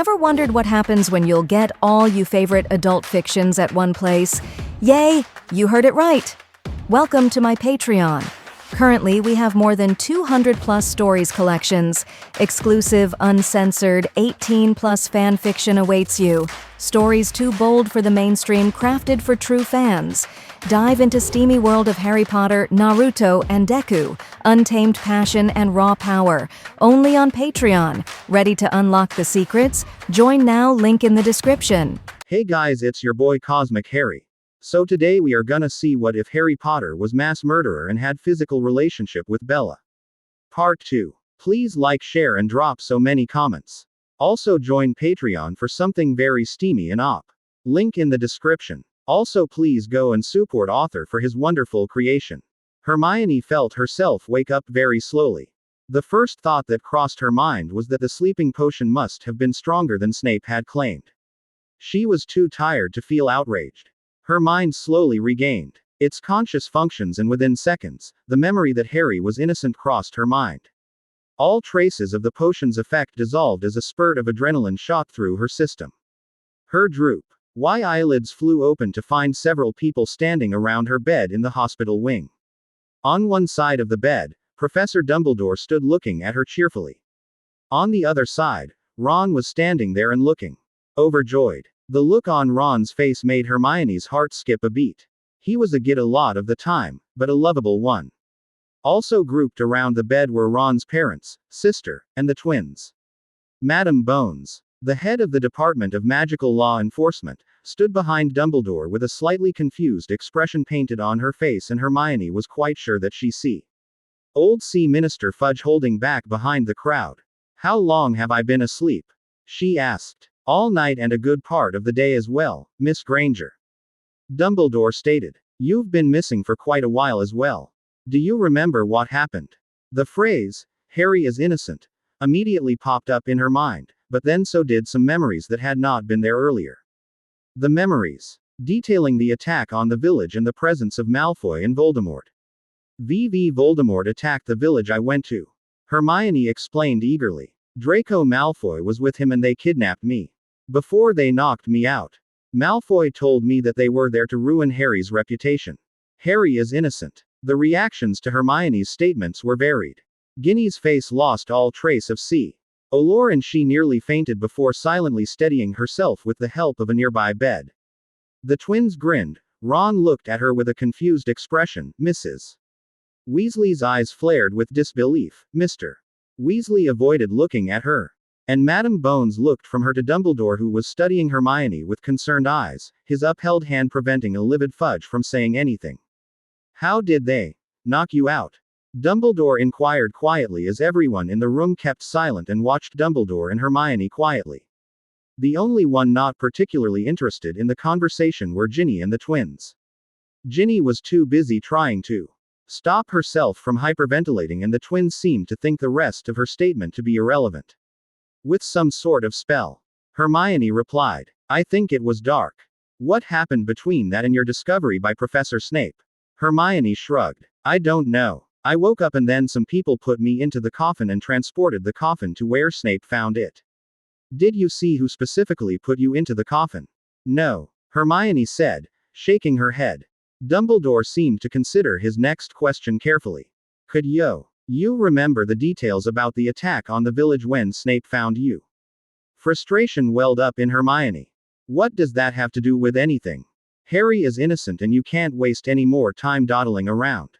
Ever wondered what happens when you'll get all you favorite adult fictions at one place? Yay, you heard it right! Welcome to my Patreon. Currently, we have more than 200+ stories collections. Exclusive, uncensored, 18+ fan fiction awaits you. Stories too bold for the mainstream, crafted for true fans. Dive into steamy world of Harry Potter, Naruto, and Deku. Untamed passion and raw power. Only on Patreon. Ready to unlock the secrets? Join now, link in the description. Hey guys, it's your boy Cosmic Harry. So today we are gonna see what if Harry Potter was mass murderer and had physical relationship with Bella. Part 2. Please like, share and drop so many comments. Also join Patreon for something very steamy and op. Link in the description. Also please go and support author for his wonderful creation. Hermione felt herself wake up very slowly. The first thought that crossed her mind was that the sleeping potion must have been stronger than Snape had claimed. She was too tired to feel outraged. Her mind slowly regained its conscious functions, and within seconds, the memory that Harry was innocent crossed her mind. All traces of the potion's effect dissolved as a spurt of adrenaline shot through her system. Her wide eyelids flew open to find several people standing around her bed in the hospital wing. On one side of the bed, Professor Dumbledore stood looking at her cheerfully. On the other side, Ron was standing there and looking overjoyed. The look on Ron's face made Hermione's heart skip a beat. He was a git a lot of the time, but a lovable one. Also grouped around the bed were Ron's parents, sister, and the twins. Madame Bones, the head of the Department of Magical Law Enforcement, stood behind Dumbledore with a slightly confused expression painted on her face, and Hermione was quite sure that she saw Old Sea Minister Fudge holding back behind the crowd. "How long have I been asleep?" she asked. "All night and a good part of the day as well, Miss Granger," Dumbledore stated. "You've been missing for quite a while as well. Do you remember what happened?" The phrase, "Harry is innocent," immediately popped up in her mind, but then so did some memories that had not been there earlier. The memories detailing the attack on the village and the presence of Malfoy and Voldemort. Voldemort attacked the village I went to," Hermione explained eagerly. "Draco Malfoy was with him and they kidnapped me. Before they knocked me out, Malfoy told me that they were there to ruin Harry's reputation. Harry is innocent." The reactions to Hermione's statements were varied. Ginny's face lost all trace of Olor, and she nearly fainted before silently steadying herself with the help of a nearby bed. The twins grinned. Ron looked at her with a confused expression. Mrs. Weasley's eyes flared with disbelief. Mr. Weasley avoided looking at her. And Madame Bones looked from her to Dumbledore, who was studying Hermione with concerned eyes, his upheld hand preventing a livid Fudge from saying anything. "How did they knock you out?" Dumbledore inquired quietly as everyone in the room kept silent and watched Dumbledore and Hermione quietly. The only one not particularly interested in the conversation were Ginny and the twins. Ginny was too busy trying to stop herself from hyperventilating, and the twins seemed to think the rest of her statement to be irrelevant. "With some sort of spell," Hermione replied. "I think it was dark." "What happened between that and your discovery by Professor Snape?" Hermione shrugged. "I don't know. I woke up and then some people put me into the coffin and transported the coffin to where Snape found it." "Did you see who specifically put you into the coffin?" "No," Hermione said, shaking her head. Dumbledore seemed to consider his next question carefully. "Could you remember the details about the attack on the village when Snape found you?" Frustration welled up in Hermione. "What does that have to do with anything? Harry is innocent and you can't waste any more time dawdling around.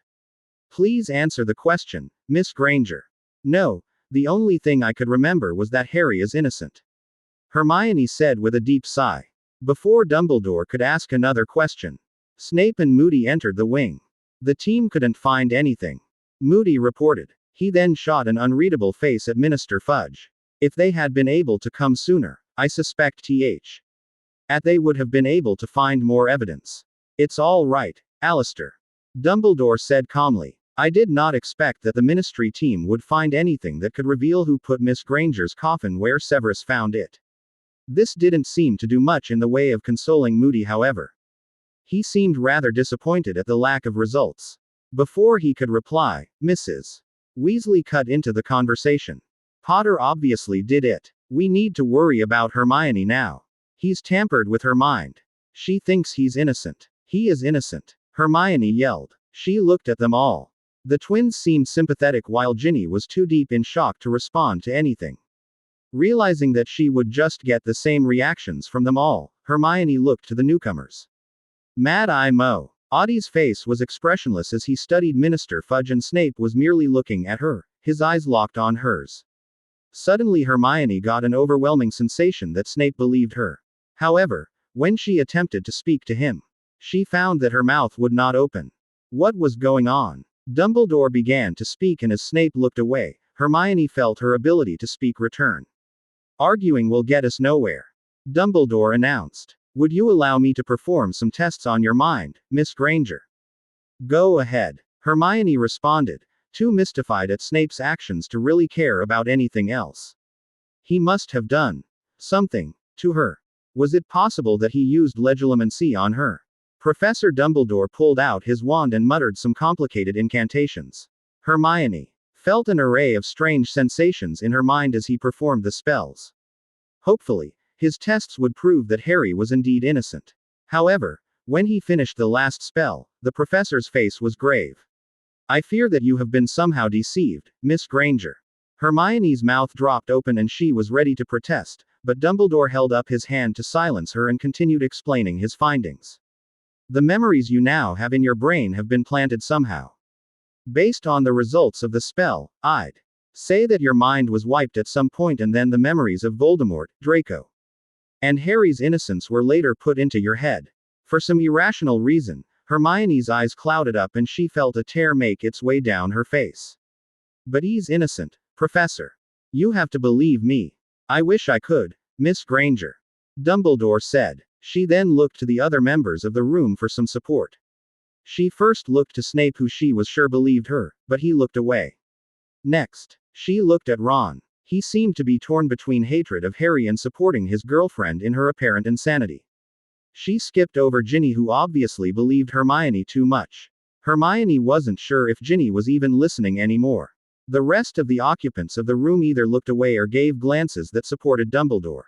Please answer the question, Miss Granger." "No, the only thing I could remember was that Harry is innocent," Hermione said with a deep sigh. Before Dumbledore could ask another question, Snape and Moody entered the wing. "The team couldn't find anything," Moody reported. He then shot an unreadable face at Minister Fudge. "If they had been able to come sooner, I suspect they would have been able to find more evidence." "It's all right, Alistair," Dumbledore said calmly. "I did not expect that the ministry team would find anything that could reveal who put Miss Granger's coffin where Severus found it." This didn't seem to do much in the way of consoling Moody, however. He seemed rather disappointed at the lack of results. Before he could reply, Mrs. Weasley cut into the conversation. "Potter obviously did it. We need to worry about Hermione now. He's tampered with her mind. She thinks he's innocent. He is innocent. Hermione yelled. She looked at them all. The twins seemed sympathetic while Ginny was too deep in shock to respond to anything. Realizing that she would just get the same reactions from them all, Hermione looked to the newcomers. Mad-Eye Mo. Audie's face was expressionless as he studied Minister Fudge, and Snape was merely looking at her, his eyes locked on hers. Suddenly Hermione got an overwhelming sensation that Snape believed her. However, when she attempted to speak to him, she found that her mouth would not open. What was going on? Dumbledore began to speak, and as Snape looked away, Hermione felt her ability to speak return. Arguing will get us nowhere. Dumbledore announced. Would you allow me to perform some tests on your mind, Miss Granger? Go ahead. Hermione responded, too mystified at Snape's actions to really care about anything else. He must have done something to her. Was it possible that he used legilimency on her? Professor Dumbledore pulled out his wand and muttered some complicated incantations. Hermione felt an array of strange sensations in her mind as he performed the spells. Hopefully, his tests would prove that Harry was indeed innocent. However, when he finished the last spell, the professor's face was grave. I fear that you have been somehow deceived, Miss Granger. Hermione's mouth dropped open and she was ready to protest, but Dumbledore held up his hand to silence her and continued explaining his findings. The memories you now have in your brain have been planted somehow. Based on the results of the spell, I'd say that your mind was wiped at some point, and then the memories of Voldemort, Draco, and Harry's innocence were later put into your head. For some irrational reason, Hermione's eyes clouded up and she felt a tear make its way down her face. But he's innocent, Professor. You have to believe me. I wish I could, Miss Granger. Dumbledore said. She then looked to the other members of the room for some support. She first looked to Snape, who she was sure believed her, but he looked away. Next, she looked at Ron. He seemed to be torn between hatred of Harry and supporting his girlfriend in her apparent insanity. She skipped over Ginny, who obviously believed Hermione too much. Hermione wasn't sure if Ginny was even listening anymore. The rest of the occupants of the room either looked away or gave glances that supported Dumbledore.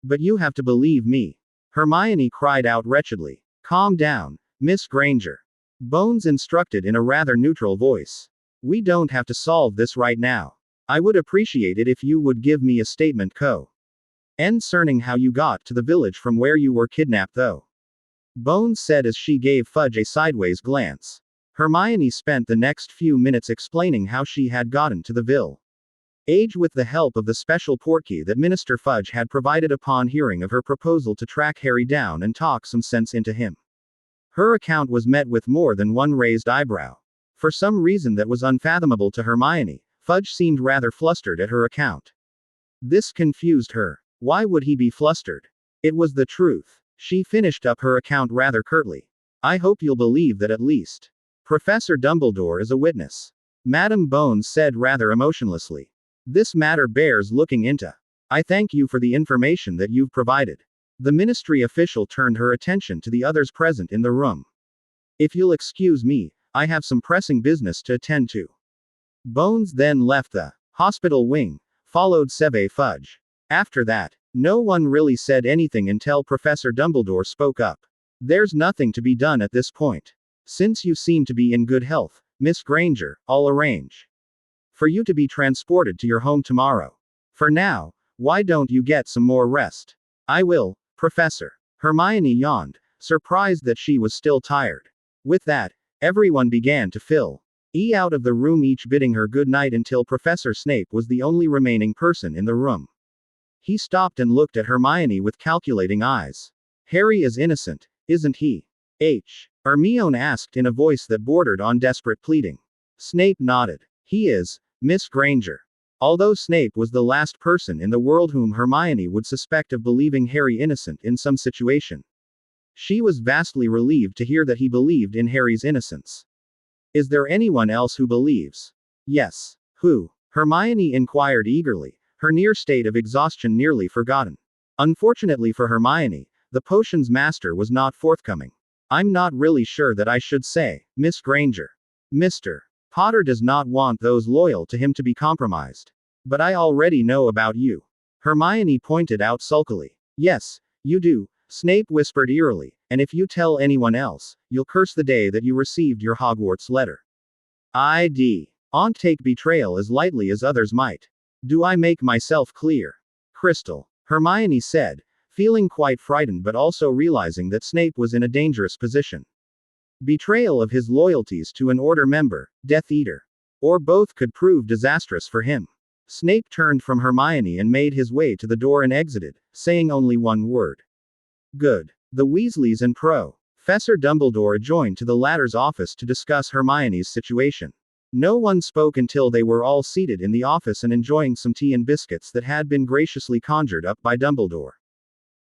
But you have to believe me. Hermione cried out wretchedly. Calm down, Miss Granger. Bones instructed in a rather neutral voice. We don't have to solve this right now. I would appreciate it if you would give me a statement concerning how you got to the village from where you were kidnapped, though. Bones said as she gave Fudge a sideways glance. Hermione spent the next few minutes explaining how she had gotten to the village with the help of the special portkey that Minister Fudge had provided upon hearing of her proposal to track Harry down and talk some sense into him. Her account was met with more than one raised eyebrow. For some reason that was unfathomable to Hermione, Fudge seemed rather flustered at her account. This confused her. Why would he be flustered? It was the truth. She finished up her account rather curtly. I hope you'll believe that at least Professor Dumbledore is a witness. Madame Bones said rather emotionlessly. This matter bears looking into. I thank you for the information that you've provided. The ministry official turned her attention to the others present in the room. If you'll excuse me, I have some pressing business to attend to. Bones then left the hospital wing, followed Seve Fudge. After that, no one really said anything until Professor Dumbledore spoke up. There's nothing to be done at this point. Since you seem to be in good health, Miss Granger, I'll arrange for you to be transported to your home tomorrow. For now, why don't you get some more rest? I will, Professor. Hermione yawned, surprised that she was still tired. With that, everyone began to file out of the room, each bidding her good night, until Professor Snape was the only remaining person in the room. He stopped and looked at Hermione with calculating eyes. Harry is innocent, isn't he? Hermione asked in a voice that bordered on desperate pleading. Snape nodded. He is, Miss Granger. Although Snape was the last person in the world whom Hermione would suspect of believing Harry innocent in some situation, she was vastly relieved to hear that he believed in Harry's innocence. Is there anyone else who believes? Yes. Who? Hermione inquired eagerly, her near state of exhaustion nearly forgotten. Unfortunately for Hermione, the potion's master was not forthcoming. I'm not really sure that I should say, Miss Granger. Mr. Potter does not want those loyal to him to be compromised. But I already know about you. Hermione pointed out sulkily. Yes, you do, Snape whispered eerily, and if you tell anyone else, you'll curse the day that you received your Hogwarts letter. I'd take betrayal as lightly as others might. Do I make myself clear? Crystal, Hermione said, feeling quite frightened but also realizing that Snape was in a dangerous position. Betrayal of his loyalties to an Order member, Death Eater. Or both could prove disastrous for him. Snape turned from Hermione and made his way to the door and exited, saying only one word. Good. The Weasleys and Professor Dumbledore adjourned to the latter's office to discuss Hermione's situation. No one spoke until they were all seated in the office and enjoying some tea and biscuits that had been graciously conjured up by Dumbledore.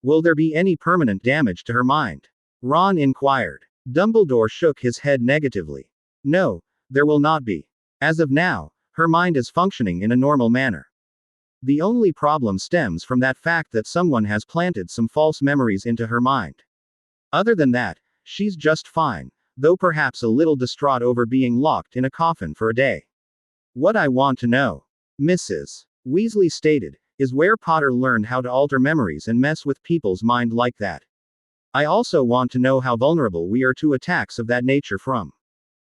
Will there be any permanent damage to her mind? Ron inquired. Dumbledore shook his head negatively. No, there will not be. As of now, her mind is functioning in a normal manner. The only problem stems from that fact that someone has planted some false memories into her mind. Other than that, she's just fine, though perhaps a little distraught over being locked in a coffin for a day. What I want to know, Mrs. Weasley stated, is where Potter learned how to alter memories and mess with people's mind like that. I also want to know how vulnerable we are to attacks of that nature from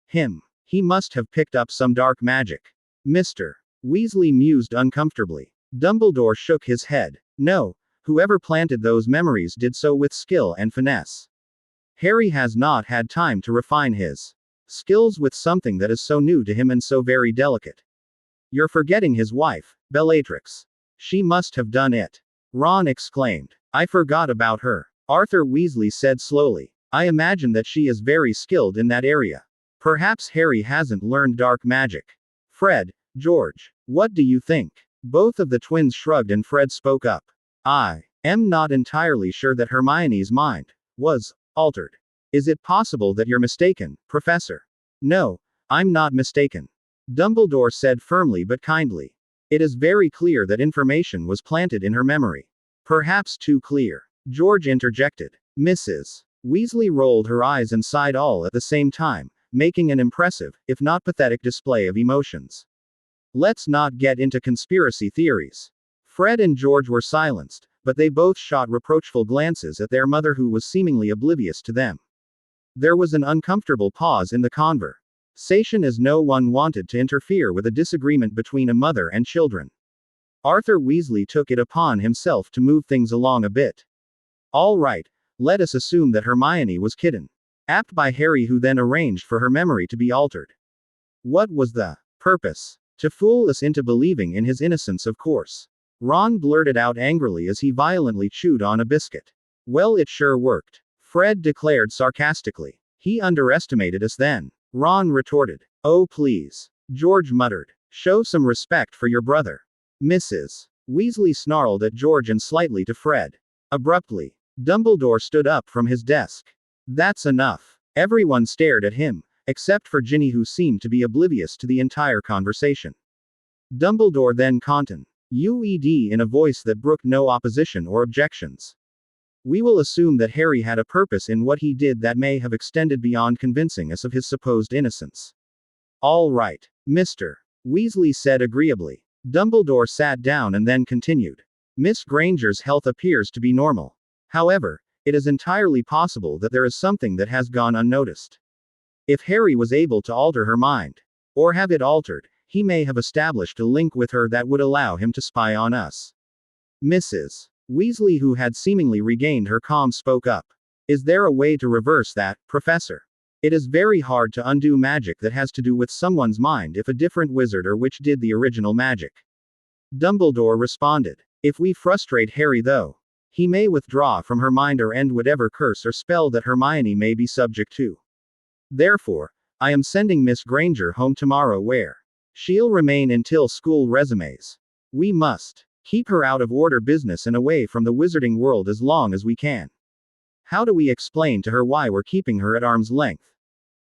him. He must have picked up some dark magic. Mr. Weasley mused uncomfortably. Dumbledore shook his head. No, whoever planted those memories did so with skill and finesse. Harry has not had time to refine his skills with something that is so new to him and so very delicate. You're forgetting his wife, Bellatrix. She must have done it. Ron exclaimed. I forgot about her. Arthur Weasley said slowly. I imagine that she is very skilled in that area. Perhaps Harry hasn't learned dark magic. Fred, George, what do you think? Both of the twins shrugged and Fred spoke up. I am not entirely sure that Hermione's mind was altered. Is it possible that you're mistaken, Professor? No, I'm not mistaken. Dumbledore said firmly but kindly. It is very clear that information was planted in her memory. Perhaps too clear. George interjected. Mrs. Weasley rolled her eyes and sighed all at the same time, making an impressive, if not pathetic display of emotions. Let's not get into conspiracy theories. Fred and George were silenced, but they both shot reproachful glances at their mother who was seemingly oblivious to them. There was an uncomfortable pause in the conversation as no one wanted to interfere with a disagreement between a mother and children. Arthur Weasley took it upon himself to move things along a bit. All right, let us assume that Hermione was kidnapped by Harry, who then arranged for her memory to be altered. What was the purpose? To fool us into believing in his innocence, of course. Ron blurted out angrily as he violently chewed on a biscuit. Well, it sure worked. Fred declared sarcastically. He underestimated us then. Ron retorted. Oh please. George muttered. Show some respect for your brother. Mrs. Weasley snarled at George and slightly to Fred. Abruptly, Dumbledore stood up from his desk. That's enough. Everyone stared at him, except for Ginny, who seemed to be oblivious to the entire conversation. Dumbledore then continued in a voice that brooked no opposition or objections. We will assume that Harry had a purpose in what he did that may have extended beyond convincing us of his supposed innocence. All right, Mr. Weasley said agreeably. Dumbledore sat down and then continued. Miss Granger's health appears to be normal. However, it is entirely possible that there is something that has gone unnoticed. If Harry was able to alter her mind, or have it altered, he may have established a link with her that would allow him to spy on us. Mrs. Weasley, who had seemingly regained her calm, spoke up. Is there a way to reverse that, Professor? It is very hard to undo magic that has to do with someone's mind if a different wizard or witch did the original magic. Dumbledore responded. If we frustrate Harry, though, he may withdraw from her mind or end whatever curse or spell that Hermione may be subject to. Therefore, I am sending Miss Granger home tomorrow, where she'll remain until school resumes. We must keep her out of order business and away from the wizarding world as long as we can. How do we explain to her why we're keeping her at arm's length?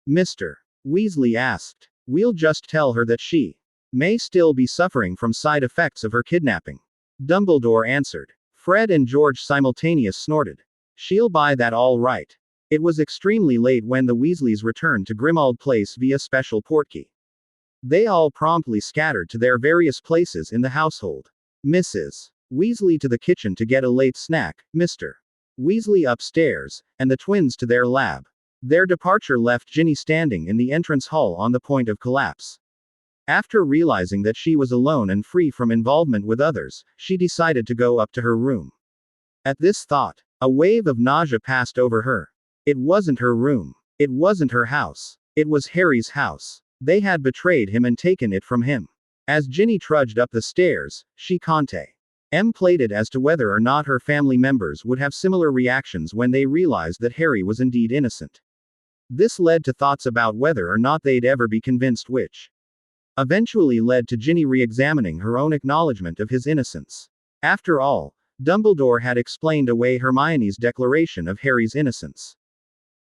Mr. Weasley asked. We'll just tell her that she may still be suffering from side effects of her kidnapping. Dumbledore answered. Fred and George simultaneously snorted. She'll buy that all right. It was extremely late when the Weasleys returned to Grimmauld Place via special portkey. They all promptly scattered to their various places in the household. Mrs. Weasley to the kitchen to get a late snack, Mr. Weasley upstairs, and the twins to their lab. Their departure left Ginny standing in the entrance hall on the point of collapse. After realizing that she was alone and free from involvement with others, she decided to go up to her room. At this thought, a wave of nausea passed over her. It wasn't her room. It wasn't her house. It was Harry's house. They had betrayed him and taken it from him. As Ginny trudged up the stairs, she contemplated as to whether or not her family members would have similar reactions when they realized that Harry was indeed innocent. This led to thoughts about whether or not they'd ever be convinced, which eventually led to Ginny re-examining her own acknowledgement of his innocence. After all, Dumbledore had explained away Hermione's declaration of Harry's innocence.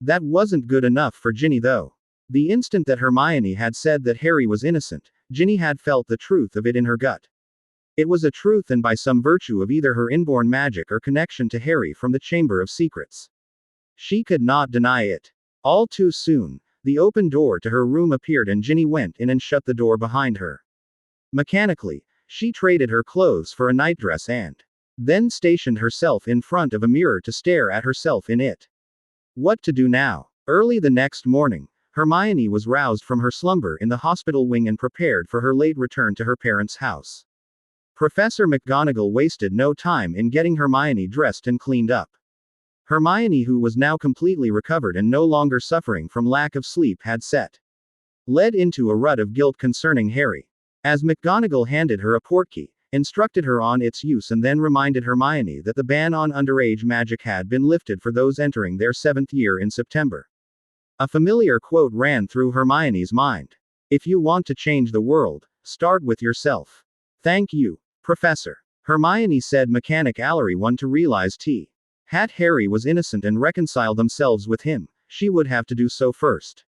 That wasn't good enough for Ginny though. The instant that Hermione had said that Harry was innocent, Ginny had felt the truth of it in her gut. It was a truth, and by some virtue of either her inborn magic or connection to Harry from the Chamber of Secrets. She could not deny it. All too soon, the open door to her room appeared and Ginny went in and shut the door behind her. Mechanically, she traded her clothes for a nightdress and then stationed herself in front of a mirror to stare at herself in it. What to do now? Early the next morning, Hermione was roused from her slumber in the hospital wing and prepared for her late return to her parents' house. Professor McGonagall wasted no time in getting Hermione dressed and cleaned up. Hermione, who was now completely recovered and no longer suffering from lack of sleep, had led into a rut of guilt concerning Harry. As McGonagall handed her a portkey, instructed her on its use and then reminded Hermione that the ban on underage magic had been lifted for those entering their 7th year in September. A familiar quote ran through Hermione's mind. "If you want to change the world, start with yourself." "Thank you, Professor," Hermione said mechanically, one to realize had Harry was innocent and reconcile themselves with him, she would have to do so first.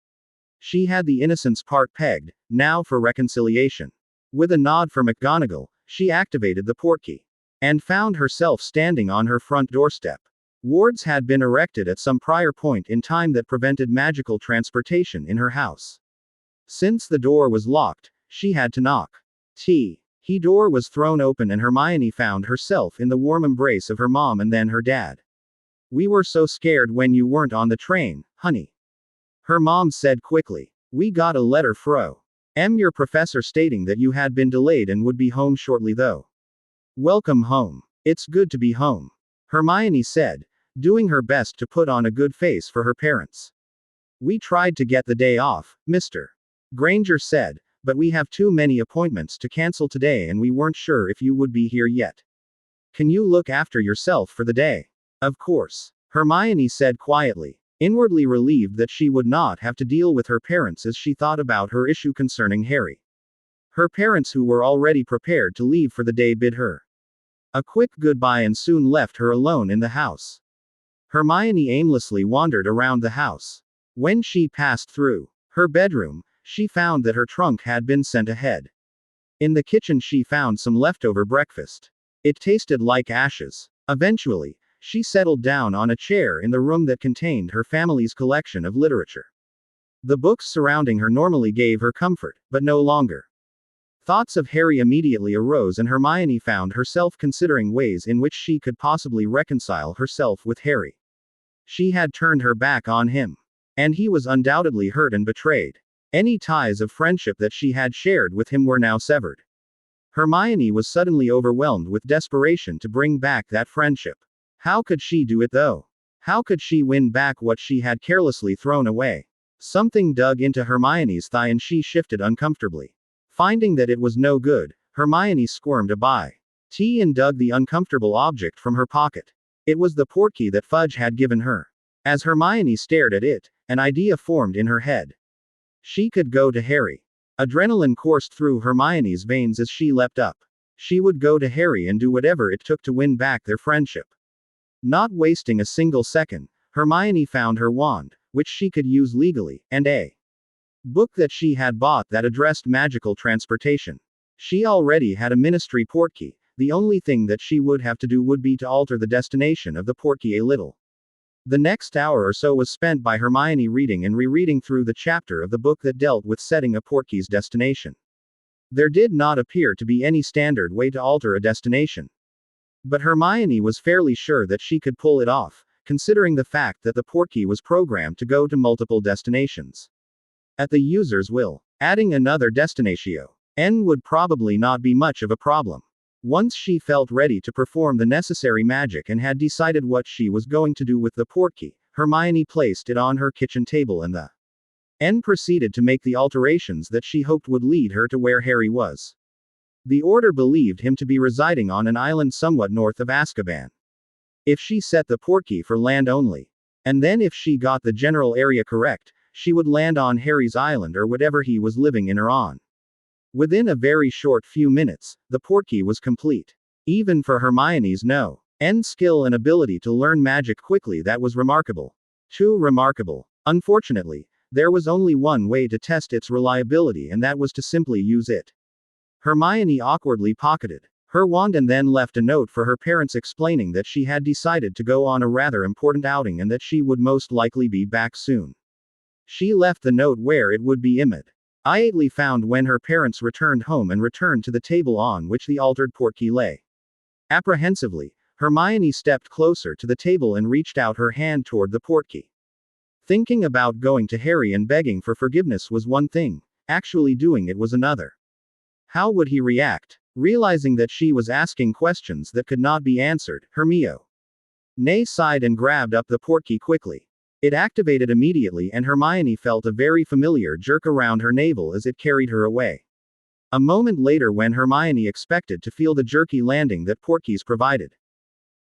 She had the innocence part pegged, now for reconciliation. With a nod for McGonagall, she activated the portkey and found herself standing on her front doorstep. Wards had been erected at some prior point in time that prevented magical transportation in her house. Since the door was locked, she had to knock. The door was thrown open and Hermione found herself in the warm embrace of her mom and then her dad. "We were so scared when you weren't on the train, honey," her mom said quickly. "We got a letter from your professor stating that you had been delayed and would be home shortly though." "Welcome home. It's good to be home," Hermione said, doing her best to put on a good face for her parents. "We tried to get the day off, Mr. Granger said, but we have too many appointments to cancel today and we weren't sure if you would be here yet. Can you look after yourself for the day?" "Of course," Hermione said quietly, inwardly relieved that she would not have to deal with her parents as she thought about her issue concerning Harry. Her parents, who were already prepared to leave for the day, bid her a quick goodbye and soon left her alone in the house. Hermione aimlessly wandered around the house. When she passed through her bedroom, she found that her trunk had been sent ahead. In the kitchen she found some leftover breakfast. It tasted like ashes. Eventually, she settled down on a chair in the room that contained her family's collection of literature. The books surrounding her normally gave her comfort, but no longer. Thoughts of Harry immediately arose and Hermione found herself considering ways in which she could possibly reconcile herself with Harry. She had turned her back on him. And he was undoubtedly hurt and betrayed. Any ties of friendship that she had shared with him were now severed. Hermione was suddenly overwhelmed with desperation to bring back that friendship. How could she do it though? How could she win back what she had carelessly thrown away? Something dug into Hermione's thigh and she shifted uncomfortably. Finding that it was no good, Hermione squirmed a bite and dug the uncomfortable object from her pocket. It was the portkey that Fudge had given her. As Hermione stared at it, an idea formed in her head. She could go to Harry. Adrenaline coursed through Hermione's veins as she leapt up. She would go to Harry and do whatever it took to win back their friendship. Not wasting a single second, Hermione found her wand, which she could use legally, and a book that she had bought that addressed magical transportation. She already had a ministry portkey. The only thing that she would have to do would be to alter the destination of the portkey a little. The next hour or so was spent by Hermione reading and rereading through the chapter of the book that dealt with setting a portkey's destination. There did not appear to be any standard way to alter a destination. But Hermione was fairly sure that she could pull it off, considering the fact that the portkey was programmed to go to multiple destinations at the user's will. Adding another destinatio N would probably not be much of a problem. Once she felt ready to perform the necessary magic and had decided what she was going to do with the portkey, Hermione placed it on her kitchen table and the N proceeded to make the alterations that she hoped would lead her to where Harry was. The Order believed him to be residing on an island somewhat north of Azkaban. If she set the portkey for land only, and then if she got the general area correct, she would land on Harry's island or whatever he was living in or on. Within a very short few minutes, the portkey was complete. Even for Hermione's no-end skill and ability to learn magic quickly, that was remarkable. Too remarkable. Unfortunately, there was only one way to test its reliability, and that was to simply use it. Hermione awkwardly pocketed her wand and then left a note for her parents explaining that she had decided to go on a rather important outing and that she would most likely be back soon. She left the note where it would be immediately found when her parents returned home and returned to the table on which the altered portkey lay. Apprehensively, Hermione stepped closer to the table and reached out her hand toward the portkey. Thinking about going to Harry and begging for forgiveness was one thing, actually doing it was another. How would he react? Realizing that she was asking questions that could not be answered, Hermione sighed and grabbed up the portkey quickly. It activated immediately and Hermione felt a very familiar jerk around her navel as it carried her away. A moment later, when Hermione expected to feel the jerky landing that portkeys provided,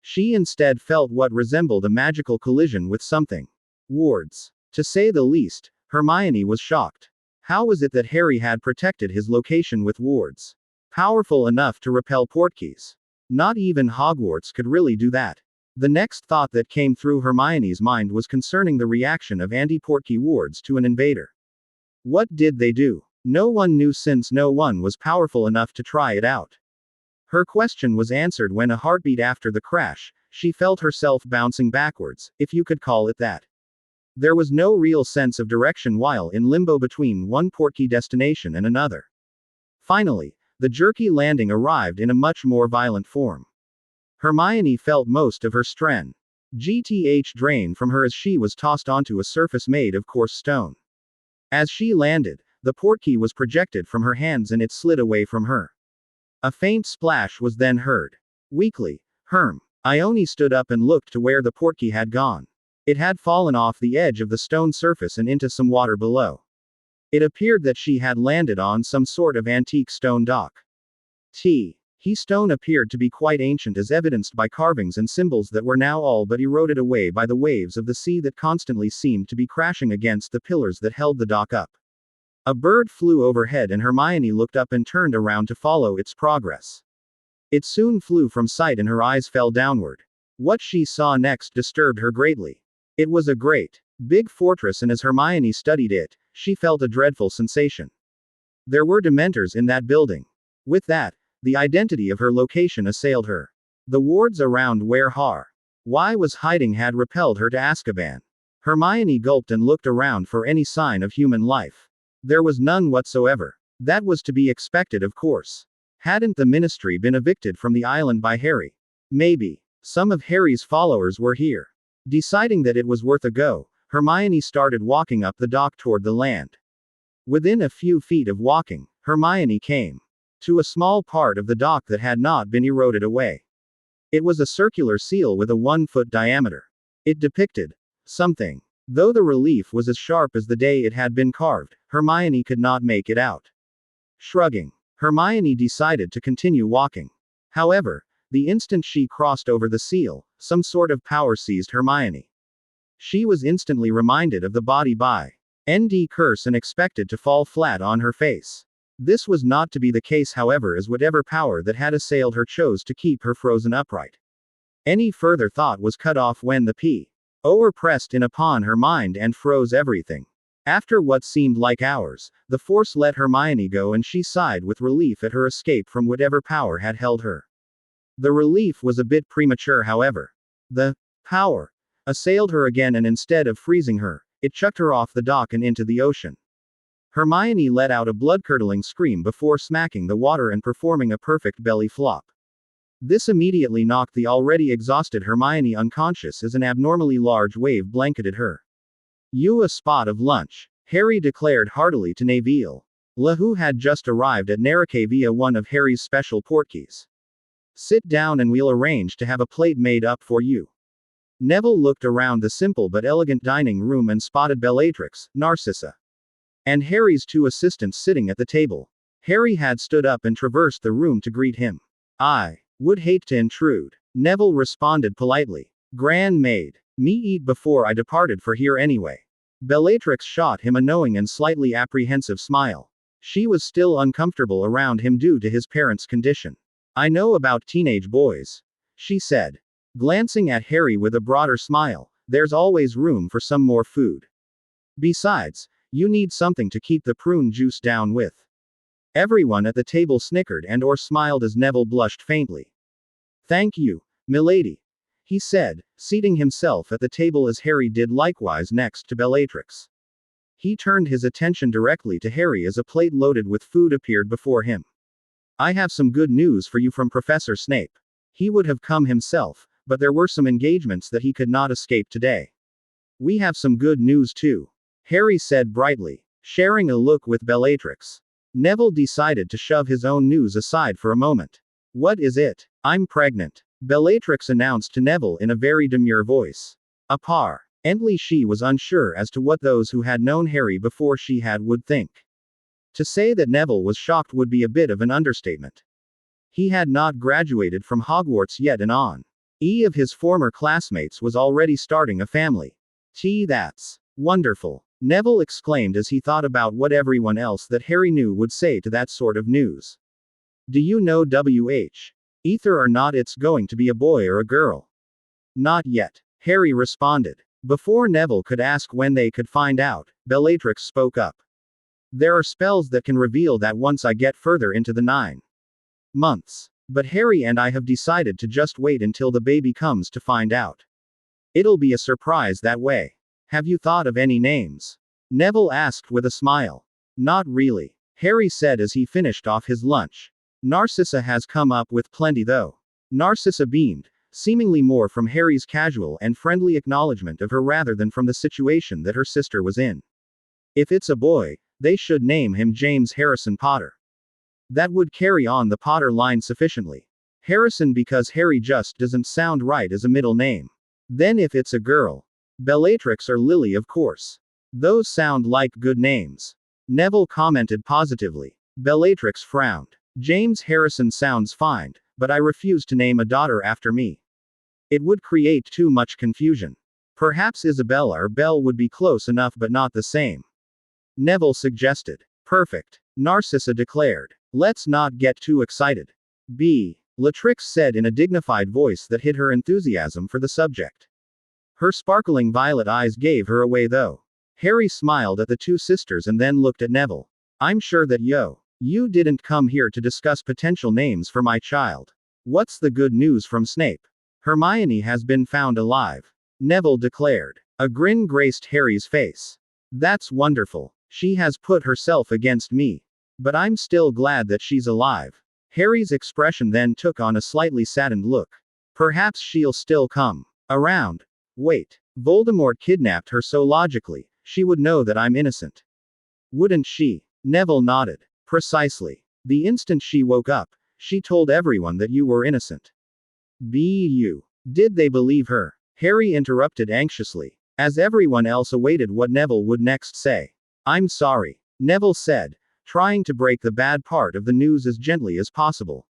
she instead felt what resembled a magical collision with something. Wards. To say the least, Hermione was shocked. How was it that Harry had protected his location with wards powerful enough to repel portkeys? Not even Hogwarts could really do that. The next thought that came through Hermione's mind was concerning the reaction of anti-portkey wards to an invader. What did they do? No one knew, since no one was powerful enough to try it out. Her question was answered when, a heartbeat after the crash, she felt herself bouncing backwards, if you could call it that. There was no real sense of direction while in limbo between one portkey destination and another. Finally, the jerky landing arrived in a much more violent form. Hermione felt most of her strength drain from her as she was tossed onto a surface made of coarse stone. As she landed, the portkey was projected from her hands and it slid away from her. A faint splash was then heard. Weakly, Hermione stood up and looked to where the portkey had gone. It had fallen off the edge of the stone surface and into some water below. It appeared that she had landed on some sort of antique stone dock. Stone appeared to be quite ancient, as evidenced by carvings and symbols that were now all but eroded away by the waves of the sea that constantly seemed to be crashing against the pillars that held the dock up. A bird flew overhead and Hermione looked up and turned around to follow its progress. It soon flew from sight and her eyes fell downward. What she saw next disturbed her greatly. It was a great, big fortress, and as Hermione studied it, she felt a dreadful sensation. There were Dementors in that building. With that, the identity of her location assailed her. The wards around where Harry was hiding had repelled her to Azkaban. Hermione gulped and looked around for any sign of human life. There was none whatsoever. That was to be expected, of course. Hadn't the Ministry been evicted from the island by Harry? Maybe some of Harry's followers were here. Deciding that it was worth a go, Hermione started walking up the dock toward the land. Within a few feet of walking, Hermione came to a small part of the dock that had not been eroded away. It was a circular seal with a 1-foot diameter. It depicted something. Though the relief was as sharp as the day it had been carved, Hermione could not make it out. Shrugging, Hermione decided to continue walking. However, the instant she crossed over the seal, some sort of power seized Hermione. She was instantly reminded of the body by ND curse and expected to fall flat on her face. This was not to be the case, however, as whatever power that had assailed her chose to keep her frozen upright. Any further thought was cut off when the power pressed in upon her mind and froze everything. After what seemed like hours, the force let Hermione go and she sighed with relief at her escape from whatever power had held her. The relief was a bit premature, however. The power assailed her again, and instead of freezing her, it chucked her off the dock and into the ocean. Hermione let out a blood-curdling scream before smacking the water and performing a perfect belly flop. This immediately knocked the already exhausted Hermione unconscious as an abnormally large wave blanketed her. "You a spot of lunch," Harry declared heartily to Neville, who had just arrived at Narracay via one of Harry's special portkeys. "Sit down and we'll arrange to have a plate made up for you." Neville looked around the simple but elegant dining room and spotted Bellatrix, Narcissa, and Harry's two assistants sitting at the table. Harry had stood up and traversed the room to greet him. "I would hate to intrude," Neville responded politely. "Grand maid, me eat before I departed for here anyway." Bellatrix shot him a knowing and slightly apprehensive smile. She was still uncomfortable around him due to his parents' condition. "I know about teenage boys," she said, glancing at Harry with a broader smile. "There's always room for some more food. Besides, you need something to keep the prune juice down with." Everyone at the table snickered and/or smiled as Neville blushed faintly. "Thank you, milady," he said, seating himself at the table as Harry did likewise next to Bellatrix. He turned his attention directly to Harry as a plate loaded with food appeared before him. "I have some good news for you from Professor Snape." He would have come himself, but there were some engagements that he could not escape today. "We have some good news too," Harry said brightly, sharing a look with Bellatrix. Neville decided to shove his own news aside for a moment. "What is it?" "I'm pregnant," Bellatrix announced to Neville in a very demure voice. Apparently she was unsure as to what those who had known Harry before she had would think. To say that Neville was shocked would be a bit of an understatement. He had not graduated from Hogwarts yet and on of his former classmates was already starting a family. That's wonderful," Neville exclaimed as he thought about what everyone else that Harry knew would say to that sort of news. "Do you know either or not it's going to be a boy or a girl?" "Not yet," Harry responded. Before Neville could ask when they could find out, Bellatrix spoke up. "There are spells that can reveal that once I get further into the 9 months. But Harry and I have decided to just wait until the baby comes to find out. It'll be a surprise that way." "Have you thought of any names?" Neville asked with a smile. "Not really," Harry said as he finished off his lunch. "Narcissa has come up with plenty though." Narcissa beamed, seemingly more from Harry's casual and friendly acknowledgement of her rather than from the situation that her sister was in. "If it's a boy, they should name him James Harrison Potter. That would carry on the Potter line sufficiently. Harrison because Harry just doesn't sound right as a middle name. Then if it's a girl, Bellatrix or Lily of course. Those sound like good names." Neville commented positively. Bellatrix frowned. "James Harrison sounds fine, but I refuse to name a daughter after me. It would create too much confusion. Perhaps Isabella or Belle would be close enough but not the same," Neville suggested. "Perfect," Narcissa declared. "Let's not get too excited." Bellatrix said in a dignified voice that hid her enthusiasm for the subject. Her sparkling violet eyes gave her away though. Harry smiled at the two sisters and then looked at Neville. "I'm sure that you didn't come here to discuss potential names for my child. What's the good news from Snape?" "Hermione has been found alive," Neville declared. A grin graced Harry's face. "That's wonderful. She has put herself against me. But I'm still glad that she's alive." Harry's expression then took on a slightly saddened look. "Perhaps she'll still come around. Wait, Voldemort kidnapped her, so logically, she would know that I'm innocent. Wouldn't she?" Neville nodded. "Precisely. The instant she woke up, she told everyone that you were innocent." Did they believe her?" Harry interrupted anxiously, as everyone else awaited what Neville would next say. "I'm sorry," Neville said, trying to break the bad part of the news as gently as possible.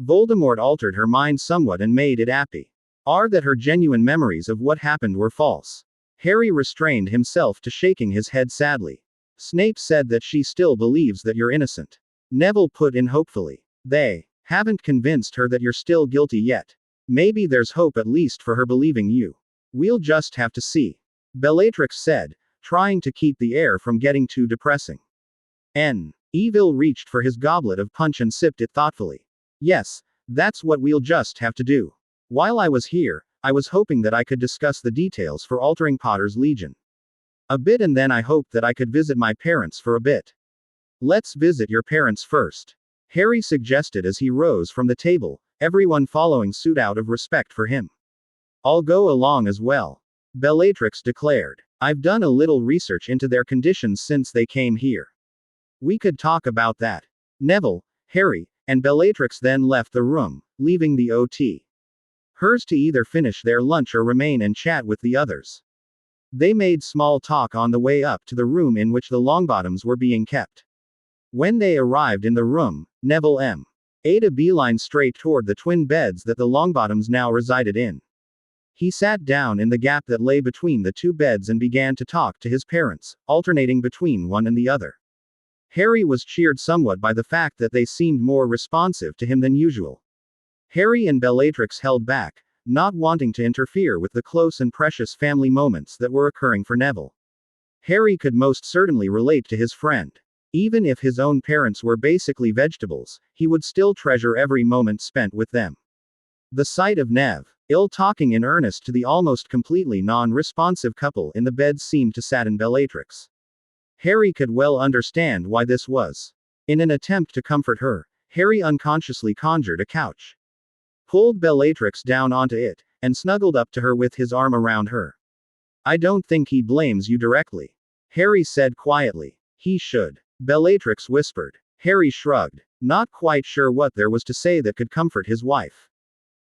"Voldemort altered her mind somewhat and made it that her genuine memories of what happened were false." Harry restrained himself to shaking his head sadly. "Snape said that she still believes that you're innocent," Neville put in hopefully. "They haven't convinced her that you're still guilty yet. Maybe there's hope at least for her believing you. We'll just have to see," Bellatrix said, trying to keep the air from getting too depressing. Neville reached for his goblet of punch and sipped it thoughtfully. "Yes, that's what we'll just have to do. While I was here, I was hoping that I could discuss the details for altering Potter's Legion a bit, and then I hoped that I could visit my parents for a bit." "Let's visit your parents first," Harry suggested as he rose from the table, everyone following suit out of respect for him. I'll go along as well, Bellatrix declared. I've done a little research into their conditions since they came here. We could talk about that. Neville, Harry, and Bellatrix then left the room, leaving the OT. Hers to either finish their lunch or remain and chat with the others. They made small talk on the way up to the room in which the Longbottoms were being kept. When they arrived in the room, Neville ate a beeline straight toward the twin beds that the Longbottoms now resided in. He sat down in the gap that lay between the two beds and began to talk to his parents, alternating between one and the other. Harry was cheered somewhat by the fact that they seemed more responsive to him than usual. Harry and Bellatrix held back, not wanting to interfere with the close and precious family moments that were occurring for Neville. Harry could most certainly relate to his friend. Even if his own parents were basically vegetables, he would still treasure every moment spent with them. The sight of Neville talking in earnest to the almost completely non-responsive couple in the bed seemed to sadden Bellatrix. Harry could well understand why this was. In an attempt to comfort her, Harry unconsciously conjured a couch, pulled Bellatrix down onto it, and snuggled up to her with his arm around her. I don't think he blames you directly, Harry said quietly. He should, Bellatrix whispered. Harry shrugged, not quite sure what there was to say that could comfort his wife.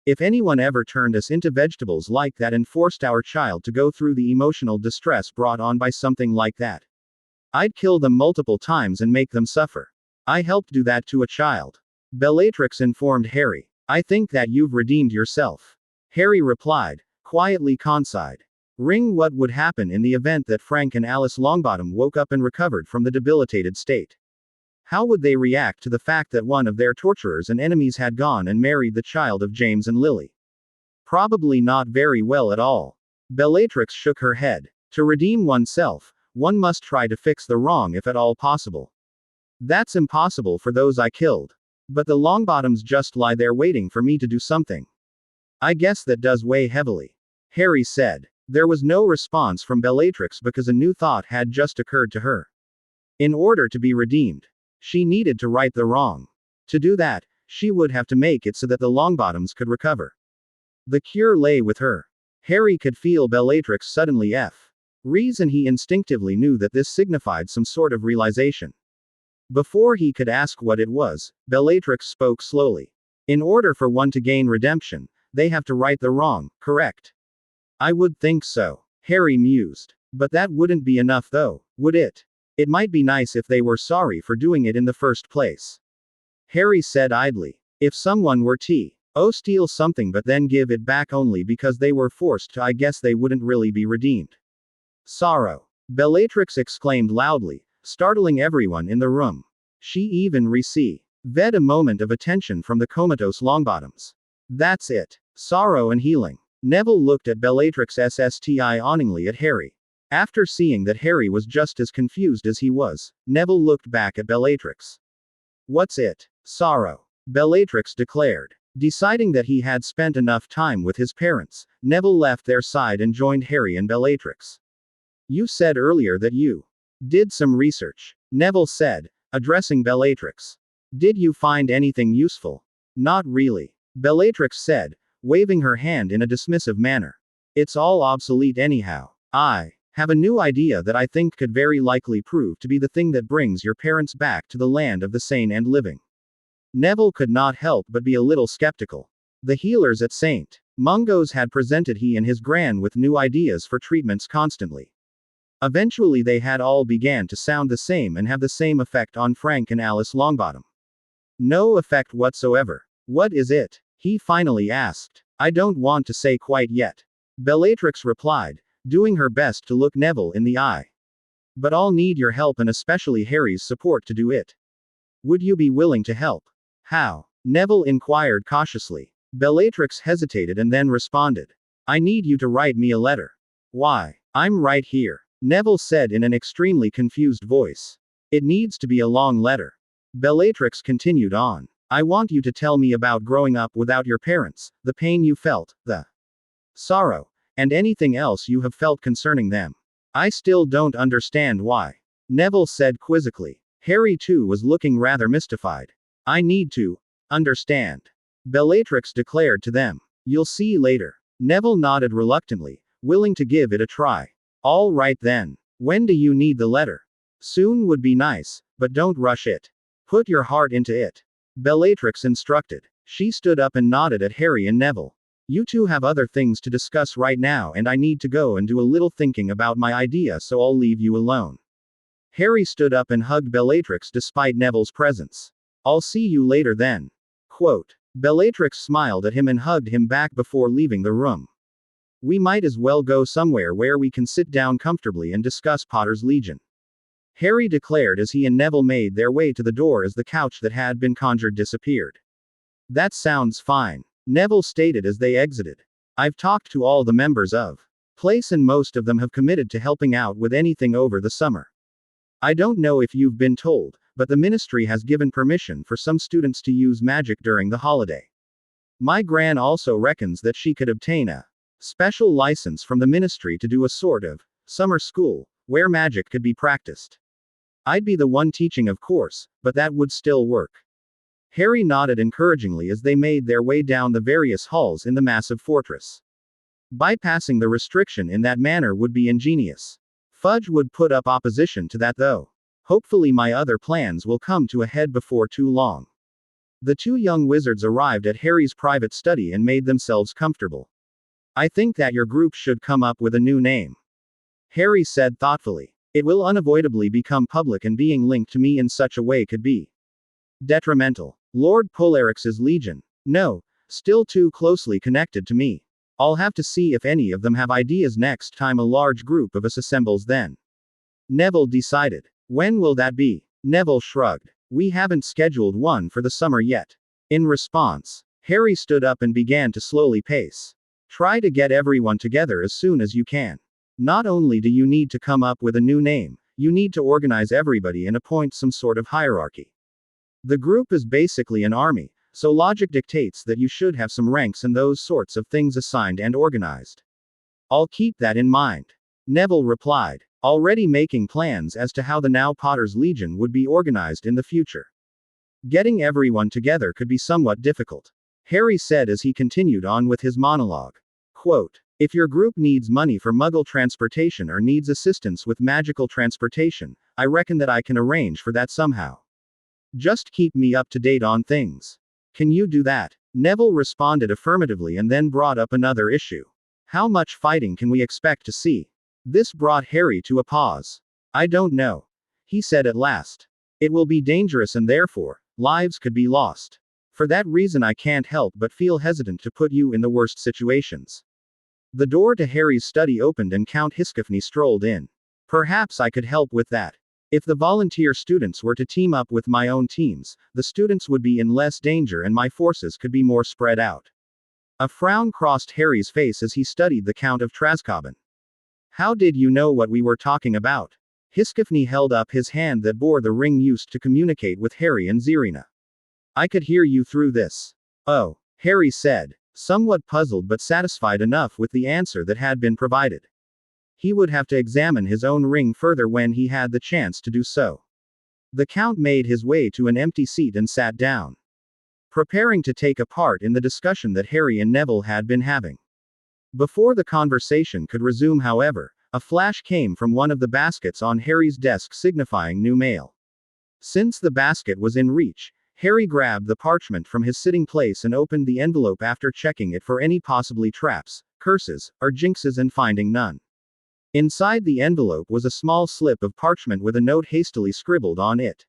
If anyone ever turned us into vegetables like that and forced our child to go through the emotional distress brought on by something like that, I'd kill them multiple times and make them suffer. I helped do that to a child, Bellatrix informed Harry. I think that you've redeemed yourself, Harry replied, quietly concede. Ring what would happen in the event that Frank and Alice Longbottom woke up and recovered from the debilitated state. How would they react to the fact that one of their torturers and enemies had gone and married the child of James and Lily? Probably not very well at all. Bellatrix shook her head. To redeem oneself, one must try to fix the wrong if at all possible. That's impossible for those I killed. But the Longbottoms just lie there waiting for me to do something. I guess that does weigh heavily, Harry said. There was no response from Bellatrix because a new thought had just occurred to her. In order to be redeemed, she needed to right the wrong. To do that, she would have to make it so that the Longbottoms could recover. The cure lay with her. Harry could feel Bellatrix suddenly reason. He instinctively knew that this signified some sort of realization. Before he could ask what it was, Bellatrix spoke slowly. In order for one to gain redemption, they have to right the wrong, correct? I would think so, Harry mused. But that wouldn't be enough though, would it? It might be nice if they were sorry for doing it in the first place, Harry said idly. If someone were to steal something but then give it back only because they were forced to, I guess they wouldn't really be redeemed. Sorrow, Bellatrix exclaimed loudly, startling everyone in the room. She even received a moment of attention from the comatose Longbottoms. That's it. Sorrow and healing. Neville looked at Bellatrix stigioningly at Harry. After seeing that Harry was just as confused as he was, Neville looked back at Bellatrix. What's it? Sorrow, Bellatrix declared. Deciding that he had spent enough time with his parents, Neville left their side and joined Harry and Bellatrix. You said earlier that you did some research, Neville said, addressing Bellatrix. Did you find anything useful? Not really, Bellatrix said, waving her hand in a dismissive manner. It's all obsolete anyhow. I have a new idea that I think could very likely prove to be the thing that brings your parents back to the land of the sane and living. Neville could not help but be a little skeptical. The healers at St. Mungo's had presented he and his gran with new ideas for treatments constantly. Eventually they had all began to sound the same and have the same effect on Frank and Alice Longbottom. No effect whatsoever. What is it? He finally asked. I don't want to say quite yet, Bellatrix replied, doing her best to look Neville in the eye. But I'll need your help and especially Harry's support to do it. Would you be willing to help? How? Neville inquired cautiously. Bellatrix hesitated and then responded. I need you to write me a letter. Why? I'm right here, Neville said in an extremely confused voice. It needs to be a long letter. Bellatrix continued on. I want you to tell me about growing up without your parents, the pain you felt, the sorrow, and anything else you have felt concerning them. I still don't understand why, Neville said quizzically. Harry too was looking rather mystified. I need to understand, Bellatrix declared to them. You'll see later. Neville nodded reluctantly, willing to give it a try. All right then. When do you need the letter? Soon would be nice, but don't rush it. Put your heart into it. Bellatrix instructed. She stood up and nodded at Harry and Neville. You two have other things to discuss right now, and I need to go and do a little thinking about my idea, so I'll leave you alone. Harry stood up and hugged Bellatrix despite Neville's presence. I'll see you later then. Quote. Bellatrix smiled at him and hugged him back before leaving the room. We might as well go somewhere where we can sit down comfortably and discuss Potter's Legion. Harry declared as he and Neville made their way to the door as the couch that had been conjured disappeared. That sounds fine, Neville stated as they exited. I've talked to all the members of Place and most of them have committed to helping out with anything over the summer. I don't know if you've been told, but the ministry has given permission for some students to use magic during the holiday. My Gran also reckons that she could obtain a special license from the ministry to do a sort of summer school where magic could be practiced. I'd be the one teaching, of course, but that would still work. Harry nodded encouragingly as they made their way down the various halls in the massive fortress. Bypassing the restriction in that manner would be ingenious. Fudge would put up opposition to that though. Hopefully my other plans will come to a head before too long. The two young wizards arrived at Harry's private study and made themselves comfortable. I think that your group should come up with a new name. Harry said thoughtfully. It will unavoidably become public, and being linked to me in such a way could be detrimental. Lord Polarix's Legion. No, still too closely connected to me. I'll have to see if any of them have ideas next time a large group of us assembles then. Neville decided. When will that be? Neville shrugged. We haven't scheduled one for the summer yet. In response, Harry stood up and began to slowly pace. Try to get everyone together as soon as you can. Not only do you need to come up with a new name, you need to organize everybody and appoint some sort of hierarchy. The group is basically an army, so logic dictates that you should have some ranks and those sorts of things assigned and organized. I'll keep that in mind. Neville replied, already making plans as to how the now Potter's Legion would be organized in the future. Getting everyone together could be somewhat difficult, Harry said as he continued on with his monologue. Quote, if your group needs money for Muggle transportation or needs assistance with magical transportation, I reckon that I can arrange for that somehow. Just keep me up to date on things. Can you do that? Neville responded affirmatively and then brought up another issue. How much fighting can we expect to see? This brought Harry to a pause. I don't know, he said at last. It will be dangerous and therefore, lives could be lost. For that reason I can't help but feel hesitant to put you in the worst situations. The door to Harry's study opened and Count Hiskifney strolled in. Perhaps I could help with that. If the volunteer students were to team up with my own teams, the students would be in less danger and my forces could be more spread out. A frown crossed Harry's face as he studied the Count of Trascoban. How did you know what we were talking about? Hiskifney held up his hand that bore the ring used to communicate with Harry and Zerina. I could hear you through this. Oh, Harry said, somewhat puzzled but satisfied enough with the answer that had been provided. He would have to examine his own ring further when he had the chance to do so. The Count made his way to an empty seat and sat down, preparing to take a part in the discussion that Harry and Neville had been having. Before the conversation could resume, however, a flash came from one of the baskets on Harry's desk signifying new mail. Since the basket was in reach, Harry grabbed the parchment from his sitting place and opened the envelope after checking it for any possibly traps, curses, or jinxes and finding none. Inside the envelope was a small slip of parchment with a note hastily scribbled on it.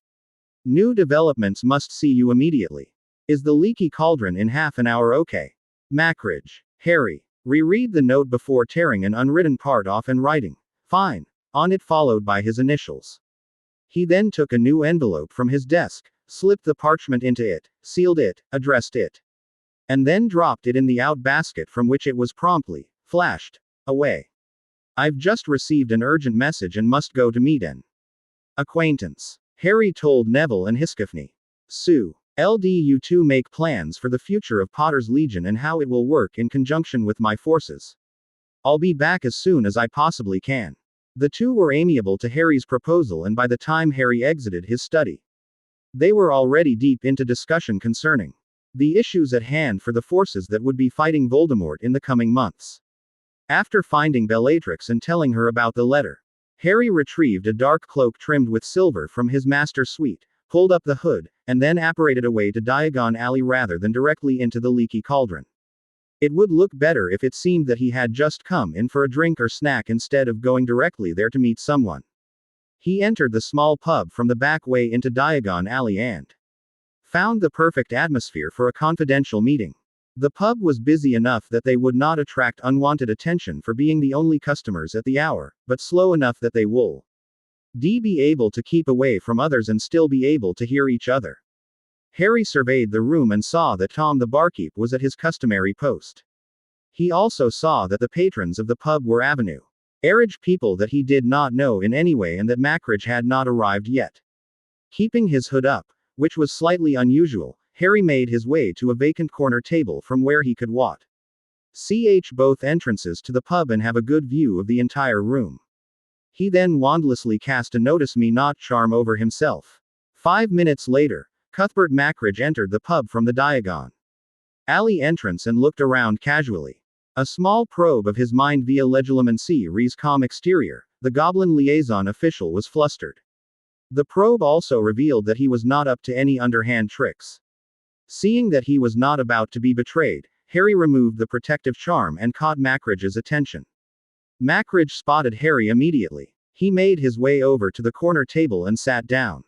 New developments must see you immediately. Is the leaky cauldron in half an hour okay? Mackridge. Harry. Reread the note before tearing an unwritten part off and writing, fine, on it followed by his initials. He then took a new envelope from his desk, slipped the parchment into it, sealed it, addressed it, and then dropped it in the out basket from which it was promptly flashed away. I've just received an urgent message and must go to meet an acquaintance, Harry told Neville and Hiskifney. Sue. You two make plans for the future of Potter's Legion and how it will work in conjunction with my forces. I'll be back as soon as I possibly can. The two were amiable to Harry's proposal, and by the time Harry exited his study, they were already deep into discussion concerning The issues at hand for the forces that would be fighting Voldemort in the coming months. After finding Bellatrix and telling her about the letter, Harry retrieved a dark cloak trimmed with silver from his master's suite, pulled up the hood, and then apparated away to Diagon Alley rather than directly into the leaky cauldron. It would look better if it seemed that he had just come in for a drink or snack instead of going directly there to meet someone. He entered the small pub from the back way into Diagon Alley and found the perfect atmosphere for a confidential meeting. The pub was busy enough that they would not attract unwanted attention for being the only customers at the hour, but slow enough that they will be able to keep away from others and still be able to hear each other. Harry surveyed the room and saw that Tom the barkeep was at his customary post. He also saw that the patrons of the pub were average people that he did not know in any way and that Macridge had not arrived yet. Keeping his hood up, which was slightly unusual, Harry made his way to a vacant corner table from where he could see both entrances to the pub and have a good view of the entire room. He then wandlessly cast a notice me not charm over himself. 5 minutes later, Cuthbert Macridge entered the pub from the Diagon Alley entrance and looked around casually. A small probe of his mind via Legilimency Re's calm exterior, the Goblin liaison official was flustered. The probe also revealed that he was not up to any underhand tricks. Seeing that he was not about to be betrayed, Harry removed the protective charm and caught Macridge's attention. Macridge spotted Harry immediately. He made his way over to the corner table and sat down.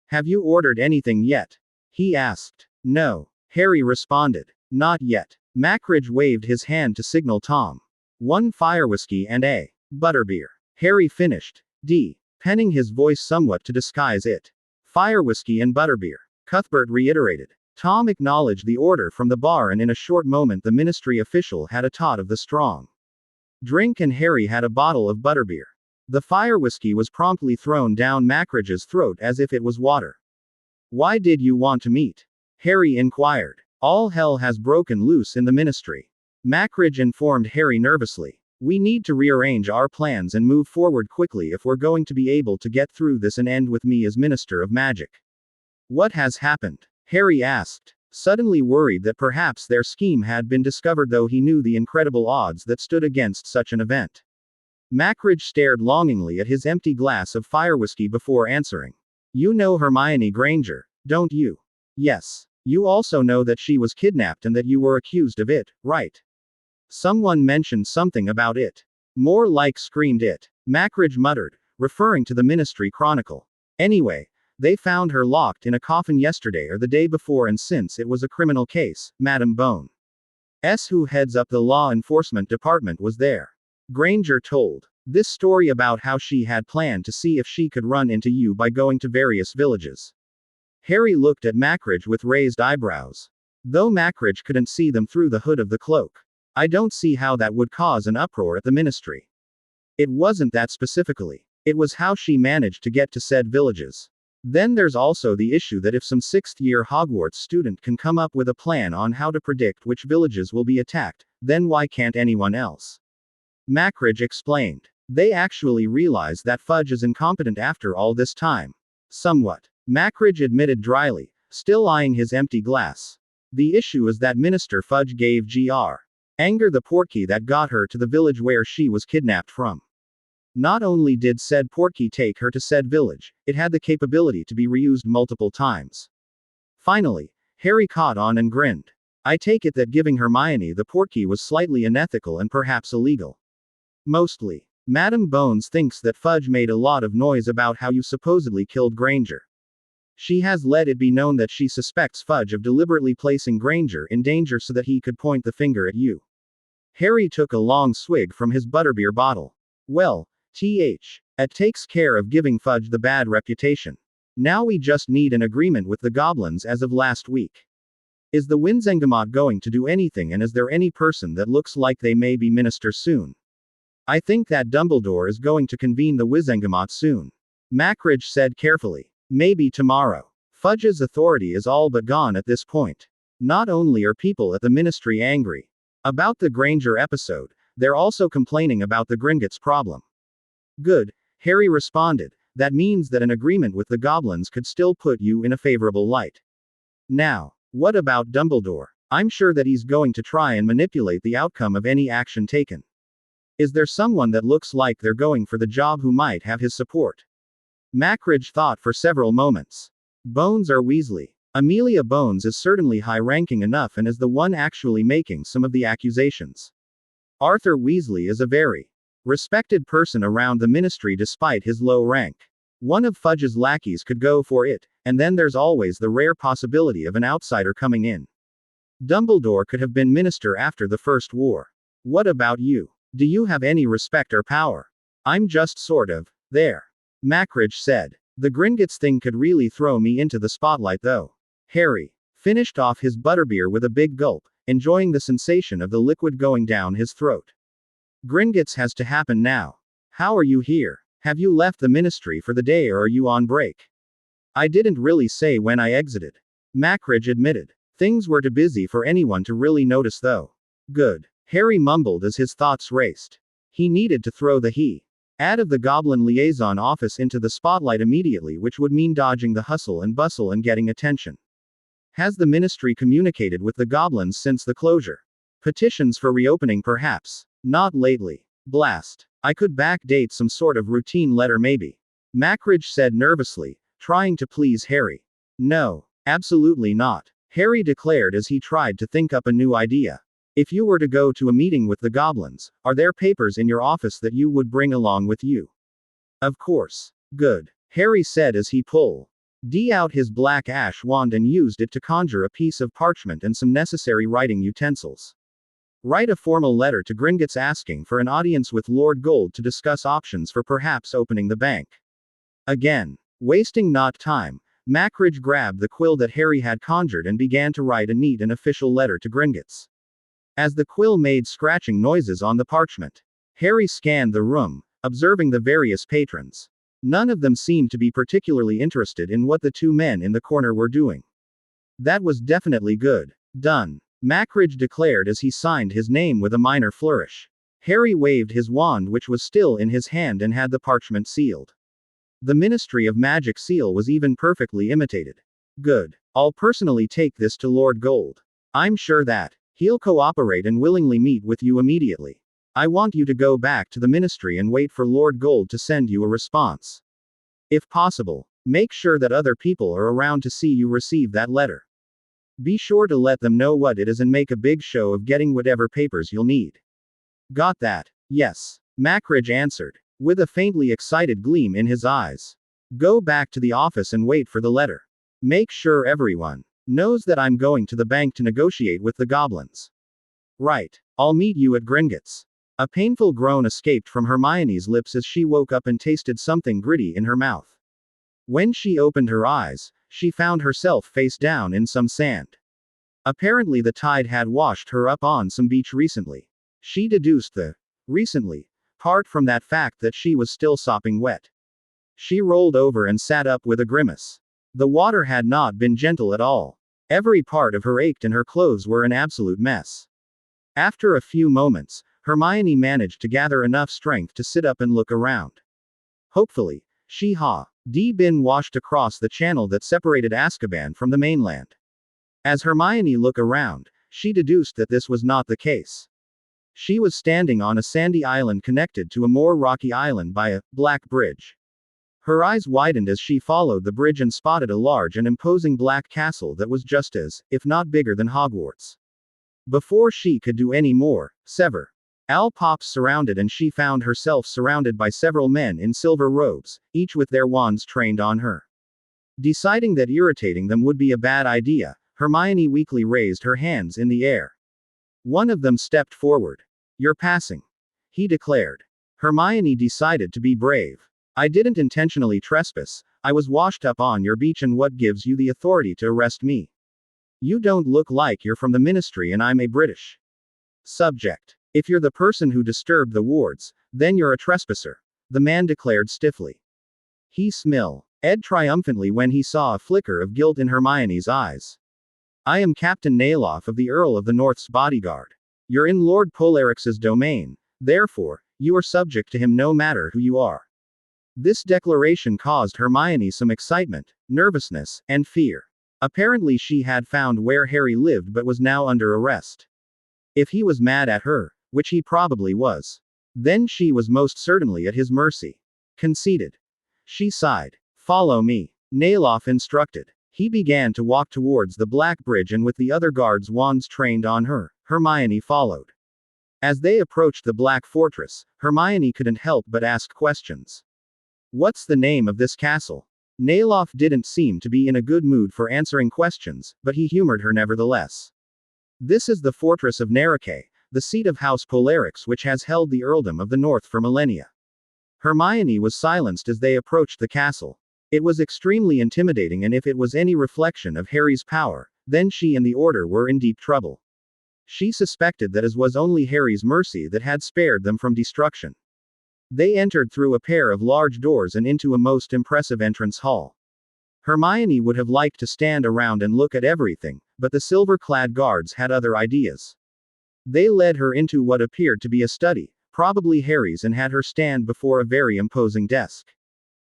"Have you ordered anything yet?" he asked. "No," Harry responded. "Not yet." Macridge waved his hand to signal Tom. "1 fire whiskey and a butterbeer." Harry finished, penning his voice somewhat to disguise it. "Fire whiskey and butterbeer," Cuthbert reiterated. Tom acknowledged the order from the bar and in a short moment the ministry official had a tot of the strong drink and Harry had a bottle of butterbeer. The fire whiskey was promptly thrown down Macridge's throat as if it was water. "Why did you want to meet?" Harry inquired. "All hell has broken loose in the ministry," Macridge informed Harry nervously. "We need to rearrange our plans and move forward quickly if we're going to be able to get through this and end with me as Minister of Magic." "What has happened?" Harry asked, suddenly worried that perhaps their scheme had been discovered, though he knew the incredible odds that stood against such an event. Macridge stared longingly at his empty glass of fire whiskey before answering. "You know Hermione Granger, don't you?" "Yes. You also know that she was kidnapped and that you were accused of it, right?" "Someone mentioned something about it." "More like screamed it," Macridge muttered, referring to the Ministry Chronicle. "Anyway, they found her locked in a coffin yesterday or the day before, and since it was a criminal case, Madame Bones, who heads up the law enforcement department, was there." Granger told this story about how she had planned to see if she could run into you by going to various villages. Harry looked at Macridge with raised eyebrows. Though Macridge couldn't see them through the hood of the cloak. "I don't see how that would cause an uproar at the ministry." "It wasn't that specifically. It was how she managed to get to said villages. Then there's also the issue that if some 6th-year Hogwarts student can come up with a plan on how to predict which villages will be attacked, then why can't anyone else?" Macridge explained. "They actually realize that Fudge is incompetent after all this time." "Somewhat," Macridge admitted dryly, still eyeing his empty glass. "The issue is that Minister Fudge gave Gr. Anger the portkey that got her to the village where she was kidnapped from. Not only did said portkey take her to said village, it had the capability to be reused multiple times." Finally, Harry caught on and grinned. "I take it that giving Hermione the portkey was slightly unethical and perhaps illegal." "Mostly. Madame Bones thinks that Fudge made a lot of noise about how you supposedly killed Granger. She has let it be known that she suspects Fudge of deliberately placing Granger in danger so that he could point the finger at you." Harry took a long swig from his butterbeer bottle. "Well, it takes care of giving Fudge the bad reputation. Now we just need an agreement with the goblins as of last week. Is the Wizengamot going to do anything, and is there any person that looks like they may be minister soon?" "I think that Dumbledore is going to convene the Wizengamot soon," Macridge said carefully. "Maybe tomorrow. Fudge's authority is all but gone at this point. Not only are people at the ministry angry about the Granger episode, they're also complaining about the Gringotts problem." "Good," Harry responded. "That means that an agreement with the goblins could still put you in a favorable light. Now, What about Dumbledore? I'm sure that he's going to try and manipulate the outcome of any action taken. Is there someone that looks like they're going for the job who might have his support? Macridge thought for several moments. Bones or Weasley? Amelia Bones is certainly high-ranking enough and is the one actually making some of the accusations. Arthur Weasley is a very respected person around the ministry despite his low rank. One of Fudge's lackeys could go for it, and then there's always the rare possibility of an outsider coming in. Dumbledore could have been minister after the First War. What about you? Do you have any respect or power? I'm just sort of there. Macridge said. The Gringotts thing could really throw me into the spotlight though. Harry finished off his butterbeer with a big gulp, enjoying the sensation of the liquid going down his throat. Gringotts has to happen now. How are you here? Have you left the ministry for the day or are you on break? I didn't really say when I exited. Macridge admitted. Things were too busy for anyone to really notice though. Good. Harry mumbled as his thoughts raced. He needed to throw the out of the Goblin Liaison Office into the spotlight immediately, which would mean dodging the hustle and bustle and getting attention. Has the ministry communicated with the goblins since the closure? Petitions for reopening perhaps? Not lately. Blast. I could backdate some sort of routine letter maybe. Macridge said nervously, trying to please Harry. No, absolutely not, Harry declared as he tried to think up a new idea. If you were to go to a meeting with the goblins, are there papers in your office that you would bring along with you? Of course. Good, Harry said as he pulled out his black ash wand and used it to conjure a piece of parchment and some necessary writing utensils. Write a formal letter to Gringotts asking for an audience with Lord Gold to discuss options for perhaps opening the bank. Again, wasting not time, Macridge grabbed the quill that Harry had conjured and began to write a neat and official letter to Gringotts. As the quill made scratching noises on the parchment, Harry scanned the room, observing the various patrons. None of them seemed to be particularly interested in what the two men in the corner were doing. That was definitely good. Done, Macridge declared as he signed his name with a minor flourish. Harry waved his wand, which was still in his hand, and had the parchment sealed. The Ministry of Magic seal was even perfectly imitated. Good. I'll personally take this to Lord Gold. I'm sure that he'll cooperate and willingly meet with you immediately. I want you to go back to the ministry and wait for Lord Gold to send you a response. If possible, make sure that other people are around to see you receive that letter. Be sure to let them know what it is and make a big show of getting whatever papers you'll need. Got that? Yes, Macridge answered, with a faintly excited gleam in his eyes. Go back to the office and wait for the letter. Make sure everyone knows that I'm going to the bank to negotiate with the goblins. Right. I'll meet you at Gringotts. A painful groan escaped from Hermione's lips as she woke up and tasted something gritty in her mouth. When she opened her eyes, she found herself face down in some sand. Apparently the tide had washed her up on some beach recently. She deduced the recently part from that fact that she was still sopping wet. She rolled over and sat up with a grimace. The water had not been gentle at all. Every part of her ached and her clothes were an absolute mess. After a few moments, Hermione managed to gather enough strength to sit up and look around. Hopefully, she had been washed across the channel that separated Azkaban from the mainland. As Hermione looked around, she deduced that this was not the case. She was standing on a sandy island connected to a more rocky island by a black bridge. Her eyes widened as she followed the bridge and spotted a large and imposing black castle that was just as, if not bigger than Hogwarts. Before she could do any more, several pops surrounded and she found herself surrounded by several men in silver robes, each with their wands trained on her. Deciding that irritating them would be a bad idea, Hermione weakly raised her hands in the air. One of them stepped forward. You're passing, he declared. Hermione decided to be brave. I didn't intentionally trespass, I was washed up on your beach, and what gives you the authority to arrest me? You don't look like you're from the ministry and I'm a British subject. If you're the person who disturbed the wards, then you're a trespasser, the man declared stiffly. He smiled triumphantly when he saw a flicker of guilt in Hermione's eyes. I am Captain Nayloff of the Earl of the North's bodyguard. You're in Lord Polarix's domain, therefore, you are subject to him no matter who you are. This declaration caused Hermione some excitement, nervousness, and fear. Apparently she had found where Harry lived but was now under arrest. If he was mad at her, which he probably was, then she was most certainly at his mercy. Conceited. She sighed. Follow me, Nayloff instructed. He began to walk towards the Black Bridge, and with the other guards' wands trained on her, Hermione followed. As they approached the Black Fortress, Hermione couldn't help but ask questions. What's the name of this castle? Nayloff didn't seem to be in a good mood for answering questions, but he humored her nevertheless. This is the fortress of Nerike, the seat of House Bellatrix, which has held the earldom of the North for millennia. Hermione was silenced as they approached the castle. It was extremely intimidating, and if it was any reflection of Harry's power, then she and the Order were in deep trouble. She suspected that it was only Harry's mercy that had spared them from destruction. They entered through a pair of large doors and into a most impressive entrance hall. Hermione would have liked to stand around and look at everything, but the silver-clad guards had other ideas. They led her into what appeared to be a study, probably Harry's, and had her stand before a very imposing desk.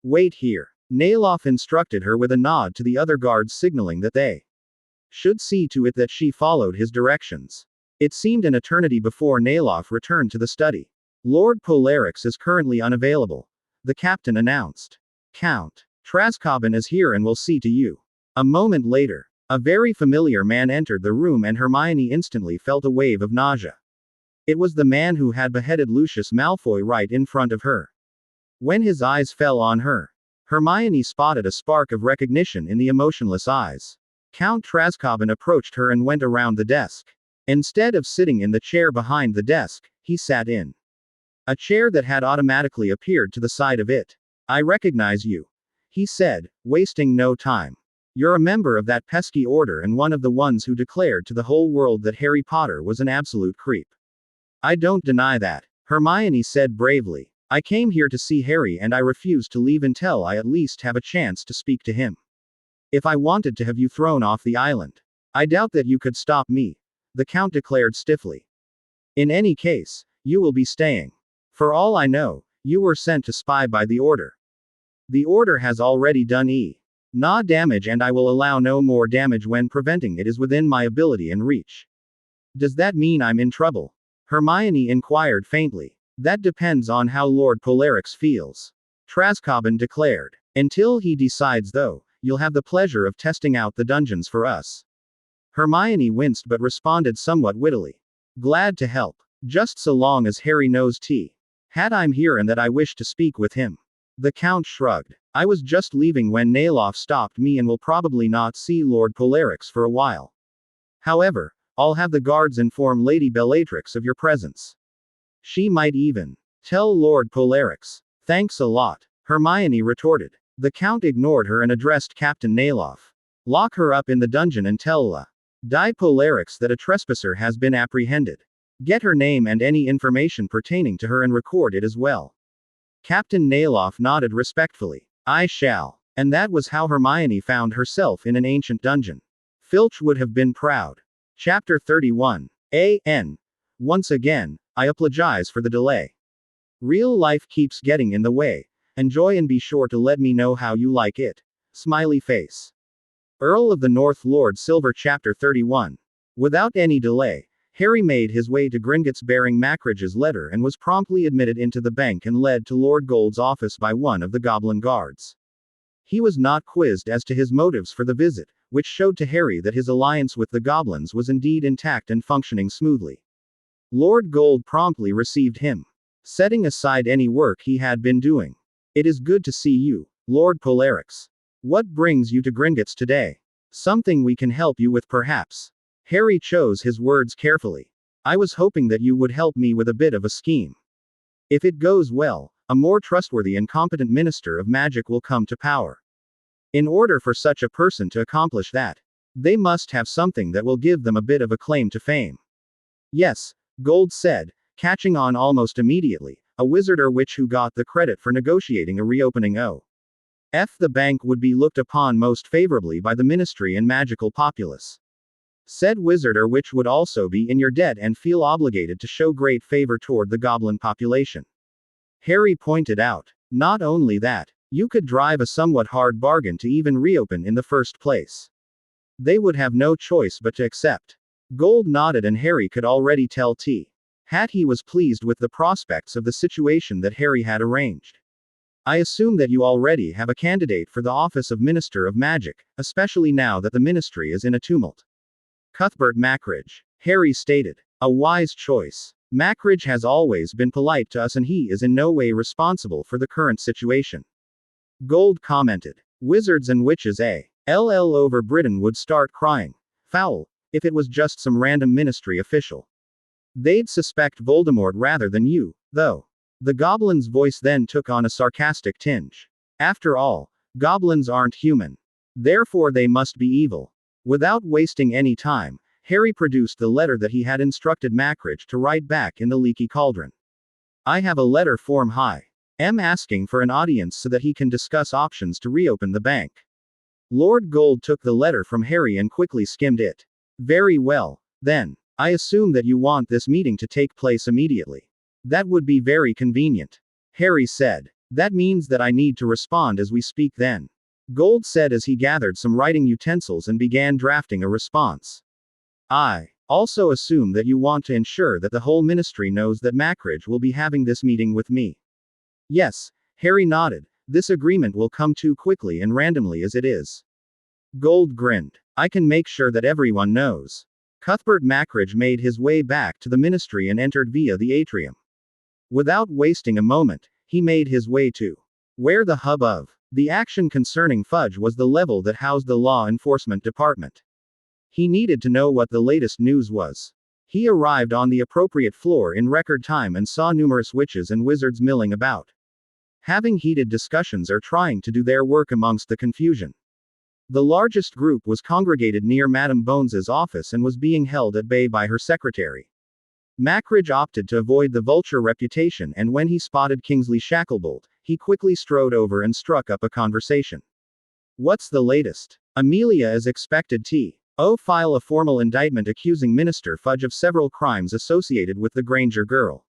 Wait here. Nayloff instructed her with a nod to the other guards, signaling that they should see to it that she followed his directions. It seemed an eternity before Nayloff returned to the study. Lord Bellatrix is currently unavailable, the captain announced. Count Traskobin is here and will see to you. A moment later, a very familiar man entered the room, and Hermione instantly felt a wave of nausea. It was the man who had beheaded Lucius Malfoy right in front of her. When his eyes fell on her, Hermione spotted a spark of recognition in the emotionless eyes. Count Traskobin approached her and went around the desk. Instead of sitting in the chair behind the desk, he sat in a chair that had automatically appeared to the side of it. I recognize you, he said, wasting no time. You're a member of that pesky order and one of the ones who declared to the whole world that Harry Potter was an absolute creep. I don't deny that, Hermione said bravely. I came here to see Harry, and I refuse to leave until I at least have a chance to speak to him. If I wanted to have you thrown off the island, I doubt that you could stop me, the Count declared stiffly. In any case, you will be staying. For all I know, you were sent to spy by the Order. The Order has already done enough damage, and I will allow no more damage when preventing it is within my ability and reach. Does that mean I'm in trouble? Hermione inquired faintly. That depends on how Lord Bellatrix feels, Traskobin declared. Until he decides, though, you'll have the pleasure of testing out the dungeons for us. Hermione winced but responded somewhat wittily. Glad to help. Just so long as Harry knows had I'm here and that I wish to speak with him. The Count shrugged. I was just leaving when Nayloff stopped me and will probably not see Lord Bellatrix for a while. However, I'll have the guards inform Lady Bellatrix of your presence. She might even tell Lord Bellatrix. Thanks a lot, Hermione retorted. The Count ignored her and addressed Captain Nayloff. Lock her up in the dungeon and tell Lady Bellatrix that a trespasser has been apprehended. Get her name and any information pertaining to her and record it as well. Captain Nayloff nodded respectfully. I shall. And that was how Hermione found herself in an ancient dungeon. Filch would have been proud. Chapter 31. A.N. Once again, I apologize for the delay. Real life keeps getting in the way. Enjoy and be sure to let me know how you like it. Smiley face. Earl of the North Lord Silver Chapter 31. Without any delay, Harry made his way to Gringotts bearing Macridge's letter and was promptly admitted into the bank and led to Lord Gold's office by one of the goblin guards. He was not quizzed as to his motives for the visit, which showed to Harry that his alliance with the goblins was indeed intact and functioning smoothly. Lord Gold promptly received him, setting aside any work he had been doing. It is good to see you, Lord Bellatrix. What brings you to Gringotts today? Something we can help you with, perhaps. Harry chose his words carefully. I was hoping that you would help me with a bit of a scheme. If it goes well, a more trustworthy and competent minister of magic will come to power. In order for such a person to accomplish that, they must have something that will give them a bit of a claim to fame. Yes, Gold said, catching on almost immediately, a wizard or witch who got the credit for negotiating a reopening of the bank would be looked upon most favorably by the ministry and magical populace. Said wizard or witch would also be in your debt and feel obligated to show great favor toward the goblin population. Harry pointed out. Not only that, you could drive a somewhat hard bargain to even reopen in the first place. They would have no choice but to accept. Gold nodded and Harry could already tell he was pleased with the prospects of the situation that Harry had arranged. I assume that you already have a candidate for the office of Minister of Magic, especially now that the ministry is in a tumult. Cuthbert Macridge. Harry stated. A wise choice. Macridge has always been polite to us and he is in no way responsible for the current situation. Gold commented. Wizards and witches all over Britain would start crying foul if it was just some random ministry official. They'd suspect Voldemort rather than you, though. The goblin's voice then took on a sarcastic tinge. After all, goblins aren't human. Therefore they must be evil. Without wasting any time, Harry produced the letter that he had instructed Macridge to write back in the leaky cauldron. I have a letter form I'm asking for an audience so that he can discuss options to reopen the bank. Lord Gold took the letter from Harry and quickly skimmed it. Very well, then. I assume that you want this meeting to take place immediately. That would be very convenient. Harry said. That means that I need to respond as we speak then. Gold said as he gathered some writing utensils and began drafting a response. I also assume that you want to ensure that the whole ministry knows that Macridge will be having this meeting with me. Yes, Harry nodded. This agreement will come too quickly and randomly as it is. Gold grinned. I can make sure that everyone knows. Cuthbert Macridge made his way back to the ministry and entered via the atrium. Without wasting a moment, he made his way to where the hub of the action concerning Fudge was, the level that housed the law enforcement department. He needed to know what the latest news was. He arrived on the appropriate floor in record time and saw numerous witches and wizards milling about, having heated discussions or trying to do their work amongst the confusion. The largest group was congregated near Madame Bones's office and was being held at bay by her secretary. Macridge opted to avoid the vulture reputation, and when he spotted Kingsley Shacklebolt, he quickly strode over and struck up a conversation. What's the latest? Amelia is expected to file a formal indictment accusing Minister Fudge of several crimes associated with the Granger girl.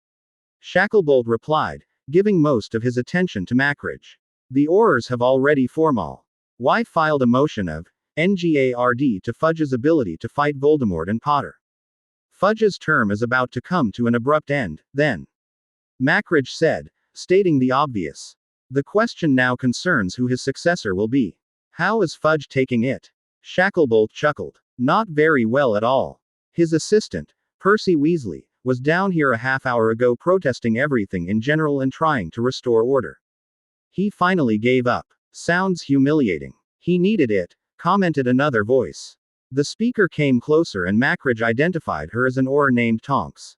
Shacklebolt replied, giving most of his attention to Macridge. The Aurors have already filed a motion of NGARD to Fudge's ability to fight Voldemort and Potter. Fudge's term is about to come to an abrupt end, then. Macridge said, stating the obvious. The question now concerns who his successor will be. How is Fudge taking it? Shacklebolt chuckled. Not very well at all. His assistant, Percy Weasley, was down here a half hour ago protesting everything in general and trying to restore order. He finally gave up. Sounds humiliating. He needed it, commented another voice. The speaker came closer and Macridge identified her as an Auror named Tonks.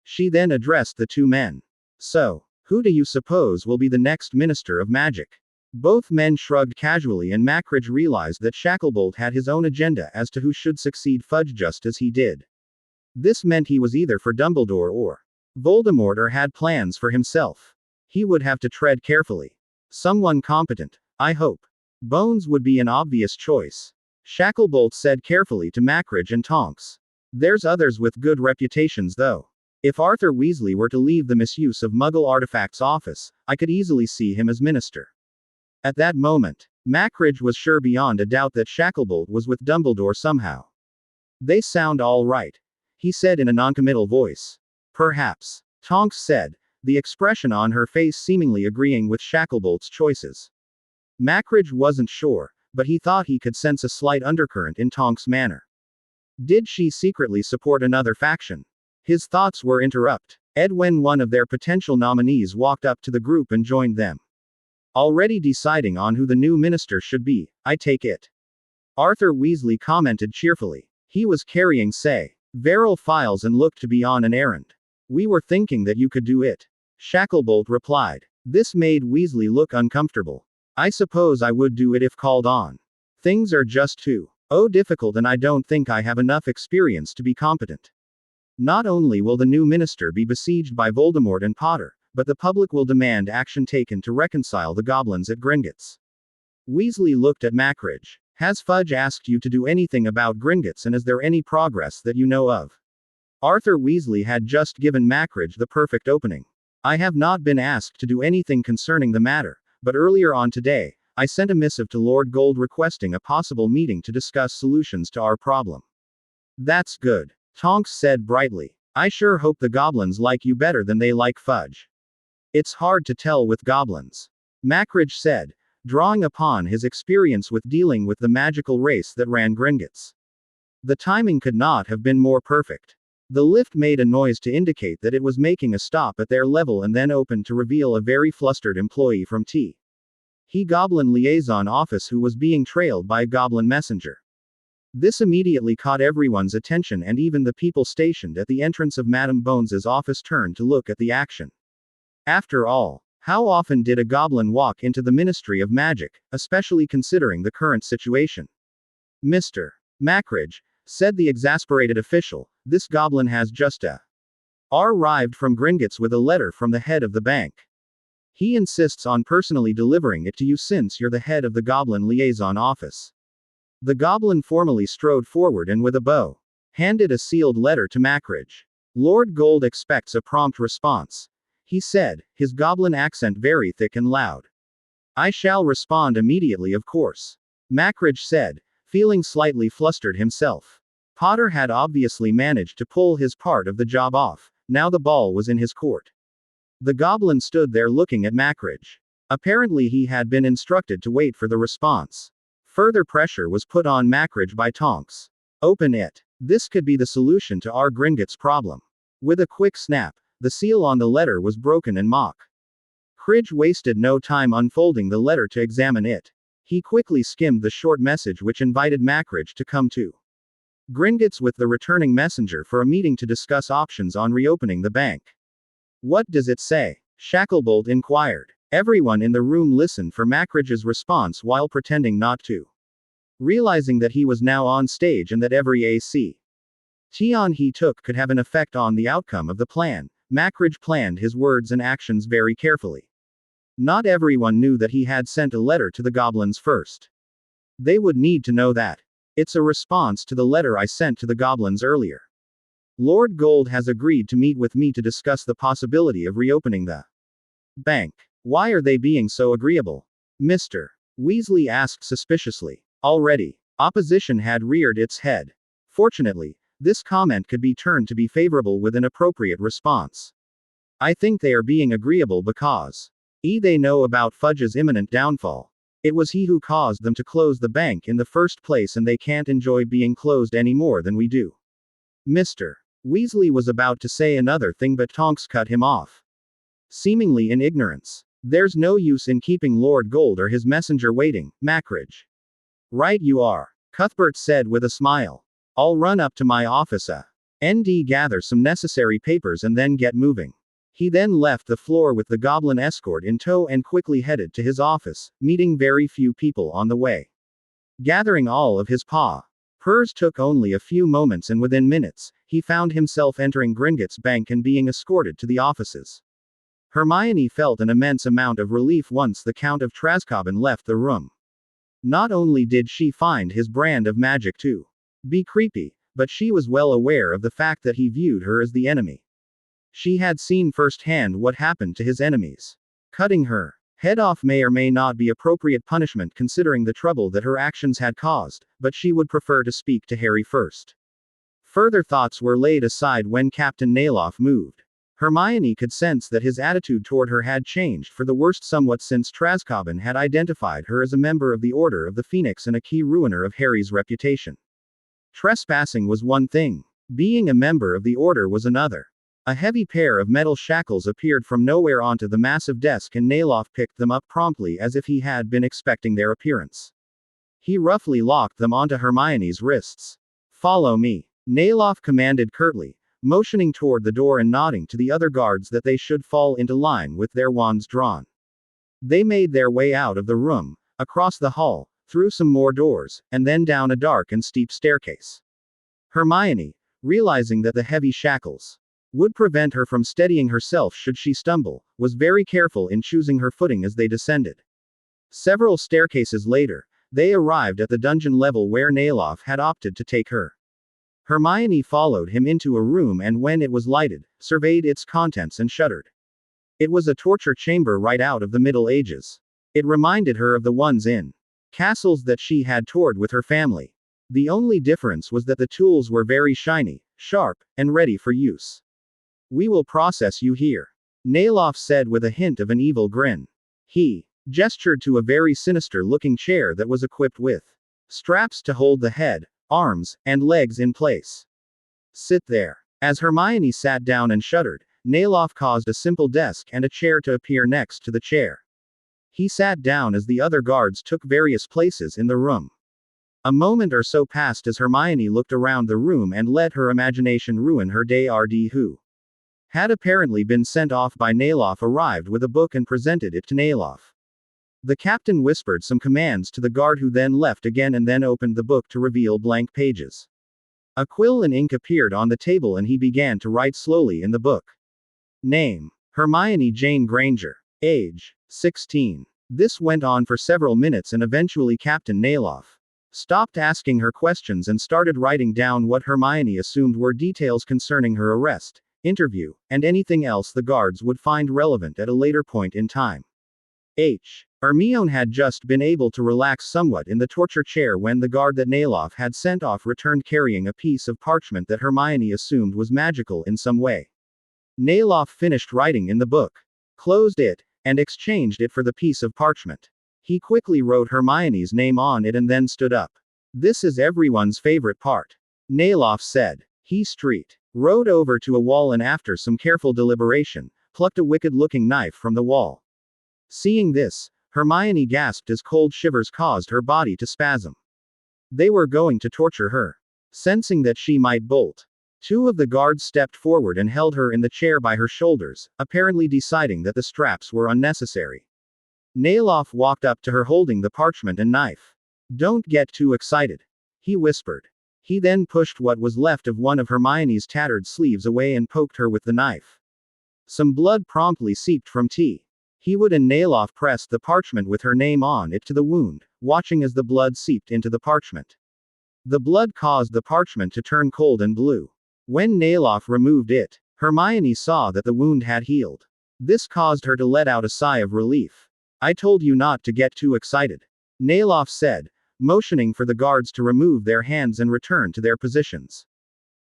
She then addressed the two men. So, who do you suppose will be the next Minister of Magic? Both men shrugged casually and Macridge realized that Shacklebolt had his own agenda as to who should succeed Fudge just as he did. This meant he was either for Dumbledore or Voldemort or had plans for himself. He would have to tread carefully. Someone competent, I hope. Bones would be an obvious choice. Shacklebolt said carefully to Macridge and Tonks. There's others with good reputations though. If Arthur Weasley were to leave the misuse of Muggle artifacts office, I could easily see him as minister. At that moment, Macridge was sure beyond a doubt that Shacklebolt was with Dumbledore somehow. They sound all right, he said in a noncommittal voice. Perhaps, Tonks said, the expression on her face seemingly agreeing with Shacklebolt's choices. Macridge wasn't sure, but he thought he could sense a slight undercurrent in Tonks' manner. Did she secretly support another faction? His thoughts were interrupted when one of their potential nominees walked up to the group and joined them. Already deciding on who the new minister should be, I take it. Arthur Weasley commented cheerfully. He was carrying several files and looked to be on an errand. We were thinking that you could do it. Shacklebolt replied. This made Weasley look uncomfortable. I suppose I would do it if called on. Things are just too difficult and I don't think I have enough experience to be competent. Not only will the new minister be besieged by Voldemort and Potter, but the public will demand action taken to reconcile the goblins at Gringotts. Weasley looked at Macridge. Has Fudge asked you to do anything about Gringotts and is there any progress that you know of? Arthur Weasley had just given Macridge the perfect opening. I have not been asked to do anything concerning the matter, but earlier on today, I sent a missive to Lord Gold requesting a possible meeting to discuss solutions to our problem. That's good, Tonks said brightly. I sure hope the goblins like you better than they like fudge. It's hard to tell with goblins, Macridge said, drawing upon his experience with dealing with the magical race that ran Gringotts. The timing could not have been more perfect. The lift made a noise to indicate that it was making a stop at their level and then opened to reveal a very flustered employee from T. He Goblin Liaison Office who was being trailed by a goblin messenger. This immediately caught everyone's attention and even the people stationed at the entrance of Madame Bones's office turned to look at the action. After all, how often did a goblin walk into the Ministry of Magic, especially considering the current situation? Mr. Macridge, said the exasperated official, this goblin has just arrived from Gringotts with a letter from the head of the bank. He insists on personally delivering it to you since you're the head of the Goblin Liaison Office. The goblin formally strode forward and with a bow, handed a sealed letter to Macridge. Lord Gold expects a prompt response, he said, his goblin accent very thick and loud. I shall respond immediately, of course, Macridge said, feeling slightly flustered himself. Potter had obviously managed to pull his part of the job off, now the ball was in his court. The goblin stood there looking at Macridge. Apparently he had been instructed to wait for the response. Further pressure was put on Macridge by Tonks. Open it. This could be the solution to our Gringotts problem. With a quick snap, the seal on the letter was broken and Macridge wasted no time unfolding the letter to examine it. He quickly skimmed the short message which invited Macridge to come to Gringotts with the returning messenger for a meeting to discuss options on reopening the bank. What does it say? Shacklebolt inquired. Everyone in the room listened for Macridge's response while pretending not to. Realizing that he was now on stage and that every action he took could have an effect on the outcome of the plan, Macridge planned his words and actions very carefully. Not everyone knew that he had sent a letter to the goblins first. They would need to know that. It's a response to the letter I sent to the goblins earlier. Lord Gold has agreed to meet with me to discuss the possibility of reopening the bank. Why are they being so agreeable? Mr. Weasley asked suspiciously. Already, opposition had reared its head. Fortunately, this comment could be turned to be favorable with an appropriate response. I think they are being agreeable because they know about Fudge's imminent downfall. It was he who caused them to close the bank in the first place and they can't enjoy being closed any more than we do. Mr. Weasley was about to say another thing but Tonks cut him off. Seemingly in ignorance. There's no use in keeping Lord Gold or his messenger waiting, Macridge. Right you are, Cuthbert said with a smile. I'll run up to my office ND gather some necessary papers and then get moving. He then left the floor with the goblin escort in tow and quickly headed to his office, meeting very few people on the way. Gathering all of his papers took only a few moments and within minutes, he found himself entering Gringotts Bank and being escorted to the offices. Hermione felt an immense amount of relief once the Count of Trascoban left the room. Not only did she find his brand of magic to be creepy, but she was well aware of the fact that he viewed her as the enemy. She had seen firsthand what happened to his enemies. Cutting her head off may or may not be appropriate punishment considering the trouble that her actions had caused, but she would prefer to speak to Harry first. Further thoughts were laid aside when Captain Nayloff moved. Hermione could sense that his attitude toward her had changed for the worst somewhat since Trascoban had identified her as a member of the Order of the Phoenix and a key ruiner of Harry's reputation. Trespassing was one thing. Being a member of the Order was another. A heavy pair of metal shackles appeared from nowhere onto the massive desk and Nayloff picked them up promptly as if he had been expecting their appearance. He roughly locked them onto Hermione's wrists. Follow me, Nayloff commanded curtly, motioning toward the door and nodding to the other guards that they should fall into line with their wands drawn. They made their way out of the room, across the hall, through some more doors, and then down a dark and steep staircase. Hermione, realizing that the heavy shackles would prevent her from steadying herself should she stumble, was very careful in choosing her footing as they descended. Several staircases later, they arrived at the dungeon level where Nayloff had opted to take her. Hermione followed him into a room and when it was lighted, surveyed its contents and shuddered. It was a torture chamber right out of the Middle Ages. It reminded her of the ones in castles that she had toured with her family. The only difference was that the tools were very shiny, sharp, and ready for use. We will process you here, Nayloff said with a hint of an evil grin. He gestured to a very sinister-looking chair that was equipped with straps to hold the head, arms, and legs in place. Sit there. As Hermione sat down and shuddered, Nayloff caused a simple desk and a chair to appear next to the chair. He sat down as the other guards took various places in the room. A moment or so passed as Hermione looked around the room and let her imagination ruin her day. RD who had apparently been sent off by Nayloff arrived with a book and presented it to Nayloff. The captain whispered some commands to the guard who then left again and then opened the book to reveal blank pages. A quill and ink appeared on the table and he began to write slowly in the book. Name: Hermione Jane Granger. Age: 16. This went on for several minutes and eventually Captain Nayloff stopped asking her questions and started writing down what Hermione assumed were details concerning her arrest, interview, and anything else the guards would find relevant at a later point in time. Hermione had just been able to relax somewhat in the torture chair when the guard that Nayloff had sent off returned carrying a piece of parchment that Hermione assumed was magical in some way. Nayloff finished writing in the book, closed it, and exchanged it for the piece of parchment. He quickly wrote Hermione's name on it and then stood up. This is everyone's favorite part, Nayloff said. He rode over to a wall and after some careful deliberation, plucked a wicked-looking knife from the wall. Seeing this, Hermione gasped as cold shivers caused her body to spasm. They were going to torture her. Sensing that she might bolt, two of the guards stepped forward and held her in the chair by her shoulders, apparently deciding that the straps were unnecessary. Nayloff walked up to her holding the parchment and knife. Don't get too excited, he whispered. He then pushed what was left of one of Hermione's tattered sleeves away and poked her with the knife. Some blood promptly seeped from Hewood and Nayloff pressed the parchment with her name on it to the wound, watching as the blood seeped into the parchment. The blood caused the parchment to turn cold and blue. When Nayloff removed it, Hermione saw that the wound had healed. This caused her to let out a sigh of relief. I told you not to get too excited, Nayloff said, motioning for the guards to remove their hands and return to their positions.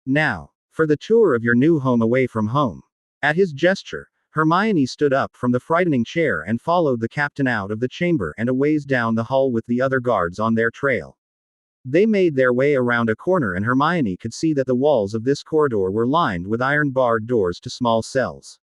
Now, for the tour of your new home away from home. At his gesture, Hermione stood up from the frightening chair and followed the captain out of the chamber and a ways down the hall with the other guards on their trail. They made their way around a corner and Hermione could see that the walls of this corridor were lined with iron-barred doors to small cells.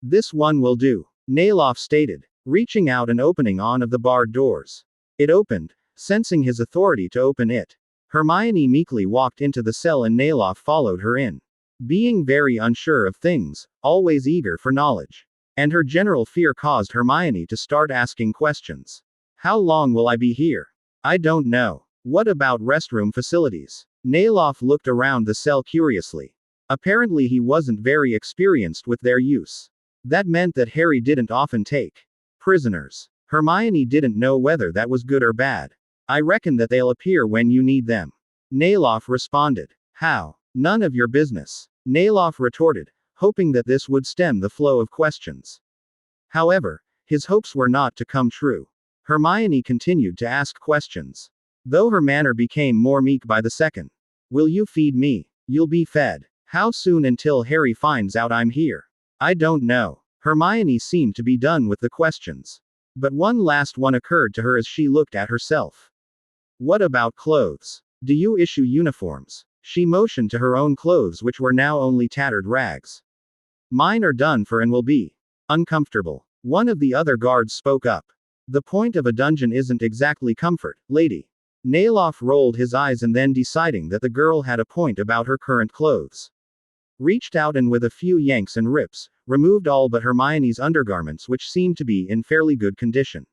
This one will do, Nayloff stated, reaching out and opening one of the barred doors. It opened, sensing his authority to open it. Hermione meekly walked into the cell and Nayloff followed her in. Being very unsure of things, always eager for knowledge. And her general fear caused Hermione to start asking questions. How long will I be here? I don't know. What about restroom facilities? Nayloff looked around the cell curiously. Apparently he wasn't very experienced with their use. That meant that Harry didn't often take prisoners. Hermione didn't know whether that was good or bad. I reckon that they'll appear when you need them, Nayloff responded. How? None of your business, Nayloff retorted, hoping that this would stem the flow of questions. However, his hopes were not to come true. Hermione continued to ask questions, though her manner became more meek by the second. Will you feed me? You'll be fed. How soon until Harry finds out I'm here? I don't know. Hermione seemed to be done with the questions. But one last one occurred to her as she looked at herself. What about clothes? Do you issue uniforms? She motioned to her own clothes which were now only tattered rags. Mine are done for and will be uncomfortable. One of the other guards spoke up. The point of a dungeon isn't exactly comfort, lady. Nayloff rolled his eyes and then deciding that the girl had a point about her current clothes, reached out and with a few yanks and rips, removed all but Hermione's undergarments which seemed to be in fairly good condition.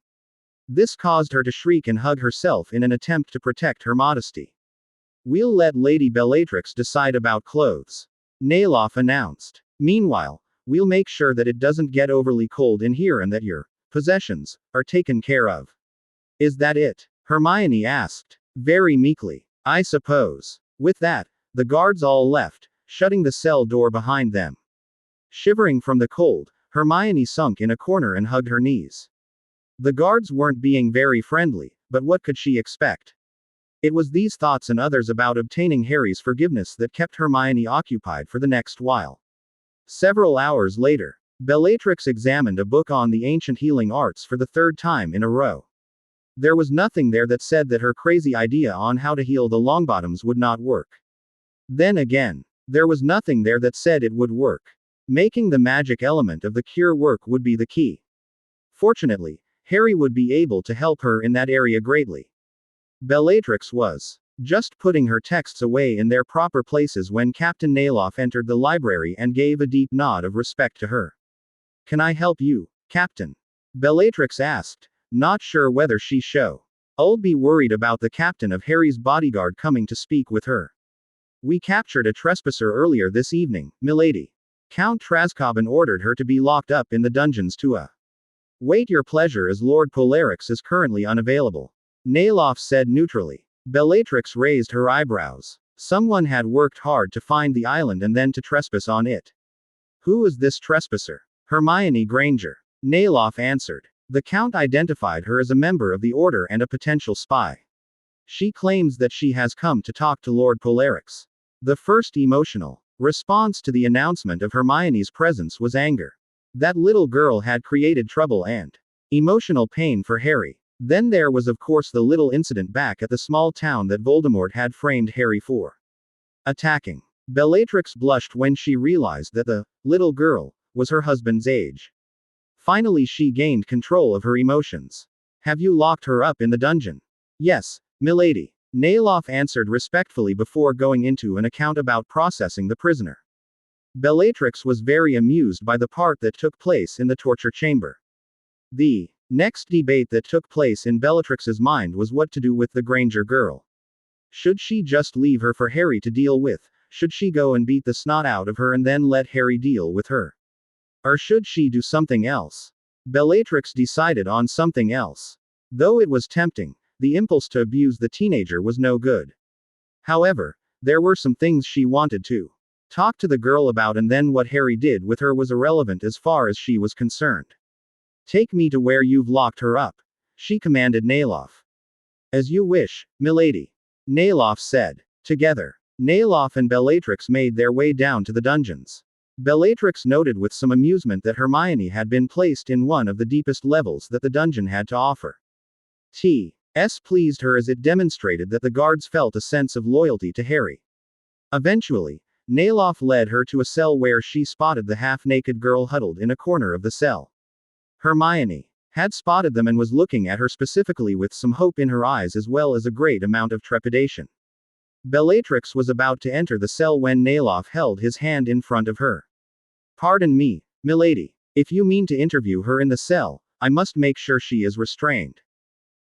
This caused her to shriek and hug herself in an attempt to protect her modesty. We'll let Lady Bellatrix decide about clothes, Nayloff announced. Meanwhile, we'll make sure that it doesn't get overly cold in here and that your possessions are taken care of. Is that it? Hermione asked, very meekly. I suppose. With that, the guards all left, shutting the cell door behind them. Shivering from the cold, Hermione sunk in a corner and hugged her knees. The guards weren't being very friendly, but what could she expect? It was these thoughts and others about obtaining Harry's forgiveness that kept Hermione occupied for the next while. Several hours later, Bellatrix examined a book on the ancient healing arts for the third time in a row. There was nothing there that said that her crazy idea on how to heal the Longbottoms would not work. Then again, there was nothing there that said it would work. Making the magic element of the cure work would be the key. Fortunately, Harry would be able to help her in that area greatly. Bellatrix was just putting her texts away in their proper places when Captain Nayloff entered the library and gave a deep nod of respect to her. "Can I help you, Captain?" Bellatrix asked, not sure whether she should be worried about the captain of Harry's bodyguard coming to speak with her. "We captured a trespasser earlier this evening, milady. Count Traskobin ordered her to be locked up in the dungeons to wait your pleasure as Lord Polarix is currently unavailable," Nayloff said neutrally. Bellatrix raised her eyebrows. Someone had worked hard to find the island and then to trespass on it. "Who is this trespasser?" "Hermione Granger," Nayloff answered. "The Count identified her as a member of the Order and a potential spy. She claims that she has come to talk to Lord Polarix." The first emotional response to the announcement of Hermione's presence was anger. That little girl had created trouble and emotional pain for Harry. Then there was of course the little incident back at the small town that Voldemort had framed Harry for attacking. Bellatrix blushed when she realized that the little girl was her husband's age. Finally she gained control of her emotions. "Have you locked her up in the dungeon?" "Yes, milady," Nayloff answered respectfully before going into an account about processing the prisoner. Bellatrix was very amused by the part that took place in the torture chamber. The next debate that took place in Bellatrix's mind was what to do with the Granger girl. Should she just leave her for Harry to deal with? Should she go and beat the snot out of her and then let Harry deal with her? Or should she do something else? Bellatrix decided on something else. Though it was tempting, the impulse to abuse the teenager was no good. However, there were some things she wanted to talk to the girl about, and then what Harry did with her was irrelevant as far as she was concerned. "Take me to where you've locked her up," she commanded Nayloff. "As you wish, milady," Nayloff said. Together, Nayloff and Bellatrix made their way down to the dungeons. Bellatrix noted with some amusement that Hermione had been placed in one of the deepest levels that the dungeon had to offer. T.S. pleased her as it demonstrated that the guards felt a sense of loyalty to Harry. Eventually, Nayloff led her to a cell where she spotted the half-naked girl huddled in a corner of the cell. Hermione had spotted them and was looking at her specifically with some hope in her eyes as well as a great amount of trepidation. Bellatrix was about to enter the cell when Nayloff held his hand in front of her. "Pardon me, milady. If you mean to interview her in the cell, I must make sure she is restrained.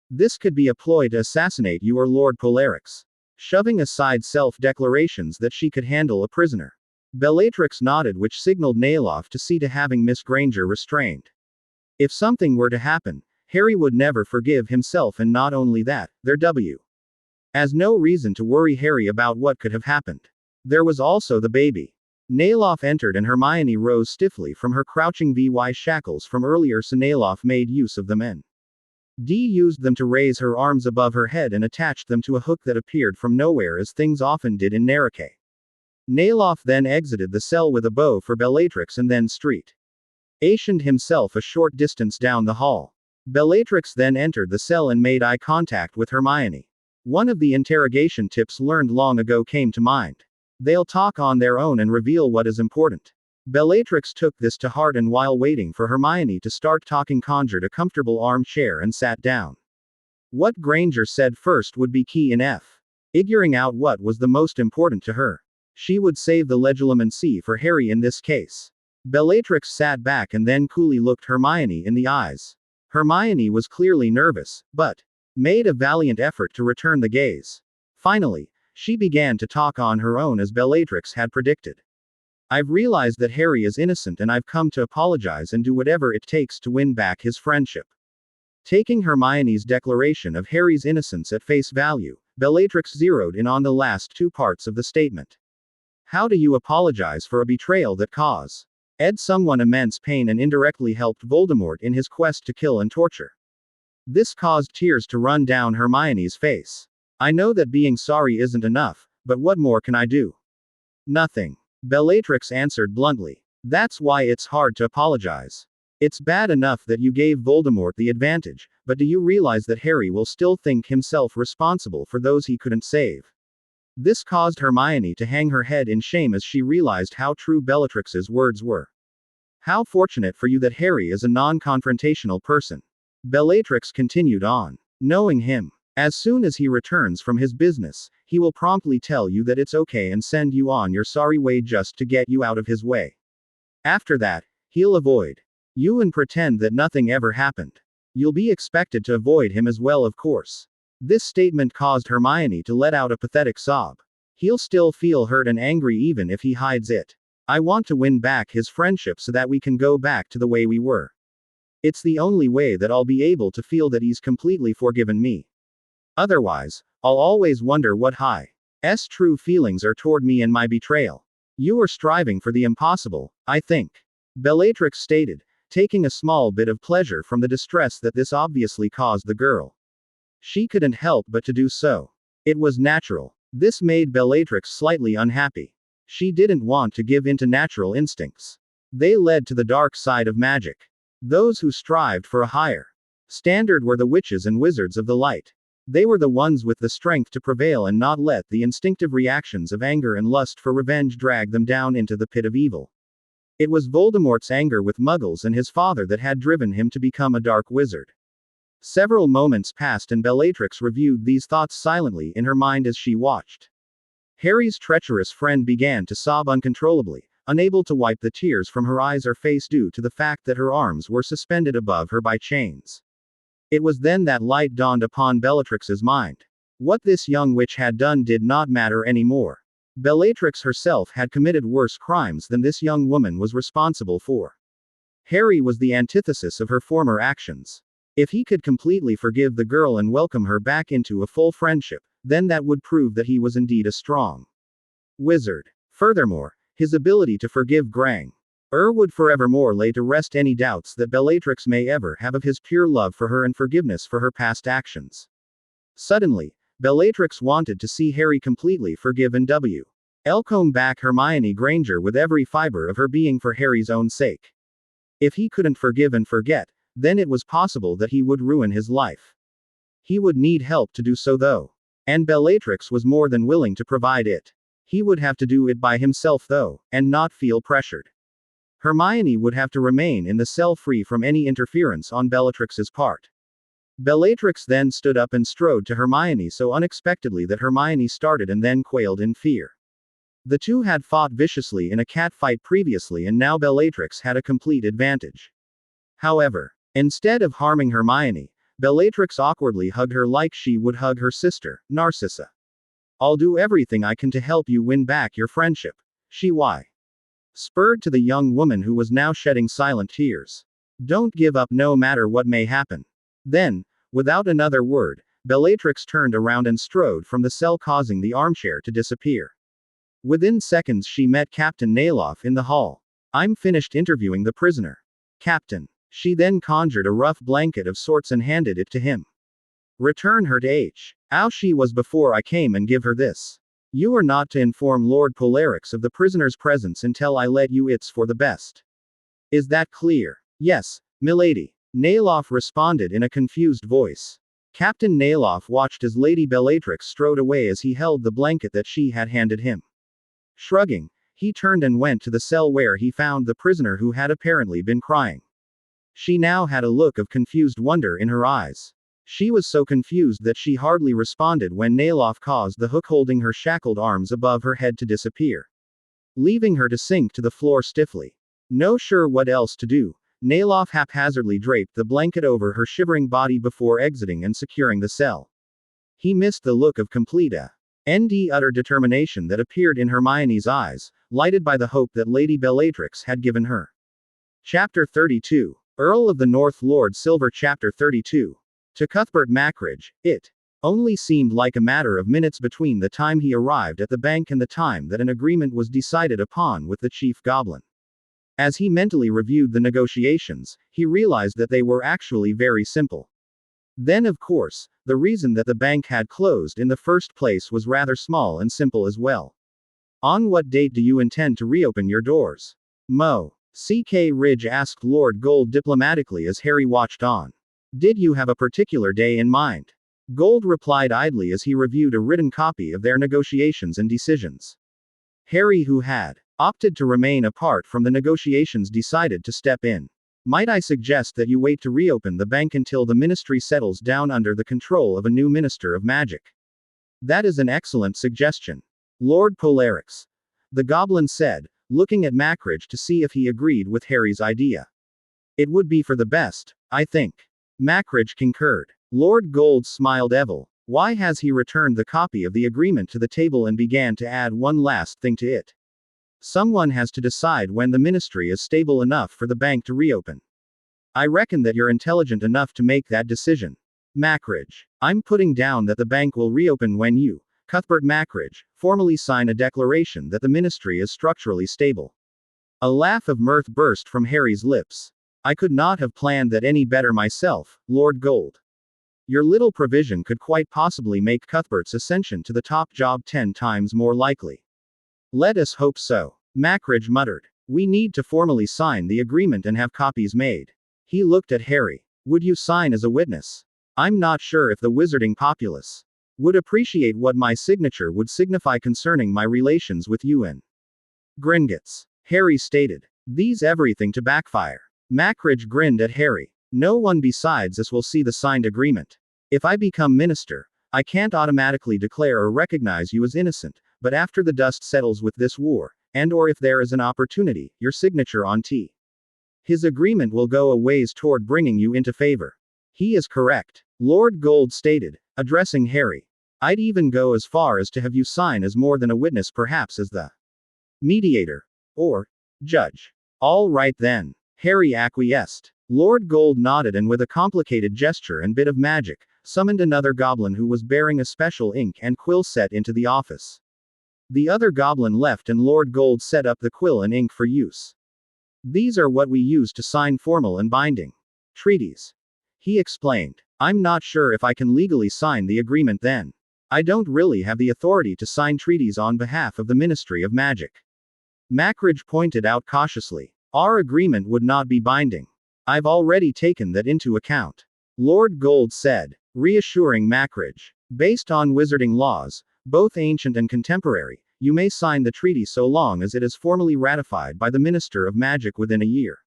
This could be a ploy to assassinate you or Lord Polarix." Shoving aside self-declarations that she could handle a prisoner, Bellatrix nodded, which signaled Nayloff to see to having Miss Granger restrained. If something were to happen, Harry would never forgive himself, and not only that, there was no reason to worry Harry about what could have happened. There was also the baby. Nayloff entered and Hermione rose stiffly from her crouching VY shackles from earlier, so Nayloff made use of them and used them to raise her arms above her head and attached them to a hook that appeared from nowhere, as things often did in Narracay. Nayloff then exited the cell with a bow for Bellatrix and then stationed himself a short distance down the hall. Bellatrix then entered the cell and made eye contact with Hermione. One of the interrogation tips learned long ago came to mind. They'll talk on their own and reveal what is important. Bellatrix took this to heart and while waiting for Hermione to start talking conjured a comfortable armchair and sat down. What Granger said first would be key in figuring out what was the most important to her. She would save the legilimency for Harry in this case. Bellatrix sat back and then coolly looked Hermione in the eyes. Hermione was clearly nervous, but made a valiant effort to return the gaze. Finally, she began to talk on her own as Bellatrix had predicted. "I've realized that Harry is innocent and I've come to apologize and do whatever it takes to win back his friendship." Taking Hermione's declaration of Harry's innocence at face value, Bellatrix zeroed in on the last two parts of the statement. "How do you apologize for a betrayal that caused someone immense pain and indirectly helped Voldemort in his quest to kill and torture?" This caused tears to run down Hermione's face. I know that being sorry isn't enough, but what more can I do? Nothing. Bellatrix answered bluntly. That's why it's hard to apologize. It's bad enough that you gave Voldemort the advantage, but do you realize that Harry will still think himself responsible for those he couldn't save? This caused Hermione to hang her head in shame as she realized how true Bellatrix's words were. How fortunate for you that Harry is a non-confrontational person. Bellatrix continued on. Knowing him, as soon as he returns from his business, he will promptly tell you that it's okay and send you on your sorry way just to get you out of his way. After that, he'll avoid you and pretend that nothing ever happened. You'll be expected to avoid him as well, of course. This statement caused Hermione to let out a pathetic sob. He'll still feel hurt and angry even if he hides it. I want to win back his friendship so that we can go back to the way we were. It's the only way that I'll be able to feel that he's completely forgiven me. Otherwise, I'll always wonder what his true feelings are toward me and my betrayal. You are striving for the impossible, I think. Bellatrix stated, taking a small bit of pleasure from the distress that this obviously caused the girl. She couldn't help but to do so. It was natural. This made Bellatrix slightly unhappy. She didn't want to give in to natural instincts. They led to the dark side of magic. Those who strived for a higher standard were the witches and wizards of the light. They were the ones with the strength to prevail and not let the instinctive reactions of anger and lust for revenge drag them down into the pit of evil. It was Voldemort's anger with Muggles and his father that had driven him to become a dark wizard. Several moments passed and Bellatrix reviewed these thoughts silently in her mind as she watched. Harry's treacherous friend began to sob uncontrollably, unable to wipe the tears from her eyes or face due to the fact that her arms were suspended above her by chains. It was then that light dawned upon Bellatrix's mind. What this young witch had done did not matter anymore. Bellatrix herself had committed worse crimes than this young woman was responsible for. Harry was the antithesis of her former actions. If he could completely forgive the girl and welcome her back into a full friendship, then that would prove that he was indeed a strong wizard. Furthermore, his ability to forgive Grang would forevermore lay to rest any doubts that Bellatrix may ever have of his pure love for her and forgiveness for her past actions. Suddenly, Bellatrix wanted to see Harry completely forgive and welcome back Hermione Granger with every fiber of her being for Harry's own sake. If he couldn't forgive and forget, then it was possible that he would ruin his life. He would need help to do so though. And Bellatrix was more than willing to provide it. He would have to do it by himself though, and not feel pressured. Hermione would have to remain in the cell free from any interference on Bellatrix's part. Bellatrix then stood up and strode to Hermione so unexpectedly that Hermione started and then quailed in fear. The two had fought viciously in a cat fight previously and now Bellatrix had a complete advantage. However, instead of harming Hermione, Bellatrix awkwardly hugged her like she would hug her sister, Narcissa. I'll do everything I can to help you win back your friendship, she spurred to the young woman who was now shedding silent tears. Don't give up no matter what may happen. Then, without another word, Bellatrix turned around and strode from the cell causing the armchair to disappear. Within seconds she met Captain Nayloff in the hall. I'm finished interviewing the prisoner. Captain. She then conjured a rough blanket of sorts and handed it to him. Return her to how she was before I came and give her this. You are not to inform Lord Polarix of the prisoner's presence until I let you. It's for the best. Is that clear? Yes, milady. Nayloff responded in a confused voice. Captain Nayloff watched as Lady Bellatrix strode away as he held the blanket that she had handed him. Shrugging, he turned and went to the cell where he found the prisoner who had apparently been crying. She now had a look of confused wonder in her eyes. She was so confused that she hardly responded when Nayloff caused the hook holding her shackled arms above her head to disappear, leaving her to sink to the floor stiffly. No sure what else to do, Nayloff haphazardly draped the blanket over her shivering body before exiting and securing the cell. He missed the look of complete utter determination that appeared in Hermione's eyes, lighted by the hope that Lady Bellatrix had given her. Chapter 32. Earl of the North Lord Silver. Chapter 32. To Cuthbert Macridge, it only seemed like a matter of minutes between the time he arrived at the bank and the time that an agreement was decided upon with the chief goblin. As he mentally reviewed the negotiations, he realized that they were actually very simple. Then of course, the reason that the bank had closed in the first place was rather small and simple as well. On what date do you intend to reopen your doors? Mo. C.K. Ridge asked Lord Gold diplomatically as Harry watched on. Did you have a particular day in mind? Gold replied idly as he reviewed a written copy of their negotiations and decisions. Harry, who had opted to remain apart from the negotiations, decided to step in. Might I suggest that you wait to reopen the bank until the ministry settles down under the control of a new Minister of Magic? That is an excellent suggestion, Lord Bellatrix, the goblin said, looking at Macridge to see if he agreed with Harry's idea. It would be for the best, I think. Macridge concurred. Lord Gold smiled evil. Why has he returned the copy of the agreement to the table and began to add one last thing to it? Someone has to decide when the ministry is stable enough for the bank to reopen. I reckon that you're intelligent enough to make that decision. Macridge. I'm putting down that the bank will reopen when you, Cuthbert Macridge, formally sign a declaration that the ministry is structurally stable. A laugh of mirth burst from Harry's lips. I could not have planned that any better myself, Lord Gold. Your little provision could quite possibly make Cuthbert's ascension to the top job 10 times more likely. Let us hope so, Macridge muttered. We need to formally sign the agreement and have copies made. He looked at Harry. Would you sign as a witness? I'm not sure if the wizarding populace would appreciate what my signature would signify concerning my relations with you and Gringotts, Harry stated. These everything to backfire. Macridge grinned at Harry. No one besides us will see the signed agreement. If I become minister, I can't automatically declare or recognize you as innocent, but after the dust settles with this war, and or if there is an opportunity, your signature on his agreement will go a ways toward bringing you into favor. He is correct, Lord Gold stated, addressing Harry. I'd even go as far as to have you sign as more than a witness, perhaps as the mediator or judge. All right then, Harry acquiesced. Lord Gold nodded and with a complicated gesture and bit of magic, summoned another goblin who was bearing a special ink and quill set into the office. The other goblin left and Lord Gold set up the quill and ink for use. These are what we use to sign formal and binding treaties, he explained. I'm not sure if I can legally sign the agreement then. I don't really have the authority to sign treaties on behalf of the Ministry of Magic. Macridge pointed out cautiously. Our agreement would not be binding. I've already taken that into account, Lord Gold said, reassuring Macridge. Based on wizarding laws, both ancient and contemporary, you may sign the treaty so long as it is formally ratified by the Minister of Magic within a year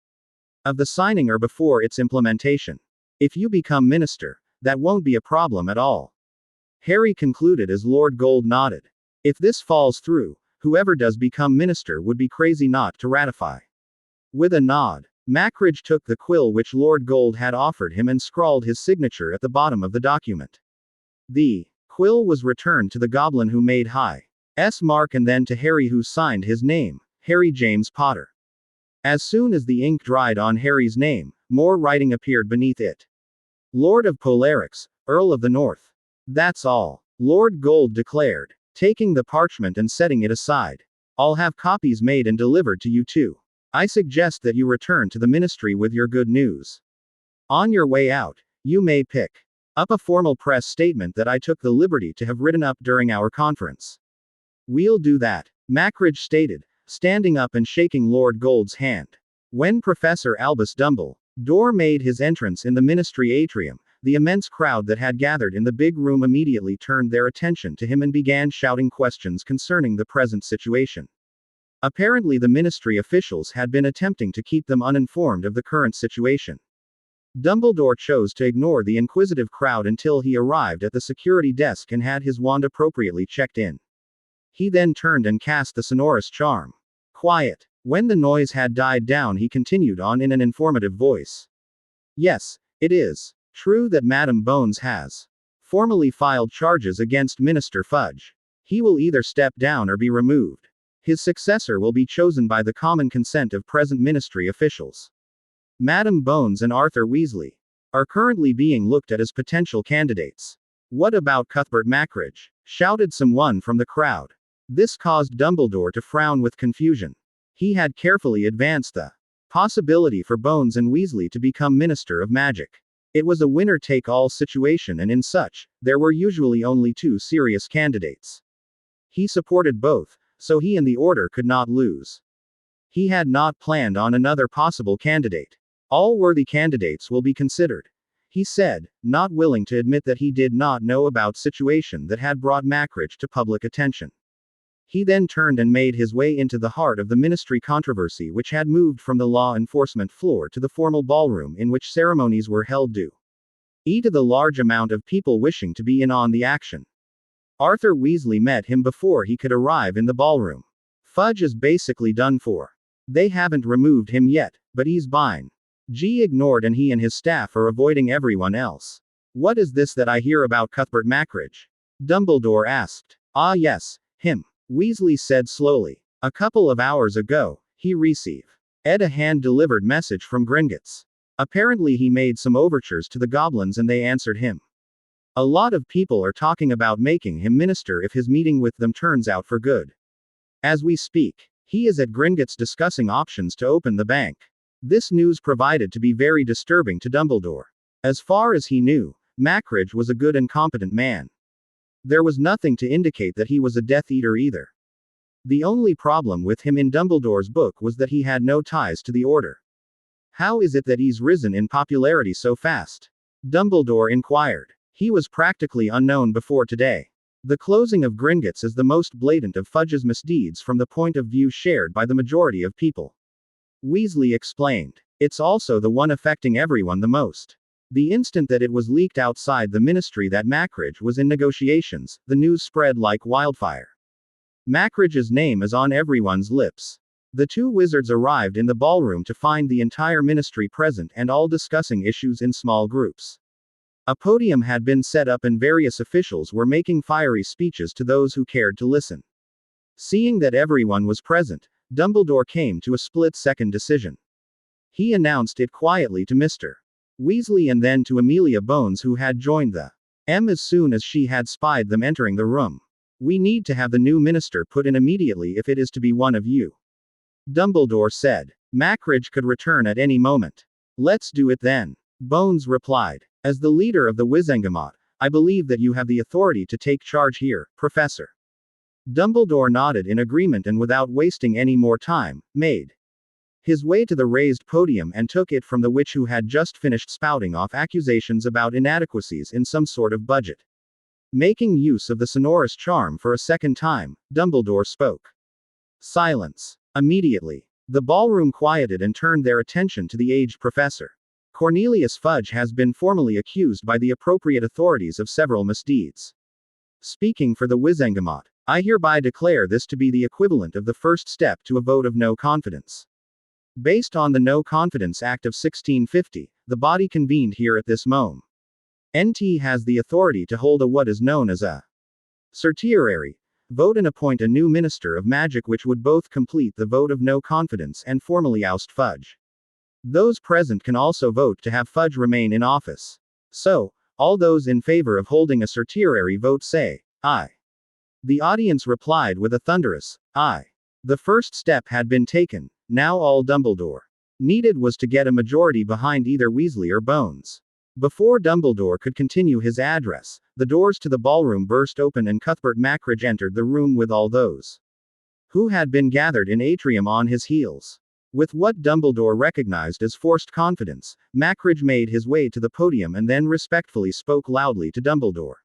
of the signing or before its implementation. If you become minister, that won't be a problem at all. Harry concluded as Lord Gold nodded. If this falls through, whoever does become minister would be crazy not to ratify. With a nod, Macridge took the quill which Lord Gold had offered him and scrawled his signature at the bottom of the document. The quill was returned to the goblin who made High's mark and then to Harry, who signed his name, Harry James Potter. As soon as the ink dried on Harry's name, more writing appeared beneath it. Lord of Bellatrix, Earl of the North. That's all, Lord Gold declared, taking the parchment and setting it aside. I'll have copies made and delivered to you too. I suggest that you return to the ministry with your good news. On your way out, you may pick up a formal press statement that I took the liberty to have written up during our conference. We'll do that, Macridge stated, standing up and shaking Lord Gold's hand. When Professor Albus Dumbledore made his entrance in the ministry atrium, the immense crowd that had gathered in the big room immediately turned their attention to him and began shouting questions concerning the present situation. Apparently the ministry officials had been attempting to keep them uninformed of the current situation. Dumbledore chose to ignore the inquisitive crowd until he arrived at the security desk and had his wand appropriately checked in. He then turned and cast the sonorous charm. Quiet. When the noise had died down, he continued on in an informative voice. Yes, it is true that Madame Bones has formally filed charges against Minister Fudge. He will either step down or be removed. His successor will be chosen by the common consent of present ministry officials. Madame Bones and Arthur Weasley are currently being looked at as potential candidates. What about Cuthbert Macridge? Shouted someone from the crowd. This caused Dumbledore to frown with confusion. He had carefully advanced the possibility for Bones and Weasley to become Minister of Magic. It was a winner-take-all situation, and in such, there were usually only two serious candidates. He supported both, so he and the Order could not lose. He had not planned on another possible candidate. All worthy candidates will be considered, he said, not willing to admit that he did not know about situation that had brought Macridge to public attention. He then turned and made his way into the heart of the ministry controversy, which had moved from the law enforcement floor to the formal ballroom in which ceremonies were held due to the large amount of people wishing to be in on the action. Arthur Weasley met him before he could arrive in the ballroom. Fudge is basically done for. They haven't removed him yet, but he's fine. G ignored, and he and his staff are avoiding everyone else. What is this that I hear about Cuthbert Macridge? Dumbledore asked. Ah yes, him. Weasley said slowly. A couple of hours ago, he received a hand-delivered message from Gringotts. Apparently he made some overtures to the goblins and they answered him. A lot of people are talking about making him minister if his meeting with them turns out for good. As we speak, he is at Gringotts discussing options to open the bank. This news proved to be very disturbing to Dumbledore. As far as he knew, Macridge was a good and competent man. There was nothing to indicate that he was a Death Eater either. The only problem with him in Dumbledore's book was that he had no ties to the Order. How is it that he's risen in popularity so fast? Dumbledore inquired. He was practically unknown before today. The closing of Gringotts is the most blatant of Fudge's misdeeds from the point of view shared by the majority of people. Weasley explained. It's also the one affecting everyone the most. The instant that it was leaked outside the ministry that Macridge was in negotiations, the news spread like wildfire. Macridge's name is on everyone's lips. The two wizards arrived in the ballroom to find the entire ministry present and all discussing issues in small groups. A podium had been set up and various officials were making fiery speeches to those who cared to listen. Seeing that everyone was present, Dumbledore came to a split-second decision. He announced it quietly to Mr. Weasley and then to Amelia Bones, who had joined the as soon as she had spied them entering the room. We need to have the new minister put in immediately if it is to be one of you. Dumbledore said. Macridge could return at any moment. Let's do it then. Bones replied. As the leader of the Wizengamot, I believe that you have the authority to take charge here, Professor. Dumbledore nodded in agreement and without wasting any more time, made his way to the raised podium and took it from the witch who had just finished spouting off accusations about inadequacies in some sort of budget. Making use of the sonorous charm for a second time, Dumbledore spoke. Silence. Immediately, the ballroom quieted and turned their attention to the aged professor. Cornelius Fudge has been formally accused by the appropriate authorities of several misdeeds. Speaking for the Wizengamot, I hereby declare this to be the equivalent of the first step to a vote of no confidence. Based on the No Confidence Act of 1650, the body convened here at this moment. NT has the authority to hold a what is known as a certiorari vote and appoint a new minister of magic, which would both complete the vote of no confidence and formally oust Fudge. Those present can also vote to have Fudge remain in office. So, all those in favor of holding a certiorari vote say, aye. The audience replied with a thunderous, aye. The first step had been taken, now all Dumbledore needed was to get a majority behind either Weasley or Bones. Before Dumbledore could continue his address, the doors to the ballroom burst open and Cuthbert Macridge entered the room with all those who had been gathered in atrium on his heels. With what Dumbledore recognized as forced confidence, Macridge made his way to the podium and then respectfully spoke loudly to Dumbledore.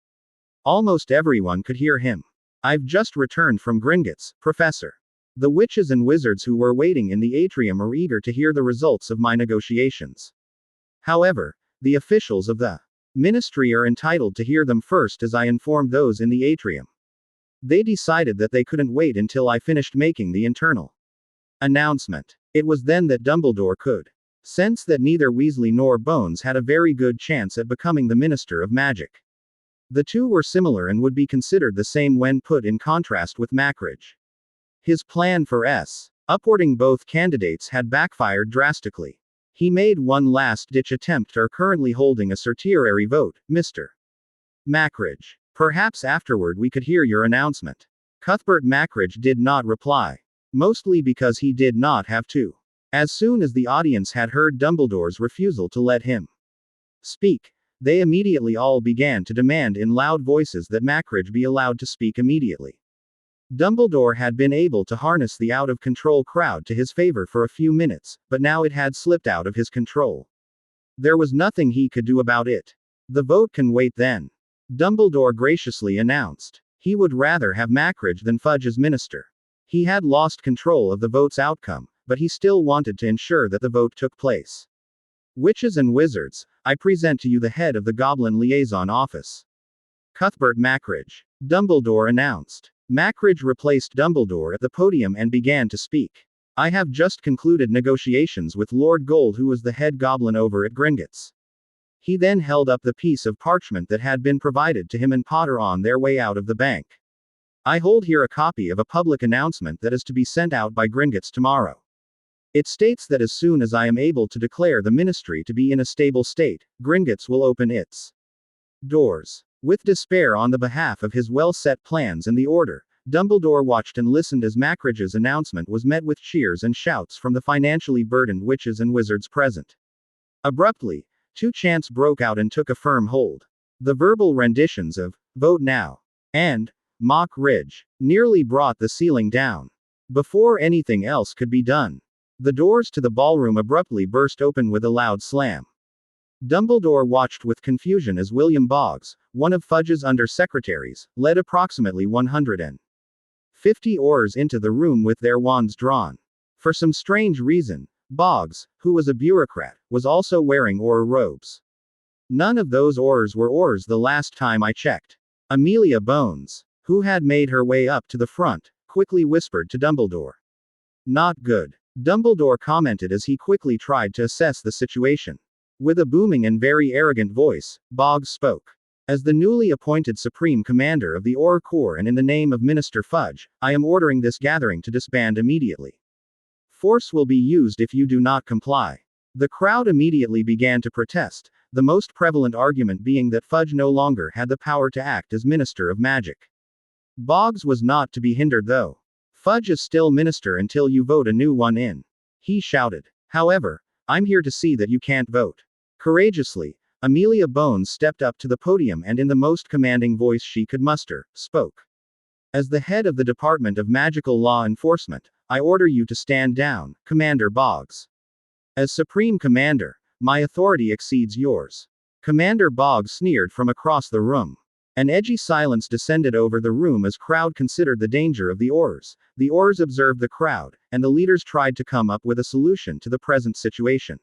Almost everyone could hear him. I've just returned from Gringotts, Professor. The witches and wizards who were waiting in the atrium are eager to hear the results of my negotiations. However, the officials of the ministry are entitled to hear them first, as I informed those in the atrium. They decided that they couldn't wait until I finished making the internal announcement. It was then that Dumbledore could sense that neither Weasley nor Bones had a very good chance at becoming the Minister of Magic. The two were similar and would be considered the same when put in contrast with Macridge. His plan for upwarding both candidates had backfired drastically. He made one last-ditch attempt are currently holding a certiorari vote, Mr. Macridge. Perhaps afterward we could hear your announcement. Cuthbert Macridge did not reply. Mostly because he did not have to. As soon as the audience had heard Dumbledore's refusal to let him Speak. They immediately all began to demand in loud voices that Macridge be allowed to speak immediately. Dumbledore had been able to harness the out-of-control crowd to his favor for a few minutes, but now it had slipped out of his control. There was nothing he could do about it. The vote can wait then. Dumbledore graciously announced. He would rather have Macridge than Fudge as minister. He had lost control of the vote's outcome, but he still wanted to ensure that the vote took place. Witches and wizards, I present to you the head of the Goblin Liaison Office. Cuthbert Macridge. Dumbledore announced. Macridge replaced Dumbledore at the podium and began to speak. I have just concluded negotiations with Lord Gold, who was the head goblin over at Gringotts. He then held up the piece of parchment that had been provided to him and Potter on their way out of the bank. I hold here a copy of a public announcement that is to be sent out by Gringotts tomorrow. It states that as soon as I am able to declare the ministry to be in a stable state, Gringotts will open its doors. With despair on the behalf of his well-set plans and the order, Dumbledore watched and listened as Macridge's announcement was met with cheers and shouts from the financially burdened witches and wizards present. Abruptly, two chants broke out and took a firm hold. The verbal renditions of "Vote Now" and "Mock Ridge" nearly brought the ceiling down. Before anything else could be done, the doors to the ballroom abruptly burst open with a loud slam. Dumbledore watched with confusion as William Boggs, one of Fudge's under-secretaries, led approximately 150 Aurors into the room with their wands drawn. For some strange reason, Boggs, who was a bureaucrat, was also wearing Auror robes. None of those Aurors were Aurors the last time I checked. Amelia Bones, who had made her way up to the front, quickly whispered to Dumbledore. Not good. Dumbledore commented as he quickly tried to assess the situation. With a booming and very arrogant voice, Boggs spoke. As the newly appointed Supreme Commander of the Auror Corps and in the name of Minister Fudge, I am ordering this gathering to disband immediately. Force will be used if you do not comply. The crowd immediately began to protest, the most prevalent argument being that Fudge no longer had the power to act as Minister of Magic. Boggs was not to be hindered though. Fudge is still Minister until you vote a new one in. He shouted. However, I'm here to see that you can't vote. Courageously, Amelia Bones stepped up to the podium and in the most commanding voice she could muster, spoke. As the head of the Department of Magical Law Enforcement, I order you to stand down, Commander Boggs. As Supreme Commander, my authority exceeds yours. Commander Boggs sneered from across the room. An edgy silence descended over the room as crowd considered the danger of the Aurors. The Aurors observed the crowd, and the leaders tried to come up with a solution to the present situation.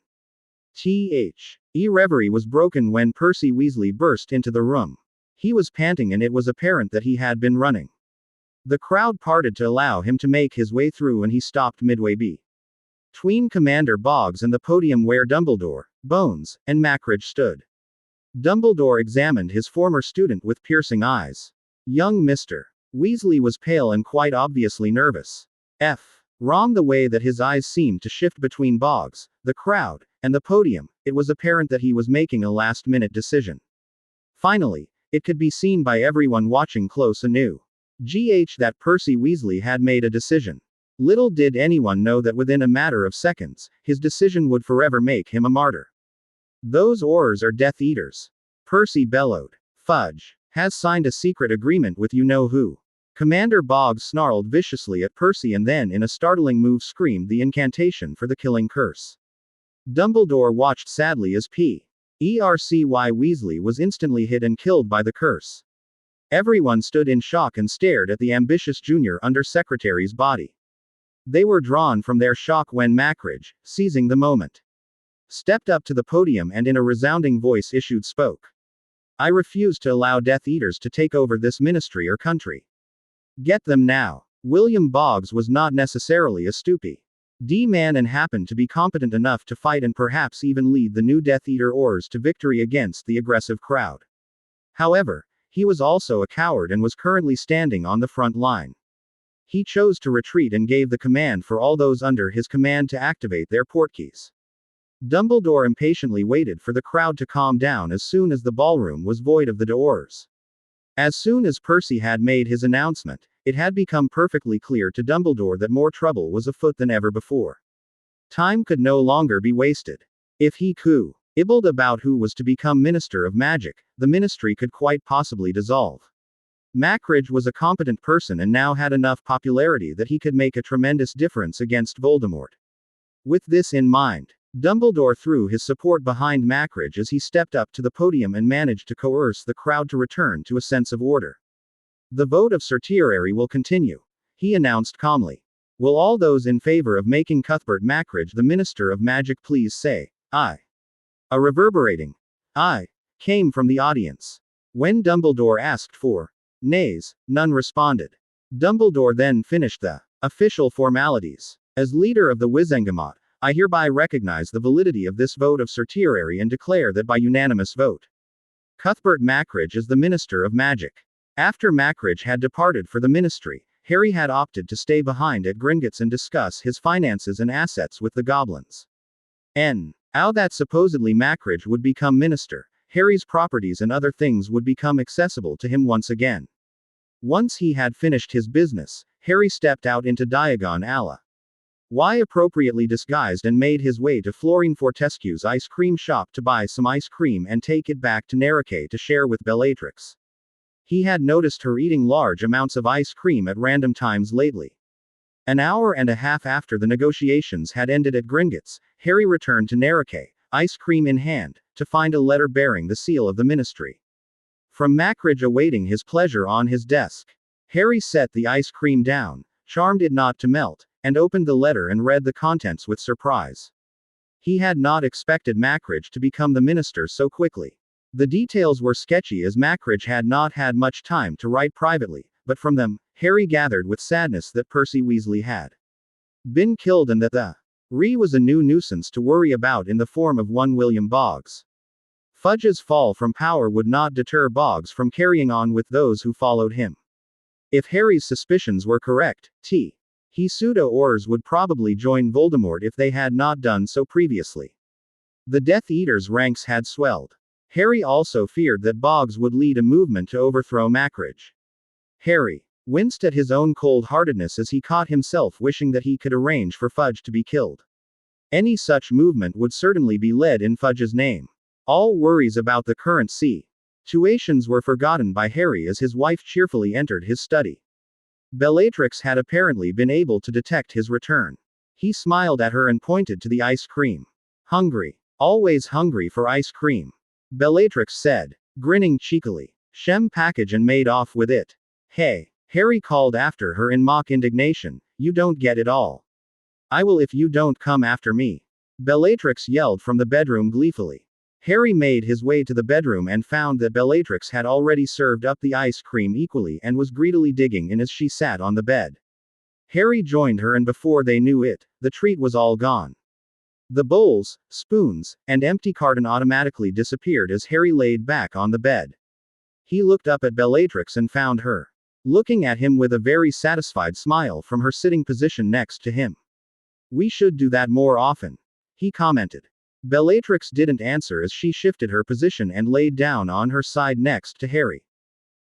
Reverie was broken when Percy Weasley burst into the room. He was panting and it was apparent that he had been running. The crowd parted to allow him to make his way through and he stopped midway between Commander Boggs and the podium where Dumbledore, Bones, and Macridge stood. Dumbledore examined his former student with piercing eyes. Young Mr. Weasley was pale and quite obviously nervous. Wrong the way that his eyes seemed to shift between Boggs, the crowd, and the podium, it was apparent that he was making a last-minute decision. Finally, it could be seen by everyone watching close anew. That Percy Weasley had made a decision. Little did anyone know that within a matter of seconds, his decision would forever make him a martyr. Those Aurors are Death Eaters. Percy bellowed. Fudge has signed a secret agreement with you-know-who. Commander Boggs snarled viciously at Percy and then in a startling move screamed the incantation for the killing curse. Dumbledore watched sadly as Percy Weasley was instantly hit and killed by the curse. Everyone stood in shock and stared at the ambitious junior under-secretary's body. They were drawn from their shock when Macridge, seizing the moment, stepped up to the podium and in a resounding voice spoke. I refuse to allow Death Eaters to take over this ministry or country. Get them now. William Boggs was not necessarily a man and happened to be competent enough to fight and perhaps even lead the new Death Eater Aurors to victory against the aggressive crowd. However, he was also a coward and was currently standing on the front line. He chose to retreat and gave the command for all those under his command to activate their portkeys. Dumbledore impatiently waited for the crowd to calm down as soon as the ballroom was void of the Aurors. As soon as Percy had made his announcement, it had become perfectly clear to Dumbledore that more trouble was afoot than ever before. Time could no longer be wasted. If he could Ibbled about who was to become Minister of Magic, the ministry could quite possibly dissolve. Macridge was a competent person and now had enough popularity that he could make a tremendous difference against Voldemort. With this in mind, Dumbledore threw his support behind Macridge as he stepped up to the podium and managed to coerce the crowd to return to a sense of order. The vote of certiorari will continue, he announced calmly. Will all those in favor of making Cuthbert Macridge the Minister of Magic please say, aye. A reverberating aye came from the audience. When Dumbledore asked for nays, none responded. Dumbledore then finished the official formalities. As leader of the Wizengamot, I hereby recognize the validity of this vote of certiorari and declare that by unanimous vote, Cuthbert Macridge is the Minister of Magic. After Macridge had departed for the ministry, Harry had opted to stay behind at Gringotts and discuss his finances and assets with the goblins. Now that supposedly Macridge would become minister, Harry's properties and other things would become accessible to him once again. Once he had finished his business, Harry stepped out into Diagon Alley. Appropriately disguised and made his way to Florine Fortescue's ice cream shop to buy some ice cream and take it back to Nerake to share with Bellatrix. He had noticed her eating large amounts of ice cream at random times lately. An hour and a half after the negotiations had ended at Gringotts, Harry returned to Nerake, ice cream in hand, to find a letter bearing the seal of the ministry. From Macridge awaiting his pleasure on his desk. Harry set the ice cream down, charmed it not to melt, and opened the letter and read the contents with surprise. He had not expected Macridge to become the minister so quickly. The details were sketchy as Macridge had not had much time to write privately, but from them, Harry gathered with sadness that Percy Weasley had been killed and that the Ree was a new nuisance to worry about in the form of one William Boggs. Fudge's fall from power would not deter Boggs from carrying on with those who followed him. If Harry's suspicions were correct, he pseudo-Ors would probably join Voldemort if they had not done so previously. The Death Eater's ranks had swelled. Harry also feared that Boggs would lead a movement to overthrow Macridge. Harry winced at his own cold-heartedness as he caught himself wishing that he could arrange for Fudge to be killed. Any such movement would certainly be led in Fudge's name. All worries about the current situations were forgotten by Harry as his wife cheerfully entered his study. Bellatrix had apparently been able to detect his return. He smiled at her and pointed to the ice cream. Hungry. Always hungry for ice cream. Bellatrix said, grinning cheekily. Shem package and made off with it. Hey. Harry called after her in mock indignation, you don't get it all. I will if you don't come after me. Bellatrix yelled from the bedroom gleefully. Harry made his way to the bedroom and found that Bellatrix had already served up the ice cream equally and was greedily digging in as she sat on the bed. Harry joined her and before they knew it, the treat was all gone. The bowls, spoons, and empty carton automatically disappeared as Harry laid back on the bed. He looked up at Bellatrix and found her looking at him with a very satisfied smile from her sitting position next to him. We should do that more often, he commented. Bellatrix didn't answer as she shifted her position and laid down on her side next to Harry.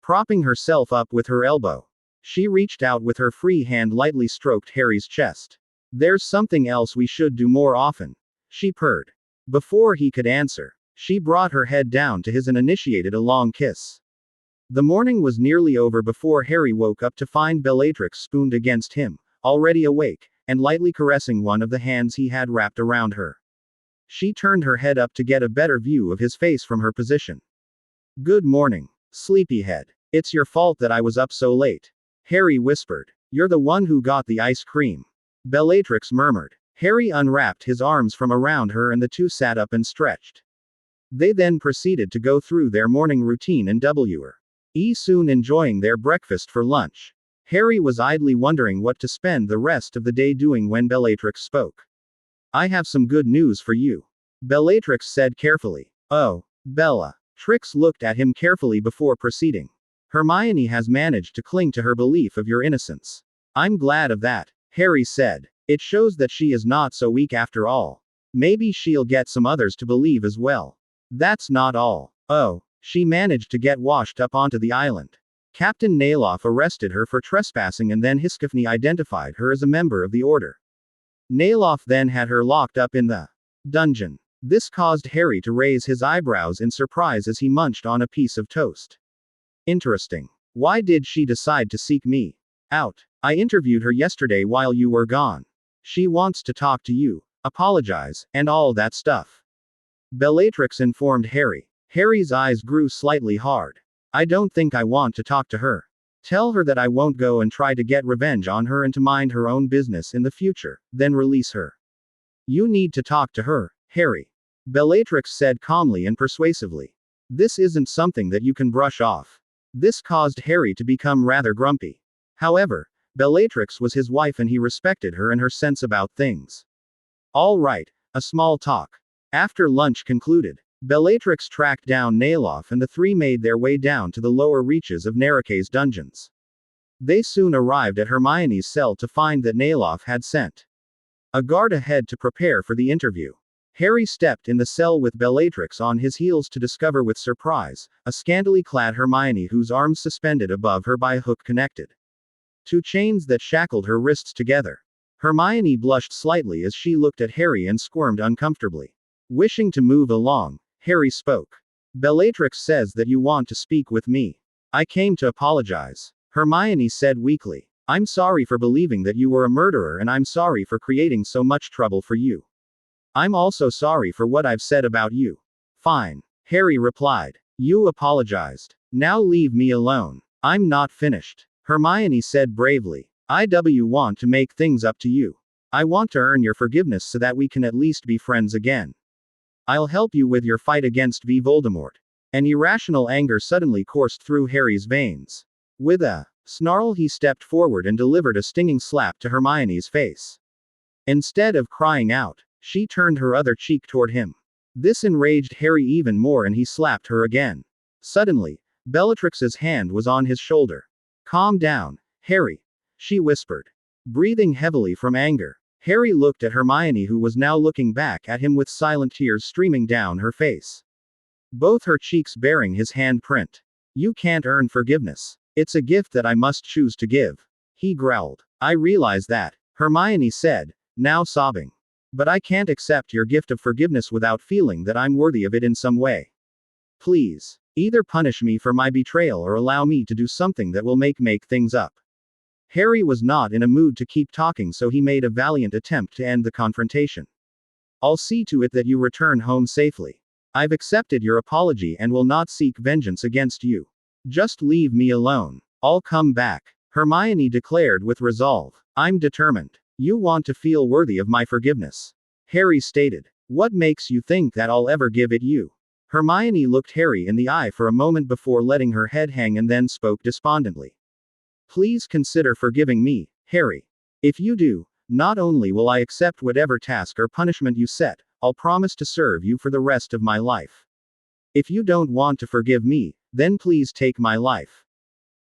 Propping herself up with her elbow, she reached out with her free hand lightly stroked Harry's chest. There's something else we should do more often, she purred. Before he could answer, she brought her head down to his and initiated a long kiss. The morning was nearly over before Harry woke up to find Bellatrix spooned against him, already awake, and lightly caressing one of the hands he had wrapped around her. She turned her head up to get a better view of his face from her position. Good morning, sleepyhead. It's your fault that I was up so late, Harry whispered. You're the one who got the ice cream, Bellatrix murmured. Harry unwrapped his arms from around her and the two sat up and stretched. They then proceeded to go through their morning routine and soon enjoying their breakfast for lunch. Harry was idly wondering what to spend the rest of the day doing when Bellatrix spoke. I have some good news for you, Bellatrix said carefully. Oh, Bella. Trix looked at him carefully before proceeding. Hermione has managed to cling to her belief of your innocence. I'm glad of that, Harry said. It shows that she is not so weak after all. Maybe she'll get some others to believe as well. That's not all. Oh. She managed to get washed up onto the island. Captain Nailoff arrested her for trespassing and then Hiskifny identified her as a member of the Order. Nailoff then had her locked up in the dungeon. This caused Harry to raise his eyebrows in surprise as he munched on a piece of toast. Interesting. Why did she decide to seek me out? I interviewed her yesterday while you were gone. She wants to talk to you, apologize, and all that stuff. Bellatrix informed Harry. Harry's eyes grew slightly hard. I don't think I want to talk to her. Tell her that I won't go and try to get revenge on her and to mind her own business in the future, then release her. You need to talk to her, Harry. Bellatrix said calmly and persuasively. This isn't something that you can brush off. This caused Harry to become rather grumpy. However, Bellatrix was his wife and he respected her and her sense about things. All right, a small talk. After lunch concluded, Bellatrix tracked down Nailoff and the three made their way down to the lower reaches of Nerike's dungeons. They soon arrived at Hermione's cell to find that Nailoff had sent a guard ahead to prepare for the interview. Harry stepped in the cell with Bellatrix on his heels to discover with surprise, a scantily clad Hermione whose arms suspended above her by a hook connected to chains that shackled her wrists together. Hermione blushed slightly as she looked at Harry and squirmed uncomfortably. Wishing to move along, Harry spoke. Bellatrix says that you want to speak with me. I came to apologize. Hermione said weakly. I'm sorry for believing that you were a murderer and I'm sorry for creating so much trouble for you. I'm also sorry for what I've said about you. Fine. Harry replied. You apologized. Now leave me alone. I'm not finished. Hermione said bravely. I want to make things up to you. I want to earn your forgiveness so that we can at least be friends again. I'll help you with your fight against Voldemort. An irrational anger suddenly coursed through Harry's veins. With a snarl he stepped forward and delivered a stinging slap to Hermione's face. Instead of crying out, she turned her other cheek toward him. This enraged Harry even more and he slapped her again. Suddenly, Bellatrix's hand was on his shoulder. Calm down, Harry, she whispered. Breathing heavily from anger, Harry looked at Hermione who was now looking back at him with silent tears streaming down her face. Both her cheeks bearing his hand print. You can't earn forgiveness. It's a gift that I must choose to give. He growled. I realize that, Hermione said, now sobbing. But I can't accept your gift of forgiveness without feeling that I'm worthy of it in some way. Please, either punish me for my betrayal or allow me to do something that will make things up. Harry was not in a mood to keep talking, so he made a valiant attempt to end the confrontation. I'll see to it that you return home safely. I've accepted your apology and will not seek vengeance against you. Just leave me alone. I'll come back, Hermione declared with resolve. I'm determined. You want to feel worthy of my forgiveness, Harry stated. What makes you think that I'll ever give it you? Hermione looked Harry in the eye for a moment before letting her head hang and then spoke despondently. Please consider forgiving me, Harry. If you do, not only will I accept whatever task or punishment you set, I'll promise to serve you for the rest of my life. If you don't want to forgive me, then please take my life.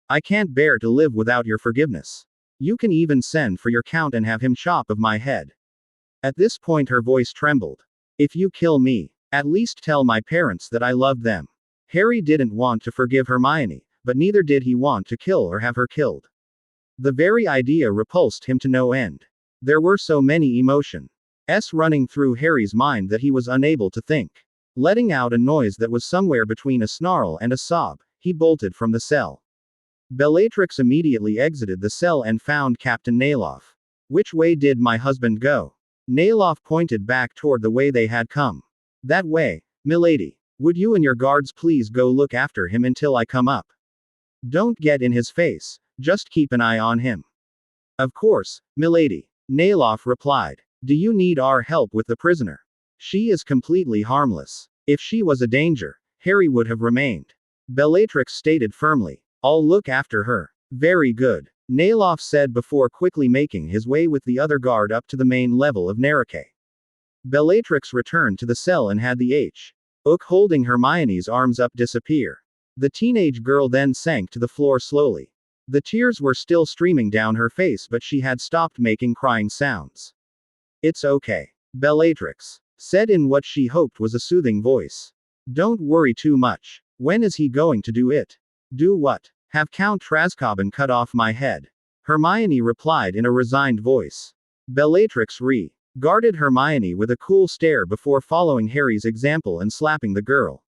I can't bear to live without your forgiveness. You can even send for your count and have him chop off my head. At this point her voice trembled. If you kill me, at least tell my parents that I loved them. Harry didn't want to forgive Hermione, but neither did he want to kill or have her killed. The very idea repulsed him to no end. There were so many emotions running through Harry's mind that he was unable to think. Letting out a noise that was somewhere between a snarl and a sob, he bolted from the cell. Bellatrix immediately exited the cell and found Captain Nailoff. Which way did my husband go? Nailoff pointed back toward the way they had come. That way, milady. Would you and your guards please go look after him until I come up? Don't get in his face, just keep an eye on him. Of course, milady, Nailoff replied. Do you need our help with the prisoner? She is completely harmless. If she was a danger, Harry would have remained. Bellatrix stated firmly. I'll look after her. Very good, Nailoff said before quickly making his way with the other guard up to the main level of Nerike. Bellatrix returned to the cell and had the Ook holding Hermione's arms up disappear. The teenage girl then sank to the floor slowly. The tears were still streaming down her face, but she had stopped making crying sounds. It's okay, Bellatrix said in what she hoped was a soothing voice. Don't worry too much. When is he going to do it? Do what? Have Count Trascoban cut off my head? Hermione replied in a resigned voice. Bellatrix guarded Hermione with a cool stare before following Harry's example and slapping the girl.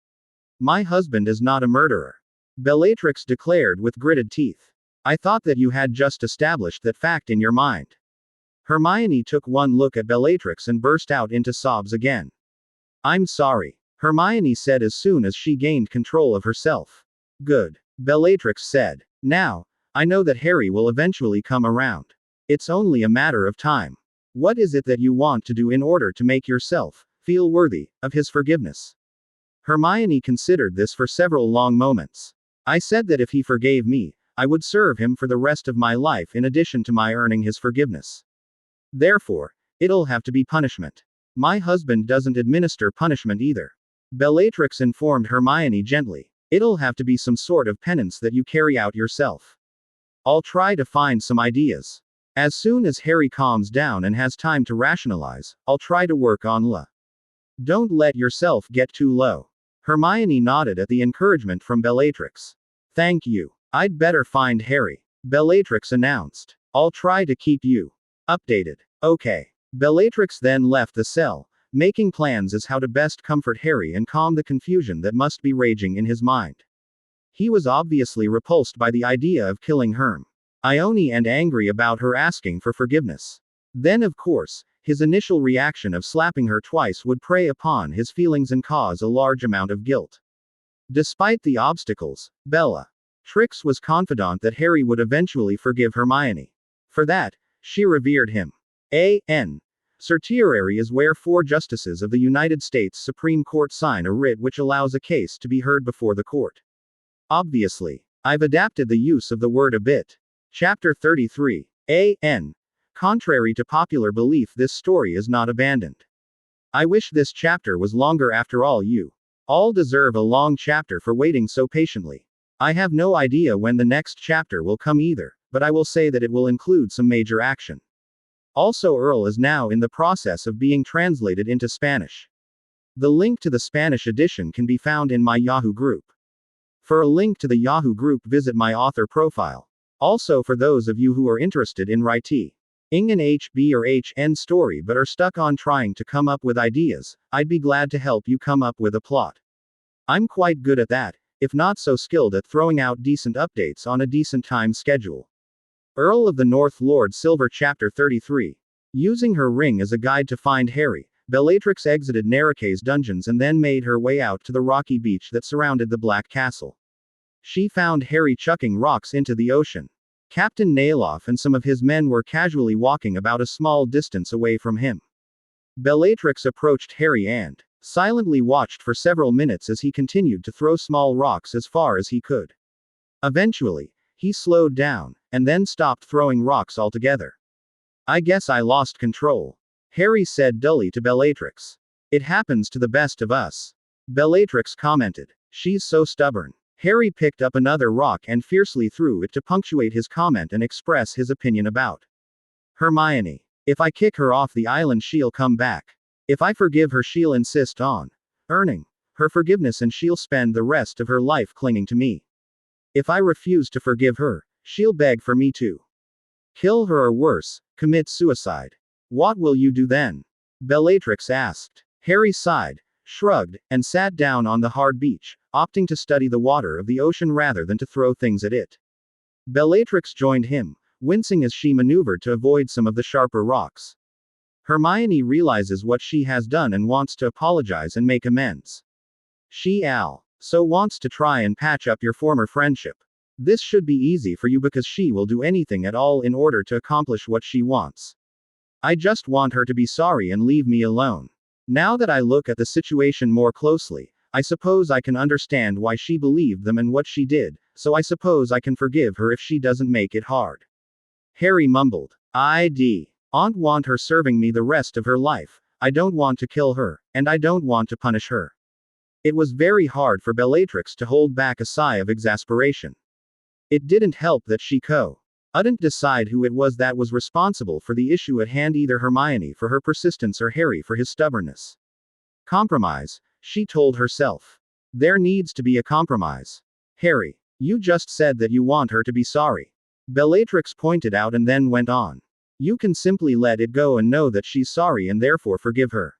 My husband is not a murderer, Bellatrix declared with gritted teeth. I thought that you had just established that fact in your mind. Hermione took one look at Bellatrix and burst out into sobs again. I'm sorry, Hermione said as soon as she gained control of herself. Good, Bellatrix said. Now, I know that Harry will eventually come around. It's only a matter of time. What is it that you want to do in order to make yourself feel worthy of his forgiveness? Hermione considered this for several long moments. I said that if he forgave me, I would serve him for the rest of my life in addition to my earning his forgiveness. Therefore, it'll have to be punishment. My husband doesn't administer punishment either, Bellatrix informed Hermione gently. It'll have to be some sort of penance that you carry out yourself. I'll try to find some ideas. As soon as Harry calms down and has time to rationalize, I'll try to work on La. Don't let yourself get too low. Hermione nodded at the encouragement from Bellatrix. Thank you. I'd better find Harry, Bellatrix announced. I'll try to keep you updated. Okay. Bellatrix then left the cell, making plans as how to best comfort Harry and calm the confusion that must be raging in his mind. He was obviously repulsed by the idea of killing Hermione and angry about her asking for forgiveness. Then of course, his initial reaction of slapping her twice would prey upon his feelings and cause a large amount of guilt. Despite the obstacles, Bellatrix was confident that Harry would eventually forgive Hermione. For that, she revered him. A.N. Certiorari is where 4 justices of the United States Supreme Court sign a writ which allows a case to be heard before the court. Obviously, I've adapted the use of the word a bit. Chapter 33. A.N. Contrary to popular belief, this story is not abandoned. I wish this chapter was longer. After all, you all deserve a long chapter for waiting so patiently. I have no idea when the next chapter will come either, but I will say that it will include some major action. Also, Earl is now in the process of being translated into Spanish. The link to the Spanish edition can be found in my Yahoo group. For a link to the Yahoo group, visit my author profile. Also, for those of you who are interested in writing an HB or HN story but are stuck on trying to come up with ideas, I'd be glad to help you come up with a plot. I'm quite good at that, if not so skilled at throwing out decent updates on a decent time schedule. Earl of the North Lord Silver Chapter 33. Using her ring as a guide to find Harry, Bellatrix exited Nerike's dungeons and then made her way out to the rocky beach that surrounded the Black Castle. She found Harry chucking rocks into the ocean. Captain Nailoff and some of his men were casually walking about a small distance away from him. Bellatrix approached Harry and silently watched for several minutes as he continued to throw small rocks as far as he could. Eventually, he slowed down, and then stopped throwing rocks altogether. I guess I lost control, Harry said dully to Bellatrix. It happens to the best of us, Bellatrix commented. She's so stubborn. Harry picked up another rock and fiercely threw it to punctuate his comment and express his opinion about Hermione. If I kick her off the island, she'll come back. If I forgive her, she'll insist on earning her forgiveness and she'll spend the rest of her life clinging to me. If I refuse to forgive her, she'll beg for me to kill her or worse, commit suicide. What will you do then? Bellatrix asked. Harry sighed, shrugged, and sat down on the hard beach, opting to study the water of the ocean rather than to throw things at it. Bellatrix joined him, wincing as she maneuvered to avoid some of the sharper rocks. Hermione realizes what she has done and wants to apologize and make amends. She so wants to try and patch up your former friendship. This should be easy for you because she will do anything at all in order to accomplish what she wants. I just want her to be sorry and leave me alone. Now that I look at the situation more closely, I suppose I can understand why she believed them and what she did, so I suppose I can forgive her if she doesn't make it hard. Harry mumbled. I don't want her serving me the rest of her life. I don't want to kill her, and I don't want to punish her. It was very hard for Bellatrix to hold back a sigh of exasperation. It didn't help that she couldn't decide who it was that was responsible for the issue at hand, either Hermione for her persistence or Harry for his stubbornness. Compromise, she told herself. There needs to be a compromise. Harry, you just said that you want her to be sorry, Bellatrix pointed out and then went on. You can simply let it go and know that she's sorry and therefore forgive her.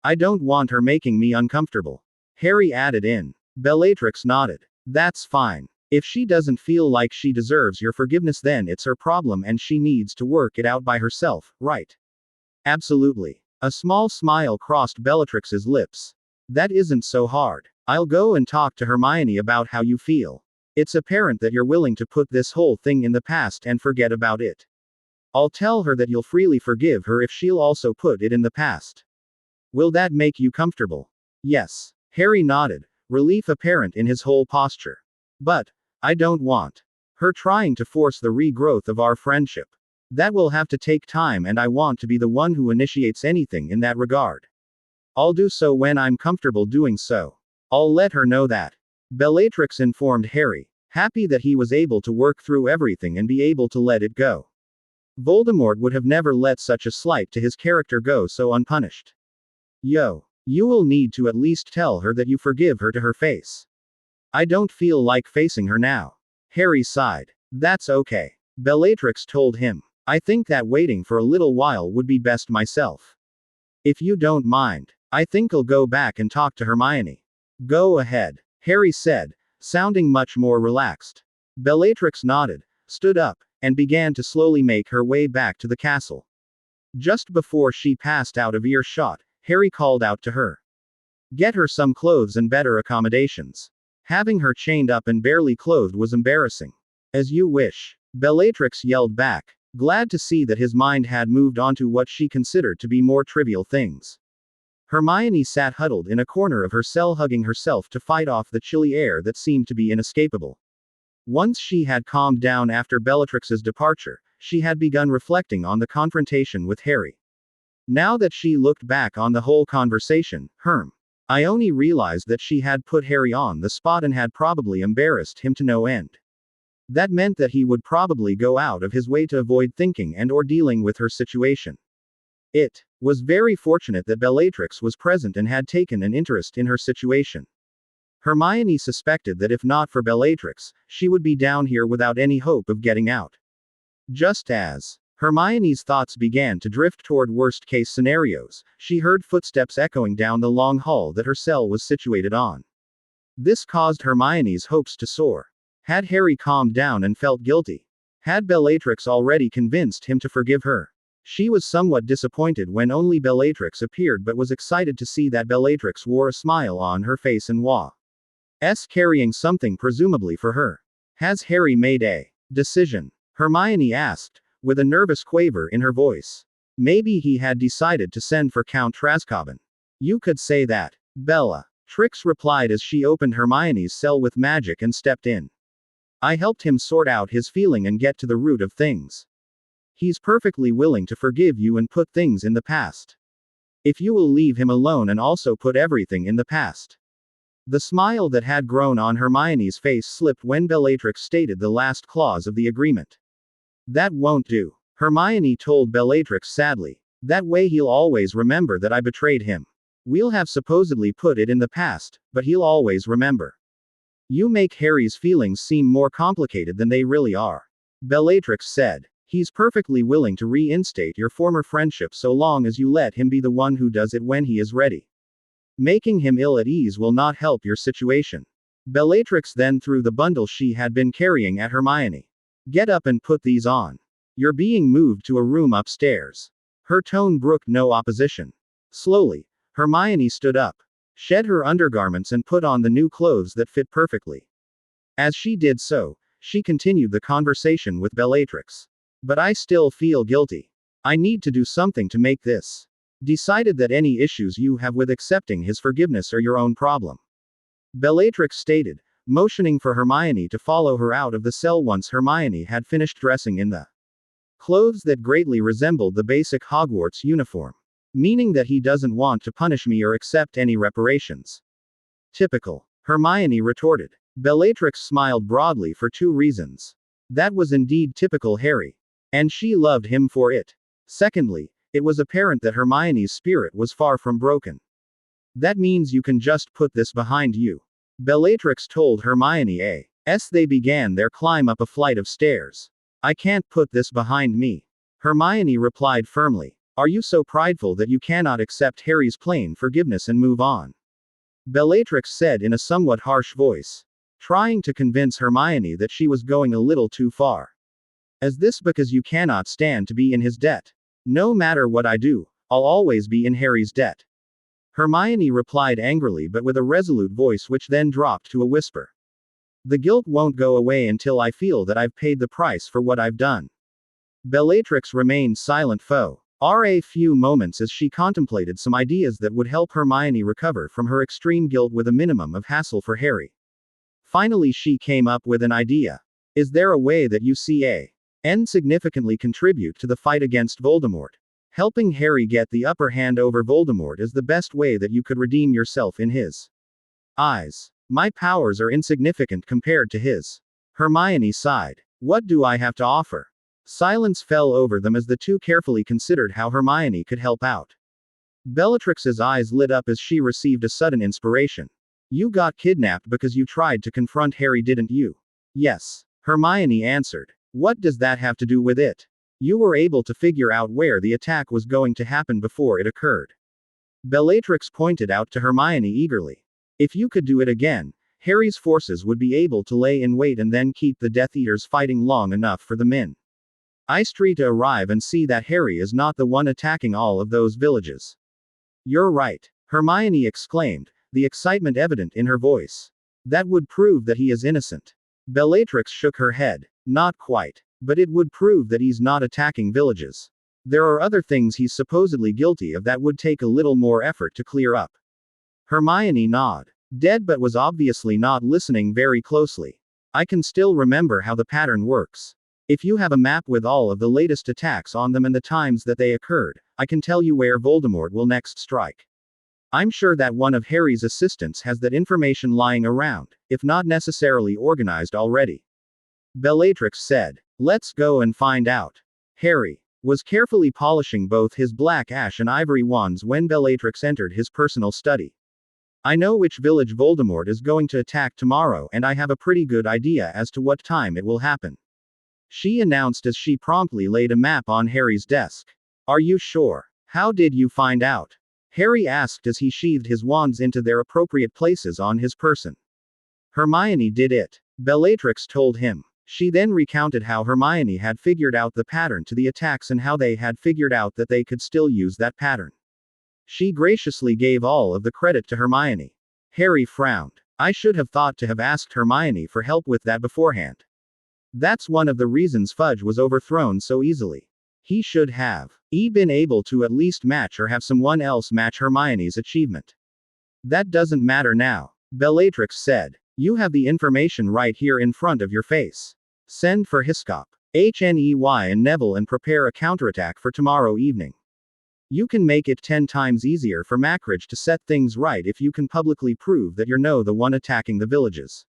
I don't want her making me uncomfortable. Harry added in. Bellatrix nodded. That's fine. If she doesn't feel like she deserves your forgiveness, then it's her problem and she needs to work it out by herself, right? Absolutely. A small smile crossed Bellatrix's lips. That isn't so hard. I'll go and talk to Hermione about how you feel. It's apparent that you're willing to put this whole thing in the past and forget about it. I'll tell her that you'll freely forgive her if she'll also put it in the past. Will that make you comfortable? Yes. Harry nodded, relief apparent in his whole posture. But I don't want her trying to force the regrowth of our friendship. That will have to take time, and I want to be the one who initiates anything in that regard. I'll do so when I'm comfortable doing so. I'll let her know that. Bellatrix informed Harry, happy that he was able to work through everything and be able to let it go. Voldemort would have never let such a slight to his character go so unpunished. You will need to at least tell her that you forgive her to her face. I don't feel like facing her now. Harry sighed. That's okay. Bellatrix told him. I think that waiting for a little while would be best myself. If you don't mind, I think I'll go back and talk to Hermione. Go ahead, Harry said, sounding much more relaxed. Bellatrix nodded, stood up, and began to slowly make her way back to the castle. Just before she passed out of earshot, Harry called out to her. Get her some clothes and better accommodations. Having her chained up and barely clothed was embarrassing. As you wish, Bellatrix yelled back, glad to see that his mind had moved on to what she considered to be more trivial things. Hermione sat huddled in a corner of her cell, hugging herself to fight off the chilly air that seemed to be inescapable. Once she had calmed down after Bellatrix's departure, she had begun reflecting on the confrontation with Harry. Now that she looked back on the whole conversation, Hermione realized that she had put Harry on the spot and had probably embarrassed him to no end. That meant that he would probably go out of his way to avoid thinking and or dealing with her situation. It was very fortunate that Bellatrix was present and had taken an interest in her situation. Hermione suspected that if not for Bellatrix, she would be down here without any hope of getting out. Just as Hermione's thoughts began to drift toward worst-case scenarios, she heard footsteps echoing down the long hall that her cell was situated on. This caused Hermione's hopes to soar. Had Harry calmed down and felt guilty? Had Bellatrix already convinced him to forgive her? She was somewhat disappointed when only Bellatrix appeared, but was excited to see that Bellatrix wore a smile on her face and was carrying something presumably for her. Has Harry made a decision? Hermione asked, with a nervous quaver in her voice. Maybe he had decided to send for Count Trascoban. You could say that. Bellatrix replied as she opened Hermione's cell with magic and stepped in. I helped him sort out his feeling and get to the root of things. He's perfectly willing to forgive you and put things in the past. If you will leave him alone and also put everything in the past. The smile that had grown on Hermione's face slipped when Bellatrix stated the last clause of the agreement. That won't do, Hermione told Bellatrix sadly. That way he'll always remember that I betrayed him. We'll have supposedly put it in the past, but he'll always remember. You make Harry's feelings seem more complicated than they really are. Bellatrix said. He's perfectly willing to reinstate your former friendship so long as you let him be the one who does it when he is ready. Making him ill at ease will not help your situation. Bellatrix then threw the bundle she had been carrying at Hermione. Get up and put these on. You're being moved to a room upstairs. Her tone brooked no opposition. Slowly, Hermione stood up, shed her undergarments and put on the new clothes that fit perfectly. As she did so, she continued the conversation with Bellatrix. But I still feel guilty. I need to do something to make this. Decided that any issues you have with accepting his forgiveness are your own problem. Bellatrix stated, motioning for Hermione to follow her out of the cell once Hermione had finished dressing in the clothes that greatly resembled the basic Hogwarts uniform. Meaning that he doesn't want to punish me or accept any reparations. Typical, Hermione retorted. Bellatrix smiled broadly for 2 reasons. That was indeed typical Harry. And she loved him for it. Secondly, it was apparent that Hermione's spirit was far from broken. That means you can just put this behind you. Bellatrix told Hermione as they began their climb up a flight of stairs. I can't put this behind me. Hermione replied firmly. Are you so prideful that you cannot accept Harry's plain forgiveness and move on? Bellatrix said in a somewhat harsh voice, trying to convince Hermione that she was going a little too far. Is this because you cannot stand to be in his debt? No matter what I do, I'll always be in Harry's debt. Hermione replied angrily but with a resolute voice which then dropped to a whisper. The guilt won't go away until I feel that I've paid the price for what I've done. Bellatrix remained silent for a few moments as she contemplated some ideas that would help Hermione recover from her extreme guilt with a minimum of hassle for Harry. Finally she came up with an idea. Is there a way that you see and significantly contribute to the fight against Voldemort? Helping Harry get the upper hand over Voldemort is the best way that you could redeem yourself in his eyes. My powers are insignificant compared to his. Hermione sighed. What do I have to offer? Silence fell over them as the two carefully considered how Hermione could help out. Bellatrix's eyes lit up as she received a sudden inspiration. You got kidnapped because you tried to confront Harry, didn't you? Yes. Hermione answered. What does that have to do with it? You were able to figure out where the attack was going to happen before it occurred. Bellatrix pointed out to Hermione eagerly. If you could do it again, Harry's forces would be able to lay in wait and then keep the Death Eaters fighting long enough for the Min Istri to arrive and see that Harry is not the one attacking all of those villages. You're right, Hermione exclaimed, the excitement evident in her voice. That would prove that he is innocent. Bellatrix shook her head. Not quite. But it would prove that he's not attacking villages. There are other things he's supposedly guilty of that would take a little more effort to clear up. Hermione nodded. Dead but was obviously not listening very closely. I can still remember how the pattern works. If you have a map with all of the latest attacks on them and the times that they occurred, I can tell you where Voldemort will next strike. I'm sure that one of Harry's assistants has that information lying around, if not necessarily organized already. Bellatrix said. Let's go and find out. Harry was carefully polishing both his black ash and ivory wands when Bellatrix entered his personal study. I know which village Voldemort is going to attack tomorrow and I have a pretty good idea as to what time it will happen. She announced as she promptly laid a map on Harry's desk. Are you sure? How did you find out? Harry asked as he sheathed his wands into their appropriate places on his person. Hermione did it. Bellatrix told him. She then recounted how Hermione had figured out the pattern to the attacks and how they had figured out that they could still use that pattern. She graciously gave all of the credit to Hermione. Harry frowned. I should have thought to have asked Hermione for help with that beforehand. That's one of the reasons Fudge was overthrown so easily. He should have been able to at least match or have someone else match Hermione's achievement. That doesn't matter now, Bellatrix said. You have the information right here in front of your face. Send for Hiskop, Hney and Neville and prepare a counterattack for tomorrow evening. You can make it 10 times easier for Macridge to set things right if you can publicly prove that you're the one attacking the villages.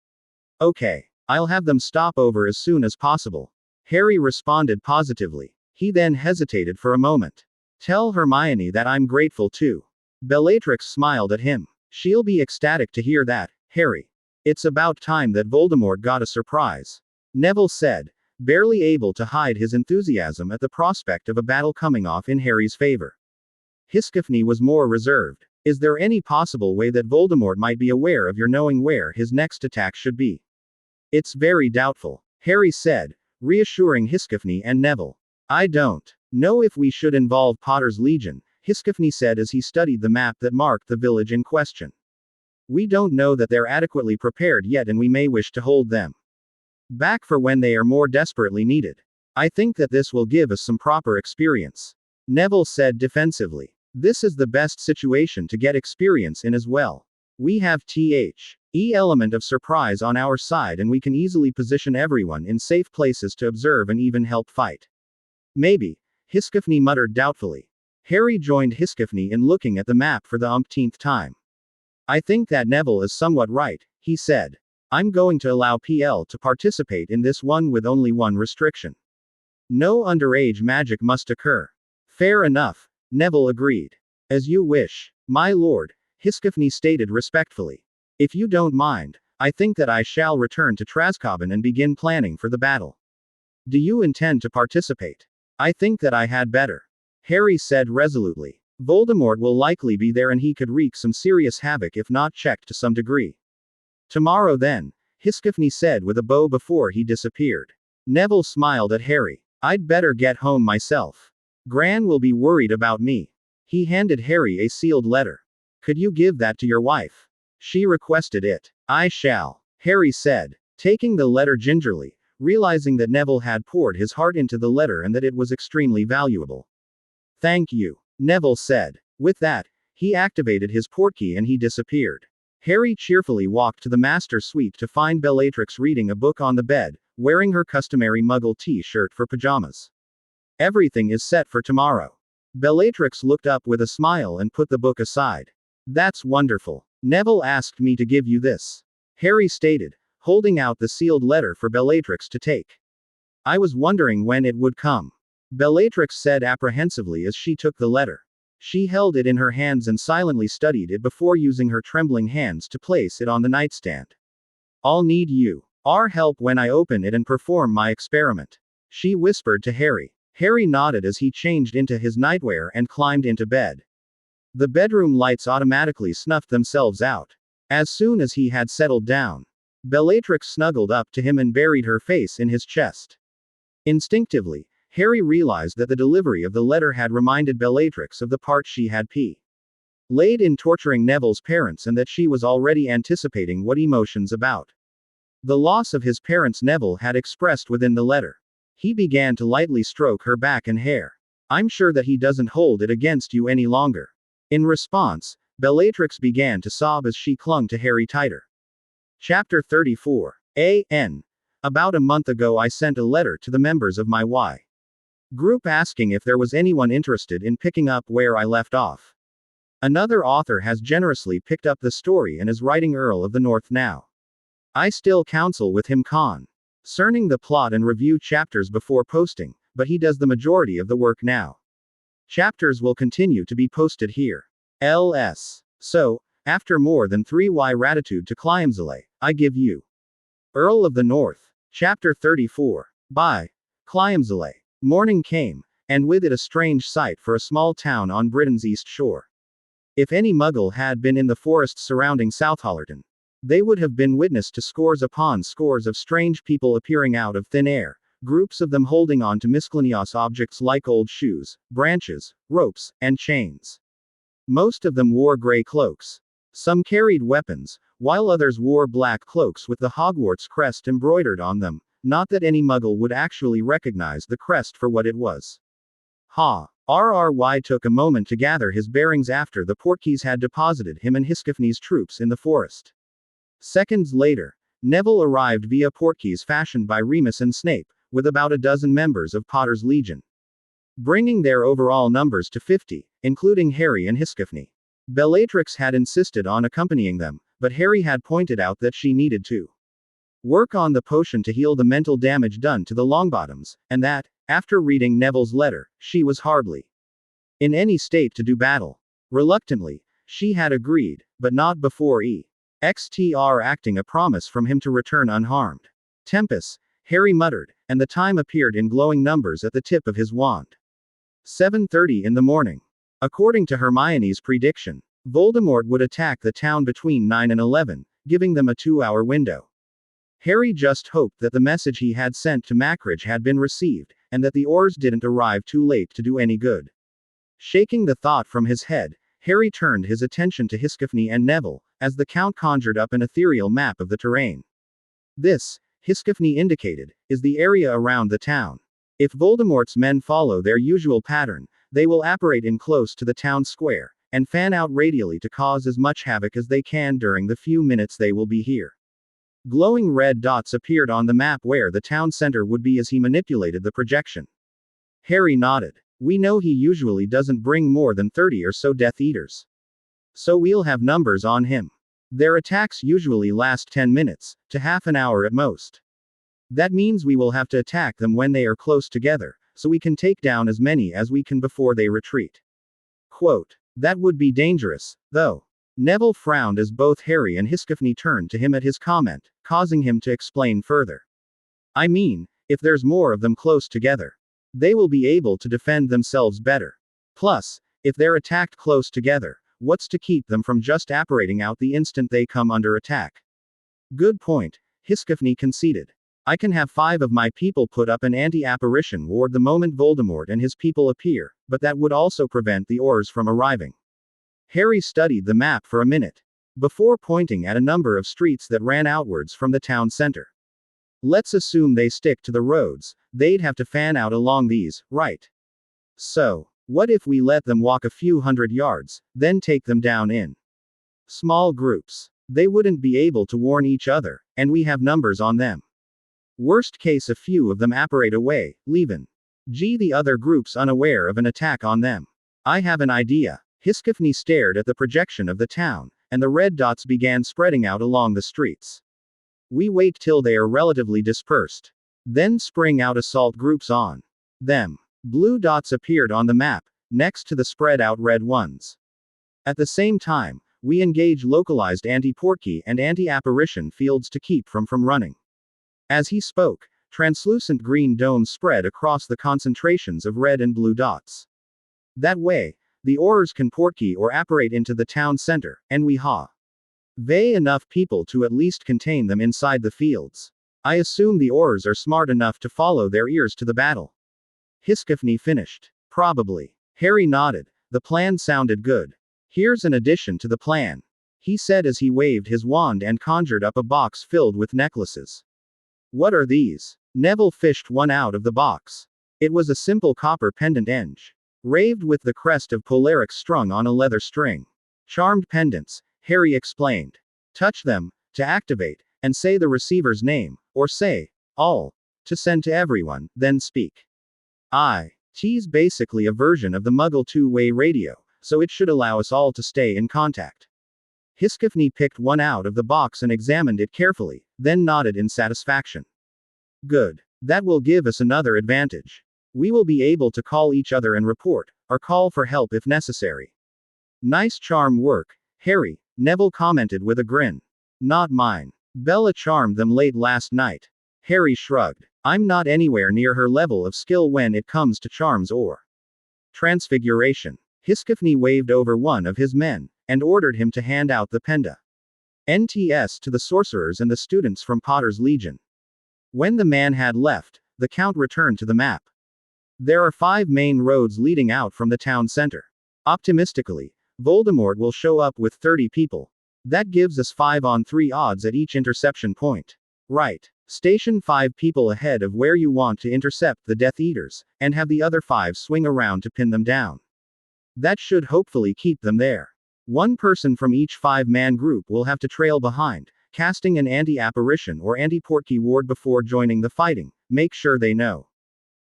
Okay. I'll have them stop over as soon as possible. Harry responded positively. He then hesitated for a moment. Tell Hermione that I'm grateful too. Bellatrix smiled at him. She'll be ecstatic to hear that, Harry. It's about time that Voldemort got a surprise. Neville said, barely able to hide his enthusiasm at the prospect of a battle coming off in Harry's favor. Hiskopney was more reserved. Is there any possible way that Voldemort might be aware of your knowing where his next attack should be? It's very doubtful, Harry said, reassuring Hiskopney and Neville. I don't know if we should involve Potter's Legion, Hiskopney said as he studied the map that marked the village in question. We don't know that they're adequately prepared yet and we may wish to hold them back for when they are more desperately needed. I think that this will give us some proper experience. Neville said defensively. This is the best situation to get experience in as well. We have the element of surprise on our side and we can easily position everyone in safe places to observe and even help fight. Maybe, Hiskopney muttered doubtfully. Harry joined Hiskopney in looking at the map for the umpteenth time. I think that Neville is somewhat right, he said. I'm going to allow PL to participate in this one with only one restriction. No underage magic must occur. Fair enough, Neville agreed. As you wish, my lord, Hiskopney stated respectfully. If you don't mind, I think that I shall return to Trascoban and begin planning for the battle. Do you intend to participate? I think that I had better. Harry said resolutely. Voldemort will likely be there and he could wreak some serious havoc if not checked to some degree. Tomorrow then, Hiskifny said with a bow before he disappeared. Neville smiled at Harry. I'd better get home myself. Gran will be worried about me. He handed Harry a sealed letter. Could you give that to your wife? She requested it. I shall, Harry said, taking the letter gingerly, realizing that Neville had poured his heart into the letter and that it was extremely valuable. Thank you, Neville said. With that, he activated his portkey and he disappeared. Harry cheerfully walked to the master suite to find Bellatrix reading a book on the bed, wearing her customary muggle t-shirt for pajamas. Everything is set for tomorrow. Bellatrix looked up with a smile and put the book aside. That's wonderful. Neville asked me to give you this, Harry stated, holding out the sealed letter for Bellatrix to take. I was wondering when it would come, Bellatrix said apprehensively as she took the letter. She held it in her hands and silently studied it before using her trembling hands to place it on the nightstand. I'll need our help when I open it and perform my experiment, she whispered to Harry. Harry nodded as he changed into his nightwear and climbed into bed. The bedroom lights automatically snuffed themselves out. As soon as he had settled down, Bellatrix snuggled up to him and buried her face in his chest. Instinctively, Harry realized that the delivery of the letter had reminded Bellatrix of the part she had played in torturing Neville's parents and that she was already anticipating what emotions about the loss of his parents Neville had expressed within the letter. He began to lightly stroke her back and hair. I'm sure that he doesn't hold it against you any longer. In response, Bellatrix began to sob as she clung to Harry tighter. Chapter 34. A.N. About a month ago I sent a letter to the members of my Y group asking if there was anyone interested in picking up where I left off. Another author has generously picked up the story and is writing Earl of the North now. I still counsel with him concerning the plot and review chapters before posting, but he does the majority of the work now. Chapters will continue to be posted here. Ls. So, after more than 3y ratitude to Cliamzale, I give you Earl of the North. Chapter 34. By Cliamzale. Morning came, and with it a strange sight for a small town on Britain's east shore. If any muggle had been in the forests surrounding South Holleron, they would have been witness to scores upon scores of strange people appearing out of thin air, groups of them holding on to miscellaneous objects like old shoes, branches, ropes, and chains. Most of them wore gray cloaks. Some carried weapons, while others wore black cloaks with the Hogwarts crest embroidered on them, not that any muggle would actually recognize the crest for what it was. RRY took a moment to gather his bearings after the portkeys had deposited him and Hiskifny's troops in the forest. Seconds later, Neville arrived via portkeys fashioned by Remus and Snape, with about a dozen members of Potter's Legion, bringing their overall numbers to 50, including Harry and Hiskifny. Bellatrix had insisted on accompanying them, but Harry had pointed out that she needed to work on the potion to heal the mental damage done to the Longbottoms, and that, after reading Neville's letter, she was hardly in any state to do battle. Reluctantly, she had agreed, but not before EXTR acting a promise from him to return unharmed. Tempus, Harry muttered, and the time appeared in glowing numbers at the tip of his wand. 7:30 in the morning. According to Hermione's prediction, Voldemort would attack the town between 9 and 11, giving them a 2-hour window. Harry just hoped that the message he had sent to Mackridge had been received, and that the oars didn't arrive too late to do any good. Shaking the thought from his head, Harry turned his attention to Hiskifny and Neville, as the Count conjured up an ethereal map of the terrain. This, Hiskifny indicated, is the area around the town. If Voldemort's men follow their usual pattern, they will apparate in close to the town square, and fan out radially to cause as much havoc as they can during the few minutes they will be here. Glowing red dots appeared on the map where the town center would be as he manipulated the projection. Harry nodded. We know he usually doesn't bring more than 30 or so Death Eaters. So we'll have numbers on him. Their attacks usually last 10 minutes, to half an hour at most. That means we will have to attack them when they are close together, so we can take down as many as we can before they retreat. Quote, that would be dangerous, though. Neville frowned as both Harry and Hiskifny turned to him at his comment, causing him to explain further. I mean, if there's more of them close together. They will be able to defend themselves better. Plus, if they're attacked close together, what's to keep them from just apparating out the instant they come under attack? Good point, Hermione conceded. I can have 5 of my people put up an anti-apparition ward the moment Voldemort and his people appear, but that would also prevent the Aurors from arriving. Harry studied the map for a minute, before pointing at a number of streets that ran outwards from the town center. Let's assume they stick to the roads, they'd have to fan out along these, right? So, what if we let them walk a few hundred yards, then take them down in small groups? They wouldn't be able to warn each other, and we have numbers on them. Worst case, a few of them apparate away, leaving the other groups unaware of an attack on them. I have an idea. Hermione stared at the projection of the town, and the red dots began spreading out along the streets. We wait till they are relatively dispersed. Then spring out assault groups on them. Blue dots appeared on the map, next to the spread out red ones. At the same time, we engage localized anti-portkey and anti-apparition fields to keep from running. As he spoke, translucent green domes spread across the concentrations of red and blue dots. That way, the Aurors can portkey or apparate into the town center, and we have enough people to at least contain them inside the fields. I assume the Aurors are smart enough to follow their ears to the battle. Hermione finished. Probably. Harry nodded. The plan sounded good. Here's an addition to the plan, he said as he waved his wand and conjured up a box filled with necklaces. What are these? Neville fished one out of the box. It was a simple copper pendant engraved with the crest of Bellatrix strung on a leather string. Charmed pendants, Harry explained. Touch them to activate, and say the receiver's name, or say, all, to send to everyone, then speak. It's basically a version of the Muggle two-way radio, so it should allow us all to stay in contact. Hermione picked one out of the box and examined it carefully, then nodded in satisfaction. Good. That will give us another advantage. We will be able to call each other and report, or call for help if necessary. Nice charm work, Harry, Neville commented with a grin. Not mine. Bella charmed them late last night. Harry shrugged. I'm not anywhere near her level of skill when it comes to charms or transfiguration. Hermione waved over one of his men, and ordered him to hand out the NTS to the sorcerers and the students from Potter's Legion. When the man had left, the Count returned to the map. There are 5 main roads leading out from the town center. Optimistically, Voldemort will show up with 30 people. That gives us 5-on-3 odds at each interception point. Right. Station 5 people ahead of where you want to intercept the Death Eaters, and have the other 5 swing around to pin them down. That should hopefully keep them there. One person from each 5-man group will have to trail behind, casting an anti-apparition or anti-portkey ward before joining the fighting. Make sure they know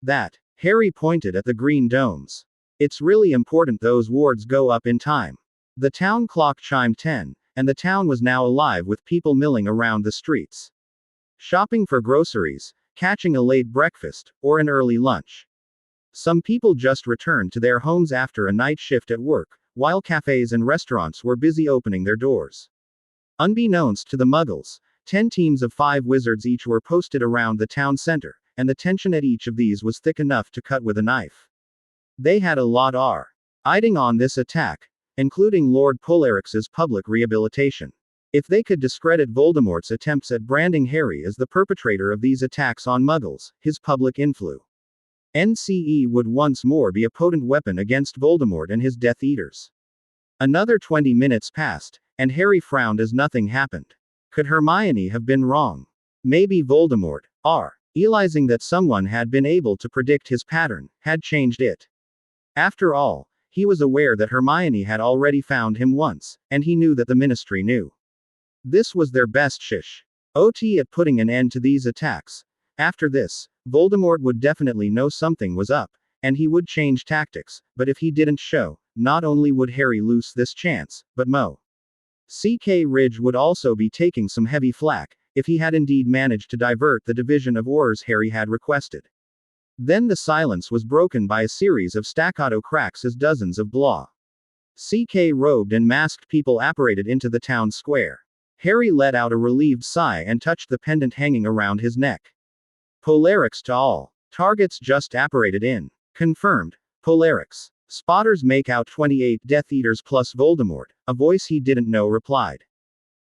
that. Harry pointed at the green domes. It's really important those wards go up in time. The town clock chimed 10, and the town was now alive with people milling around the streets. Shopping for groceries, catching a late breakfast, or an early lunch. Some people just returned to their homes after a night shift at work, while cafes and restaurants were busy opening their doors. Unbeknownst to the Muggles, 10 teams of 5 wizards each were posted around the town center, and the tension at each of these was thick enough to cut with a knife. They had a lot eyeing on this attack, including Lord Bellatrix's public rehabilitation. If they could discredit Voldemort's attempts at branding Harry as the perpetrator of these attacks on Muggles, his public influence would once more be a potent weapon against Voldemort and his Death Eaters. Another 20 minutes passed, and Harry frowned as nothing happened. Could Hermione have been wrong? Maybe Voldemort, realizing that someone had been able to predict his pattern, had changed it. After all, he was aware that Hermione had already found him once, and he knew that the Ministry knew. This was their best shot at putting an end to these attacks. After this, Voldemort would definitely know something was up, and he would change tactics, but if he didn't show, not only would Harry lose this chance, but CK Ridge would also be taking some heavy flack, if he had indeed managed to divert the division of Aurors Harry had requested. Then the silence was broken by a series of staccato cracks as dozens of CK robed and masked people apparated into the town square. Harry let out a relieved sigh and touched the pendant hanging around his neck. Bellatrix to all. Targets just apparated in. Confirmed. Bellatrix. Spotters make out 28 Death Eaters plus Voldemort, a voice he didn't know replied.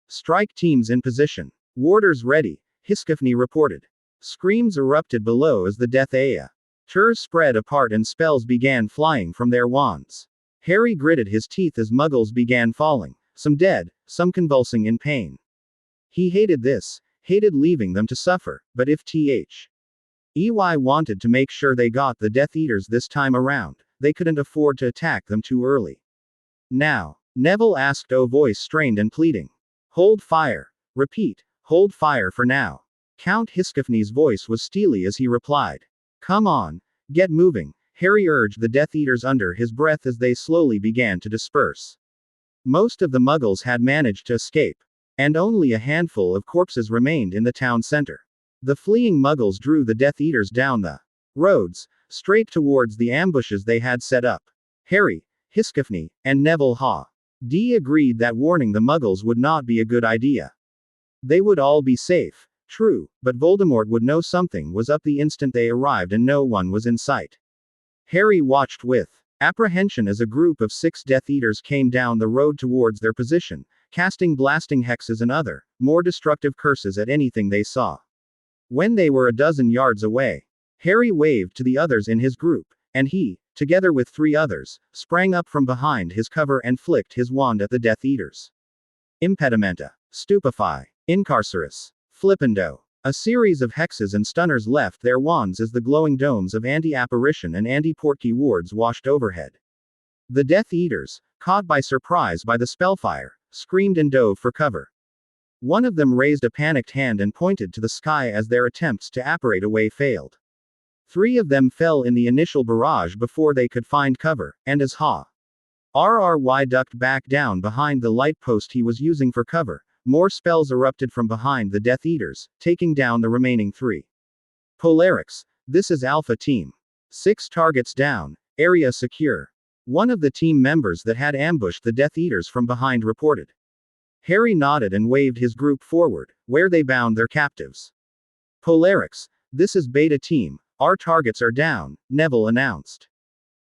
Strike teams in position. Warders ready, Hiskifny reported. Screams erupted below as the Death Aya. Turs spread apart and spells began flying from their wands. Harry gritted his teeth as muggles began falling, some dead, some convulsing in pain. He hated this, hated leaving them to suffer, but if EY wanted to make sure they got the Death Eaters this time around, they couldn't afford to attack them too early. Now, Neville asked, voice strained and pleading. Hold fire. Repeat, hold fire for now. Count Hiskifny's voice was steely as he replied. Come on, get moving, Harry urged the Death Eaters under his breath as they slowly began to disperse. Most of the muggles had managed to escape, and only a handful of corpses remained in the town center. The fleeing muggles drew the Death Eaters down the roads, straight towards the ambushes they had set up. Harry, Hiskifny, and Neville Haw-D agreed that warning the muggles would not be a good idea. They would all be safe, true, but Voldemort would know something was up the instant they arrived and no one was in sight. Harry watched with apprehension as a group of 6 Death Eaters came down the road towards their position, casting blasting hexes and other, more destructive curses at anything they saw. When they were a dozen yards away, Harry waved to the others in his group, and he, together with 3 others, sprang up from behind his cover and flicked his wand at the Death Eaters. Impedimenta. Stupefy. Incarcerus. Flippendo. A series of hexes and stunners left their wands as the glowing domes of anti-apparition and anti-portkey wards washed overhead. The Death Eaters, caught by surprise by the spellfire, screamed and dove for cover. One of them raised a panicked hand and pointed to the sky as their attempts to apparate away failed. 3 of them fell in the initial barrage before they could find cover, and as RRY ducked back down behind the light post he was using for cover, more spells erupted from behind the Death Eaters, taking down the remaining 3. Bellatrix, this is Alpha Team. 6 targets down, area secure. One of the team members that had ambushed the Death Eaters from behind reported. Harry nodded and waved his group forward, where they bound their captives. Bellatrix, this is Beta Team, our targets are down, Neville announced.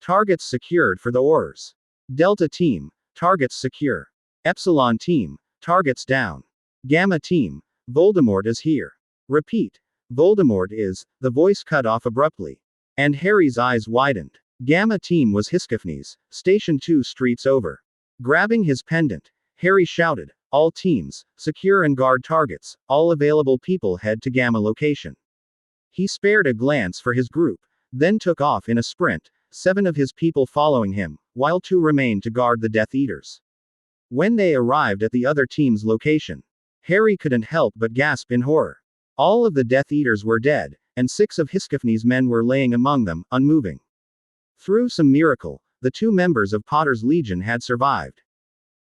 Targets secured for the Aurors. Delta Team, targets secure. Epsilon Team, targets down. Gamma Team, Voldemort is here. Repeat, Voldemort is, the voice cut off abruptly. And Harry's eyes widened. Gamma Team was Hiskifny's, station 2 streets over. Grabbing his pendant, Harry shouted, all teams, secure and guard targets, all available people head to Gamma location. He spared a glance for his group, then took off in a sprint, 7 of his people following him, while 2 remained to guard the Death Eaters. When they arrived at the other team's location, Harry couldn't help but gasp in horror. All of the Death Eaters were dead, and 6 of Hiskifny's men were laying among them, unmoving. Through some miracle, the 2 members of Potter's Legion had survived,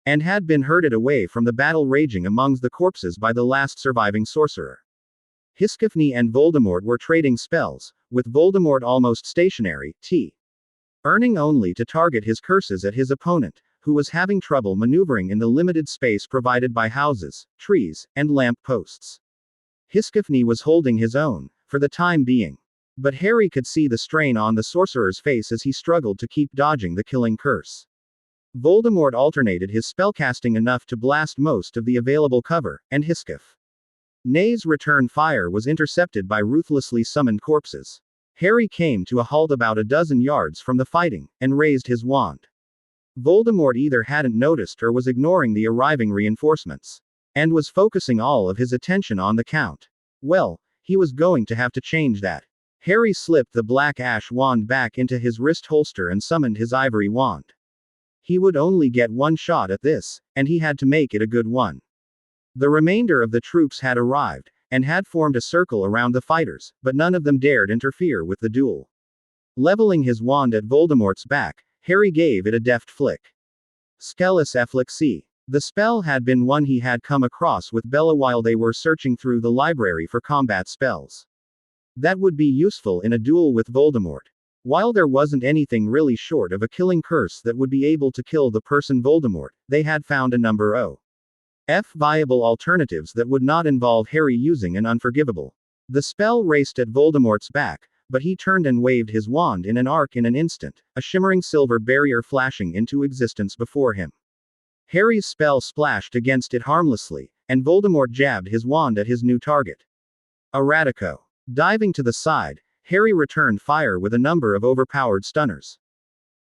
and had been herded away from the battle raging amongst the corpses by the last surviving sorcerer. Hiskifny and Voldemort were trading spells, with Voldemort almost stationary, earning only to target his curses at his opponent, who was having trouble maneuvering in the limited space provided by houses, trees, and lamp posts. Hiskifny was holding his own, for the time being. But Harry could see the strain on the sorcerer's face as he struggled to keep dodging the killing curse. Voldemort alternated his spellcasting enough to blast most of the available cover, and Hiskifny's return fire was intercepted by ruthlessly summoned corpses. Harry came to a halt about a dozen yards from the fighting, and raised his wand. Voldemort either hadn't noticed or was ignoring the arriving reinforcements, and was focusing all of his attention on the Count. Well, he was going to have to change that. Harry slipped the black ash wand back into his wrist holster and summoned his ivory wand. He would only get one shot at this, and he had to make it a good one. The remainder of the troops had arrived, and had formed a circle around the fighters, but none of them dared interfere with the duel. Leveling his wand at Voldemort's back, Harry gave it a deft flick. Skellis Efflixi. The spell had been one he had come across with Bella while they were searching through the library for combat spells that would be useful in a duel with Voldemort. While there wasn't anything really short of a killing curse that would be able to kill the person Voldemort, they had found a number of viable alternatives that would not involve Harry using an unforgivable. The spell raced at Voldemort's back, but he turned and waved his wand in an arc in an instant, a shimmering silver barrier flashing into existence before him. Harry's spell splashed against it harmlessly, and Voldemort jabbed his wand at his new target. Erratico. Diving to the side, Harry returned fire with a number of overpowered stunners.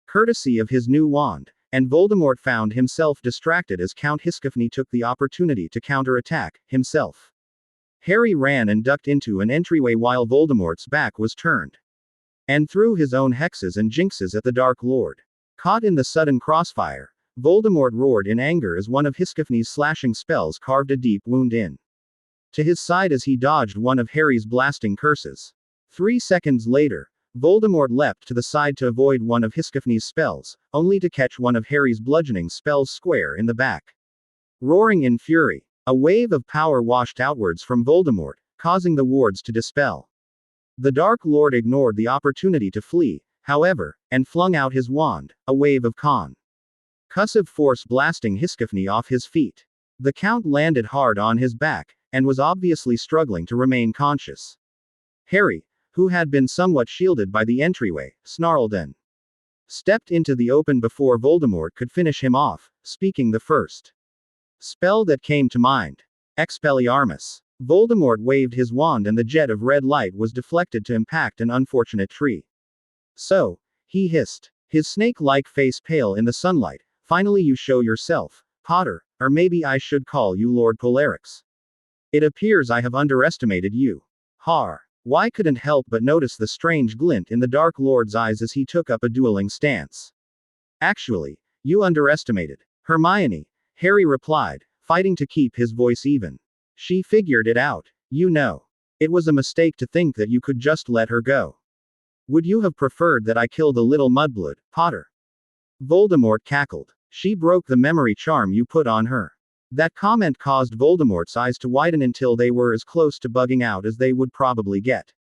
Courtesy of his new wand, and Voldemort found himself distracted as Count Hiscophny took the opportunity to counterattack himself. Harry ran and ducked into an entryway while Voldemort's back was turned, and threw his own hexes and jinxes at the Dark Lord. Caught in the sudden crossfire, Voldemort roared in anger as one of Hiscophny's slashing spells carved a deep wound in to his side as he dodged one of Harry's blasting curses. 3 seconds later, Voldemort leapt to the side to avoid one of Hiscophny's spells, only to catch one of Harry's bludgeoning spells square in the back. Roaring in fury, a wave of power washed outwards from Voldemort, causing the wards to dispel. The Dark Lord ignored the opportunity to flee, however, and flung out his wand, a wave of concussive force blasting Hiscophny off his feet. The Count landed hard on his back, and was obviously struggling to remain conscious. Harry, who had been somewhat shielded by the entryway, snarled and stepped into the open before Voldemort could finish him off, speaking the first spell that came to mind. Expelliarmus. Voldemort waved his wand and the jet of red light was deflected to impact an unfortunate tree. So, he hissed, his snake-like face pale in the sunlight, finally you show yourself, Potter, or maybe I should call you Lord Polarix. It appears I have underestimated you. Har. Y couldn't help but notice the strange glint in the Dark Lord's eyes as he took up a dueling stance. Actually, you underestimated Hermione, Harry replied, fighting to keep his voice even. She figured it out, you know. It was a mistake to think that you could just let her go. Would you have preferred that I kill the little mudblood, Potter? Voldemort cackled. She broke the memory charm you put on her. That comment caused Voldemort's eyes to widen until they were as close to bugging out as they would probably get.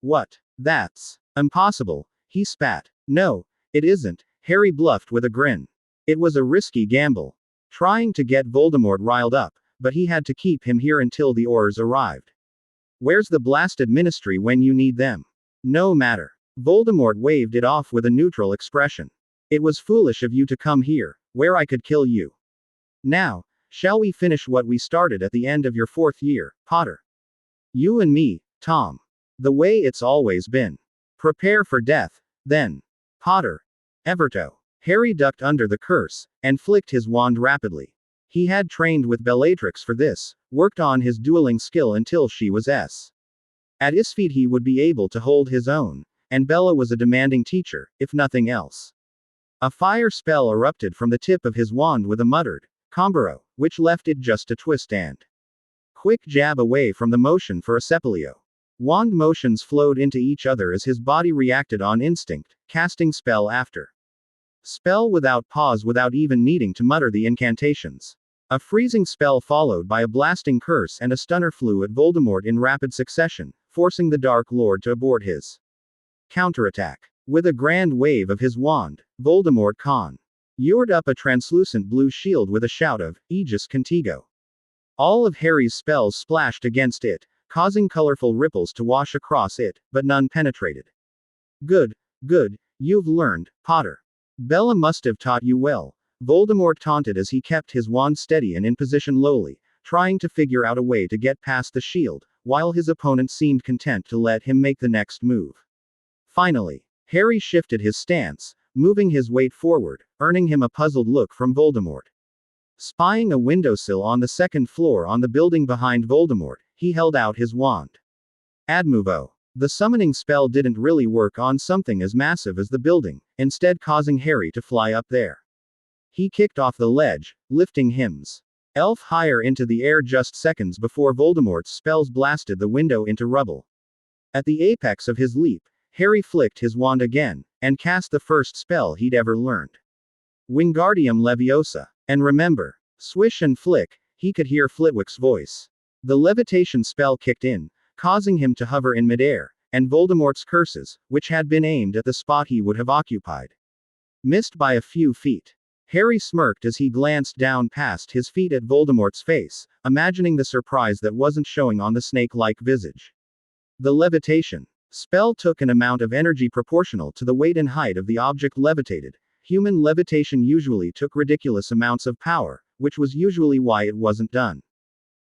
What? That's impossible, he spat. No, it isn't, Harry bluffed with a grin. It was a risky gamble. Trying to get Voldemort riled up, but he had to keep him here until the Aurors arrived. Where's the blasted ministry when you need them? No matter. Voldemort waved it off with a neutral expression. It was foolish of you to come here, where I could kill you. Now, shall we finish what we started at the end of your 4th year, Potter? You and me, Tom. The way it's always been. Prepare for death, then. Potter. Everto. Harry ducked under the curse, and flicked his wand rapidly. He had trained with Bellatrix for this, worked on his dueling skill until she was at his feet he would be able to hold his own, and Bella was a demanding teacher, if nothing else. A fire spell erupted from the tip of his wand with a muttered combero, which left it just a twist and quick jab away from the motion for a sepilio. Wand motions flowed into each other as his body reacted on instinct, casting spell after spell without pause without even needing to mutter the incantations. A freezing spell followed by a blasting curse and a stunner flew at Voldemort in rapid succession, forcing the Dark Lord to abort his counterattack. With a grand wave of his wand, Voldemort conjured up a translucent blue shield with a shout of, Aegis Contigo. All of Harry's spells splashed against it, causing colorful ripples to wash across it, but none penetrated. Good, you've learned, Potter. Bella must have taught you well, Voldemort taunted as he kept his wand steady and in position lowly, trying to figure out a way to get past the shield, while his opponent seemed content to let him make the next move. Finally, Harry shifted his stance, moving his weight forward, earning him a puzzled look from Voldemort. Spying a windowsill on the 2nd floor on the building behind Voldemort, he held out his wand. Admovo. The summoning spell didn't really work on something as massive as the building, instead causing Harry to fly up there. He kicked off the ledge, lifting him's elf higher into the air just seconds before Voldemort's spells blasted the window into rubble. At the apex of his leap, Harry flicked his wand again, and cast the first spell he'd ever learned. Wingardium Leviosa. And remember, swish and flick, he could hear Flitwick's voice. The levitation spell kicked in, causing him to hover in midair, and Voldemort's curses, which had been aimed at the spot he would have occupied, missed by a few feet. Harry smirked as he glanced down past his feet at Voldemort's face, imagining the surprise that wasn't showing on the snake-like visage. The levitation Spell took an amount of energy proportional to the weight and height of the object levitated. Human levitation usually took ridiculous amounts of power, which was usually why it wasn't done.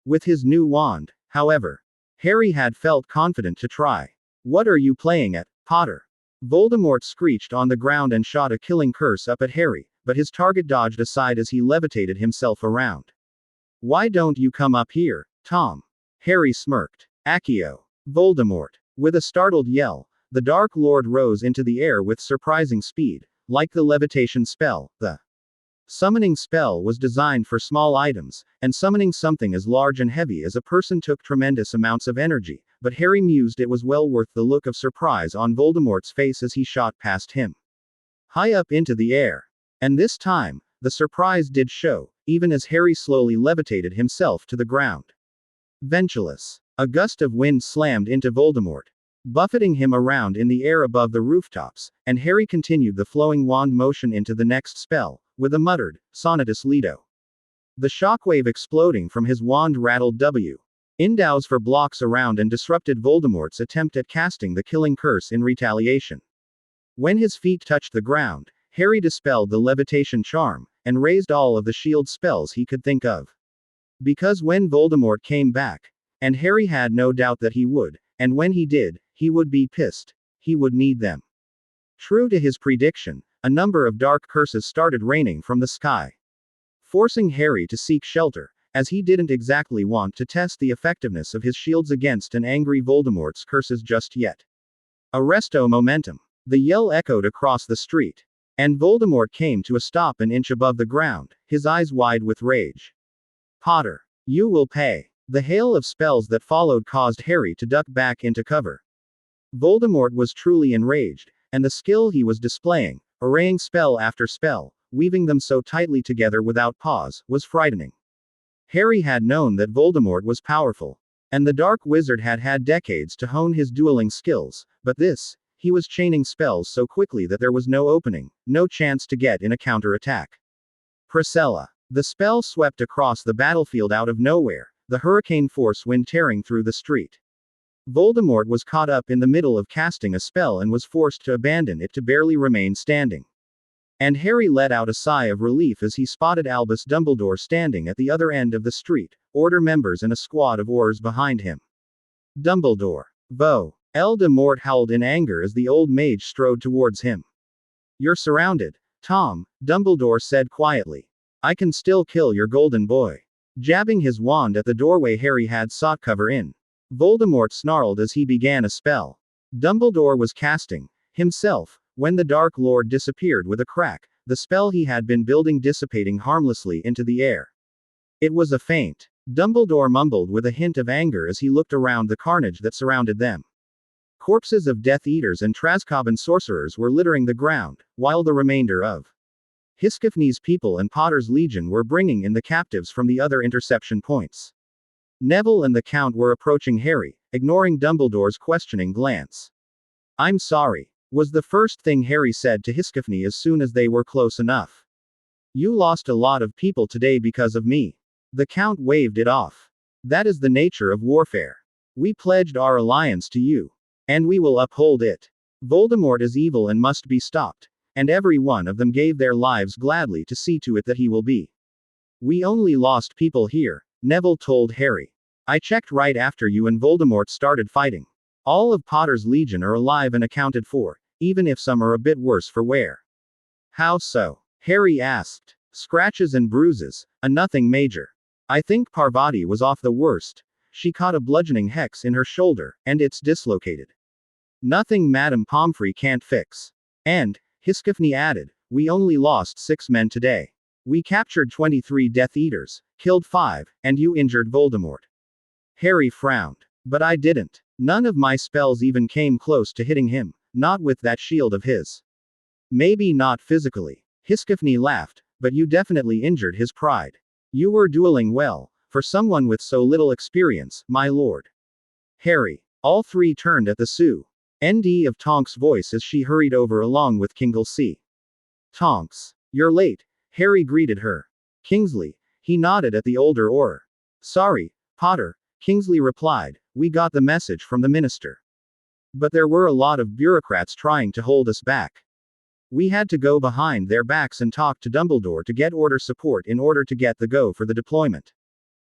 With his new wand, however, Harry had felt confident to try. What are you playing at, Potter? Voldemort screeched on the ground and shot a killing curse up at Harry, but his target dodged aside as he levitated himself around. Why don't you come up here, Tom? Harry smirked. Accio. Voldemort. With a startled yell, the Dark Lord rose into the air with surprising speed. Like the levitation spell, the summoning spell was designed for small items, and summoning something as large and heavy as a person took tremendous amounts of energy, but Harry mused it was well worth the look of surprise on Voldemort's face as he shot past him. High up into the air. And this time, the surprise did show, even as Harry slowly levitated himself to the ground. Ventureless. A gust of wind slammed into Voldemort, buffeting him around in the air above the rooftops, and Harry continued the flowing wand motion into the next spell, with a muttered, sonatus lido. The shockwave exploding from his wand rattled Indows for blocks around and disrupted Voldemort's attempt at casting the killing curse in retaliation. When his feet touched the ground, Harry dispelled the levitation charm, and raised all of the shield spells he could think of. Because when Voldemort came back, and Harry had no doubt that he would, and when he did, he would be pissed. He would need them. True to his prediction, a number of dark curses started raining from the sky, forcing Harry to seek shelter, as he didn't exactly want to test the effectiveness of his shields against an angry Voldemort's curses just yet. Arresto momentum. The yell echoed across the street, and Voldemort came to a stop an inch above the ground, his eyes wide with rage. Potter, you will pay. The hail of spells that followed caused Harry to duck back into cover. Voldemort was truly enraged, and the skill he was displaying, arraying spell after spell, weaving them so tightly together without pause, was frightening. Harry had known that Voldemort was powerful, and the Dark Wizard had had decades to hone his dueling skills, but this, he was chaining spells so quickly that there was no opening, no chance to get in a counterattack. Priscilla. The spell swept across the battlefield out of nowhere, the hurricane force wind tearing through the street. Voldemort was caught up in the middle of casting a spell and was forced to abandon it to barely remain standing. And Harry let out a sigh of relief as he spotted Albus Dumbledore standing at the other end of the street, Order members and a squad of Aurors behind him. Dumbledore. Voldemort howled in anger as the old mage strode towards him. You're surrounded, Tom, Dumbledore said quietly. I can still kill your golden boy. Jabbing his wand at the doorway Harry had sought cover in, Voldemort snarled as he began a spell. Dumbledore was casting, himself, when the Dark Lord disappeared with a crack, the spell he had been building dissipating harmlessly into the air. It was a feint. Dumbledore mumbled with a hint of anger as he looked around the carnage that surrounded them. Corpses of Death Eaters and Trascoban sorcerers were littering the ground, while the remainder of Hiskifny's people and Potter's Legion were bringing in the captives from the other interception points. Neville and the Count were approaching Harry, ignoring Dumbledore's questioning glance. I'm sorry, was the first thing Harry said to Hiskifny as soon as they were close enough. You lost a lot of people today because of me. The Count waved it off. That is the nature of warfare. We pledged our alliance to you. And we will uphold it. Voldemort is evil and must be stopped. And every one of them gave their lives gladly to see to it that he will be. We only lost people here, Neville told Harry. I checked right after you and Voldemort started fighting. All of Potter's Legion are alive and accounted for, even if some are a bit worse for wear. How so? Harry asked. Scratches and bruises, a nothing major. I think Parvati was off the worst. She caught a bludgeoning hex in her shoulder, and it's dislocated. Nothing Madame Pomfrey can't fix. And, Hiskifny added, we only lost 6 men today. We captured 23 Death Eaters, killed 5, and you injured Voldemort. Harry frowned. But I didn't. None of my spells even came close to hitting him, not with that shield of his. Maybe not physically. Hiskifny laughed, but you definitely injured his pride. You were dueling well, for someone with so little experience, my lord. Harry. All three turned at the Sue. ND of Tonk's voice as she hurried over along with Kingsley. Tonks. You're late, Harry greeted her. Kingsley. He nodded at the older Auror. Sorry, Potter, Kingsley replied, we got the message from the minister. But there were a lot of bureaucrats trying to hold us back. We had to go behind their backs and talk to Dumbledore to get order support in order to get the go for the deployment.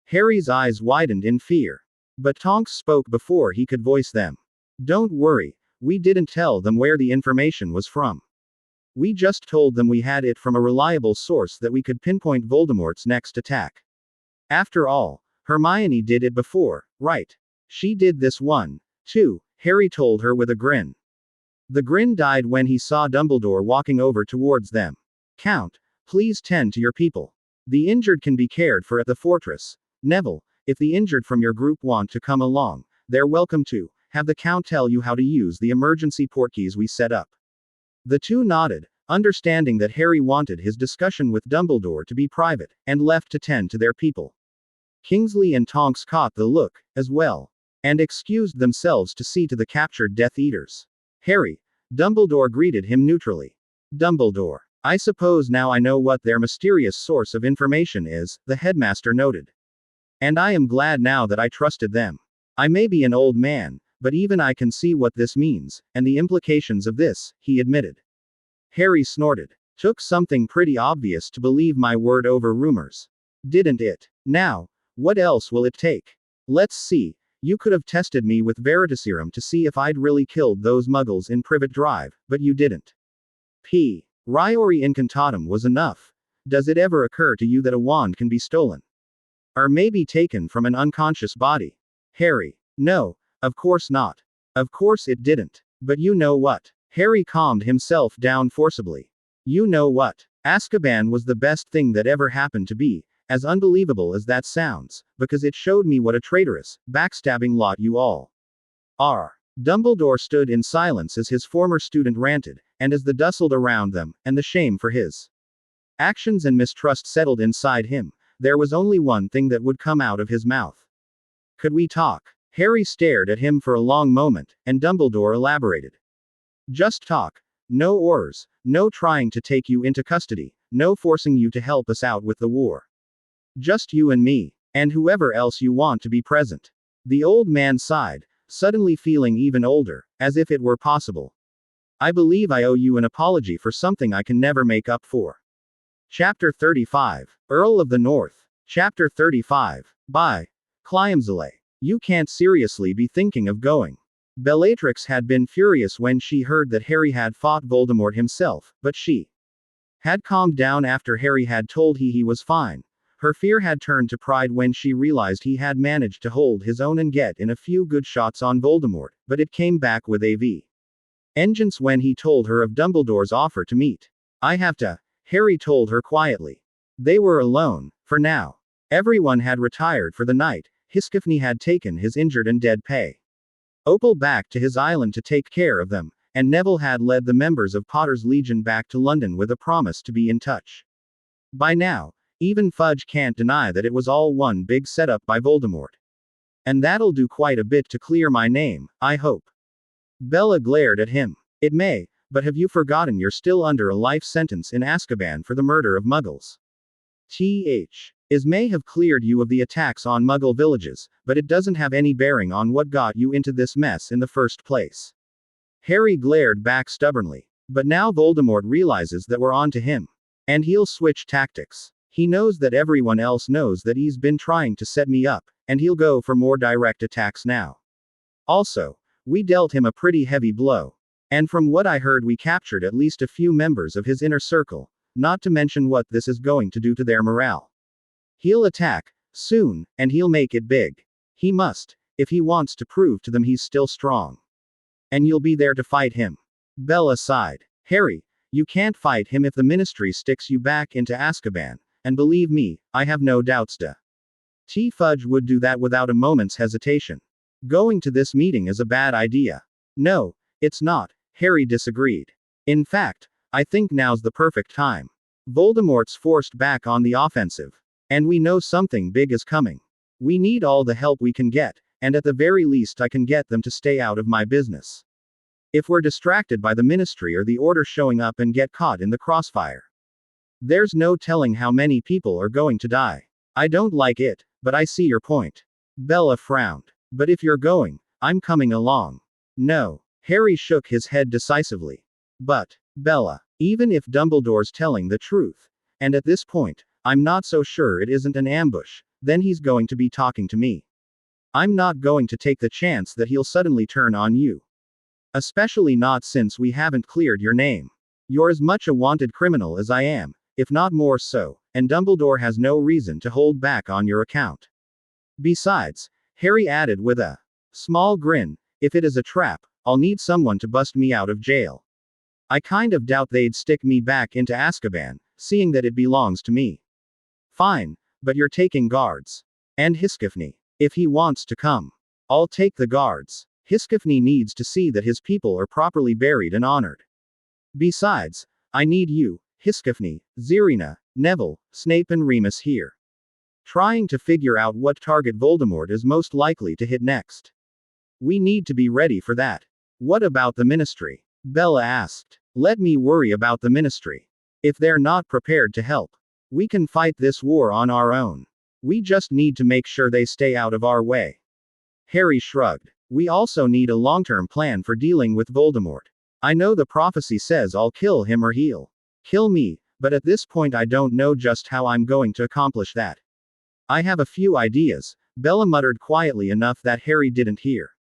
Harry's eyes widened in fear. But Tonks spoke before he could voice them. Don't worry, we didn't tell them where the information was from. We just told them we had it from a reliable source that we could pinpoint Voldemort's next attack. After all, Hermione did it before, right? She did this one, too, Harry told her with a grin. The grin died when he saw Dumbledore walking over towards them. Count, please tend to your people. The injured can be cared for at the fortress. Neville, if the injured from your group want to come along, they're welcome to. Have the Count tell you how to use the emergency portkeys we set up. The two nodded, understanding that Harry wanted his discussion with Dumbledore to be private, and left to tend to their people. Kingsley and Tonks caught the look, as well, and excused themselves to see to the captured Death Eaters. Harry, Dumbledore greeted him neutrally. Dumbledore, I suppose now I know what their mysterious source of information is, the headmaster noted. And I am glad now that I trusted them. I may be an old man, but even I can see what this means, and the implications of this, he admitted. Harry snorted. Took something pretty obvious to believe my word over rumors. Didn't it? Now, what else will it take? Let's see. You could have tested me with Veritaserum to see if I'd really killed those muggles in Privet Drive, but you didn't. Riori Incantatum was enough. Does it ever occur to you that a wand can be stolen? Or maybe taken from an unconscious body? Harry, no, of course not. Of course it didn't. But you know what? Harry calmed himself down forcibly. You know what? Azkaban was the best thing that ever happened to me, as unbelievable as that sounds, because it showed me what a traitorous, backstabbing lot you all are. Dumbledore stood in silence as his former student ranted, and as the dustled around them, and the shame for his actions and mistrust settled inside him, there was only one thing that would come out of his mouth. Could we talk? Harry stared at him for a long moment, and Dumbledore elaborated. Just talk. No orders, no trying to take you into custody, no forcing you to help us out with the war. Just you and me, and whoever else you want to be present. The old man sighed, suddenly feeling even older, as if it were possible. I believe I owe you an apology for something I can never make up for. Chapter 35. Earl of the North. Chapter 35. By Clyamzale. You can't seriously be thinking of going. Bellatrix had been furious when she heard that Harry had fought Voldemort himself, but she had calmed down after Harry had told he was fine. Her fear had turned to pride when she realized he had managed to hold his own and get in a few good shots on Voldemort, but it came back with a vengeance when he told her of Dumbledore's offer to meet. I have to, Harry told her quietly. They were alone, for now. Everyone had retired for the night. Hiskifny had taken his injured and dead pay Opal back to his island to take care of them, and Neville had led the members of Potter's Legion back to London with a promise to be in touch. By now, even Fudge can't deny that it was all one big setup by Voldemort. And that'll do quite a bit to clear my name, I hope. Bella glared at him. It may, but have you forgotten you're still under a life sentence in Azkaban for the murder of Muggles? Is may have cleared you of the attacks on Muggle villages, but it doesn't have any bearing on what got you into this mess in the first place. Harry glared back stubbornly. But now Voldemort realizes that we're on to him. And he'll switch tactics. He knows that everyone else knows that he's been trying to set me up, and he'll go for more direct attacks now. Also, we dealt him a pretty heavy blow. And from what I heard, we captured at least a few members of his inner circle, not to mention what this is going to do to their morale. He'll attack, soon, and he'll make it big. He must, if he wants to prove to them he's still strong. And you'll be there to fight him. Bella sighed. Harry, you can't fight him if the Ministry sticks you back into Azkaban, and believe me, I have no doubts Fudge would do that without a moment's hesitation. Going to this meeting is a bad idea. No, it's not, Harry disagreed. In fact, I think now's the perfect time. Voldemort's forced back on the offensive. And we know something big is coming. We need all the help we can get, and at the very least I can get them to stay out of my business. If we're distracted by the Ministry or the Order showing up and get caught in the crossfire, there's no telling how many people are going to die. I don't like it, but I see your point. Bella frowned. But if you're going, I'm coming along. No, Harry shook his head decisively. But, Bella, even if Dumbledore's telling the truth, and at this point, I'm not so sure it isn't an ambush, then he's going to be talking to me. I'm not going to take the chance that he'll suddenly turn on you. Especially not since we haven't cleared your name. You're as much a wanted criminal as I am, if not more so, and Dumbledore has no reason to hold back on your account. Besides, Harry added with a small grin, if it is a trap, I'll need someone to bust me out of jail. I kind of doubt they'd stick me back into Azkaban, seeing that it belongs to me. Fine, but you're taking guards. And Hiskifny. If he wants to come, I'll take the guards. Hiskifny needs to see that his people are properly buried and honored. Besides, I need you, Hiskifny, Zerina, Neville, Snape and Remus here. Trying to figure out what target Voldemort is most likely to hit next. We need to be ready for that. What about the Ministry? Bella asked. Let me worry about the Ministry. If they're not prepared to help, we can fight this war on our own. We just need to make sure they stay out of our way. Harry shrugged. We also need a long-term plan for dealing with Voldemort. I know the prophecy says I'll kill him or he'll kill me, but at this point I don't know just how I'm going to accomplish that. I have a few ideas, Bella muttered quietly enough that Harry didn't hear.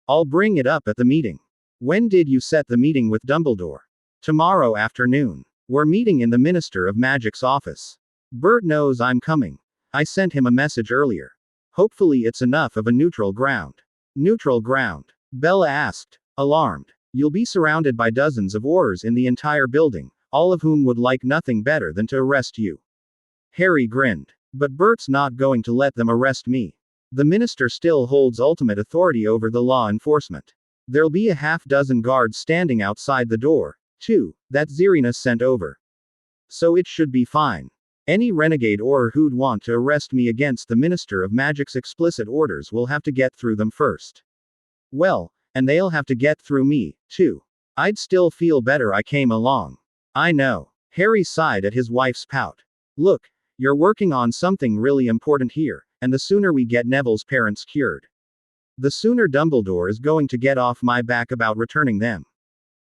I'll bring it up at the meeting. When did you set the meeting with Dumbledore? Tomorrow afternoon. We're meeting in the Minister of Magic's office. Bert knows I'm coming. I sent him a message earlier. Hopefully it's enough of a neutral ground. Neutral ground? Bella asked, alarmed. You'll be surrounded by dozens of Aurors in the entire building, all of whom would like nothing better than to arrest you. Harry grinned. But Bert's not going to let them arrest me. The minister still holds ultimate authority over the law enforcement. There'll be a half-dozen guards standing outside the door, too, that Zerina sent over. So it should be fine. Any renegade Auror who'd want to arrest me against the Minister of Magic's explicit orders will have to get through them first. Well, and they'll have to get through me, too. I'd still feel better I came along. I know. Harry sighed at his wife's pout. Look, you're working on something really important here, and the sooner we get Neville's parents cured, the sooner Dumbledore is going to get off my back about returning them.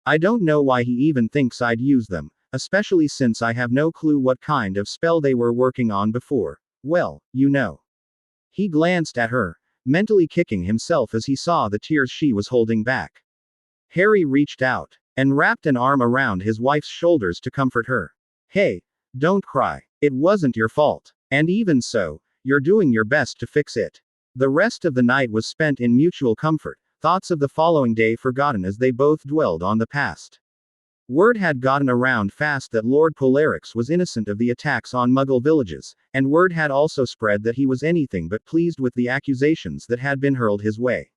I don't know why he even thinks I'd use them, especially since I have no clue what kind of spell they were working on before. Well, you know. He glanced at her, mentally kicking himself as he saw the tears she was holding back. Harry reached out and wrapped an arm around his wife's shoulders to comfort her. Hey, don't cry. It wasn't your fault. And even so, you're doing your best to fix it. The rest of the night was spent in mutual comfort, thoughts of the following day forgotten as they both dwelled on the past. Word had gotten around fast that Lord Bellatrix was innocent of the attacks on Muggle villages, and word had also spread that he was anything but pleased with the accusations that had been hurled his way.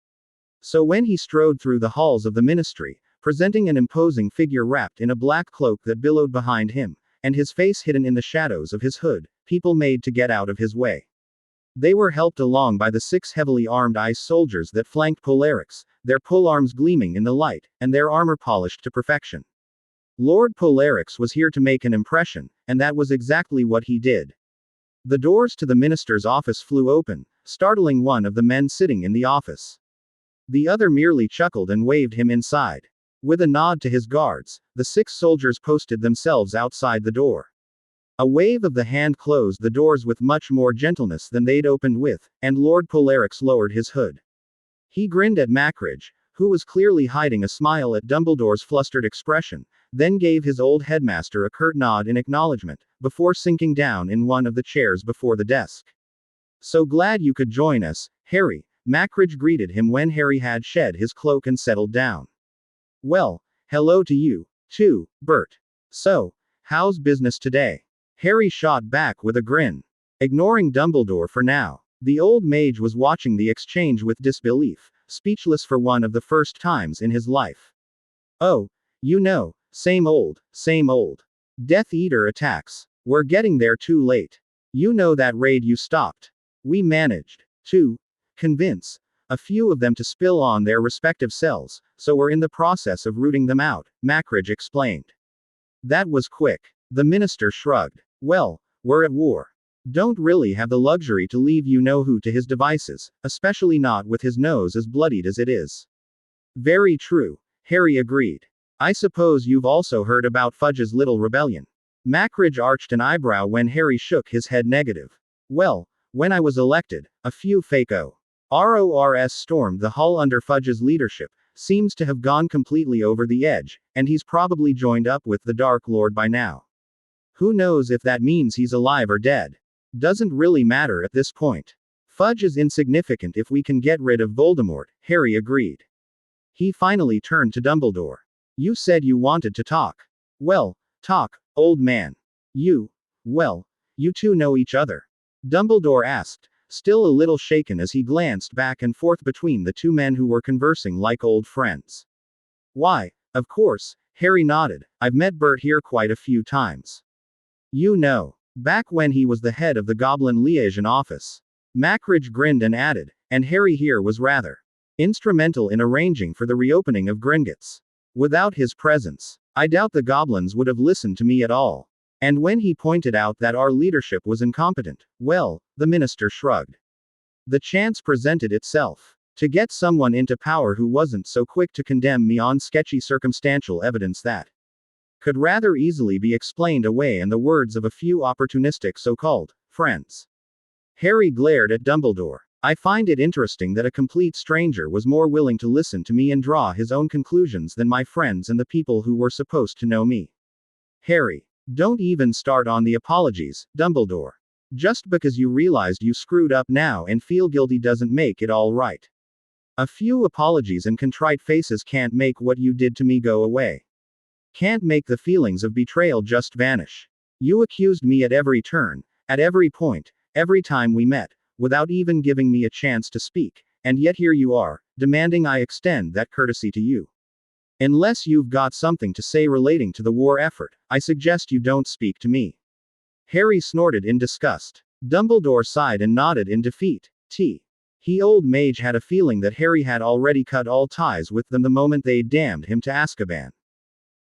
So when he strode through the halls of the Ministry, presenting an imposing figure wrapped in a black cloak that billowed behind him, and his face hidden in the shadows of his hood, people made to get out of his way. They were helped along by the 6 heavily armed ice soldiers that flanked Bellatrix, their polearms gleaming in the light, and their armor polished to perfection. Lord Bellatrix was here to make an impression, and that was exactly what he did. The doors to the minister's office flew open, startling one of the men sitting in the office. The other merely chuckled and waved him inside. With a nod to his guards, the 6 soldiers posted themselves outside the door. A wave of the hand closed the doors with much more gentleness than they'd opened with, and Lord Bellatrix lowered his hood. He grinned at Macridge, who was clearly hiding a smile at Dumbledore's flustered expression, then gave his old headmaster a curt nod in acknowledgement, before sinking down in one of the chairs before the desk. So glad you could join us, Harry, Macridge greeted him when Harry had shed his cloak and settled down. Well, hello to you, too, Bert. So, how's business today? Harry shot back with a grin. Ignoring Dumbledore for now, the old mage was watching the exchange with disbelief, speechless for one of the first times in his life. Oh, you know, same old, same old. Death Eater attacks. We're getting there too late. You know that raid you stopped. We managed to convince a few of them to spill on their respective cells, so we're in the process of rooting them out, Macridge explained. That was quick. The minister shrugged. Well, we're at war. Don't really have the luxury to leave you-know-who to his devices, especially not with his nose as bloodied as it is. Very true. Harry agreed. I suppose you've also heard about Fudge's little rebellion. Mackridge arched an eyebrow when Harry shook his head negative. Well, when I was elected, a few FACO RORS stormed the Hall under Fudge's leadership, seems to have gone completely over the edge, and he's probably joined up with the Dark Lord by now. Who knows if that means he's alive or dead? Doesn't really matter at this point. Fudge is insignificant if we can get rid of Voldemort, Harry agreed. He finally turned to Dumbledore. You said you wanted to talk. Well, talk, old man. You two know each other? Dumbledore asked, still a little shaken as he glanced back and forth between the two men who were conversing like old friends. Why, of course, Harry nodded. I've met Bert here quite a few times. You know, back when he was the head of the Goblin Liaison Office. Mackridge grinned and added, and Harry here was rather instrumental in arranging for the reopening of Gringotts. Without his presence, I doubt the goblins would have listened to me at all. And when he pointed out that our leadership was incompetent, well, the minister shrugged. The chance presented itself to get someone into power who wasn't so quick to condemn me on sketchy circumstantial evidence that could rather easily be explained away in the words of a few opportunistic so-called friends. Harry glared at Dumbledore. I find it interesting that a complete stranger was more willing to listen to me and draw his own conclusions than my friends and the people who were supposed to know me. Harry, don't even start on the apologies, Dumbledore. Just because you realized you screwed up now and feel guilty doesn't make it all right. A few apologies and contrite faces can't make what you did to me go away. Can't make the feelings of betrayal just vanish. You accused me at every turn, at every point, every time we met, without even giving me a chance to speak, and yet here you are, demanding I extend that courtesy to you. Unless you've got something to say relating to the war effort, I suggest you don't speak to me. Harry snorted in disgust. Dumbledore sighed and nodded in defeat. He old mage had a feeling that Harry had already cut all ties with them the moment they damned him to Azkaban.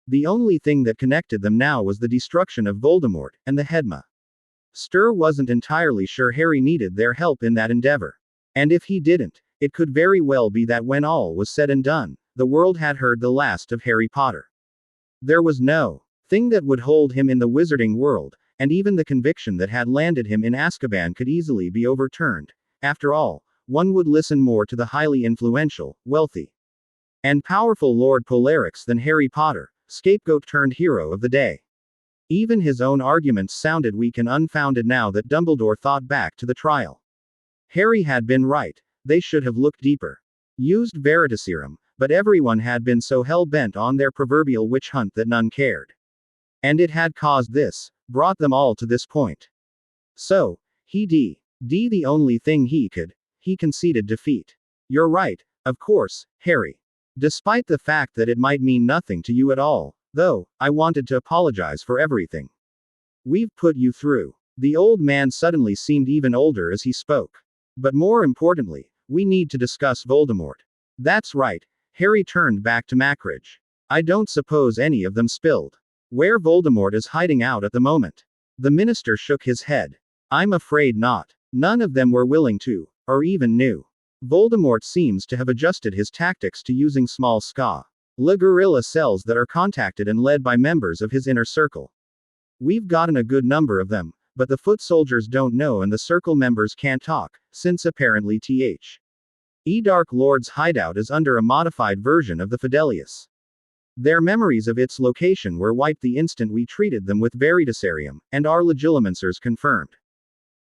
The only thing that connected them now was the destruction of Voldemort, and the Hedma. Stur wasn't entirely sure Harry needed their help in that endeavor. And if he didn't, it could very well be that when all was said and done, the world had heard the last of Harry Potter. There was no thing that would hold him in the wizarding world, and even the conviction that had landed him in Azkaban could easily be overturned. After all, one would listen more to the highly influential, wealthy, and powerful Lord Bellatrix than Harry Potter, scapegoat turned hero of the day. Even his own arguments sounded weak and unfounded now that Dumbledore thought back to the trial. Harry had been right, they should have looked deeper. Used Veritaserum, but everyone had been so hell-bent on their proverbial witch hunt that none cared. And it had caused this, brought them all to this point. So, the only thing he conceded defeat. You're right, of course, Harry. Despite the fact that it might mean nothing to you at all, though, I wanted to apologize for everything we've put you through. The old man suddenly seemed even older as he spoke. But more importantly, we need to discuss Voldemort. That's right, Harry turned back to Mackridge. I don't suppose any of them spilled where Voldemort is hiding out at the moment. The minister shook his head. I'm afraid not. None of them were willing to, or even knew. Voldemort seems to have adjusted his tactics to using small guerrilla cells that are contacted and led by members of his inner circle. We've gotten a good number of them, but the foot soldiers don't know and the circle members can't talk, since apparently Dark Lord's hideout is under a modified version of the Fidelius. Their memories of its location were wiped the instant we treated them with Veritaserum, and our legilimancers confirmed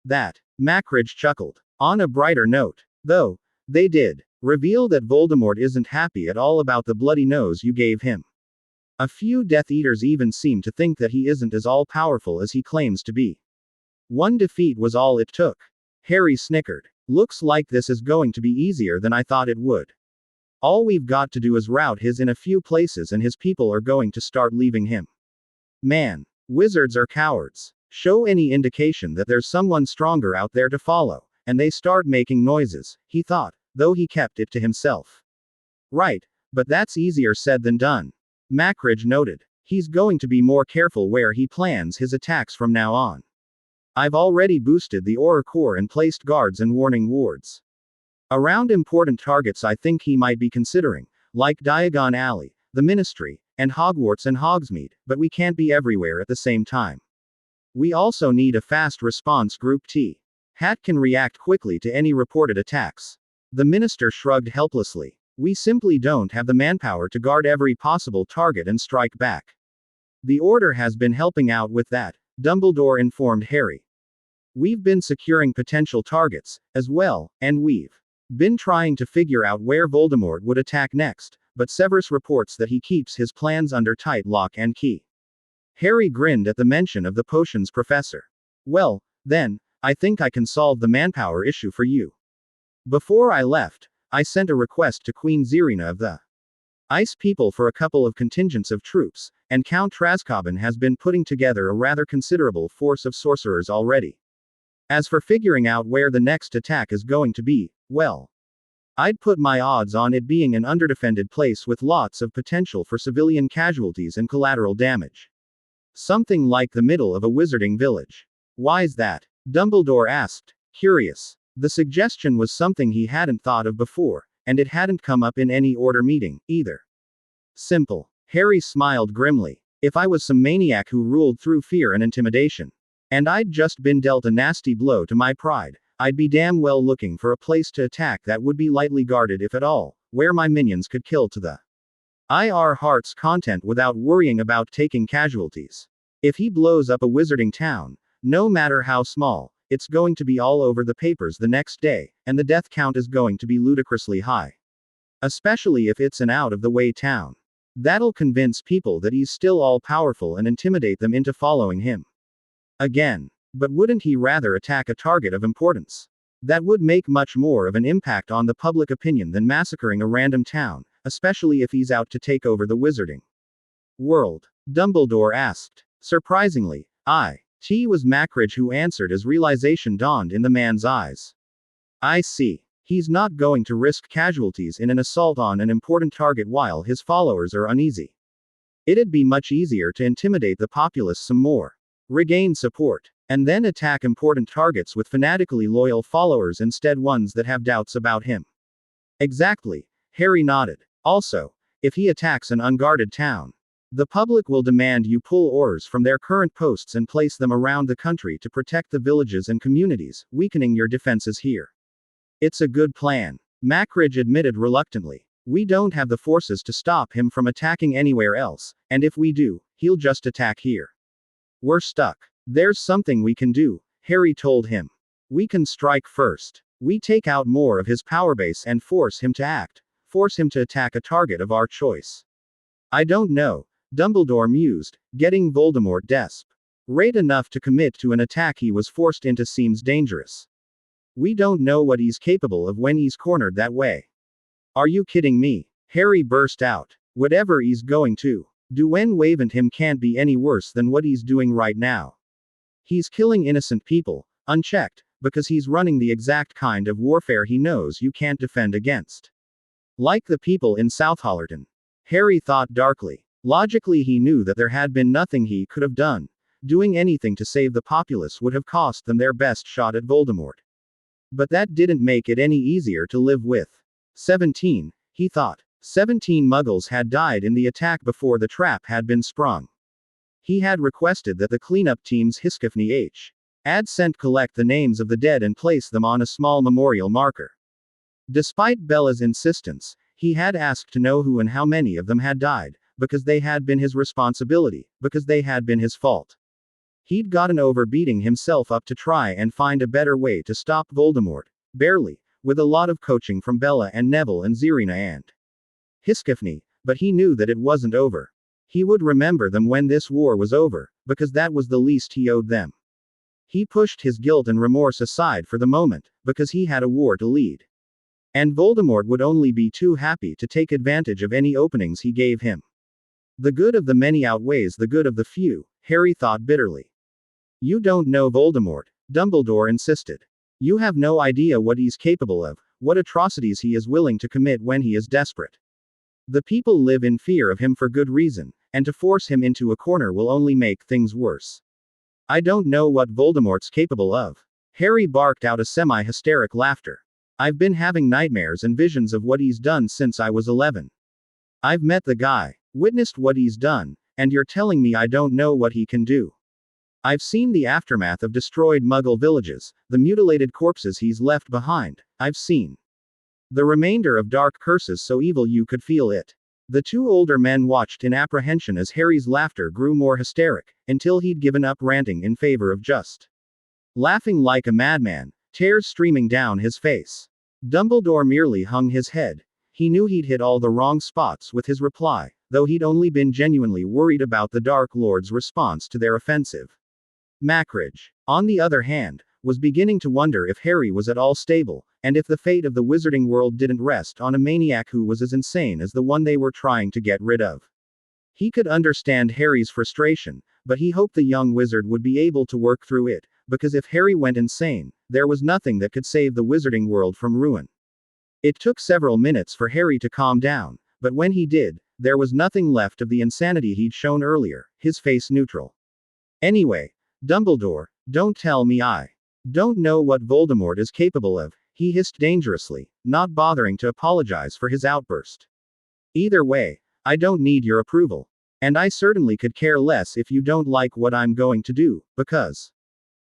that. Mackridge chuckled. On a brighter note, though, they did reveal that Voldemort isn't happy at all about the bloody nose you gave him. A few Death Eaters even seem to think that he isn't as all-powerful as he claims to be. One defeat was all it took. Harry snickered. Looks like this is going to be easier than I thought it would. All we've got to do is rout his in a few places and his people are going to start leaving him. Man, wizards are cowards. Show any indication that there's someone stronger out there to follow, and they start making noises, he thought, though he kept it to himself. Right, but that's easier said than done. Mackridge noted. He's going to be more careful where he plans his attacks from now on. I've already boosted the Auror Core and placed guards and warning wards around important targets I think he might be considering, like Diagon Alley, the Ministry, and Hogwarts and Hogsmeade, but we can't be everywhere at the same time. We also need a fast response group T. Hat can react quickly to any reported attacks. The minister shrugged helplessly. We simply don't have the manpower to guard every possible target and strike back. The Order has been helping out with that, Dumbledore informed Harry. We've been securing potential targets, as well, and we've been trying to figure out where Voldemort would attack next, but Severus reports that he keeps his plans under tight lock and key. Harry grinned at the mention of the potions professor. Well, then, I think I can solve the manpower issue for you. Before I left, I sent a request to Queen Zirina of the Ice People for a couple of contingents of troops, and Count Traskobin has been putting together a rather considerable force of sorcerers already. As for figuring out where the next attack is going to be, well, I'd put my odds on it being an underdefended place with lots of potential for civilian casualties and collateral damage. Something like the middle of a wizarding village. Why's that? Dumbledore asked, curious. The suggestion was something he hadn't thought of before, and it hadn't come up in any Order meeting, either. Simple. Harry smiled grimly. If I was some maniac who ruled through fear and intimidation, and I'd just been dealt a nasty blow to my pride, I'd be damn well looking for a place to attack that would be lightly guarded if at all, where my minions could kill to the IR heart's content without worrying about taking casualties. If he blows up a wizarding town, no matter how small, it's going to be all over the papers the next day, and the death count is going to be ludicrously high. Especially if it's an out-of-the-way town. That'll convince people that he's still all-powerful and intimidate them into following him. Again. But wouldn't he rather attack a target of importance? That would make much more of an impact on the public opinion than massacring a random town, especially if he's out to take over the wizarding world. Dumbledore asked. Surprisingly, T was Macridge who answered as realization dawned in the man's eyes. I see. He's not going to risk casualties in an assault on an important target while his followers are uneasy. It'd be much easier to intimidate the populace some more. Regain support. And then attack important targets with fanatically loyal followers instead ones that have doubts about him. Exactly. Harry nodded. Also, if he attacks an unguarded town, the public will demand you pull oars from their current posts and place them around the country to protect the villages and communities, weakening your defenses here. It's a good plan. Macridge admitted reluctantly. We don't have the forces to stop him from attacking anywhere else, and if we do, he'll just attack here. We're stuck. There's something we can do, Harry told him. We can strike first. We take out more of his power base and force him to act. Force him to attack a target of our choice. I don't know, Dumbledore mused, getting Voldemort desperate enough to commit to an attack he was forced into seems dangerous. We don't know what he's capable of when he's cornered that way. Are you kidding me? Harry burst out. Whatever he's going to do when Wavent him can't be any worse than what he's doing right now. He's killing innocent people, unchecked, because he's running the exact kind of warfare he knows you can't defend against. Like the people in South Holleron. Harry thought darkly. Logically he knew that there had been nothing he could have done. Doing anything to save the populace would have cost them their best shot at Voldemort. But that didn't make it any easier to live with. 17, he thought. 17 Muggles had died in the attack before the trap had been sprung. He had requested that the cleanup team's Hiskifney had sent collect the names of the dead and place them on a small memorial marker. Despite Bella's insistence, he had asked to know who and how many of them had died, because they had been his responsibility, because they had been his fault. He'd gotten over beating himself up to try and find a better way to stop Voldemort, barely, with a lot of coaching from Bella and Neville and Zirina and Hiskifney, but he knew that it wasn't over. He would remember them when this war was over, because that was the least he owed them. He pushed his guilt and remorse aside for the moment, because he had a war to lead. And Voldemort would only be too happy to take advantage of any openings he gave him. The good of the many outweighs the good of the few, Harry thought bitterly. You don't know Voldemort, Dumbledore insisted. You have no idea what he's capable of, what atrocities he is willing to commit when he is desperate. The people live in fear of him for good reason, and to force him into a corner will only make things worse. I don't know what Voldemort's capable of. Harry barked out a semi-hysteric laughter. I've been having nightmares and visions of what he's done since I was 11. I've met the guy. Witnessed what he's done, and you're telling me I don't know what he can do. I've seen the aftermath of destroyed Muggle villages, the mutilated corpses he's left behind. I've seen the remainder of dark curses so evil you could feel it. The two older men watched in apprehension as Harry's laughter grew more hysteric, until he'd given up ranting in favor of just laughing like a madman, tears streaming down his face. Dumbledore merely hung his head. He knew he'd hit all the wrong spots with his reply, though he'd only been genuinely worried about the Dark Lord's response to their offensive. Macridge, on the other hand, was beginning to wonder if Harry was at all stable, and if the fate of the wizarding world didn't rest on a maniac who was as insane as the one they were trying to get rid of. He could understand Harry's frustration, but he hoped the young wizard would be able to work through it, because if Harry went insane, there was nothing that could save the wizarding world from ruin. It took several minutes for Harry to calm down, but when he did, there was nothing left of the insanity he'd shown earlier, his face neutral. Anyway, Dumbledore, don't tell me I don't know what Voldemort is capable of, he hissed dangerously, not bothering to apologize for his outburst. Either way, I don't need your approval. And I certainly could care less if you don't like what I'm going to do, because,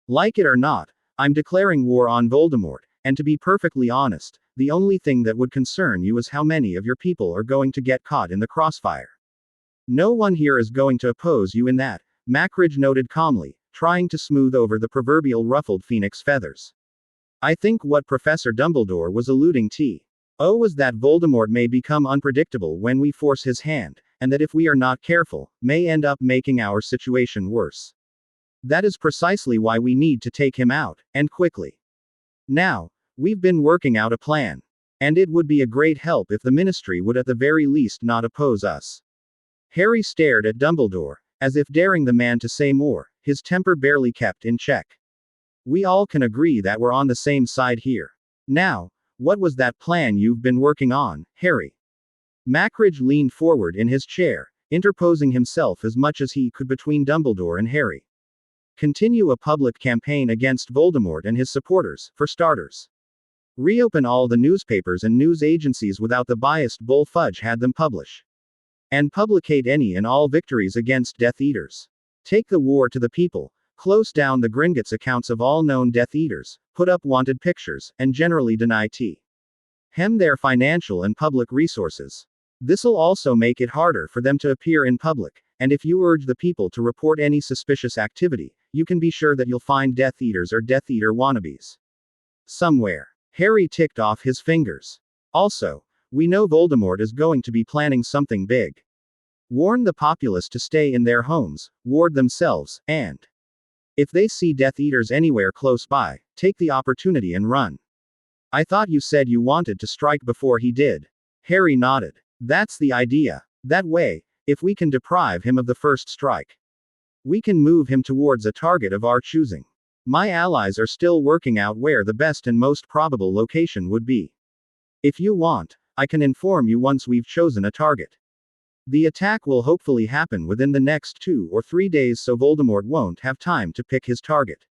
like it or not, I'm declaring war on Voldemort, and to be perfectly honest, the only thing that would concern you is how many of your people are going to get caught in the crossfire. No one here is going to oppose you in that, Macridge noted calmly, trying to smooth over the proverbial ruffled phoenix feathers. I think what Professor Dumbledore was alluding to was that Voldemort may become unpredictable when we force his hand, and that if we are not careful, may end up making our situation worse. That is precisely why we need to take him out, and quickly. Now, we've been working out a plan. And it would be a great help if the Ministry would at the very least not oppose us. Harry stared at Dumbledore, as if daring the man to say more, his temper barely kept in check. We all can agree that we're on the same side here. Now, what was that plan you've been working on, Harry? Macridge leaned forward in his chair, interposing himself as much as he could between Dumbledore and Harry. Continue a public campaign against Voldemort and his supporters, for starters. Reopen all the newspapers and news agencies without the biased bull Fudge had them publish. And publicate any and all victories against Death Eaters. Take the war to the people, close down the Gringotts accounts of all known Death Eaters, put up wanted pictures, and generally deny hem their financial and public resources. This'll also make it harder for them to appear in public, and if you urge the people to report any suspicious activity, you can be sure that you'll find Death Eaters or Death Eater wannabes somewhere. Harry ticked off his fingers. Also, we know Voldemort is going to be planning something big. Warn the populace to stay in their homes, ward themselves, and if they see Death Eaters anywhere close by, take the opportunity and run. I thought you said you wanted to strike before he did. Harry nodded. That's the idea. That way, if we can deprive him of the first strike, we can move him towards a target of our choosing. My allies are still working out where the best and most probable location would be. If you want, I can inform you once we've chosen a target. The attack will hopefully happen within the next 2 or 3 days, so Voldemort won't have time to pick his target.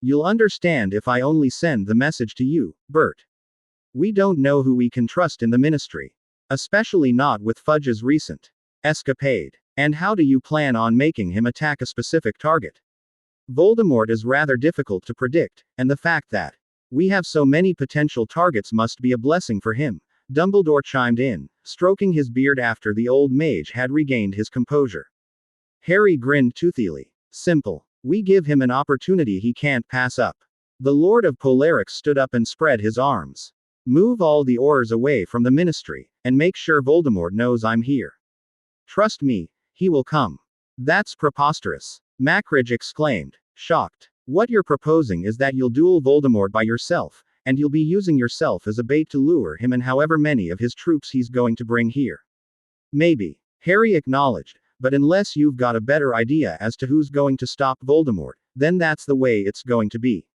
You'll understand if I only send the message to you, Bert. We don't know who we can trust in the Ministry. Especially not with Fudge's recent escapade. And how do you plan on making him attack a specific target? Voldemort is rather difficult to predict, and the fact that we have so many potential targets must be a blessing for him, Dumbledore chimed in, stroking his beard after the old mage had regained his composure. Harry grinned toothily. Simple. We give him an opportunity he can't pass up. The Lord of Bellatrix stood up and spread his arms. Move all the Aurors away from the Ministry, and make sure Voldemort knows I'm here. Trust me, he will come. That's preposterous, Macridge exclaimed, shocked. What you're proposing is that you'll duel Voldemort by yourself, and you'll be using yourself as a bait to lure him and however many of his troops he's going to bring here. Maybe, Harry acknowledged, but unless you've got a better idea as to who's going to stop Voldemort, then that's the way it's going to be.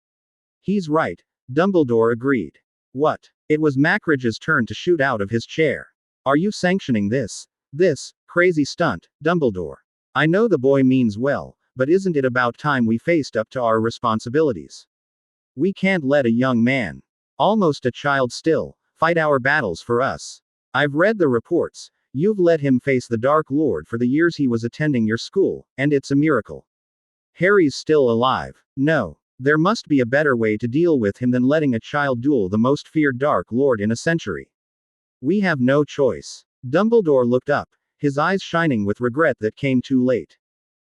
He's right, Dumbledore agreed. What? It was Macridge's turn to shoot out of his chair. Are you sanctioning this crazy stunt, Dumbledore? I know the boy means well, but isn't it about time we faced up to our responsibilities? We can't let a young man, almost a child still, fight our battles for us. I've read the reports. You've let him face the Dark Lord for the years he was attending your school, and it's a miracle. Harry's still alive. No. There must be a better way to deal with him than letting a child duel the most feared Dark Lord in a century. We have no choice. Dumbledore looked up, his eyes shining with regret that came too late.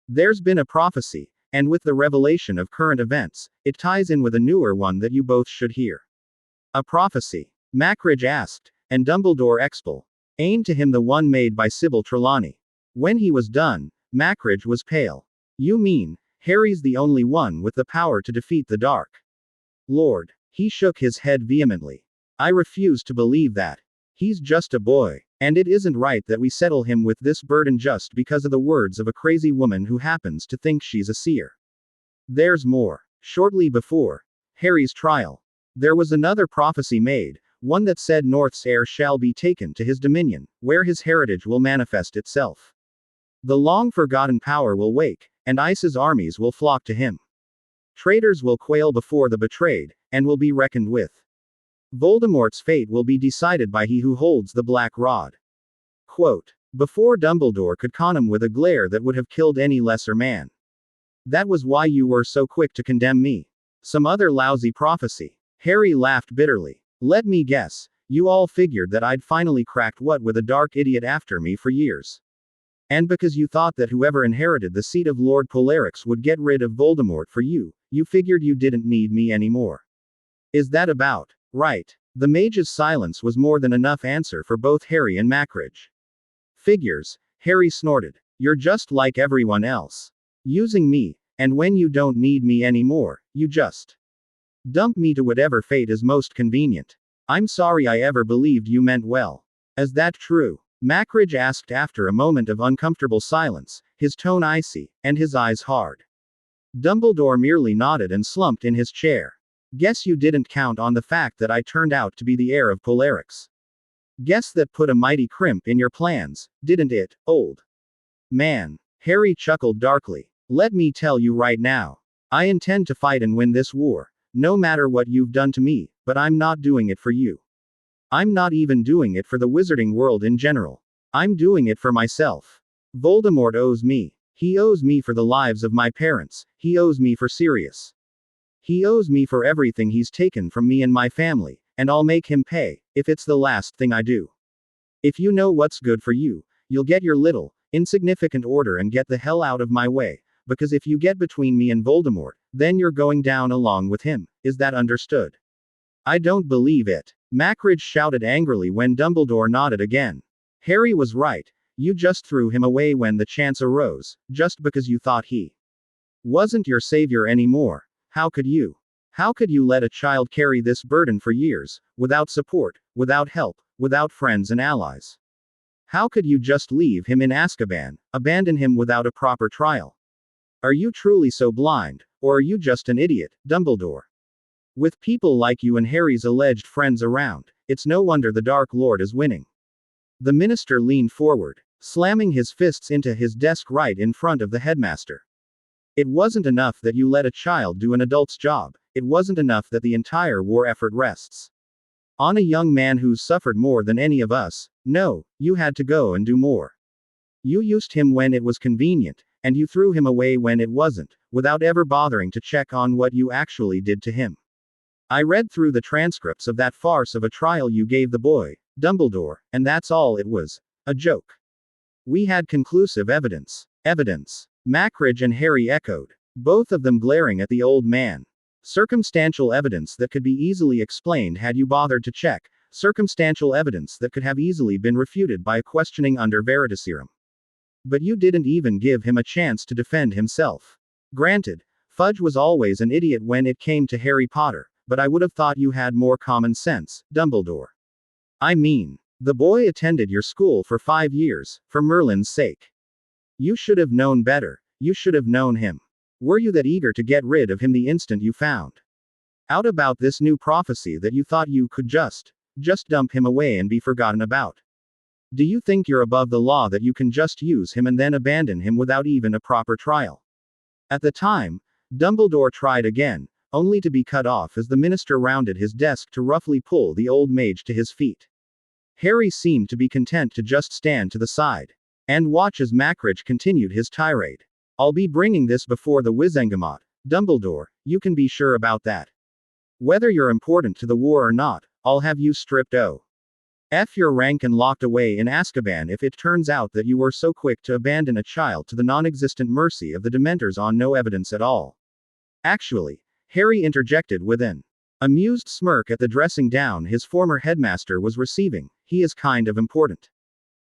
There's been a prophecy, and with the revelation of current events, it ties in with a newer one that you both should hear. A prophecy? Macridge asked, and Dumbledore explained to him the one made by Sybil Trelawney. When he was done, Macridge was pale. You mean, Harry's the only one with the power to defeat the Dark Lord? He shook his head vehemently. I refuse to believe that. He's just a boy, and it isn't right that we settle him with this burden just because of the words of a crazy woman who happens to think she's a seer. There's more. Shortly before Harry's trial, there was another prophecy made, one that said North's heir shall be taken to his dominion, where his heritage will manifest itself. The long-forgotten power will wake, and Ice's armies will flock to him. Traitors will quail before the betrayed, and will be reckoned with. Voldemort's fate will be decided by he who holds the black rod. Quote. Before Dumbledore could con him with a glare that would have killed any lesser man. That was why you were so quick to condemn me. Some other lousy prophecy. Harry laughed bitterly. Let me guess, you all figured that I'd finally cracked what with a dark idiot after me for years. And because you thought that whoever inherited the seat of Lord Bellatrix would get rid of Voldemort for you, you figured you didn't need me anymore. Is that about right? The mage's silence was more than enough answer for both Harry and Macridge. Figures, Harry snorted. You're just like everyone else. Using me, and when you don't need me anymore, you just dump me to whatever fate is most convenient. I'm sorry I ever believed you meant well. Is that true? Macridge asked after a moment of uncomfortable silence, his tone icy, and his eyes hard. Dumbledore merely nodded and slumped in his chair. Guess you didn't count on the fact that I turned out to be the heir of Bellatrix. Guess that put a mighty crimp in your plans, didn't it, old man? Harry chuckled darkly. Let me tell you right now. I intend to fight and win this war, no matter what you've done to me, but I'm not doing it for you. I'm not even doing it for the wizarding world in general. I'm doing it for myself. Voldemort owes me. He owes me for the lives of my parents. He owes me for Sirius. He owes me for everything he's taken from me and my family, and I'll make him pay, if it's the last thing I do. If you know what's good for you, you'll get your little, insignificant order and get the hell out of my way, because if you get between me and Voldemort, then you're going down along with him. Is that understood? I don't believe it. Macridge shouted angrily when Dumbledore nodded again. Harry was right. You just threw him away when the chance arose, just because you thought he wasn't your savior anymore. How could you? How could you let a child carry this burden for years, without support, without help, without friends and allies? How could you just leave him in Azkaban, abandon him without a proper trial? Are you truly so blind, or are you just an idiot, Dumbledore? With people like you and Harry's alleged friends around, it's no wonder the Dark Lord is winning. The minister leaned forward, slamming his fists into his desk right in front of the headmaster. It wasn't enough that you let a child do an adult's job, it wasn't enough that the entire war effort rests on a young man who's suffered more than any of us. No, you had to go and do more. You used him when it was convenient, and you threw him away when it wasn't, without ever bothering to check on what you actually did to him. I read through the transcripts of that farce of a trial you gave the boy, Dumbledore, and that's all it was. A joke. We had conclusive evidence. Evidence. Macridge and Harry echoed, both of them glaring at the old man. Circumstantial evidence that could be easily explained had you bothered to check, circumstantial evidence that could have easily been refuted by a questioning under veritaserum. But you didn't even give him a chance to defend himself. Granted, Fudge was always an idiot when it came to Harry Potter, but I would have thought you had more common sense, Dumbledore. I mean, the boy attended your school for 5 years, for Merlin's sake. You should have known better. You should have known him. Were you that eager to get rid of him the instant you found out about this new prophecy that you thought you could just dump him away and be forgotten about? Do you think you're above the law that you can just use him and then abandon him without even a proper trial? At the time, Dumbledore tried again, only to be cut off as the minister rounded his desk to roughly pull the old mage to his feet. Harry seemed to be content to just stand to the side and watch as Macridge continued his tirade. I'll be bringing this before the Wizengamot, Dumbledore, you can be sure about that. Whether you're important to the war or not, I'll have you stripped F your rank and locked away in Azkaban if it turns out that you were so quick to abandon a child to the non-existent mercy of the Dementors on no evidence at all. Actually, Harry interjected with an amused smirk at the dressing down his former headmaster was receiving. He is kind of important.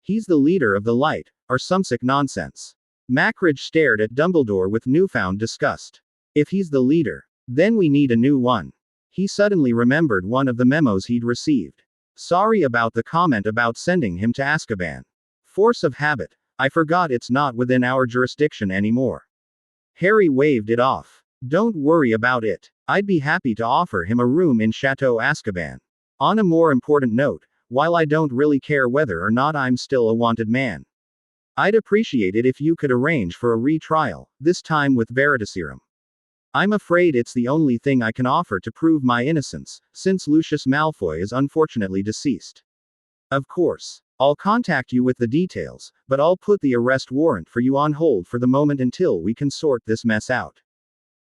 He's the leader of the light, or some sick nonsense. Macridge stared at Dumbledore with newfound disgust. If he's the leader, then we need a new one. He suddenly remembered one of the memos he'd received. Sorry about the comment about sending him to Azkaban. Force of habit. I forgot it's not within our jurisdiction anymore. Harry waved it off. Don't worry about it. I'd be happy to offer him a room in Chateau Azkaban. On a more important note, while I don't really care whether or not I'm still a wanted man, I'd appreciate it if you could arrange for a retrial, this time with Veritaserum. I'm afraid it's the only thing I can offer to prove my innocence, since Lucius Malfoy is unfortunately deceased. Of course, I'll contact you with the details, but I'll put the arrest warrant for you on hold for the moment until we can sort this mess out.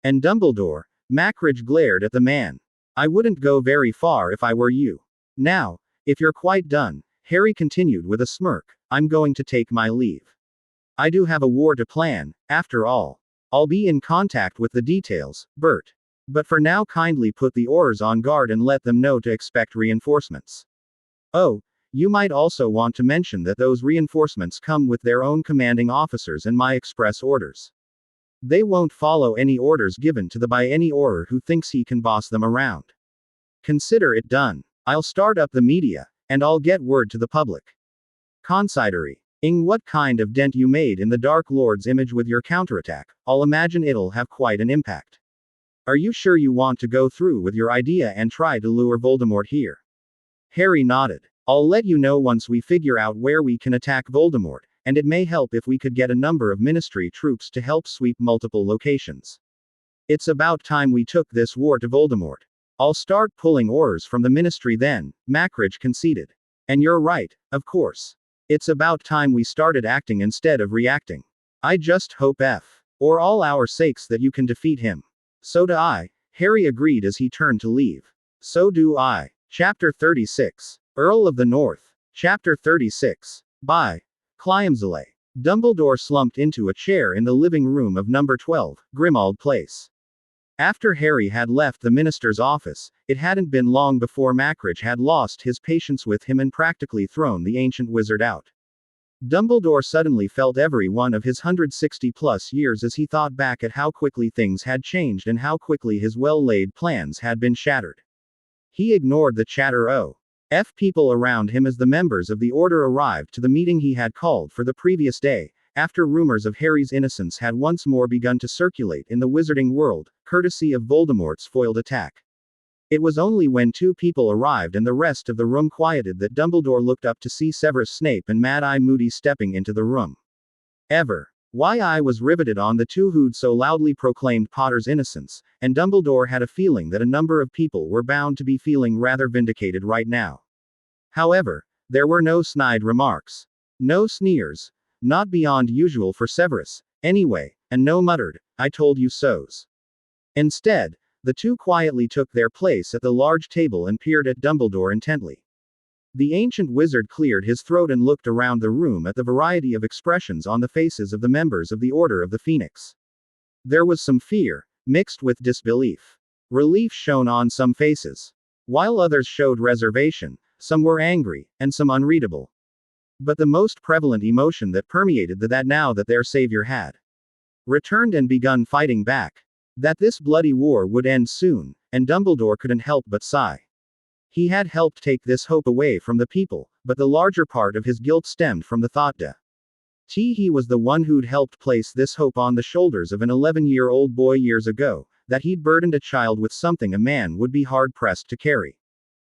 And Dumbledore, Macridge glared at the man. I wouldn't go very far if I were you. Now, if you're quite done, Harry continued with a smirk, I'm going to take my leave. I do have a war to plan, after all. I'll be in contact with the details, Bert. But for now kindly put the Aurors on guard and let them know to expect reinforcements. Oh, you might also want to mention that those reinforcements come with their own commanding officers and my express orders. They won't follow any orders given to them by any Auror who thinks he can boss them around. Consider it done. I'll start up the media, and I'll get word to the public. Considery. Ing what kind of dent you made in the Dark Lord's image with your counterattack, I'll imagine it'll have quite an impact. Are you sure you want to go through with your idea and try to lure Voldemort here? Harry nodded. I'll let you know once we figure out where we can attack Voldemort, and it may help if we could get a number of Ministry troops to help sweep multiple locations. It's about time we took this war to Voldemort. I'll start pulling Aurors from the Ministry then, Macridge conceded. And you're right, of course. It's about time we started acting instead of reacting. I just hope or all our sakes that you can defeat him. So do I, Harry agreed as he turned to leave. So do I. Chapter 36. Earl of the North. Chapter 36. By Cliamsile. Dumbledore slumped into a chair in the living room of number 12, Grimmauld Place. After Harry had left the minister's office, it hadn't been long before Macridge had lost his patience with him and practically thrown the ancient wizard out. Dumbledore suddenly felt every one of his 160-plus years as he thought back at how quickly things had changed and how quickly his well-laid plans had been shattered. He ignored the chatter of people around him as the members of the Order arrived to the meeting he had called for the previous day, after rumors of Harry's innocence had once more begun to circulate in the wizarding world, courtesy of Voldemort's foiled attack. It was only when two people arrived and the rest of the room quieted that Dumbledore looked up to see Severus Snape and Mad-Eye Moody stepping into the room. Eye was riveted on the two who'd so loudly proclaimed Potter's innocence, and Dumbledore had a feeling that a number of people were bound to be feeling rather vindicated right now. However, there were no snide remarks. No sneers. Not beyond usual for Severus, anyway, and no muttered, I told you so's. Instead, the two quietly took their place at the large table and peered at Dumbledore intently. The ancient wizard cleared his throat and looked around the room at the variety of expressions on the faces of the members of the Order of the Phoenix. There was some fear, mixed with disbelief. Relief shone on some faces. While others showed reservation, some were angry, and some unreadable. But the most prevalent emotion that permeated that now that their savior had returned and begun fighting back, that this bloody war would end soon, and Dumbledore couldn't help but sigh. He had helped take this hope away from the people, but the larger part of his guilt stemmed from the thought that he was the one who'd helped place this hope on the shoulders of an 11-year-old boy years ago, that he'd burdened a child with something a man would be hard-pressed to carry.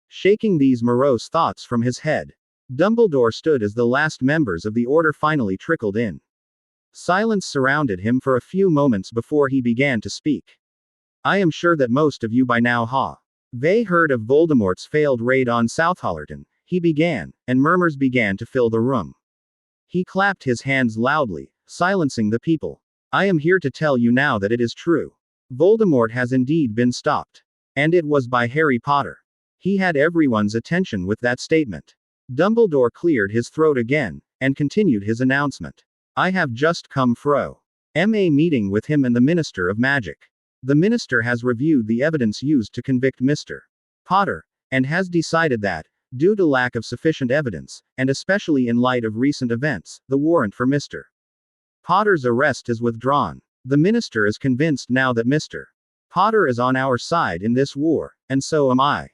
Shaking these morose thoughts from his head, Dumbledore stood as the last members of the Order finally trickled in. Silence surrounded him for a few moments before he began to speak. I am sure that most of you by now have heard of Voldemort's failed raid on South Holleron. He began, and murmurs began to fill the room. He clapped his hands loudly, silencing the people. I am here to tell you now that it is true. Voldemort has indeed been stopped. And it was by Harry Potter. He had everyone's attention with that statement. Dumbledore cleared his throat again, and continued his announcement. I have just come from a meeting with him and the Minister of Magic. The Minister has reviewed the evidence used to convict Mr. Potter, and has decided that, due to lack of sufficient evidence, and especially in light of recent events, the warrant for Mr. Potter's arrest is withdrawn. The Minister is convinced now that Mr. Potter is on our side in this war, and so am I.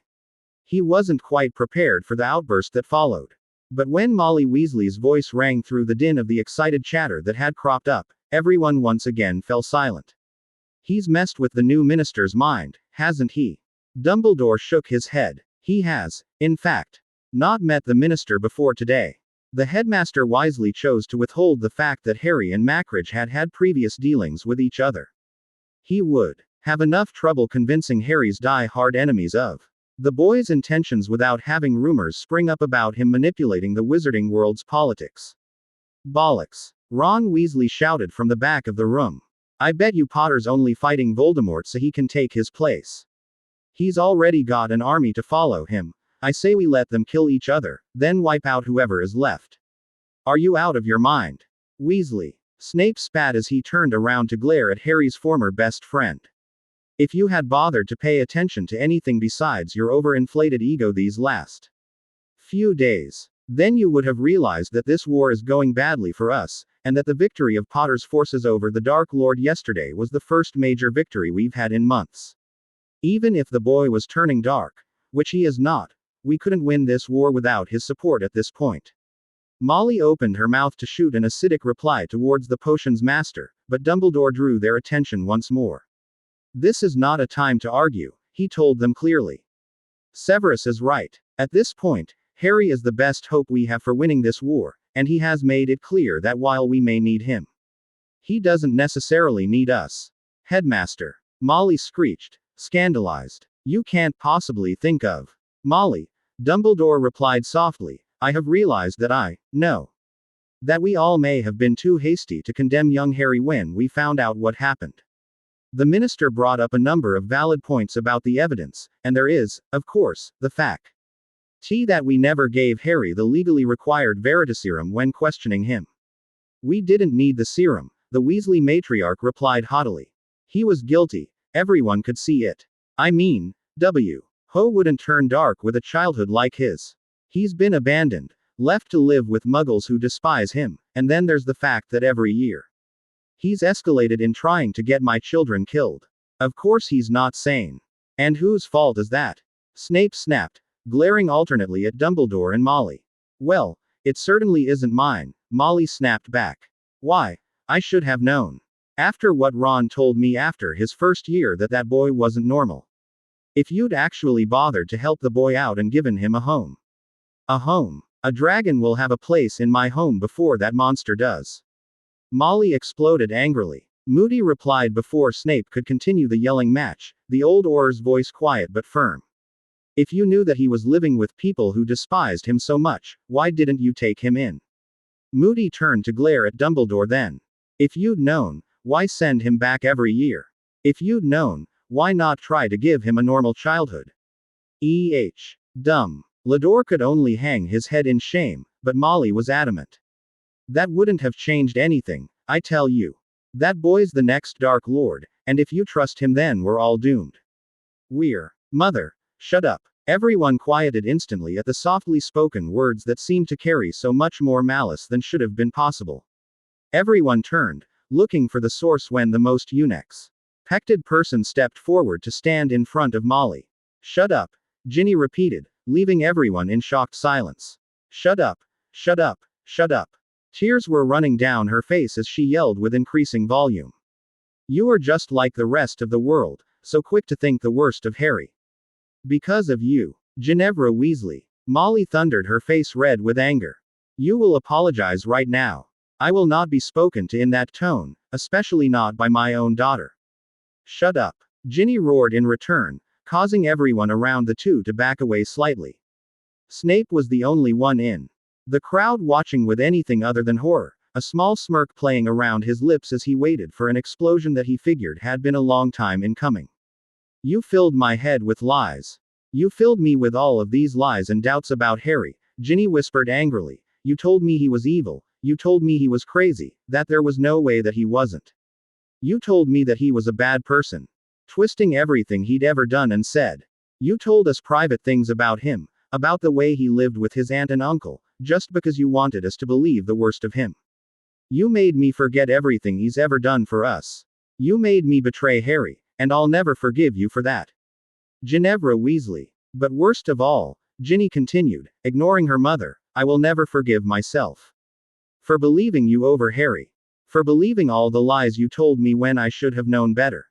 He wasn't quite prepared for the outburst that followed. But when Molly Weasley's voice rang through the din of the excited chatter that had cropped up, everyone once again fell silent. He's messed with the new minister's mind, hasn't he? Dumbledore shook his head. He has, in fact, not met the minister before today. The headmaster wisely chose to withhold the fact that Harry and Macridge had had previous dealings with each other. He would have enough trouble convincing Harry's die-hard enemies of the boy's intentions without having rumors spring up about him manipulating the wizarding world's politics. Bollocks! Ron Weasley shouted from the back of the room. I bet you Potter's only fighting Voldemort so he can take his place. He's already got an army to follow him. I say we let them kill each other, then wipe out whoever is left. Are you out of your mind? Weasley. Snape spat as he turned around to glare at Harry's former best friend. If you had bothered to pay attention to anything besides your overinflated ego these last few days, then you would have realized that this war is going badly for us, and that the victory of Potter's forces over the Dark Lord yesterday was the first major victory we've had in months. Even if the boy was turning dark, which he is not, we couldn't win this war without his support at this point. Molly opened her mouth to shoot an acidic reply towards the potion's master, but Dumbledore drew their attention once more. This is not a time to argue, he told them clearly. Severus is right. At this point, Harry is the best hope we have for winning this war, and he has made it clear that while we may need him, he doesn't necessarily need us. Headmaster. Molly screeched, scandalized. You can't possibly think of Molly. Dumbledore replied softly, I have realized that I know that we all may have been too hasty to condemn young Harry when we found out what happened. The minister brought up a number of valid points about the evidence, and there is, of course, the fact that we never gave Harry the legally required Veritaserum when questioning him. We didn't need the serum, the Weasley matriarch replied haughtily. He was guilty. Everyone could see it. I mean, Ho wouldn't turn dark with a childhood like his. He's been abandoned, left to live with muggles who despise him, and then there's the fact that every year he's escalated in trying to get my children killed. Of course he's not sane. And whose fault is that? Snape snapped, glaring alternately at Dumbledore and Molly. Well, it certainly isn't mine, Molly snapped back. Why? I should have known. After what Ron told me after his first year that boy wasn't normal. If you'd actually bothered to help the boy out and given him a home. A home. A dragon will have a place in my home before that monster does. Molly exploded angrily. Moody replied before Snape could continue the yelling match, the old Auror's voice quiet but firm. If you knew that he was living with people who despised him so much, why didn't you take him in? Moody turned to glare at Dumbledore then. If you'd known, why send him back every year? If you'd known, why not try to give him a normal childhood? Dumb. Lador could only hang his head in shame, but Molly was adamant. That wouldn't have changed anything, I tell you. That boy's the next Dark Lord, and if you trust him then we're all doomed. Mother. Shut up. Everyone quieted instantly at the softly spoken words that seemed to carry so much more malice than should have been possible. Everyone turned, looking for the source when the most unexpected person stepped forward to stand in front of Molly. Shut up, Ginny repeated, leaving everyone in shocked silence. Shut up, shut up, shut up. Tears were running down her face as she yelled with increasing volume. You are just like the rest of the world, so quick to think the worst of Harry. Because of you, Ginevra Weasley. Molly thundered, her face red with anger. You will apologize right now. I will not be spoken to in that tone, especially not by my own daughter. Shut up. Ginny roared in return, causing everyone around the two to back away slightly. Snape was the only one in the crowd watching with anything other than horror, a small smirk playing around his lips as he waited for an explosion that he figured had been a long time in coming. You filled my head with lies. You filled me with all of these lies and doubts about Harry, Ginny whispered angrily. You told me he was evil, you told me he was crazy, that there was no way that he wasn't. You told me that he was a bad person, twisting everything he'd ever done and said. You told us private things about him, about the way he lived with his aunt and uncle, just because you wanted us to believe the worst of him. You made me forget everything he's ever done for us. You made me betray Harry, and I'll never forgive you for that. Ginevra Weasley. But worst of all, Ginny continued, ignoring her mother, I will never forgive myself. For believing you over Harry. For believing all the lies you told me when I should have known better.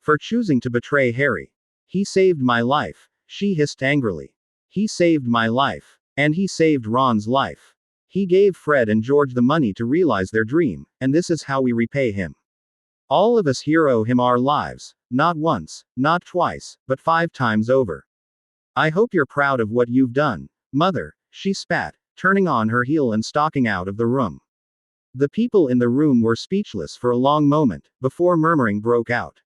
For choosing to betray Harry. He saved my life, she hissed angrily. He saved my life. And he saved Ron's life. He gave Fred and George the money to realize their dream, and this is how we repay him. All of us here owe him our lives, not once, not twice, but 5 times over. I hope you're proud of what you've done, Mother, she spat, turning on her heel and stalking out of the room. The people in the room were speechless for a long moment, before murmuring broke out.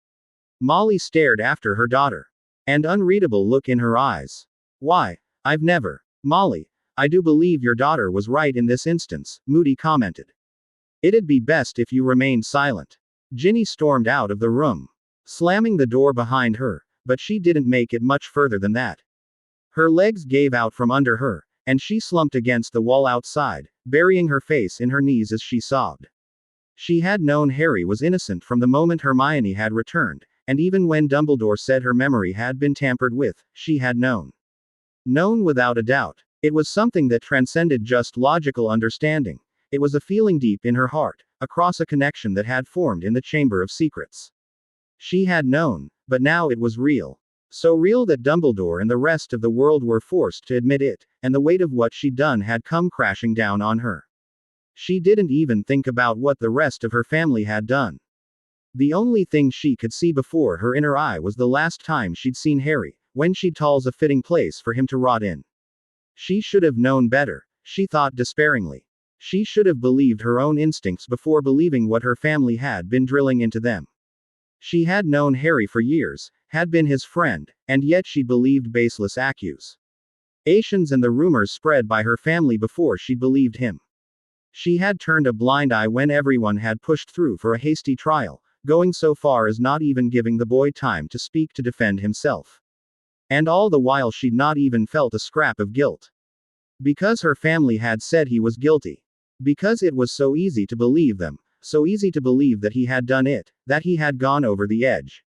Molly stared after her daughter. An unreadable look in her eyes. Why, I've never. Molly, I do believe your daughter was right in this instance, Moody commented. It'd be best if you remained silent. Ginny stormed out of the room, slamming the door behind her, but she didn't make it much further than that. Her legs gave out from under her, and she slumped against the wall outside, burying her face in her knees as she sobbed. She had known Harry was innocent from the moment Hermione had returned, and even when Dumbledore said her memory had been tampered with, she had known. Known without a doubt. It was something that transcended just logical understanding. It was a feeling deep in her heart, across a connection that had formed in the Chamber of Secrets. She had known, but now it was real. So real that Dumbledore and the rest of the world were forced to admit it, and the weight of what she'd done had come crashing down on her. She didn't even think about what the rest of her family had done. The only thing she could see before her inner eye was the last time she'd seen Harry, when she'd chose a fitting place for him to rot in. She should have known better, she thought despairingly. She should have believed her own instincts before believing what her family had been drilling into them. She had known Harry for years, had been his friend, and yet she believed baseless accusations and the rumors spread by her family before she believed him. She had turned a blind eye when everyone had pushed through for a hasty trial, going so far as not even giving the boy time to speak to defend himself. And all the while she'd not even felt a scrap of guilt. Because her family had said he was guilty. Because it was so easy to believe them, so easy to believe that he had done it, that he had gone over the edge.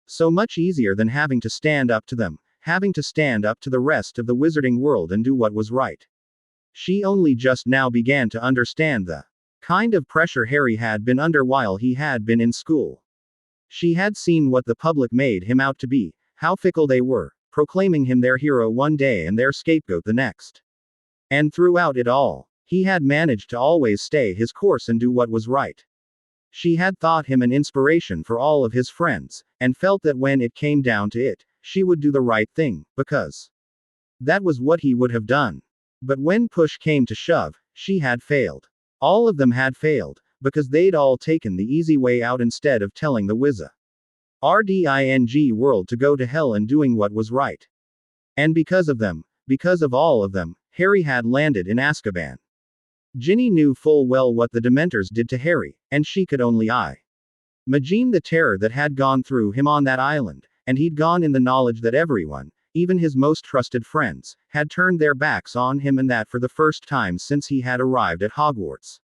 So much easier than having to stand up to them, having to stand up to the rest of the wizarding world and do what was right. She only just now began to understand the kind of pressure Harry had been under while he had been in school. She had seen what the public made him out to be, how fickle they were, proclaiming him their hero one day and their scapegoat the next. And throughout it all, he had managed to always stay his course and do what was right. She had thought him an inspiration for all of his friends, and felt that when it came down to it, she would do the right thing, because that was what he would have done. But when push came to shove, she had failed. All of them had failed, because they'd all taken the easy way out instead of telling the Wizarding world to go to hell and doing what was right. And because of them, because of all of them, Harry had landed in Azkaban. Ginny knew full well what the Dementors did to Harry, and she could only imagine the terror that had gone through him on that island, and he'd gone in the knowledge that everyone, even his most trusted friends, had turned their backs on him, and that for the first time since he had arrived at Hogwarts.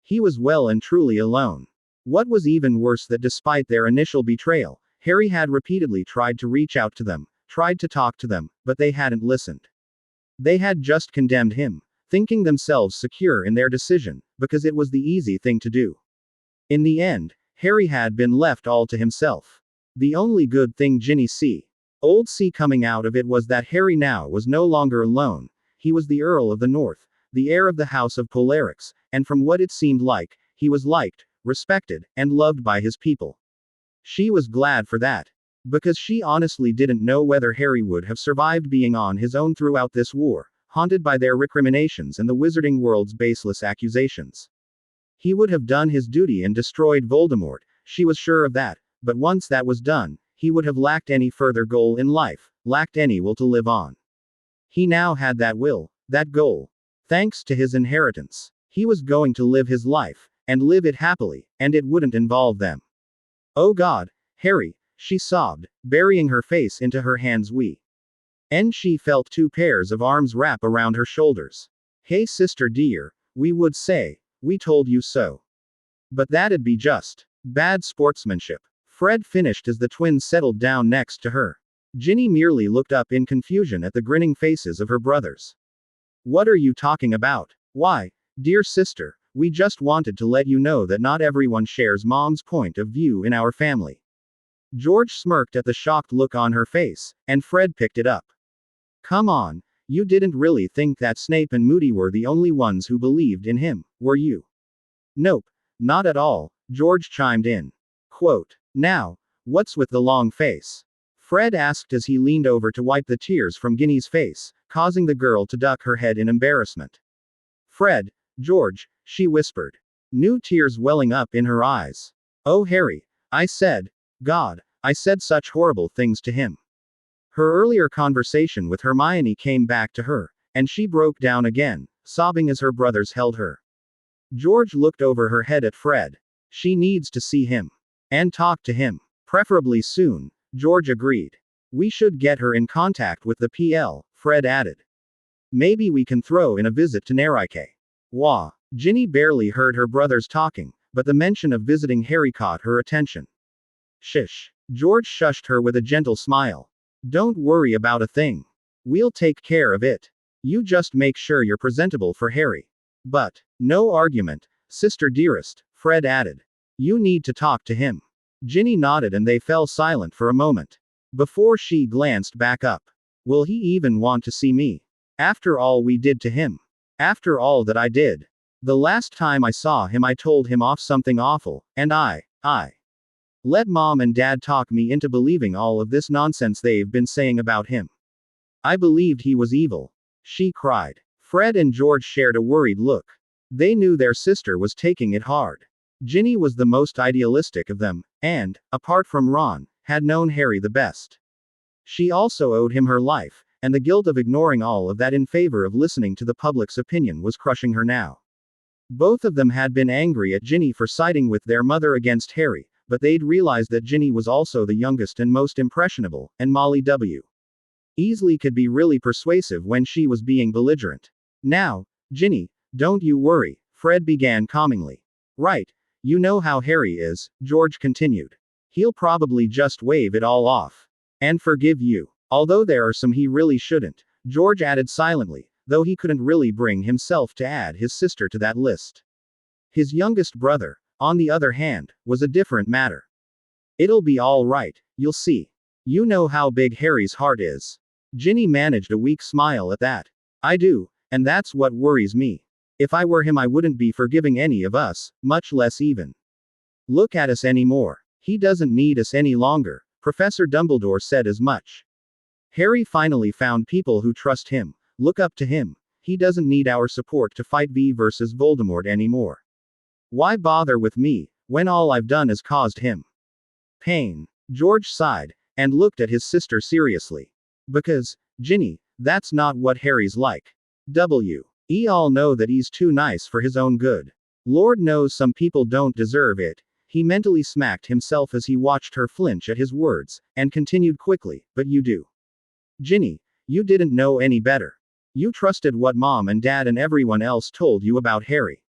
He was well and truly alone. What was even worse, that despite their initial betrayal, Harry had repeatedly tried to reach out to them, tried to talk to them, but they hadn't listened. They had just condemned him, thinking themselves secure in their decision, because it was the easy thing to do. In the end, Harry had been left all to himself. The only good thing Ginny C. coming out of it was that Harry now was no longer alone. He was the Earl of the North, the heir of the House of Bellatrix, and from what it seemed like, he was liked, respected, and loved by his people. She was glad for that. Because she honestly didn't know whether Harry would have survived being on his own throughout this war, haunted by their recriminations and the wizarding world's baseless accusations. He would have done his duty and destroyed Voldemort, she was sure of that, but once that was done, he would have lacked any further goal in life, lacked any will to live on. He now had that will, that goal. Thanks to his inheritance, he was going to live his life, and live it happily, and it wouldn't involve them. Oh God, Harry, she sobbed, burying her face into her hands. And she felt two pairs of arms wrap around her shoulders. Hey sister dear, we would say, we told you so. But that'd be just bad sportsmanship. Fred finished as the twins settled down next to her. Ginny merely looked up in confusion at the grinning faces of her brothers. What are you talking about? Why, dear sister, we just wanted to let you know that not everyone shares Mom's point of view in our family. George smirked at the shocked look on her face, and Fred picked it up. Come on, you didn't really think that Snape and Moody were the only ones who believed in him, were you? Nope, not at all, George chimed in. Quote, now, what's with the long face? Fred asked as he leaned over to wipe the tears from Ginny's face, causing the girl to duck her head in embarrassment. Fred, George, she whispered. New tears welling up in her eyes. Oh Harry, I said, God, I said such horrible things to him. Her earlier conversation with Hermione came back to her, and she broke down again, sobbing as her brothers held her. George looked over her head at Fred. She needs to see him. And talk to him. Preferably soon, George agreed. We should get her in contact with the PL, Fred added. Maybe we can throw in a visit to Nerike. Wah. Ginny barely heard her brothers talking, but the mention of visiting Harry caught her attention. Shish. George shushed her with a gentle smile. Don't worry about a thing. We'll take care of it. You just make sure you're presentable for Harry. But, no argument, sister dearest, Fred added. You need to talk to him. Ginny nodded and they fell silent for a moment. Before she glanced back up. Will he even want to see me? After all we did to him. After all that I did. The last time I saw him I told him off something awful, and I let Mom and Dad talk me into believing all of this nonsense they've been saying about him. I believed he was evil. She cried. Fred and George shared a worried look. They knew their sister was taking it hard. Ginny was the most idealistic of them, and, apart from Ron, had known Harry the best. She also owed him her life, and the guilt of ignoring all of that in favor of listening to the public's opinion was crushing her now. Both of them had been angry at Ginny for siding with their mother against Harry, but they'd realized that Ginny was also the youngest and most impressionable, and Molly W. Easley could be really persuasive when she was being belligerent. Now, Ginny, don't you worry, Fred began calmingly. Right, you know how Harry is, George continued. He'll probably just wave it all off. And forgive you. Although there are some he really shouldn't, George added silently, though he couldn't really bring himself to add his sister to that list. His youngest brother, on the other hand, was a different matter. It'll be all right, you'll see. You know how big Harry's heart is. Ginny managed a weak smile at that. I do, and that's what worries me. If I were him I wouldn't be forgiving any of us, much less even look at us anymore. He doesn't need us any longer, Professor Dumbledore said as much. Harry finally found people who trust him, look up to him. He doesn't need our support to fight V versus Voldemort anymore. Why bother with me, when all I've done is caused him pain? George sighed, and looked at his sister seriously. Because, Ginny, that's not what Harry's like. We all know that he's too nice for his own good. Lord knows some people don't deserve it. He mentally smacked himself as he watched her flinch at his words, and continued quickly, but you do. Ginny, you didn't know any better. You trusted what Mom and Dad and everyone else told you about Harry.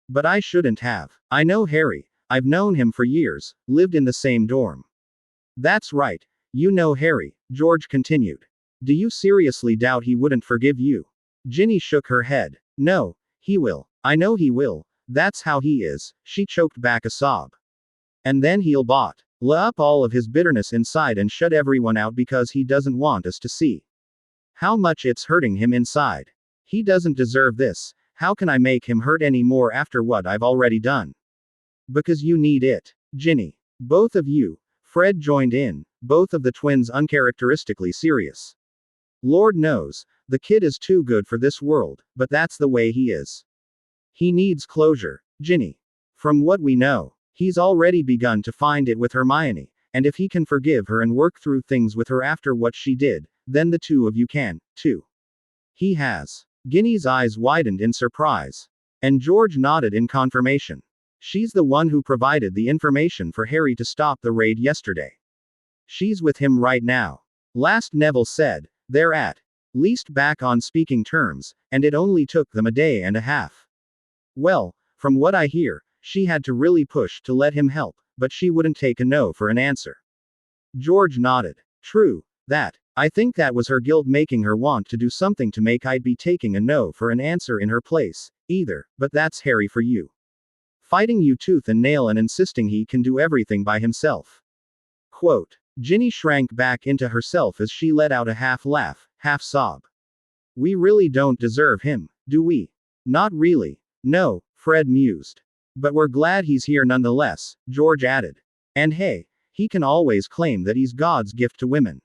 But I shouldn't have. I know Harry. I've known him for years, lived in the same dorm. That's right. You know Harry, George continued. Do you seriously doubt he wouldn't forgive you? Ginny shook her head. No, he will. I know he will. That's how he is, she choked back a sob. And then he'll bottle up all of his bitterness inside and shut everyone out because he doesn't want us to see how much it's hurting him inside. He doesn't deserve this. How can I make him hurt any more after what I've already done? Because you need it. Ginny. Both of you. Fred joined in, both of the twins uncharacteristically serious. Lord knows, the kid is too good for this world, but that's the way he is. He needs closure, Ginny. From what we know, he's already begun to find it with Hermione, and if he can forgive her and work through things with her after what she did, then the two of you can, too. He has. Ginny's eyes widened in surprise. And George nodded in confirmation. She's the one who provided the information for Harry to stop the raid yesterday. She's with him right now. Last Neville said, they're at least back on speaking terms, and it only took them a day and a half. Well, from what I hear, she had to really push to let him help, but she wouldn't take a no for an answer. George nodded. True, that. I think that was her guilt making her want to do something to make I'd be taking a no for an answer in her place, either, but that's Harry for you. Fighting you tooth and nail and insisting he can do everything by himself. Quote. Ginny shrank back into herself as she let out a half laugh, half sob. We really don't deserve him, do we? Not really. No, Fred mused. But we're glad he's here nonetheless, George added. And hey, he can always claim that he's God's gift to women.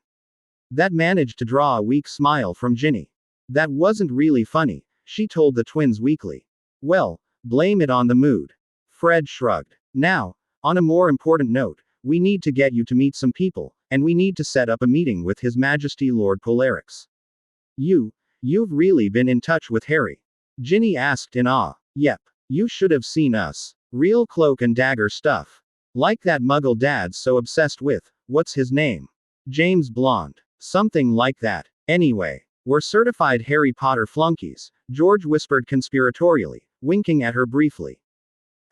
That managed to draw a weak smile from Ginny. That wasn't really funny, she told the twins weakly. Well, blame it on the mood. Fred shrugged. Now, on a more important note, we need to get you to meet some people, and we need to set up a meeting with His Majesty Lord Bellatrix. You've really been in touch with Harry? Ginny asked in awe. Yep. You should have seen us. Real cloak and dagger stuff. Like that muggle dad's so obsessed with, what's his name? James Blonde. Something like that. Anyway, we're certified Harry Potter flunkies, George whispered conspiratorially, winking at her briefly.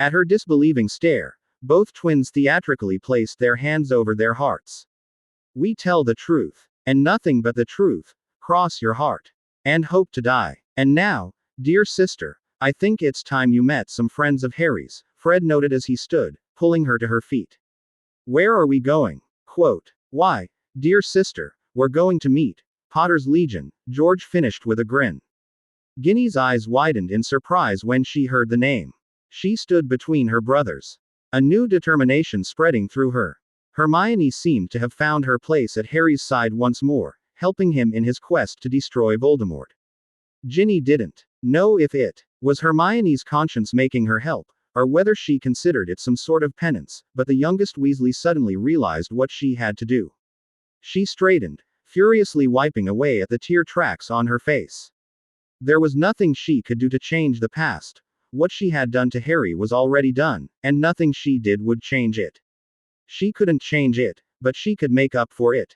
At her disbelieving stare, both twins theatrically placed their hands over their hearts. We tell the truth, and nothing but the truth, cross your heart, and hope to die. And now, dear sister, I think it's time you met some friends of Harry's, Fred noted as he stood, pulling her to her feet. Where are we going? Quote. Why, dear sister, we're going to meet Potter's Legion, George finished with a grin. Ginny's eyes widened in surprise when she heard the name. She stood between her brothers. A new determination spreading through her. Hermione seemed to have found her place at Harry's side once more, helping him in his quest to destroy Voldemort. Ginny didn't know if it was Hermione's conscience making her help, or whether she considered it some sort of penance, but the youngest Weasley suddenly realized what she had to do. She straightened, furiously wiping away at the tear tracks on her face. There was nothing she could do to change the past. What she had done to Harry was already done, and nothing she did would change it. She couldn't change it, but she could make up for it.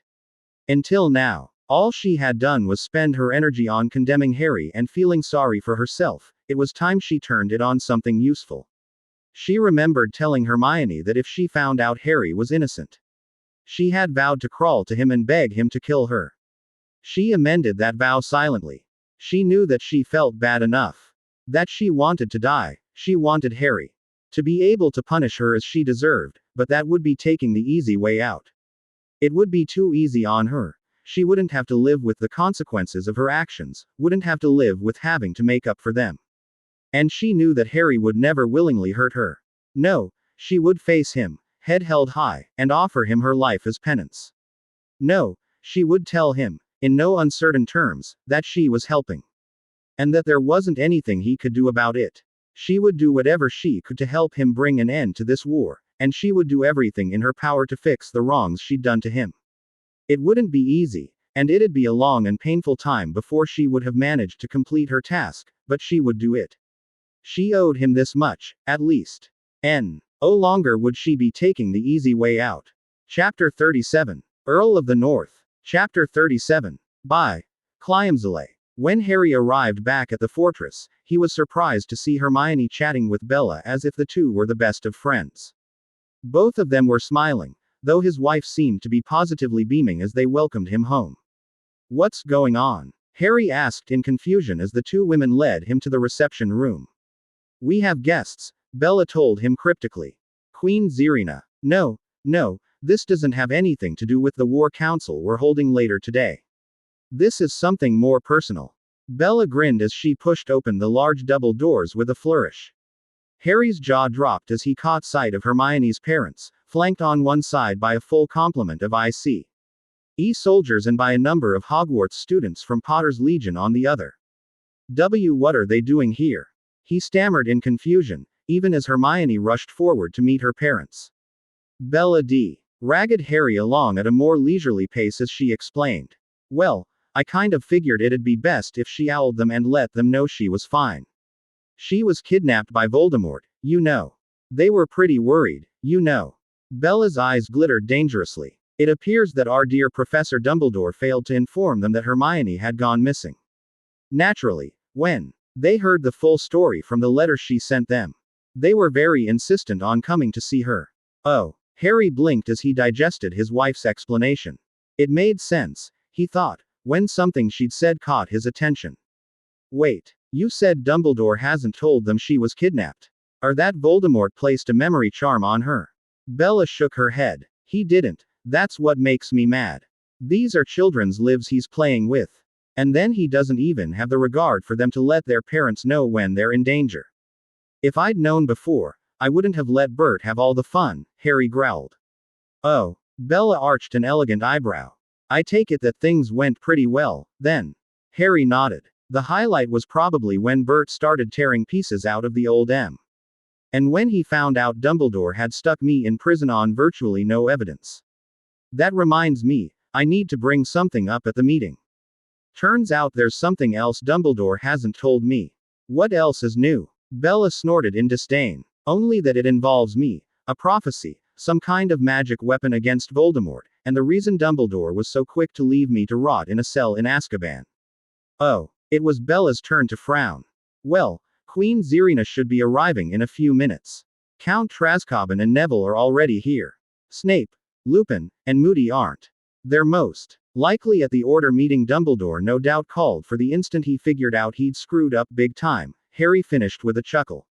Until now, all she had done was spend her energy on condemning Harry and feeling sorry for herself. It was time she turned it on something useful. She remembered telling Hermione that if she found out Harry was innocent, she had vowed to crawl to him and beg him to kill her. She amended that vow silently. She knew that she felt bad enough. That she wanted to die. She wanted Harry to be able to punish her as she deserved, but that would be taking the easy way out. It would be too easy on her. She wouldn't have to live with the consequences of her actions, wouldn't have to live with having to make up for them. And she knew that Harry would never willingly hurt her. No, she would face him, head held high, and offer him her life as penance. No, she would tell him, in no uncertain terms, that she was helping. And that there wasn't anything he could do about it. She would do whatever she could to help him bring an end to this war, and she would do everything in her power to fix the wrongs she'd done to him. It wouldn't be easy, and it'd be a long and painful time before she would have managed to complete her task, but she would do it. She owed him this much, at least. No longer would she be taking the easy way out. Chapter 37. Earl of the North. Chapter 37. By Cliamzale. When Harry arrived back at the fortress, he was surprised to see Hermione chatting with Bella as if the two were the best of friends. Both of them were smiling, though his wife seemed to be positively beaming as they welcomed him home. What's going on? Harry asked in confusion as the two women led him to the reception room. We have guests, Bella told him cryptically. Queen Zerina. No, this doesn't have anything to do with the war council we're holding later today. This is something more personal. Bella grinned as she pushed open the large double doors with a flourish. Harry's jaw dropped as he caught sight of Hermione's parents, flanked on one side by a full complement of ICE soldiers and by a number of Hogwarts students from Potter's Legion on the other. What are they doing here? He stammered in confusion, even as Hermione rushed forward to meet her parents. Bella ragged Harry along at a more leisurely pace as she explained. Well, I kind of figured it'd be best if she owled them and let them know she was fine. She was kidnapped by Voldemort, you know. They were pretty worried, you know. Bella's eyes glittered dangerously. It appears that our dear Professor Dumbledore failed to inform them that Hermione had gone missing. Naturally, when they heard the full story from the letter she sent them, they were very insistent on coming to see her. Oh, Harry blinked as he digested his wife's explanation. It made sense, he thought, when something she'd said caught his attention. Wait, you said Dumbledore hasn't told them she was kidnapped? Or that Voldemort placed a memory charm on her? Bella shook her head. He didn't. That's what makes me mad. These are children's lives he's playing with. And then he doesn't even have the regard for them to let their parents know when they're in danger. If I'd known before, I wouldn't have let Bert have all the fun, Harry growled. Oh, Bella arched an elegant eyebrow. I take it that things went pretty well, then. Harry nodded. The highlight was probably when Bert started tearing pieces out of the old M. And when he found out Dumbledore had stuck me in prison on virtually no evidence. That reminds me, I need to bring something up at the meeting. Turns out there's something else Dumbledore hasn't told me. What else is new? Bella snorted in disdain. Only that it involves me, a prophecy, some kind of magic weapon against Voldemort, and the reason Dumbledore was so quick to leave me to rot in a cell in Azkaban. Oh, it was Bella's turn to frown. Well, Queen Zerina should be arriving in a few minutes. Count Trascoban and Neville are already here. Snape, Lupin, and Moody aren't. They're most likely at the Order meeting Dumbledore no doubt called for the instant he figured out he'd screwed up big time, Harry finished with a chuckle.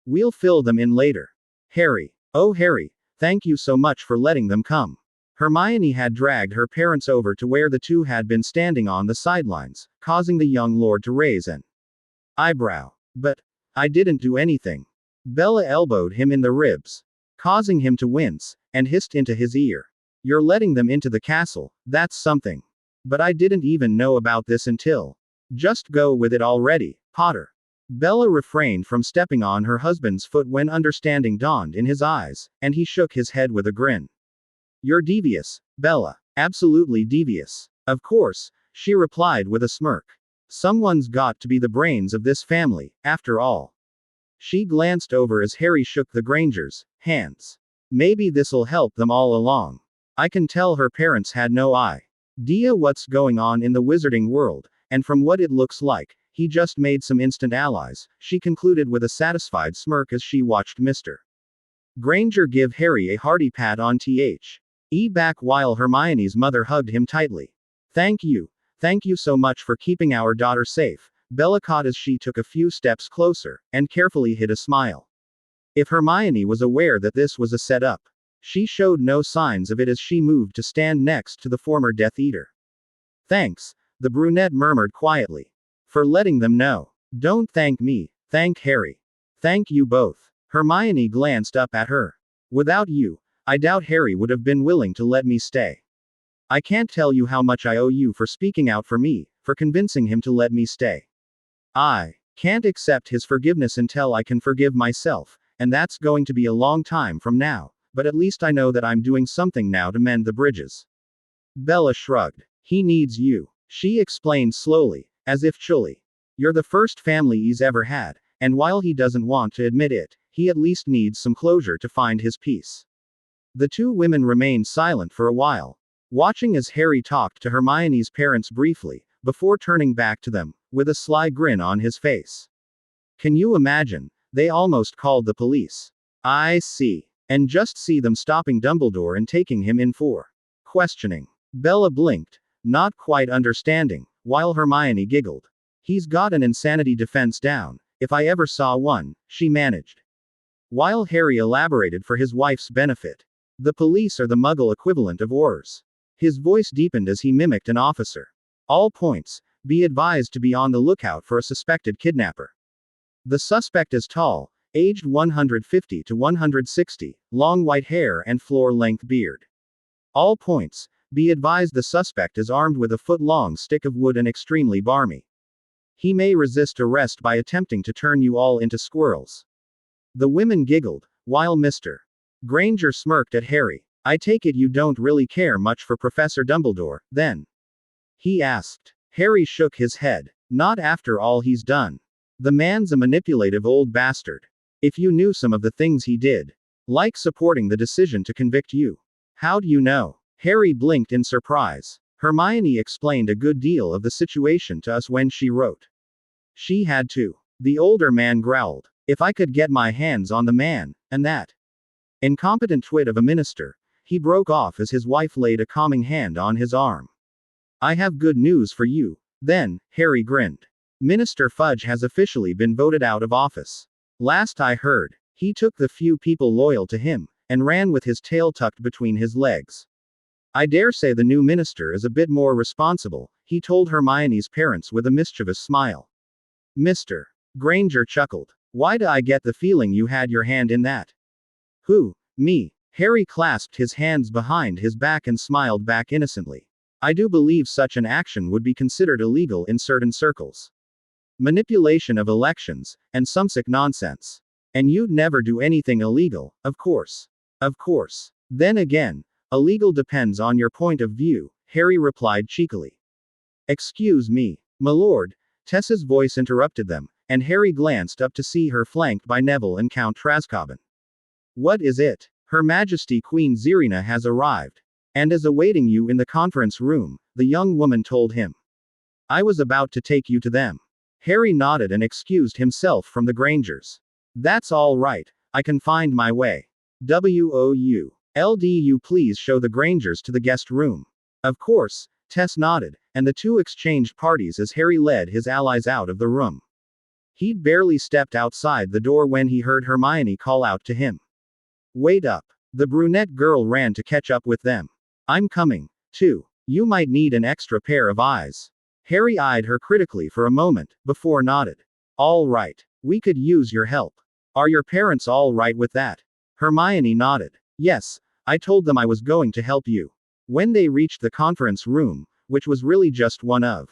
We'll fill them in later. Harry. Oh Harry, thank you so much for letting them come. Hermione had dragged her parents over to where the two had been standing on the sidelines, causing the young lord to raise an eyebrow. But I didn't do anything. Bella elbowed him in the ribs, causing him to wince, and hissed into his ear. You're letting them into the castle, that's something. But I didn't even know about this until. Just go with it already, Potter. Bella refrained from stepping on her husband's foot when understanding dawned in his eyes, and he shook his head with a grin. You're devious, Bella. Absolutely devious. Of course, she replied with a smirk. Someone's got to be the brains of this family, after all. She glanced over as Harry shook the Granger's hands. Maybe this'll help them all along. I can tell her parents had no idea what's going on in the wizarding world, and from what it looks like, he just made some instant allies, she concluded with a satisfied smirk as she watched Mr. Granger give Harry a hearty pat on the back while Hermione's mother hugged him tightly. Thank you so much for keeping our daughter safe, Bella caught as she took a few steps closer, and carefully hid a smile. If Hermione was aware that this was a setup, she showed no signs of it as she moved to stand next to the former Death Eater. Thanks, the brunette murmured quietly. For letting them know. Don't thank me, thank Harry. Thank you both. Hermione glanced up at her. Without you, I doubt Harry would have been willing to let me stay. I can't tell you how much I owe you for speaking out for me, for convincing him to let me stay. I can't accept his forgiveness until I can forgive myself, and that's going to be a long time from now, but at least I know that I'm doing something now to mend the bridges. Bella shrugged. He needs you, she explained slowly, as if chilly. You're the first family he's ever had, and while he doesn't want to admit it, he at least needs some closure to find his peace. The two women remained silent for a while, watching as Harry talked to Hermione's parents briefly, before turning back to them, with a sly grin on his face. Can you imagine? They almost called the police. I see. And just see them stopping Dumbledore and taking him in for questioning. Bella blinked, not quite understanding, while Hermione giggled. He's got an insanity defense down, if I ever saw one, she managed. While Harry elaborated for his wife's benefit. The police are the Muggle equivalent of Aurors. His voice deepened as he mimicked an officer. All points, be advised to be on the lookout for a suspected kidnapper. The suspect is tall, Aged 150 to 160, long white hair and floor-length beard. All points. Be advised the suspect is armed with a foot-long stick of wood and extremely barmy. He may resist arrest by attempting to turn you all into squirrels. The women giggled, while Mr. Granger smirked at Harry. I take it you don't really care much for Professor Dumbledore, then? He asked. Harry shook his head. Not after all he's done. The man's a manipulative old bastard. If you knew some of the things he did. Like supporting the decision to convict you. How do you know? Harry blinked in surprise. Hermione explained a good deal of the situation to us when she wrote. She had to. The older man growled. If I could get my hands on the man, and that incompetent twit of a minister. He broke off as his wife laid a calming hand on his arm. I have good news for you. Then, Harry grinned. Minister Fudge has officially been voted out of office. Last I heard, he took the few people loyal to him, and ran with his tail tucked between his legs. I dare say the new minister is a bit more responsible, he told Hermione's parents with a mischievous smile. Mr. Granger chuckled. Why do I get the feeling you had your hand in that? Who? Me? Harry clasped his hands behind his back and smiled back innocently. I do believe such an action would be considered illegal in certain circles. Manipulation of elections, and some sick nonsense. And you'd never do anything illegal, of course. Of course. Then again, illegal depends on your point of view, Harry replied cheekily. Excuse me, my lord, Tessa's voice interrupted them, and Harry glanced up to see her flanked by Neville and Count Trascobbin. What is it? Her Majesty Queen Zerina has arrived. And is awaiting you in the conference room, the young woman told him. I was about to take you to them. Harry nodded and excused himself from the Grangers. That's all right, I can find my way. LDU please show the Grangers to the guest room. Of course, Tess nodded, and the two exchanged parties as Harry led his allies out of the room. He'd barely stepped outside the door when he heard Hermione call out to him. Wait up. The brunette girl ran to catch up with them. I'm coming, too. You might need an extra pair of eyes. Harry eyed her critically for a moment, before nodded. All right. We could use your help. Are your parents all right with that? Hermione nodded. Yes, I told them I was going to help you. When they reached the conference room, which was really just one of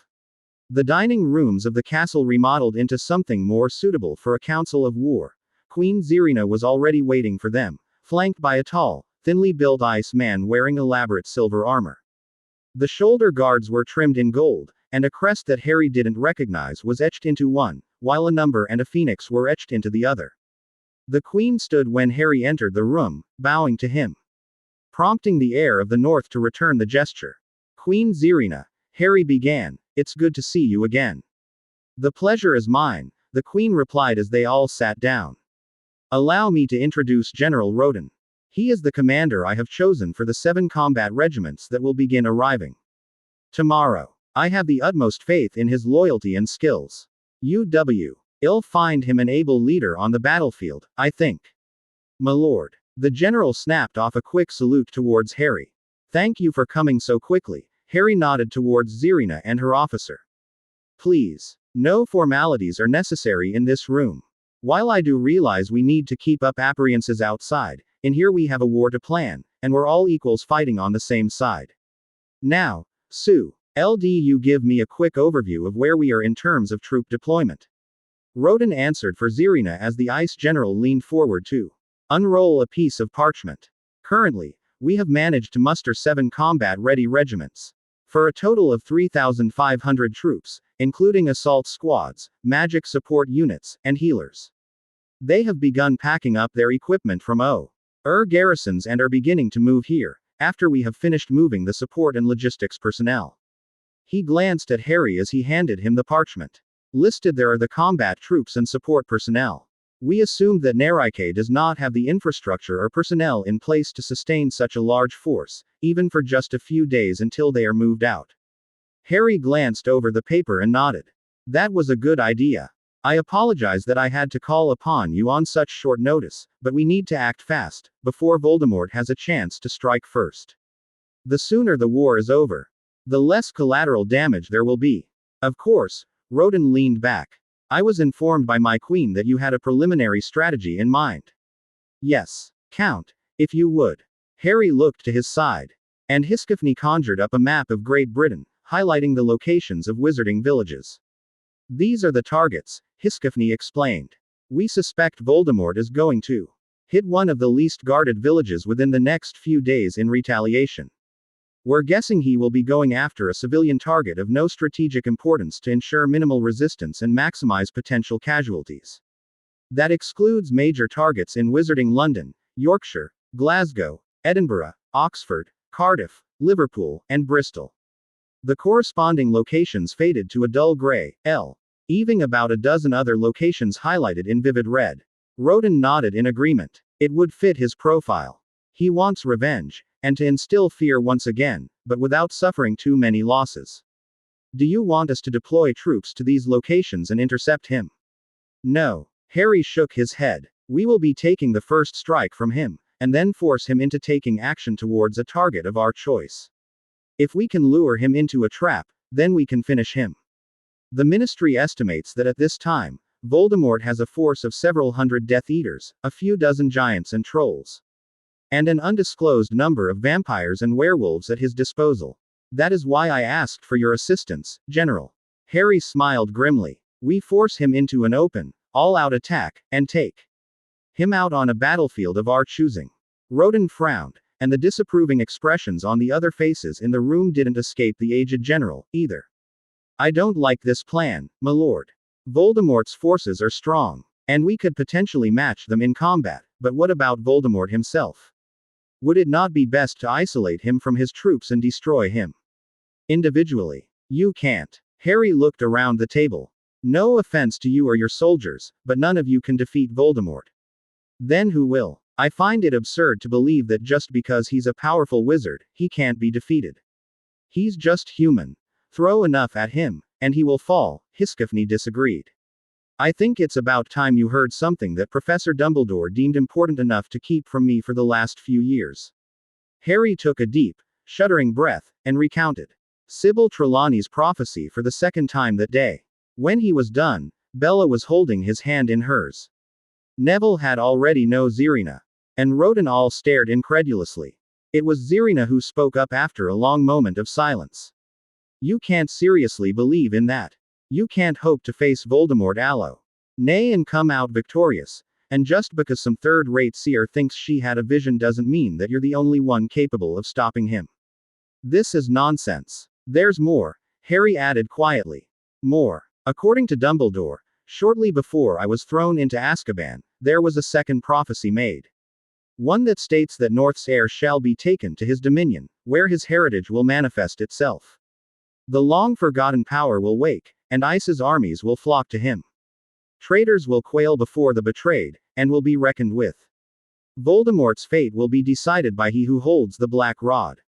the dining rooms of the castle remodeled into something more suitable for a council of war, Queen Zerina was already waiting for them, flanked by a tall, thinly built ice man wearing elaborate silver armor. The shoulder guards were trimmed in gold, and a crest that Harry didn't recognize was etched into one, while a number and a phoenix were etched into the other. The Queen stood when Harry entered the room, bowing to him, prompting the heir of the North to return the gesture. Queen Zerina, Harry began, it's good to see you again. The pleasure is mine, the Queen replied as they all sat down. Allow me to introduce General Roden. He is the commander I have chosen for the 7 combat regiments that will begin arriving tomorrow. I have the utmost faith in his loyalty and skills. You'll find him an able leader on the battlefield, I think. My lord. The general snapped off a quick salute towards Harry. Thank you for coming so quickly. Harry nodded towards Zerina and her officer. Please. No formalities are necessary in this room. While I do realize we need to keep up appearances outside, in here we have a war to plan, and we're all equals fighting on the same side. Now, Sue, LDU give me a quick overview of where we are in terms of troop deployment. Roden answered for Zerina as the ice general leaned forward to unroll a piece of parchment. Currently, we have managed to muster 7 combat-ready regiments. For a total of 3,500 troops, including assault squads, magic support units, and healers. They have begun packing up their equipment from garrisons and are beginning to move here, after we have finished moving the support and logistics personnel. He glanced at Harry as he handed him the parchment. Listed there are the combat troops and support personnel. We assumed that Nerike does not have the infrastructure or personnel in place to sustain such a large force, even for just a few days until they are moved out. Harry glanced over the paper and nodded. That was a good idea. I apologize that I had to call upon you on such short notice, but we need to act fast, before Voldemort has a chance to strike first. The sooner the war is over, the less collateral damage there will be. Of course, Roden leaned back. I was informed by my queen that you had a preliminary strategy in mind. Yes, Count, if you would. Harry looked to his side. And Hiskifny conjured up a map of Great Britain, highlighting the locations of wizarding villages. These are the targets, Hiskifny explained. We suspect Voldemort is going to hit one of the least guarded villages within the next few days in retaliation. We're guessing he will be going after a civilian target of no strategic importance to ensure minimal resistance and maximize potential casualties. That excludes major targets in Wizarding London, Yorkshire, Glasgow, Edinburgh, Oxford, Cardiff, Liverpool, and Bristol. The corresponding locations faded to a dull gray, leaving about a dozen other locations highlighted in vivid red. Roden nodded in agreement. It would fit his profile. He wants revenge, and to instill fear once again, but without suffering too many losses. Do you want us to deploy troops to these locations and intercept him? No. Harry shook his head. We will be taking the first strike from him, and then force him into taking action towards a target of our choice. If we can lure him into a trap, then we can finish him. The Ministry estimates that at this time, Voldemort has a force of several hundred Death Eaters, a few dozen giants and trolls, and an undisclosed number of vampires and werewolves at his disposal. That is why I asked for your assistance, General. Harry smiled grimly. We force him into an open, all-out attack, and take him out on a battlefield of our choosing. Roden frowned, and the disapproving expressions on the other faces in the room didn't escape the aged general, either. I don't like this plan, my lord. Voldemort's forces are strong, and we could potentially match them in combat, but what about Voldemort himself? Would it not be best to isolate him from his troops and destroy him individually? You can't. Harry looked around the table. No offense to you or your soldiers, but none of you can defeat Voldemort. Then who will? I find it absurd to believe that just because he's a powerful wizard, he can't be defeated. He's just human. Throw enough at him, and he will fall, Hiskifny disagreed. I think it's about time you heard something that Professor Dumbledore deemed important enough to keep from me for the last few years. Harry took a deep, shuddering breath, and recounted Sybil Trelawney's prophecy for the second time that day. When he was done, Bella was holding his hand in hers. Neville had already known Zerina, and Roden all stared incredulously. It was Zerina who spoke up after a long moment of silence. You can't seriously believe in that. You can't hope to face Voldemort alone. Nay, and come out victorious. And just because some third-rate seer thinks she had a vision doesn't mean that you're the only one capable of stopping him. This is nonsense. There's more, Harry added quietly. More. According to Dumbledore, shortly before I was thrown into Azkaban, there was a second prophecy made. One that states that North's heir shall be taken to his dominion, where his heritage will manifest itself. The long-forgotten power will wake, and Ice's armies will flock to him. Traitors will quail before the betrayed, and will be reckoned with. Voldemort's fate will be decided by he who holds the black rod.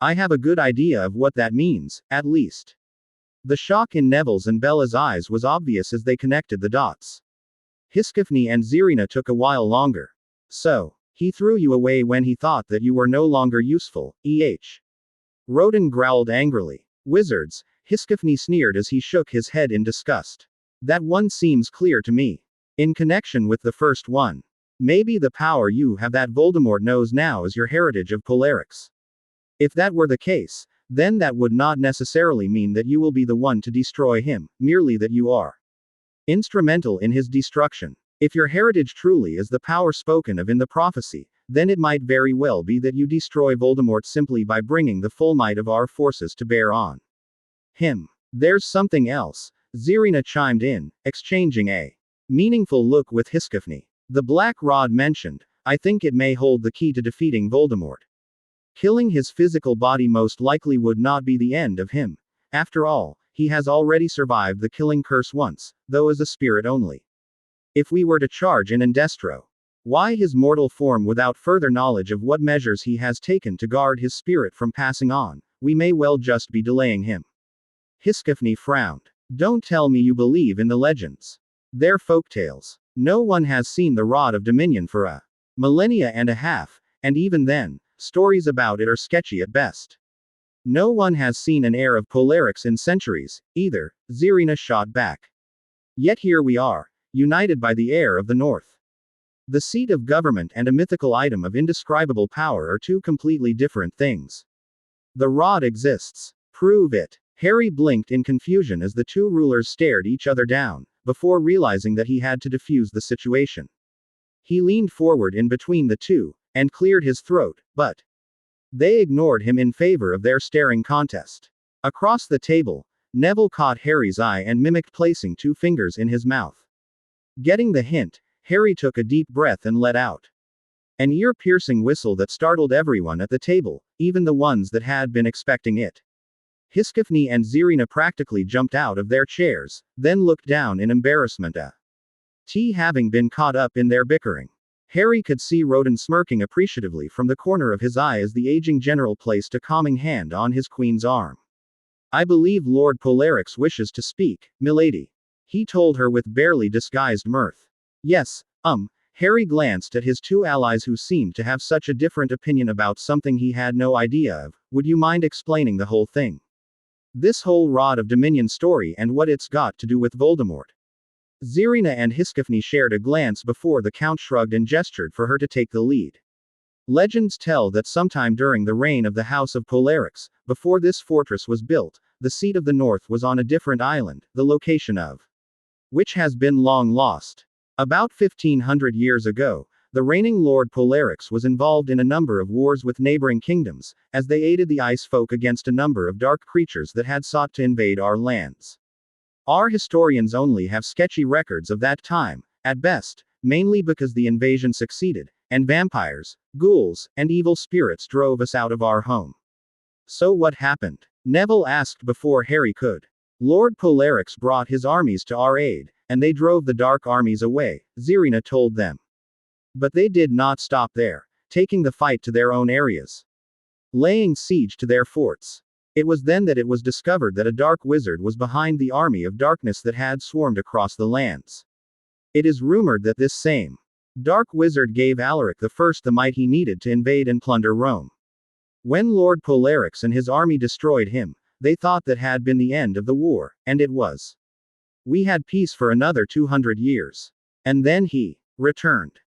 I have a good idea of what that means, at least. The shock in Neville's and Bella's eyes was obvious as they connected the dots. Hiskifny and Zerina took a while longer. So, he threw you away when he thought that you were no longer useful, Roden growled angrily. Wizards, Hiskifny sneered as he shook his head in disgust. That one seems clear to me. In connection with the first one. Maybe the power you have that Voldemort knows now is your heritage of Bellatrix. If that were the case, then that would not necessarily mean that you will be the one to destroy him, merely that you are instrumental in his destruction. If your heritage truly is the power spoken of in the prophecy, then it might very well be that you destroy Voldemort simply by bringing the full might of our forces to bear on him. There's something else, Zerina chimed in, exchanging a meaningful look with Hiskifny. The Black Rod mentioned, I think it may hold the key to defeating Voldemort. Killing his physical body most likely would not be the end of him. After all, he has already survived the killing curse once, though as a spirit only. If we were to charge in Indestro, why his mortal form without further knowledge of what measures he has taken to guard his spirit from passing on, we may well just be delaying him. Hiskifny frowned. Don't tell me you believe in the legends. They're folktales. No one has seen the Rod of Dominion for a millennia and a half, and even then, stories about it are sketchy at best. No one has seen an heir of Bellatrix in centuries, either, Zerina shot back. Yet here we are, united by the heir of the North. The seat of government and a mythical item of indescribable power are two completely different things. The rod exists. Prove it. Harry blinked in confusion as the two rulers stared each other down, before realizing that he had to defuse the situation. He leaned forward in between the two, and cleared his throat, but they ignored him in favor of their staring contest. Across the table, Neville caught Harry's eye and mimicked placing two fingers in his mouth. Getting the hint, Harry took a deep breath and let out an ear-piercing whistle that startled everyone at the table, even the ones that had been expecting it. Hiskifny and Zerina practically jumped out of their chairs, then looked down in embarrassment having been caught up in their bickering. Harry could see Roden smirking appreciatively from the corner of his eye as the aging general placed a calming hand on his queen's arm. I believe Lord Bellatrix wishes to speak, milady. He told her with barely disguised mirth. Yes, Harry glanced at his two allies who seemed to have such a different opinion about something he had no idea of. Would you mind explaining the whole thing? This whole Rod of Dominion story and what it's got to do with Voldemort. Zerina and Hiskifny shared a glance before the Count shrugged and gestured for her to take the lead. Legends tell that sometime during the reign of the House of Bellatrix, before this fortress was built, the seat of the North was on a different island, the location of which has been long lost. About 1500 years ago, the reigning Lord Bellatrix was involved in a number of wars with neighboring kingdoms, as they aided the Ice Folk against a number of dark creatures that had sought to invade our lands. Our historians only have sketchy records of that time, at best, mainly because the invasion succeeded, and vampires, ghouls, and evil spirits drove us out of our home. So what happened? Neville asked before Harry could. Lord Bellatrix brought his armies to our aid, and they drove the dark armies away, Zerina told them. But they did not stop there, taking the fight to their own areas, laying siege to their forts. It was then that it was discovered that a dark wizard was behind the army of darkness that had swarmed across the lands. It is rumored that this same dark wizard gave Alaric I the might he needed to invade and plunder Rome. When Lord Bellatrix and his army destroyed him, they thought that had been the end of the war, and it was. We had peace for another 200 years. And then he returned.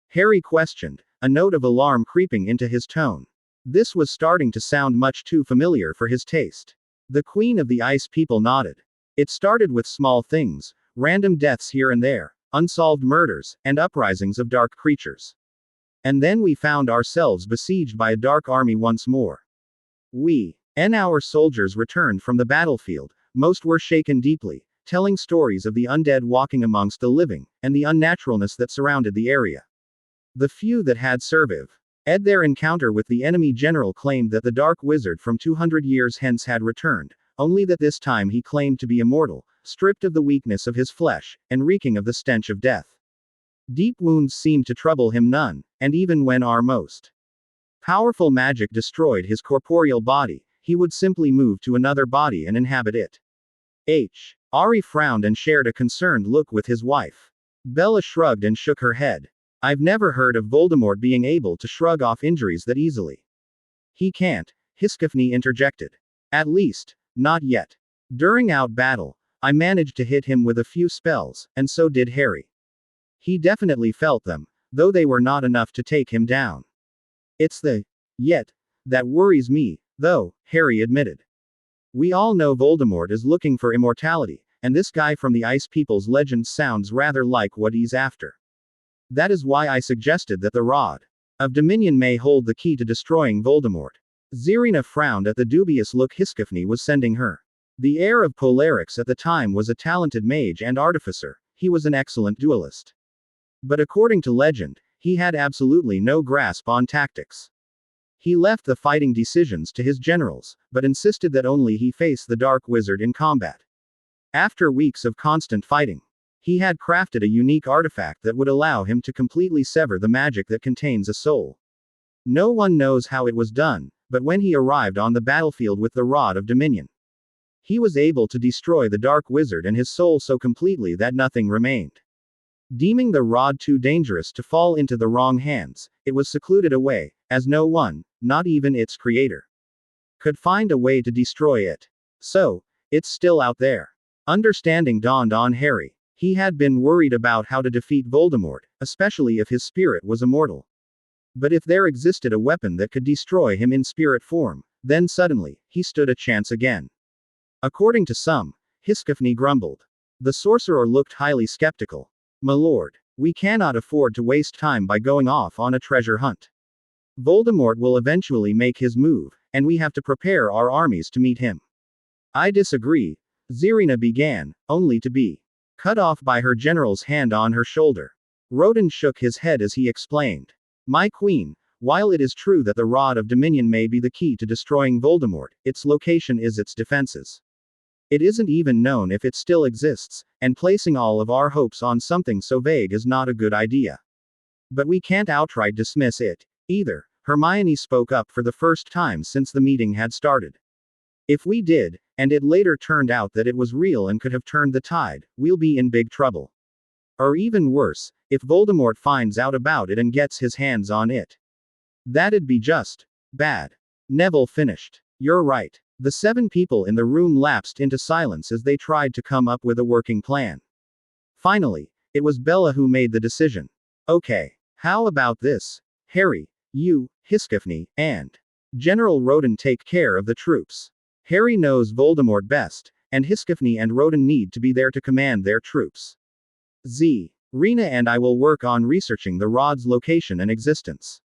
Harry questioned, a note of alarm creeping into his tone. This was starting to sound much too familiar for his taste. The Queen of the Ice People nodded. It started with small things, random deaths here and there, unsolved murders, and uprisings of dark creatures. And then we found ourselves besieged by a dark army once more. Our soldiers returned from the battlefield, most were shaken deeply, telling stories of the undead walking amongst the living, and the unnaturalness that surrounded the area. The few that had survived their encounter with the enemy general claimed that the dark wizard from 200 years hence had returned, only that this time he claimed to be immortal, stripped of the weakness of his flesh, and reeking of the stench of death. Deep wounds seemed to trouble him none, and even when our most powerful magic destroyed his corporeal body, he would simply move to another body and inhabit it. Ari frowned and shared a concerned look with his wife. Bella shrugged and shook her head. I've never heard of Voldemort being able to shrug off injuries that easily. He can't, Hiskifny interjected. At least, not yet. During out battle, I managed to hit him with a few spells, and so did Harry. He definitely felt them, though they were not enough to take him down. It's the yet that worries me, though, Harry admitted. We all know Voldemort is looking for immortality, and this guy from the Ice People's legend sounds rather like what he's after. That is why I suggested that the Rod of Dominion may hold the key to destroying Voldemort. Zerina frowned at the dubious look Hiskifny was sending her. The heir of Bellatrix at the time was a talented mage and artificer, he was an excellent duelist. But according to legend, he had absolutely no grasp on tactics. He left the fighting decisions to his generals, but insisted that only he face the dark wizard in combat. After weeks of constant fighting, he had crafted a unique artifact that would allow him to completely sever the magic that contains a soul. No one knows how it was done, but when he arrived on the battlefield with the Rod of Dominion, he was able to destroy the dark wizard and his soul so completely that nothing remained. Deeming the rod too dangerous to fall into the wrong hands, it was secluded away, as no one, not even its creator, could find a way to destroy it. So, it's still out there. Understanding dawned on Harry. He had been worried about how to defeat Voldemort, especially if his spirit was immortal. But if there existed a weapon that could destroy him in spirit form, then suddenly, he stood a chance again. According to some, Hermione grumbled. The sorcerer looked highly skeptical. My lord, we cannot afford to waste time by going off on a treasure hunt. Voldemort will eventually make his move, and we have to prepare our armies to meet him. I disagree, Zirina began, only to be cut off by her general's hand on her shoulder. Roden shook his head as he explained. My queen, while it is true that the Rod of Dominion may be the key to destroying Voldemort, its location is its defenses. It isn't even known if it still exists, and placing all of our hopes on something so vague is not a good idea. But we can't outright dismiss it, either. Hermione spoke up for the first time since the meeting had started. If we did, and it later turned out that it was real and could have turned the tide, we'll be in big trouble. Or even worse, if Voldemort finds out about it and gets his hands on it. That'd be just bad. Neville finished. You're right. The 7 people in the room lapsed into silence as they tried to come up with a working plan. Finally, it was Bella who made the decision. Okay, how about this? Harry, you, Hermione, and General Roden take care of the troops. Harry knows Voldemort best, and Hermione and Roden need to be there to command their troops. Rina and I will work on researching the rod's location and existence.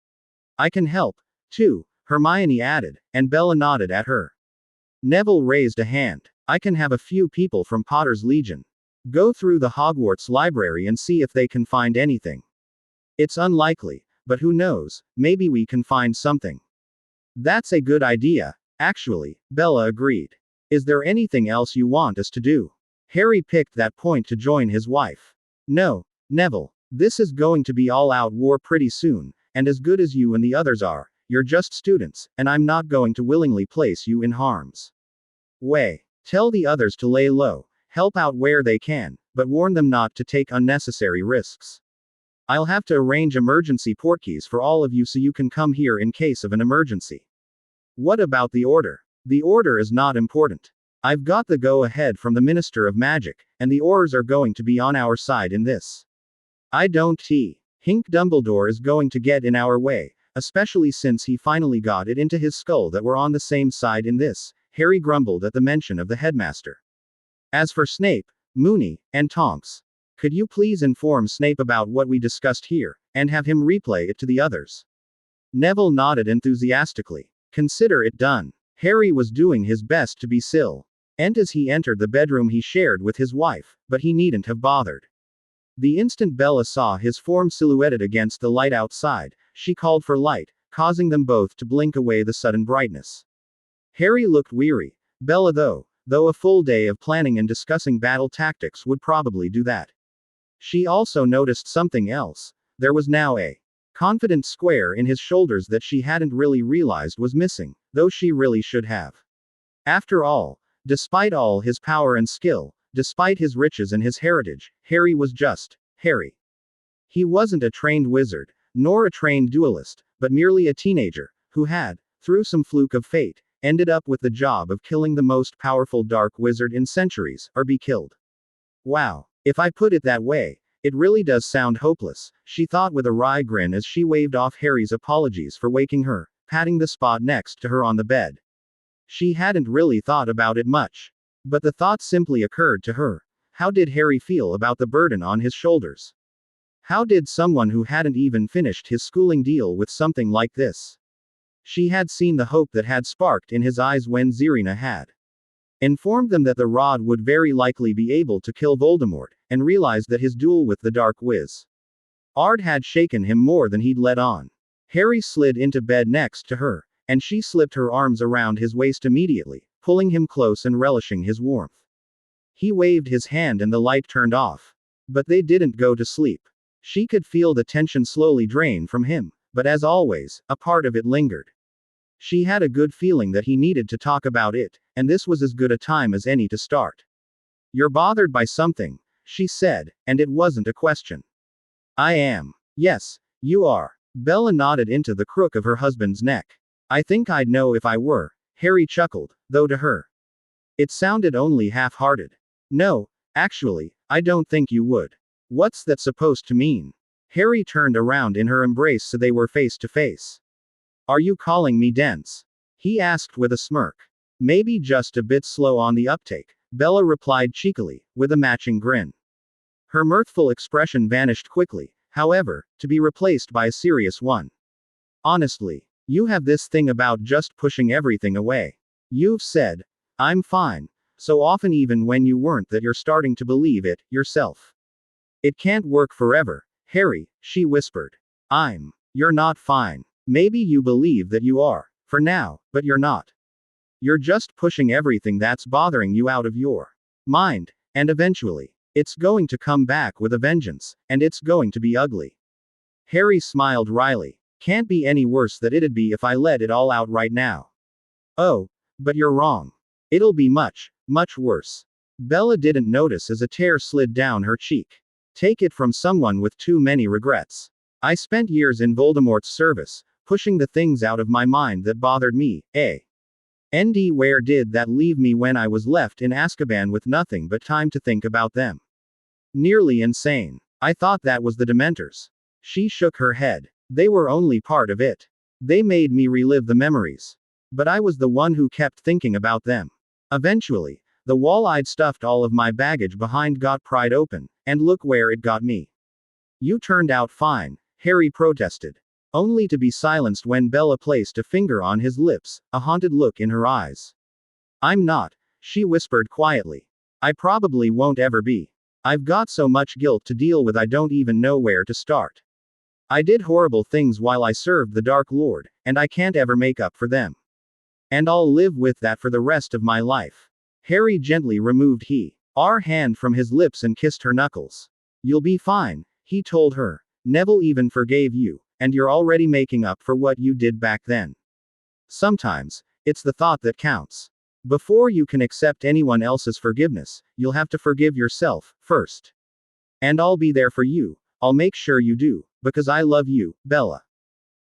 I can help, too, Hermione added, and Bella nodded at her. Neville raised a hand. I can have a few people from Potter's Legion go through the Hogwarts library and see if they can find anything. It's unlikely, but who knows, maybe we can find something. That's a good idea, actually, Bella agreed. Is there anything else you want us to do? Harry picked that point to join his wife. No, Neville, this is going to be all-out war pretty soon, and as good as you and the others are, you're just students, and I'm not going to willingly place you in harm's way. Tell the others to lay low, help out where they can, but warn them not to take unnecessary risks. I'll have to arrange emergency portkeys for all of you so you can come here in case of an emergency. What about the order? The order is not important. I've got the go-ahead from the Minister of Magic, and the Aurors are going to be on our side in this. I don't think Dumbledore is going to get in our way, especially since he finally got it into his skull that we're on the same side in this, Harry grumbled at the mention of the headmaster. As for Snape, Moony, and Tonks, could you please inform Snape about what we discussed here, and have him replay it to the others? Neville nodded enthusiastically. Consider it done. Harry was doing his best to be silent as he entered the bedroom he shared with his wife, but he needn't have bothered. The instant Bella saw his form silhouetted against the light outside, she called for light, causing them both to blink away the sudden brightness. Harry looked weary. Bella though a full day of planning and discussing battle tactics would probably do that. She also noticed something else. There was now a confident square in his shoulders that she hadn't really realized was missing, though she really should have. After all, despite all his power and skill, despite his riches and his heritage, Harry was just Harry. He wasn't a trained wizard, nor a trained duelist, but merely a teenager, who had, through some fluke of fate, ended up with the job of killing the most powerful dark wizard in centuries, or be killed. Wow, if I put it that way, it really does sound hopeless, she thought with a wry grin as she waved off Harry's apologies for waking her, patting the spot next to her on the bed. She hadn't really thought about it much. But the thought simply occurred to her. How did Harry feel about the burden on his shoulders? How did someone who hadn't even finished his schooling deal with something like this? She had seen the hope that had sparked in his eyes when Zirina had informed them that the rod would very likely be able to kill Voldemort, and realized that his duel with the Dark Wiz Ard had shaken him more than he'd let on. Harry slid into bed next to her, and she slipped her arms around his waist immediately, pulling him close and relishing his warmth. He waved his hand and the light turned off. But they didn't go to sleep. She could feel the tension slowly drain from him, but as always, a part of it lingered. She had a good feeling that he needed to talk about it, and this was as good a time as any to start. You're bothered by something, she said, and it wasn't a question. I am. Yes, you are. Bella nodded into the crook of her husband's neck. I think I'd know if I were, Harry chuckled, though to her it sounded only half-hearted. No, actually, I don't think you would. What's that supposed to mean? Harry turned around in her embrace so they were face to face. Are you calling me dense? He asked with a smirk. Maybe just a bit slow on the uptake, Bella replied cheekily, with a matching grin. Her mirthful expression vanished quickly, however, to be replaced by a serious one. Honestly, you have this thing about just pushing everything away. You've said, I'm fine, so often even when you weren't that you're starting to believe it, yourself. It can't work forever, Harry, she whispered. You're not fine. Maybe you believe that you are, for now, but you're not. You're just pushing everything that's bothering you out of your mind, and eventually, it's going to come back with a vengeance, and it's going to be ugly. Harry smiled wryly. Can't be any worse than it'd be if I let it all out right now. Oh, but you're wrong. It'll be much, much worse. Bella didn't notice as a tear slid down her cheek. Take it from someone with too many regrets. I spent years in Voldemort's service, pushing the things out of my mind that bothered me, where did that leave me when I was left in Azkaban with nothing but time to think about them? Nearly insane. I thought that was the Dementors. She shook her head. They were only part of it. They made me relive the memories. But I was the one who kept thinking about them. Eventually, the wall I'd stuffed all of my baggage behind got pried open, and look where it got me. You turned out fine, Harry protested. Only to be silenced when Bella placed a finger on his lips, a haunted look in her eyes. I'm not, she whispered quietly. I probably won't ever be. I've got so much guilt to deal with I don't even know where to start. I did horrible things while I served the Dark Lord, and I can't ever make up for them. And I'll live with that for the rest of my life. Harry gently removed her hand from his lips and kissed her knuckles. You'll be fine, he told her. Neville even forgave you, and you're already making up for what you did back then. Sometimes, it's the thought that counts. Before you can accept anyone else's forgiveness, you'll have to forgive yourself, first. And I'll be there for you, I'll make sure you do, because I love you, Bella.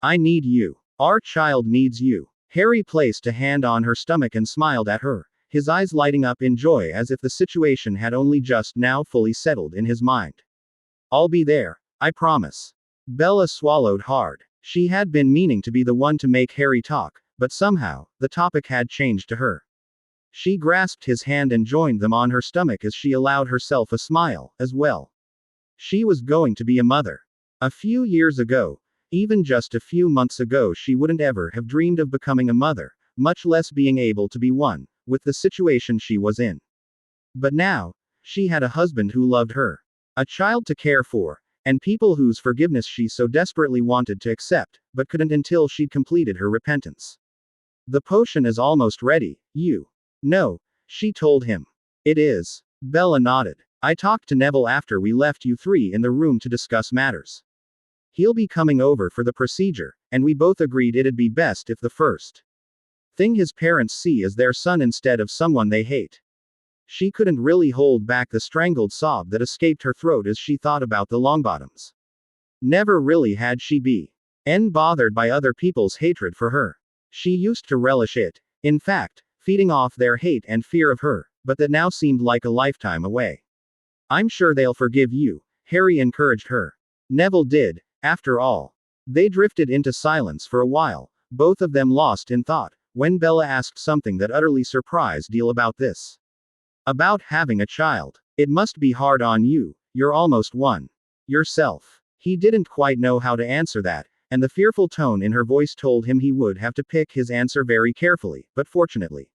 I need you. Our child needs you. Harry placed a hand on her stomach and smiled at her, his eyes lighting up in joy as if the situation had only just now fully settled in his mind. I'll be there, I promise. Bella swallowed hard. She had been meaning to be the one to make Harry talk, but somehow, the topic had changed to her. She grasped his hand and joined them on her stomach as she allowed herself a smile, as well. She was going to be a mother. A few years ago, even just a few months ago, she wouldn't ever have dreamed of becoming a mother, much less being able to be one, with the situation she was in. But now, she had a husband who loved her, a child to care for, and people whose forgiveness she so desperately wanted to accept, but couldn't until she'd completed her repentance. The potion is almost ready, you know, she told him. It is. Bella nodded. I talked to Neville after we left you three in the room to discuss matters. He'll be coming over for the procedure, and we both agreed it'd be best if the first thing his parents see is their son instead of someone they hate. She couldn't really hold back the strangled sob that escaped her throat as she thought about the Longbottoms. Never really had she been bothered by other people's hatred for her. She used to relish it, in fact, feeding off their hate and fear of her, but that now seemed like a lifetime away. I'm sure they'll forgive you, Harry encouraged her. Neville did, after all. They drifted into silence for a while, both of them lost in thought, when Bella asked something that utterly surprised Duel about this. About having a child. It must be hard on you, you're almost one. Yourself. He didn't quite know how to answer that, and the fearful tone in her voice told him he would have to pick his answer very carefully, but fortunately,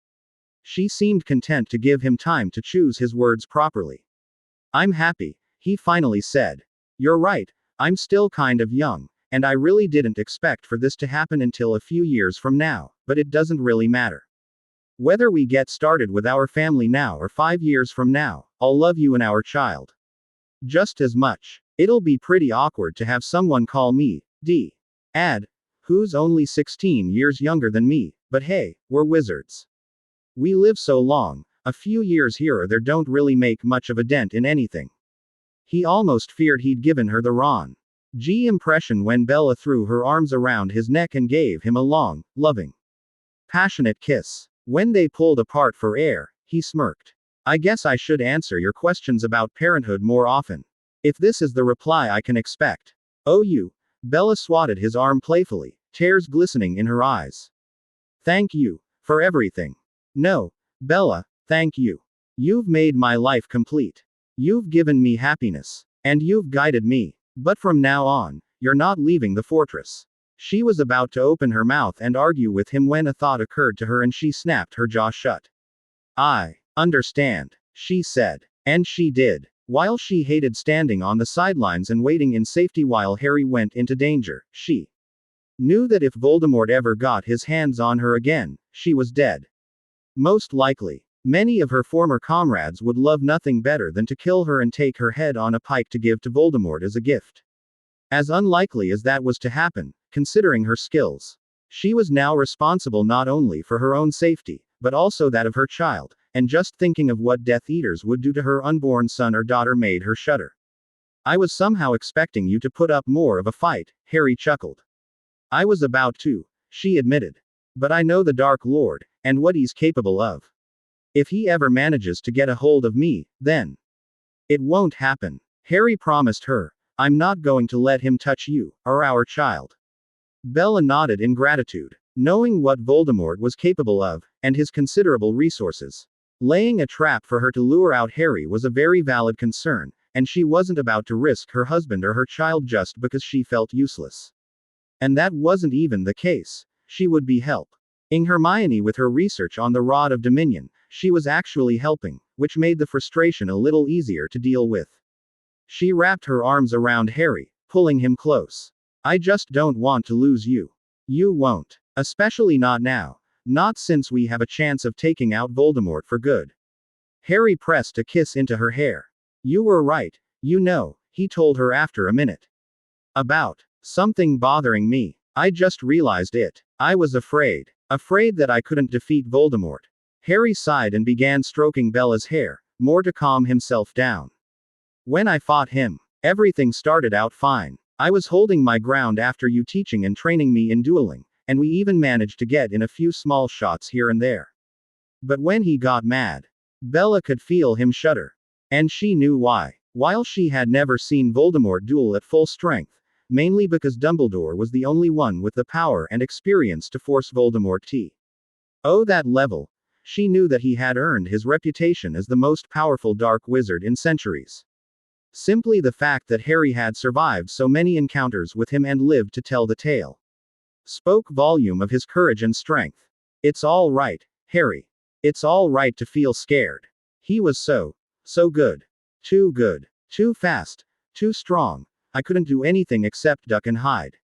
she seemed content to give him time to choose his words properly. I'm happy, he finally said. You're right, I'm still kind of young, and I really didn't expect for this to happen until a few years from now, but it doesn't really matter. Whether we get started with our family now or 5 years from now, I'll love you and our child just as much. It'll be pretty awkward to have someone call me Dad, who's only 16 years younger than me, but hey, we're wizards. We live so long, a few years here or there don't really make much of a dent in anything. He almost feared he'd given her the wrong impression when Bella threw her arms around his neck and gave him a long, loving, passionate kiss. When they pulled apart for air, he smirked. I guess I should answer your questions about parenthood more often. If this is the reply I can expect. Oh, you. Bella swatted his arm playfully, tears glistening in her eyes. Thank you. For everything. No. Bella, thank you. You've made my life complete. You've given me happiness. And you've guided me. But from now on, you're not leaving the fortress. She was about to open her mouth and argue with him when a thought occurred to her and she snapped her jaw shut. I understand, she said. And she did. While she hated standing on the sidelines and waiting in safety while Harry went into danger, she knew that if Voldemort ever got his hands on her again, she was dead. Most likely. Many of her former comrades would love nothing better than to kill her and take her head on a pike to give to Voldemort as a gift. As unlikely as that was to happen, considering her skills. She was now responsible not only for her own safety, but also that of her child, and just thinking of what Death Eaters would do to her unborn son or daughter made her shudder. I was somehow expecting you to put up more of a fight, Harry chuckled. I was about to, she admitted. But I know the Dark Lord, and what he's capable of. If he ever manages to get a hold of me, then it won't happen. Harry promised her. I'm not going to let him touch you, or our child. Bella nodded in gratitude, knowing what Voldemort was capable of, and his considerable resources. Laying a trap for her to lure out Harry was a very valid concern, and she wasn't about to risk her husband or her child just because she felt useless. And that wasn't even the case. She would be helping Hermione with her research on the Rod of Dominion. She was actually helping, which made the frustration a little easier to deal with. She wrapped her arms around Harry, pulling him close. I just don't want to lose you. You won't. Especially not now. Not since we have a chance of taking out Voldemort for good. Harry pressed a kiss into her hair. You were right, you know, he told her after a minute. About something bothering me. I just realized it. I was afraid. Afraid that I couldn't defeat Voldemort. Harry sighed and began stroking Bella's hair, more to calm himself down. When I fought him, everything started out fine. I was holding my ground after you teaching and training me in dueling, and we even managed to get in a few small shots here and there. But when he got mad, Bella could feel him shudder. And she knew why. While she had never seen Voldemort duel at full strength, mainly because Dumbledore was the only one with the power and experience to force Voldemort to that level, she knew that he had earned his reputation as the most powerful dark wizard in centuries. Simply the fact that Harry had survived so many encounters with him and lived to tell the tale spoke volume of his courage and strength. It's all right, Harry. It's all right to feel scared. He was so good. Too good. Too fast. Too strong. I couldn't do anything except duck and hide.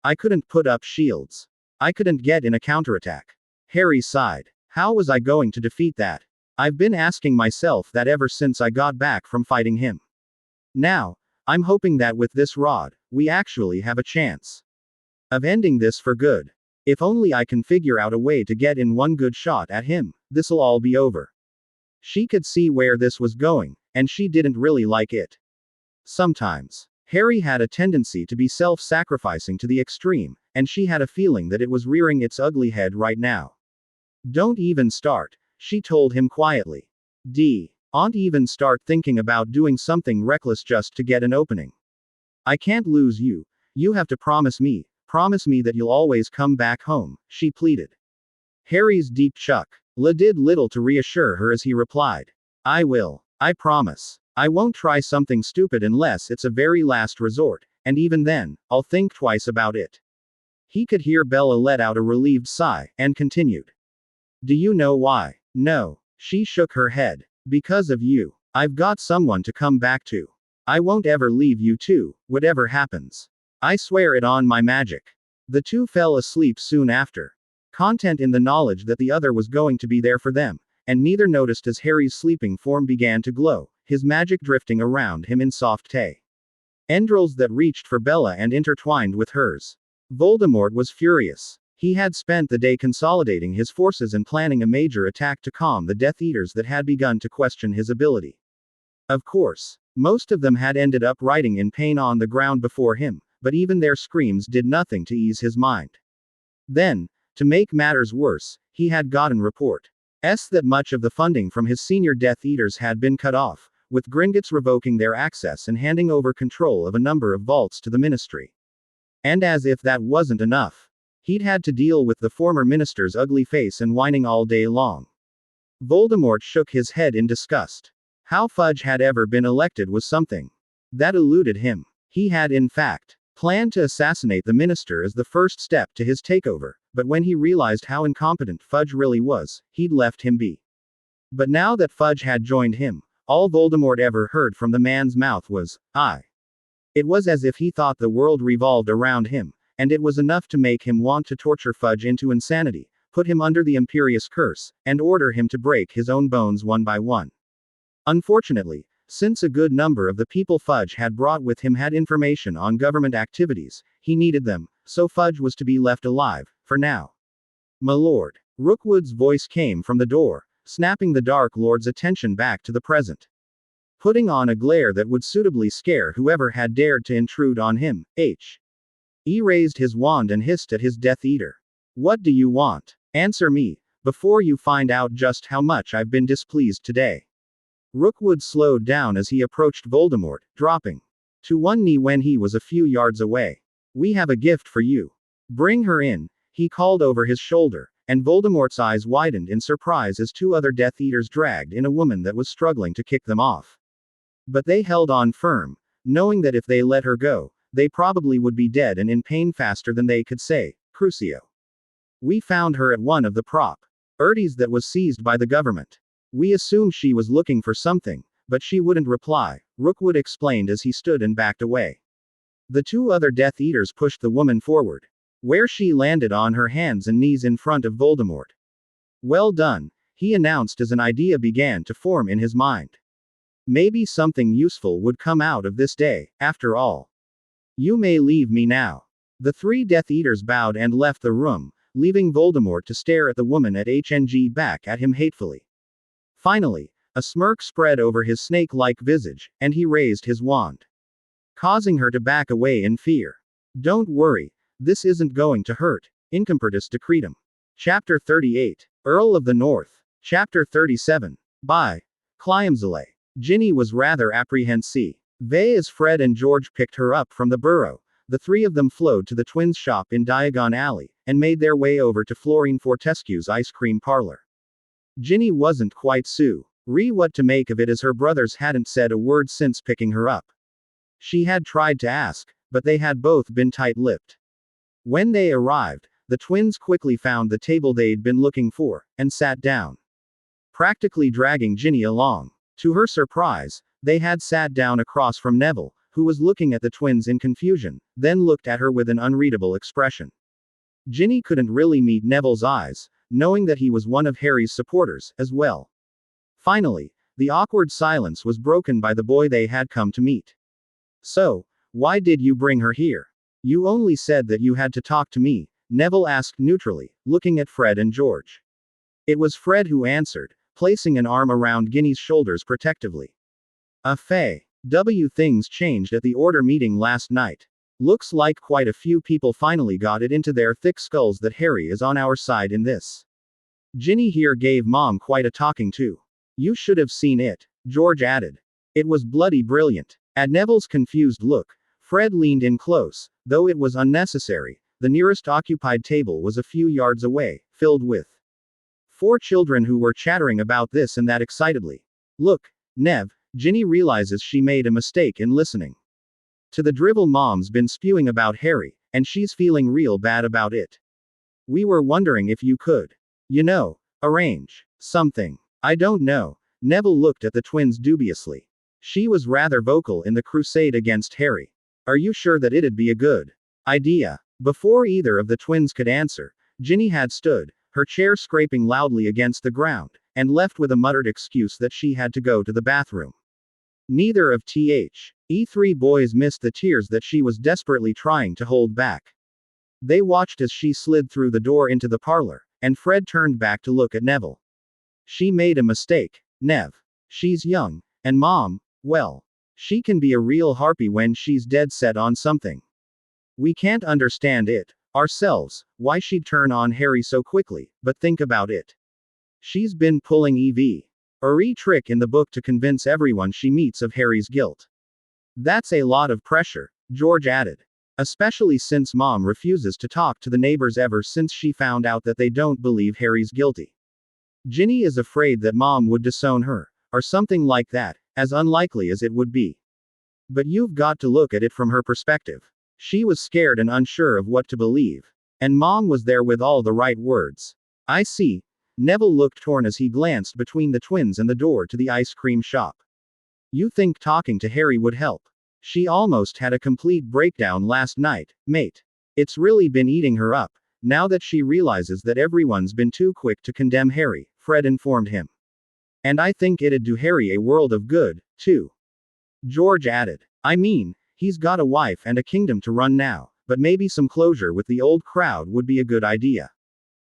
I couldn't put up shields. I couldn't get in a counterattack. Harry sighed. How was I going to defeat that? I've been asking myself that ever since I got back from fighting him. Now, I'm hoping that with this rod, we actually have a chance of ending this for good. If only I can figure out a way to get in one good shot at him, this'll all be over. She could see where this was going, and she didn't really like it. Sometimes, Harry had a tendency to be self-sacrificing to the extreme, and she had a feeling that it was rearing its ugly head right now. Don't even start, she told him quietly. Don't even start thinking about doing something reckless just to get an opening. I can't lose you. You have to promise me that you'll always come back home, she pleaded. Harry's deep chuck did little to reassure her as he replied. I will. I promise. I won't try something stupid unless it's a very last resort, and even then, I'll think twice about it. He could hear Bella let out a relieved sigh, and continued. Do you know why? No. She shook her head. Because of you. I've got someone to come back to. I won't ever leave you two, whatever happens. I swear it on my magic. The two fell asleep soon after, content in the knowledge that the other was going to be there for them, and neither noticed as Harry's sleeping form began to glow, his magic drifting around him in soft tendrils that reached for Bella and intertwined with hers. Voldemort was furious. He had spent the day consolidating his forces and planning a major attack to calm the Death Eaters that had begun to question his ability. Of course, most of them had ended up writhing in pain on the ground before him, but even their screams did nothing to ease his mind. Then, to make matters worse, he had gotten report. that much of the funding from his senior Death Eaters had been cut off, with Gringotts revoking their access and handing over control of a number of vaults to the ministry. And as if that wasn't enough, he'd had to deal with the former minister's ugly face and whining all day long. Voldemort shook his head in disgust. How Fudge had ever been elected was something that eluded him. He had, in fact, planned to assassinate the minister as the first step to his takeover, but when he realized how incompetent Fudge really was, he'd left him be. But now that Fudge had joined him, all Voldemort ever heard from the man's mouth was, "I." It was as if he thought the world revolved around him, and it was enough to make him want to torture Fudge into insanity, put him under the imperious curse, and order him to break his own bones one by one. Unfortunately, since a good number of the people Fudge had brought with him had information on government activities, he needed them, so Fudge was to be left alive, for now. "My lord." Rookwood's voice came from the door, snapping the Dark Lord's attention back to the present. Putting on a glare that would suitably scare whoever had dared to intrude on him, He raised his wand and hissed at his Death Eater. "What do you want? Answer me, before you find out just how much I've been displeased today." Rookwood slowed down as he approached Voldemort, dropping to one knee when he was a few yards away. "We have a gift for you. Bring her in," he called over his shoulder, and Voldemort's eyes widened in surprise as two other Death Eaters dragged in a woman that was struggling to kick them off. But they held on firm, knowing that if they let her go, they probably would be dead and in pain faster than they could say, "Crucio." "We found her at one of the properties that was seized by the government. We assumed she was looking for something, but she wouldn't reply," Rookwood explained as he stood and backed away. The two other Death Eaters pushed the woman forward, where she landed on her hands and knees in front of Voldemort. "Well done," he announced as an idea began to form in his mind. "Maybe something useful would come out of this day, after all. You may leave me now." The three Death Eaters bowed and left the room, leaving Voldemort to stare at the woman at HNG back at him hatefully. Finally, a smirk spread over his snake-like visage, and he raised his wand, causing her to back away in fear. "Don't worry, this isn't going to hurt." Incompertus Decretum. Chapter 38. Earl of the North. Chapter 37. By Cliamzale. Ginny was rather apprehensive. As Fred and George picked her up from the burrow, the three of them flowed to the twins' shop in Diagon Alley, and made their way over to Florine Fortescue's ice cream parlor. Ginny wasn't quite what to make of it, as her brothers hadn't said a word since picking her up. She had tried to ask, but they had both been tight-lipped. When they arrived, the twins quickly found the table they'd been looking for, and sat down, practically dragging Ginny along. To her surprise, they had sat down across from Neville, who was looking at the twins in confusion, then looked at her with an unreadable expression. Ginny couldn't really meet Neville's eyes, knowing that he was one of Harry's supporters, as well. Finally, the awkward silence was broken by the boy they had come to meet. "So, why did you bring her here? You only said that you had to talk to me," Neville asked neutrally, looking at Fred and George. It was Fred who answered, placing an arm around Ginny's shoulders protectively. Things changed at the Order meeting last night. Looks like quite a few people finally got it into their thick skulls that Harry is on our side in this. Ginny here gave Mom quite a talking to. You should have seen it, George added. It was bloody brilliant. At Neville's confused look, Fred leaned in close, though it was unnecessary. The nearest occupied table was a few yards away, filled with 4 children who were chattering about this and that excitedly. "Look, Nev," Ginny realizes she made a mistake in listening to the drivel Mom's been spewing about Harry, and she's feeling real bad about it. "We were wondering if you could, arrange something." "I don't know." Neville looked at the twins dubiously. She was rather vocal in the crusade against Harry. "Are you sure that it'd be a good idea?" Before either of the twins could answer, Ginny had stood, her chair scraping loudly against the ground, and left with a muttered excuse that she had to go to the bathroom. Neither of the 3 boys missed the tears that she was desperately trying to hold back. They watched as she slid through the door into the parlor, and Fred turned back to look at Neville. "She made a mistake, Nev. She's young, and Mom, well, she can be a real harpy when she's dead set on something. We can't understand it, ourselves, why she'd turn on Harry so quickly, but think about it. She's been pulling every trick in the book to convince everyone she meets of Harry's guilt. That's a lot of pressure, George added. Especially since Mom refuses to talk to the neighbors ever since she found out that they don't believe Harry's guilty. Ginny is afraid that Mom would disown her, or something like that, as unlikely as it would be. But you've got to look at it from her perspective. She was scared and unsure of what to believe. And Mom was there with all the right words. I see. Neville looked torn as he glanced between the twins and the door to the ice cream shop. You think talking to Harry would help? She almost had a complete breakdown last night, mate. It's really been eating her up, now that she realizes that everyone's been too quick to condemn Harry, Fred informed him. And I think it'd do Harry a world of good, too. George added. I mean, he's got a wife and a kingdom to run now, but maybe some closure with the old crowd would be a good idea.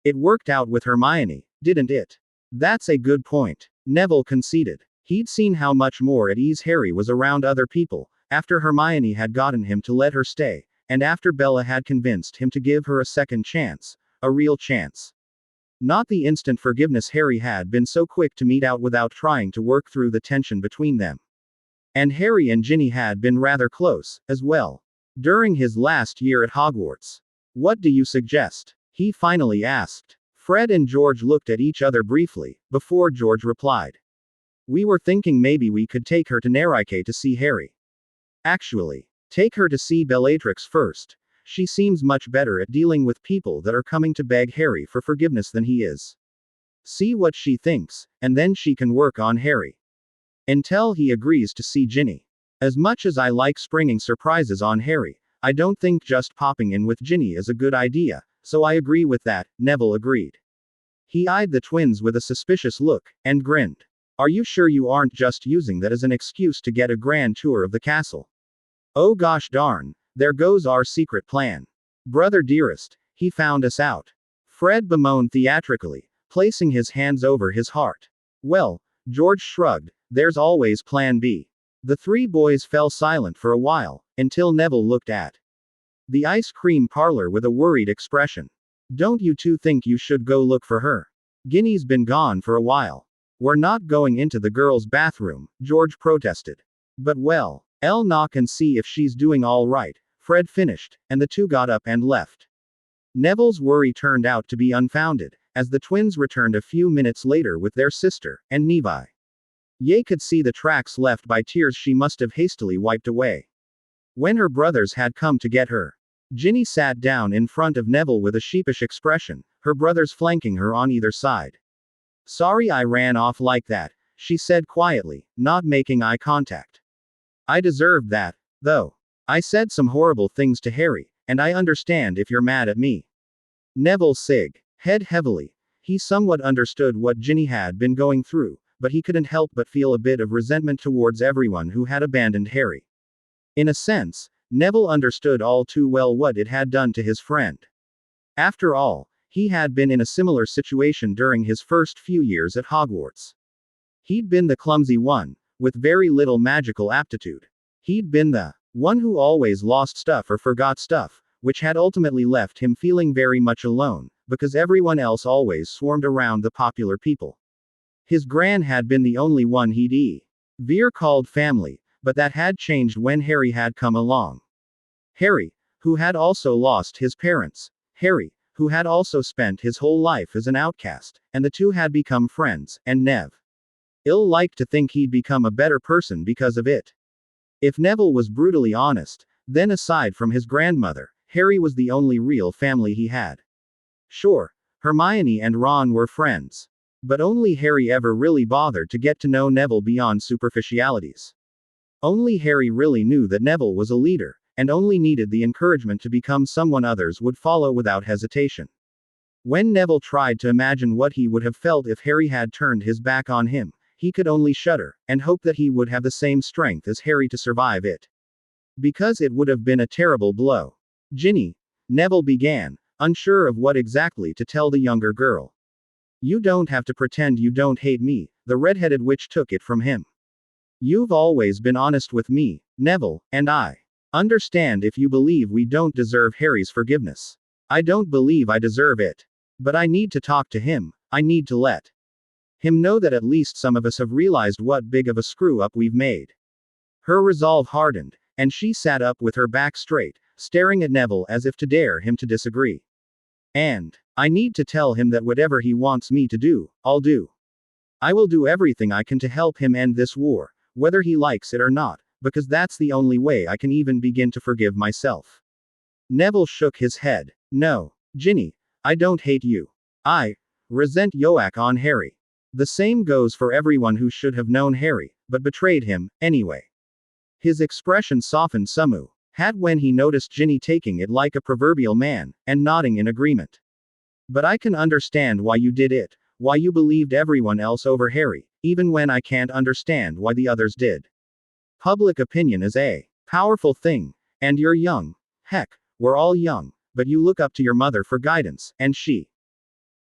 It worked out with Hermione, didn't it? That's a good point, Neville conceded. He'd seen how much more at ease Harry was around other people, after Hermione had gotten him to let her stay, and after Bella had convinced him to give her a second chance, a real chance. Not the instant forgiveness Harry had been so quick to mete out without trying to work through the tension between them. And Harry and Ginny had been rather close, as well. During his last year at Hogwarts. What do you suggest? He finally asked. Fred and George looked at each other briefly, before George replied. We were thinking maybe we could take her to Nerike to see Harry. Actually, take her to see Bellatrix first. She seems much better at dealing with people that are coming to beg Harry for forgiveness than he is. See what she thinks, and then she can work on Harry. Until he agrees to see Ginny. As much as I like springing surprises on Harry, I don't think just popping in with Ginny is a good idea, so I agree with that, Neville agreed. He eyed the twins with a suspicious look, and grinned. Are you sure you aren't just using that as an excuse to get a grand tour of the castle? Oh gosh darn, there goes our secret plan. Brother dearest, he found us out. Fred bemoaned theatrically, placing his hands over his heart. Well, George shrugged, there's always plan B. The three boys fell silent for a while, until Neville looked at the ice cream parlor with a worried expression. Don't you two think you should go look for her? Ginny's been gone for a while. We're not going into the girls' bathroom, George protested. But well, I'll knock and see if she's doing all right, Fred finished, and the two got up and left. Neville's worry turned out to be unfounded, as the twins returned a few minutes later with their sister, and Nevi. Ye could see the tracks left by tears she must have hastily wiped away. When her brothers had come to get her, Ginny sat down in front of Neville with a sheepish expression, her brothers flanking her on either side. Sorry I ran off like that, she said quietly, not making eye contact. I deserved that, though. I said some horrible things to Harry, and I understand if you're mad at me. Neville sighed, head heavily. He somewhat understood what Ginny had been going through, but he couldn't help but feel a bit of resentment towards everyone who had abandoned Harry. In a sense, Neville understood all too well what it had done to his friend. After all, he had been in a similar situation during his first few years at Hogwarts. He'd been the clumsy one, with very little magical aptitude. He'd been the one who always lost stuff or forgot stuff, which had ultimately left him feeling very much alone, because everyone else always swarmed around the popular people. His gran had been the only one he'd ever called family, but that had changed when Harry had come along. Harry, who had also lost his parents. Harry, who had also spent his whole life as an outcast, and the two had become friends, and Neville liked to think he'd become a better person because of it. If Neville was brutally honest, then aside from his grandmother, Harry was the only real family he had. Sure, Hermione and Ron were friends. But only Harry ever really bothered to get to know Neville beyond superficialities. Only Harry really knew that Neville was a leader, and only needed the encouragement to become someone others would follow without hesitation. When Neville tried to imagine what he would have felt if Harry had turned his back on him, he could only shudder, and hope that he would have the same strength as Harry to survive it. Because it would have been a terrible blow. Ginny, Neville began, unsure of what exactly to tell the younger girl. You don't have to pretend you don't hate me, the red-headed witch took it from him. You've always been honest with me, Neville, and I understand if you believe we don't deserve Harry's forgiveness. I don't believe I deserve it. But I need to talk to him, I need to let him know that at least some of us have realized what big of a screw-up we've made. Her resolve hardened, and she sat up with her back straight, staring at Neville as if to dare him to disagree. And I need to tell him that whatever he wants me to do, I'll do. I will do everything I can to help him end this war, whether he likes it or not, because that's the only way I can even begin to forgive myself. Neville shook his head. No, Ginny, I don't hate you. I resent Yoak on Harry. The same goes for everyone who should have known Harry, but betrayed him, anyway. His expression softened somewhat when he noticed Ginny taking it like a proverbial man, and nodding in agreement. But I can understand why you did it, why you believed everyone else over Harry, even when I can't understand why the others did. Public opinion is a powerful thing, and you're young. Heck, we're all young, but you look up to your mother for guidance, and she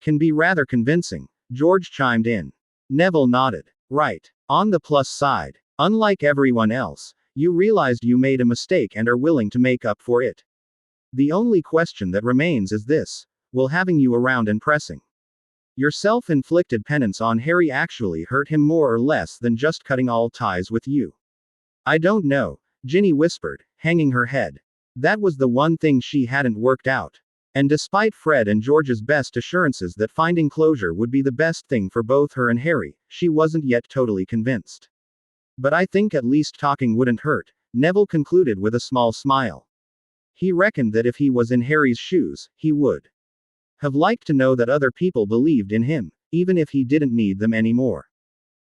can be rather convincing. George chimed in. Neville nodded. Right. On the plus side, unlike everyone else, you realized you made a mistake and are willing to make up for it. The only question that remains is this: will having you around and pressing your self-inflicted penance on Harry actually hurt him more or less than just cutting all ties with you? I don't know, Ginny whispered, hanging her head. That was the one thing she hadn't worked out. And despite Fred and George's best assurances that finding closure would be the best thing for both her and Harry, she wasn't yet totally convinced. But I think at least talking wouldn't hurt, Neville concluded with a small smile. He reckoned that if he was in Harry's shoes, he would have liked to know that other people believed in him, even if he didn't need them anymore.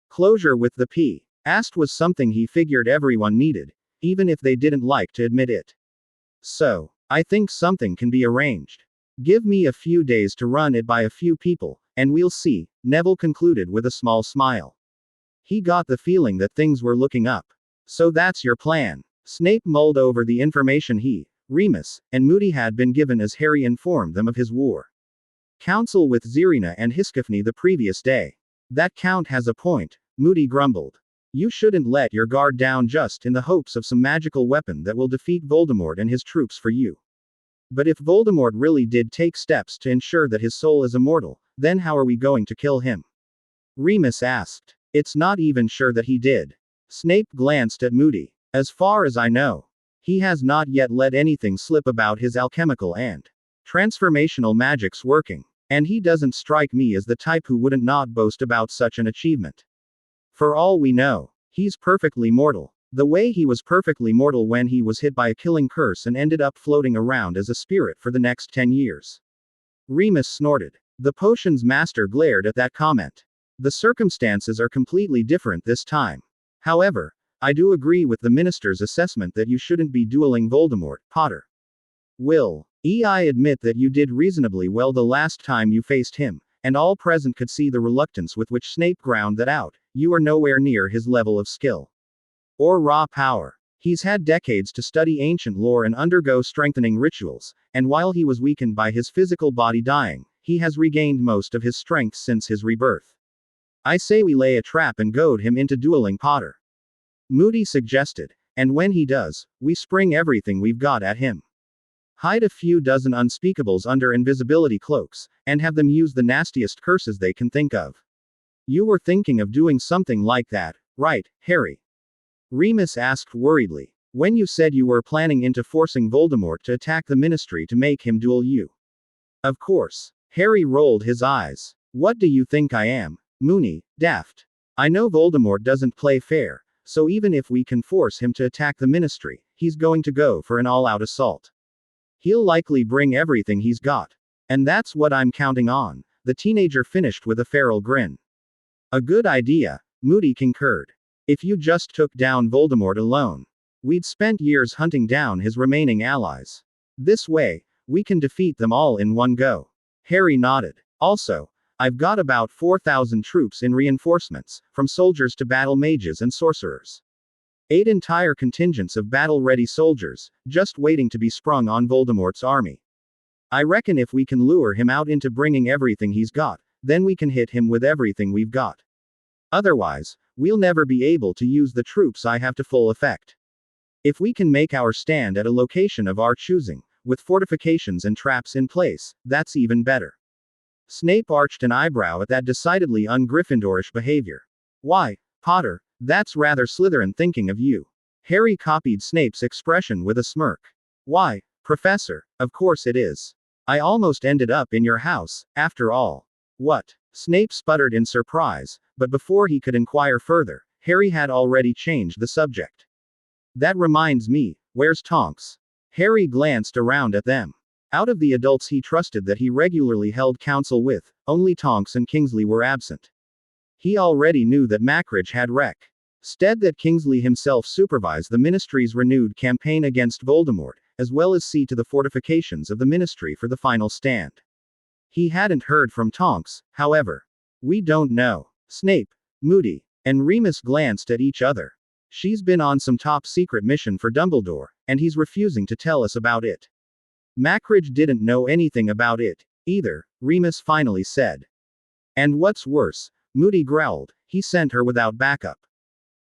Closure with the P asked was something he figured everyone needed, even if they didn't like to admit it. So, I think something can be arranged. Give me a few days to run it by a few people, and we'll see, Neville concluded with a small smile. He got the feeling that things were looking up. So that's your plan. Snape mulled over the information he, Remus, and Moody had been given as Harry informed them of his war council with Zerina and Hiskifny the previous day. That count has a point, Moody grumbled. You shouldn't let your guard down just in the hopes of some magical weapon that will defeat Voldemort and his troops for you. But if Voldemort really did take steps to ensure that his soul is immortal, then how are we going to kill him? Remus asked. It's not even sure that he did. Snape glanced at Moody. As far as I know, he has not yet let anything slip about his alchemical and transformational magics working. And he doesn't strike me as the type who wouldn't not boast about such an achievement. For all we know, he's perfectly mortal. The way he was perfectly mortal when he was hit by a killing curse and ended up floating around as a spirit for the next 10 years. Remus snorted. The potion's master glared at that comment. The circumstances are completely different this time. However, I do agree with the minister's assessment that you shouldn't be dueling Voldemort, Potter. I admit that you did reasonably well the last time you faced him, and all present could see the reluctance with which Snape ground that out. You are nowhere near his level of skill or raw power. He's had decades to study ancient lore and undergo strengthening rituals, and while he was weakened by his physical body dying, he has regained most of his strength since his rebirth. I say we lay a trap and goad him into dueling Potter. Moody suggested, and when he does, we spring everything we've got at him. Hide a few dozen unspeakables under invisibility cloaks, and have them use the nastiest curses they can think of. You were thinking of doing something like that, right, Harry? Remus asked worriedly. When you said you were planning into forcing Voldemort to attack the Ministry to make him duel you. Of course. Harry rolled his eyes. What do you think I am, Moony, daft? I know Voldemort doesn't play fair, so even if we can force him to attack the Ministry, he's going to go for an all-out assault. He'll likely bring everything he's got. And that's what I'm counting on, the teenager finished with a feral grin. A good idea, Moody concurred. If you just took down Voldemort alone, we'd spent years hunting down his remaining allies. This way, we can defeat them all in one go. Harry nodded. Also, I've got about 4,000 troops in reinforcements, from soldiers to battle mages and sorcerers. 8 entire contingents of battle-ready soldiers, just waiting to be sprung on Voldemort's army. I reckon if we can lure him out into bringing everything he's got, then we can hit him with everything we've got. Otherwise, we'll never be able to use the troops I have to full effect. If we can make our stand at a location of our choosing, with fortifications and traps in place, that's even better. Snape arched an eyebrow at that decidedly un-Gryffindorish behavior. Why, Potter, that's rather Slytherin thinking of you. Harry copied Snape's expression with a smirk. Why, Professor, of course it is. I almost ended up in your house, after all. What? Snape sputtered in surprise, but before he could inquire further, Harry had already changed the subject. That reminds me, where's Tonks? Harry glanced around at them. Out of the adults he trusted that he regularly held counsel with, only Tonks and Kingsley were absent. He already knew that Macridge had requested that Kingsley himself supervise the Ministry's renewed campaign against Voldemort, as well as see to the fortifications of the Ministry for the final stand. He hadn't heard from Tonks, however. We don't know. Snape, Moody, and Remus glanced at each other. She's been on some top-secret mission for Dumbledore, and he's refusing to tell us about it. Macridge didn't know anything about it, either, Remus finally said. And what's worse, Moody growled, he sent her without backup.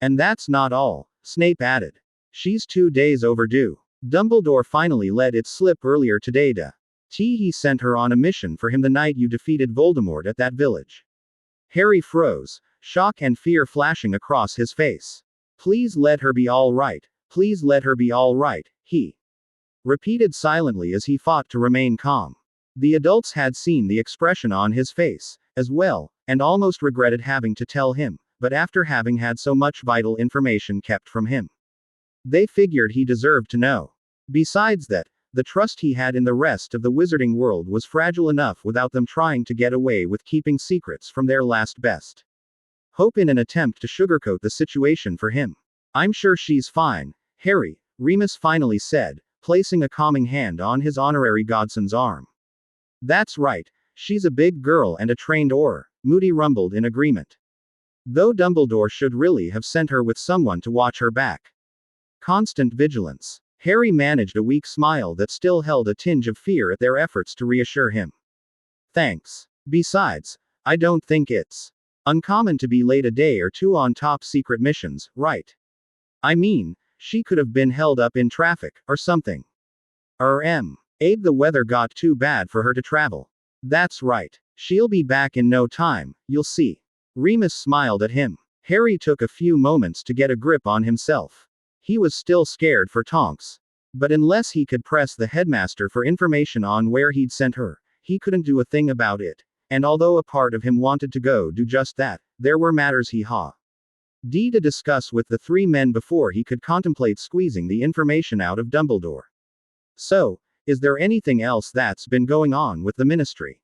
And that's not all, Snape added. She's 2 days overdue. Dumbledore finally let it slip earlier today he sent her on a mission for him the night you defeated Voldemort at that village. Harry froze, shock and fear flashing across his face. Please let her be all right, please let her be all right, he repeated silently as he fought to remain calm. The adults had seen the expression on his face, as well, and almost regretted having to tell him, but after having had so much vital information kept from him, they figured he deserved to know. Besides that, the trust he had in the rest of the wizarding world was fragile enough without them trying to get away with keeping secrets from their last best hope in an attempt to sugarcoat the situation for him. I'm sure she's fine, Harry, Remus finally said, placing a calming hand on his honorary godson's arm. That's right, she's a big girl and a trained Auror, Moody rumbled in agreement. Though Dumbledore should really have sent her with someone to watch her back. Constant vigilance. Harry managed a weak smile that still held a tinge of fear at their efforts to reassure him. Thanks. Besides, I don't think it's uncommon to be late a day or two on top-secret missions, right? I mean, she could have been held up in traffic, or something. Abe, the weather got too bad for her to travel. That's right. She'll be back in no time, you'll see. Remus smiled at him. Harry took a few moments to get a grip on himself. He was still scared for Tonks. But unless he could press the headmaster for information on where he'd sent her, he couldn't do a thing about it. And although a part of him wanted to go do just that, there were matters he had to discuss with the 3 men before he could contemplate squeezing the information out of Dumbledore. So, is there anything else that's been going on with the Ministry?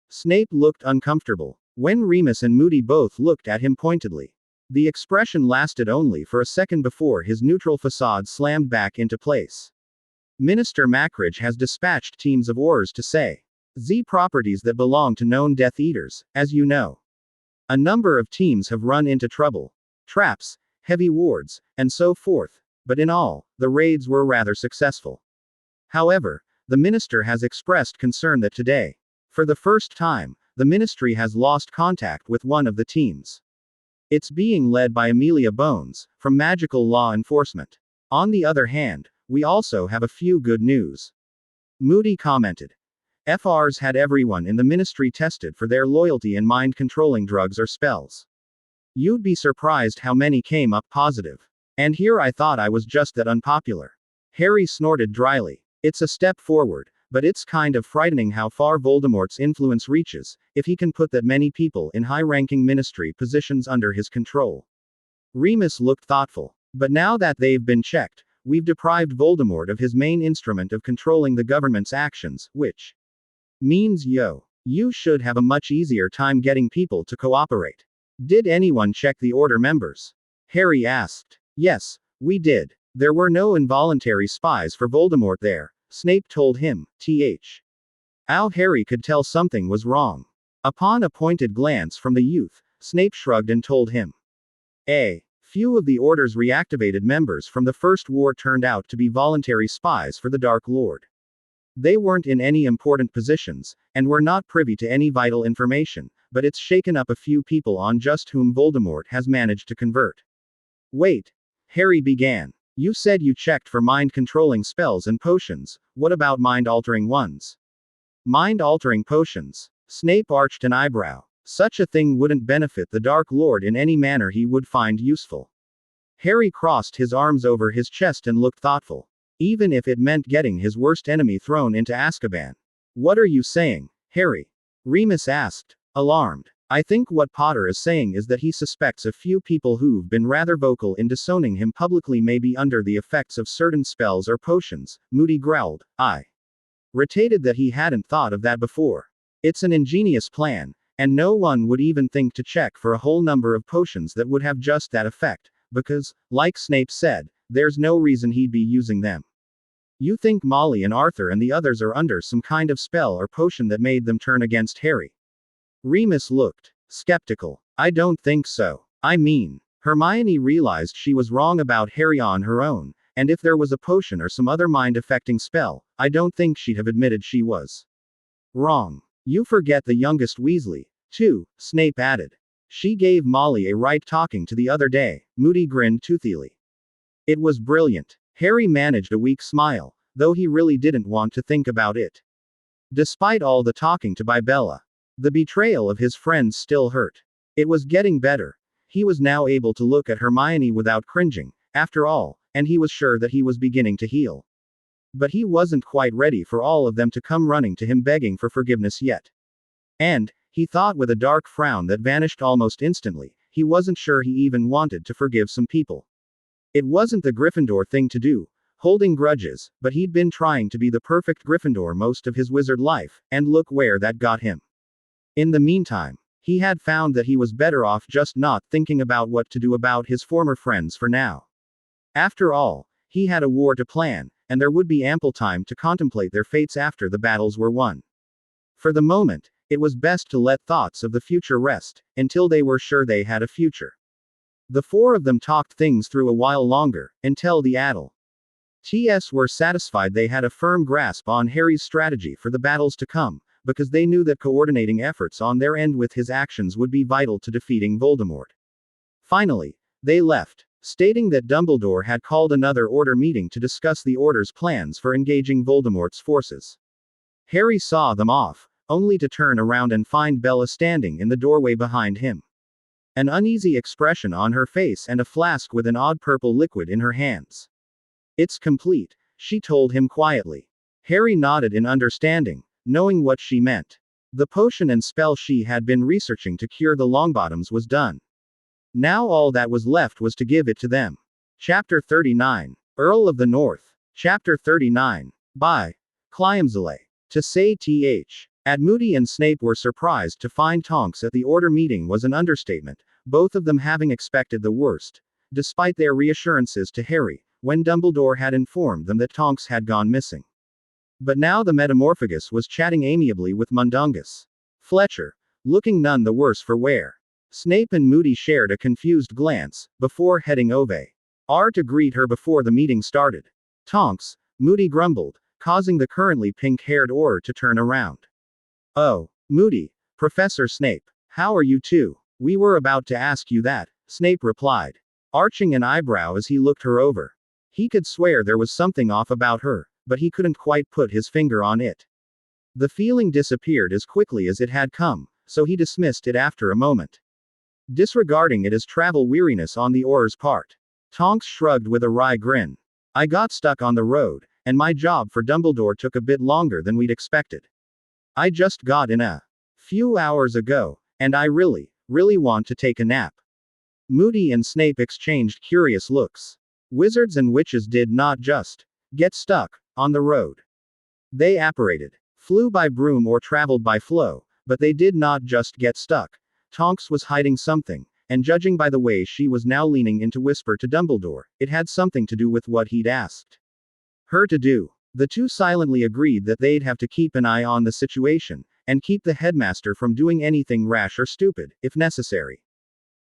Snape looked uncomfortable. When Remus and Moody both looked at him pointedly. The expression lasted only for a second before his neutral facade slammed back into place. Minister Macridge has dispatched teams of Aurors to say Z properties that belong to known Death Eaters, as you know. A number of teams have run into trouble. Traps, heavy wards, and so forth, but in all, the raids were rather successful. However, the minister has expressed concern that today, for the first time, the Ministry has lost contact with one of the teams. It's being led by Amelia Bones, from Magical Law Enforcement. On the other hand, we also have a few good news. Moody commented. FR's had everyone in the Ministry tested for their loyalty and mind-controlling drugs or spells. You'd be surprised how many came up positive. And here I thought I was just that unpopular. Harry snorted dryly. It's a step forward, but it's kind of frightening how far Voldemort's influence reaches, if he can put that many people in high-ranking Ministry positions under his control. Remus looked thoughtful. But now that they've been checked, we've deprived Voldemort of his main instrument of controlling the government's actions, which means you should have a much easier time getting people to cooperate. Did anyone check the Order members? Harry asked. Yes, we did. There were no involuntary spies for Voldemort there, Snape told him, How Harry could tell something was wrong. Upon a pointed glance from the youth, Snape shrugged and told him. Few of the Order's reactivated members from the First War turned out to be voluntary spies for the Dark Lord. They weren't in any important positions, and were not privy to any vital information, but it's shaken up a few people on just whom Voldemort has managed to convert. Wait. Harry began. You said you checked for mind-controlling spells and potions, what about mind-altering ones? Mind-altering potions. Snape arched an eyebrow. Such a thing wouldn't benefit the Dark Lord in any manner he would find useful. Harry crossed his arms over his chest and looked thoughtful. Even if it meant getting his worst enemy thrown into Azkaban. What are you saying, Harry? Remus asked, alarmed. I think what Potter is saying is that he suspects a few people who've been rather vocal in disowning him publicly may be under the effects of certain spells or potions, Moody growled. I retated that he hadn't thought of that before. It's an ingenious plan, and no one would even think to check for a whole number of potions that would have just that effect, because, like Snape said, there's no reason he'd be using them. You think Molly and Arthur and the others are under some kind of spell or potion that made them turn against Harry? Remus looked skeptical. I don't think so. I mean, Hermione realized she was wrong about Harry on her own, and if there was a potion or some other mind-affecting spell, I don't think she'd have admitted she was wrong. You forget the youngest Weasley, too, Snape added. She gave Molly a right talking to the other day. Moody grinned toothily. It was brilliant. Harry managed a weak smile, though he really didn't want to think about it. Despite all the talking to by Bella, the betrayal of his friends still hurt. It was getting better. He was now able to look at Hermione without cringing, after all, and he was sure that he was beginning to heal. But he wasn't quite ready for all of them to come running to him begging for forgiveness yet. And, he thought with a dark frown that vanished almost instantly, he wasn't sure he even wanted to forgive some people. It wasn't the Gryffindor thing to do, holding grudges, but he'd been trying to be the perfect Gryffindor most of his wizard life, and look where that got him. In the meantime, he had found that he was better off just not thinking about what to do about his former friends for now. After all, he had a war to plan, and there would be ample time to contemplate their fates after the battles were won. For the moment, it was best to let thoughts of the future rest, until they were sure they had a future. The four of them talked things through a while longer, until the Adults were satisfied they had a firm grasp on Harry's strategy for the battles to come, because they knew that coordinating efforts on their end with his actions would be vital to defeating Voldemort. Finally, they left, stating that Dumbledore had called another Order meeting to discuss the Order's plans for engaging Voldemort's forces. Harry saw them off, only to turn around and find Bella standing in the doorway behind him. An uneasy expression on her face and a flask with an odd purple liquid in her hands. It's complete, she told him quietly. Harry nodded in understanding, knowing what she meant. The potion and spell she had been researching to cure the Longbottoms was done. Now all that was left was to give it to them. Chapter 39. Earl of the North. Chapter 39. By Clyamzale. To say th. At Moody and Snape were surprised to find Tonks at the Order meeting was an understatement, both of them having expected the worst, despite their reassurances to Harry, when Dumbledore had informed them that Tonks had gone missing. But now the Metamorphagus was chatting amiably with Mundungus Fletcher, looking none the worse for wear. Snape and Moody shared a confused glance, before heading over to greet her before the meeting started. Tonks, Moody grumbled, causing the currently pink-haired Auror to turn around. Oh, Moody, Professor Snape, how are you two? We were about to ask you that, Snape replied, arching an eyebrow as he looked her over. He could swear there was something off about her, but he couldn't quite put his finger on it. The feeling disappeared as quickly as it had come, so he dismissed it after a moment, disregarding it as travel weariness on the Auror's part. Tonks shrugged with a wry grin. I got stuck on the road, and my job for Dumbledore took a bit longer than we'd expected. I just got in a few hours ago, and I really want to take a nap. Moody and Snape exchanged curious looks. Wizards and witches did not just get stuck on the road. They apparated, flew by broom or traveled by flow, but they did not just get stuck. Tonks was hiding something, and judging by the way she was now leaning in to whisper to Dumbledore, it had something to do with what he'd asked her to do. The two silently agreed that they'd have to keep an eye on the situation, and keep the headmaster from doing anything rash or stupid, if necessary.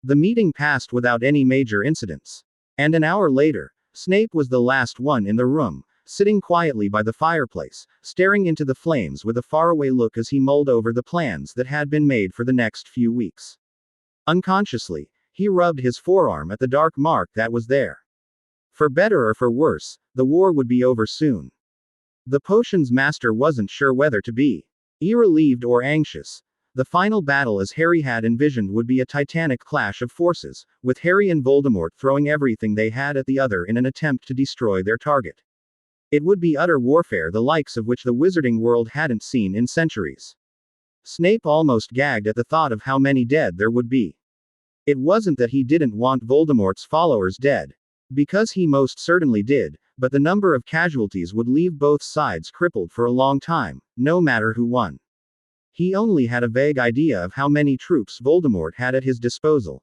The meeting passed without any major incidents. And an hour later, Snape was the last one in the room, sitting quietly by the fireplace, staring into the flames with a faraway look as he mulled over the plans that had been made for the next few weeks. Unconsciously, he rubbed his forearm at the dark mark that was there. For better or for worse, the war would be over soon. The potions master wasn't sure whether to be relieved or anxious, The final battle as Harry had envisioned would be a titanic clash of forces, with Harry and Voldemort throwing everything they had at the other in an attempt to destroy their target. It would be utter warfare, the likes of which the wizarding world hadn't seen in centuries. Snape almost gagged at the thought of how many dead there would be. It wasn't that he didn't want Voldemort's followers dead, because he most certainly did, but the number of casualties would leave both sides crippled for a long time, no matter who won. He only had a vague idea of how many troops Voldemort had at his disposal.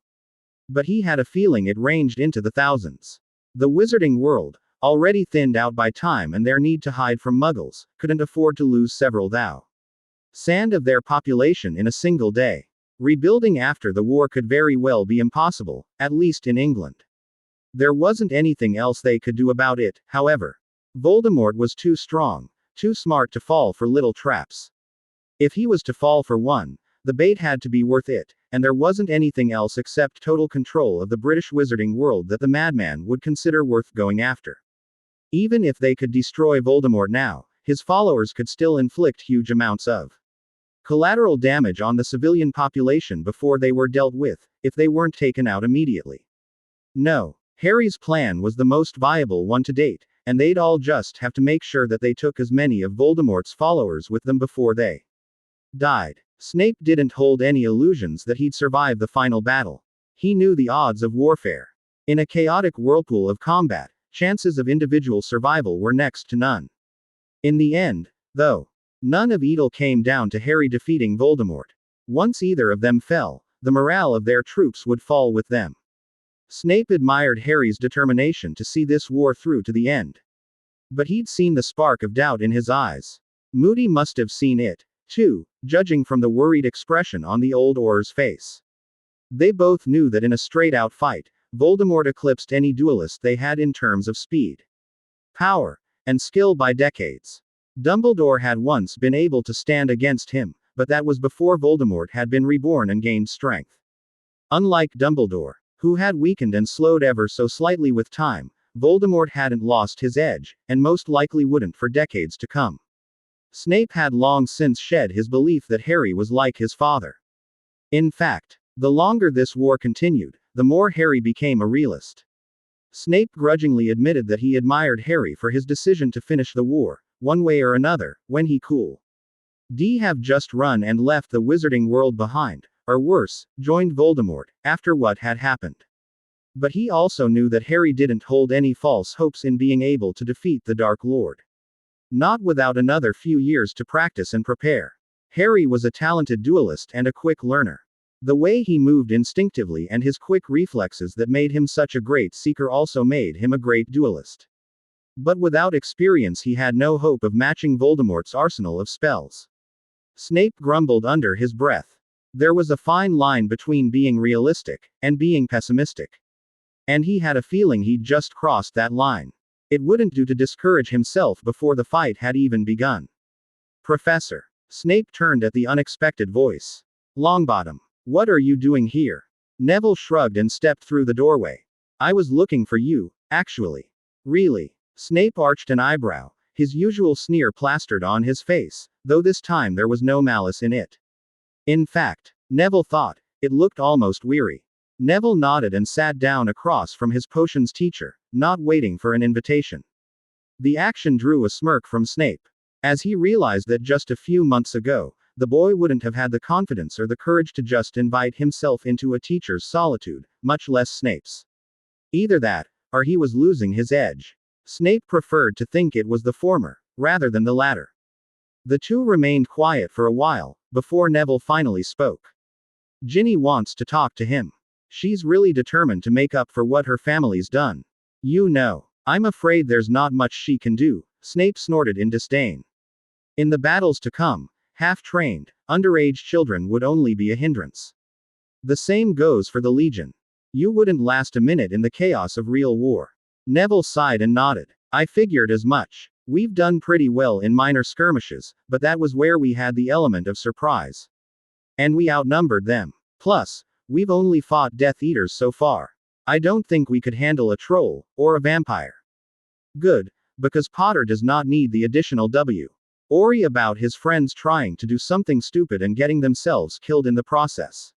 But he had a feeling it ranged into the thousands. The wizarding world, already thinned out by time and their need to hide from muggles, couldn't afford to lose several thousand of their population in a single day. Rebuilding after the war could very well be impossible, at least in England. There wasn't anything else they could do about it, however. Voldemort was too strong, too smart to fall for little traps. If he was to fall for one, the bait had to be worth it, and there wasn't anything else except total control of the British wizarding world that the madman would consider worth going after. Even if they could destroy Voldemort now, his followers could still inflict huge amounts of collateral damage on the civilian population before they were dealt with, if they weren't taken out immediately. No, Harry's plan was the most viable one to date, and they'd all just have to make sure that they took as many of Voldemort's followers with them before they died. Snape didn't hold any illusions that he'd survive the final battle. He knew the odds of warfare. In a chaotic whirlpool of combat, chances of individual survival were next to none. In the end, though, none of it all came down to Harry defeating Voldemort. Once either of them fell, the morale of their troops would fall with them. Snape admired Harry's determination to see this war through to the end. But he'd seen the spark of doubt in his eyes. Moody must have seen it, too, judging from the worried expression on the old Auror's face. They both knew that in a straight-out fight, Voldemort eclipsed any duelist they had in terms of speed, power, and skill by decades. Dumbledore had once been able to stand against him, but that was before Voldemort had been reborn and gained strength. Unlike Dumbledore, who had weakened and slowed ever so slightly with time, Voldemort hadn't lost his edge, and most likely wouldn't for decades to come. Snape had long since shed his belief that Harry was like his father. In fact, the longer this war continued, the more Harry became a realist. Snape grudgingly admitted that he admired Harry for his decision to finish the war, one way or another, when he could have just run and left the wizarding world behind, or worse, joined Voldemort, after what had happened. But he also knew that Harry didn't hold any false hopes in being able to defeat the Dark Lord. Not without another few years to practice and prepare. Harry was a talented duelist and a quick learner. The way he moved instinctively and his quick reflexes that made him such a great seeker also made him a great duelist. But without experience he had no hope of matching Voldemort's arsenal of spells. Snape grumbled under his breath. There was a fine line between being realistic and being pessimistic. And he had a feeling he'd just crossed that line. It wouldn't do to discourage himself before the fight had even begun. Professor. Snape turned at the unexpected voice. Longbottom. What are you doing here? Neville shrugged and stepped through the doorway. I was looking for you, actually. Really? Snape arched an eyebrow, his usual sneer plastered on his face, though this time there was no malice in it. In fact, Neville thought, it looked almost weary. Neville nodded and sat down across from his potions teacher, not waiting for an invitation. The action drew a smirk from Snape, as he realized that just a few months ago, the boy wouldn't have had the confidence or the courage to just invite himself into a teacher's solitude, much less Snape's. Either that, or he was losing his edge. Snape preferred to think it was the former, rather than the latter. The two remained quiet for a while, before Neville finally spoke. Ginny wants to talk to him. She's really determined to make up for what her family's done. You know. I'm afraid there's not much she can do, Snape snorted in disdain. In the battles to come, half-trained, underage children would only be a hindrance. The same goes for the Legion. You wouldn't last a minute in the chaos of real war. Neville sighed and nodded. I figured as much. We've done pretty well in minor skirmishes, but that was where we had the element of surprise. And we outnumbered them. Plus, we've only fought Death Eaters so far. I don't think we could handle a troll, or a vampire. Good, because Potter does not need the additional W. Worry about his friends trying to do something stupid and getting themselves killed in the process.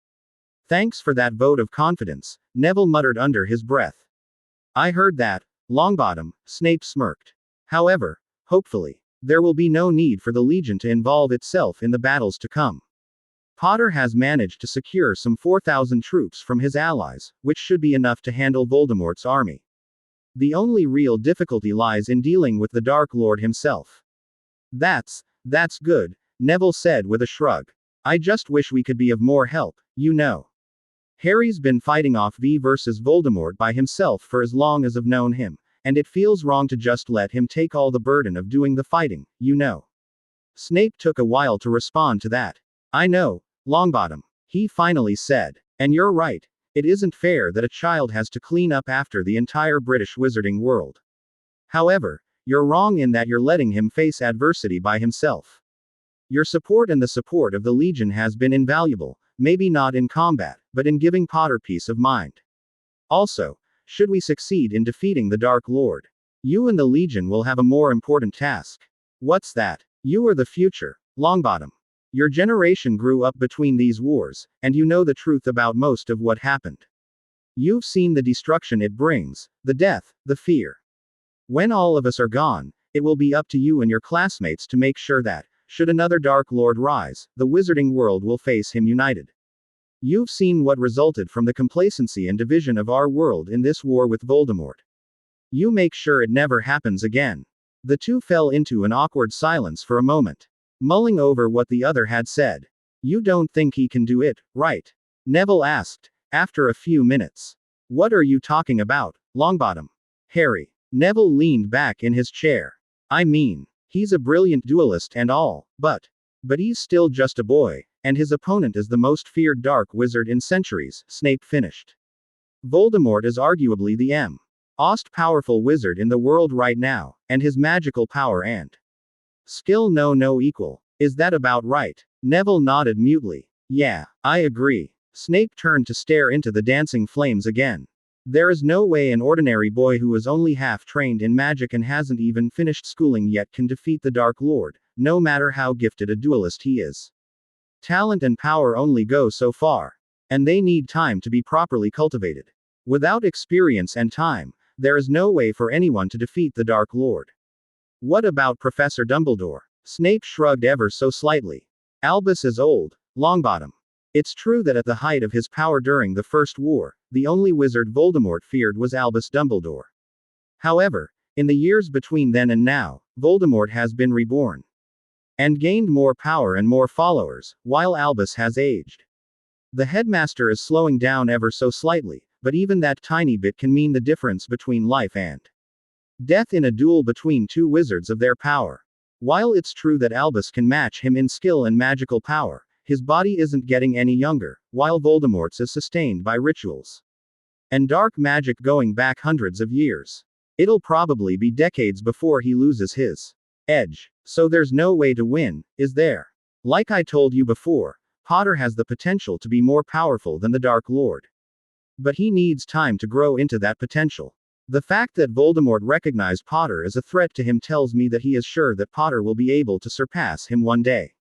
Thanks for that vote of confidence, Neville muttered under his breath. I heard that, Longbottom, Snape smirked. However, hopefully, there will be no need for the Legion to involve itself in the battles to come. Potter has managed to secure some 4,000 troops from his allies, which should be enough to handle Voldemort's army. The only real difficulty lies in dealing with the Dark Lord himself. That's good, Neville said with a shrug. I just wish we could be of more help, you know. Harry's been fighting off V versus Voldemort by himself for as long as I've known him, and it feels wrong to just let him take all the burden of doing the fighting, you know. Snape took a while to respond to that. I know, Longbottom, he finally said. And you're right, it isn't fair that a child has to clean up after the entire British wizarding world. However, you're wrong in that you're letting him face adversity by himself. Your support and the support of the Legion has been invaluable, maybe not in combat, but in giving Potter peace of mind. Also, should we succeed in defeating the Dark Lord, you and the Legion will have a more important task. What's that? You are the future, Longbottom. Your generation grew up between these wars, and you know the truth about most of what happened. You've seen the destruction it brings, the death, the fear. When all of us are gone, it will be up to you and your classmates to make sure that, should another Dark Lord rise, the wizarding world will face him united. You've seen what resulted from the complacency and division of our world in this war with Voldemort. You make sure it never happens again. The two fell into an awkward silence for a moment, mulling over what the other had said. You don't think he can do it, right? Neville asked, after a few minutes. What are you talking about, Longbottom? Harry. Neville leaned back in his chair. I mean, he's a brilliant duelist and all, but he's still just a boy, and his opponent is the most feared dark wizard in centuries, Snape finished. Voldemort is arguably the most powerful wizard in the world right now, and his magical power and skill no equal. Is that about right? Neville nodded mutely. Yeah, I agree. Snape turned to stare into the dancing flames again. There is no way an ordinary boy who is only half trained in magic and hasn't even finished schooling yet can defeat the Dark Lord, no matter how gifted a duelist he is. Talent and power only go so far, and they need time to be properly cultivated. Without experience and time, there is no way for anyone to defeat the Dark Lord. What about Professor Dumbledore? Snape shrugged ever so slightly. Albus is old, Longbottom. It's true that at the height of his power during the First War, the only wizard Voldemort feared was Albus Dumbledore. However, in the years between then and now, Voldemort has been reborn and gained more power and more followers, while Albus has aged. The headmaster is slowing down ever so slightly, but even that tiny bit can mean the difference between life and death in a duel between two wizards of their power. While it's true that Albus can match him in skill and magical power, his body isn't getting any younger, while Voldemort's is sustained by rituals and dark magic going back hundreds of years. It'll probably be decades before he loses his edge. So there's no way to win, is there? Like I told you before, Potter has the potential to be more powerful than the Dark Lord. But he needs time to grow into that potential. The fact that Voldemort recognized Potter as a threat to him tells me that he is sure that Potter will be able to surpass him one day.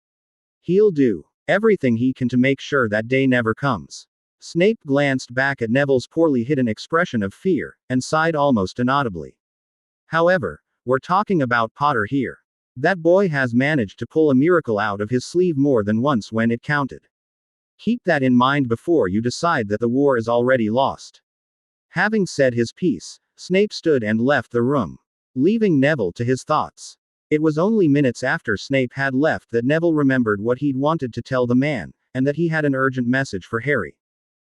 He'll do everything he can to make sure that day never comes. Snape glanced back at Neville's poorly hidden expression of fear, and sighed almost inaudibly. However, we're talking about Potter here. That boy has managed to pull a miracle out of his sleeve more than once when it counted. Keep that in mind before you decide that the war is already lost. Having said his piece, Snape stood and left the room, leaving Neville to his thoughts. It was only minutes after Snape had left that Neville remembered what he'd wanted to tell the man, and that he had an urgent message for Harry.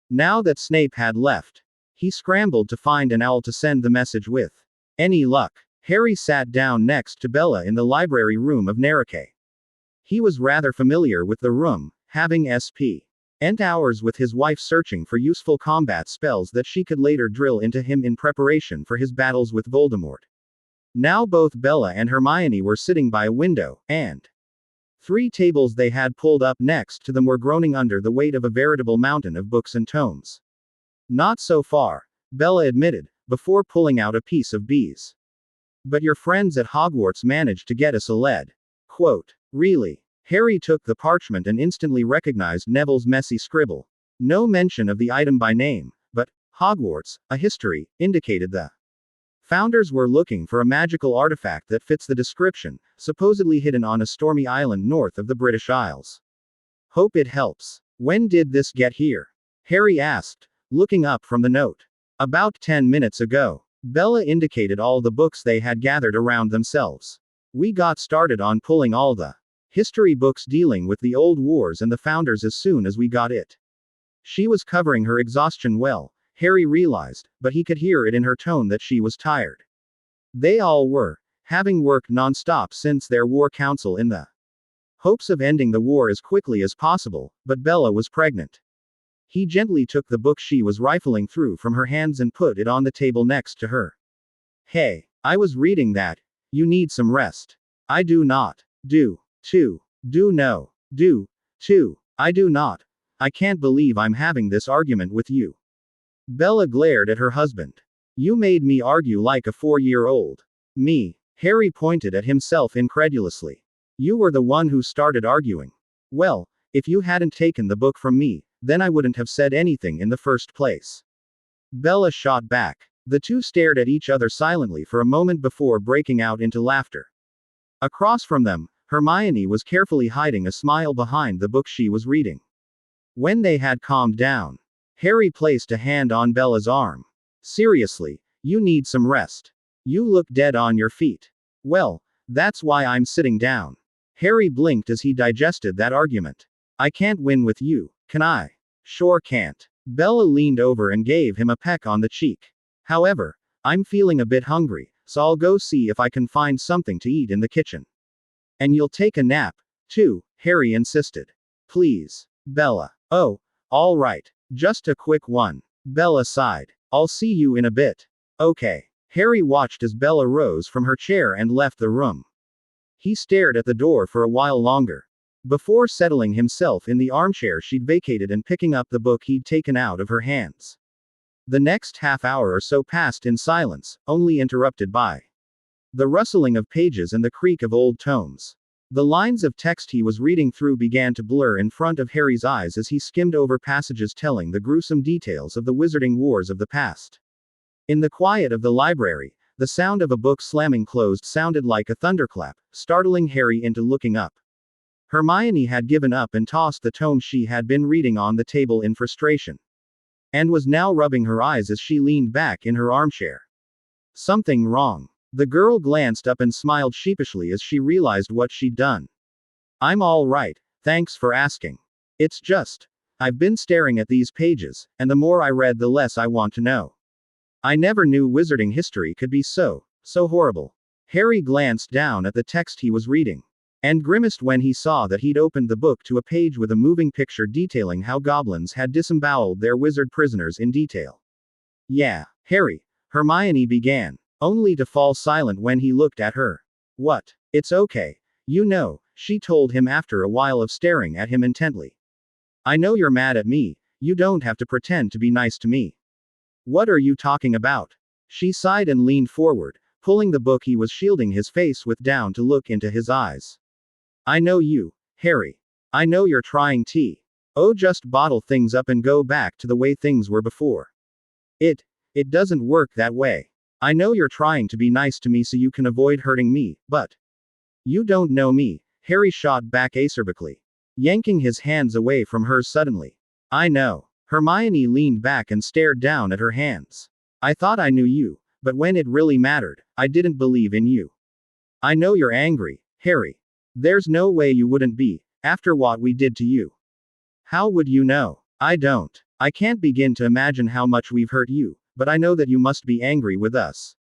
Now that Snape had left, he scrambled to find an owl to send the message with. Any luck? Harry sat down next to Bella in the library room of Nerake. He was rather familiar with the room, having spent hours with his wife searching for useful combat spells that she could later drill into him in preparation for his battles with Voldemort. Now both Bella and Hermione were sitting by a window, and 3 tables they had pulled up next to them were groaning under the weight of a veritable mountain of books and tomes. Not so far, Bella admitted, before pulling out a piece of bees. But your friends at Hogwarts managed to get us a lead Quote. Really? Harry took the parchment and instantly recognized Neville's messy scribble. No mention of the item by name, but Hogwarts, a history, indicated the founders were looking for a magical artifact that fits the description, supposedly hidden on a stormy island north of the British Isles. Hope it helps. When did this get here? Harry asked, looking up from the note. About 10 minutes ago. Bella indicated all the books they had gathered around themselves. We got started on pulling all the history books dealing with the old wars and the founders as soon as we got it. She was covering her exhaustion well, Harry realized, but he could hear it in her tone that she was tired. They all were, having worked non-stop since their war council in the hopes of ending the war as quickly as possible, but Bella was pregnant. He gently took the book she was rifling through from her hands and put it on the table next to her. Hey, I was reading that. You need some rest. I do not. Do no. I do not. I can't believe I'm having this argument with you. Bella glared at her husband. You made me argue like a 4-year-old. Me? Harry pointed at himself incredulously. You were the one who started arguing. Well, if you hadn't taken the book from me, then I wouldn't have said anything in the first place. Bella shot back. The two stared at each other silently for a moment before breaking out into laughter. Across from them, Hermione was carefully hiding a smile behind the book she was reading. When they had calmed down, Harry placed a hand on Bella's arm. Seriously, you need some rest. You look dead on your feet. Well, that's why I'm sitting down. Harry blinked as he digested that argument. I can't win with you, can I? Sure can't. Bella leaned over and gave him a peck on the cheek. However, I'm feeling a bit hungry, so I'll go see if I can find something to eat in the kitchen. And you'll take a nap, too, Harry insisted. Please, Bella. Oh, all right. Just a quick one. Bella sighed. I'll see you in a bit. Okay. Harry watched as Bella rose from her chair and left the room. He stared at the door for a while longer, before settling himself in the armchair she'd vacated and picking up the book he'd taken out of her hands. The next half hour or so passed in silence, only interrupted by the rustling of pages and the creak of old tomes. The lines of text he was reading through began to blur in front of Harry's eyes as he skimmed over passages telling the gruesome details of the wizarding wars of the past. In the quiet of the library, the sound of a book slamming closed sounded like a thunderclap, startling Harry into looking up. Hermione had given up and tossed the tome she had been reading on the table in frustration, and was now rubbing her eyes as she leaned back in her armchair. Something wrong. The girl glanced up and smiled sheepishly as she realized what she'd done. I'm all right, thanks for asking. It's just, I've been staring at these pages, and the more I read the less I want to know. I never knew wizarding history could be so horrible. Harry glanced down at the text he was reading, and grimaced when he saw that he'd opened the book to a page with a moving picture detailing how goblins had disemboweled their wizard prisoners in detail. Yeah, Harry, Hermione began, only to fall silent when he looked at her. What? It's okay. You know, she told him after a while of staring at him intently. I know you're mad at me, you don't have to pretend to be nice to me. What are you talking about? She sighed and leaned forward, pulling the book he was shielding his face with down to look into his eyes. I know you, Harry. I know you're trying to. Oh, just bottle things up and go back to the way things were before. It doesn't work that way. I know you're trying to be nice to me so you can avoid hurting me, but you don't know me, Harry shot back acerbically, yanking his hands away from hers suddenly. I know. Hermione leaned back and stared down at her hands. I thought I knew you, but when it really mattered, I didn't believe in you. I know you're angry, Harry. There's no way you wouldn't be, after what we did to you. How would you know? I don't. I can't begin to imagine how much we've hurt you, but I know that you must be angry with us.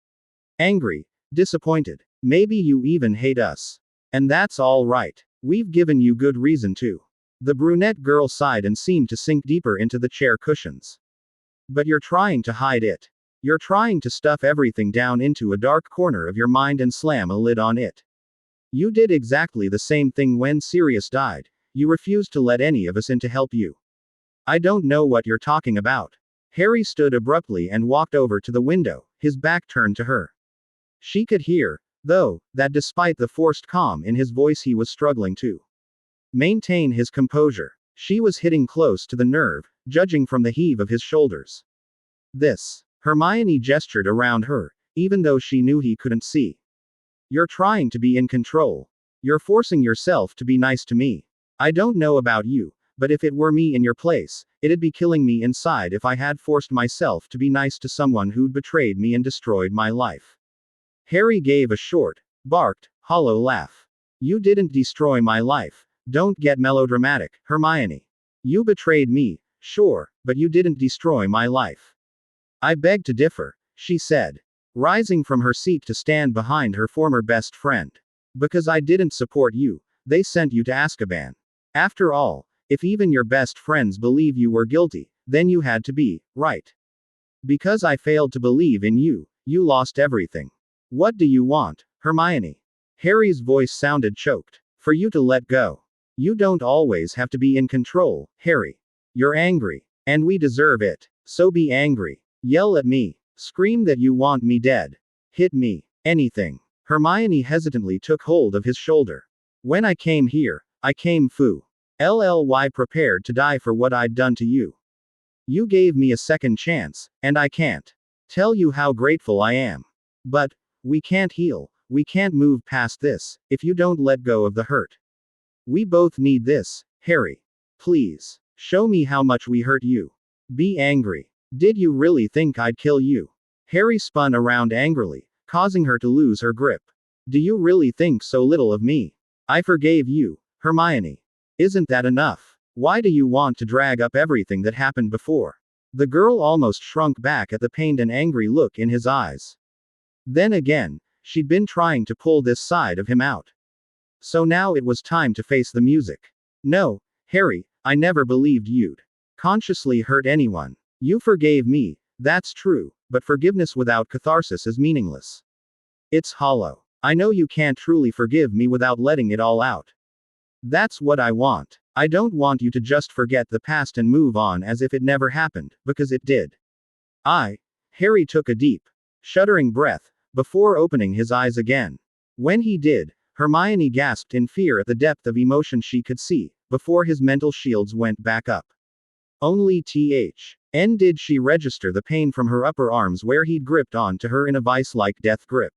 Angry, disappointed, maybe you even hate us. And that's all right. We've given you good reason to. The brunette girl sighed and seemed to sink deeper into the chair cushions. But you're trying to hide it. You're trying to stuff everything down into a dark corner of your mind and slam a lid on it. You did exactly the same thing when Sirius died. You refused to let any of us in to help you. I don't know what you're talking about. Harry stood abruptly and walked over to the window, his back turned to her. She could hear Though, that despite the forced calm in his voice he was struggling to maintain his composure. She was hitting close to the nerve, judging from the heave of his shoulders. This. Hermione gestured around her, even though she knew he couldn't see. You're trying to be in control. You're forcing yourself to be nice to me. I don't know about you, but if it were me in your place, it'd be killing me inside if I had forced myself to be nice to someone who'd betrayed me and destroyed my life. Harry gave a short, barked, hollow laugh. You didn't destroy my life. Don't get melodramatic, Hermione. You betrayed me, sure, but you didn't destroy my life. I beg to differ, she said, rising from her seat to stand behind her former best friend. Because I didn't support you, they sent you to Azkaban. After all, if even your best friends believe you were guilty, then you had to be, right? Because I failed to believe in you, you lost everything. What do you want, Hermione? Harry's voice sounded choked. For you to let go. You don't always have to be in control, Harry. You're angry. And we deserve it. So be angry. Yell at me. Scream that you want me dead. Hit me. Anything. Hermione hesitantly took hold of his shoulder. When I came here, I came prepared to die for what I'd done to you. You gave me a second chance, and I can't tell you how grateful I am. But, we can't heal, we can't move past this, if you don't let go of the hurt. We both need this, Harry. Please, show me how much we hurt you. Be angry. Did you really think I'd kill you? Harry spun around angrily, causing her to lose her grip. Do you really think so little of me? I forgave you, Hermione. Isn't that enough? Why do you want to drag up everything that happened before? The girl almost shrunk back at the pained and angry look in his eyes. Then again, she'd been trying to pull this side of him out. So now it was time to face the music. No, Harry, I never believed you'd consciously hurt anyone. You forgave me, that's true, but forgiveness without catharsis is meaningless. It's hollow. I know you can't truly forgive me without letting it all out. That's what I want. I don't want you to just forget the past and move on as if it never happened, because it did. Harry took a deep, shuddering breath, before opening his eyes again. When he did, Hermione gasped in fear at the depth of emotion she could see, before his mental shields went back up. Only did she register the pain from her upper arms where he'd gripped on to her in a vice-like death grip.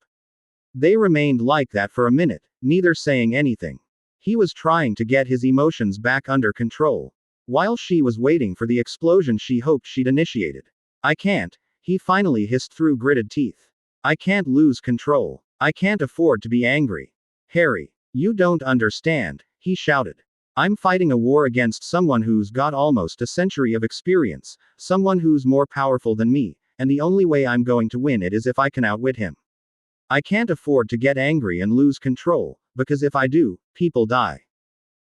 They remained like that for a minute, neither saying anything. He was trying to get his emotions back under control, while she was waiting for the explosion she hoped she'd initiated. I can't, he finally hissed through gritted teeth. I can't lose control. I can't afford to be angry. Harry, you don't understand, he shouted. I'm fighting a war against someone who's got almost a century of experience, someone who's more powerful than me, and the only way I'm going to win it is if I can outwit him. I can't afford to get angry and lose control, because if I do, people die.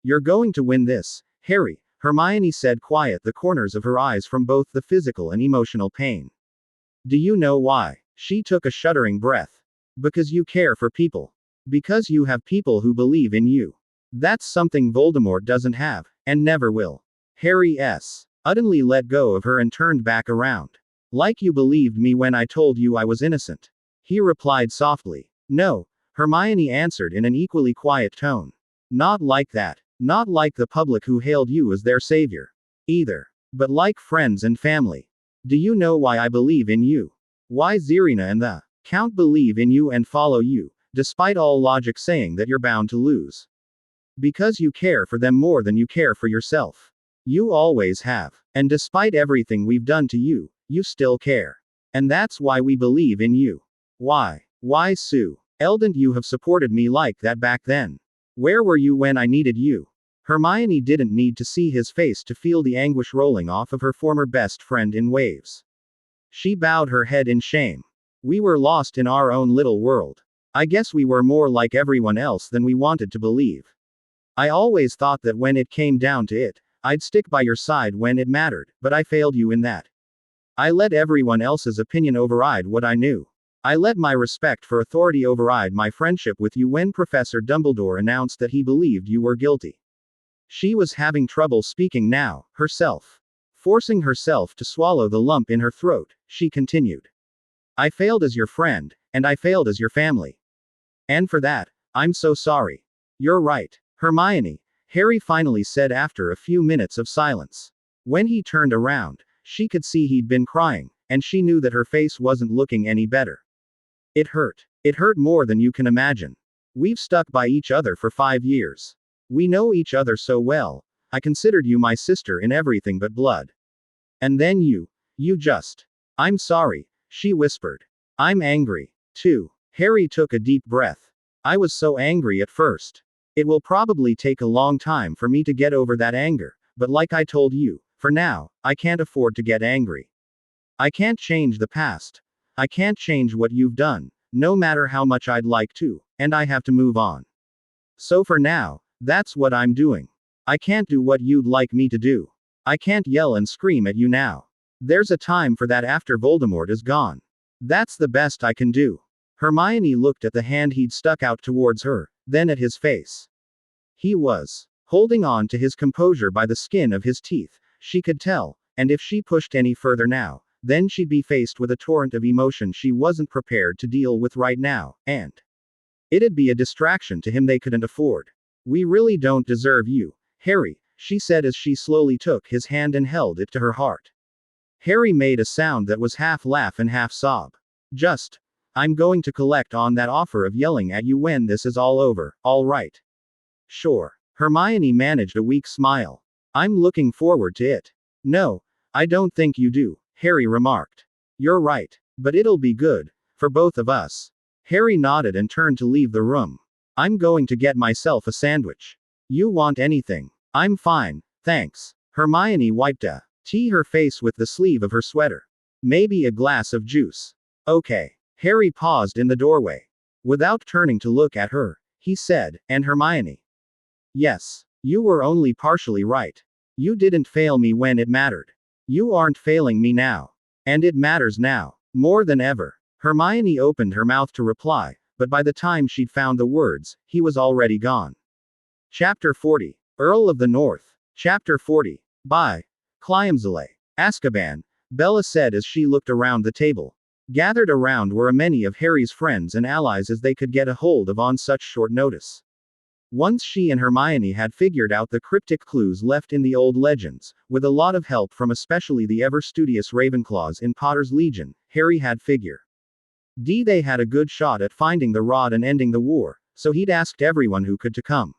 You're going to win this, Harry, Hermione said, quiet the corners of her eyes from both the physical and emotional pain. Do you know why? She took a shuddering breath. Because you care for people. Because you have people who believe in you. That's something Voldemort doesn't have, and never will. Harry suddenly let go of her and turned back around. Like you believed me when I told you I was innocent. He replied softly. No, Hermione answered in an equally quiet tone. Not like that. Not like the public who hailed you as their savior. Either. But like friends and family. Do you know why I believe in you? Why Zerina and the Count believe in you and follow you, despite all logic saying that you're bound to lose. Because you care for them more than you care for yourself. You always have. And despite everything we've done to you, you still care. And that's why we believe in you. Why? Why Sue? Eldon, you have supported me like that back then. Where were you when I needed you? Hermione didn't need to see his face to feel the anguish rolling off of her former best friend in waves. She bowed her head in shame. We were lost in our own little world. I guess we were more like everyone else than we wanted to believe. I always thought that when it came down to it, I'd stick by your side when it mattered, but I failed you in that. I let everyone else's opinion override what I knew. I let my respect for authority override my friendship with you when Professor Dumbledore announced that he believed you were guilty. She was having trouble speaking now, herself. Forcing herself to swallow the lump in her throat, she continued. I failed as your friend, and I failed as your family. And for that, I'm so sorry. You're right, Hermione, Harry finally said after a few minutes of silence. When he turned around, she could see he'd been crying, and she knew that her face wasn't looking any better. It hurt. It hurt more than you can imagine. We've stuck by each other for 5 years. We know each other so well. I considered you my sister in everything but blood. And then you just. I'm sorry, she whispered. I'm angry, too. Harry took a deep breath. I was so angry at first. It will probably take a long time for me to get over that anger, but like I told you, for now, I can't afford to get angry. I can't change the past. I can't change what you've done, no matter how much I'd like to, and I have to move on. So for now, that's what I'm doing. I can't do what you'd like me to do. I can't yell and scream at you now. There's a time for that after Voldemort is gone. That's the best I can do. Hermione looked at the hand he'd stuck out towards her, then at his face. He was holding on to his composure by the skin of his teeth, she could tell, and if she pushed any further now, then she'd be faced with a torrent of emotion she wasn't prepared to deal with right now, and it'd be a distraction to him they couldn't afford. We really don't deserve you, Harry, she said as she slowly took his hand and held it to her heart. Harry made a sound that was half laugh and half sob. I'm going to collect on that offer of yelling at you when this is all over, all right? Sure. Hermione managed a weak smile. I'm looking forward to it. No, I don't think you do, Harry remarked. You're right. But it'll be good. For both of us. Harry nodded and turned to leave the room. I'm going to get myself a sandwich. You want anything? I'm fine, thanks. Hermione wiped her face with the sleeve of her sweater. Maybe a glass of juice. Okay. Harry paused in the doorway. Without turning to look at her, he said, and Hermione. Yes. You were only partially right. You didn't fail me when it mattered. You aren't failing me now. And it matters now. More than ever. Hermione opened her mouth to reply, but by the time she'd found the words, he was already gone. Chapter 40. Earl of the North. Chapter 40. By Cliamzale. Azkaban, Bella said as she looked around the table. Gathered around were many of Harry's friends and allies as they could get a hold of on such short notice. Once she and Hermione had figured out the cryptic clues left in the old legends, with a lot of help from especially the ever-studious Ravenclaws in Potter's Legion, Harry had they had a good shot at finding the rod and ending the war, so he'd asked everyone who could to come.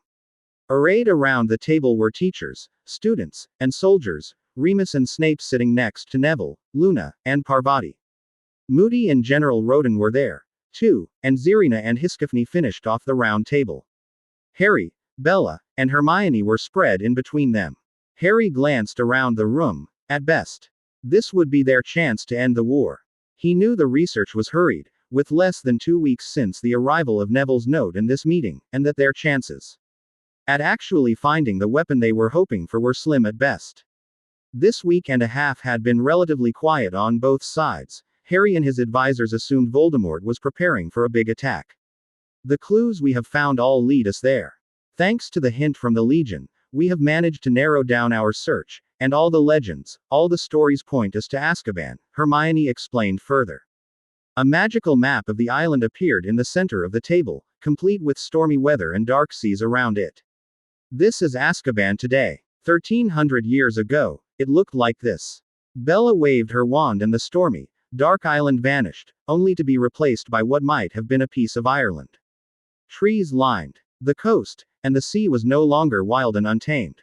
Arrayed around the table were teachers, students, and soldiers, Remus and Snape sitting next to Neville, Luna, and Parvati. Moody and General Roden were there, too, and Zerina and Hiskifny finished off the round table. Harry, Bella, and Hermione were spread in between them. Harry glanced around the room. At best, this would be their chance to end the war. He knew the research was hurried, with less than 2 weeks since the arrival of Neville's note and this meeting, and that their chances at actually finding the weapon they were hoping for were slim at best. This week and a half had been relatively quiet on both sides. Harry and his advisors assumed Voldemort was preparing for a big attack. The clues we have found all lead us there. Thanks to the hint from the Legion, we have managed to narrow down our search, and all the legends, all the stories point us to Azkaban, Hermione explained further. A magical map of the island appeared in the center of the table, complete with stormy weather and dark seas around it. This is Azkaban today. 1300 years ago, it looked like this. Bella waved her wand and the stormy, dark island vanished, only to be replaced by what might have been a piece of Ireland. Trees lined the coast, and the sea was no longer wild and untamed.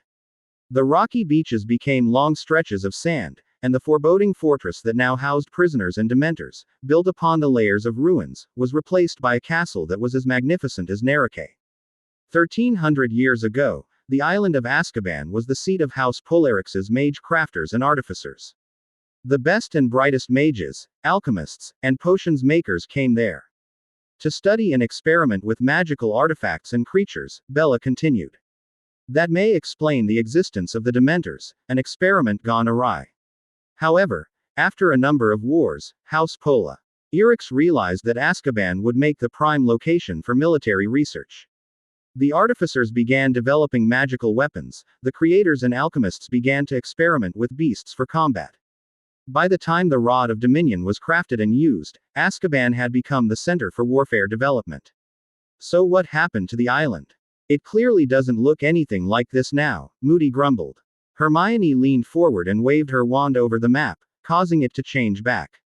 The rocky beaches became long stretches of sand, and the foreboding fortress that now housed prisoners and dementors, built upon the layers of ruins, was replaced by a castle that was as magnificent as Narake. 1300 years ago, the island of Azkaban was the seat of House Polarix's mage crafters and artificers. The best and brightest mages, alchemists, and potions makers came there to study and experiment with magical artifacts and creatures, Bella continued. That may explain the existence of the Dementors, an experiment gone awry. However, after a number of wars, House Polarix realized that Azkaban would make the prime location for military research. The artificers began developing magical weapons, the creators and alchemists began to experiment with beasts for combat. By the time the Rod of Dominion was crafted and used, Azkaban had become the center for warfare development. So what happened to the island? It clearly doesn't look anything like this now, Moody grumbled. Hermione leaned forward and waved her wand over the map, causing it to change back.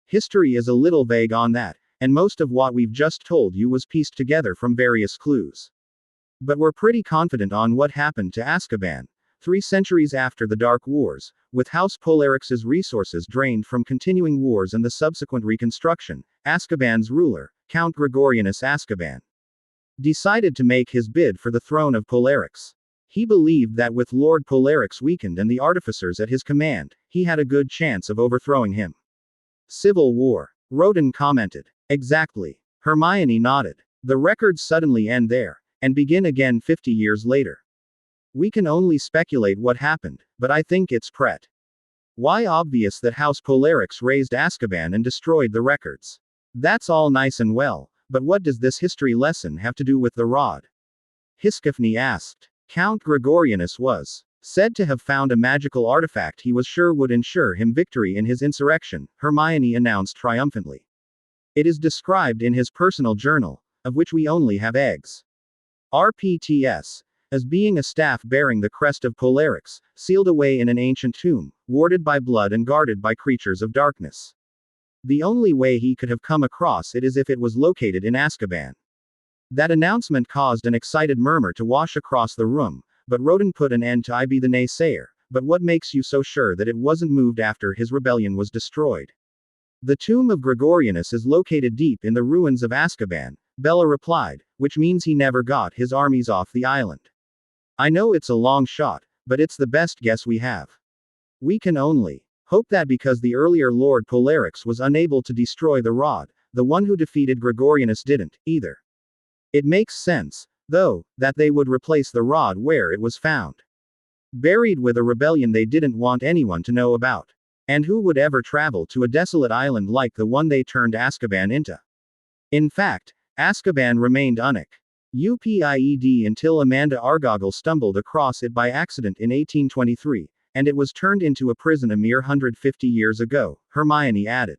History is a little vague on that, and most of what we've just told you was pieced together from various clues. But we're pretty confident on what happened to Azkaban. 3 centuries after the Dark Wars, with House Polarix's resources drained from continuing wars and the subsequent reconstruction, Azkaban's ruler, Count Gregorianus Azkaban, decided to make his bid for the throne of Polarix. He believed that with Lord Polarix weakened and the artificers at his command, he had a good chance of overthrowing him. Civil War. Roden commented. Exactly. Hermione nodded. The records suddenly end there, and begin again 50 years later. We can only speculate what happened, but I think it's why obvious that House Polarix raised Azkaban and destroyed the records. That's all nice and well, but what does this history lesson have to do with the rod? Hiskifny asked. Count Gregorianus was said to have found a magical artifact he was sure would ensure him victory in his insurrection, Hermione announced triumphantly. It is described in his personal journal, of which we only have eggs. RPTS. As being a staff bearing the crest of Polarix, sealed away in an ancient tomb, warded by blood and guarded by creatures of darkness. The only way he could have come across it is if it was located in Azkaban. That announcement caused an excited murmur to wash across the room, but Roden put an end to "I be the naysayer, but what makes you so sure that it wasn't moved after his rebellion was destroyed?" The tomb of Gregorianus is located deep in the ruins of Azkaban, Bella replied, which means he never got his armies off the island. I know it's a long shot, but it's the best guess we have. We can only hope that because the earlier Lord Polarix was unable to destroy the rod, the one who defeated Gregorianus didn't, either. It makes sense, though, that they would replace the rod where it was found. Buried with a rebellion they didn't want anyone to know about. And who would ever travel to a desolate island like the one they turned Azkaban into? In fact, Azkaban remained UPIED until Amanda Argyle stumbled across it by accident in 1823, and it was turned into a prison a mere 150 years ago, Hermione added.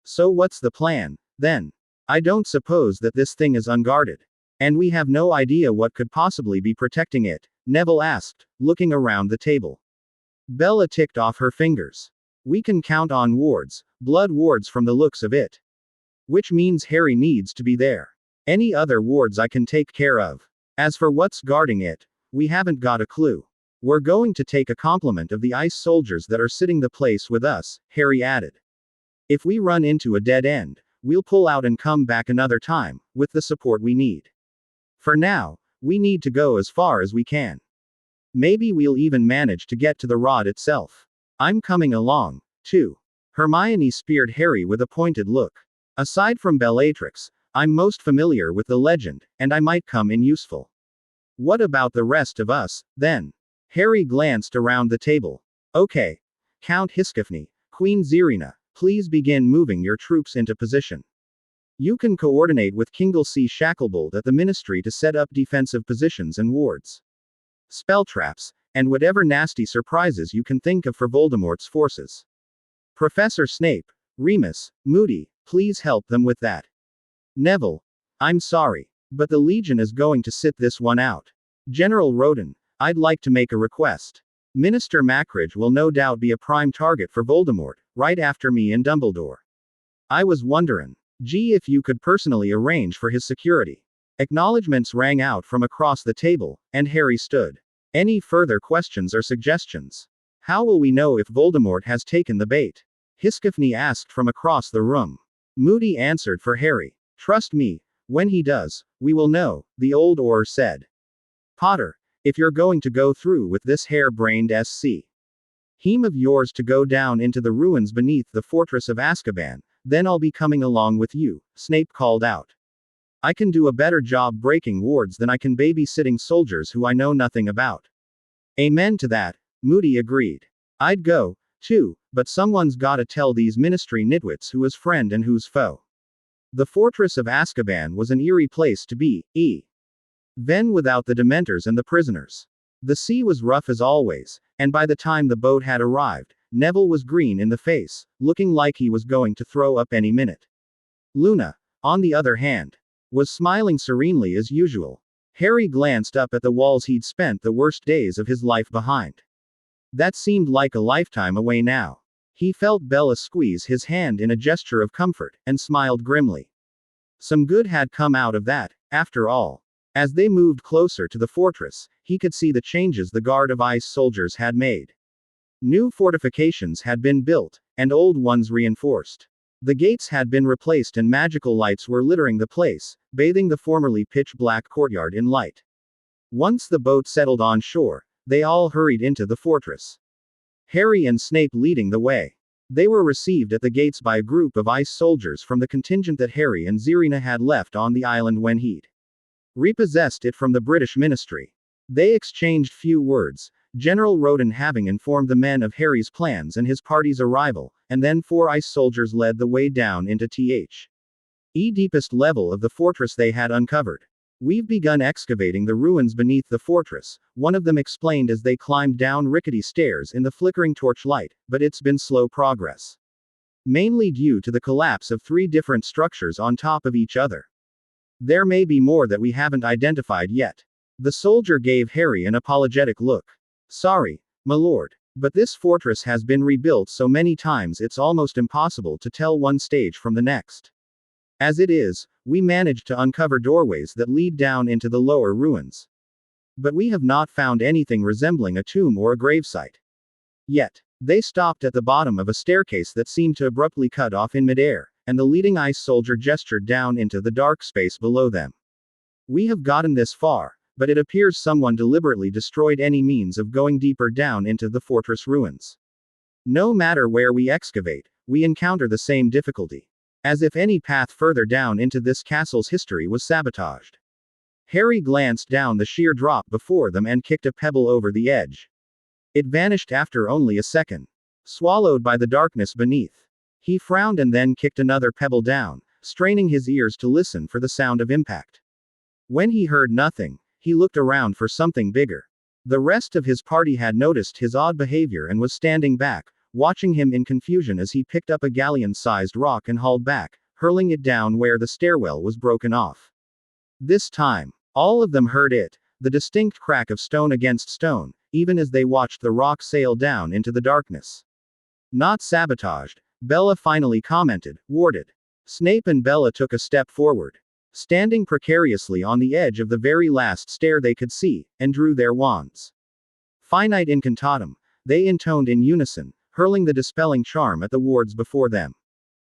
So what's the plan, then? I don't suppose that this thing is unguarded. And we have no idea what could possibly be protecting it, Neville asked, looking around the table. Bella ticked off her fingers. We can count on wards, blood wards from the looks of it. Which means Harry needs to be there. Any other wards I can take care of. As for what's guarding it, we haven't got a clue. We're going to take a complement of the ice soldiers that are sitting the place with us, Harry added. If we run into a dead end, we'll pull out and come back another time, with the support we need. For now, we need to go as far as we can. Maybe we'll even manage to get to the rod itself. I'm coming along, too. Hermione speared Harry with a pointed look. Aside from Bellatrix, I'm most familiar with the legend, and I might come in useful. What about the rest of us, then? Harry glanced around the table. Okay. Count Hiskifny, Queen Zerina, please begin moving your troops into position. You can coordinate with Kinglesey Shacklebolt at the Ministry to set up defensive positions and wards, spell traps, and whatever nasty surprises you can think of for Voldemort's forces. Professor Snape, Remus, Moody, please help them with that. Neville, I'm sorry, but the Legion is going to sit this one out. General Roden, I'd like to make a request. Minister Mackridge will no doubt be a prime target for Voldemort, right after me and Dumbledore. I was wondering, gee, if you could personally arrange for his security. Acknowledgements rang out from across the table, and Harry stood. Any further questions or suggestions? How will we know if Voldemort has taken the bait? Hiskifny asked from across the room. Moody answered for Harry. Trust me, when he does, we will know, the old Auror said. Potter, if you're going to go through with this hair-brained scheme of yours to go down into the ruins beneath the fortress of Azkaban, then I'll be coming along with you, Snape called out. I can do a better job breaking wards than I can babysitting soldiers who I know nothing about. Amen to that, Moody agreed. I'd go, too, but someone's gotta tell these ministry nitwits who is friend and who's foe. The fortress of Azkaban was an eerie place to be, even without the Dementors and the prisoners. The sea was rough as always, and by the time the boat had arrived, Neville was green in the face, looking like he was going to throw up any minute. Luna, on the other hand, was smiling serenely as usual. Harry glanced up at the walls he'd spent the worst days of his life behind. That seemed like a lifetime away now. He felt Bella squeeze his hand in a gesture of comfort, and smiled grimly. Some good had come out of that, after all. As they moved closer to the fortress, he could see the changes the Guard of Ice soldiers had made. New fortifications had been built, and old ones reinforced. The gates had been replaced and magical lights were littering the place, bathing the formerly pitch-black courtyard in light. Once the boat settled on shore, they all hurried into the fortress. Harry and Snape leading the way. They were received at the gates by a group of ice soldiers from the contingent that Harry and Zerina had left on the island when he'd repossessed it from the British ministry. They exchanged few words, General Roden having informed the men of Harry's plans and his party's arrival, and then 4 ice soldiers led the way down into the deepest level of the fortress they had uncovered. "We've begun excavating the ruins beneath the fortress," one of them explained as they climbed down rickety stairs in the flickering torchlight, "but it's been slow progress. Mainly due to the collapse of 3 different structures on top of each other. There may be more that we haven't identified yet." The soldier gave Harry an apologetic look. "Sorry, my lord, but this fortress has been rebuilt so many times it's almost impossible to tell one stage from the next. As it is, we managed to uncover doorways that lead down into the lower ruins. But we have not found anything resembling a tomb or a gravesite. Yet." They stopped at the bottom of a staircase that seemed to abruptly cut off in midair, and the leading ice soldier gestured down into the dark space below them. "We have gotten this far, but it appears someone deliberately destroyed any means of going deeper down into the fortress ruins. No matter where we excavate, we encounter the same difficulty. As if any path further down into this castle's history was sabotaged." Harry glanced down the sheer drop before them and kicked a pebble over the edge. It vanished after only a second, swallowed by the darkness beneath. He frowned and then kicked another pebble down, straining his ears to listen for the sound of impact. When he heard nothing, he looked around for something bigger. The rest of his party had noticed his odd behavior and was standing back, watching him in confusion as he picked up a galleon-sized rock and hauled back, hurling it down where the stairwell was broken off. This time, all of them heard it, the distinct crack of stone against stone, even as they watched the rock sail down into the darkness. "Not sabotaged," Bella finally commented, warded. Snape and Bella took a step forward, standing precariously on the edge of the very last stair they could see, and drew their wands. Finite incantatem, they intoned in unison, hurling the dispelling charm at the wards before them.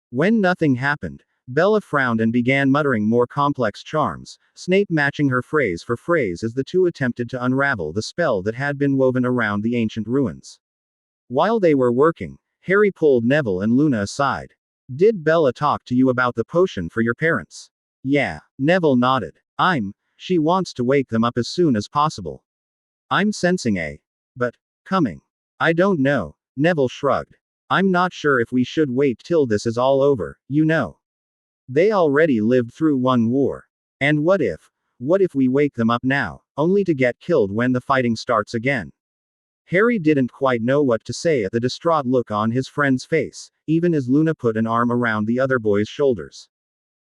When nothing happened, Bella frowned and began muttering more complex charms, Snape matching her phrase for phrase as the two attempted to unravel the spell that had been woven around the ancient ruins. While they were working, Harry pulled Neville and Luna aside. "Did Bella talk to you about the potion for your parents?" "Yeah," Neville nodded. She wants to wake them up as soon as possible. I'm sensing but, coming. I don't know," Neville shrugged. "I'm not sure if we should wait till this is all over, you know. They already lived through one war. And what if we wake them up now, only to get killed when the fighting starts again?" Harry didn't quite know what to say at the distraught look on his friend's face, even as Luna put an arm around the other boy's shoulders.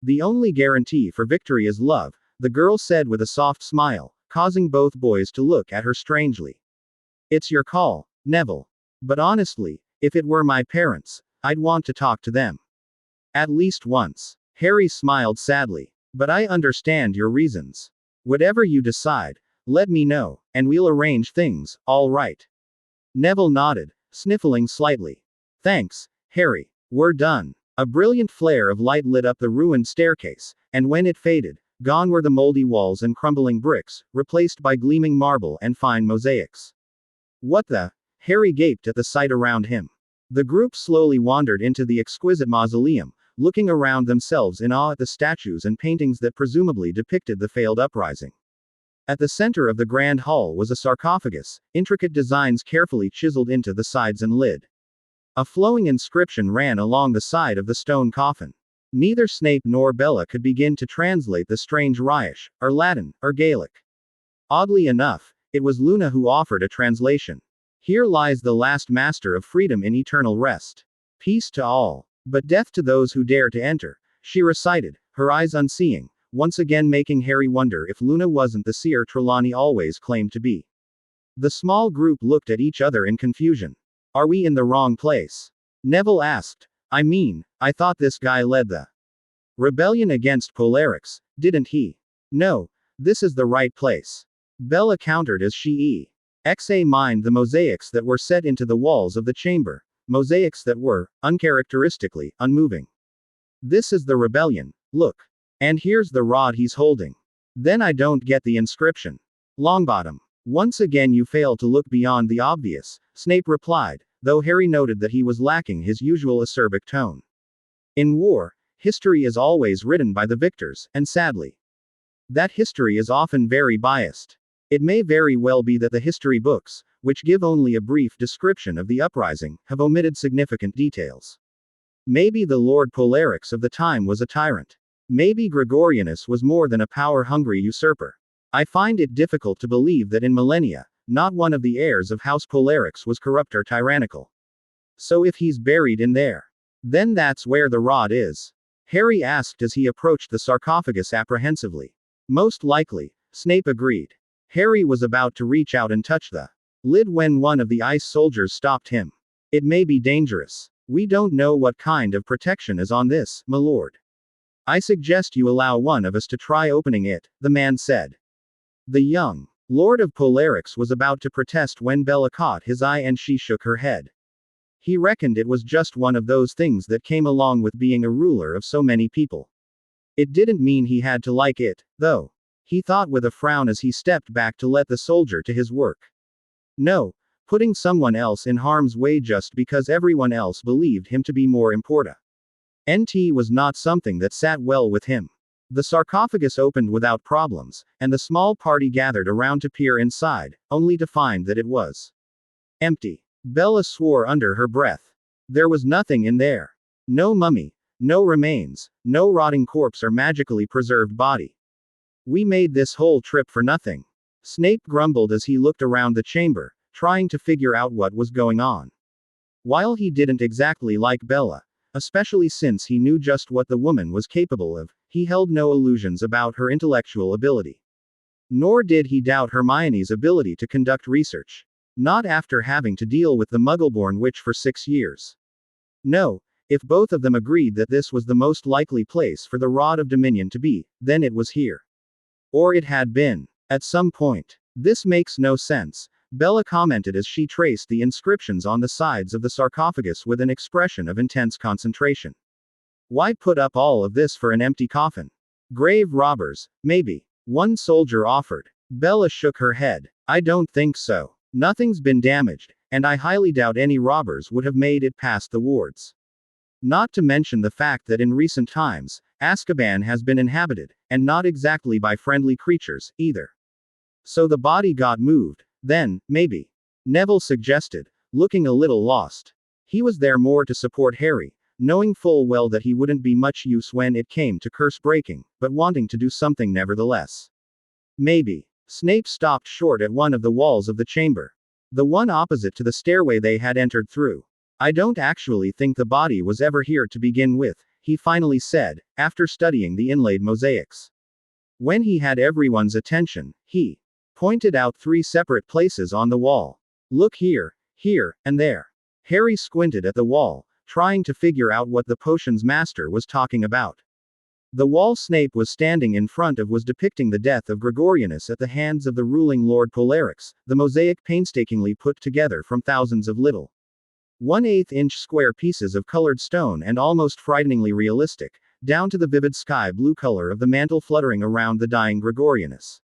"The only guarantee for victory is love," the girl said with a soft smile, causing both boys to look at her strangely. "It's your call, Neville. But honestly, if it were my parents, I'd want to talk to them. At least once." Harry smiled sadly. "But I understand your reasons. Whatever you decide, let me know, and we'll arrange things, all right." Neville nodded, sniffling slightly. "Thanks, Harry. We're done." A brilliant flare of light lit up the ruined staircase, and when it faded, gone were the moldy walls and crumbling bricks, replaced by gleaming marble and fine mosaics. "What the?" Harry gaped at the sight around him. The group slowly wandered into the exquisite mausoleum, looking around themselves in awe at the statues and paintings that presumably depicted the failed uprising. At the center of the grand hall was a sarcophagus, intricate designs carefully chiseled into the sides and lid. A flowing inscription ran along the side of the stone coffin. Neither Snape nor Bella could begin to translate the strange Rhyish, or Latin, or Gaelic. Oddly enough, it was Luna who offered a translation. "Here lies the last master of freedom in eternal rest. Peace to all, but death to those who dare to enter," she recited, her eyes unseeing, once again making Harry wonder if Luna wasn't the seer Trelawney always claimed to be. The small group looked at each other in confusion. Are we in the wrong place? Neville asked. I thought this guy led the rebellion against Bellatrix, didn't he? No, this is the right place. Bella countered as she examined the mosaics that were set into the walls of the chamber, mosaics that were, uncharacteristically, unmoving. This is the rebellion, look. And here's the rod he's holding. Then I don't get the inscription. Longbottom. Once again you fail to look beyond the obvious, Snape replied, though Harry noted that he was lacking his usual acerbic tone. In war, history is always written by the victors, and sadly, that history is often very biased. It may very well be that the history books, which give only a brief description of the uprising, have omitted significant details. Maybe the Lord Bellatrix of the time was a tyrant. Maybe Gregorianus was more than a power-hungry usurper. I find it difficult to believe that in millennia, not one of the heirs of House Bellatrix was corrupt or tyrannical. So if he's buried in there, then that's where the rod is. Harry asked as he approached the sarcophagus apprehensively. Most likely, Snape agreed. Harry was about to reach out and touch the lid when one of the ice soldiers stopped him. It may be dangerous. We don't know what kind of protection is on this, my lord. I suggest you allow one of us to try opening it, the man said. The young Lord of Bellatrix was about to protest when Bella caught his eye and she shook her head. He reckoned it was just one of those things that came along with being a ruler of so many people. It didn't mean he had to like it, though. He thought with a frown as he stepped back to let the soldier to his work. No, putting someone else in harm's way just because everyone else believed him to be more important. NT was not something that sat well with him. The sarcophagus opened without problems, and the small party gathered around to peer inside, only to find that it was empty. Bella swore under her breath. There was nothing in there. No mummy, no remains, no rotting corpse or magically preserved body. We made this whole trip for nothing. Snape grumbled as he looked around the chamber, trying to figure out what was going on. While he didn't exactly like Bella, especially since he knew just what the woman was capable of, he held no illusions about her intellectual ability. Nor did he doubt Hermione's ability to conduct research. Not after having to deal with the Muggleborn witch for 6 years. No, if both of them agreed that this was the most likely place for the Rod of Dominion to be, then it was here. Or it had been. At some point. This makes no sense, Bella commented as she traced the inscriptions on the sides of the sarcophagus with an expression of intense concentration. Why put up all of this for an empty coffin? Grave robbers, maybe. One soldier offered. Bella shook her head. I don't think so. Nothing's been damaged, and I highly doubt any robbers would have made it past the wards. Not to mention the fact that in recent times, Azkaban has been inhabited, and not exactly by friendly creatures, either. So the body got moved, then, maybe. Neville suggested, looking a little lost. He was there more to support Harry, knowing full well that he wouldn't be much use when it came to curse breaking, but wanting to do something nevertheless. Maybe. Snape stopped short at one of the walls of the chamber. The one opposite to the stairway they had entered through. I don't actually think the body was ever here to begin with, he finally said, after studying the inlaid mosaics. When he had everyone's attention, he pointed out 3 separate places on the wall. Look here, here, and there. Harry squinted at the wall, trying to figure out what the potion's master was talking about. The wall Snape was standing in front of was depicting the death of Gregorianus at the hands of the ruling Lord Bellatrix, the mosaic painstakingly put together from thousands of little 1/8-inch square pieces of colored stone and almost frighteningly realistic, down to the vivid sky blue color of the mantle fluttering around the dying Gregorianus.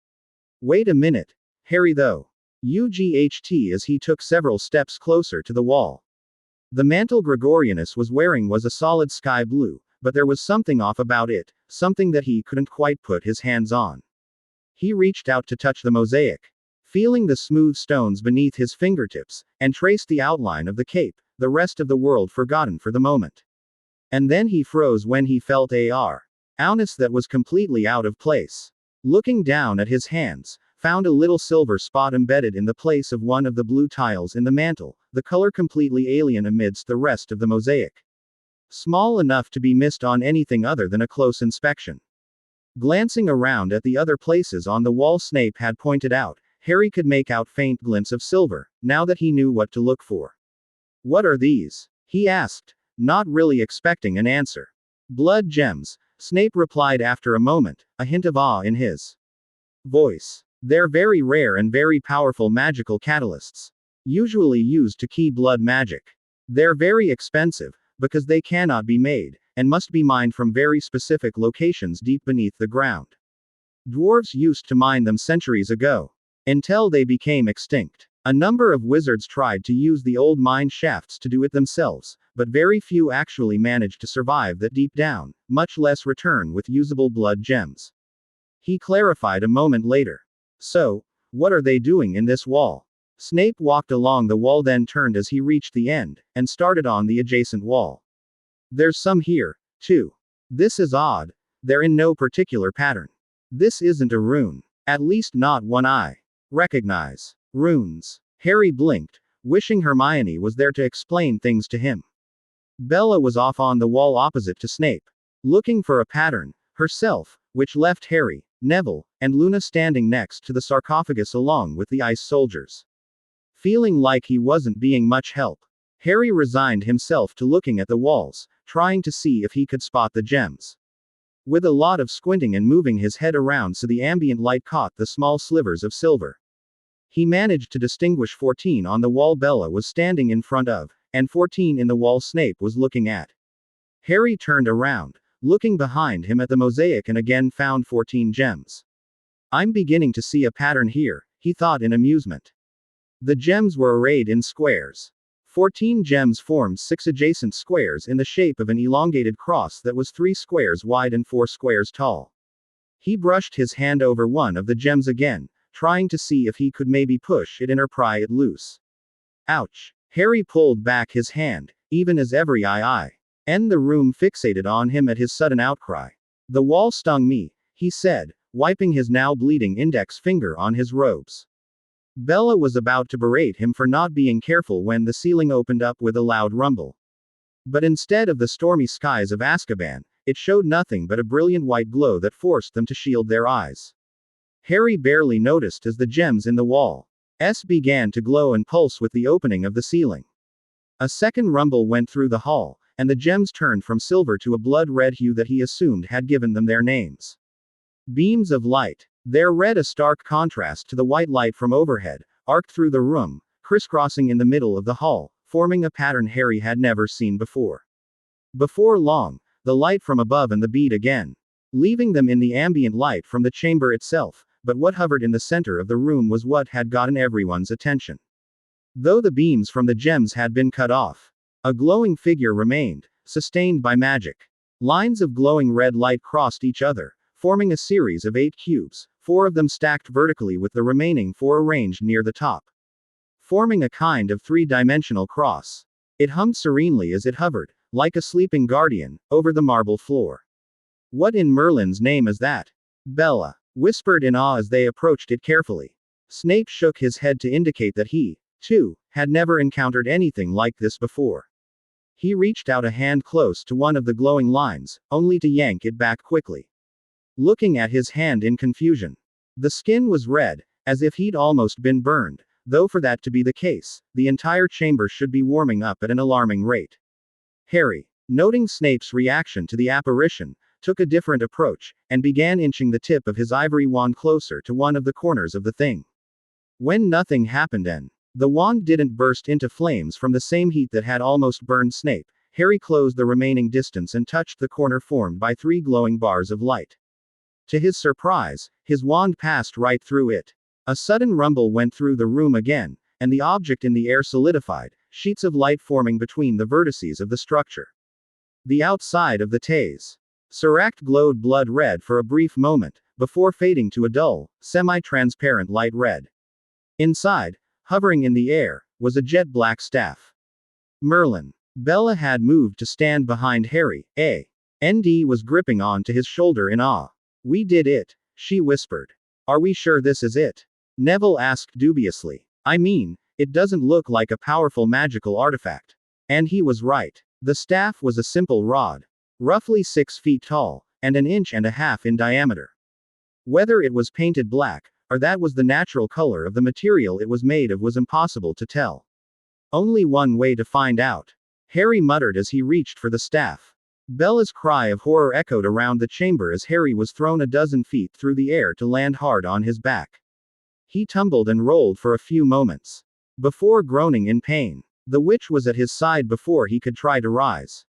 Wait a minute, Harry though. UGHT as he took several steps closer to the wall. The mantle Gregorianus was wearing was a solid sky blue, but there was something off about it, something that he couldn't quite put his hands on. He reached out to touch the mosaic, feeling the smooth stones beneath his fingertips, and traced the outline of the cape, the rest of the world forgotten for the moment. And then he froze when he felt owness that was completely out of place. Looking down at his hands, found a little silver spot embedded in the place of one of the blue tiles in the mantle, the color completely alien amidst the rest of the mosaic. Small enough to be missed on anything other than a close inspection. Glancing around at the other places on the wall Snape had pointed out, Harry could make out faint glints of silver, now that he knew what to look for. "What are these?" he asked, not really expecting an answer. "Blood gems," Snape replied after a moment, a hint of awe in his voice. "They're very rare and very powerful magical catalysts. Usually used to key blood magic. They're very expensive, because they cannot be made, and must be mined from very specific locations deep beneath the ground. Dwarves used to mine them centuries ago. Until they became extinct. A number of wizards tried to use the old mine shafts to do it themselves, but very few actually managed to survive that deep down, much less return with usable blood gems." He clarified a moment later. "So, what are they doing in this wall?" Snape walked along the wall, then turned as he reached the end, and started on the adjacent wall. "There's some here, too. This is odd. They're in no particular pattern. This isn't a rune. At least not one I recognize." Runes. Harry blinked, wishing Hermione was there to explain things to him. Bella was off on the wall opposite to Snape, looking for a pattern, herself, which left Harry, Neville, and Luna standing next to the sarcophagus along with the ice soldiers. Feeling like he wasn't being much help, Harry resigned himself to looking at the walls, trying to see if he could spot the gems. With a lot of squinting and moving his head around so the ambient light caught the small slivers of silver, he managed to distinguish 14 on the wall Bella was standing in front of, and 14 in the wall Snape was looking at. Harry turned around, looking behind him at the mosaic, and again found 14 gems. "I'm beginning to see a pattern here," he thought in amusement. The gems were arrayed in squares. 14 gems formed 6 adjacent squares in the shape of an elongated cross that was 3 squares wide and 4 squares tall. He brushed his hand over one of the gems again, trying to see if he could maybe push it in or pry it loose. Ouch! Harry pulled back his hand, even as every eye in the room fixated on him at his sudden outcry. "The wall stung me," he said, wiping his now bleeding index finger on his robes. Bella was about to berate him for not being careful when the ceiling opened up with a loud rumble. But instead of the stormy skies of Azkaban, it showed nothing but a brilliant white glow that forced them to shield their eyes. Harry barely noticed as the gems in the wall began to glow and pulse with the opening of the ceiling. A second rumble went through the hall, and the gems turned from silver to a blood-red hue that he assumed had given them their names. Beams of light. Their red a stark contrast to the white light from overhead, arced through the room, crisscrossing in the middle of the hall, forming a pattern Harry had never seen before. Before long, the light from above and the bead again, leaving them in the ambient light from the chamber itself, but what hovered in the center of the room was what had gotten everyone's attention. Though the beams from the gems had been cut off, a glowing figure remained, sustained by magic. Lines of glowing red light crossed each other, forming a series of 8 cubes, 4 of them stacked vertically with the remaining 4 arranged near the top, forming a kind of 3-dimensional cross. It hummed serenely as it hovered, like a sleeping guardian, over the marble floor. "What in Merlin's name is that?" Bella whispered in awe as they approached it carefully. Snape shook his head to indicate that he, too, had never encountered anything like this before. He reached out a hand close to one of the glowing lines, only to yank it back quickly. Looking at his hand in confusion. The skin was red, as if he'd almost been burned, though for that to be the case, the entire chamber should be warming up at an alarming rate. Harry, noting Snape's reaction to the apparition, took a different approach, and began inching the tip of his ivory wand closer to one of the corners of the thing. When nothing happened and the wand didn't burst into flames from the same heat that had almost burned Snape, Harry closed the remaining distance and touched the corner formed by 3 glowing bars of light. To his surprise, his wand passed right through it. A sudden rumble went through the room again, and the object in the air solidified, sheets of light forming between the vertices of the structure. The outside of the Tesseract glowed blood red for a brief moment, before fading to a dull, semi-transparent light red. Inside, hovering in the air, was a jet-black staff. Merlin. Bella had moved to stand behind Harry, and was gripping on to his shoulder in awe. "We did it," she whispered. "Are we sure this is it?" Neville asked dubiously. "I mean, it doesn't look like a powerful magical artifact." And he was right. The staff was a simple rod, roughly 6 feet tall, and 1.5 inches in diameter. Whether it was painted black, or that was the natural color of the material it was made of, was impossible to tell. Only one way to find out. Harry muttered as he reached for the staff. Bella's cry of horror echoed around the chamber as Harry was thrown a dozen feet through the air to land hard on his back. He tumbled and rolled for a few moments before groaning in pain. The witch was at his side before he could try to rise.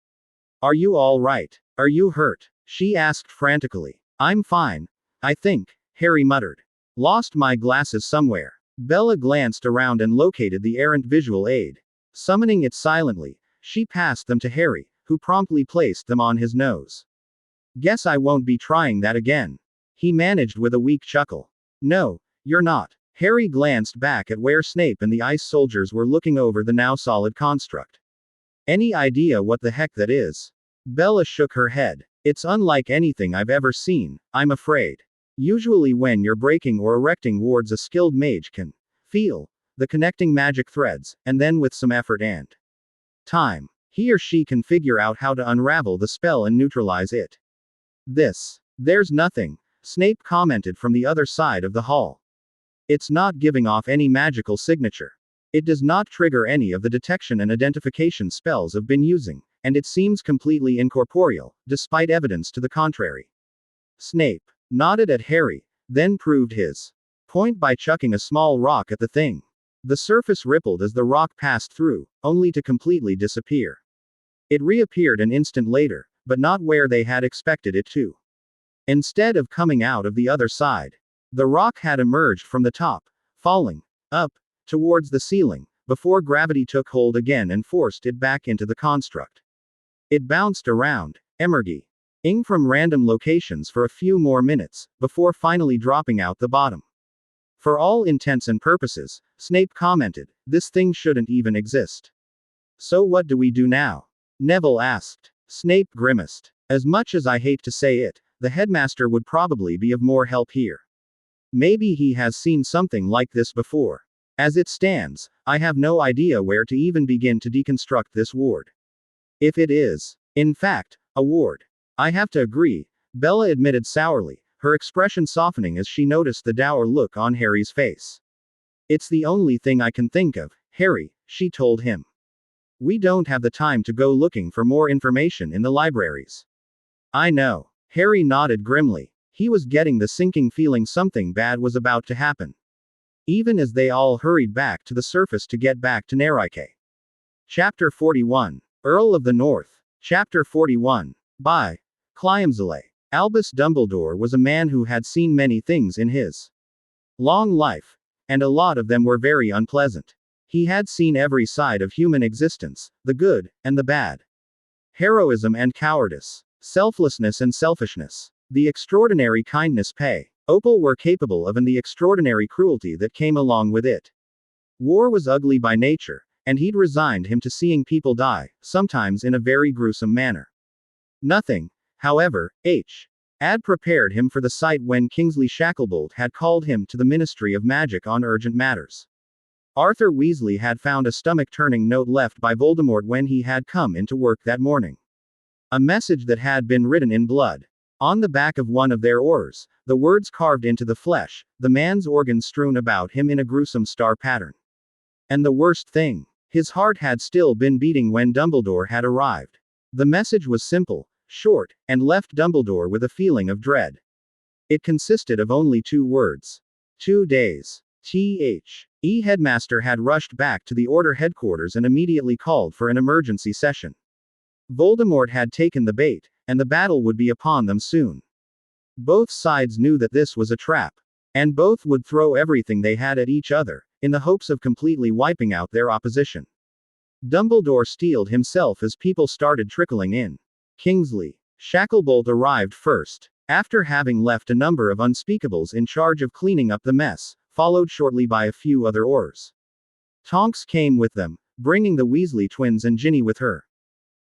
"Are you all right? Are you hurt?" she asked frantically. "I'm fine, I think," Harry muttered. "Lost my glasses somewhere." Bella glanced around and located the errant visual aid. Summoning it silently, she passed them to Harry, who promptly placed them on his nose. "Guess I won't be trying that again," he managed with a weak chuckle. "No, you're not." Harry glanced back at where Snape and the ice soldiers were looking over the now solid construct. "Any idea what the heck that is?" Bella shook her head. "It's unlike anything I've ever seen, I'm afraid. Usually when you're breaking or erecting wards, a skilled mage can feel the connecting magic threads, and then with some effort and time, he or she can figure out how to unravel the spell and neutralize it. There's nothing," Snape commented from the other side of the hall. "It's not giving off any magical signature. It does not trigger any of the detection and identification spells I've been using, and it seems completely incorporeal, despite evidence to the contrary." Snape nodded at Harry, then proved his point by chucking a small rock at the thing. The surface rippled as the rock passed through, only to completely disappear. It reappeared an instant later, but not where they had expected it to. Instead of coming out of the other side, the rock had emerged from the top, falling up towards the ceiling, before gravity took hold again and forced it back into the construct. It bounced around, emerging from random locations for a few more minutes, before finally dropping out the bottom. "For all intents and purposes," Snape commented, "this thing shouldn't even exist." "So what do we do now?" Neville asked. Snape grimaced. "As much as I hate to say it, the headmaster would probably be of more help here. Maybe he has seen something like this before. As it stands, I have no idea where to even begin to deconstruct this ward. If it is, in fact, a ward." "I have to agree," Bella admitted sourly, her expression softening as she noticed the dour look on Harry's face. "It's the only thing I can think of, Harry," she told him. "We don't have the time to go looking for more information in the libraries." "I know." Harry nodded grimly. He was getting the sinking feeling something bad was about to happen. Even as they all hurried back to the surface to get back to Nerike. Chapter 41. Earl of the North. Chapter 41. By Clyamsile. Albus Dumbledore was a man who had seen many things in his long life, and a lot of them were very unpleasant. He had seen every side of human existence, the good and the bad. Heroism and cowardice. Selflessness and selfishness. The extraordinary kindness people were capable of, and the extraordinary cruelty that came along with it. War was ugly by nature, and he'd resigned him to seeing people die, sometimes in a very gruesome manner. Nothing, however, had prepared him for the sight when Kingsley Shacklebolt had called him to the Ministry of Magic on urgent matters. Arthur Weasley had found a stomach-turning note left by Voldemort when he had come into work that morning. A message that had been written in blood. On the back of one of their oars, the words carved into the flesh, the man's organs strewn about him in a gruesome star pattern. And the worst thing, his heart had still been beating when Dumbledore had arrived. The message was simple, short, and left Dumbledore with a feeling of dread. It consisted of only 2 words. 2 days. The headmaster had rushed back to the Order headquarters and immediately called for an emergency session. Voldemort had taken the bait, and the battle would be upon them soon. Both sides knew that this was a trap, and both would throw everything they had at each other, in the hopes of completely wiping out their opposition. Dumbledore steeled himself as people started trickling in. Kingsley Shacklebolt arrived first, after having left a number of unspeakables in charge of cleaning up the mess, followed shortly by a few other Aurors. Tonks came with them, bringing the Weasley twins and Ginny with her.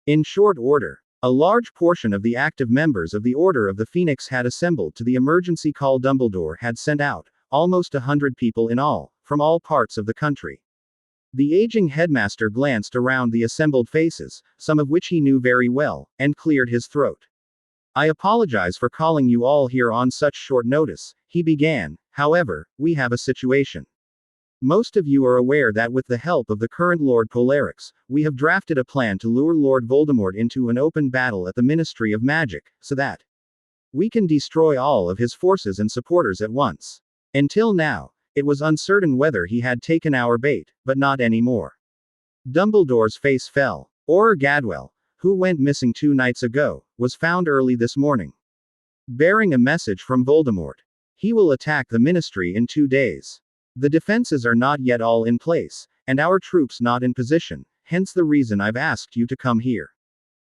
In short order, a large portion of the active members of the Order of the Phoenix had assembled to the emergency call Dumbledore had sent out, almost 100 people in all, from all parts of the country. The aging headmaster glanced around the assembled faces, some of which he knew very well, and cleared his throat. I apologize for calling you all here on such short notice, he began. However, we have a situation. Most of you are aware that with the help of the current Lord Bellatrix, we have drafted a plan to lure Lord Voldemort into an open battle at the Ministry of Magic, so that we can destroy all of his forces and supporters at once. Until now, it was uncertain whether he had taken our bait, but not anymore. Dumbledore's face fell. Auror Gadwell, who went missing 2 nights ago, was found early this morning, bearing a message from Voldemort. He will attack the Ministry in 2 days. The defenses are not yet all in place, and our troops not in position, hence the reason I've asked you to come here.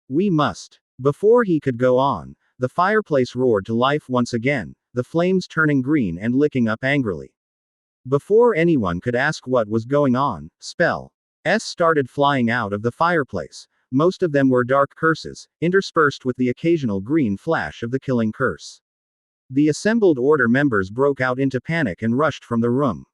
We must. Before he could go on, the fireplace roared to life once again, the flames turning green and licking up angrily. Before anyone could ask what was going on, spells started flying out of the fireplace. Most of them were dark curses, interspersed with the occasional green flash of the killing curse. The assembled Order members broke out into panic and rushed from the room,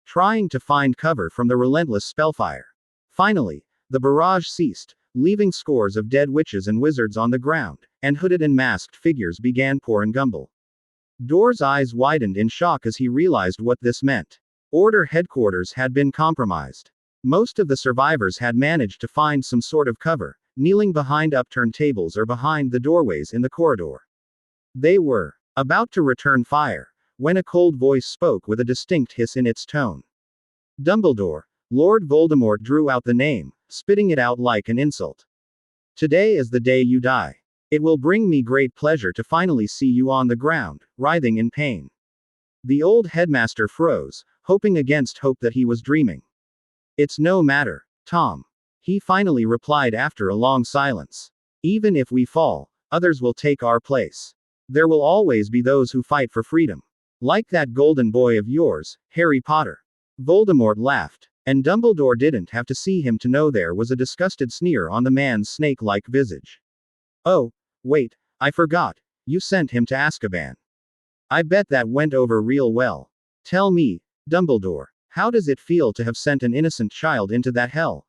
trying to find cover from the relentless spellfire. Finally, the barrage ceased, leaving scores of dead witches and wizards on the ground, and hooded and masked figures began pouring Gumble. Door's eyes widened in shock as he realized what this meant. Order headquarters had been compromised. Most of the survivors had managed to find some sort of cover, kneeling behind upturned tables or behind the doorways in the corridor. They were about to return fire, when a cold voice spoke with a distinct hiss in its tone. Dumbledore. Lord Voldemort drew out the name, spitting it out like an insult. Today is the day you die. It will bring me great pleasure to finally see you on the ground, writhing in pain. The old headmaster froze, hoping against hope that he was dreaming. It's no matter, Tom. He finally replied after a long silence. Even if we fall, others will take our place. There will always be those who fight for freedom. Like that golden boy of yours, Harry Potter. Voldemort laughed, and Dumbledore didn't have to see him to know there was a disgusted sneer on the man's snake-like visage. Oh, wait, I forgot, you sent him to Azkaban. I bet that went over real well. Tell me, Dumbledore, how does it feel to have sent an innocent child into that hell?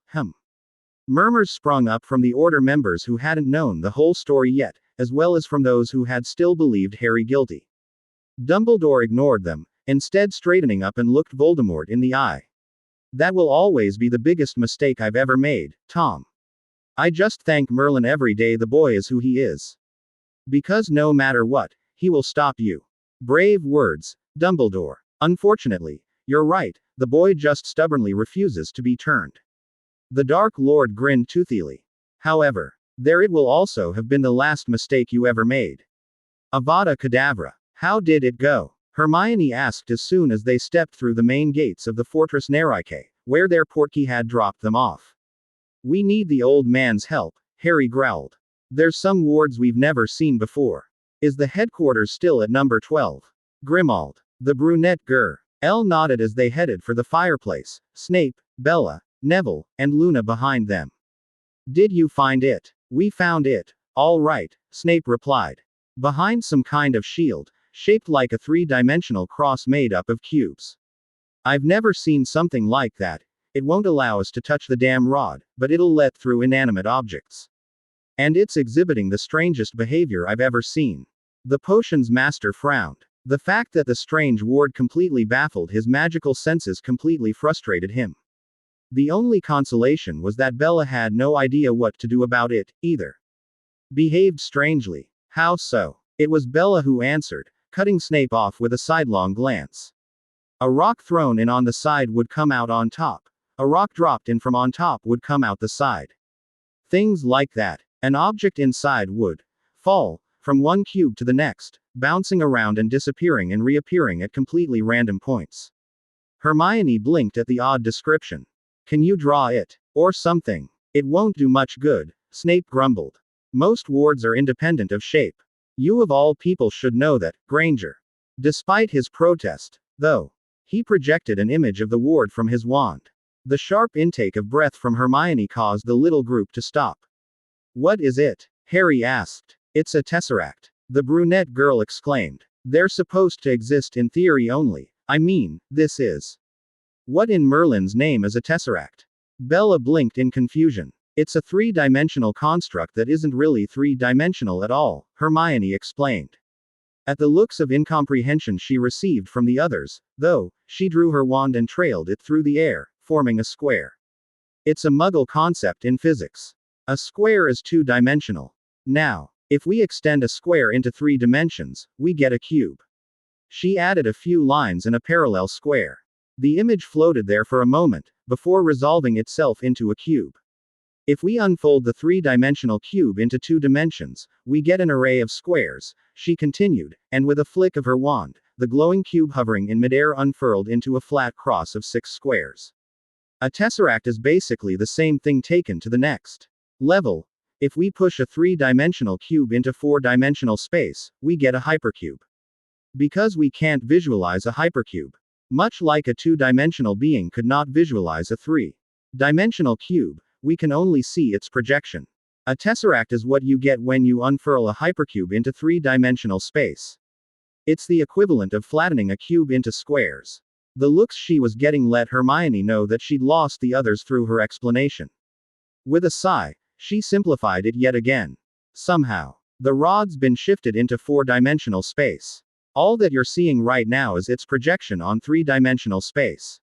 Murmurs sprung up from the Order members who hadn't known the whole story yet, as well as from those who had still believed Harry guilty. Dumbledore ignored them, instead straightening up and looked Voldemort in the eye. That will always be the biggest mistake I've ever made, Tom. I just thank Merlin every day the boy is who he is. Because no matter what, he will stop you. Brave words, Dumbledore. Unfortunately, you're right, the boy just stubbornly refuses to be turned. The Dark Lord grinned toothily. However, there it will also have been the last mistake you ever made. Avada Kedavra. How did it go? Hermione asked as soon as they stepped through the main gates of the Fortress Nerike, where their portkey had dropped them off. We need the old man's help, Harry growled. There's some wards we've never seen before. Is the headquarters still at number 12? Grimald. The brunette girl nodded as they headed for the fireplace, Snape, Bella, Neville, and Luna behind them. Did you find it? We found it. All right, Snape replied. Behind some kind of shield, shaped like a 3-dimensional cross made up of cubes. I've never seen something like that. It won't allow us to touch the damn rod, but it'll let through inanimate objects. And it's exhibiting the strangest behavior I've ever seen. The potion's master frowned. The fact that the strange ward completely baffled his magical senses completely frustrated him. The only consolation was that Bella had no idea what to do about it, either. Behaved strangely. How so? It was Bella who answered, cutting Snape off with a sidelong glance. A rock thrown in on the side would come out on top. A rock dropped in from on top would come out the side. Things like that. An object inside would fall from one cube to the next, bouncing around and disappearing and reappearing at completely random points. Hermione blinked at the odd description. Can you draw it? Or something? It won't do much good, Snape grumbled. Most wards are independent of shape. You of all people should know that, Granger. Despite his protest, though, he projected an image of the ward from his wand. The sharp intake of breath from Hermione caused the little group to stop. What is it? Harry asked. It's a tesseract. The brunette girl exclaimed. They're supposed to exist in theory only. I mean, this is. What in Merlin's name is a tesseract? Bella blinked in confusion. It's a three-dimensional construct that isn't really three-dimensional at all, Hermione explained. At the looks of incomprehension she received from the others, though, she drew her wand and trailed it through the air, forming a square. It's a Muggle concept in physics. A square is two-dimensional. Now, if we extend a square into 3 dimensions, we get a cube. She added a few lines in a parallel square. The image floated there for a moment, before resolving itself into a cube. If we unfold the 3-dimensional cube into 2 dimensions, we get an array of squares, she continued, and with a flick of her wand, the glowing cube hovering in midair unfurled into a flat cross of 6 squares. A tesseract is basically the same thing taken to the next level. If we push a 3-dimensional cube into 4-dimensional space, we get a hypercube. Because we can't visualize a hypercube. Much like a 2-dimensional being could not visualize a 3-dimensional cube, we can only see its projection. A tesseract is what you get when you unfurl a hypercube into 3-dimensional space. It's the equivalent of flattening a cube into squares. The looks she was getting let Hermione know that she'd lost the others through her explanation. With a sigh, she simplified it yet again. Somehow, the rod's been shifted into 4-dimensional space. All that you're seeing right now is its projection on 3-dimensional space.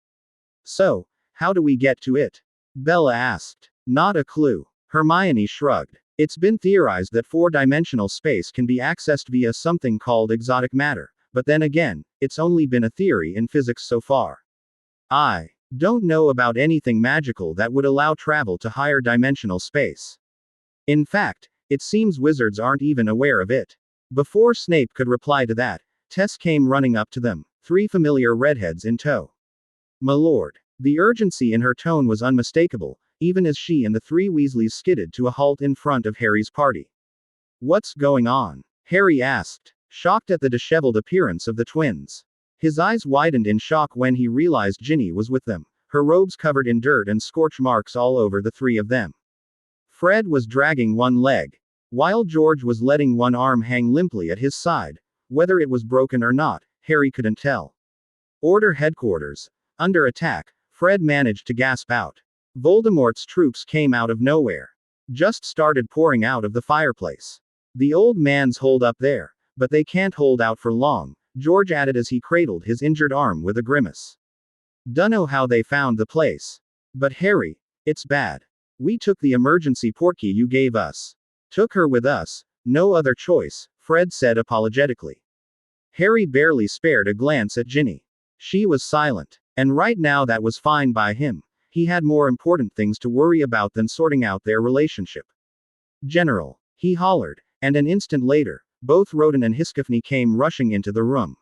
So, how do we get to it? Bella asked. Not a clue. Hermione shrugged. It's been theorized that 4-dimensional space can be accessed via something called exotic matter, but then again, it's only been a theory in physics so far. I don't know about anything magical that would allow travel to higher dimensional space. In fact, it seems wizards aren't even aware of it. Before Snape could reply to that, Tess came running up to them, 3 familiar redheads in tow. My lord. The urgency in her tone was unmistakable, even as she and the 3 Weasleys skidded to a halt in front of Harry's party. What's going on? Harry asked, shocked at the disheveled appearance of the twins. His eyes widened in shock when he realized Ginny was with them, her robes covered in dirt and scorch marks all over the 3 of them. Fred was dragging one leg, while George was letting one arm hang limply at his side. Whether it was broken or not, Harry couldn't tell. Order headquarters. Under attack, Fred managed to gasp out. Voldemort's troops came out of nowhere. Just started pouring out of the fireplace. The old man's holed up there, but they can't hold out for long, George added as he cradled his injured arm with a grimace. Dunno how they found the place. But Harry, it's bad. We took the emergency portkey you gave us. Took her with us, no other choice, Fred said apologetically. Harry barely spared a glance at Ginny. She was silent. And right now that was fine by him. He had more important things to worry about than sorting out their relationship. General, he hollered, and an instant later, both Roden and Hiskifney came rushing into the room.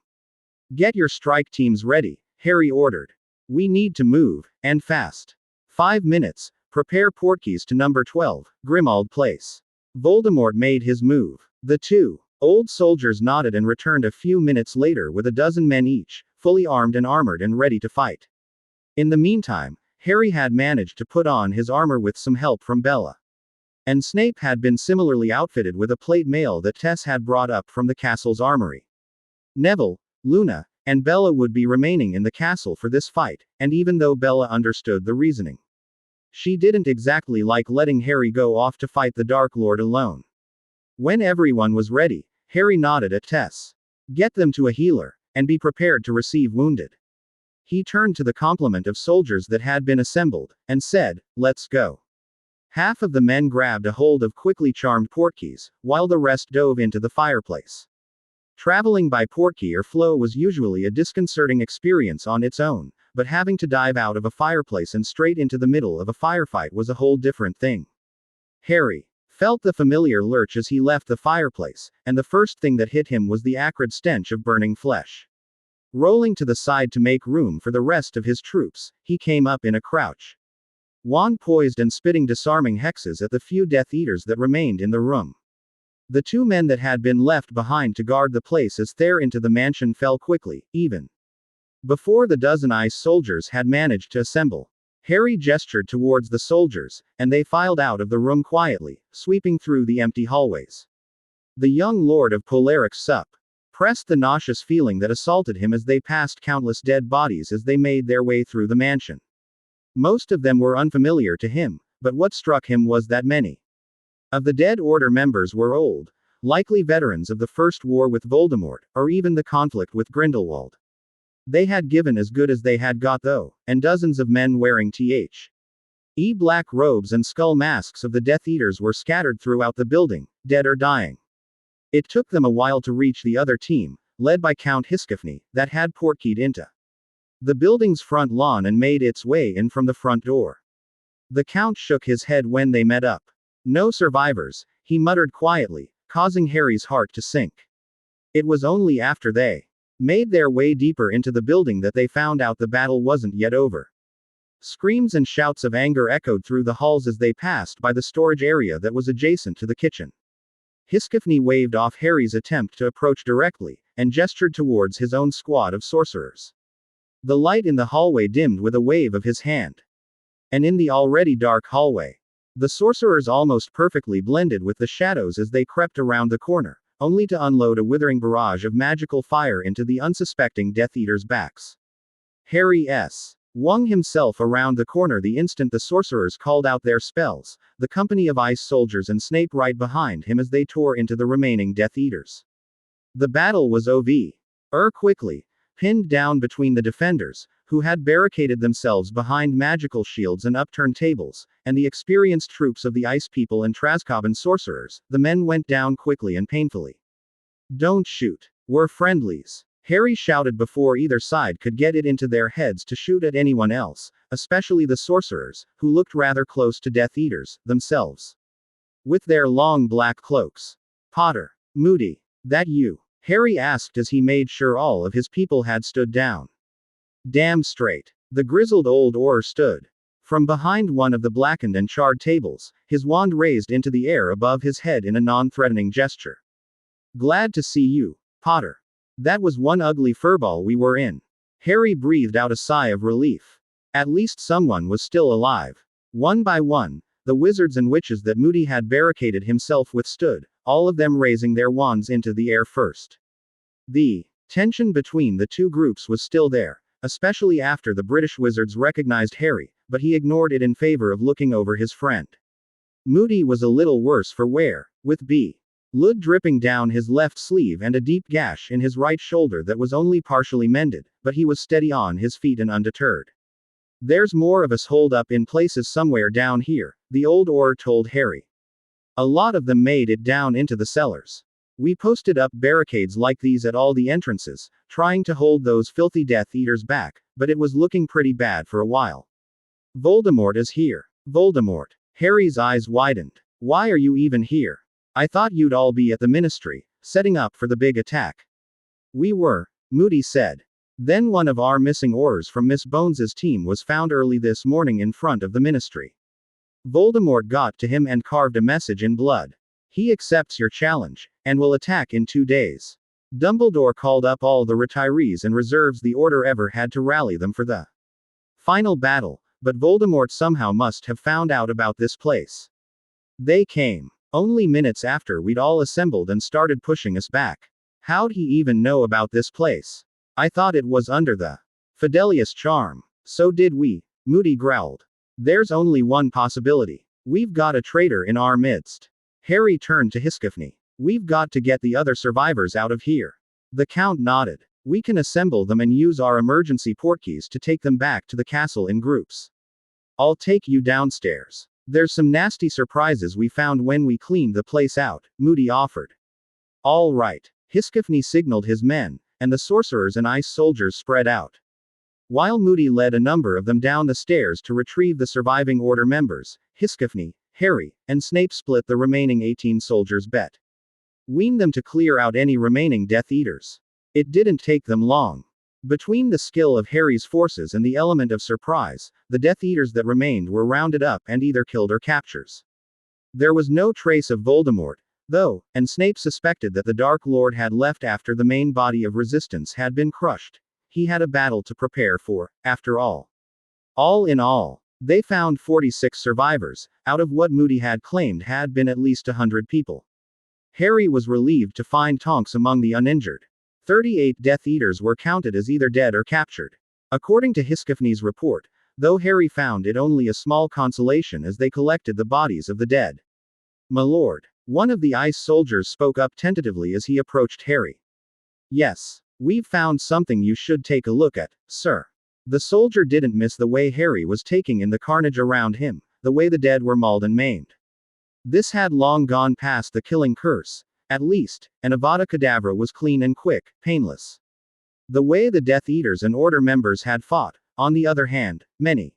Get your strike teams ready, Harry ordered. We need to move, and fast. 5 minutes, prepare portkeys to number 12, Grimmauld Place. Voldemort made his move. The 2 old soldiers nodded and returned a few minutes later with a dozen men each, fully armed and armored and ready to fight. In the meantime, Harry had managed to put on his armor with some help from Bella. And Snape had been similarly outfitted with a plate mail that Tess had brought up from the castle's armory. Neville, Luna, and Bella would be remaining in the castle for this fight, and even though Bella understood the reasoning, she didn't exactly like letting Harry go off to fight the Dark Lord alone. When everyone was ready, Harry nodded at Tess. Get them to a healer, and be prepared to receive wounded. He turned to the complement of soldiers that had been assembled, and said, let's go. Half of the men grabbed a hold of quickly charmed portkeys, while the rest dove into the fireplace. Traveling by portkey or flow was usually a disconcerting experience on its own, but having to dive out of a fireplace and straight into the middle of a firefight was a whole different thing. Harry felt the familiar lurch as he left the fireplace, and the first thing that hit him was the acrid stench of burning flesh. Rolling to the side to make room for the rest of his troops, he came up in a crouch. Wand poised and spitting disarming hexes at the few Death Eaters that remained in the room. The 2 men that had been left behind to guard the place as Thayer into the mansion fell quickly, even before the dozen ice soldiers had managed to assemble. Harry gestured towards the soldiers, and they filed out of the room quietly, sweeping through the empty hallways. The young Lord of Polarix suppressed the nauseous feeling that assaulted him as they passed countless dead bodies as they made their way through the mansion. Most of them were unfamiliar to him, but what struck him was that many of the Dead Order members were old, likely veterans of the First War with Voldemort, or even the conflict with Grindelwald. They had given as good as they had got though, and dozens of men wearing black robes and skull masks of the Death Eaters were scattered throughout the building, dead or dying. It took them a while to reach the other team, led by Count Hiskifny, that had portkeyed into the building's front lawn and made its way in from the front door. The Count shook his head when they met up. No survivors, he muttered quietly, causing Harry's heart to sink. It was only after they made their way deeper into the building that they found out the battle wasn't yet over. Screams and shouts of anger echoed through the halls as they passed by the storage area that was adjacent to the kitchen. Hiskifny waved off Harry's attempt to approach directly, and gestured towards his own squad of sorcerers. The light in the hallway dimmed with a wave of his hand. And in the already dark hallway, the sorcerers almost perfectly blended with the shadows as they crept around the corner, only to unload a withering barrage of magical fire into the unsuspecting Death Eaters' backs. Harry swung himself around the corner the instant the sorcerers called out their spells, the company of ice soldiers and Snape right behind him as they tore into the remaining Death Eaters. The battle was over quickly, pinned down between the defenders, who had barricaded themselves behind magical shields and upturned tables, and the experienced troops of the Ice People and Trazcoban sorcerers. The men went down quickly and painfully. "Don't shoot. We're friendlies," Harry shouted before either side could get it into their heads to shoot at anyone else, especially the sorcerers, who looked rather close to Death Eaters themselves, with their long black cloaks. "Potter. Moody. That you?" Harry asked as he made sure all of his people had stood down. "Damn straight." The grizzled old Auror stood from behind one of the blackened and charred tables, his wand raised into the air above his head in a non-threatening gesture. "Glad to see you, Potter. That was one ugly furball we were in." Harry breathed out a sigh of relief. At least someone was still alive. One by one, the wizards and witches that Moody had barricaded himself withstood, all of them raising their wands into the air first. The tension between the two groups was still there, especially after the British wizards recognized Harry, but he ignored it in favor of looking over his friend. Moody was a little worse for wear, with blood dripping down his left sleeve and a deep gash in his right shoulder that was only partially mended, but he was steady on his feet and undeterred. "There's more of us holed up in places somewhere down here," the old Auror told Harry. "A lot of them made it down into the cellars. We posted up barricades like these at all the entrances, trying to hold those filthy Death Eaters back, but it was looking pretty bad for a while." "Voldemort is here." "Voldemort?" Harry's eyes widened. "Why are you even here? I thought you'd all be at the Ministry, setting up for the big attack." "We were," Moody said. "Then one of our missing Aurors from Miss Bones's team was found early this morning in front of the Ministry. Voldemort got to him and carved a message in blood. He accepts your challenge, and will attack in 2 days. Dumbledore called up all the retirees and reserves the Order ever had to rally them for the final battle, but Voldemort somehow must have found out about this place. They came only minutes after we'd all assembled and started pushing us back. How'd he even know about this place? I thought it was under the Fidelius charm." "So did we," Moody growled. "There's only one possibility. We've got a traitor in our midst." Harry turned to Hiskifny. "We've got to get the other survivors out of here." The Count nodded. "We can assemble them and use our emergency portkeys to take them back to the castle in groups. I'll take you downstairs. There's some nasty surprises we found when we cleaned the place out," Moody offered. "All right." Hiskifny signaled his men, and the sorcerers and ice soldiers spread out. While Moody led a number of them down the stairs to retrieve the surviving Order members, Hiskifny, Harry, and Snape split the remaining 18 soldiers between them to clear out any remaining Death Eaters. It didn't take them long. Between the skill of Harry's forces and the element of surprise, the Death Eaters that remained were rounded up and either killed or captured. There was no trace of Voldemort, though, and Snape suspected that the Dark Lord had left after the main body of resistance had been crushed. He had a battle to prepare for, after all. All in all, they found 46 survivors, out of what Moody had claimed had been at least 100 people. Harry was relieved to find Tonks among the uninjured. 38 Death Eaters were counted as either dead or captured. According to Hiskifny's report, though Harry found it only a small consolation as they collected the bodies of the dead. "My lord," one of the ice soldiers spoke up tentatively as he approached Harry. "Yes. We've found something you should take a look at, sir." The soldier didn't miss the way Harry was taking in the carnage around him, the way the dead were mauled and maimed. This had long gone past the killing curse, at least, and Avada Kedavra was clean and quick, painless. The way the Death Eaters and Order members had fought, on the other hand, many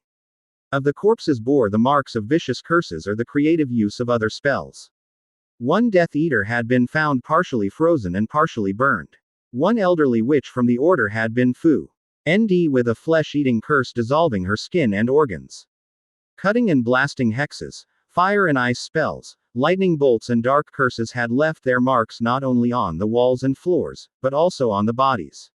of the corpses bore the marks of vicious curses or the creative use of other spells. One Death Eater had been found partially frozen and partially burned. One elderly witch from the Order had been ND with a flesh-eating curse dissolving her skin and organs. Cutting and blasting hexes, fire and ice spells, lightning bolts and dark curses had left their marks not only on the walls and floors, but also on the bodies.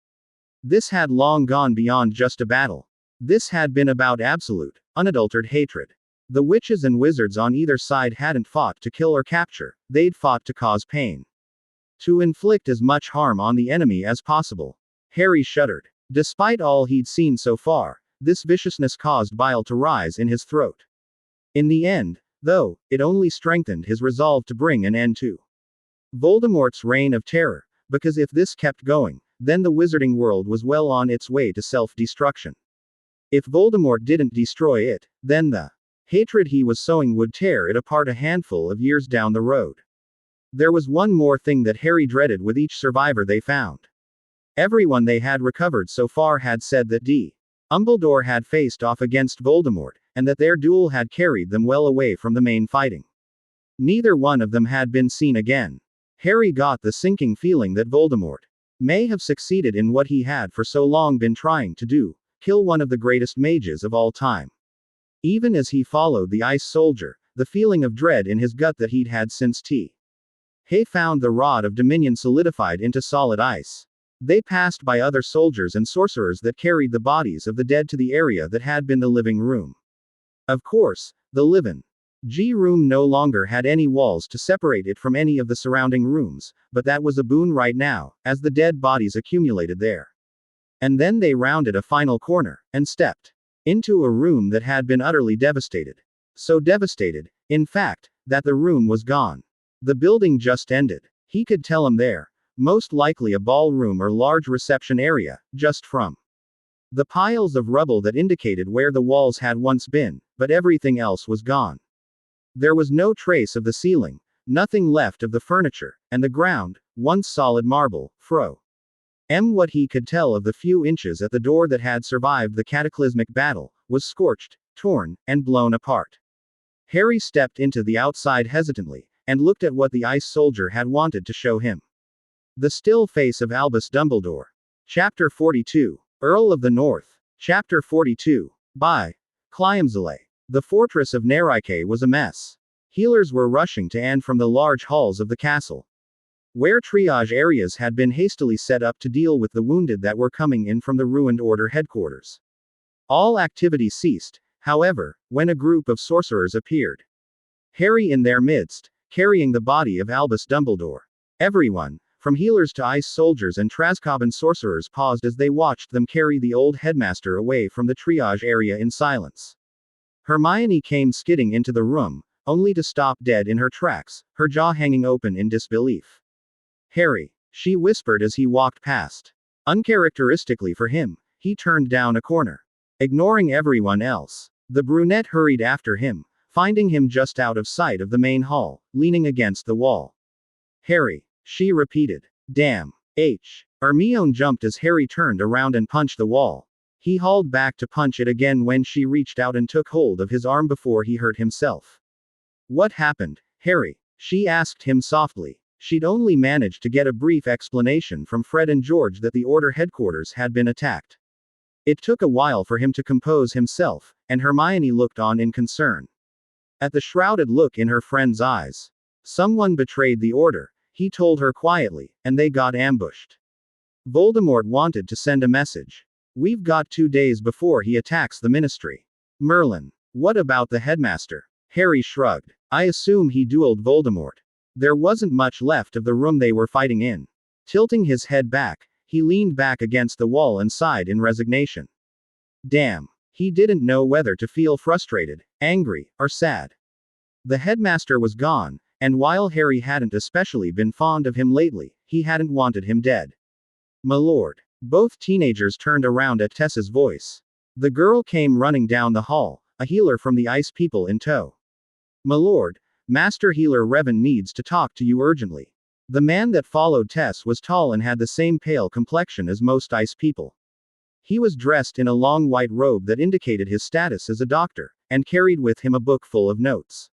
This had long gone beyond just a battle. This had been about absolute, unadulterated hatred. The witches and wizards on either side hadn't fought to kill or capture, they'd fought to cause pain. To inflict as much harm on the enemy as possible. Harry shuddered. Despite all he'd seen so far, this viciousness caused bile to rise in his throat. In the end, though, it only strengthened his resolve to bring an end to Voldemort's reign of terror, because if this kept going, then the wizarding world was well on its way to self-destruction. If Voldemort didn't destroy it, then the hatred he was sowing would tear it apart a handful of years down the road. There was one more thing that Harry dreaded with each survivor they found. Everyone they had recovered so far had said that Dumbledore had faced off against Voldemort, and that their duel had carried them well away from the main fighting. Neither one of them had been seen again. Harry got the sinking feeling that Voldemort may have succeeded in what he had for so long been trying to do, kill one of the greatest mages of all time. Even as he followed the ice soldier, the feeling of dread in his gut that he'd had since he found the rod of Dominion solidified into solid ice. They passed by other soldiers and sorcerers that carried the bodies of the dead to the area that had been the living room. Of course, the living room no longer had any walls to separate it from any of the surrounding rooms, but that was a boon right now, as the dead bodies accumulated there. And then they rounded a final corner, and stepped into a room that had been utterly devastated. So devastated, in fact, that the room was gone. The building just ended. He could tell him there. Most likely a ballroom or large reception area, just from the piles of rubble that indicated where the walls had once been, but everything else was gone. There was no trace of the ceiling, nothing left of the furniture, and the ground, once solid marble, what he could tell of the few inches at the door that had survived the cataclysmic battle, was scorched, torn, and blown apart. Harry stepped into the outside hesitantly, and looked at what the ice soldier had wanted to show him. The Still Face of Albus Dumbledore. Chapter 42. Earl of the North. Chapter 42. By Clyamzale. The fortress of Nerike was a mess. Healers were rushing to and from the large halls of the castle, where triage areas had been hastily set up to deal with the wounded that were coming in from the ruined Order headquarters. All activity ceased, however, when a group of sorcerers appeared. Harry in their midst, carrying the body of Albus Dumbledore. Everyone, from healers to ice soldiers and Trascoban sorcerers, paused as they watched them carry the old headmaster away from the triage area in silence. Hermione came skidding into the room, only to stop dead in her tracks, her jaw hanging open in disbelief. "Harry," she whispered as he walked past. Uncharacteristically for him, he turned down a corner, ignoring everyone else. The brunette hurried after him, finding him just out of sight of the main hall, leaning against the wall. "Harry," she repeated. "Damn. Hermione jumped as Harry turned around and punched the wall. He hauled back to punch it again when she reached out and took hold of his arm before he hurt himself. "What happened, Harry?" she asked him softly. She'd only managed to get a brief explanation from Fred and George that the Order headquarters had been attacked. It took a while for him to compose himself, and Hermione looked on in concern. At the shrouded look in her friend's eyes. "Someone betrayed the Order," he told her quietly, "and they got ambushed. Voldemort wanted to send a message. We've got 2 days before he attacks the Ministry." "Merlin. What about the headmaster?" Harry shrugged. "I assume he dueled Voldemort." There wasn't much left of the room they were fighting in. Tilting his head back, he leaned back against the wall and sighed in resignation. "Damn." He didn't know whether to feel frustrated, angry, or sad. The headmaster was gone, and while Harry hadn't especially been fond of him lately, he hadn't wanted him dead. "My lord." Both teenagers turned around at Tessa's voice. The girl came running down the hall, a healer from the Ice People in tow. "My lord, Master Healer Revan needs to talk to you urgently." The man that followed Tess was tall and had the same pale complexion as most Ice People. He was dressed in a long white robe that indicated his status as a doctor, and carried with him a book full of notes.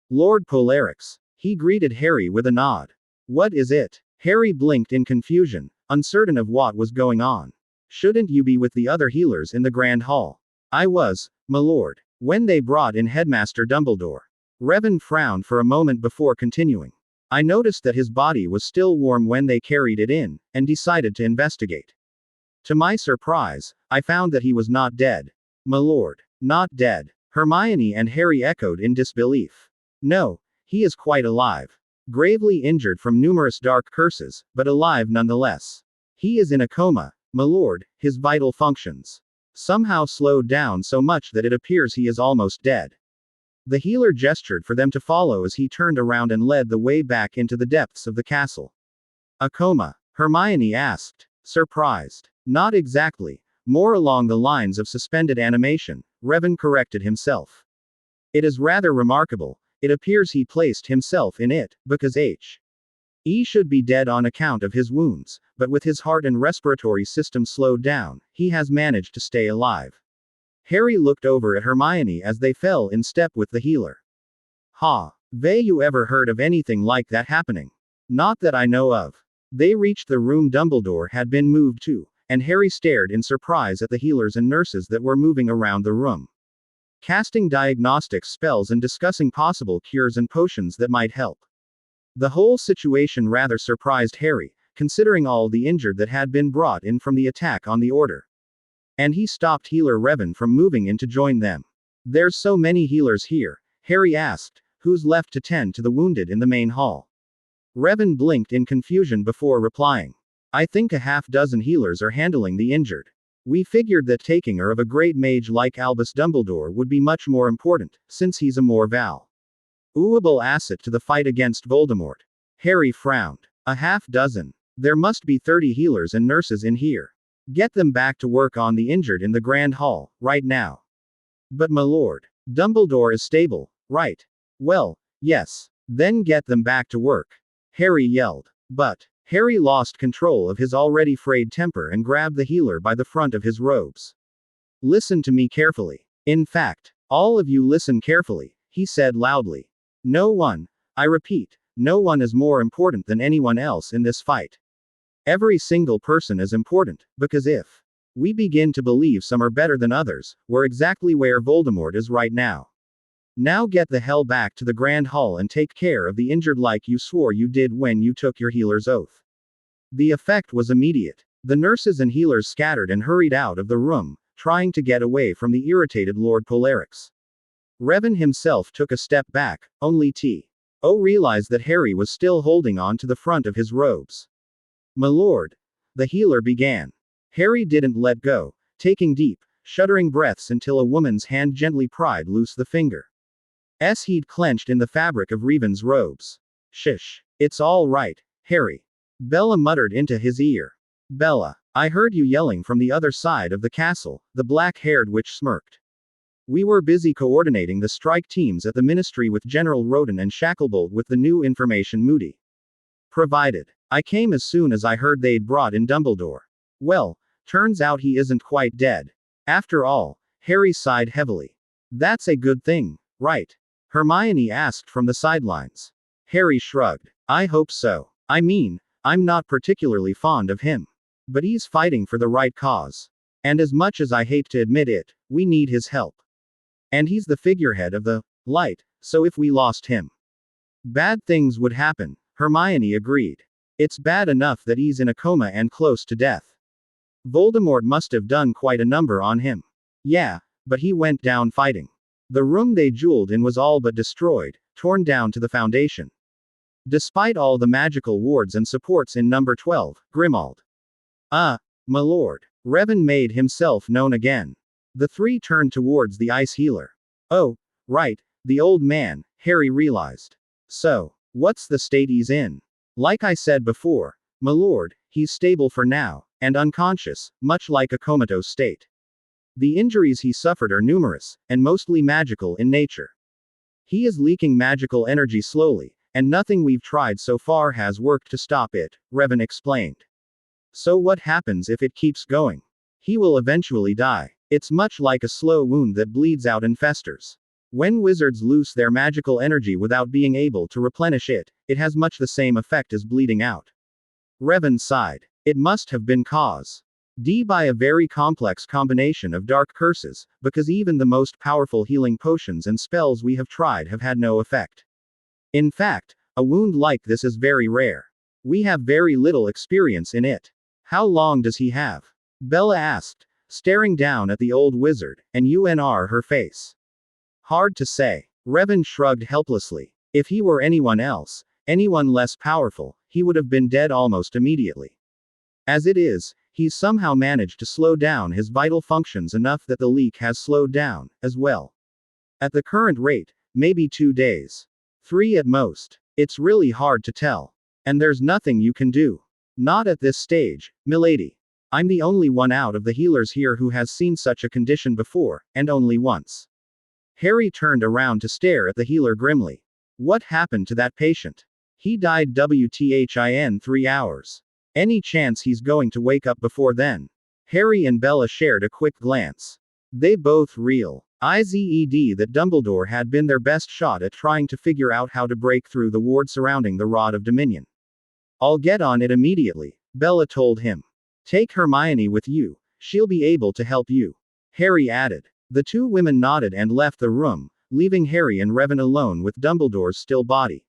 "Lord Polarix." He greeted Harry with a nod. "What is it?" Harry blinked in confusion, uncertain of what was going on. "Shouldn't you be with the other healers in the Grand Hall?" "I was, my lord, when they brought in Headmaster Dumbledore." Revan frowned for a moment before continuing. "I noticed that his body was still warm when they carried it in, and decided to investigate. To my surprise, I found that he was not dead." "My lord, not dead?" Hermione and Harry echoed in disbelief. "No, he is quite alive. Gravely injured from numerous dark curses, but alive nonetheless. He is in a coma, my lord, his vital functions somehow slowed down so much that it appears he is almost dead." The healer gestured for them to follow as he turned around and led the way back into the depths of the castle. "A coma?" Hermione asked, surprised. "Not exactly. More along the lines of suspended animation," Revan corrected himself. "It is rather remarkable. It appears he placed himself in it, because He should be dead on account of his wounds, but with his heart and respiratory system slowed down, he has managed to stay alive." Harry looked over at Hermione as they fell in step with the healer. "Ha! Have you ever heard of anything like that happening?" "Not that I know of." They reached the room Dumbledore had been moved to, and Harry stared in surprise at the healers and nurses that were moving around the room, casting diagnostic spells and discussing possible cures and potions that might help. The whole situation rather surprised Harry, considering all the injured that had been brought in from the attack on the Order. And he stopped Healer Revan from moving in to join them. "There's so many healers here," Harry asked. "Who's left to tend to the wounded in the main hall?" Revan blinked in confusion before replying. "I think a half-dozen healers are handling the injured. We figured that taking care of a great mage like Albus Dumbledore would be much more important, since he's a more valuable asset to the fight against Voldemort." Harry frowned. "A half-dozen? There must be 30 healers and nurses in here. Get them back to work on the injured in the Grand Hall, right now." "But my lord, Dumbledore is stable, right?" "Well, yes. Then get them back to work," Harry yelled. "But..." Harry lost control of his already frayed temper and grabbed the healer by the front of his robes. "Listen to me carefully. In fact, all of you listen carefully," he said loudly. "No one, I repeat, no one is more important than anyone else in this fight. Every single person is important, because if we begin to believe some are better than others, we're exactly where Voldemort is right now. Now get the hell back to the Grand Hall and take care of the injured like you swore you did when you took your healer's oath." The effect was immediate. The nurses and healers scattered and hurried out of the room, trying to get away from the irritated Lord Polarix. Revan himself took a step back, only to realize that Harry was still holding on to the front of his robes. "My lord," the healer began. Harry didn't let go, taking deep, shuddering breaths until a woman's hand gently pried loose the finger he'd clenched in the fabric of Revan's robes. "Shush. It's all right, Harry," Bella muttered into his ear. "Bella, I heard you yelling from the other side of the castle," the black-haired witch smirked. "We were busy coordinating the strike teams at the Ministry with General Roden and Shacklebolt with the new information Moody provided. I came as soon as I heard they'd brought in Dumbledore. Well, turns out he isn't quite dead. After all." Harry sighed heavily. "That's a good thing, right?" Hermione asked from the sidelines. Harry shrugged. "I hope so. I mean, I'm not particularly fond of him. But he's fighting for the right cause. And as much as I hate to admit it, we need his help. And he's the figurehead of the light, so if we lost him, bad things would happen," Hermione agreed. "It's bad enough that he's in a coma and close to death. Voldemort must have done quite a number on him." "Yeah, but he went down fighting. The room they jeweled in was all but destroyed, torn down to the foundation. Despite all the magical wards and supports in number 12, Grimmauld." My lord." Revan made himself known again. The three turned towards the ice healer. Oh, right, the old man, Harry realized. So, what's the state he's in? Like I said before, my lord, he's stable for now, and unconscious, much like a comatose state. The injuries he suffered are numerous, and mostly magical in nature. He is leaking magical energy slowly, and nothing we've tried so far has worked to stop it, Revan explained. So what happens if it keeps going? He will eventually die. It's much like a slow wound that bleeds out and festers. When wizards lose their magical energy without being able to replenish it, it has much the same effect as bleeding out. Revan sighed. It must have been caused by a very complex combination of dark curses, because even the most powerful healing potions and spells we have tried have had no effect. In fact, a wound like this is very rare. We have very little experience in it. How long does he have? Bella asked, staring down at the old wizard, and UNR her face. Hard to say. Revan shrugged helplessly. If he were anyone else, anyone less powerful, he would have been dead almost immediately. As it is, he's somehow managed to slow down his vital functions enough that the leak has slowed down, as well. At the current rate, maybe 2 days. 3 at most. It's really hard to tell. And there's nothing you can do. Not at this stage, milady. I'm the only one out of the healers here who has seen such a condition before, and only once. Harry turned around to stare at the healer grimly. What happened to that patient? He died within 3 hours. Any chance he's going to wake up before then? Harry and Bella shared a quick glance. They both realized that Dumbledore had been their best shot at trying to figure out how to break through the ward surrounding the Rod of Dominion. I'll get on it immediately, Bella told him. Take Hermione with you, she'll be able to help you. Harry added. The two women nodded and left the room, leaving Harry and Revan alone with Dumbledore's still body.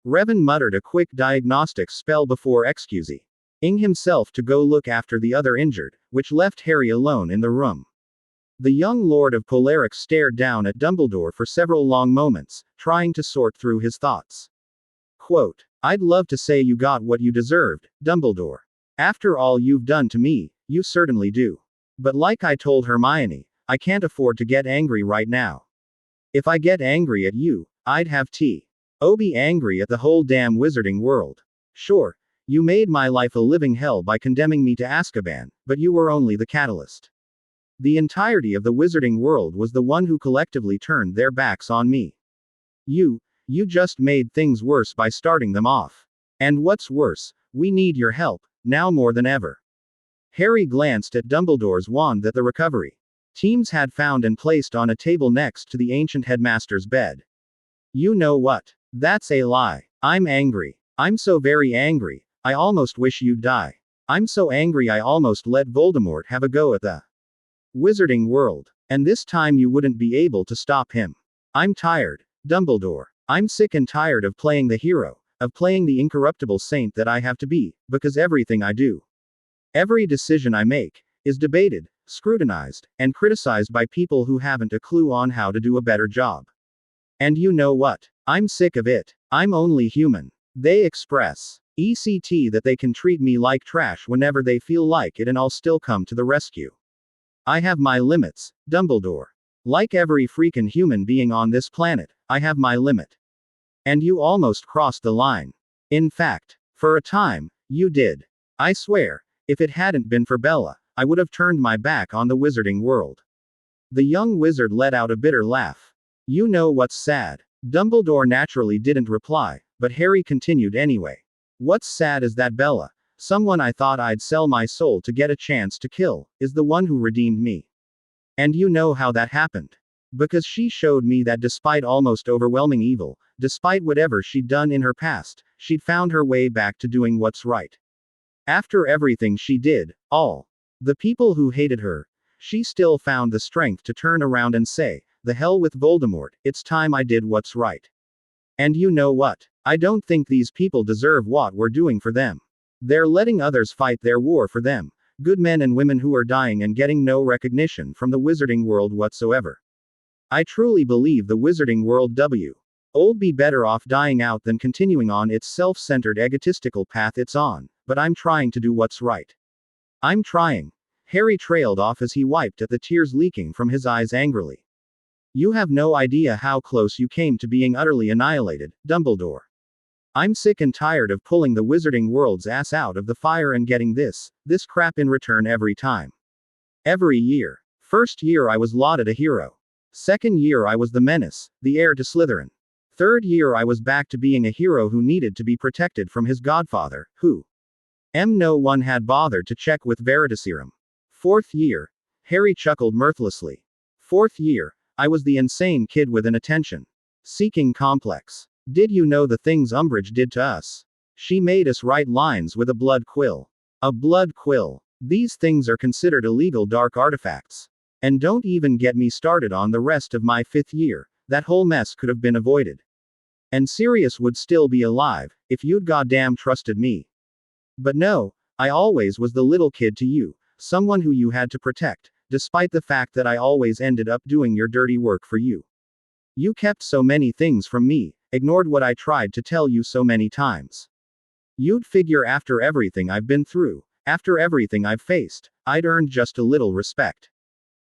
Revan muttered a quick diagnostic spell before excusing himself to go look after the other injured, which left Harry alone in the room. The young Lord of Bellatrix stared down at Dumbledore for several long moments, trying to sort through his thoughts. Quote, I'd love to say you got what you deserved, Dumbledore. After all you've done to me, you certainly do. But like I told Hermione, I can't afford to get angry right now. If I get angry at you, I'd have tea. Oh, be angry at the whole damn wizarding world. Sure, you made my life a living hell by condemning me to Azkaban, but you were only the catalyst. The entirety of the wizarding world was the one who collectively turned their backs on me. You just made things worse by starting them off. And what's worse, we need your help, now more than ever. Harry glanced at Dumbledore's wand that the recovery teams had found and placed on a table next to the ancient headmaster's bed. You know what? That's a lie. I'm angry. I'm so very angry, I almost wish you'd die. I'm so angry I almost let Voldemort have a go at the wizarding world. And this time you wouldn't be able to stop him. I'm tired, Dumbledore. I'm sick and tired of playing the hero, of playing the incorruptible saint that I have to be, because everything I do, every decision I make, is debated, scrutinized, and criticized by people who haven't a clue on how to do a better job. And you know what? I'm sick of it. I'm only human. They express that they can treat me like trash whenever they feel like it and I'll still come to the rescue. I have my limits, Dumbledore. Like every freaking human being on this planet, I have my limit. And you almost crossed the line. In fact, for a time, you did. I swear, if it hadn't been for Bella, I would have turned my back on the wizarding world. The young wizard let out a bitter laugh. You know what's sad? Dumbledore naturally didn't reply, but Harry continued anyway. What's sad is that Bella, someone I thought I'd sell my soul to get a chance to kill, is the one who redeemed me. And you know how that happened. Because she showed me that despite almost overwhelming evil, despite whatever she'd done in her past, she'd found her way back to doing what's right. After everything she did, all the people who hated her, she still found the strength to turn around and say, the hell with Voldemort, it's time I did what's right. And you know what? I don't think these people deserve what we're doing for them. They're letting others fight their war for them, good men and women who are dying and getting no recognition from the wizarding world whatsoever. I truly believe the wizarding world would be better off dying out than continuing on its self-centered egotistical path it's on, but I'm trying to do what's right. I'm trying. Harry trailed off as he wiped at the tears leaking from his eyes angrily. You have no idea how close you came to being utterly annihilated, Dumbledore. I'm sick and tired of pulling the wizarding world's ass out of the fire and getting this crap in return every time. Every year. First year I was lauded a hero. Second year I was the menace, the heir to Slytherin. Third year I was back to being a hero who needed to be protected from his godfather, who no one had bothered to check with Veritaserum. Fourth year. Harry chuckled mirthlessly. Fourth year. I was the insane kid with an attention-seeking complex. Did you know the things Umbridge did to us? She made us write lines with a blood quill. A blood quill. These things are considered illegal dark artifacts. And don't even get me started on the rest of my 5th year. That whole mess could have been avoided. And Sirius would still be alive, if you'd goddamn trusted me. But no, I always was the little kid to you, someone who you had to protect, despite the fact that I always ended up doing your dirty work for you. You kept so many things from me, ignored what I tried to tell you so many times. You'd figure after everything I've been through, after everything I've faced, I'd earned just a little respect.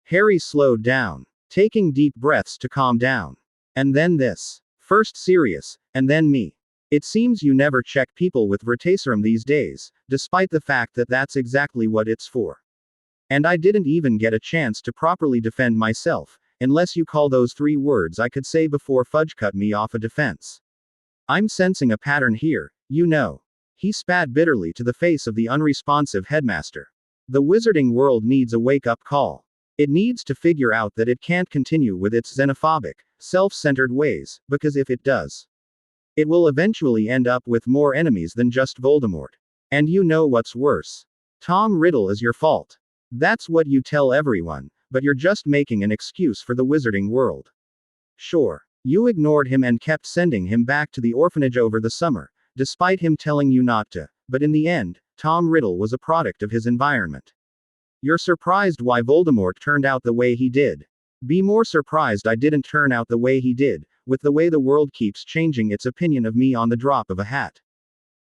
Harry slowed down, taking deep breaths to calm down. And then this. First Sirius, and then me. It seems you never check people with Veritaserum these days, despite the fact that that's exactly what it's for. And I didn't even get a chance to properly defend myself, unless you call those 3 words I could say before Fudge cut me off a defense. I'm sensing a pattern here, you know. He spat bitterly to the face of the unresponsive headmaster. The wizarding world needs a wake-up call. It needs to figure out that it can't continue with its xenophobic, self-centered ways, because if it does, it will eventually end up with more enemies than just Voldemort. And you know what's worse? Tom Riddle is your fault. That's what you tell everyone, but you're just making an excuse for the wizarding world. Sure, you ignored him and kept sending him back to the orphanage over the summer, despite him telling you not to, but in the end, Tom Riddle was a product of his environment. You're surprised why Voldemort turned out the way he did. Be more surprised I didn't turn out the way he did, with the way the world keeps changing its opinion of me on the drop of a hat.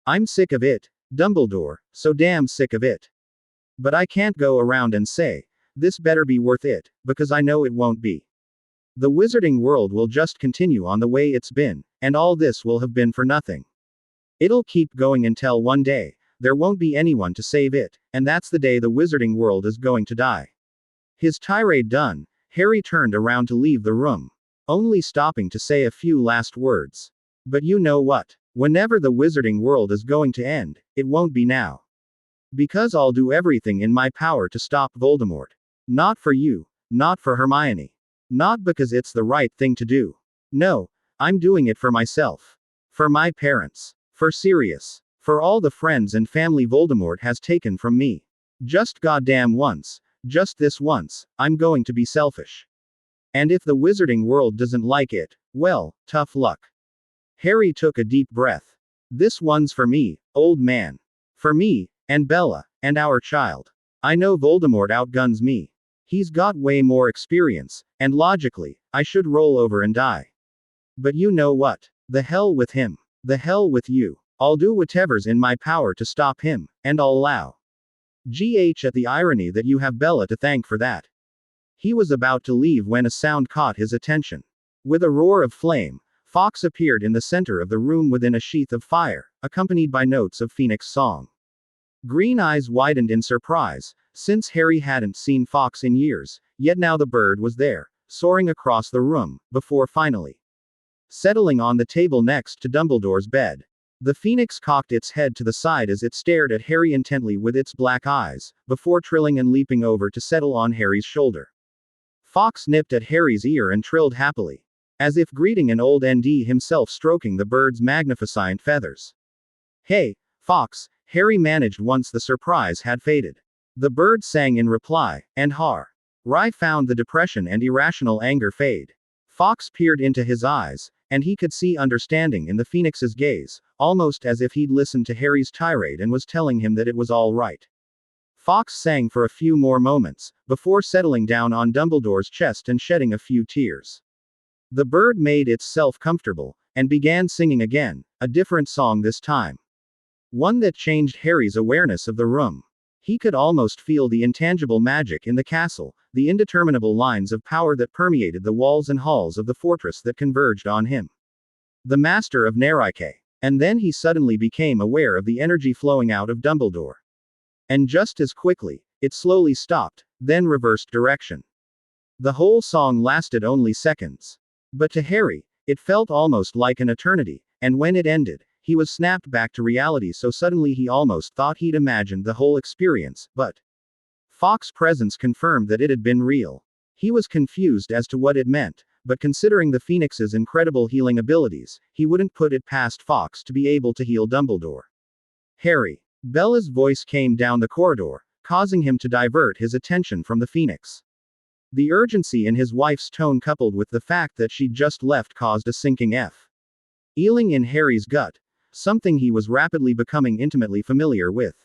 I'm sick of it, Dumbledore, so damn sick of it. But I can't go around and say, this better be worth it, because I know it won't be. The wizarding world will just continue on the way it's been, and all this will have been for nothing. It'll keep going until one day, there won't be anyone to save it, and that's the day the wizarding world is going to die. His tirade done, Harry turned around to leave the room, only stopping to say a few last words. But you know what? Whenever the wizarding world is going to end, it won't be now. Because I'll do everything in my power to stop Voldemort. Not for you, not for Hermione. Not because it's the right thing to do. No, I'm doing it for myself. For my parents. For Sirius. For all the friends and family Voldemort has taken from me. Just goddamn once, just this once, I'm going to be selfish. And if the wizarding world doesn't like it, well, tough luck. Harry took a deep breath. This one's for me, old man. For me, and Bella, and our child. I know Voldemort outguns me. He's got way more experience, and logically, I should roll over and die. But you know what? The hell with him. The hell with you. I'll do whatever's in my power to stop him, and I'll allow. GH at the irony that you have Bella to thank for that. He was about to leave when a sound caught his attention. With a roar of flame, Fawkes appeared in the center of the room within a sheath of fire, accompanied by notes of Phoenix song. Green eyes widened in surprise, since Harry hadn't seen Fawkes in years, yet now the bird was there, soaring across the room, before finally settling on the table next to Dumbledore's bed. The phoenix cocked its head to the side as it stared at Harry intently with its black eyes, before trilling and leaping over to settle on Harry's shoulder. Fawkes nipped at Harry's ear and trilled happily, as if greeting an old ND himself, stroking the bird's magnificent feathers. Hey, Fawkes, Harry managed once the surprise had faded. The bird sang in reply, and Harry found the depression and irrational anger fade. Fawkes peered into his eyes, and he could see understanding in the phoenix's gaze, almost as if he'd listened to Harry's tirade and was telling him that it was all right. Fawkes sang for a few more moments, before settling down on Dumbledore's chest and shedding a few tears. The bird made itself comfortable, and began singing again, a different song this time. One that changed Harry's awareness of the room. He could almost feel the intangible magic in the castle, the indeterminable lines of power that permeated the walls and halls of the fortress that converged on him. The master of Nerike. And then he suddenly became aware of the energy flowing out of Dumbledore. And just as quickly, it slowly stopped, then reversed direction. The whole song lasted only seconds. But to Harry, it felt almost like an eternity, and when it ended, he was snapped back to reality so suddenly he almost thought he'd imagined the whole experience, but Fawkes' presence confirmed that it had been real. He was confused as to what it meant, but considering the Phoenix's incredible healing abilities, he wouldn't put it past Fawkes to be able to heal Dumbledore. Harry. Bella's voice came down the corridor, causing him to divert his attention from the Phoenix. The urgency in his wife's tone coupled with the fact that she'd just left caused a sinking feeling in Harry's gut, something he was rapidly becoming intimately familiar with.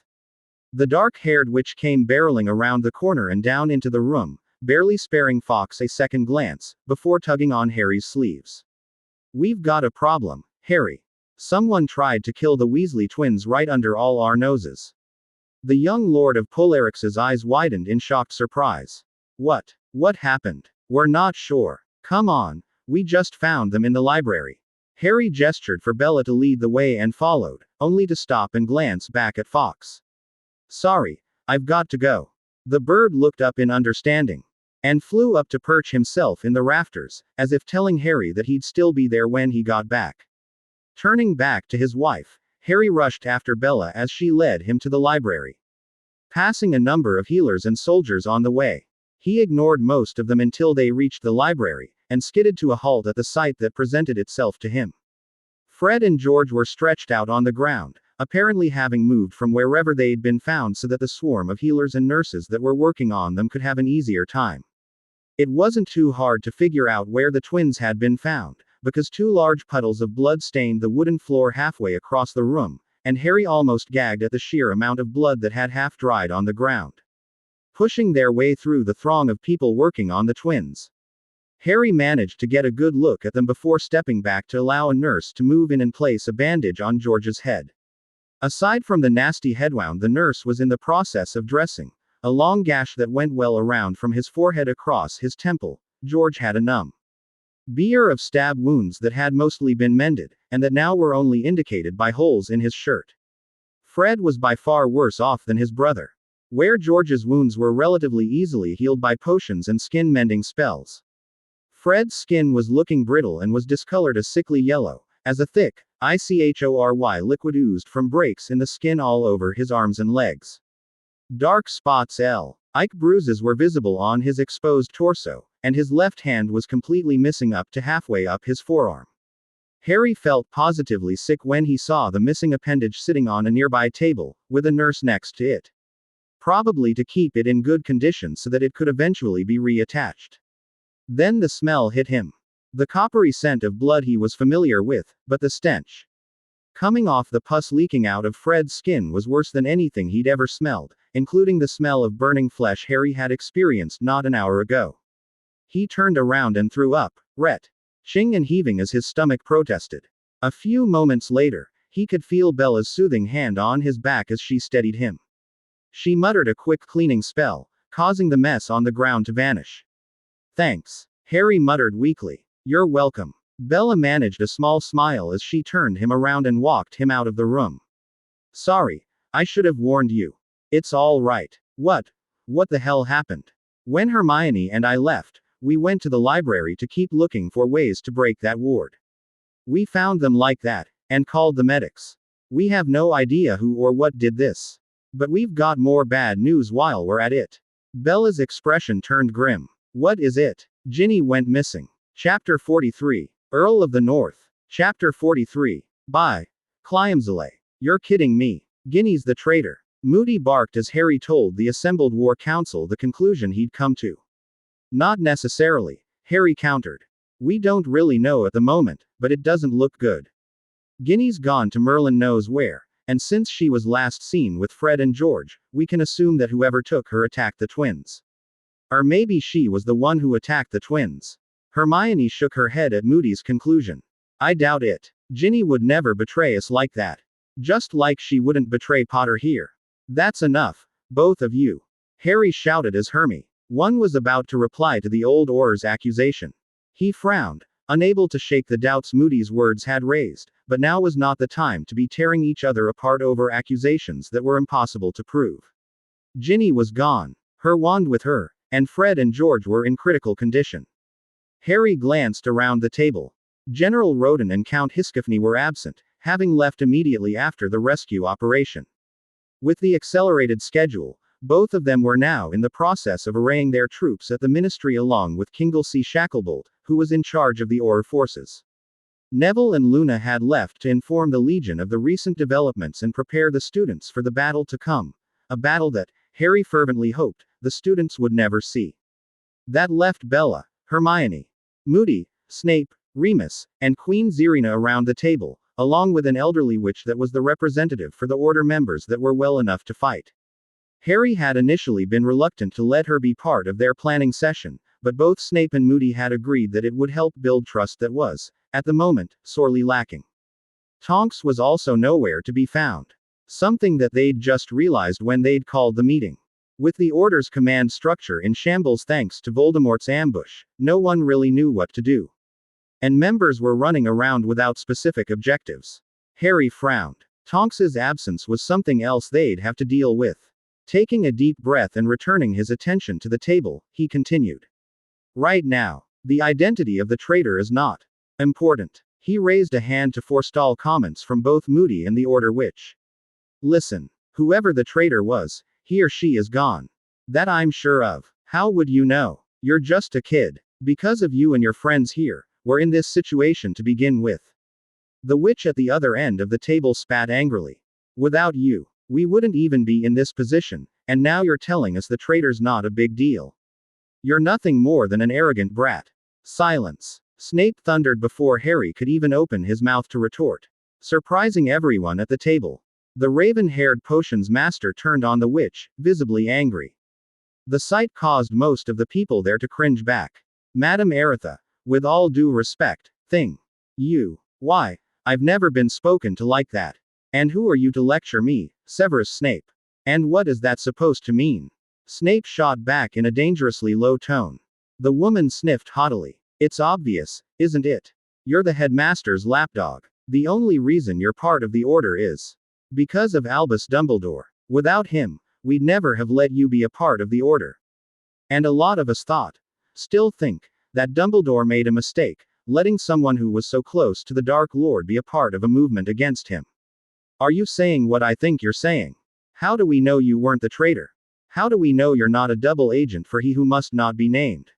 The dark-haired witch came barreling around the corner and down into the room, barely sparing Fawkes a second glance, before tugging on Harry's sleeves. "We've got a problem, Harry. Someone tried to kill the Weasley twins right under all our noses." The young Lord of Bellatrix's eyes widened in shocked surprise. What happened? "We're not sure. Come on, we just found them in the library." Harry gestured for Bella to lead the way and followed, only to stop and glance back at Fawkes. "Sorry, I've got to go." The bird looked up in understanding and flew up to perch himself in the rafters, as if telling Harry that he'd still be there when he got back. Turning back to his wife, Harry rushed after Bella as she led him to the library. Passing a number of healers and soldiers on the way, he ignored most of them until they reached the library, and skidded to a halt at the sight that presented itself to him. Fred and George were stretched out on the ground, apparently having moved from wherever they'd been found so that the swarm of healers and nurses that were working on them could have an easier time. It wasn't too hard to figure out where the twins had been found, because two large puddles of blood stained the wooden floor halfway across the room, and Harry almost gagged at the sheer amount of blood that had half dried on the ground. Pushing their way through the throng of people working on the twins, Harry managed to get a good look at them before stepping back to allow a nurse to move in and place a bandage on George's head. Aside from the nasty headwound the nurse was in the process of dressing, a long gash that went well around from his forehead across his temple. George had a numb beer of stab wounds that had mostly been mended, and that now were only indicated by holes in his shirt. Fred was by far worse off than his brother. Where George's wounds were relatively easily healed by potions and skin-mending spells, Fred's skin was looking brittle and was discolored a sickly yellow, as a thick, ichory liquid oozed from breaks in the skin all over his arms and legs. Dark spots like bruises were visible on his exposed torso, and his left hand was completely missing up to halfway up his forearm. Harry felt positively sick when he saw the missing appendage sitting on a nearby table, with a nurse next to it. Probably to keep it in good condition so that it could eventually be reattached. Then the smell hit him. The coppery scent of blood he was familiar with, but the stench coming off the pus leaking out of Fred's skin was worse than anything he'd ever smelled, including the smell of burning flesh Harry had experienced not an hour ago. He turned around and threw up, retching and heaving as his stomach protested. A few moments later, he could feel Bella's soothing hand on his back as she steadied him. She muttered a quick cleaning spell, causing the mess on the ground to vanish. "Thanks," Harry muttered weakly. "You're welcome." Bella managed a small smile as she turned him around and walked him out of the room. "Sorry, I should have warned you. It's all right." What the hell happened?" "When Hermione and I left, we went to the library to keep looking for ways to break that ward. We found them like that, and called the medics. We have no idea who or what did this. But we've got more bad news while we're at it." Bella's expression turned grim. "What is it?" "Ginny went missing." Chapter 43. Earl of the North. Chapter 43. By Cliamsile. "You're kidding me. Ginny's the traitor." Moody barked as Harry told the assembled war council the conclusion he'd come to. "Not necessarily," Harry countered. "We don't really know at the moment, but it doesn't look good. Ginny's gone to Merlin knows where, and since she was last seen with Fred and George, we can assume that whoever took her attacked the twins. Or maybe she was the one who attacked the twins." Hermione shook her head at Moody's conclusion. "I doubt it. Ginny would never betray us like that. Just like she wouldn't betray Potter here." "That's enough," Both of you. Harry shouted as Hermione. One was about to reply to the old Auror's accusation. He frowned, unable to shake the doubts Moody's words had raised, but now was not the time to be tearing each other apart over accusations that were impossible to prove. Ginny was gone, her wand with her, and Fred and George were in critical condition. Harry glanced around the table. General Roden and Count Hiscophny were absent, having left immediately after the rescue operation. With the accelerated schedule, both of them were now in the process of arraying their troops at the Ministry along with Kinglesey Shacklebolt, who was in charge of the Auror forces. Neville and Luna had left to inform the Legion of the recent developments and prepare the students for the battle to come, a battle that, Harry fervently hoped, the students would never see. That left Bella, Hermione, Moody, Snape, Remus, and Queen Zerina around the table, along with an elderly witch that was the representative for the Order members that were well enough to fight. Harry had initially been reluctant to let her be part of their planning session, but both Snape and Moody had agreed that it would help build trust that was, at the moment, sorely lacking. Tonks was also nowhere to be found. Something that they'd just realized when they'd called the meeting. With the Order's command structure in shambles thanks to Voldemort's ambush, no one really knew what to do. And members were running around without specific objectives. Harry frowned. Tonks's absence was something else they'd have to deal with. Taking a deep breath and returning his attention to the table, he continued. Right now, the identity of the traitor is not important. He raised a hand to forestall comments from both Moody and the Order Witch. Listen, whoever the traitor was, he or she is gone. That I'm sure of. How would you know? You're just a kid. Because of you and your friends here, we're in this situation to begin with. The witch at the other end of the table spat angrily. Without you, we wouldn't even be in this position, and now you're telling us the traitor's not a big deal. You're nothing more than an arrogant brat. Silence. Snape thundered before Harry could even open his mouth to retort. Surprising everyone at the table. The raven-haired potions master turned on the witch, visibly angry. The sight caused most of the people there to cringe back. Madam Eritha, with all due respect, you. Why, I've never been spoken to like that. And who are you to lecture me, Severus Snape? And what is that supposed to mean? Snape shot back in a dangerously low tone. The woman sniffed haughtily. It's obvious, isn't it? You're the headmaster's lapdog. The only reason you're part of the Order is because of Albus Dumbledore. Without him, we'd never have let you be a part of the Order. And a lot of us still think, that Dumbledore made a mistake, letting someone who was so close to the Dark Lord be a part of a movement against him. Are you saying what I think you're saying? How do we know you weren't the traitor? How do we know you're not a double agent for he who must not be named?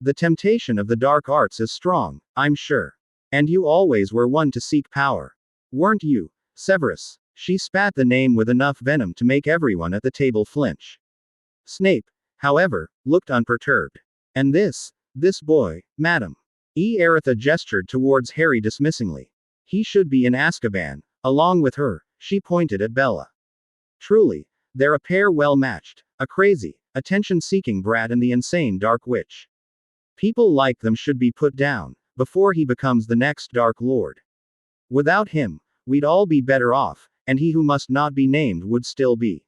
The temptation of the dark arts is strong, I'm sure. And you always were one to seek power. Weren't you, Severus? She spat the name with enough venom to make everyone at the table flinch. Snape, however, looked unperturbed. And this boy, madam. Eritha gestured towards Harry dismissingly. He should be in Azkaban, along with her, she pointed at Bella. Truly, they're a pair well matched, a crazy, attention-seeking brat and the insane Dark Witch. People like them should be put down, before he becomes the next Dark Lord. Without him, we'd all be better off, and he who must not be named would still be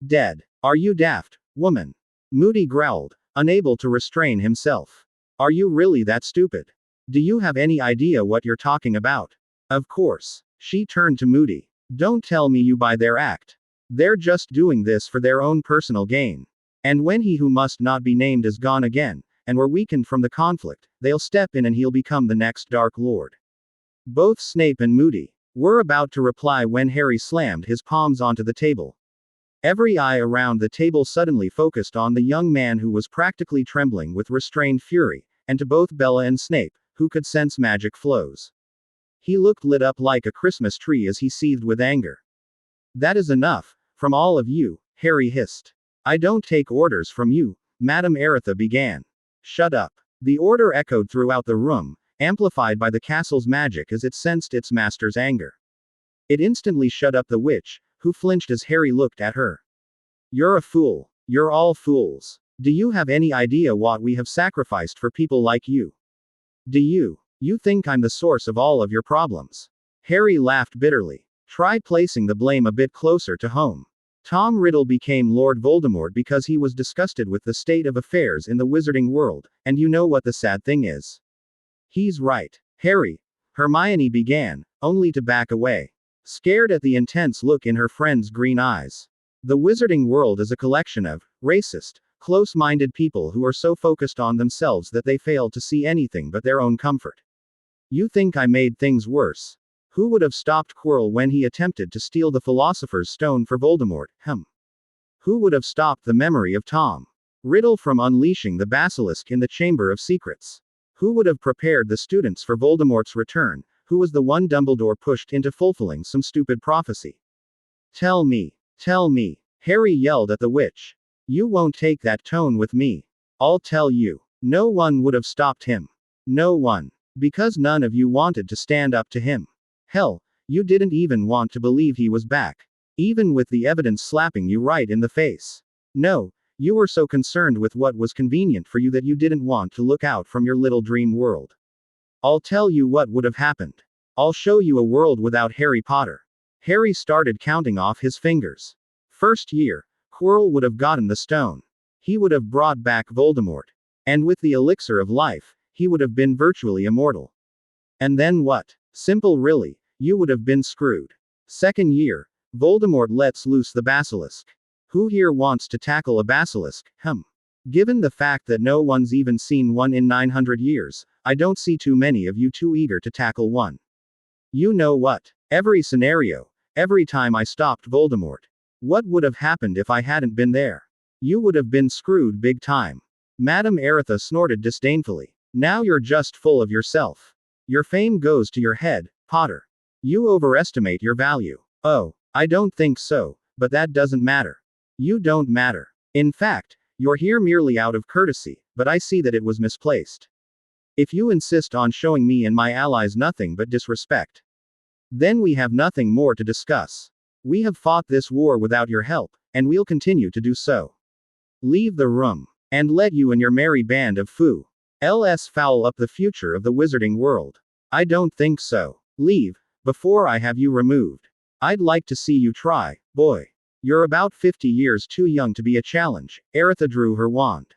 dead. Are you daft, woman? Moody growled, unable to restrain himself. Are you really that stupid? Do you have any idea what you're talking about? Of course. She turned to Moody. Don't tell me you buy their act. They're just doing this for their own personal gain. And when he who must not be named is gone again, and we're weakened from the conflict, they'll step in and he'll become the next Dark Lord. Both Snape and Moody were about to reply when Harry slammed his palms onto the table. Every eye around the table suddenly focused on the young man who was practically trembling with restrained fury, and to both Bella and Snape, who could sense magic flows. He looked lit up like a Christmas tree as he seethed with anger. That is enough, from all of you, Harry hissed. I don't take orders from you, Madam Eritha began. Shut up. The order echoed throughout the room, amplified by the castle's magic as it sensed its master's anger. It instantly shut up the witch, who flinched as Harry looked at her. You're a fool. You're all fools. Do you have any idea what we have sacrificed for people like you? Do you think I'm the source of all of your problems? Harry laughed bitterly. Try placing the blame a bit closer to home. Tom Riddle became Lord Voldemort because he was disgusted with the state of affairs in the wizarding world, and you know what the sad thing is? He's right. Harry, Hermione began, only to back away, scared at the intense look in her friend's green eyes. The wizarding world is a collection of racist, close-minded people who are so focused on themselves that they fail to see anything but their own comfort. You think I made things worse? Who would have stopped Quirrell when he attempted to steal the Philosopher's Stone for Voldemort? Who would have stopped the memory of Tom Riddle from unleashing the basilisk in the Chamber of Secrets? Who would have prepared the students for Voldemort's return? Who was the one Dumbledore pushed into fulfilling some stupid prophecy? Tell me, Harry yelled at the witch. You won't take that tone with me. I'll tell you. No one would have stopped him. No one. Because none of you wanted to stand up to him. Hell, you didn't even want to believe he was back. Even with the evidence slapping you right in the face. No, you were so concerned with what was convenient for you that you didn't want to look out from your little dream world. I'll tell you what would have happened. I'll show you a world without Harry Potter. Harry started counting off his fingers. First year, Quirrell would have gotten the stone. He would have brought back Voldemort. And with the elixir of life, he would have been virtually immortal. And then what? Simple really, you would have been screwed. Second year, Voldemort lets loose the basilisk. Who here wants to tackle a basilisk? Given the fact that no one's even seen one in 900 years, I don't see too many of you too eager to tackle one. You know what? Every scenario, every time I stopped Voldemort. What would have happened if I hadn't been there? You would have been screwed big time. Madame Aretha snorted disdainfully. Now you're just full of yourself. Your fame goes to your head, Potter. You overestimate your value. Oh, I don't think so, but that doesn't matter. You don't matter. In fact, you're here merely out of courtesy, but I see that it was misplaced. If you insist on showing me and my allies nothing but disrespect, then we have nothing more to discuss. We have fought this war without your help, and we'll continue to do so. Leave the room, and let you and your merry band of fools foul up the future of the wizarding world. I don't think so. Leave, before I have you removed. I'd like to see you try, boy. You're about 50 years too young to be a challenge. Aretha drew her wand.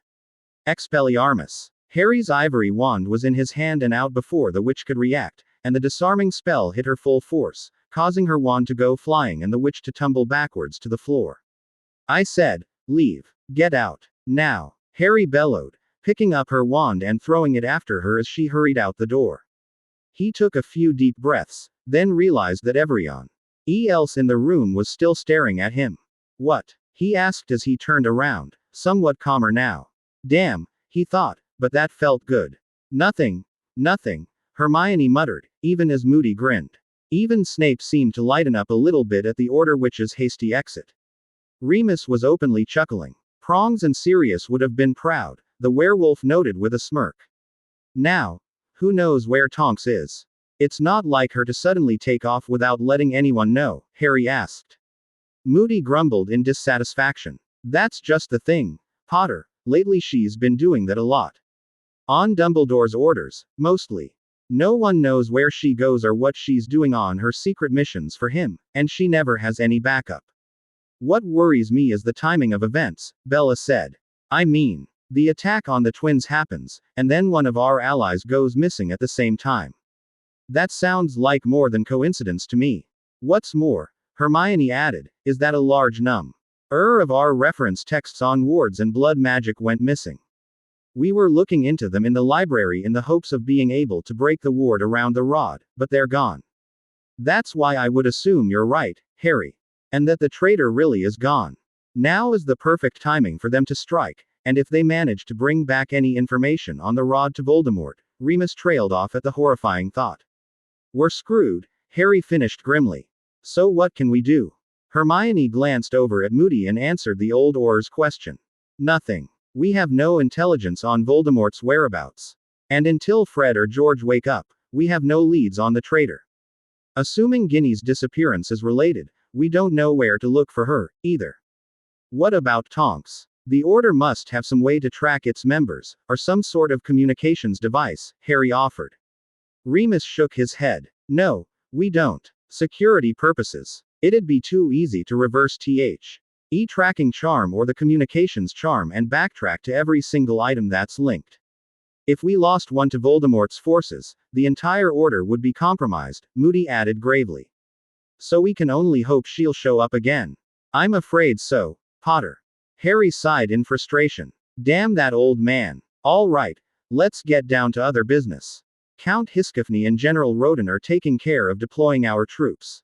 Expelliarmus. Harry's ivory wand was in his hand and out before the witch could react, and the disarming spell hit her full force, causing her wand to go flying and the witch to tumble backwards to the floor. I said, leave. Get out. Now. Harry bellowed, picking up her wand and throwing it after her as she hurried out the door. He took a few deep breaths, then realized that everyone else in the room was still staring at him. What? He asked as he turned around, somewhat calmer now. Damn, he thought, but that felt good. Nothing, Hermione muttered, even as Moody grinned. Even Snape seemed to lighten up a little bit at the Order Witch's hasty exit. Remus was openly chuckling. Prongs and Sirius would have been proud, the werewolf noted with a smirk. Now, who knows where Tonks is? It's not like her to suddenly take off without letting anyone know, Harry asked. Moody grumbled in dissatisfaction. That's just the thing, Potter, lately she's been doing that a lot. On Dumbledore's orders, mostly. No one knows where she goes or what she's doing on her secret missions for him, and she never has any backup. What worries me is the timing of events, Bella said. I mean, the attack on the twins happens, and then one of our allies goes missing at the same time. That sounds like more than coincidence to me. What's more, Hermione added, is that a large number of our reference texts on wards and blood magic went missing. We were looking into them in the library in the hopes of being able to break the ward around the rod, but they're gone. That's why I would assume you're right, Harry. And that the traitor really is gone. Now is the perfect timing for them to strike, and if they manage to bring back any information on the rod to Voldemort, Remus trailed off at the horrifying thought. We're screwed, Harry finished grimly. So what can we do? Hermione glanced over at Moody and answered the old Orr's question. Nothing. We have no intelligence on Voldemort's whereabouts. And until Fred or George wake up, we have no leads on the traitor. Assuming Ginny's disappearance is related, we don't know where to look for her, either. What about Tonks? The Order must have some way to track its members, or some sort of communications device, Harry offered. Remus shook his head. No, we don't. Security purposes. It'd be too easy to reverse th. E-tracking charm or the communications charm and backtrack to every single item that's linked. If we lost one to Voldemort's forces, the entire order would be compromised, Moody added gravely. So we can only hope she'll show up again. I'm afraid so, Potter. Harry sighed in frustration. Damn that old man. All right, let's get down to other business. Count Hiscafney and General Roden are taking care of deploying our troops.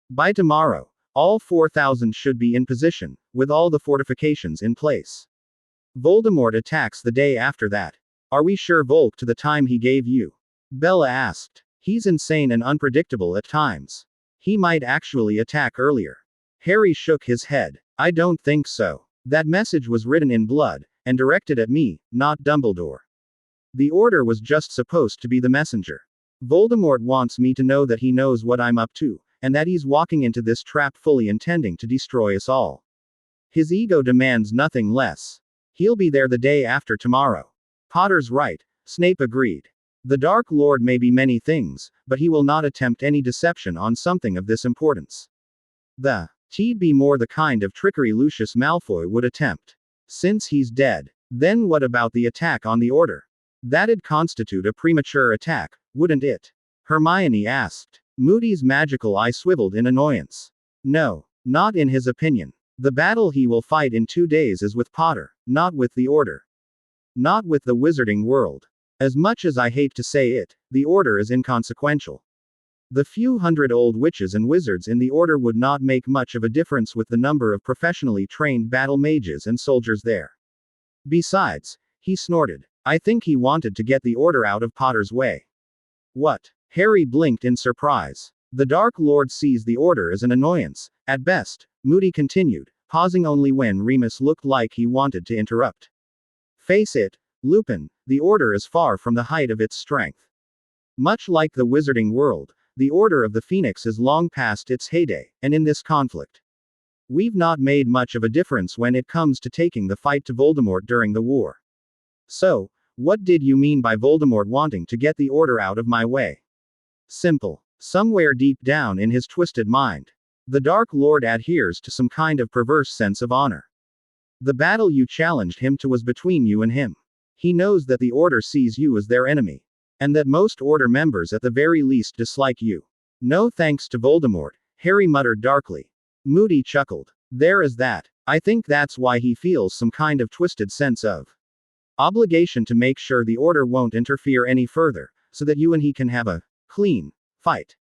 By tomorrow, all 4,000 should be in position, with all the fortifications in place. Voldemort attacks the day after that. Are we sure Volk to the time he gave you? Bella asked. He's insane and unpredictable at times. He might actually attack earlier. Harry shook his head. I don't think so. That message was written in blood, and directed at me, not Dumbledore. The order was just supposed to be the messenger. Voldemort wants me to know that he knows what I'm up to, and that he's walking into this trap fully intending to destroy us all. His ego demands nothing less. He'll be there the day after tomorrow. Potter's right, Snape agreed. The Dark Lord may be many things, but he will not attempt any deception on something of this importance. T'd be more the kind of trickery Lucius Malfoy would attempt. Since he's dead, then what about the attack on the Order? That'd constitute a premature attack, wouldn't it? Hermione asked. Moody's magical eye swiveled in annoyance. No, not in his opinion. The battle he will fight in 2 days is with Potter, not with the Order. Not with the Wizarding world. As much as I hate to say it, the Order is inconsequential. The few hundred old witches and wizards in the Order would not make much of a difference with the number of professionally trained battle mages and soldiers there. Besides, he snorted. I think he wanted to get the Order out of Potter's way. What? Harry blinked in surprise. The Dark Lord sees the Order as an annoyance, at best, Moody continued, pausing only when Remus looked like he wanted to interrupt. Face it, Lupin, the Order is far from the height of its strength. Much like the Wizarding world, the Order of the Phoenix is long past its heyday, and in this conflict, we've not made much of a difference when it comes to taking the fight to Voldemort during the war. So, what did you mean by Voldemort wanting to get the Order out of my way? Simple. Somewhere deep down in his twisted mind, the Dark Lord adheres to some kind of perverse sense of honor. The battle you challenged him to was between you and him. He knows that the Order sees you as their enemy. And that most Order members at the very least dislike you. No thanks to Voldemort, Harry muttered darkly. Moody chuckled. There is that. I think that's why he feels some kind of twisted sense of obligation to make sure the Order won't interfere any further, so that you and he can have a clean fight.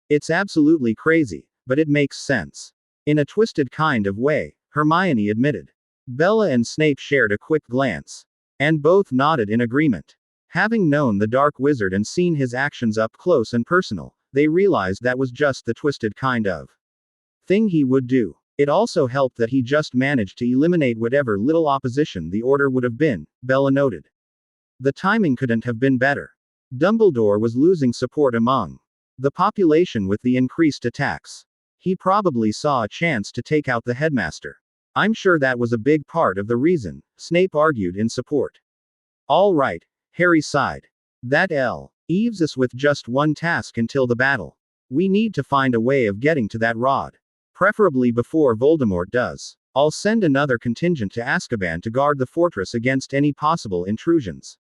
It's absolutely crazy, but it makes sense. In a twisted kind of way, Hermione admitted. Bella and Snape shared a quick glance. And both nodded in agreement. Having known the Dark Wizard and seen his actions up close and personal, they realized that was just the twisted kind of thing he would do. It also helped that he just managed to eliminate whatever little opposition the Order would have been, Bella noted. The timing couldn't have been better. Dumbledore was losing support among the population with the increased attacks. He probably saw a chance to take out the headmaster. I'm sure that was a big part of the reason, Snape argued in support. All right, Harry sighed. That leaves us with just one task until the battle. We need to find a way of getting to that rod. Preferably before Voldemort does. I'll send another contingent to Azkaban to guard the fortress against any possible intrusions.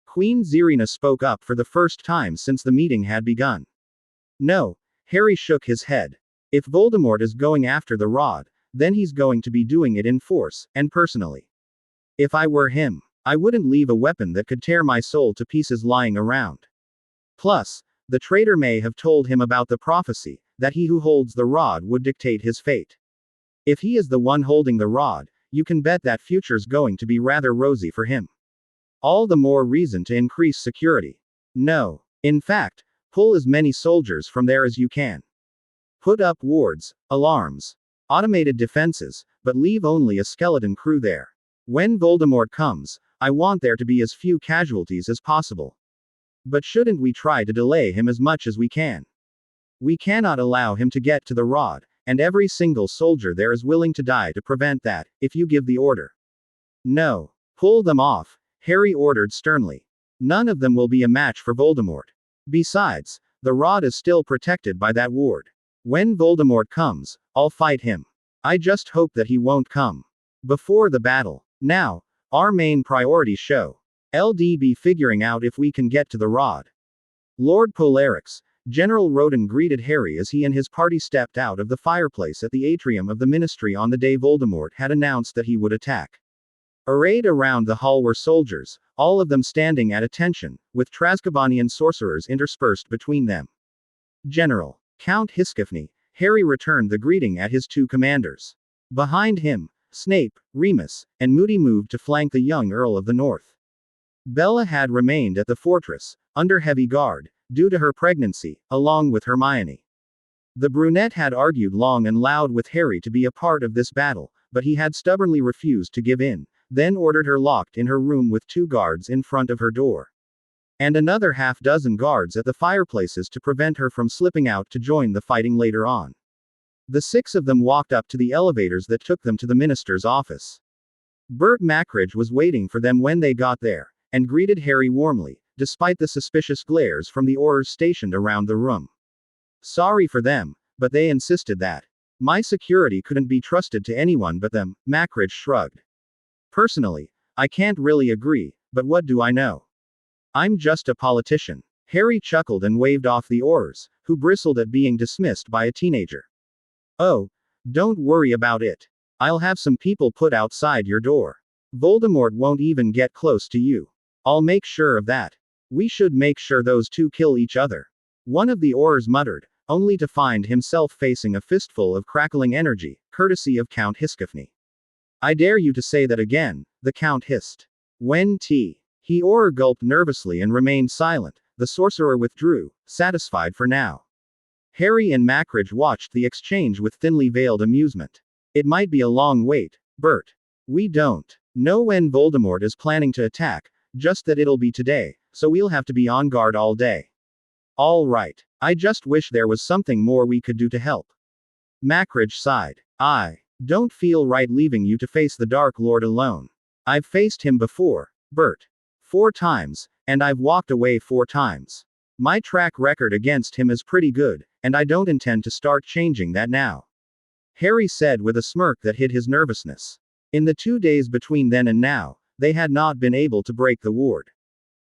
Queen Zerina spoke up for the first time since the meeting had begun. No, Harry shook his head. If Voldemort is going after the rod, then he's going to be doing it in force, and personally. If I were him, I wouldn't leave a weapon that could tear my soul to pieces lying around. Plus, the traitor may have told him about the prophecy, that he who holds the rod would dictate his fate. If he is the one holding the rod, you can bet that future's going to be rather rosy for him. All the more reason to increase security. No. In fact, pull as many soldiers from there as you can. Put up wards, alarms, automated defenses, but leave only a skeleton crew there. When Voldemort comes, I want there to be as few casualties as possible. But shouldn't we try to delay him as much as we can? We cannot allow him to get to the rod, and every single soldier there is willing to die to prevent that, if you give the order. No. Pull them off, Harry ordered sternly. None of them will be a match for Voldemort. Besides, the rod is still protected by that ward. When Voldemort comes, I'll fight him. I just hope that he won't come before the battle. Now, our main priorities show. LDB figuring out if we can get to the rod. Lord Polarix, General Roden greeted Harry as he and his party stepped out of the fireplace at the atrium of the Ministry on the day Voldemort had announced that he would attack. Arrayed around the hall were soldiers, all of them standing at attention, with Trascobanian sorcerers interspersed between them. General Count Hiskifny, Harry returned the greeting at his two commanders. Behind him, Snape, Remus, and Moody moved to flank the young Earl of the North. Bella had remained at the fortress, under heavy guard, due to her pregnancy, along with Hermione. The brunette had argued long and loud with Harry to be a part of this battle, but he had stubbornly refused to give in, then ordered her locked in her room with 2 guards in front of her door. And another half-dozen guards at the fireplaces to prevent her from slipping out to join the fighting later on. The 6 of them walked up to the elevators that took them to the minister's office. Bert Mackridge was waiting for them when they got there, and greeted Harry warmly, despite the suspicious glares from the Aurors stationed around the room. Sorry for them, but they insisted that my security couldn't be trusted to anyone but them, Mackridge shrugged. Personally, I can't really agree, but what do I know? I'm just a politician. Harry chuckled and waved off the Aurors, who bristled at being dismissed by a teenager. Oh, don't worry about it. I'll have some people put outside your door. Voldemort won't even get close to you. I'll make sure of that. We should make sure those 2 kill each other. One of the Aurors muttered, only to find himself facing a fistful of crackling energy, courtesy of Count Hiskifny. I dare you to say that again, the Count hissed. When he Auror gulped nervously and remained silent, the sorcerer withdrew, satisfied for now. Harry and Mackridge watched the exchange with thinly veiled amusement. It might be a long wait, Bert. We don't know when Voldemort is planning to attack, just that it'll be today, so we'll have to be on guard all day. All right. I just wish there was something more we could do to help. Mackridge sighed. I don't feel right leaving you to face the Dark Lord alone. I've faced him before, Bert. 4 times, and I've walked away 4 times. My track record against him is pretty good, and I don't intend to start changing that now. Harry said with a smirk that hid his nervousness. In the 2 days between then and now, they had not been able to break the ward.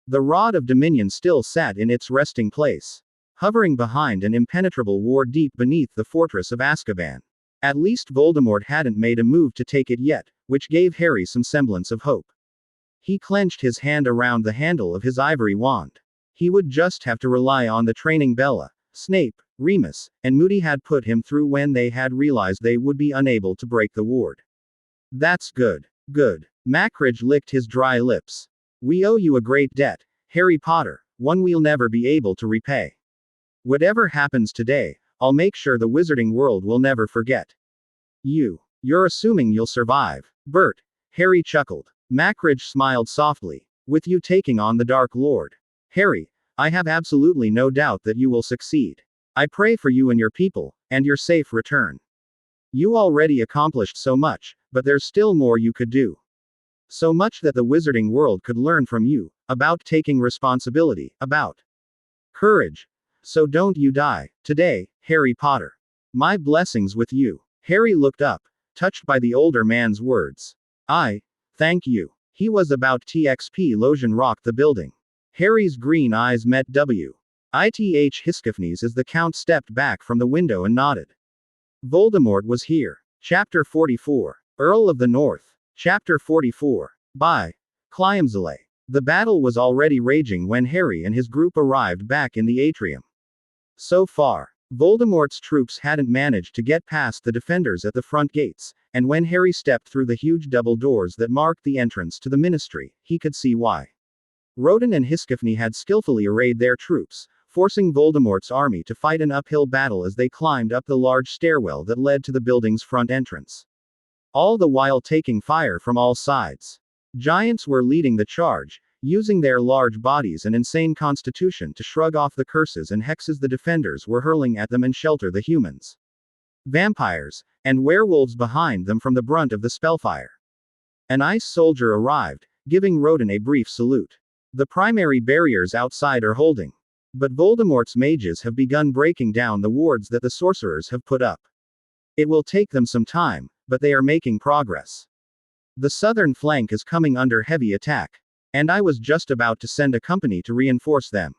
The Rod of Dominion still sat in its resting place, hovering behind an impenetrable ward deep beneath the fortress of Azkaban. At least Voldemort hadn't made a move to take it yet, which gave Harry some semblance of hope. He clenched his hand around the handle of his ivory wand. He would just have to rely on the training Bella, Snape, Remus, and Moody had put him through when they had realized they would be unable to break the ward. That's good. Good. Mackridge licked his dry lips. We owe you a great debt, Harry Potter, one we'll never be able to repay. Whatever happens today, I'll make sure the wizarding world will never forget. You're assuming you'll survive, Bert. Harry chuckled. Mackridge smiled softly. With you taking on the Dark Lord, Harry, I have absolutely no doubt that you will succeed. I pray for you and your people, and your safe return. You already accomplished so much, but there's still more you could do. So much that the wizarding world could learn from you, about taking responsibility, about courage. So don't you die, today, Harry Potter. My blessings with you. Harry looked up, touched by the older man's words. Thank you. He was about TXP Losion rocked the building. Harry's green eyes met W.I.T.H. Hiskifny's as the Count stepped back from the window and nodded. Voldemort was here. Chapter 44. Earl of the North. Chapter 44. By Cliamzale. The battle was already raging when Harry and his group arrived back in the atrium. So far, Voldemort's troops hadn't managed to get past the defenders at the front gates, and when Harry stepped through the huge double doors that marked the entrance to the ministry, he could see why. Roden and Hiskifny had skillfully arrayed their troops, forcing Voldemort's army to fight an uphill battle as they climbed up the large stairwell that led to the building's front entrance. All the while taking fire from all sides. Giants were leading the charge, using their large bodies and insane constitution to shrug off the curses and hexes the defenders were hurling at them and shelter the humans, vampires, and werewolves behind them from the brunt of the spellfire. An ice soldier arrived, giving Roden a brief salute. The primary barriers outside are holding. But Voldemort's mages have begun breaking down the wards that the sorcerers have put up. It will take them some time, but they are making progress. The southern flank is coming under heavy attack, and I was just about to send a company to reinforce them.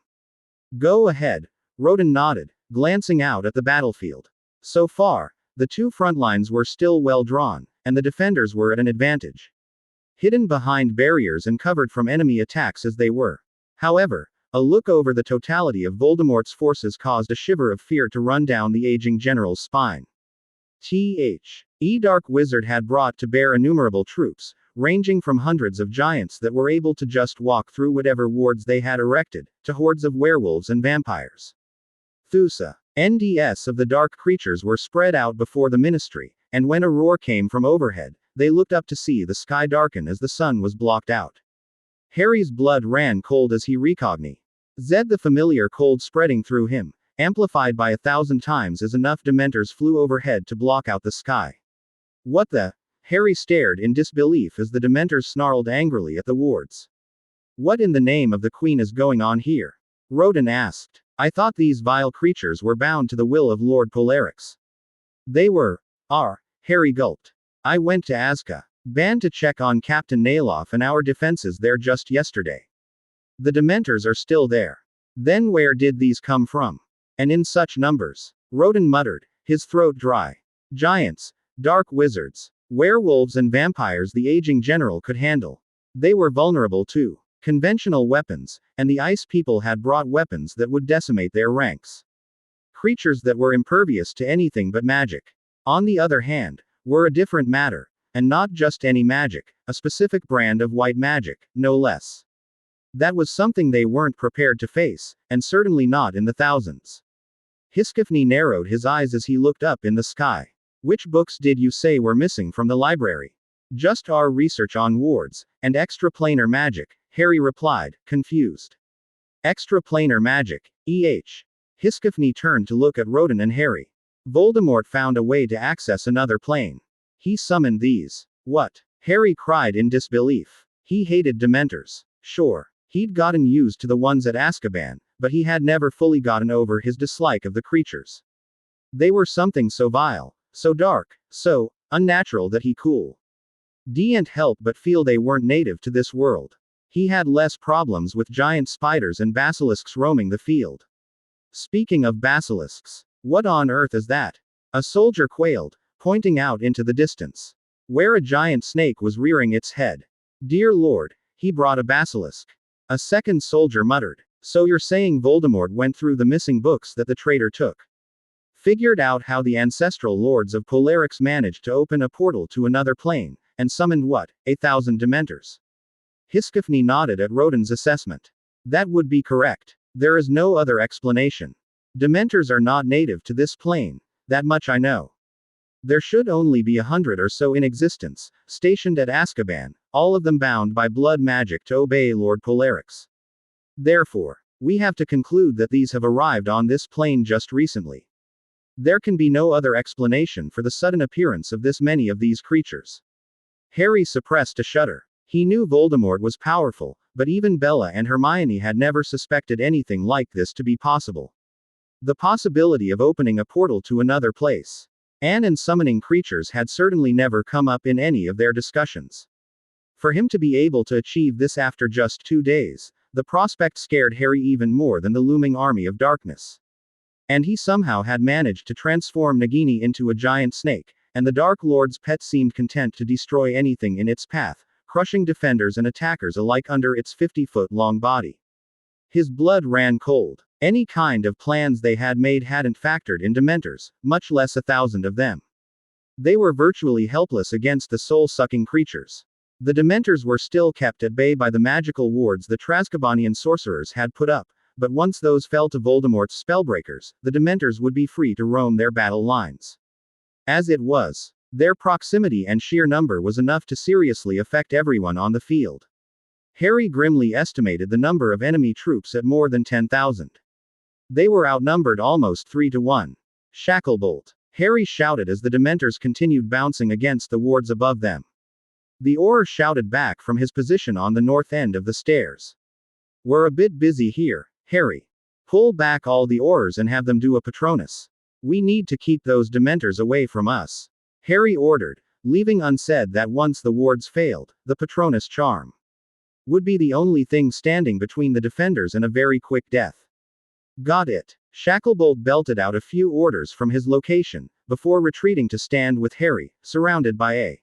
Go ahead, Roden nodded, glancing out at the battlefield. So far, the two front lines were still well drawn, and the defenders were at an advantage. Hidden behind barriers and covered from enemy attacks as they were. However, a look over the totality of Voldemort's forces caused a shiver of fear to run down the aging general's spine. The Dark Wizard had brought to bear innumerable troops, ranging from hundreds of giants that were able to just walk through whatever wards they had erected, to hordes of werewolves and vampires. Thusa. NDS of the dark creatures were spread out before the ministry, and when a roar came from overhead, they looked up to see the sky darken as the sun was blocked out. Harry's blood ran cold as he recognized the familiar cold spreading through him, amplified by 1,000 times as enough Dementors flew overhead to block out the sky. What the? Harry stared in disbelief as the Dementors snarled angrily at the wards. What in the name of the Queen is going on here? Roden asked. I thought these vile creatures were bound to the will of Lord Polarix. They were. Harry gulped. I went to Azkaban to check on Captain Nailoff and our defenses there just yesterday. The Dementors are still there. Then where did these come from? And in such numbers? Roden muttered, his throat dry. Giants, dark wizards, werewolves and vampires the aging general could handle. They were vulnerable to conventional weapons, and the ice people had brought weapons that would decimate their ranks. Creatures that were impervious to anything but magic, on the other hand, were a different matter, and not just any magic, a specific brand of white magic, no less. That was something they weren't prepared to face, and certainly not in the thousands. Hiskifny narrowed his eyes as he looked up in the sky. Which books did you say were missing from the library? Just our research on wards, and extraplanar magic, Harry replied, confused. Extraplanar magic, Hiskifny turned to look at Roden and Harry. Voldemort found a way to access another plane. He summoned these. What? Harry cried in disbelief. He hated Dementors. Sure, he'd gotten used to the ones at Azkaban, but he had never fully gotten over his dislike of the creatures. They were something so vile, so dark, so unnatural that he didn't help but feel they weren't native to this world. He had less problems with giant spiders and basilisks roaming the field. Speaking of basilisks, what on earth is that? A soldier quailed, pointing out into the distance, where a giant snake was rearing its head. Dear Lord, he brought a basilisk. A second soldier muttered. So you're saying Voldemort went through the missing books that the traitor took? Figured out how the ancestral lords of Polarix managed to open a portal to another plane, and summoned what, 1,000 Dementors? Hiskifny nodded at Roden's assessment. That would be correct. There is no other explanation. Dementors are not native to this plane, that much I know. There should only be 100 or so in existence, stationed at Azkaban, all of them bound by blood magic to obey Lord Polarix. Therefore, we have to conclude that these have arrived on this plane just recently. There can be no other explanation for the sudden appearance of this many of these creatures. Harry suppressed a shudder. He knew Voldemort was powerful, but even Bella and Hermione had never suspected anything like this to be possible. The possibility of opening a portal to another place, and summoning creatures had certainly never come up in any of their discussions. For him to be able to achieve this after just 2 days, the prospect scared Harry even more than the looming army of darkness. And he somehow had managed to transform Nagini into a giant snake, and the Dark Lord's pet seemed content to destroy anything in its path, crushing defenders and attackers alike under its 50-foot-long body. His blood ran cold. Any kind of plans they had made hadn't factored in Dementors, much less 1,000 of them. They were virtually helpless against the soul-sucking creatures. The Dementors were still kept at bay by the magical wards the Trascabanian sorcerers had put up, but once those fell to Voldemort's spellbreakers, the Dementors would be free to roam their battle lines. As it was, their proximity and sheer number was enough to seriously affect everyone on the field. Harry grimly estimated the number of enemy troops at more than 10,000. They were outnumbered almost 3-1. Shacklebolt! Harry shouted as the Dementors continued bouncing against the wards above them. The Auror shouted back from his position on the north end of the stairs. We're a bit busy here, Harry. Pull back all the Aurors and have them do a Patronus. We need to keep those Dementors away from us. Harry ordered, leaving unsaid that once the wards failed, the Patronus charm would be the only thing standing between the defenders and a very quick death. Got it. Shacklebolt belted out a few orders from his location, before retreating to stand with Harry, surrounded by a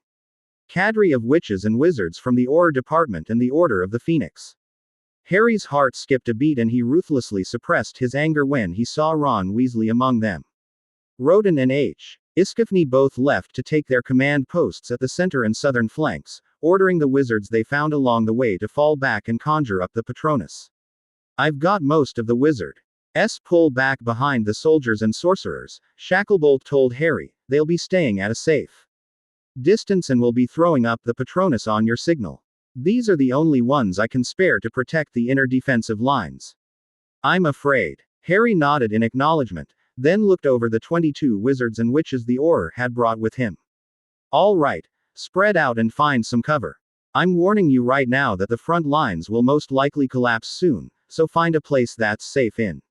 cadre of witches and wizards from the Auror Department and the Order of the Phoenix. Harry's heart skipped a beat and he ruthlessly suppressed his anger when he saw Ron Weasley among them. Roden and Iskifney both left to take their command posts at the center and southern flanks, ordering the wizards they found along the way to fall back and conjure up the Patronus. I've got most of the wizard's pull back behind the soldiers and sorcerers, Shacklebolt told Harry. They'll be staying at a safe distance and will be throwing up the Patronus on your signal. These are the only ones I can spare to protect the inner defensive lines. I'm afraid. Harry nodded in acknowledgement, then looked over the 22 wizards and witches the Auror had brought with him. All right, spread out and find some cover. I'm warning you right now that the front lines will most likely collapse soon, so find a place that's safe in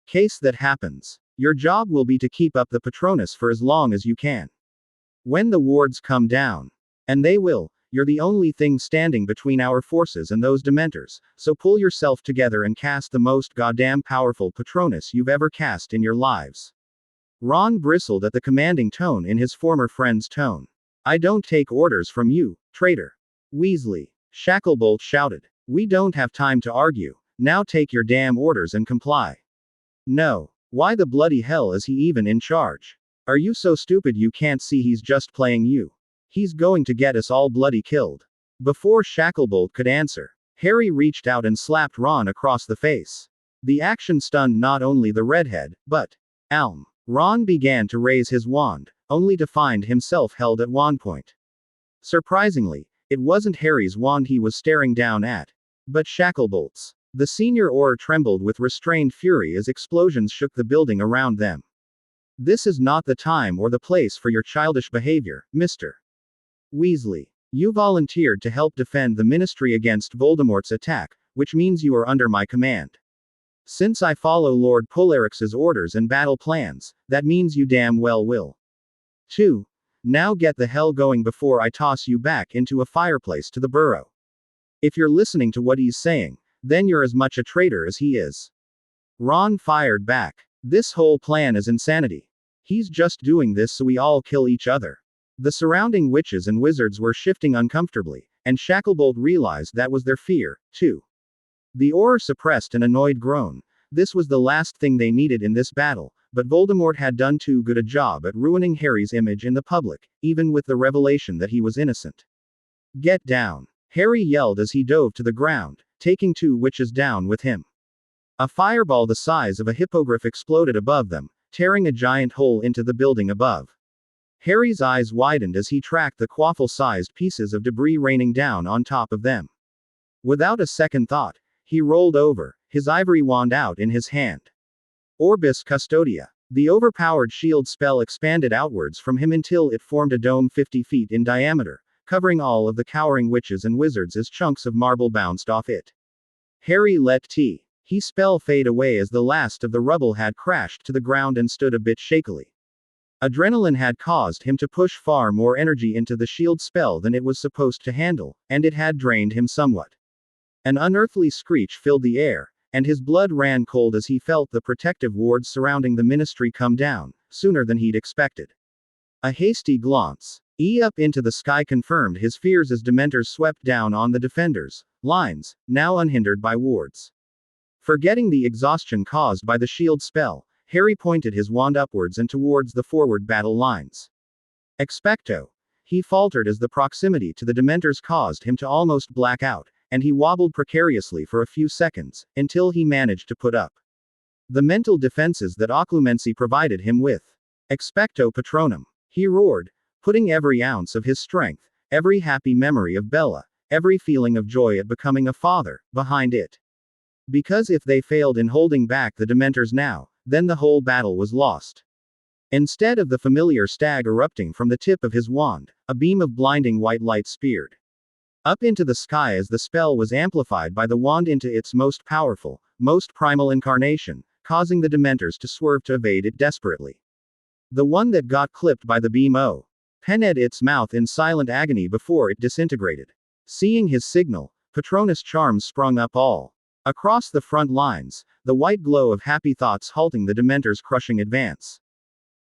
case that happens. Your job will be to keep up the Patronus for as long as you can. When the wards come down, and they will, you're the only thing standing between our forces and those Dementors, so pull yourself together and cast the most goddamn powerful Patronus you've ever cast in your lives. Ron bristled at the commanding tone in his former friend's tone. I don't take orders from you, traitor. Weasley. Shacklebolt shouted. We don't have time to argue. Now take your damn orders and comply. No. Why the bloody hell is he even in charge? Are you so stupid you can't see he's just playing you? He's going to get us all bloody killed. Before Shacklebolt could answer, Harry reached out and slapped Ron across the face. The action stunned not only the redhead, but Alm. Ron began to raise his wand, only to find himself held at wand point. Surprisingly, it wasn't Harry's wand he was staring down at, but Shacklebolt's. The senior Auror trembled with restrained fury as explosions shook the building around them. This is not the time or the place for your childish behavior, Mr. Weasley. You volunteered to help defend the Ministry against Voldemort's attack, which means you are under my command. Since I follow Lord Polarix's orders and battle plans, that means you damn well will. 2. Now get the hell going before I toss you back into a fireplace to the burrow. If you're listening to what he's saying, then you're as much a traitor as he is. Ron fired back. This whole plan is insanity. He's just doing this so we all kill each other. The surrounding witches and wizards were shifting uncomfortably, and Shacklebolt realized that was their fear, too. The Auror suppressed an annoyed groan. This was the last thing they needed in this battle, but Voldemort had done too good a job at ruining Harry's image in the public, even with the revelation that he was innocent. Get down. Harry yelled as he dove to the ground, taking 2 witches down with him. A fireball the size of a hippogriff exploded above them, tearing a giant hole into the building above. Harry's eyes widened as he tracked the quaffle-sized pieces of debris raining down on top of them. Without a second thought, he rolled over, his ivory wand out in his hand. Orbis Custodia. The overpowered shield spell expanded outwards from him until it formed a dome 50 feet in diameter, covering all of the cowering witches and wizards as chunks of marble bounced off it. Harry let his spell fade away as the last of the rubble had crashed to the ground and stood a bit shakily. Adrenaline had caused him to push far more energy into the shield spell than it was supposed to handle, and it had drained him somewhat. An unearthly screech filled the air, and his blood ran cold as he felt the protective wards surrounding the Ministry come down, sooner than he'd expected. A hasty glance up into the sky confirmed his fears as Dementors swept down on the defenders' lines, now unhindered by wards. Forgetting the exhaustion caused by the shield spell, Harry pointed his wand upwards and towards the forward battle lines. Expecto. He faltered as the proximity to the Dementors caused him to almost black out, and he wobbled precariously for a few seconds, until he managed to put up the mental defenses that occlumency provided him with. Expecto Patronum. He roared, putting every ounce of his strength, every happy memory of Bella, every feeling of joy at becoming a father, behind it. Because if they failed in holding back the Dementors now, then the whole battle was lost. Instead of the familiar stag erupting from the tip of his wand, a beam of blinding white light speared up into the sky as the spell was amplified by the wand into its most powerful, most primal incarnation, causing the Dementors to swerve to evade it desperately. The one that got clipped by the beam. Pened its mouth in silent agony before it disintegrated. Seeing his signal, Patronus charms sprung up all across the front lines, the white glow of happy thoughts halting the Dementor's crushing advance.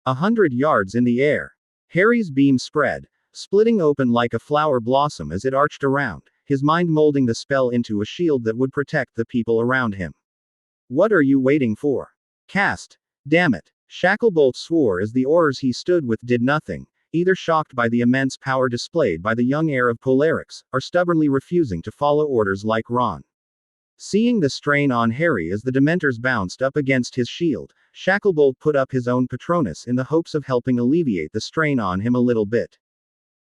100 yards in the air. Harry's beam spread, splitting open like a flower blossom as it arched around, his mind molding the spell into a shield that would protect the people around him. What are you waiting for? Cast. Damn it. Shacklebolt swore as the oars he stood with did nothing, either shocked by the immense power displayed by the young heir of Bellatrix, or stubbornly refusing to follow orders like Ron. Seeing the strain on Harry as the Dementors bounced up against his shield, Shacklebolt put up his own Patronus in the hopes of helping alleviate the strain on him a little bit.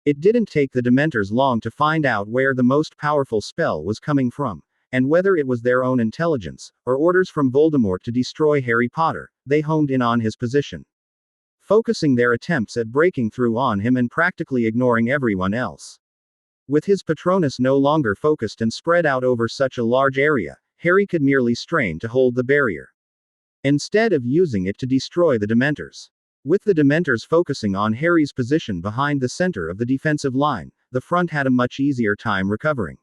It didn't take the Dementors long to find out where the most powerful spell was coming from, and whether it was their own intelligence, or orders from Voldemort to destroy Harry Potter. They homed in on his position, focusing their attempts at breaking through on him and practically ignoring everyone else. With his Patronus no longer focused and spread out over such a large area, Harry could merely strain to hold the barrier, instead of using it to destroy the Dementors. With the Dementors focusing on Harry's position behind the center of the defensive line, the front had a much easier time recovering.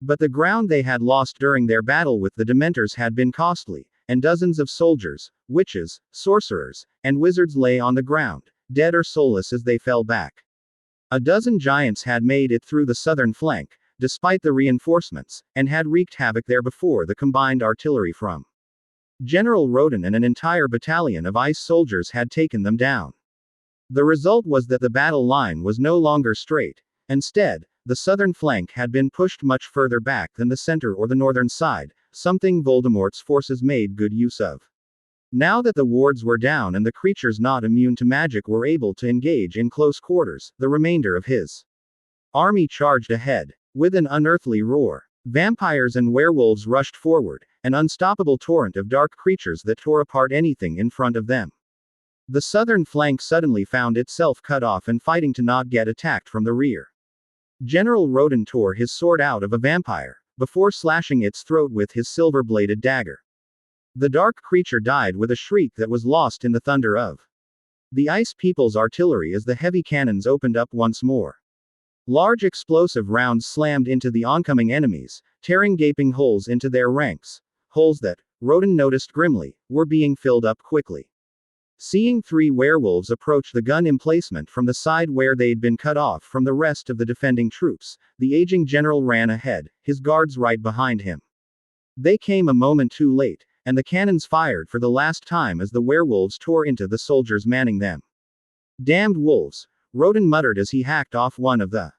But the ground they had lost during their battle with the Dementors had been costly, and dozens of soldiers, witches, sorcerers, and wizards lay on the ground, dead or soulless as they fell back. A dozen giants had made it through the southern flank, despite the reinforcements, and had wreaked havoc there before the combined artillery from General Roden and an entire battalion of ice soldiers had taken them down. The result was that the battle line was no longer straight. Instead, the southern flank had been pushed much further back than the center or the northern side, something Voldemort's forces made good use of. Now that the wards were down and the creatures not immune to magic were able to engage in close quarters, the remainder of his army charged ahead. With an unearthly roar, vampires and werewolves rushed forward, an unstoppable torrent of dark creatures that tore apart anything in front of them. The southern flank suddenly found itself cut off and fighting to not get attacked from the rear. General Roden tore his sword out of a vampire, before slashing its throat with his silver-bladed dagger. The dark creature died with a shriek that was lost in the thunder of the Ice People's artillery as the heavy cannons opened up once more. Large explosive rounds slammed into the oncoming enemies, tearing gaping holes into their ranks, holes that, Roden noticed grimly, were being filled up quickly. Seeing 3 werewolves approach the gun emplacement from the side where they'd been cut off from the rest of the defending troops, the aging general ran ahead, his guards right behind him. They came a moment too late, and the cannons fired for the last time as the werewolves tore into the soldiers manning them. Damned wolves, Roden muttered as he hacked off one of the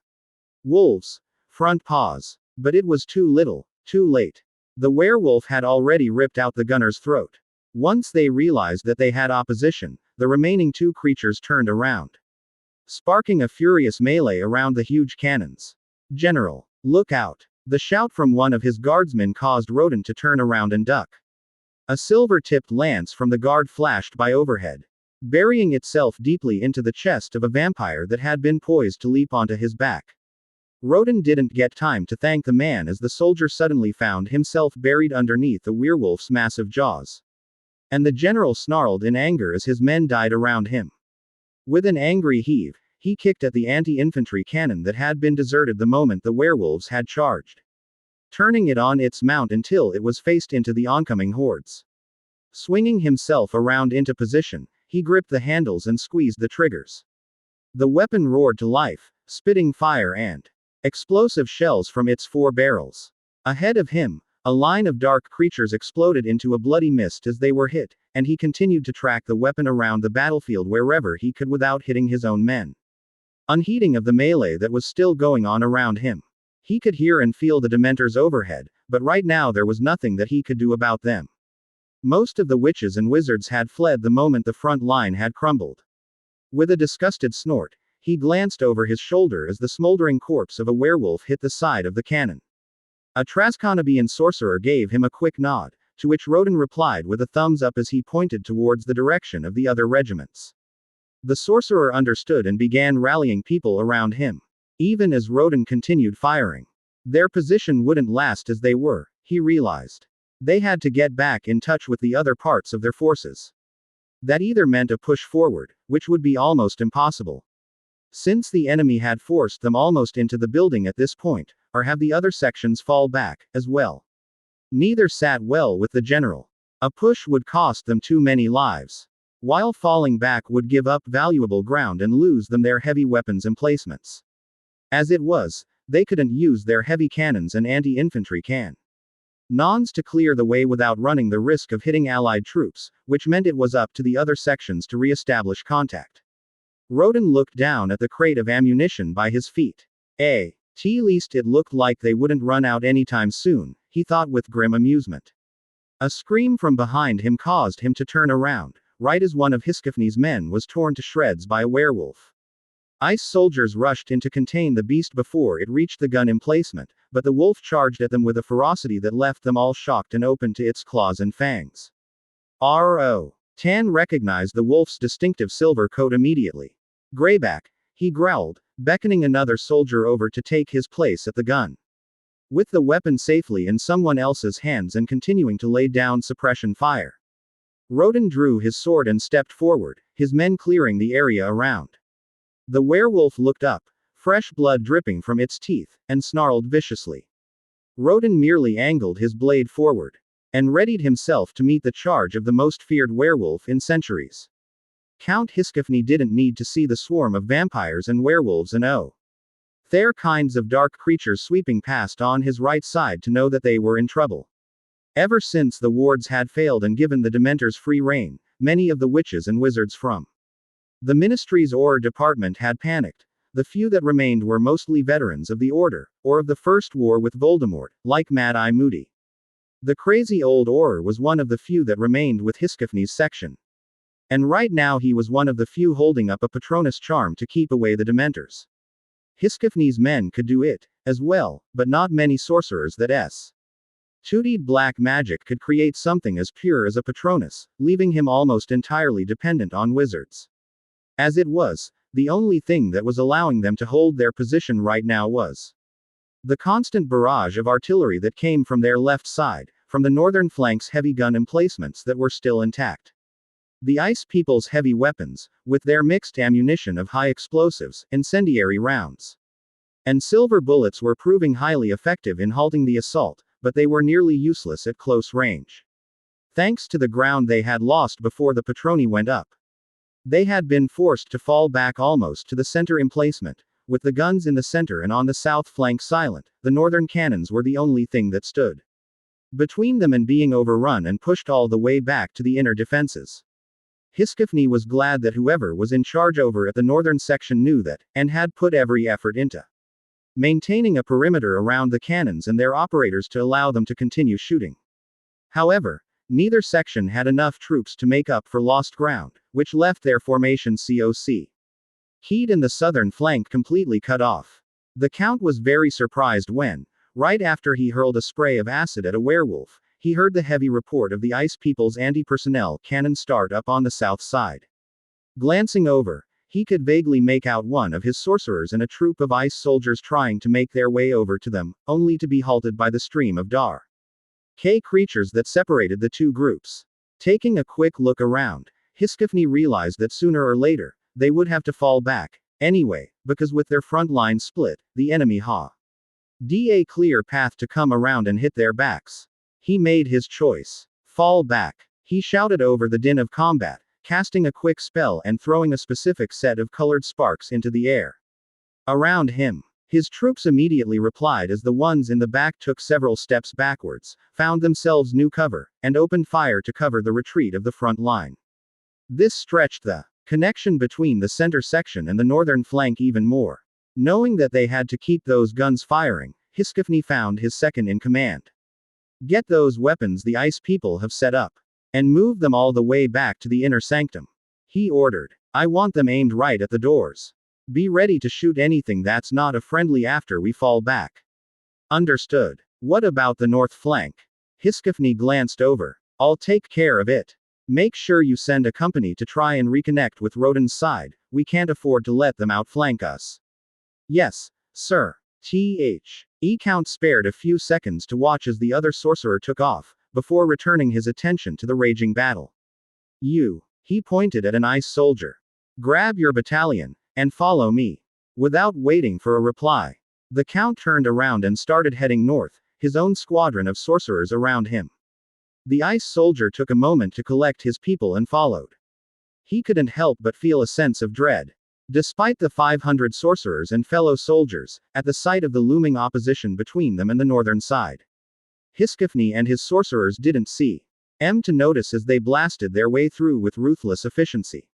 wolves' front paws. But it was too little, too late. The werewolf had already ripped out the gunner's throat. Once they realized that they had opposition, the remaining 2 creatures turned around, sparking a furious melee around the huge cannons. General, look out! The shout from one of his guardsmen caused Roden to turn around and duck. A silver-tipped lance from the guard flashed by overhead, burying itself deeply into the chest of a vampire that had been poised to leap onto his back. Roden didn't get time to thank the man as the soldier suddenly found himself buried underneath the werewolf's massive jaws. And the general snarled in anger as his men died around him. With an angry heave, he kicked at the anti-infantry cannon that had been deserted the moment the werewolves had charged, turning it on its mount until it was faced into the oncoming hordes. Swinging himself around into position, he gripped the handles and squeezed the triggers. The weapon roared to life, spitting fire and explosive shells from its 4 barrels. Ahead of him, a line of dark creatures exploded into a bloody mist as they were hit, and he continued to track the weapon around the battlefield wherever he could without hitting his own men. Unheeding of the melee that was still going on around him. He could hear and feel the Dementors overhead, but right now there was nothing that he could do about them. Most of the witches and wizards had fled the moment the front line had crumbled. With a disgusted snort, he glanced over his shoulder as the smoldering corpse of a werewolf hit the side of the cannon. A Trascanabian sorcerer gave him a quick nod, to which Roden replied with a thumbs up as he pointed towards the direction of the other regiments. The sorcerer understood and began rallying people around him. Even as Roden continued firing, their position wouldn't last as they were, he realized. They had to get back in touch with the other parts of their forces. That either meant a push forward, which would be almost impossible, since the enemy had forced them almost into the building at this point, or have the other sections fall back, as well. Neither sat well with the general. A push would cost them too many lives, while falling back would give up valuable ground and lose them their heavy weapons emplacements. As it was, they couldn't use their heavy cannons and anti-infantry cannons to clear the way without running the risk of hitting Allied troops, which meant it was up to the other sections to re-establish contact. Roden looked down at the crate of ammunition by his feet. At least it looked like they wouldn't run out anytime soon, he thought with grim amusement. A scream from behind him caused him to turn around, right as one of Hiskifny's men was torn to shreds by a werewolf. Ice soldiers rushed in to contain the beast before it reached the gun emplacement, but the wolf charged at them with a ferocity that left them all shocked and open to its claws and fangs. R.O. Tan recognized the wolf's distinctive silver coat immediately. Greyback, he growled, beckoning another soldier over to take his place at the gun. With the weapon safely in someone else's hands and continuing to lay down suppression fire, Roden drew his sword and stepped forward, his men clearing the area around. The werewolf looked up, fresh blood dripping from its teeth, and snarled viciously. Roden merely angled his blade forward, and readied himself to meet the charge of the most feared werewolf in centuries. Count Hiskifny didn't need to see the swarm of vampires and werewolves and their kinds of dark creatures sweeping past on his right side to know that they were in trouble. Ever since the wards had failed and given the Dementors free rein, many of the witches and wizards from the Ministry's Order department had panicked. The few that remained were mostly veterans of the Order, or of the First War with Voldemort, like Mad-Eye Moody. The crazy old Order was one of the few that remained with Hiskifny's section. And right now he was one of the few holding up a Patronus charm to keep away the Dementors. Hiskifny's men could do it, as well, but not many sorcerers that studied black magic could create something as pure as a Patronus, leaving him almost entirely dependent on wizards. As it was, the only thing that was allowing them to hold their position right now was the constant barrage of artillery that came from their left side, from the northern flank's heavy gun emplacements that were still intact. The Ice People's heavy weapons, with their mixed ammunition of high explosives, incendiary rounds, and silver bullets were proving highly effective in halting the assault, but they were nearly useless at close range. Thanks to the ground they had lost before the Patroni went up, they had been forced to fall back almost to the center emplacement, with the guns in the center and on the south flank silent. The northern cannons were the only thing that stood between them and being overrun and pushed all the way back to the inner defenses. Hiskifny was glad that whoever was in charge over at the northern section knew that, and had put every effort into maintaining a perimeter around the cannons and their operators to allow them to continue shooting. However, neither section had enough troops to make up for lost ground, which left their formation COC. Heat in the southern flank completely cut off. The Count was very surprised when, right after he hurled a spray of acid at a werewolf, he heard the heavy report of the Ice People's anti-personnel cannon start up on the south side. Glancing over, he could vaguely make out one of his sorcerers and a troop of ice soldiers trying to make their way over to them, only to be halted by the stream of dark creatures that separated the two groups. Taking a quick look around, Hiskifny realized that sooner or later, they would have to fall back, anyway, because with their front line split, the enemy had a clear path to come around and hit their backs. He made his choice. Fall back. He shouted over the din of combat, casting a quick spell and throwing a specific set of colored sparks into the air around him. His troops immediately replied as the ones in the back took several steps backwards, found themselves new cover, and opened fire to cover the retreat of the front line. This stretched the connection between the center section and the northern flank even more. Knowing that they had to keep those guns firing, Hiskifny found his second in command. Get those weapons the Ice People have set up, and move them all the way back to the inner sanctum, he ordered. I want them aimed right at the doors. Be ready to shoot anything that's not a friendly after we fall back. Understood. What about the north flank? Hiskifny glanced over. I'll take care of it. Make sure you send a company to try and reconnect with Roden's side. We can't afford to let them outflank us. Yes, sir. Count spared a few seconds to watch as the other sorcerer took off, before returning his attention to the raging battle. He pointed at an ice soldier. Grab your battalion, and follow me. Without waiting for a reply, the Count turned around and started heading north, his own squadron of sorcerers around him. The ice soldier took a moment to collect his people and followed. He couldn't help but feel a sense of dread. Despite the 500 sorcerers and fellow soldiers, at the sight of the looming opposition between them and the northern side, Hiskifny and his sorcerers didn't see to notice as they blasted their way through with ruthless efficiency.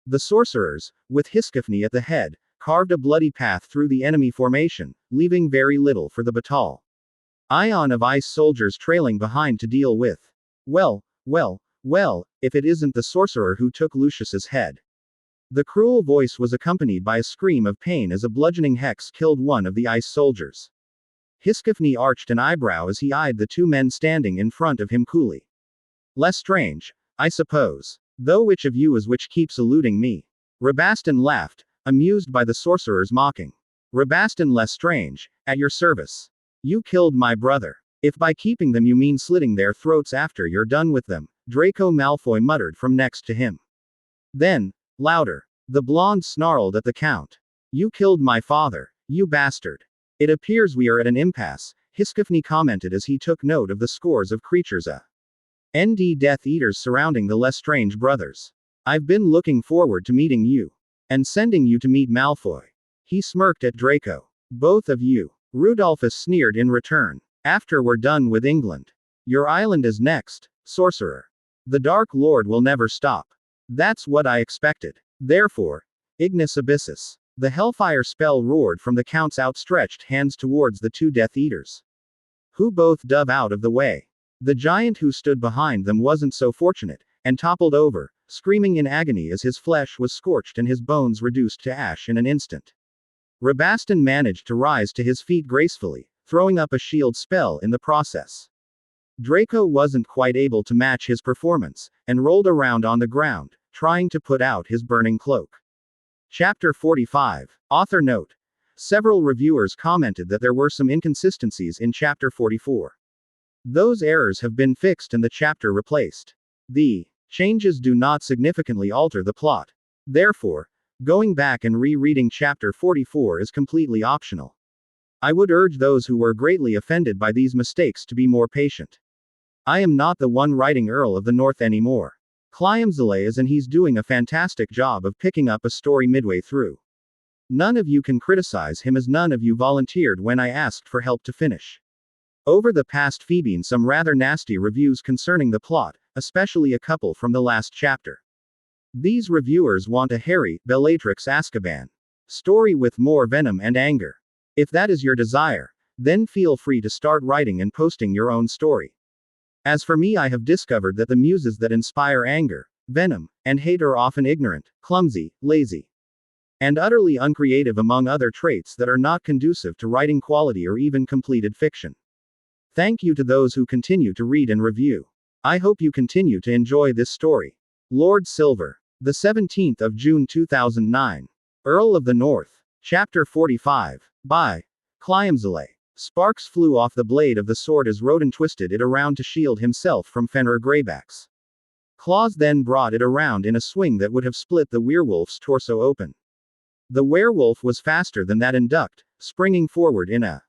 The sorcerers, with Hiskifny at the head, carved a bloody path through the enemy formation, leaving very little for the battalion of ice soldiers trailing behind to deal with. Well, if it isn't the sorcerer who took Lucius's head. The cruel voice was accompanied by a scream of pain as a bludgeoning hex killed one of the ice soldiers. Hiskifny arched an eyebrow as he eyed the two men standing in front of him coolly. Lestrange, I suppose. Though which of you is which keeps eluding me? Rabastan laughed, amused by the sorcerer's mocking. Rabastan Lestrange, at your service. You killed my brother. If by keeping them you mean slitting their throats after you're done with them, Draco Malfoy muttered from next to him. Then, louder, the blonde snarled at the Count. You killed my father, you bastard. It appears we are at an impasse, Hiskifny commented as he took note of the scores of creatures ND Death Eaters surrounding the Lestrange brothers. I've been looking forward to meeting you. And sending you to meet Malfoy. He smirked at Draco. Both of you. Rudolphus sneered in return. After we're done with England. Your island is next, sorcerer. The Dark Lord will never stop. That's what I expected. Therefore, Ignis Abyssus. The Hellfire spell roared from the Count's outstretched hands towards the two Death Eaters, who both dove out of the way. The giant who stood behind them wasn't so fortunate, and toppled over, screaming in agony as his flesh was scorched and his bones reduced to ash in an instant. Rabastan managed to rise to his feet gracefully, throwing up a shield spell in the process. Draco wasn't quite able to match his performance, and rolled around on the ground, trying to put out his burning cloak. Chapter 45. Author note. Several reviewers commented that there were some inconsistencies in Chapter 44. Those errors have been fixed and the chapter replaced. The changes do not significantly alter the plot. Therefore, going back and rereading Chapter 44 is completely optional. I would urge those who were greatly offended by these mistakes to be more patient. I am not the one writing Earl of the North anymore. Cliamzale is, and he's doing a fantastic job of picking up a story midway through. None of you can criticize him as none of you volunteered when I asked for help to finish. Over the past Phoebe, some rather nasty reviews concerning the plot, especially a couple from the last chapter. These reviewers want a Harry, Bellatrix Azkaban story with more venom and anger. If that is your desire, then feel free to start writing and posting your own story. As for me, I have discovered that the muses that inspire anger, venom, and hate are often ignorant, clumsy, lazy, and utterly uncreative, among other traits that are not conducive to writing quality or even completed fiction. Thank you to those who continue to read and review. I hope you continue to enjoy this story. Lord Silver. The 17th of June 2009. Earl of the North. Chapter 45. By Cliamzale. Sparks flew off the blade of the sword as Roden twisted it around to shield himself from Fenrir Greyback's claws, then brought it around in a swing that would have split the werewolf's torso open. The werewolf was faster than that and ducked, springing forward in a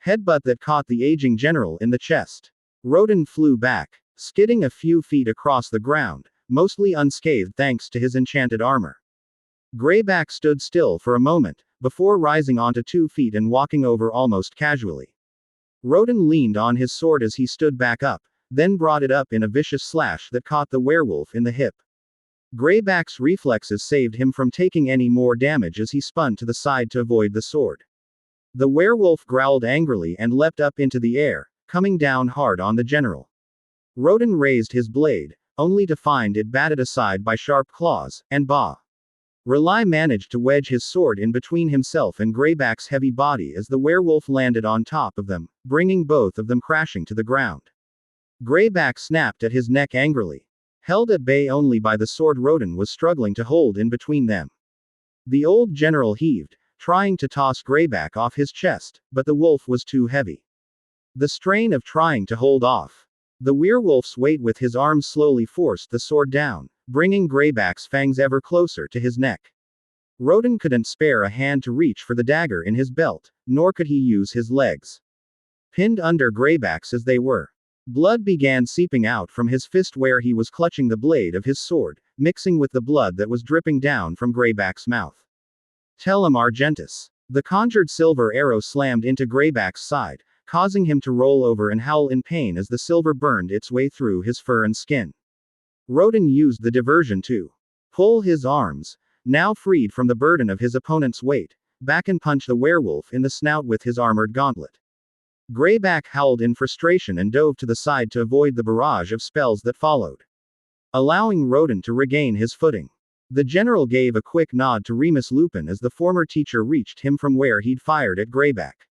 headbutt that caught the aging general in the chest. Roden flew back, skidding a few feet across the ground, mostly unscathed thanks to his enchanted armor. Greyback stood still for a moment, before rising onto 2 feet and walking over almost casually. Roden leaned on his sword as he stood back up, then brought it up in a vicious slash that caught the werewolf in the hip. Greyback's reflexes saved him from taking any more damage as he spun to the side to avoid the sword. The werewolf growled angrily and leapt up into the air, coming down hard on the general. Roden raised his blade, only to find it batted aside by sharp claws, and Rely managed to wedge his sword in between himself and Greyback's heavy body as the werewolf landed on top of them, bringing both of them crashing to the ground. Greyback snapped at his neck angrily. Held at bay only by the sword Roden was struggling to hold in between them. The old general heaved, trying to toss Greyback off his chest, but the wolf was too heavy. The strain of trying to hold off The werewolf's weight with his arms slowly forced the sword down, bringing Greyback's fangs ever closer to his neck. Rodin couldn't spare a hand to reach for the dagger in his belt, nor could he use his legs. Pinned under Greyback's as they were. Blood began seeping out from his fist where he was clutching the blade of his sword, mixing with the blood that was dripping down from Greyback's mouth. Tellum Argentus. The conjured silver arrow slammed into Greyback's side, causing him to roll over and howl in pain as the silver burned its way through his fur and skin. Rodin used the diversion to pull his arms, now freed from the burden of his opponent's weight, back and punch the werewolf in the snout with his armored gauntlet. Greyback howled in frustration and dove to the side to avoid the barrage of spells that followed, allowing Rodin to regain his footing. The general gave a quick nod to Remus Lupin as the former teacher reached him from where he'd fired at Greyback.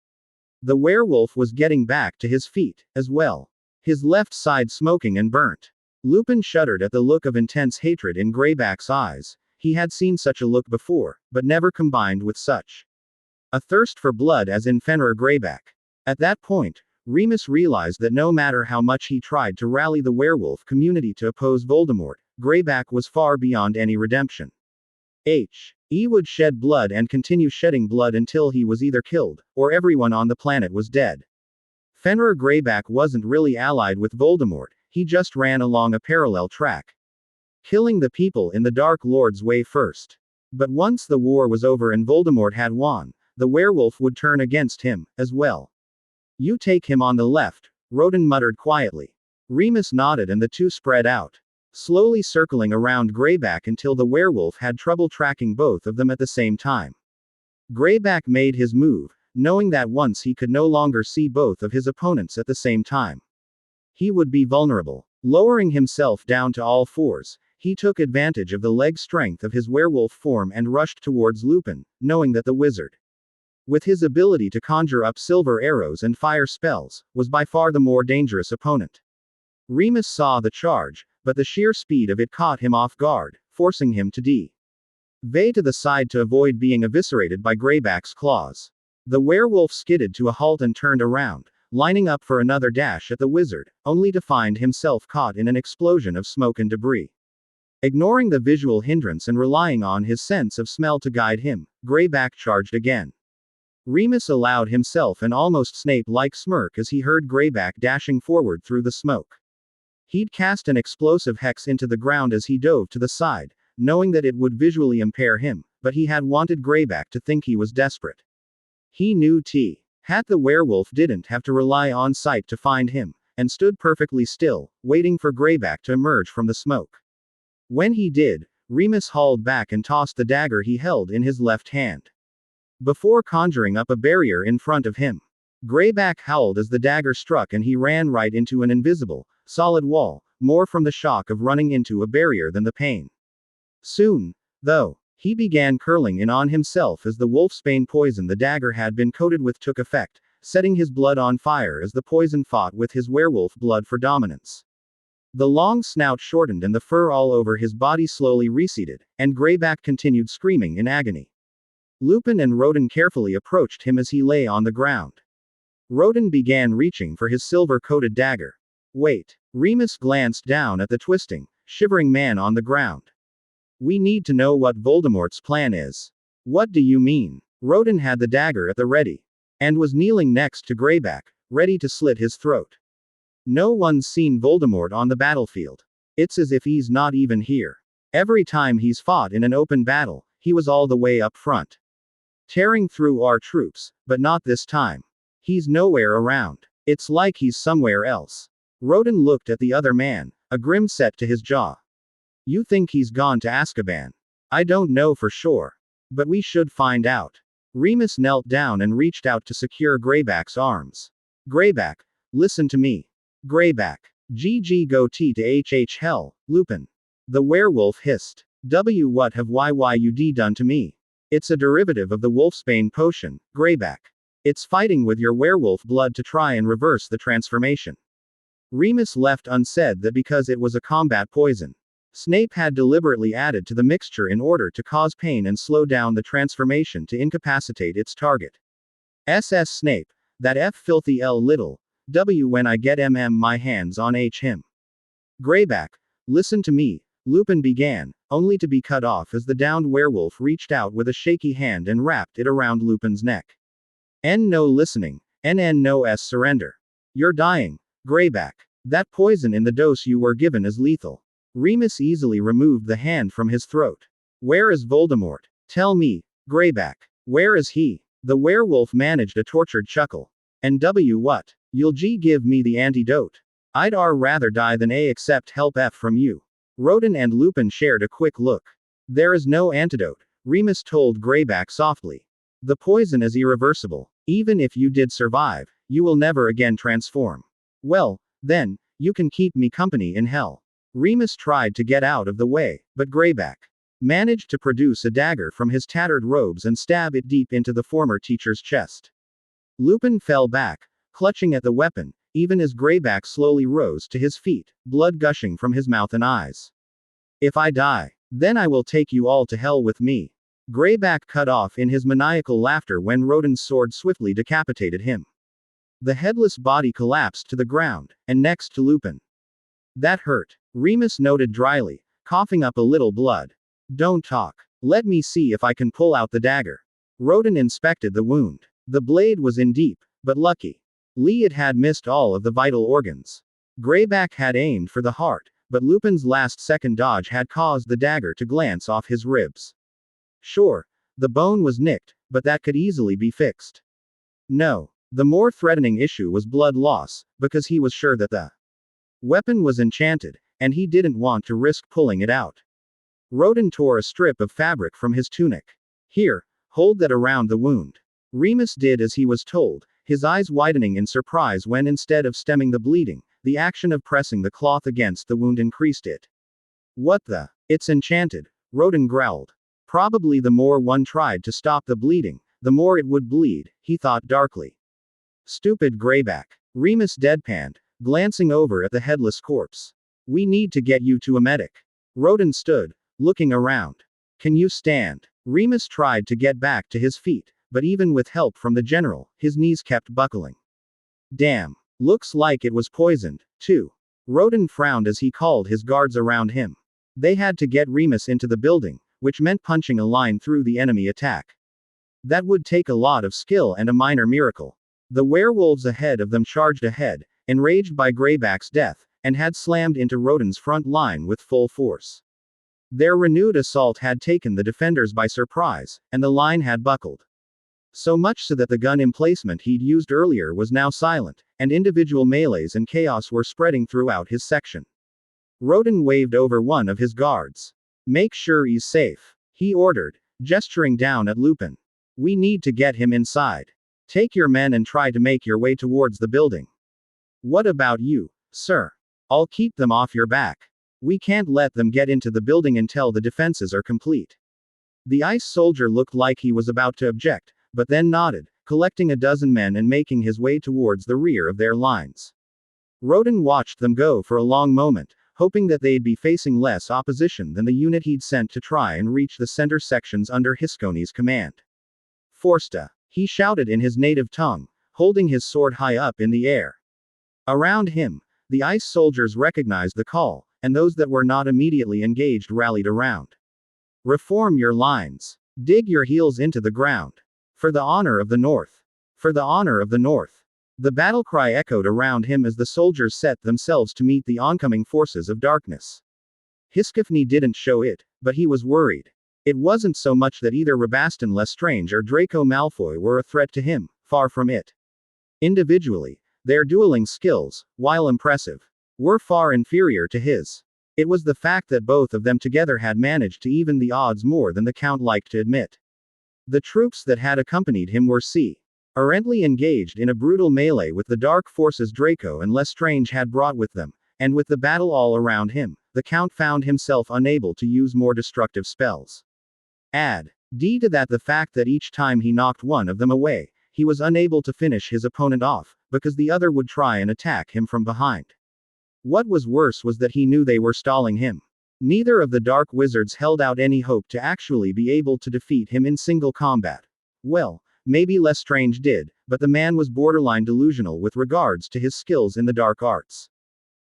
The werewolf was getting back to his feet, as well, his left side smoking and burnt. Lupin shuddered at the look of intense hatred in Greyback's eyes. He had seen such a look before, but never combined with such a thirst for blood as in Fenrir Greyback. At that point, Remus realized that no matter how much he tried to rally the werewolf community to oppose Voldemort, Greyback was far beyond any redemption. He would shed blood and continue shedding blood until he was either killed, or everyone on the planet was dead. Fenrir Greyback wasn't really allied with Voldemort, he just ran along a parallel track, killing the people in the Dark Lord's way first. But once the war was over and Voldemort had won, the werewolf would turn against him, as well. You take him on the left, Rodin muttered quietly. Remus nodded and the two spread out, slowly circling around Greyback until the werewolf had trouble tracking both of them at the same time. Greyback made his move, knowing that once he could no longer see both of his opponents at the same time, he would be vulnerable. Lowering himself down to all fours, he took advantage of the leg strength of his werewolf form and rushed towards Lupin, knowing that the wizard, with his ability to conjure up silver arrows and fire spells, was by far the more dangerous opponent. Remus saw the charge, but the sheer speed of it caught him off guard, forcing him to dive to the side to avoid being eviscerated by Greyback's claws. The werewolf skidded to a halt and turned around, lining up for another dash at the wizard, only to find himself caught in an explosion of smoke and debris. Ignoring the visual hindrance and relying on his sense of smell to guide him, Greyback charged again. Remus allowed himself an almost Snape-like smirk as he heard Greyback dashing forward through the smoke. He'd cast an explosive hex into the ground as he dove to the side, knowing that it would visually impair him, but he had wanted Greyback to think he was desperate. He knew the werewolf didn't have to rely on sight to find him, and stood perfectly still, waiting for Greyback to emerge from the smoke. When he did, Remus hauled back and tossed the dagger he held in his left hand, before conjuring up a barrier in front of him. Greyback howled as the dagger struck and he ran right into an invisible, solid wall, more from the shock of running into a barrier than the pain. Soon, though, he began curling in on himself as the wolfsbane poison the dagger had been coated with took effect, setting his blood on fire as the poison fought with his werewolf blood for dominance. The long snout shortened and the fur all over his body slowly receded, and Greyback continued screaming in agony. Lupin and Rodin carefully approached him as he lay on the ground. Rodin began reaching for his silver-coated dagger. Wait. Remus glanced down at the twisting, shivering man on the ground. We need to know what Voldemort's plan is. What do you mean? Rodin had the dagger at the ready, and was kneeling next to Greyback, ready to slit his throat. No one's seen Voldemort on the battlefield. It's as if he's not even here. Every time he's fought in an open battle, he was all the way up front, tearing through our troops, but not this time. He's nowhere around. It's like he's somewhere else. Rodin looked at the other man, a grim set to his jaw. You think he's gone to Azkaban? I don't know for sure, but we should find out. Remus knelt down and reached out to secure Greyback's arms. Greyback, listen to me. Greyback. GG go T to HH hell, Lupin. The werewolf hissed. What have YYUD done to me? It's a derivative of the wolfsbane potion, Greyback. It's fighting with your werewolf blood to try and reverse the transformation. Remus left unsaid that because it was a combat poison, Snape had deliberately added to the mixture in order to cause pain and slow down the transformation to incapacitate its target. SS Snape, that F filthy L little, When I get my hands on him. Greyback, listen to me, Lupin began, only to be cut off as the downed werewolf reached out with a shaky hand and wrapped it around Lupin's neck. No listening, no surrender. You're dying, Greyback. That poison in the dose you were given is lethal. Remus easily removed the hand from his throat. Where is Voldemort? Tell me, Greyback. Where is he? The werewolf managed a tortured chuckle. And what? You'll give me the antidote. I'd rather die than accept help from you. Rodin and Lupin shared a quick look. There is no antidote, Remus told Greyback softly. The poison is irreversible. Even if you did survive, you will never again transform. Well, then, you can keep me company in hell. Remus tried to get out of the way, but Greyback managed to produce a dagger from his tattered robes and stab it deep into the former teacher's chest. Lupin fell back, clutching at the weapon, even as Greyback slowly rose to his feet, blood gushing from his mouth and eyes. If I die, then I will take you all to hell with me. Greyback cut off in his maniacal laughter when Rodin's sword swiftly decapitated him. The headless body collapsed to the ground, and next to Lupin. That hurt, Remus noted dryly, coughing up a little blood. Don't talk. Let me see if I can pull out the dagger. Rodin inspected the wound. The blade was in deep, but lucky. It had missed all of the vital organs. Greyback had aimed for the heart, but Lupin's last-second dodge had caused the dagger to glance off his ribs. Sure, the bone was nicked, but that could easily be fixed. No, the more threatening issue was blood loss, because he was sure that the weapon was enchanted, and he didn't want to risk pulling it out. Rodin tore a strip of fabric from his tunic. Here, hold that around the wound. Remus did as he was told, his eyes widening in surprise when instead of stemming the bleeding, the action of pressing the cloth against the wound increased it. What the? It's enchanted, Rodin growled. Probably the more one tried to stop the bleeding, the more it would bleed, he thought darkly. Stupid Greyback. Remus deadpanned, glancing over at the headless corpse. We need to get you to a medic. Rodin stood, looking around. Can you stand? Remus tried to get back to his feet, but even with help from the general, his knees kept buckling. Damn. Looks like it was poisoned, too. Rodin frowned as he called his guards around him. They had to get Remus into the building, which meant punching a line through the enemy attack. That would take a lot of skill and a minor miracle. The werewolves ahead of them charged ahead, enraged by Greyback's death, and had slammed into Rodin's front line with full force. Their renewed assault had taken the defenders by surprise, and the line had buckled. So much so that the gun emplacement he'd used earlier was now silent, and individual melees and chaos were spreading throughout his section. Rodin waved over one of his guards. Make sure he's safe, he ordered, gesturing down at Lupin. We need to get him inside. Take your men and try to make your way towards the building. What about you, sir? I'll keep them off your back. We can't let them get into the building until the defenses are complete. The ice soldier looked like he was about to object, but then nodded, collecting a dozen men and making his way towards the rear of their lines. Rodin watched them go for a long moment, hoping that they'd be facing less opposition than the unit he'd sent to try and reach the center sections under Hisconi's command. Forsta, he shouted in his native tongue, holding his sword high up in the air. Around him, the ice soldiers recognized the call, and those that were not immediately engaged rallied around. Reform your lines. Dig your heels into the ground. For the honor of the North. For the honor of the North. The battle cry echoed around him as the soldiers set themselves to meet the oncoming forces of darkness. Hiscony didn't show it, but he was worried. It wasn't so much that either Rabaston Lestrange or Draco Malfoy were a threat to him, far from it. Individually, their dueling skills, while impressive, were far inferior to his. It was the fact that both of them together had managed to even the odds more than the Count liked to admit. The troops that had accompanied him were currently engaged in a brutal melee with the dark forces Draco and Lestrange had brought with them, and with the battle all around him, the Count found himself unable to use more destructive spells. Add to that the fact that each time he knocked one of them away, he was unable to finish his opponent off, because the other would try and attack him from behind. What was worse was that he knew they were stalling him. Neither of the dark wizards held out any hope to actually be able to defeat him in single combat. Well, maybe Lestrange did, but the man was borderline delusional with regards to his skills in the dark arts.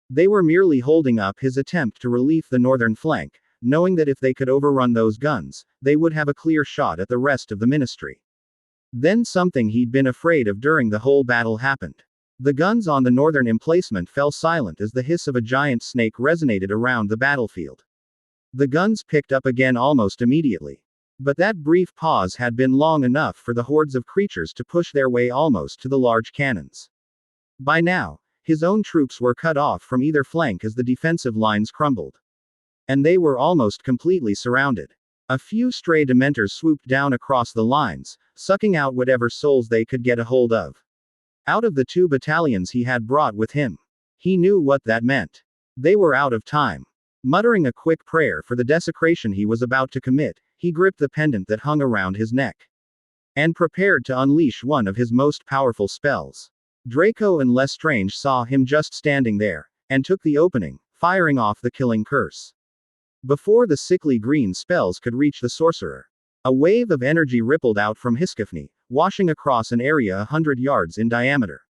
They were merely holding up his attempt to relieve the northern flank, knowing that if they could overrun those guns, they would have a clear shot at the rest of the ministry. Then something he'd been afraid of during the whole battle happened. The guns on the northern emplacement fell silent as the hiss of a giant snake resonated around the battlefield. The guns picked up again almost immediately. But that brief pause had been long enough for the hordes of creatures to push their way almost to the large cannons. By now, his own troops were cut off from either flank as the defensive lines crumbled. And they were almost completely surrounded. A few stray dementors swooped down across the lines, sucking out whatever souls they could get a hold of. Out of the 2 battalions he had brought with him. He knew what that meant. They were out of time. Muttering a quick prayer for the desecration he was about to commit, he gripped the pendant that hung around his neck. And prepared to unleash one of his most powerful spells. Draco and Lestrange saw him just standing there, and took the opening, firing off the killing curse. Before the sickly green spells could reach the sorcerer, a wave of energy rippled out from Hiskifny, washing across an area 100 yards in diameter.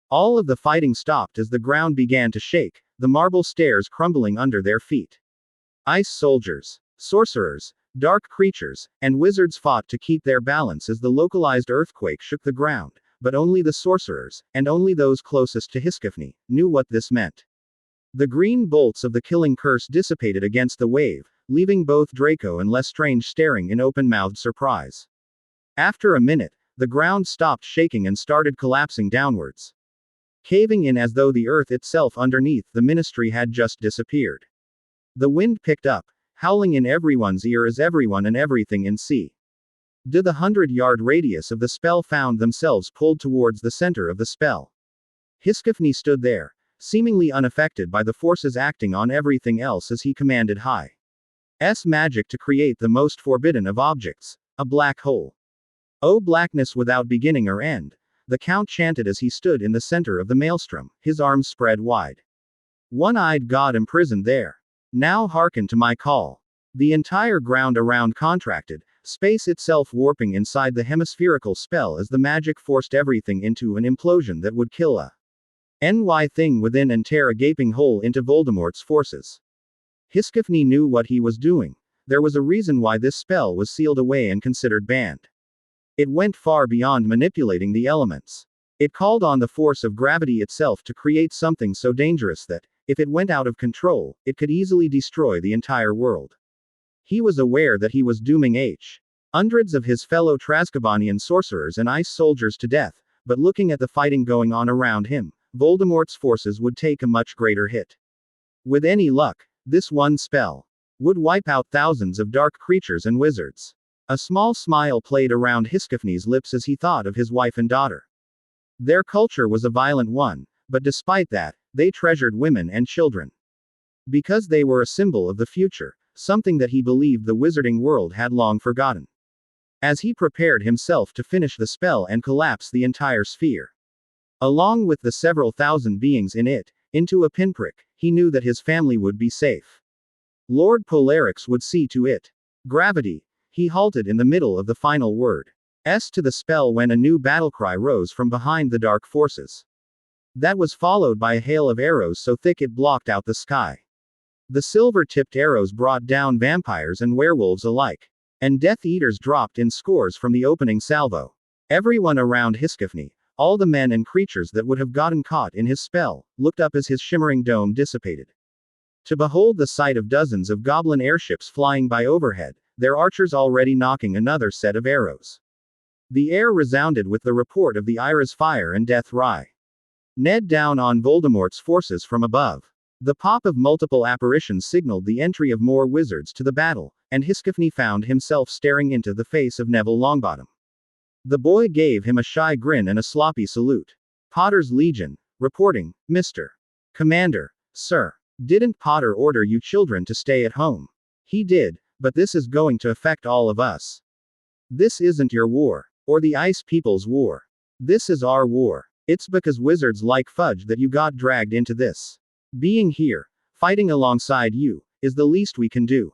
All of the fighting stopped as the ground began to shake, the marble stairs crumbling under their feet. Ice soldiers, sorcerers, dark creatures, and wizards fought to keep their balance as the localized earthquake shook the ground, but only the sorcerers, and only those closest to Hiskifny, knew what this meant. The green bolts of the killing curse dissipated against the wave, leaving both Draco and Lestrange staring in open-mouthed surprise. After a minute, the ground stopped shaking and started collapsing downwards. Caving in as though the earth itself underneath the ministry had just disappeared. The wind picked up, howling in everyone's ear as everyone and everything in sea. The 100-yard radius of the spell found themselves pulled towards the center of the spell. Hiskifny stood there, seemingly unaffected by the forces acting on everything else as he commanded high magic to create the most forbidden of objects, a black hole. "O blackness without beginning or end," the Count chanted as he stood in the center of the maelstrom, his arms spread wide. "One-eyed god imprisoned there. Now hearken to my call." The entire ground around contracted, space itself warping inside the hemispherical spell as the magic forced everything into an implosion that would kill a thing within and tear a gaping hole into Voldemort's forces. Hiskifny knew what he was doing. There was a reason why this spell was sealed away and considered banned. It went far beyond manipulating the elements. It called on the force of gravity itself to create something so dangerous that, if it went out of control, it could easily destroy the entire world. He was aware that he was dooming hundreds of his fellow Trascabanian sorcerers and ice soldiers to death, but looking at the fighting going on around him, Voldemort's forces would take a much greater hit. With any luck, this one spell would wipe out thousands of dark creatures and wizards. A small smile played around Hiskifny's lips as he thought of his wife and daughter. Their culture was a violent one, but despite that, they treasured women and children. Because they were a symbol of the future, something that he believed the wizarding world had long forgotten. As he prepared himself to finish the spell and collapse the entire sphere, along with the several thousand beings in it, into a pinprick, he knew that his family would be safe. Lord Polarix would see to it. Gravity. He halted in the middle of the final word to the spell when a new battlecry rose from behind the dark forces. That was followed by a hail of arrows so thick it blocked out the sky. The silver-tipped arrows brought down vampires and werewolves alike. And Death Eaters dropped in scores from the opening salvo. Everyone around Hiskifny, all the men and creatures that would have gotten caught in his spell, looked up as his shimmering dome dissipated. To behold the sight of dozens of goblin airships flying by overhead, their archers already knocking another set of arrows. The air resounded with the report of the Ira's fire and death ray. Ned down on Voldemort's forces from above. The pop of multiple apparitions signaled the entry of more wizards to the battle, and Hiskifny found himself staring into the face of Neville Longbottom. The boy gave him a shy grin and a sloppy salute. "Potter's Legion, reporting, Mr. Commander, sir. Didn't Potter order you children to stay at home?" "He did, but this is going to affect all of us. This isn't your war, or the Ice People's war. This is our war. It's because wizards like fudge that you got dragged into this. Being here, fighting alongside you, is the least we can do."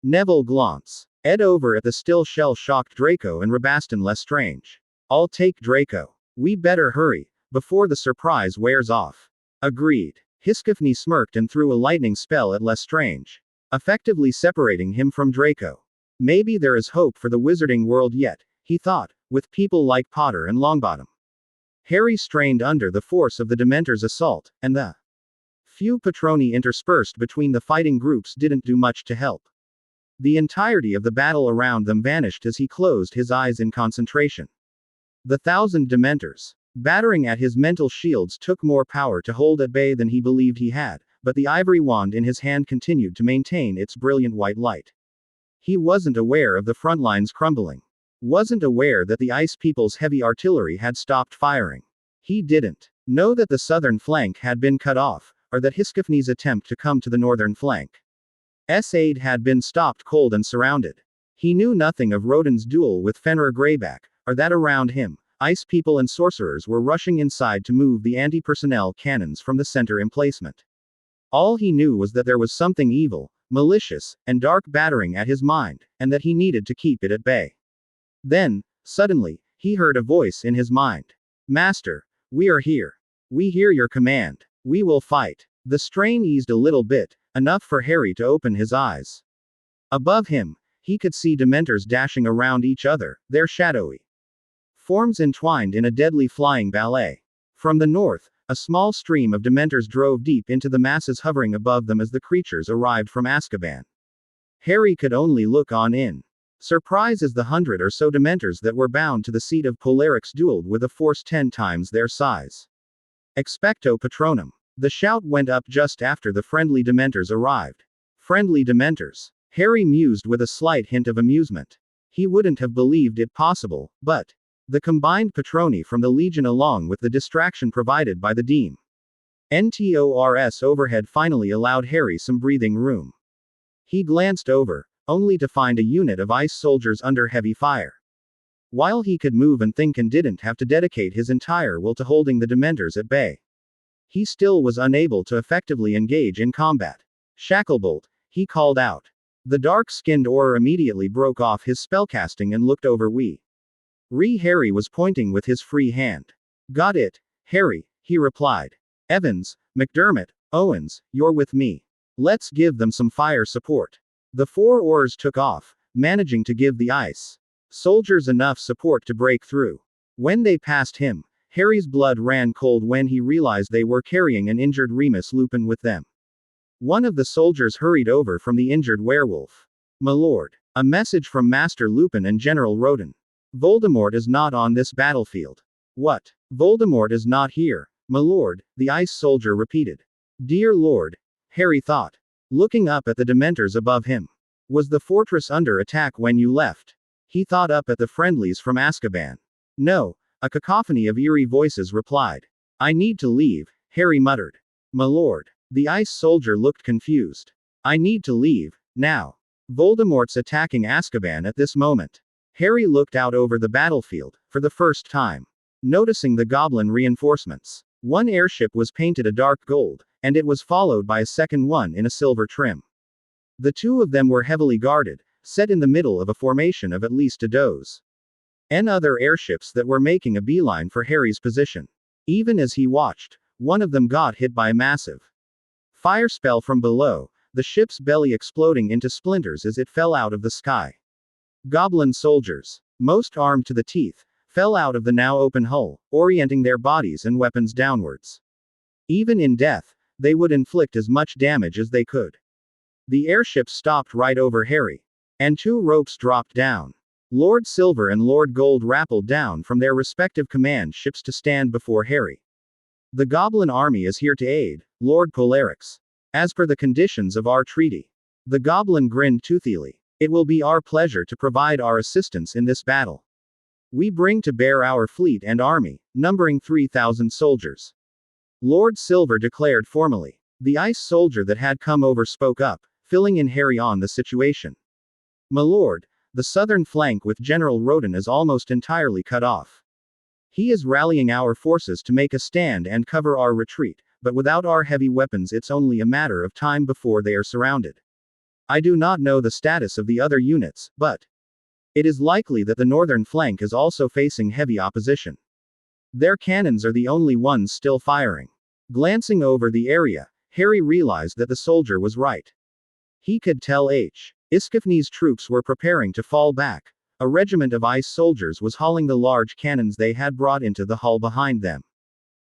Neville glanced over at the still shell-shocked Draco and Rabaston Lestrange. "I'll take Draco. We better hurry, before the surprise wears off. Agreed. Hiskifny smirked and threw a lightning spell at Lestrange, effectively separating him from Draco. Maybe there is hope for the wizarding world yet, he thought, with people like Potter and Longbottom. Harry strained under the force of the Dementor's assault, and the few Patroni interspersed between the fighting groups didn't do much to help. The entirety of the battle around them vanished as he closed his eyes in concentration. The 1,000 Dementors, battering at his mental shields, took more power to hold at bay than he believed he had, but the ivory wand in his hand continued to maintain its brilliant white light. He wasn't aware of the front lines crumbling. Wasn't aware that the Ice People's heavy artillery had stopped firing. He didn't know that the southern flank had been cut off, or that Hiskifny's attempt to come to the northern flank's aid had been stopped cold and surrounded. He knew nothing of Roden's duel with Fenrir Greyback, or that around him, Ice People and sorcerers were rushing inside to move the anti-personnel cannons from the center emplacement. All he knew was that there was something evil, malicious, and dark battering at his mind, and that he needed to keep it at bay. Then, suddenly, he heard a voice in his mind. Master, we are here. We hear your command. We will fight. The strain eased a little bit, enough for Harry to open his eyes. Above him, he could see Dementors dashing around each other, their shadowy forms entwined in a deadly flying ballet. From the north, a small stream of Dementors drove deep into the masses hovering above them as the creatures arrived from Azkaban. Harry could only look on in surprise as the 100 or so Dementors that were bound to the seat of Bellatrix dueled with a force 10 times their size. Expecto Patronum. The shout went up just after the friendly Dementors arrived. Friendly Dementors. Harry mused with a slight hint of amusement. He wouldn't have believed it possible, but the combined Patroni from the Legion along with the distraction provided by the Deem NTORS overhead finally allowed Harry some breathing room. He glanced over, only to find a unit of ice soldiers under heavy fire. While he could move and think and didn't have to dedicate his entire will to holding the Dementors at bay, he still was unable to effectively engage in combat. Shacklebolt, he called out. The dark-skinned Auror immediately broke off his spellcasting and looked over Harry was pointing with his free hand. Got it, Harry, he replied. Evans, McDermott, Owens, you're with me. Let's give them some fire support. The 4 Aurors took off, managing to give the ice soldiers enough support to break through. When they passed him, Harry's blood ran cold when he realized they were carrying an injured Remus Lupin with them. One of the soldiers hurried over from the injured werewolf. My lord, a message from Master Lupin and General Roden. Voldemort is not on this battlefield. What? Voldemort is not here, my lord, the ice soldier repeated. Dear lord, Harry thought, looking up at the Dementors above him. Was the fortress under attack when you left? He thought up at the friendlies from Azkaban. No, a cacophony of eerie voices replied. I need to leave, Harry muttered. My lord. The ice soldier looked confused. I need to leave, now. Voldemort's attacking Azkaban at this moment. Harry looked out over the battlefield, for the first time, noticing the goblin reinforcements. One airship was painted a dark gold, and it was followed by a second one in a silver trim. The 2 of them were heavily guarded, set in the middle of a formation of at least a dozen other airships that were making a beeline for Harry's position. Even as he watched, one of them got hit by a massive fire spell from below, the ship's belly exploding into splinters as it fell out of the sky. Goblin soldiers, most armed to the teeth, fell out of the now open hull, orienting their bodies and weapons downwards. Even in death, they would inflict as much damage as they could. The airship stopped right over Harry, and 2 ropes dropped down. Lord Silver and Lord Gold rappelled down from their respective command ships to stand before Harry. The Goblin army is here to aid, Lord Bellatrix. As per the conditions of our treaty. The Goblin grinned toothily. It will be our pleasure to provide our assistance in this battle. We bring to bear our fleet and army, numbering 3,000 soldiers. Lord Silver declared formally. The ice soldier that had come over spoke up, filling in Harry on the situation. My lord, the southern flank with General Roden is almost entirely cut off. He is rallying our forces to make a stand and cover our retreat, but without our heavy weapons it's only a matter of time before they are surrounded. I do not know the status of the other units, but it is likely that the northern flank is also facing heavy opposition. Their cannons are the only ones still firing. Glancing over the area, Harry realized that the soldier was right. He could tell Iskifni's troops were preparing to fall back. A regiment of ice soldiers was hauling the large cannons they had brought into the hull behind them.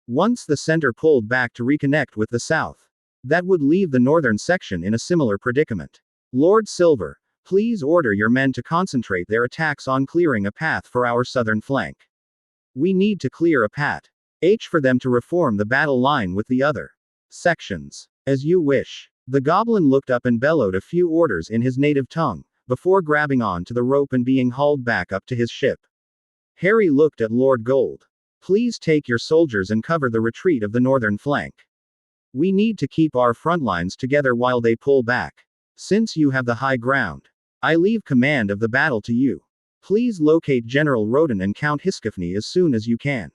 Once the center pulled back to reconnect with the south, that would leave the northern section in a similar predicament. Lord Silver, please order your men to concentrate their attacks on clearing a path for our southern flank. We need to clear a path for them to reform the battle line with the other sections. As you wish. The goblin looked up and bellowed a few orders in his native tongue, before grabbing on to the rope and being hauled back up to his ship. Harry looked at Lord Gold. Please take your soldiers and cover the retreat of the northern flank. We need to keep our front lines together while they pull back. Since you have the high ground, I leave command of the battle to you. Please locate General Roden and Count Iskifni as soon as you can.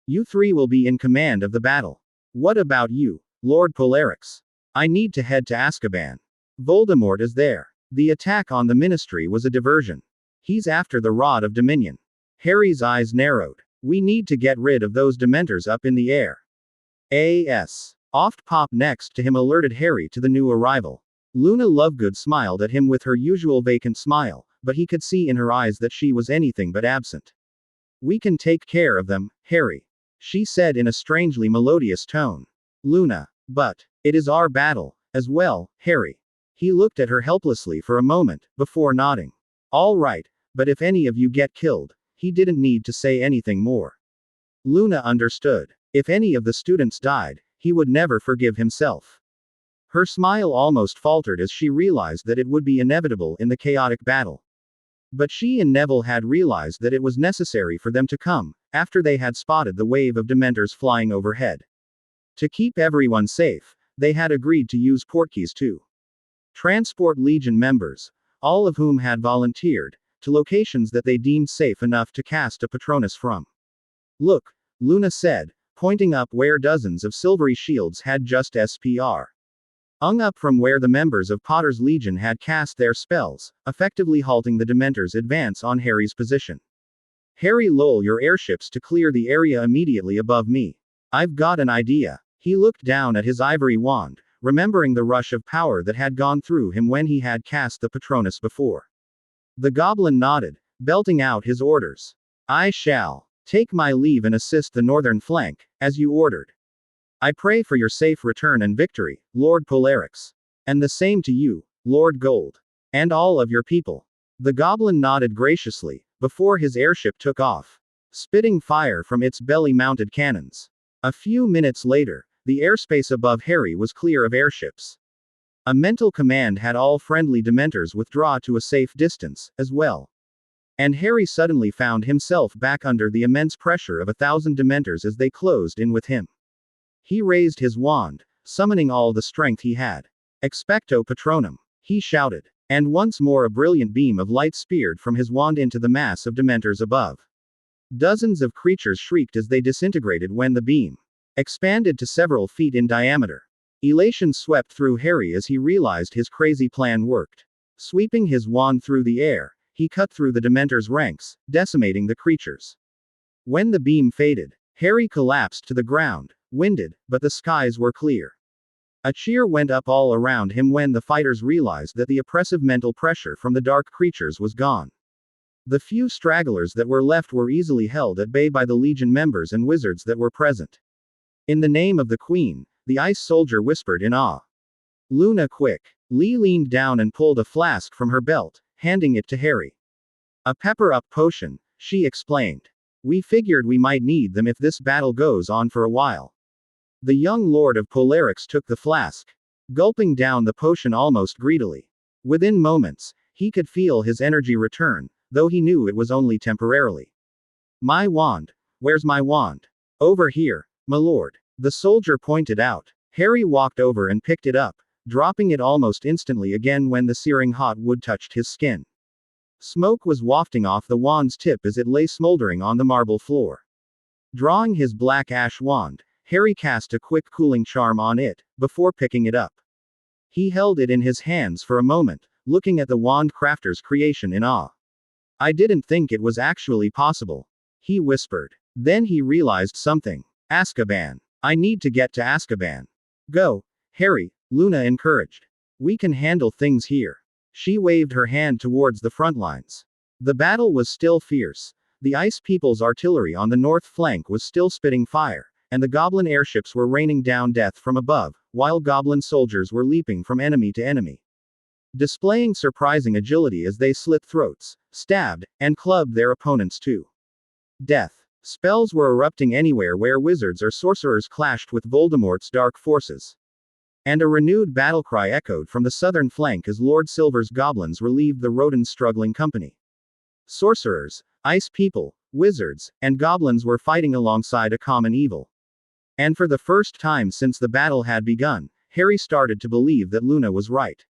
You three will be in command of the battle. What about you, Lord Bellatrix? I need to head to Azkaban. Voldemort is there. The attack on the ministry was a diversion. He's after the Rod of Dominion. Harry's eyes narrowed. We need to get rid of those Dementors up in the air. Oft Pop next to him alerted Harry to the new arrival. Luna Lovegood smiled at him with her usual vacant smile, but he could see in her eyes that she was anything but absent. We can take care of them, Harry, she said in a strangely melodious tone. Luna, but it is our battle, as well, Harry. He looked at her helplessly for a moment, before nodding. All right, but if any of you get killed, he didn't need to say anything more. Luna understood. If any of the students died, he would never forgive himself. Her smile almost faltered as she realized that it would be inevitable in the chaotic battle. But she and Neville had realized that it was necessary for them to come, after they had spotted the wave of Dementors flying overhead. To keep everyone safe, they had agreed to use portkeys to transport Legion members, all of whom had volunteered, to locations that they deemed safe enough to cast a Patronus from. Look, Luna said, pointing up where dozens of silvery shields had just hung up from where the members of Potter's Legion had cast their spells, effectively halting the Dementors' advance on Harry's position. Harry, lull your airships to clear the area immediately above me. I've got an idea. He looked down at his ivory wand, remembering the rush of power that had gone through him when he had cast the Patronus before. The goblin nodded, belting out his orders. I shall take my leave and assist the northern flank, as you ordered. I pray for your safe return and victory, Lord Bellatrix. And the same to you, Lord Gold. And all of your people. The goblin nodded graciously, before his airship took off, spitting fire from its belly-mounted cannons. A few minutes later, the airspace above Harry was clear of airships. A mental command had all friendly Dementors withdraw to a safe distance, as well. And Harry suddenly found himself back under the immense pressure of 1,000 Dementors as they closed in with him. He raised his wand, summoning all the strength he had. Expecto Patronum, he shouted. And once more a brilliant beam of light speared from his wand into the mass of Dementors above. Dozens of creatures shrieked as they disintegrated when the beam expanded to several feet in diameter. Elation swept through Harry as he realized his crazy plan worked. Sweeping his wand through the air, he cut through the Dementors' ranks, decimating the creatures. When the beam faded, Harry collapsed to the ground, winded, but the skies were clear. A cheer went up all around him when the fighters realized that the oppressive mental pressure from the dark creatures was gone. The few stragglers that were left were easily held at bay by the Legion members and wizards that were present. In the name of the Queen, the ice soldier whispered in awe. Luna, quick. Lee leaned down and pulled a flask from her belt, handing it to Harry. A pepper-up potion, she explained. We figured we might need them if this battle goes on for a while. The young Lord of Bellatrix took the flask, gulping down the potion almost greedily. Within moments, he could feel his energy return, though he knew it was only temporarily. My wand. Where's my wand? Over here, my lord. The soldier pointed out. Harry walked over and picked it up, dropping it almost instantly again when the searing hot wood touched his skin. Smoke was wafting off the wand's tip as it lay smoldering on the marble floor. Drawing his black ash wand, Harry cast a quick cooling charm on it, before picking it up. He held it in his hands for a moment, looking at the wand crafter's creation in awe. I didn't think it was actually possible, he whispered. Then he realized something. Azkaban. I need to get to Azkaban. Go, Harry, Luna encouraged. We can handle things here. She waved her hand towards the front lines. The battle was still fierce. The Ice People's artillery on the north flank was still spitting fire, and the goblin airships were raining down death from above, while goblin soldiers were leaping from enemy to enemy, displaying surprising agility as they slit throats, stabbed, and clubbed their opponents to death. Spells were erupting anywhere where wizards or sorcerers clashed with Voldemort's dark forces. And a renewed battlecry echoed from the southern flank as Lord Silver's goblins relieved the Roden's struggling company. Sorcerers, ice people, wizards, and goblins were fighting alongside a common evil. And for the first time since the battle had begun, Harry started to believe that Luna was right.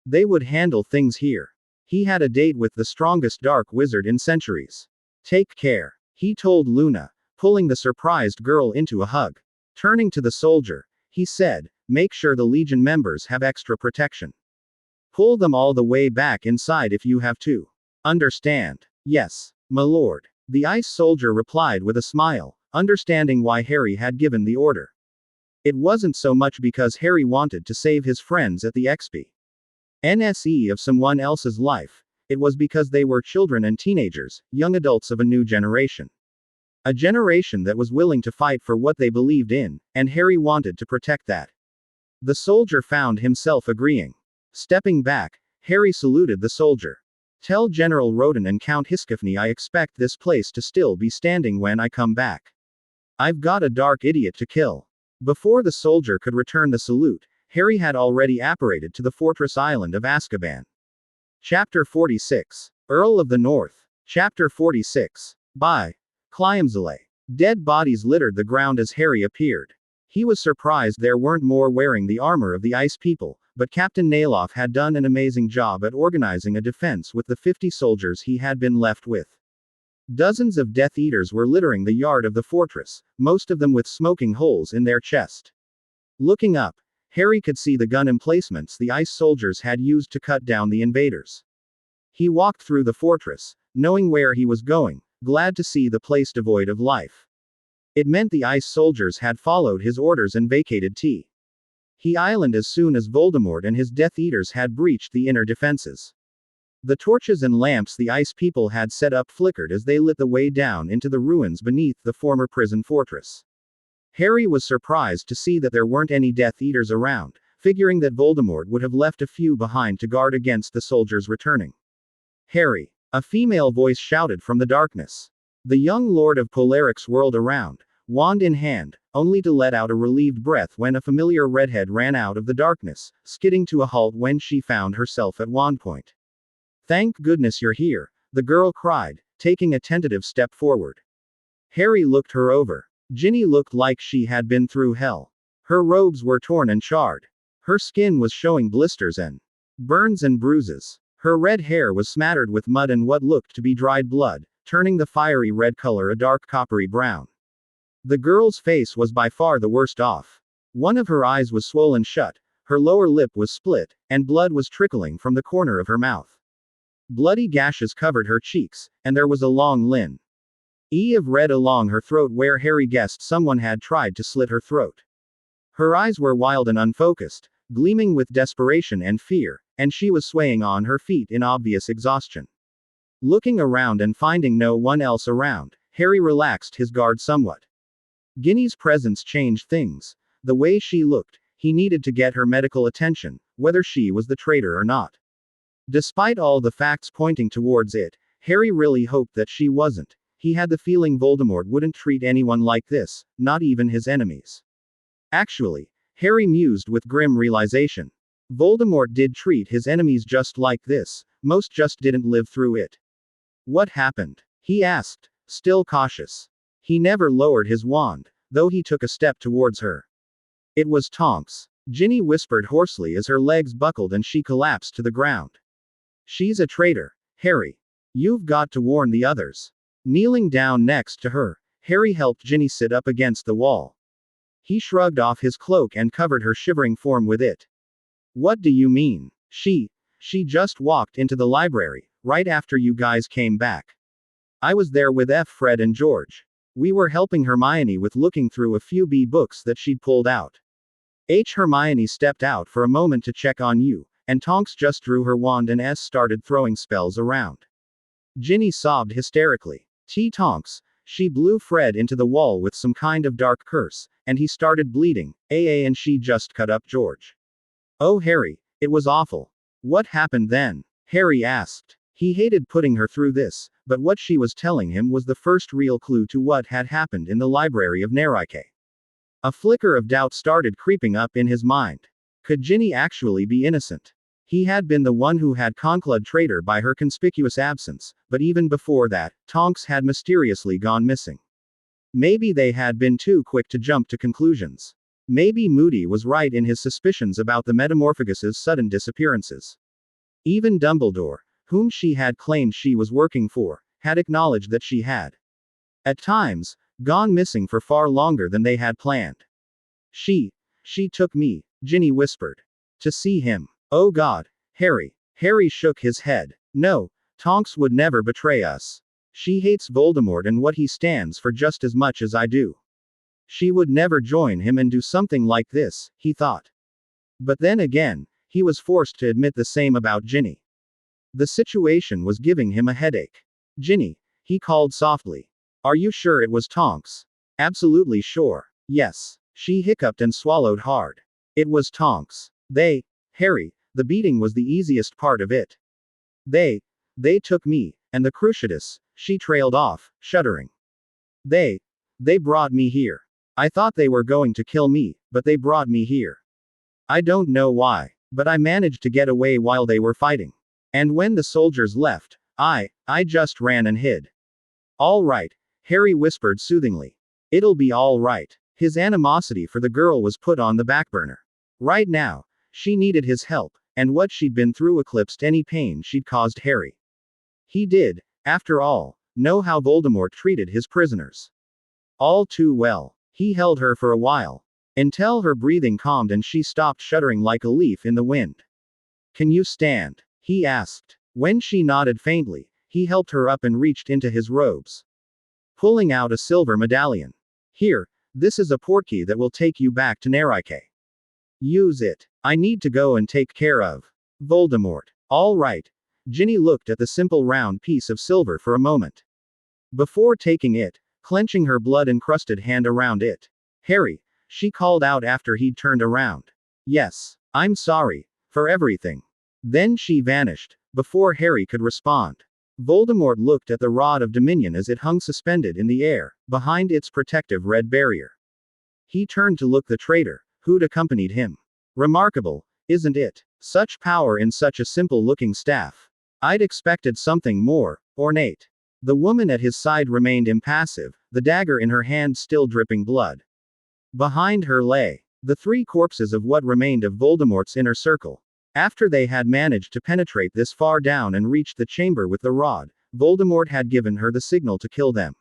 They would handle things here. He had a date with the strongest dark wizard in centuries. Take care, he told Luna, pulling the surprised girl into a hug. Turning to the soldier, he said, make sure the Legion members have extra protection. Pull them all the way back inside if you have to. Understand? Yes, my lord. The ice soldier replied with a smile, understanding why Harry had given the order. It wasn't so much because Harry wanted to save his friends at the NSE of someone else's life. It was because they were children and teenagers, young adults of a new generation. A generation that was willing to fight for what they believed in, and Harry wanted to protect that. The soldier found himself agreeing. Stepping back, Harry saluted the soldier. Tell General Roden and Count Hiskifny I expect this place to still be standing when I come back. I've got a dark idiot to kill. Before the soldier could return the salute, Harry had already apparated to the fortress island of Azkaban. Chapter 46. Earl of the North. Chapter 46. By Cliamzale. Dead bodies littered the ground as Harry appeared. He was surprised there weren't more wearing the armor of the Ice People, but Captain Nailoff had done an amazing job at organizing a defense with the 50 soldiers he had been left with. Dozens of Death Eaters were littering the yard of the fortress, most of them with smoking holes in their chest. Looking up, Harry could see the gun emplacements the ice soldiers had used to cut down the invaders. He walked through the fortress, knowing where he was going, glad to see the place devoid of life. It meant the ice soldiers had followed his orders and vacated He Island as soon as Voldemort and his Death Eaters had breached the inner defenses. The torches and lamps the Ice People had set up flickered as they lit the way down into the ruins beneath the former prison fortress. Harry was surprised to see that there weren't any Death Eaters around, figuring that Voldemort would have left a few behind to guard against the soldiers returning. Harry! A female voice shouted from the darkness. The young Lord of Bellatrix whirled around, wand in hand, only to let out a relieved breath when a familiar redhead ran out of the darkness, skidding to a halt when she found herself at wand point. Thank goodness you're here, the girl cried, taking a tentative step forward. Harry looked her over. Ginny looked like she had been through hell. Her robes were torn and charred. Her skin was showing blisters and burns and bruises. Her red hair was smattered with mud and what looked to be dried blood, turning the fiery red color a dark coppery brown. The girl's face was by far the worst off. One of her eyes was swollen shut, her lower lip was split, and blood was trickling from the corner of her mouth. Bloody gashes covered her cheeks, and there was a long line of red along her throat where Harry guessed someone had tried to slit her throat. Her eyes were wild and unfocused, gleaming with desperation and fear, and she was swaying on her feet in obvious exhaustion. Looking around and finding no one else around, Harry relaxed his guard somewhat. Ginny's presence changed things. The way she looked, he needed to get her medical attention, whether she was the traitor or not. Despite all the facts pointing towards it, Harry really hoped that she wasn't. He had the feeling Voldemort wouldn't treat anyone like this, not even his enemies. Actually, Harry mused with grim realization. Voldemort did treat his enemies just like this, most just didn't live through it. What happened? He asked, still cautious. He never lowered his wand, though he took a step towards her. It was Tonks. Ginny whispered hoarsely as her legs buckled and she collapsed to the ground. She's a traitor, Harry. You've got to warn the others. Kneeling down next to her, Harry helped Ginny sit up against the wall. He shrugged off his cloak and covered her shivering form with it. What do you mean? She just walked into the library, right after you guys came back. I was there with Fred and George. We were helping Hermione with looking through a few books that she'd pulled out. Hermione stepped out for a moment to check on you, and Tonks just drew her wand and started throwing spells around. Ginny sobbed hysterically. Tonks, she blew Fred into the wall with some kind of dark curse, and he started bleeding, and she just cut up George. Oh Harry, it was awful. What happened then? Harry asked. He hated putting her through this, but what she was telling him was the first real clue to what had happened in the library of Nerike. A flicker of doubt started creeping up in his mind. Could Ginny actually be innocent? He had been the one who had concluded traitor by her conspicuous absence, but even before that, Tonks had mysteriously gone missing. Maybe they had been too quick to jump to conclusions. Maybe Moody was right in his suspicions about the Metamorphogus's sudden disappearances. Even Dumbledore, whom she had claimed she was working for, had acknowledged that she had, at times, gone missing for far longer than they had planned. She took me, Ginny whispered. To see him. Oh God, Harry. Harry shook his head. No, Tonks would never betray us. She hates Voldemort and what he stands for just as much as I do. She would never join him and do something like this, he thought. But then again, he was forced to admit the same about Ginny. The situation was giving him a headache. Ginny, he called softly. Are you sure it was Tonks? Absolutely sure. Yes. She hiccuped and swallowed hard. It was Tonks. Harry, the beating was the easiest part of it. They took me, and the Cruciatus, she trailed off, shuddering. They brought me here. I thought they were going to kill me, but they brought me here. I don't know why, but I managed to get away while they were fighting. And when the soldiers left, I just ran and hid. All right, Harry whispered soothingly. It'll be all right. His animosity for the girl was put on the back burner. Right now, she needed his help, and what she'd been through eclipsed any pain she'd caused Harry. He did, after all, know how Voldemort treated his prisoners. All too well. He held her for a while, until her breathing calmed and she stopped shuddering like a leaf in the wind. Can you stand? He asked. When she nodded faintly, he helped her up and reached into his robes, pulling out a silver medallion. Here, this is a portkey that will take you back to Nerike. Use it. I need to go and take care of Voldemort. All right. Ginny looked at the simple round piece of silver for a moment, before taking it, clenching her blood-encrusted hand around it. Harry, she called out after he'd turned around. Yes, I'm sorry for everything. Then she vanished, before Harry could respond. Voldemort looked at the Rod of Dominion as it hung suspended in the air, behind its protective red barrier. He turned to look the traitor, who'd accompanied him. Remarkable, isn't it? Such power in such a simple-looking staff. I'd expected something more ornate. The woman at his side remained impassive, the dagger in her hand still dripping blood. Behind her lay the three corpses of what remained of Voldemort's inner circle. After they had managed to penetrate this far down and reached the chamber with the rod, Voldemort had given her the signal to kill them.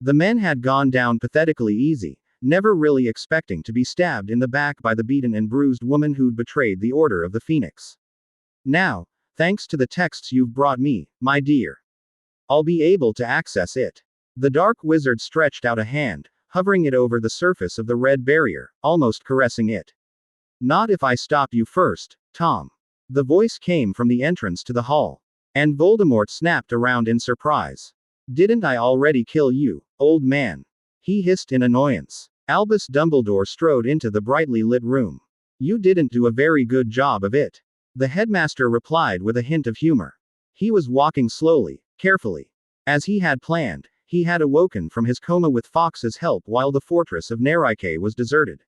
The men had gone down pathetically easy, never really expecting to be stabbed in the back by the beaten and bruised woman who'd betrayed the Order of the Phoenix. Now, thanks to the texts you've brought me, my dear, I'll be able to access it. The dark wizard stretched out a hand, hovering it over the surface of the red barrier, almost caressing it. Not if I stop you first, Tom. The voice came from the entrance to the hall. And Voldemort snapped around in surprise. Didn't I already kill you, old man? He hissed in annoyance. Albus Dumbledore strode into the brightly lit room. You didn't do a very good job of it. The headmaster replied with a hint of humor. He was walking slowly, carefully. As he had planned, he had awoken from his coma with Fawkes's help while the fortress of Nerike was deserted.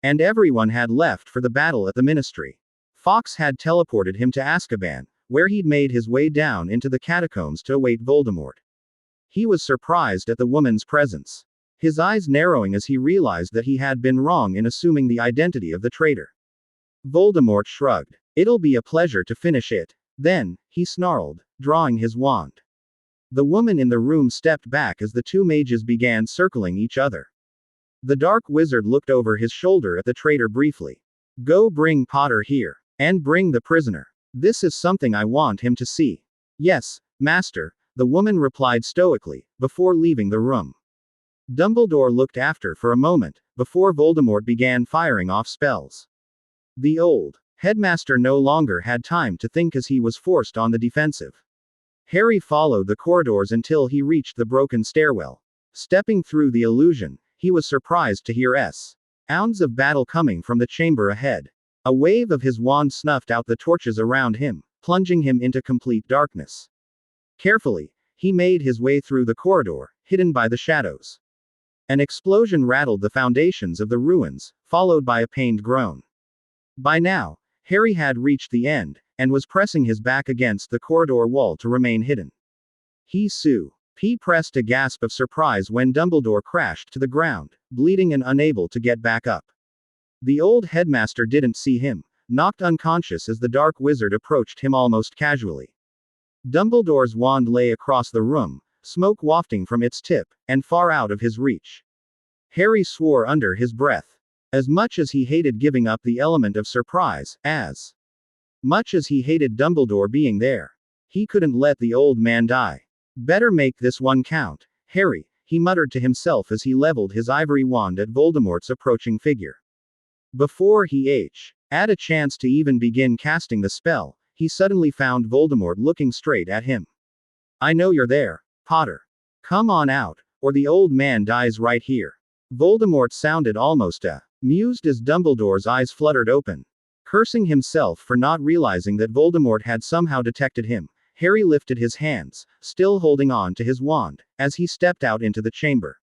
And everyone had left for the battle at the Ministry. Fawkes had teleported him to Azkaban, where he'd made his way down into the catacombs to await Voldemort. He was surprised at the woman's presence, his eyes narrowing as he realized that he had been wrong in assuming the identity of the traitor. Voldemort shrugged. It'll be a pleasure to finish it. Then, he snarled, drawing his wand. The woman in the room stepped back as the two mages began circling each other. The dark wizard looked over his shoulder at the traitor briefly. Go bring Potter here. And bring the prisoner. This is something I want him to see. Yes, master, the woman replied stoically, before leaving the room. Dumbledore looked after for a moment, before Voldemort began firing off spells. The old headmaster no longer had time to think as he was forced on the defensive. Harry followed the corridors until he reached the broken stairwell. Stepping through the illusion, he was surprised to hear sounds of battle coming from the chamber ahead. A wave of his wand snuffed out the torches around him, plunging him into complete darkness. Carefully, he made his way through the corridor, hidden by the shadows. An explosion rattled the foundations of the ruins, followed by a pained groan. By now, Harry had reached the end, and was pressing his back against the corridor wall to remain hidden. He pressed a gasp of surprise when Dumbledore crashed to the ground, bleeding and unable to get back up. The old headmaster didn't see him, knocked unconscious as the dark wizard approached him almost casually. Dumbledore's wand lay across the room, smoke wafting from its tip, and far out of his reach. Harry swore under his breath. As much as he hated giving up the element of surprise, as much as he hated Dumbledore being there, he couldn't let the old man die. Better make this one count, Harry, he muttered to himself as he leveled his ivory wand at Voldemort's approaching figure. Before he had a chance to even begin casting the spell, he suddenly found Voldemort looking straight at him. "I know you're there, Potter. Come on out, or the old man dies right here." Voldemort sounded almost amused as Dumbledore's eyes fluttered open. Cursing himself for not realizing that Voldemort had somehow detected him, Harry lifted his hands, still holding on to his wand, as he stepped out into the chamber.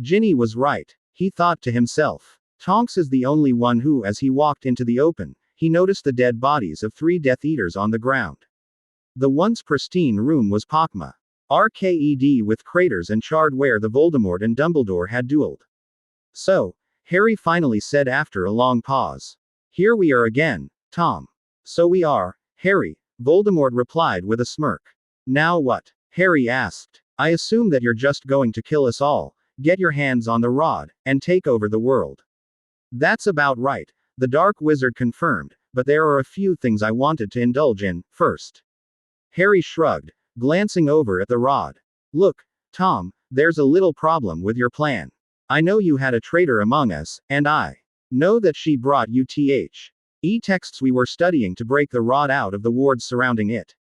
Ginny was right, he thought to himself. Tonks is the only one who, as he walked into the open, he noticed the dead bodies of 3 Death Eaters on the ground. The once pristine room was Arched with craters and charred where the Voldemort and Dumbledore had dueled. "So," Harry finally said after a long pause. "Here we are again, Tom." "So we are, Harry," Voldemort replied with a smirk. "Now what?" Harry asked. "I assume that you're just going to kill us all, get your hands on the rod, and take over the world." "That's about right," the Dark Wizard confirmed, "but there are a few things I wanted to indulge in, first." Harry shrugged, glancing over at the rod. "Look, Tom, there's a little problem with your plan. I know you had a traitor among us, and I know that she brought you texts we were studying to break the rod out of the wards surrounding it."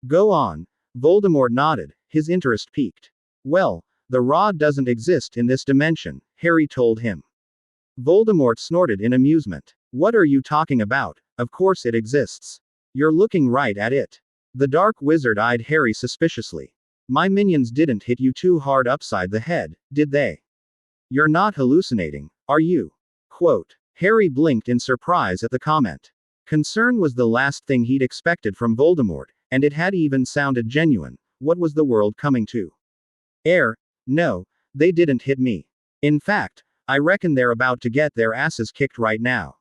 "Go on." Voldemort nodded, his interest piqued. "Well, the rod doesn't exist in this dimension," Harry told him. Voldemort snorted in amusement. "What are you talking about? Of course it exists. You're looking right at it." The Dark Wizard eyed Harry suspiciously. "My minions didn't hit you too hard upside the head, did they? You're not hallucinating, are you?" Quote. Harry blinked in surprise at the comment. Concern was the last thing he'd expected from Voldemort, and it had even sounded genuine. What was the world coming to? No, they didn't hit me. In fact, I reckon they're about to get their asses kicked right now."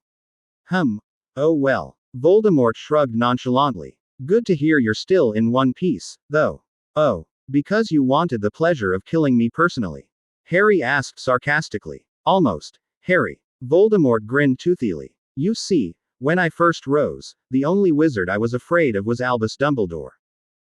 Oh well. Voldemort shrugged nonchalantly. "Good to hear you're still in one piece, though." "Oh, because you wanted the pleasure of killing me personally?" Harry asked sarcastically. "Almost, Harry." Voldemort grinned toothily. "You see, when I first rose, the only wizard I was afraid of was Albus Dumbledore.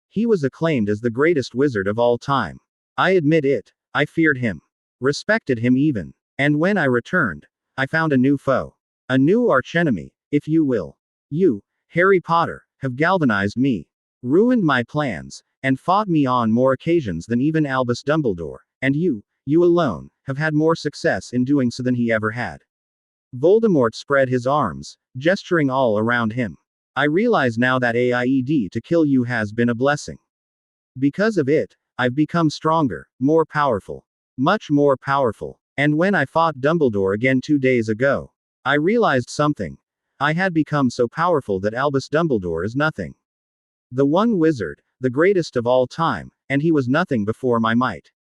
He was acclaimed as the greatest wizard of all time. I admit it, I feared him. Respected him even. And when I returned, I found a new foe. A new archenemy, if you will. You, Harry Potter, have galvanized me, ruined my plans, and fought me on more occasions than even Albus Dumbledore, and you alone, have had more success in doing so than he ever had." Voldemort spread his arms, gesturing all around him. "I realize now that AIED to kill you has been a blessing. Because of it, I've become stronger, more powerful. Much more powerful. And when I fought Dumbledore again 2 days ago, I realized something. I had become so powerful that Albus Dumbledore is nothing. The one wizard, the greatest of all time, and he was nothing before my might."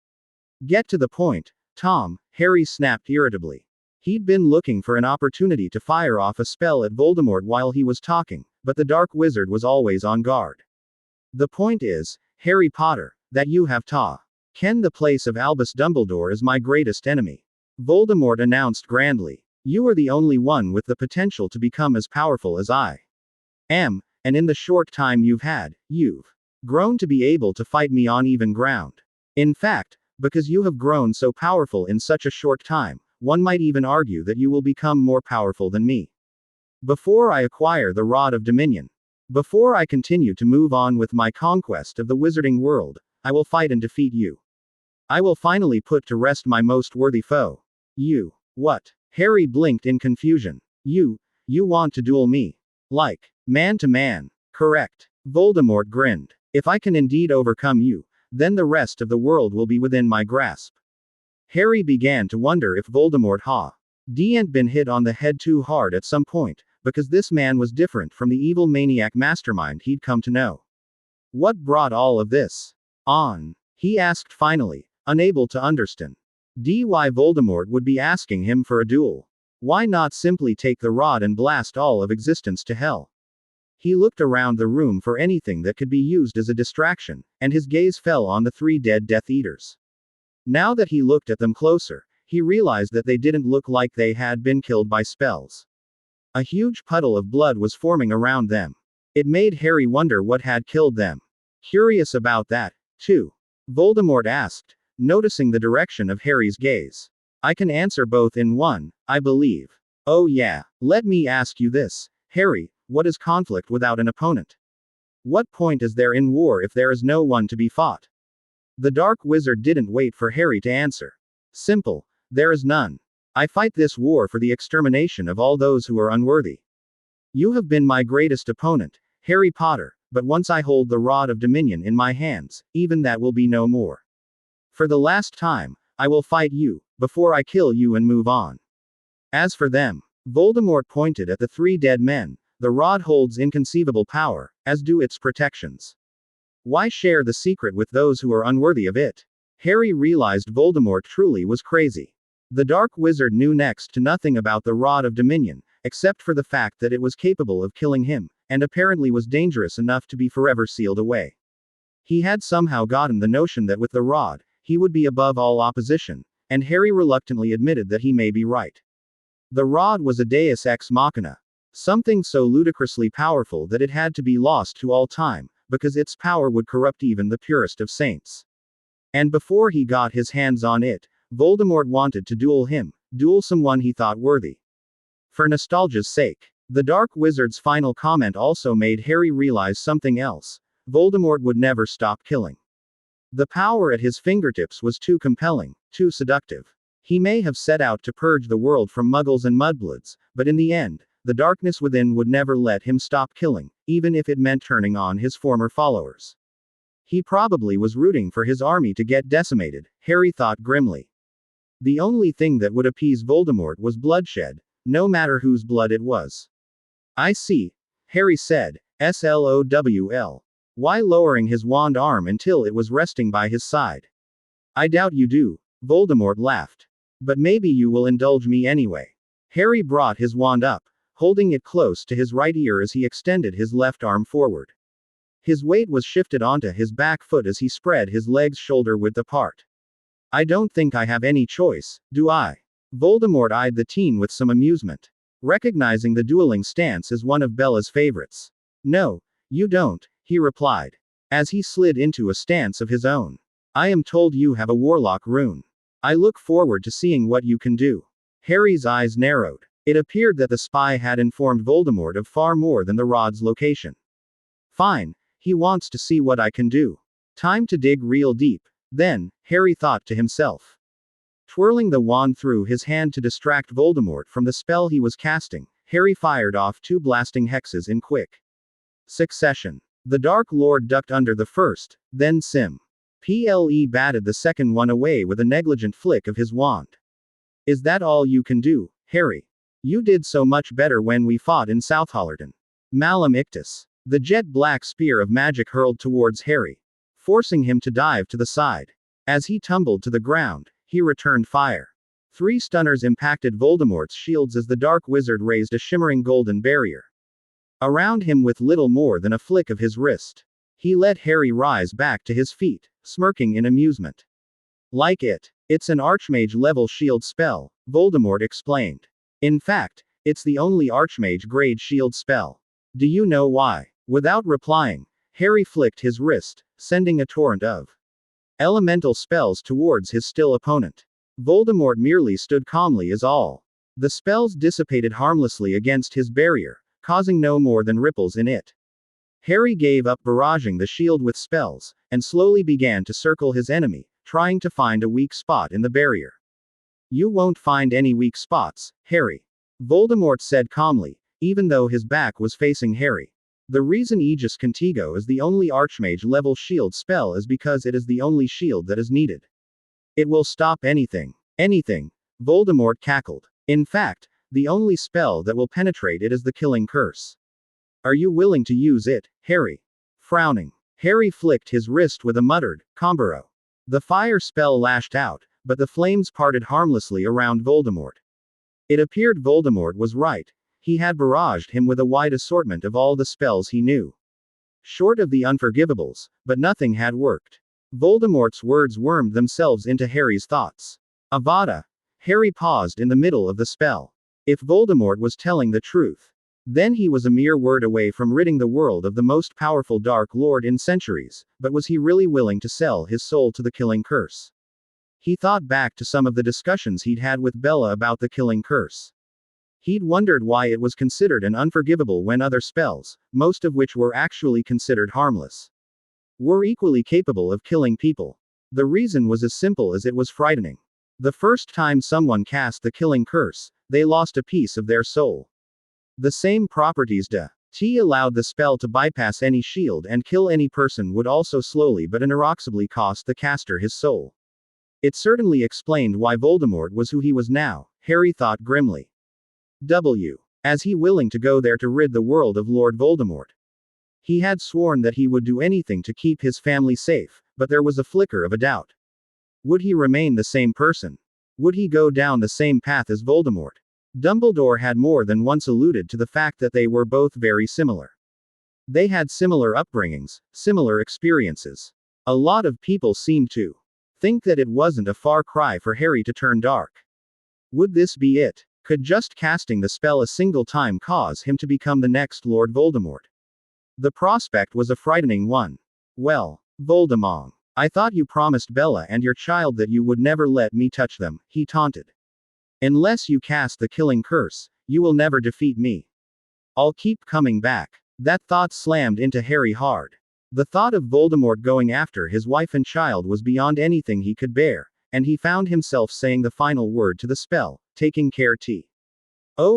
"Get to the point, Tom," Harry snapped irritably. He'd been looking for an opportunity to fire off a spell at Voldemort while he was talking, but the Dark Wizard was always on guard. "The point is, Harry Potter, that you have taken the place of Albus Dumbledore as my greatest enemy," Voldemort announced grandly. "You are the only one with the potential to become as powerful as I am, and in the short time you've grown to be able to fight me on even ground. In fact, Because you have grown so powerful in such a short time, one might even argue that you will become more powerful than me. Before I acquire the Rod of Dominion, before I continue to move on with my conquest of the wizarding world, I will fight and defeat you. I will finally put to rest my most worthy foe. You. What? Harry blinked in confusion. You want to duel me? Like, man to man. Correct. Voldemort grinned. If I can indeed overcome you, then the rest of the world will be within my grasp. Harry began to wonder if Voldemort hadn't been hit on the head too hard at some point, because this man was different from the evil maniac mastermind he'd come to know. What brought all of this on? He asked finally, unable to understand why Voldemort would be asking him for a duel. Why not simply take the rod and blast all of existence to hell? He looked around the room for anything that could be used as a distraction, and his gaze fell on the 3 dead Death Eaters. Now that he looked at them closer, he realized that they didn't look like they had been killed by spells. A huge puddle of blood was forming around them. It made Harry wonder what had killed them. Curious about that, too. Voldemort asked, noticing the direction of Harry's gaze. I can answer both in one, I believe. Oh yeah, let me ask you this, Harry, what is conflict without an opponent? What point is there in war if there is no one to be fought? The Dark Wizard didn't wait for Harry to answer. Simple, there is none. I fight this war for the extermination of all those who are unworthy. You have been my greatest opponent, Harry Potter, but once I hold the Rod of Dominion in my hands, even that will be no more. For the last time, I will fight you, before I kill you and move on. As for them, Voldemort pointed at the 3 dead men, the rod holds inconceivable power, as do its protections. Why share the secret with those who are unworthy of it? Harry realized Voldemort truly was crazy. The Dark Wizard knew next to nothing about the Rod of Dominion, except for the fact that it was capable of killing him, and apparently was dangerous enough to be forever sealed away. He had somehow gotten the notion that with the rod, he would be above all opposition, and Harry reluctantly admitted that he may be right. The rod was a deus ex machina. Something so ludicrously powerful that it had to be lost to all time, because its power would corrupt even the purest of saints. And before he got his hands on it, Voldemort wanted to duel someone he thought worthy. For nostalgia's sake. The Dark Wizard's final comment also made Harry realize something else. Voldemort would never stop killing. The power at his fingertips was too compelling, too seductive. He may have set out to purge the world from muggles and mudbloods, but in the end, the darkness within would never let him stop killing, even if it meant turning on his former followers. He probably was rooting for his army to get decimated, Harry thought grimly. The only thing that would appease Voldemort was bloodshed, no matter whose blood it was. I see, Harry said, slowl, while lowering his wand arm until it was resting by his side. I doubt you do, Voldemort laughed. But maybe you will indulge me anyway. Harry brought his wand up, holding it close to his right ear as he extended his left arm forward. His weight was shifted onto his back foot as he spread his legs shoulder-width apart. I don't think I have any choice, do I? Voldemort eyed the teen with some amusement, recognizing the dueling stance as one of Bella's favorites. No, you don't, he replied, as he slid into a stance of his own. I am told you have a warlock rune. I look forward to seeing what you can do. Harry's eyes narrowed. It appeared that the spy had informed Voldemort of far more than the rod's location. Fine, he wants to see what I can do. Time to dig real deep. Then, Harry thought to himself. Twirling the wand through his hand to distract Voldemort from the spell he was casting, Harry fired off 2 blasting hexes in quick succession. The Dark Lord ducked under the first, then Ple batted the second one away with a negligent flick of his wand. Is that all you can do, Harry? You did so much better when we fought in South Holleron. Malum ictus. The jet-black spear of magic hurled towards Harry, forcing him to dive to the side. As he tumbled to the ground, he returned fire. 3 stunners impacted Voldemort's shields as the Dark Wizard raised a shimmering golden barrier around him with little more than a flick of his wrist. He let Harry rise back to his feet, smirking in amusement. Like it. It's an Archmage-level shield spell, Voldemort explained. In fact, it's the only Archmage-grade shield spell. Do you know why? Without replying, Harry flicked his wrist, sending a torrent of elemental spells towards his still opponent. Voldemort merely stood calmly as all. The spells dissipated harmlessly against his barrier, causing no more than ripples in it. Harry gave up barraging the shield with spells, and slowly began to circle his enemy, trying to find a weak spot in the barrier. You won't find any weak spots, Harry. Voldemort said calmly, even though his back was facing Harry. The reason Aegis Contigo is the only Archmage-level shield spell is because it is the only shield that is needed. It will stop anything. Anything. Voldemort cackled. In fact, the only spell that will penetrate it is the Killing Curse. Are you willing to use it, Harry? Frowning, Harry flicked his wrist with a muttered, "Combero." The fire spell lashed out, but the flames parted harmlessly around Voldemort. It appeared Voldemort was right. He had barraged him with a wide assortment of all the spells he knew. Short of the unforgivables, but nothing had worked. Voldemort's words wormed themselves into Harry's thoughts. Avada! Harry paused in the middle of the spell. If Voldemort was telling the truth, then he was a mere word away from ridding the world of the most powerful Dark Lord in centuries, but was he really willing to sell his soul to the Killing Curse? He thought back to some of the discussions he'd had with Bella about the Killing Curse. He'd wondered why it was considered an unforgivable when other spells, most of which were actually considered harmless, were equally capable of killing people. The reason was as simple as it was frightening. The first time someone cast the Killing Curse, they lost a piece of their soul. The same properties allowed the spell to bypass any shield and kill any person would also slowly but inexorably cost the caster his soul. It certainly explained why Voldemort was who he was now, Harry thought grimly. As he willing to go there to rid the world of Lord Voldemort. He had sworn that he would do anything to keep his family safe, but there was a flicker of a doubt. Would he remain the same person? Would he go down the same path as Voldemort? Dumbledore had more than once alluded to the fact that they were both very similar. They had similar upbringings, similar experiences. A lot of people seemed to think that it wasn't a far cry for Harry to turn dark. Would this be it? Could just casting the spell a single time cause him to become the next Lord Voldemort? The prospect was a frightening one. Well, Voldemort, I thought you promised Bella and your child that you would never let me touch them, he taunted. Unless you cast the Killing Curse, you will never defeat me. I'll keep coming back. That thought slammed into Harry hard. The thought of Voldemort going after his wife and child was beyond anything he could bear, and he found himself saying the final word to the spell, taking care to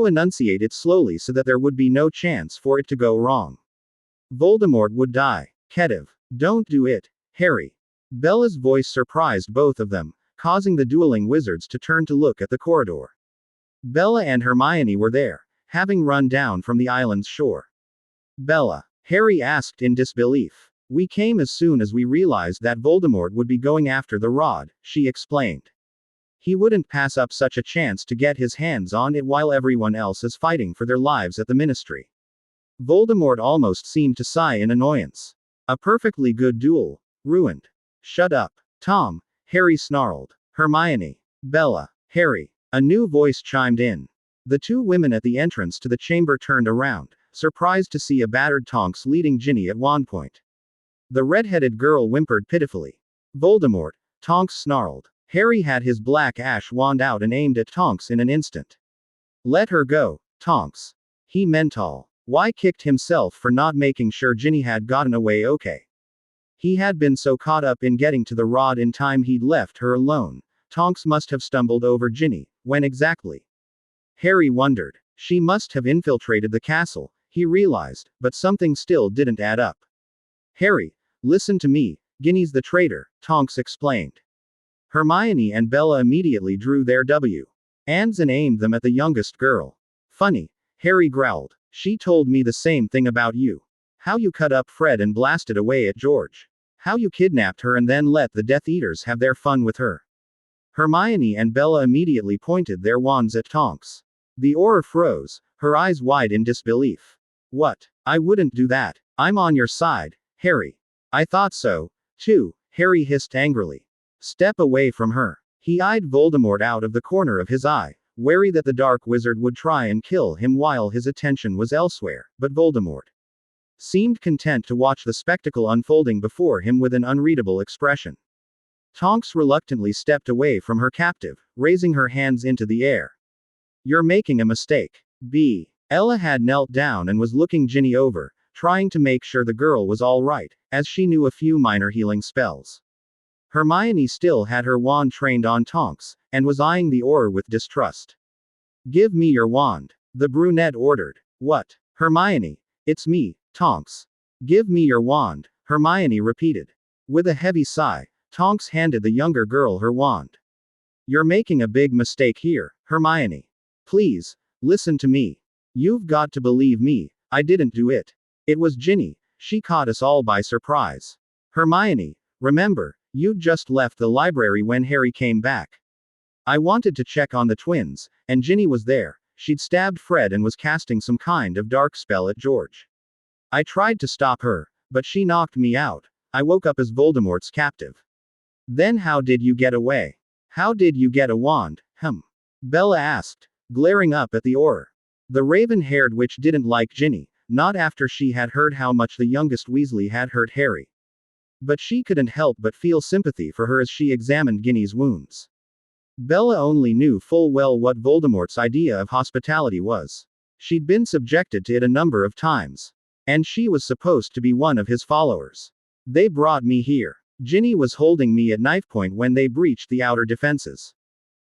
enunciate it slowly so that there would be no chance for it to go wrong. Voldemort would die. Kedev. Don't do it, Harry. Bella's voice surprised both of them, causing the dueling wizards to turn to look at the corridor. Bella and Hermione were there, having run down from the island's shore. Bella, Harry asked in disbelief. We came as soon as we realized that Voldemort would be going after the rod, she explained. He wouldn't pass up such a chance to get his hands on it while everyone else is fighting for their lives at the Ministry. Voldemort almost seemed to sigh in annoyance. A perfectly good duel. Ruined. Shut up, Tom, Harry snarled. Hermione. Bella. Harry. A new voice chimed in. The two women at the entrance to the chamber turned around, surprised to see a battered Tonks leading Ginny at one point. The red-headed girl whimpered pitifully. Voldemort, Tonks snarled. Harry had his black ash wand out and aimed at Tonks in an instant. Let her go, Tonks. He mental. Why kicked himself for not making sure Ginny had gotten away okay. He had been so caught up in getting to the rod in time he'd left her alone. Tonks must have stumbled over Ginny. When exactly? Harry wondered. She must have infiltrated the castle, he realized, but something still didn't add up. Harry, listen to me, Ginny's the traitor, Tonks explained. Hermione and Bella immediately drew their wands and aimed them at the youngest girl. Funny, Harry growled. She told me the same thing about you. How you cut up Fred and blasted away at George. How you kidnapped her and then let the Death Eaters have their fun with her. Hermione and Bella immediately pointed their wands at Tonks. The Auror froze, her eyes wide in disbelief. What? I wouldn't do that. I'm on your side, Harry. I thought so, too, Harry hissed angrily. Step away from her. He eyed Voldemort out of the corner of his eye, wary that the Dark Wizard would try and kill him while his attention was elsewhere, but Voldemort seemed content to watch the spectacle unfolding before him with an unreadable expression. Tonks reluctantly stepped away from her captive, raising her hands into the air. You're making a mistake. B. Ella had knelt down and was looking Ginny over, trying to make sure the girl was all right, as she knew a few minor healing spells. Hermione still had her wand trained on Tonks, and was eyeing the Auror with distrust. Give me your wand, the brunette ordered. What? Hermione, it's me, Tonks. Give me your wand, Hermione repeated. With a heavy sigh, Tonks handed the younger girl her wand. You're making a big mistake here, Hermione. Please, listen to me. You've got to believe me, I didn't do it. It was Ginny, she caught us all by surprise. Hermione, remember, you'd just left the library when Harry came back. I wanted to check on the twins, and Ginny was there. She'd stabbed Fred and was casting some kind of dark spell at George. I tried to stop her, but she knocked me out. I woke up as Voldemort's captive. Then how did you get away? How did you get a wand, Bella asked, glaring up at the Auror. The raven-haired witch didn't like Ginny, not after she had heard how much the youngest Weasley had hurt Harry. But she couldn't help but feel sympathy for her as she examined Ginny's wounds. Bella only knew full well what Voldemort's idea of hospitality was. She'd been subjected to it a number of times. And she was supposed to be one of his followers. They brought me here. Ginny was holding me at knife point when they breached the outer defenses.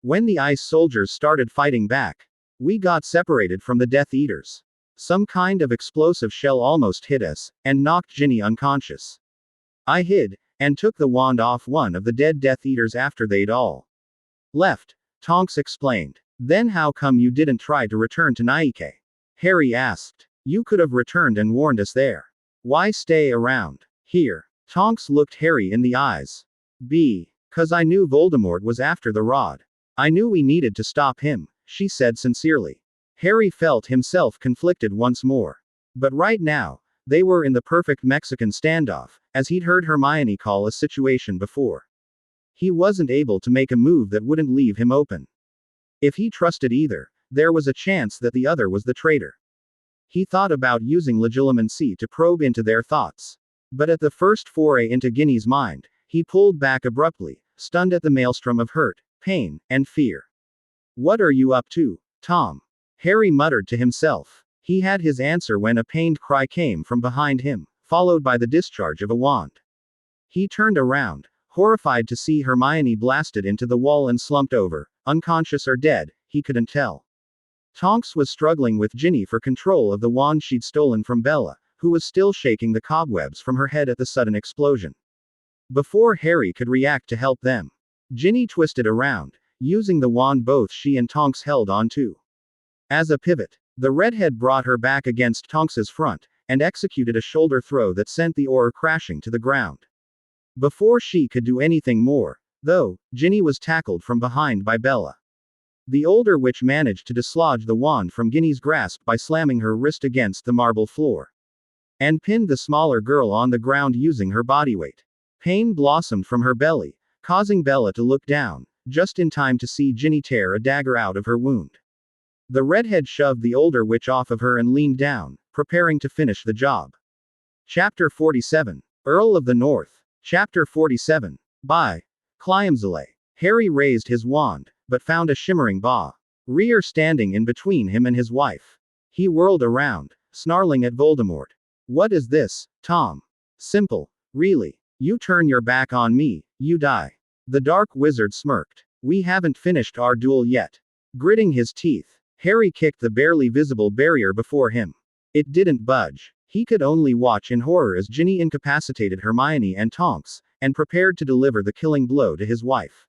When the ice soldiers started fighting back, we got separated from the Death Eaters. Some kind of explosive shell almost hit us, and knocked Ginny unconscious. I hid, and took the wand off one of the dead Death Eaters after they'd all left, Tonks explained. Then how come you didn't try to return to Nike? Harry asked. You could have returned and warned us there. Why stay around here? Tonks looked Harry in the eyes. "'Cause I knew Voldemort was after the rod. I knew we needed to stop him," she said sincerely. Harry felt himself conflicted once more. But right now, they were in the perfect Mexican standoff, as he'd heard Hermione call a situation before. He wasn't able to make a move that wouldn't leave him open. If he trusted either, there was a chance that the other was the traitor. He thought about using legilimency to probe into their thoughts. But at the first foray into Ginny's mind, he pulled back abruptly, stunned at the maelstrom of hurt, pain, and fear. What are you up to, Tom? Harry muttered to himself. He had his answer when a pained cry came from behind him, followed by the discharge of a wand. He turned around, horrified to see Hermione blasted into the wall and slumped over, unconscious or dead, he couldn't tell. Tonks was struggling with Ginny for control of the wand she'd stolen from Bella, who was still shaking the cobwebs from her head at the sudden explosion. Before Harry could react to help them, Ginny twisted around, using the wand both she and Tonks held onto. As a pivot, the redhead brought her back against Tonks's front, and executed a shoulder throw that sent the Auror crashing to the ground. Before she could do anything more, though, Ginny was tackled from behind by Bella. The older witch managed to dislodge the wand from Ginny's grasp by slamming her wrist against the marble floor. And pinned the smaller girl on the ground using her body weight. Pain blossomed from her belly, causing Bella to look down, just in time to see Ginny tear a dagger out of her wound. The redhead shoved the older witch off of her and leaned down, preparing to finish the job. Chapter 47. Earl of the North. Chapter 47. By Cliamzale. Harry raised his wand, but found a shimmering rear standing in between him and his wife. He whirled around, snarling at Voldemort. What is this, Tom? Simple, really. You turn your back on me, you die. The dark wizard smirked. We haven't finished our duel yet. Gritting his teeth, Harry kicked the barely visible barrier before him. It didn't budge. He could only watch in horror as Ginny incapacitated Hermione and Tonks, and prepared to deliver the killing blow to his wife.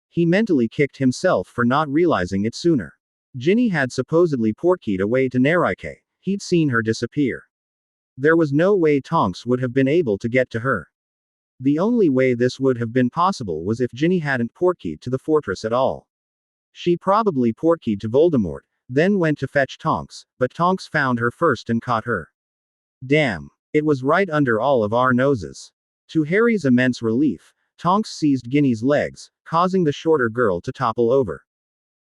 He mentally kicked himself for not realizing it sooner. Ginny had supposedly portkeyed away to Neraike. He'd seen her disappear. There was no way Tonks would have been able to get to her. The only way this would have been possible was if Ginny hadn't portkeyed to the fortress at all. She probably portkeyed to Voldemort, then went to fetch Tonks, but Tonks found her first and caught her. Damn. It was right under all of our noses. To Harry's immense relief, Tonks seized Ginny's legs, causing the shorter girl to topple over.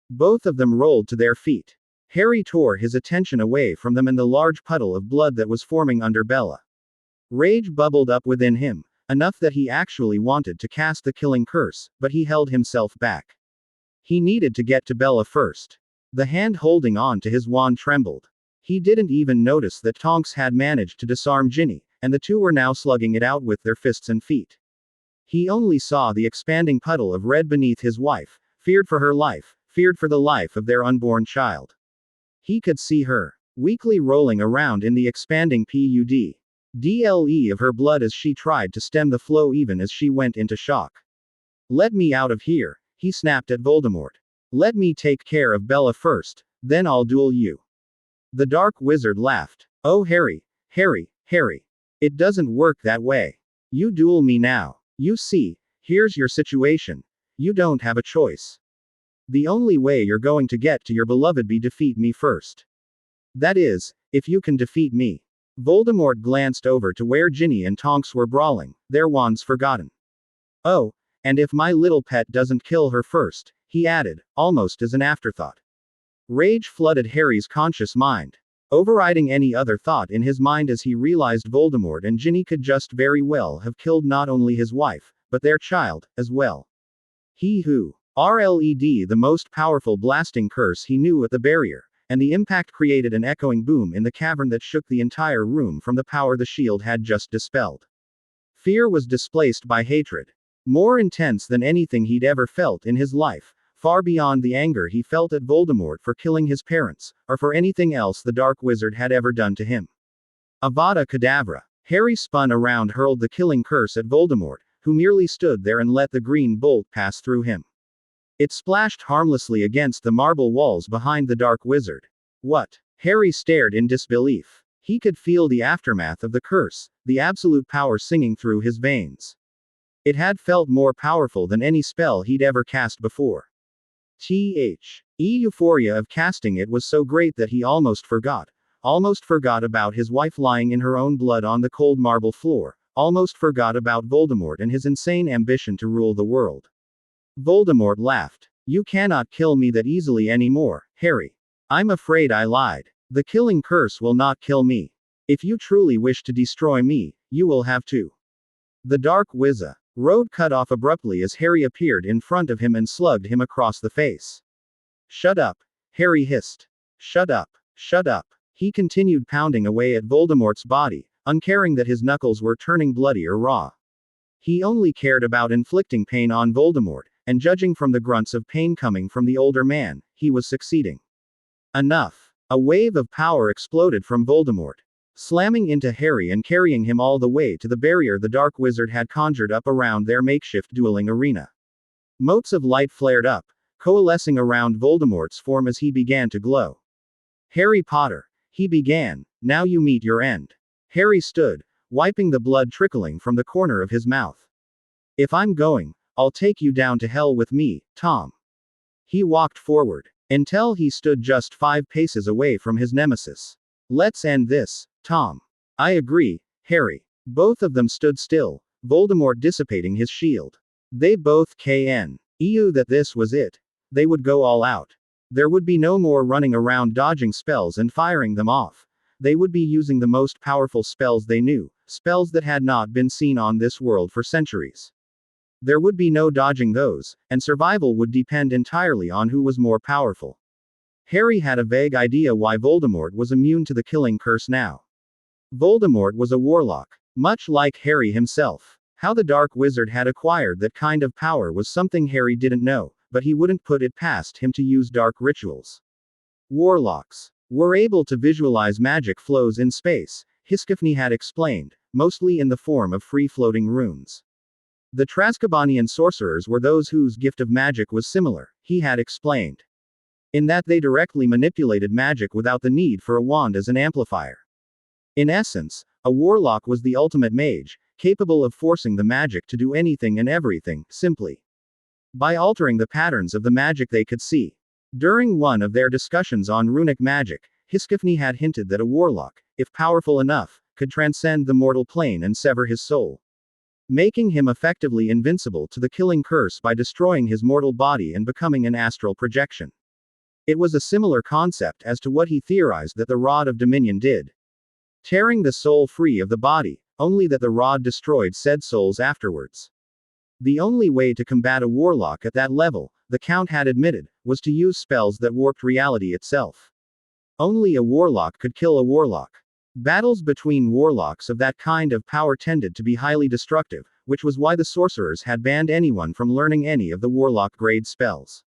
Both of them rolled to their feet. Harry tore his attention away from them and the large puddle of blood that was forming under Bella. Rage bubbled up within him, Enough that he actually wanted to cast the killing curse, but he held himself back. He needed to get to Bella first. The hand holding on to his wand trembled. He didn't even notice that Tonks had managed to disarm Ginny, and the two were now slugging it out with their fists and feet. He only saw the expanding puddle of red beneath his wife, feared for her life, feared for the life of their unborn child. He could see her, weakly rolling around in the expanding PUDle of her blood as she tried to stem the flow even as she went into shock. "Let me out of here," he snapped at Voldemort. "Let me take care of Bella first, then I'll duel you." The Dark Wizard laughed. "Oh Harry, Harry, Harry. It doesn't work that way. You duel me now. You see, here's your situation. You don't have a choice. The only way you're going to get to your beloved be defeat me first. That is, if you can defeat me." Voldemort glanced over to where Ginny and Tonks were brawling, their wands forgotten. "Oh, and if my little pet doesn't kill her first," he added, almost as an afterthought. Rage flooded Harry's conscious mind, overriding any other thought in his mind as he realized Voldemort and Ginny could just very well have killed not only his wife, but their child, as well. He who RLED the most powerful blasting curse he knew at the barrier, and the impact created an echoing boom in the cavern that shook the entire room from the power the shield had just dispelled. Fear was displaced by hatred. More intense than anything he'd ever felt in his life, far beyond the anger he felt at Voldemort for killing his parents, or for anything else the Dark Wizard had ever done to him. Avada Kedavra. Harry spun around, hurled the killing curse at Voldemort, who merely stood there and let the green bolt pass through him. It splashed harmlessly against the marble walls behind the Dark Wizard. What? Harry stared in disbelief. He could feel the aftermath of the curse, the absolute power singing through his veins. It had felt more powerful than any spell he'd ever cast before. The euphoria of casting it was so great that he almost forgot about his wife lying in her own blood on the cold marble floor, almost forgot about Voldemort and his insane ambition to rule the world. Voldemort laughed. "You cannot kill me that easily anymore, Harry. I'm afraid I lied. The killing curse will not kill me. If you truly wish to destroy me, you will have to." The Dark Wizard road cut off abruptly as Harry appeared in front of him and slugged him across the face. "Shut up," Harry hissed. "Shut up, shut up." He continued pounding away at Voldemort's body, uncaring that his knuckles were turning bloody or raw. He only cared about inflicting pain on Voldemort, and judging from the grunts of pain coming from the older man, he was succeeding. Enough. A wave of power exploded from Voldemort, slamming into Harry and carrying him all the way to the barrier the Dark Wizard had conjured up around their makeshift dueling arena. Motes of light flared up, coalescing around Voldemort's form as he began to glow. "Harry Potter," he began, "now you meet your end." Harry stood, wiping the blood trickling from the corner of his mouth. "If I'm going, I'll take you down to hell with me, Tom." He walked forward, until he stood just 5 paces away from his nemesis. "Let's end this, Tom." "I agree, Harry." Both of them stood still, Voldemort dissipating his shield. They both knew that this was it. They would go all out. There would be no more running around dodging spells and firing them off. They would be using the most powerful spells they knew, spells that had not been seen on this world for centuries. There would be no dodging those, and survival would depend entirely on who was more powerful. Harry had a vague idea why Voldemort was immune to the killing curse now. Voldemort was a warlock, much like Harry himself. How the Dark Wizard had acquired that kind of power was something Harry didn't know, but he wouldn't put it past him to use dark rituals. Warlocks were able to visualize magic flows in space, Hiskifny had explained, mostly in the form of free-floating runes. The Trascabanian sorcerers were those whose gift of magic was similar, he had explained. In that they directly manipulated magic without the need for a wand as an amplifier. In essence, a warlock was the ultimate mage, capable of forcing the magic to do anything and everything, simply by altering the patterns of the magic they could see. During one of their discussions on runic magic, Hiskifny had hinted that a warlock, if powerful enough, could transcend the mortal plane and sever his soul, making him effectively invincible to the killing curse by destroying his mortal body and becoming an astral projection. It was a similar concept as to what he theorized that the Rod of Dominion did. Tearing the soul free of the body, only that the rod destroyed said souls afterwards. The only way to combat a warlock at that level, the Count had admitted, was to use spells that warped reality itself. Only a warlock could kill a warlock. Battles between warlocks of that kind of power tended to be highly destructive, which was why the sorcerers had banned anyone from learning any of the warlock grade spells.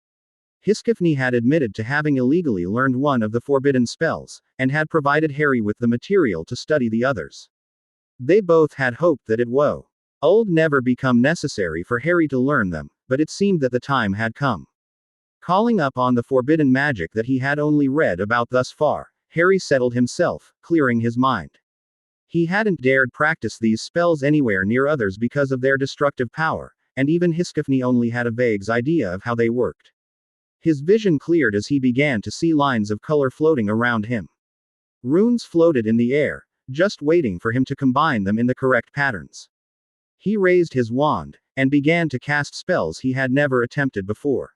Hiskifny had admitted to having illegally learned one of the forbidden spells, and had provided Harry with the material to study the others. They both had hoped that it would never become necessary for Harry to learn them, but it seemed that the time had come. Calling up on the forbidden magic that he had only read about thus far, Harry settled himself, clearing his mind. He hadn't dared practice these spells anywhere near others because of their destructive power, and even Hiskifny only had a vague idea of how they worked. His vision cleared as he began to see lines of color floating around him. Runes floated in the air, just waiting for him to combine them in the correct patterns. He raised his wand, and began to cast spells he had never attempted before.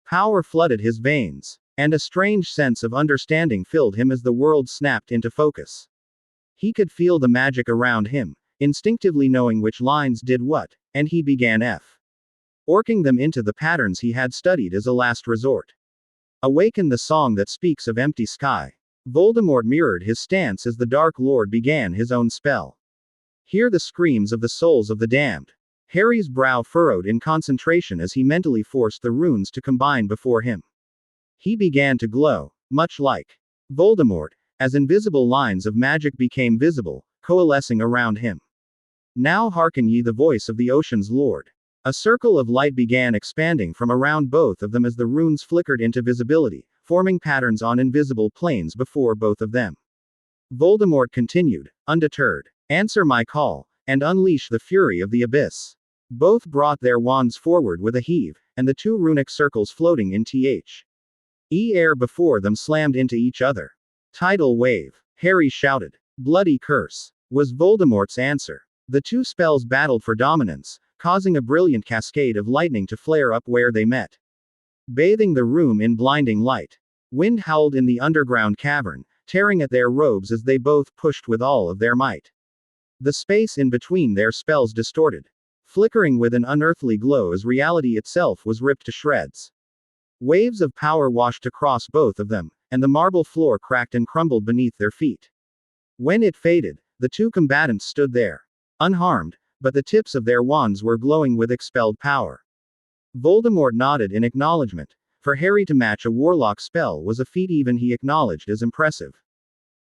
Power flooded his veins, and a strange sense of understanding filled him as the world snapped into focus. He could feel the magic around him, instinctively knowing which lines did what, and he began orking them into the patterns he had studied as a last resort. Awaken the song that speaks of empty sky. Voldemort mirrored his stance as the Dark Lord began his own spell. Hear the screams of the souls of the damned. Harry's brow furrowed in concentration as he mentally forced the runes to combine before him. He began to glow, much like Voldemort, as invisible lines of magic became visible, coalescing around him. Now hearken ye the voice of the ocean's lord. A circle of light began expanding from around both of them as the runes flickered into visibility, forming patterns on invisible planes before both of them. Voldemort continued, undeterred. Answer my call, and unleash the fury of the abyss. Both brought their wands forward with a heave, and the two runic circles floating in air before them slammed into each other. Tidal wave. Harry shouted. Bloody curse, was Voldemort's answer. The two spells battled for dominance, causing a brilliant cascade of lightning to flare up where they met, bathing the room in blinding light. Wind howled in the underground cavern, tearing at their robes as they both pushed with all of their might. The space in between their spells distorted, flickering with an unearthly glow as reality itself was ripped to shreds. Waves of power washed across both of them, and the marble floor cracked and crumbled beneath their feet. When it faded, the two combatants stood there, unharmed, but the tips of their wands were glowing with expelled power. Voldemort nodded in acknowledgement. For Harry to match a warlock spell was a feat even he acknowledged as impressive.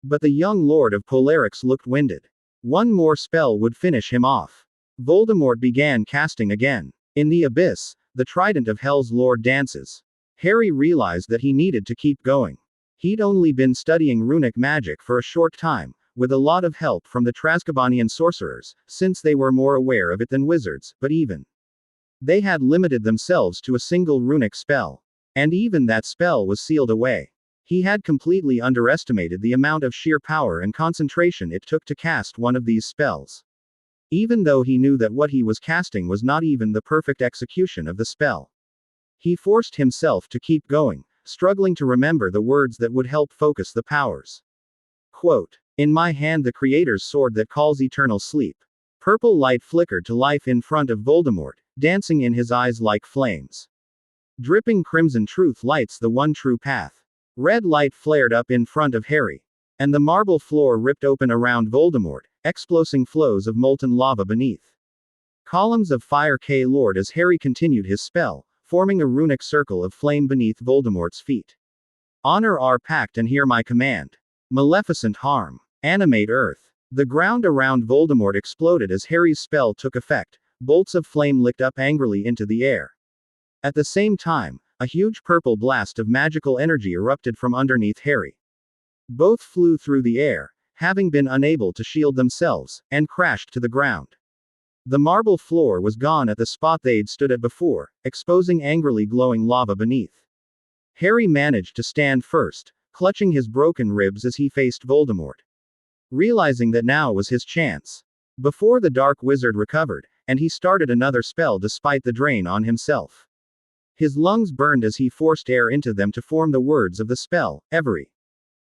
But the young Lord of Bellatrix looked winded. One more spell would finish him off. Voldemort began casting again. In the abyss, the trident of Hell's Lord dances. Harry realized that he needed to keep going. He'd only been studying runic magic for a short time, with a lot of help from the Trascabanian sorcerers, since they were more aware of it than wizards, but even they had limited themselves to a single runic spell. And even that spell was sealed away. He had completely underestimated the amount of sheer power and concentration it took to cast one of these spells. Even though he knew that what he was casting was not even the perfect execution of the spell. He forced himself to keep going, struggling to remember the words that would help focus the powers. Quote, "In my hand the Creator's sword that calls eternal sleep." Purple light flickered to life in front of Voldemort, dancing in his eyes like flames. Dripping crimson truth lights the one true path. Red light flared up in front of Harry. And the marble floor ripped open around Voldemort, exploding flows of molten lava beneath. Columns of fire Lord as Harry continued his spell, forming a runic circle of flame beneath Voldemort's feet. Honor our pact and hear my command. Maleficent harm. Animate earth. The ground around Voldemort exploded as Harry's spell took effect, bolts of flame licked up angrily into the air. At the same time, a huge purple blast of magical energy erupted from underneath Harry. Both flew through the air, having been unable to shield themselves, and crashed to the ground. The marble floor was gone at the spot they'd stood at before, exposing angrily glowing lava beneath. Harry managed to stand first, clutching his broken ribs as he faced Voldemort. Realizing that now was his chance. Before the Dark Wizard recovered, and he started another spell despite the drain on himself. His lungs burned as he forced air into them to form the words of the spell, every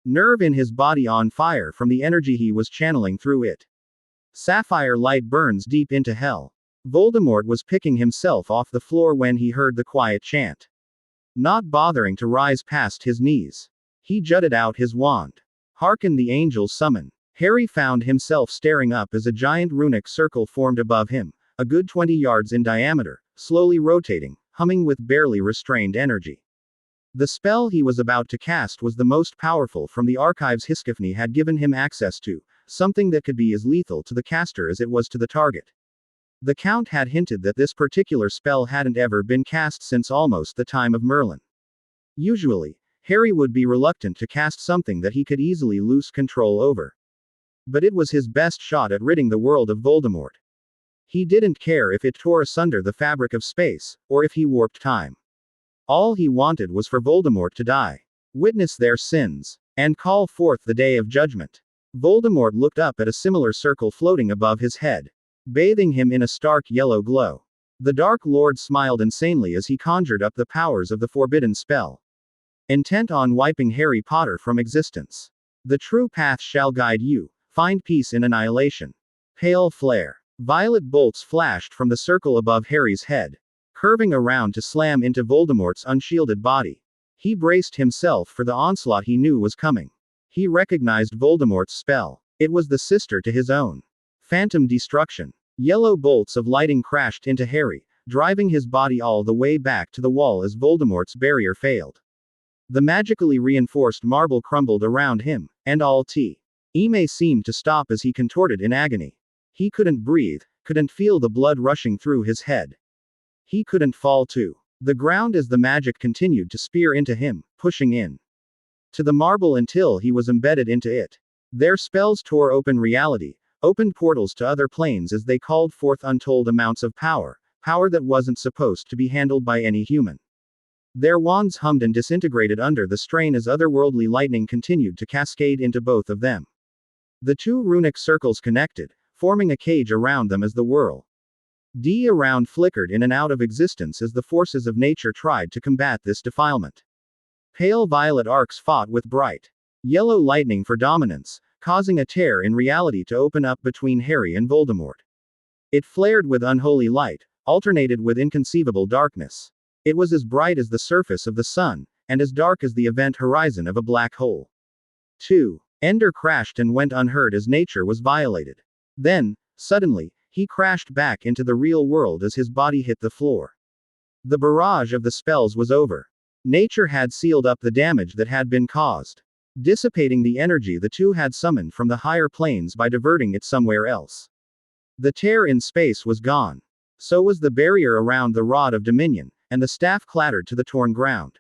nerve in his body on fire from the energy he was channeling through it. Sapphire light burns deep into hell. Voldemort was picking himself off the floor when he heard the quiet chant. Not bothering to rise past his knees, he jutted out his wand. Hearken the angels summon. Harry found himself staring up as a giant runic circle formed above him, a good 20 yards in diameter, slowly rotating, humming with barely restrained energy. The spell he was about to cast was the most powerful from the archives Hiskifny had given him access to, something that could be as lethal to the caster as it was to the target. The Count had hinted that this particular spell hadn't ever been cast since almost the time of Merlin. Usually, Harry would be reluctant to cast something that he could easily lose control over. But it was his best shot at ridding the world of Voldemort. He didn't care if it tore asunder the fabric of space, or if he warped time. All he wanted was for Voldemort to die, witness their sins, and call forth the day of judgment. Voldemort looked up at a similar circle floating above his head, bathing him in a stark yellow glow. The Dark Lord smiled insanely as he conjured up the powers of the forbidden spell, intent on wiping Harry Potter from existence. The true path shall guide you. Find peace in annihilation. Pale flare. Violet bolts flashed from the circle above Harry's head, curving around to slam into Voldemort's unshielded body. He braced himself for the onslaught he knew was coming. He recognized Voldemort's spell. It was the sister to his own. Phantom destruction. Yellow bolts of lighting crashed into Harry, driving his body all the way back to the wall as Voldemort's barrier failed. The magically reinforced marble crumbled around him, and all Ime seemed to stop as he contorted in agony. He couldn't breathe, couldn't feel the blood rushing through his head. He couldn't fall to the ground as the magic continued to spear into him, pushing in to the marble until he was embedded into it. Their spells tore open reality, opened portals to other planes as they called forth untold amounts of power that wasn't supposed to be handled by any human. Their wands hummed and disintegrated under the strain as otherworldly lightning continued to cascade into both of them. The two runic circles connected, forming a cage around them as the whirl around flickered in and out of existence as the forces of nature tried to combat this defilement. Pale violet arcs fought with bright yellow lightning for dominance, causing a tear in reality to open up between Harry and Voldemort. It flared with unholy light, alternated with inconceivable darkness. It was as bright as the surface of the sun, and as dark as the event horizon of a black hole. 2. Ender crashed and went unheard as nature was violated. Then, suddenly, he crashed back into the real world as his body hit the floor. The barrage of the spells was over. Nature had sealed up the damage that had been caused, dissipating the energy the two had summoned from the higher planes by diverting it somewhere else. The tear in space was gone. So was the barrier around the Rod of Dominion, and the staff clattered to the torn ground,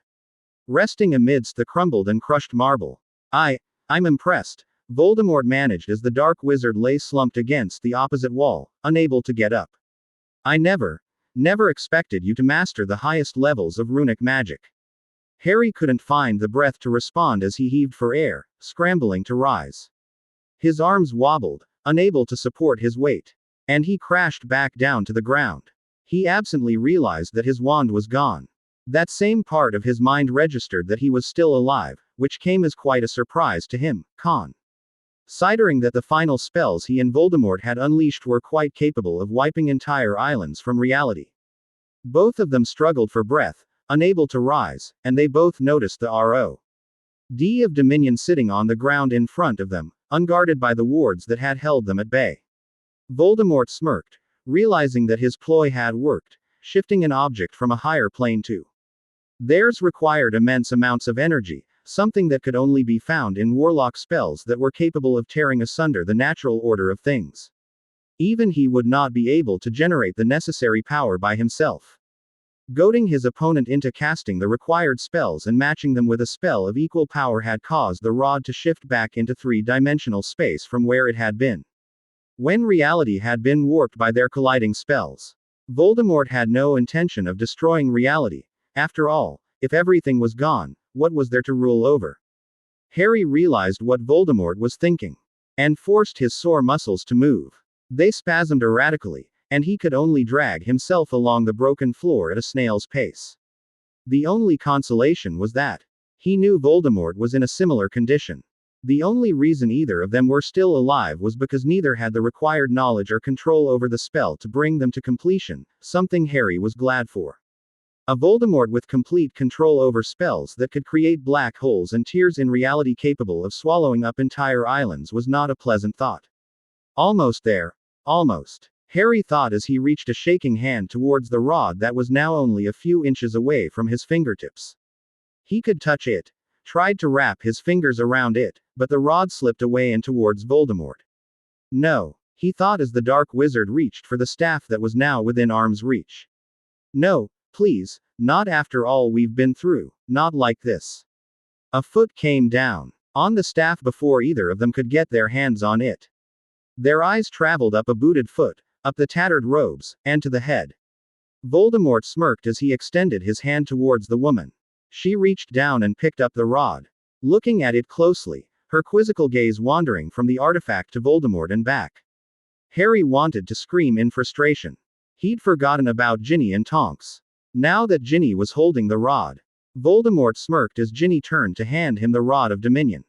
resting amidst the crumbled and crushed marble. I'm impressed, Voldemort managed as the Dark Wizard lay slumped against the opposite wall, unable to get up. I never expected you to master the highest levels of runic magic. Harry couldn't find the breath to respond as he heaved for air, scrambling to rise. His arms wobbled, unable to support his weight, and he crashed back down to the ground. He absently realized that his wand was gone. That same part of his mind registered that he was still alive, which came as quite a surprise to him, considering that the final spells he and Voldemort had unleashed were quite capable of wiping entire islands from reality. Both of them struggled for breath, unable to rise, and they both noticed the Rod of Dominion sitting on the ground in front of them, unguarded by the wards that had held them at bay. Voldemort smirked, realizing that his ploy had worked, shifting an object from a higher plane to theirs required immense amounts of energy, something that could only be found in warlock spells that were capable of tearing asunder the natural order of things. Even he would not be able to generate the necessary power by himself. Goading his opponent into casting the required spells and matching them with a spell of equal power had caused the rod to shift back into three-dimensional space from where it had been, when reality had been warped by their colliding spells. Voldemort had no intention of destroying reality. After all, if everything was gone, what was there to rule over? Harry realized what Voldemort was thinking, and forced his sore muscles to move. They spasmed erratically, and he could only drag himself along the broken floor at a snail's pace. The only consolation was that he knew Voldemort was in a similar condition. The only reason either of them were still alive was because neither had the required knowledge or control over the spell to bring them to completion, something Harry was glad for. A Voldemort with complete control over spells that could create black holes and tears in reality capable of swallowing up entire islands was not a pleasant thought. Almost there. Almost. Harry thought as he reached a shaking hand towards the rod that was now only a few inches away from his fingertips. He could touch it. Tried to wrap his fingers around it, but the rod slipped away and towards Voldemort. No, he thought as the dark wizard reached for the staff that was now within arm's reach. No, please, not after all we've been through, not like this. A foot came down on the staff before either of them could get their hands on it. Their eyes traveled up a booted foot, up the tattered robes, and to the head. Voldemort smirked as he extended his hand towards the woman. She reached down and picked up the rod. Looking at it closely, her quizzical gaze wandering from the artifact to Voldemort and back. Harry wanted to scream in frustration. He'd forgotten about Ginny and Tonks. Now that Ginny was holding the rod, Voldemort smirked as Ginny turned to hand him the Rod of Dominion.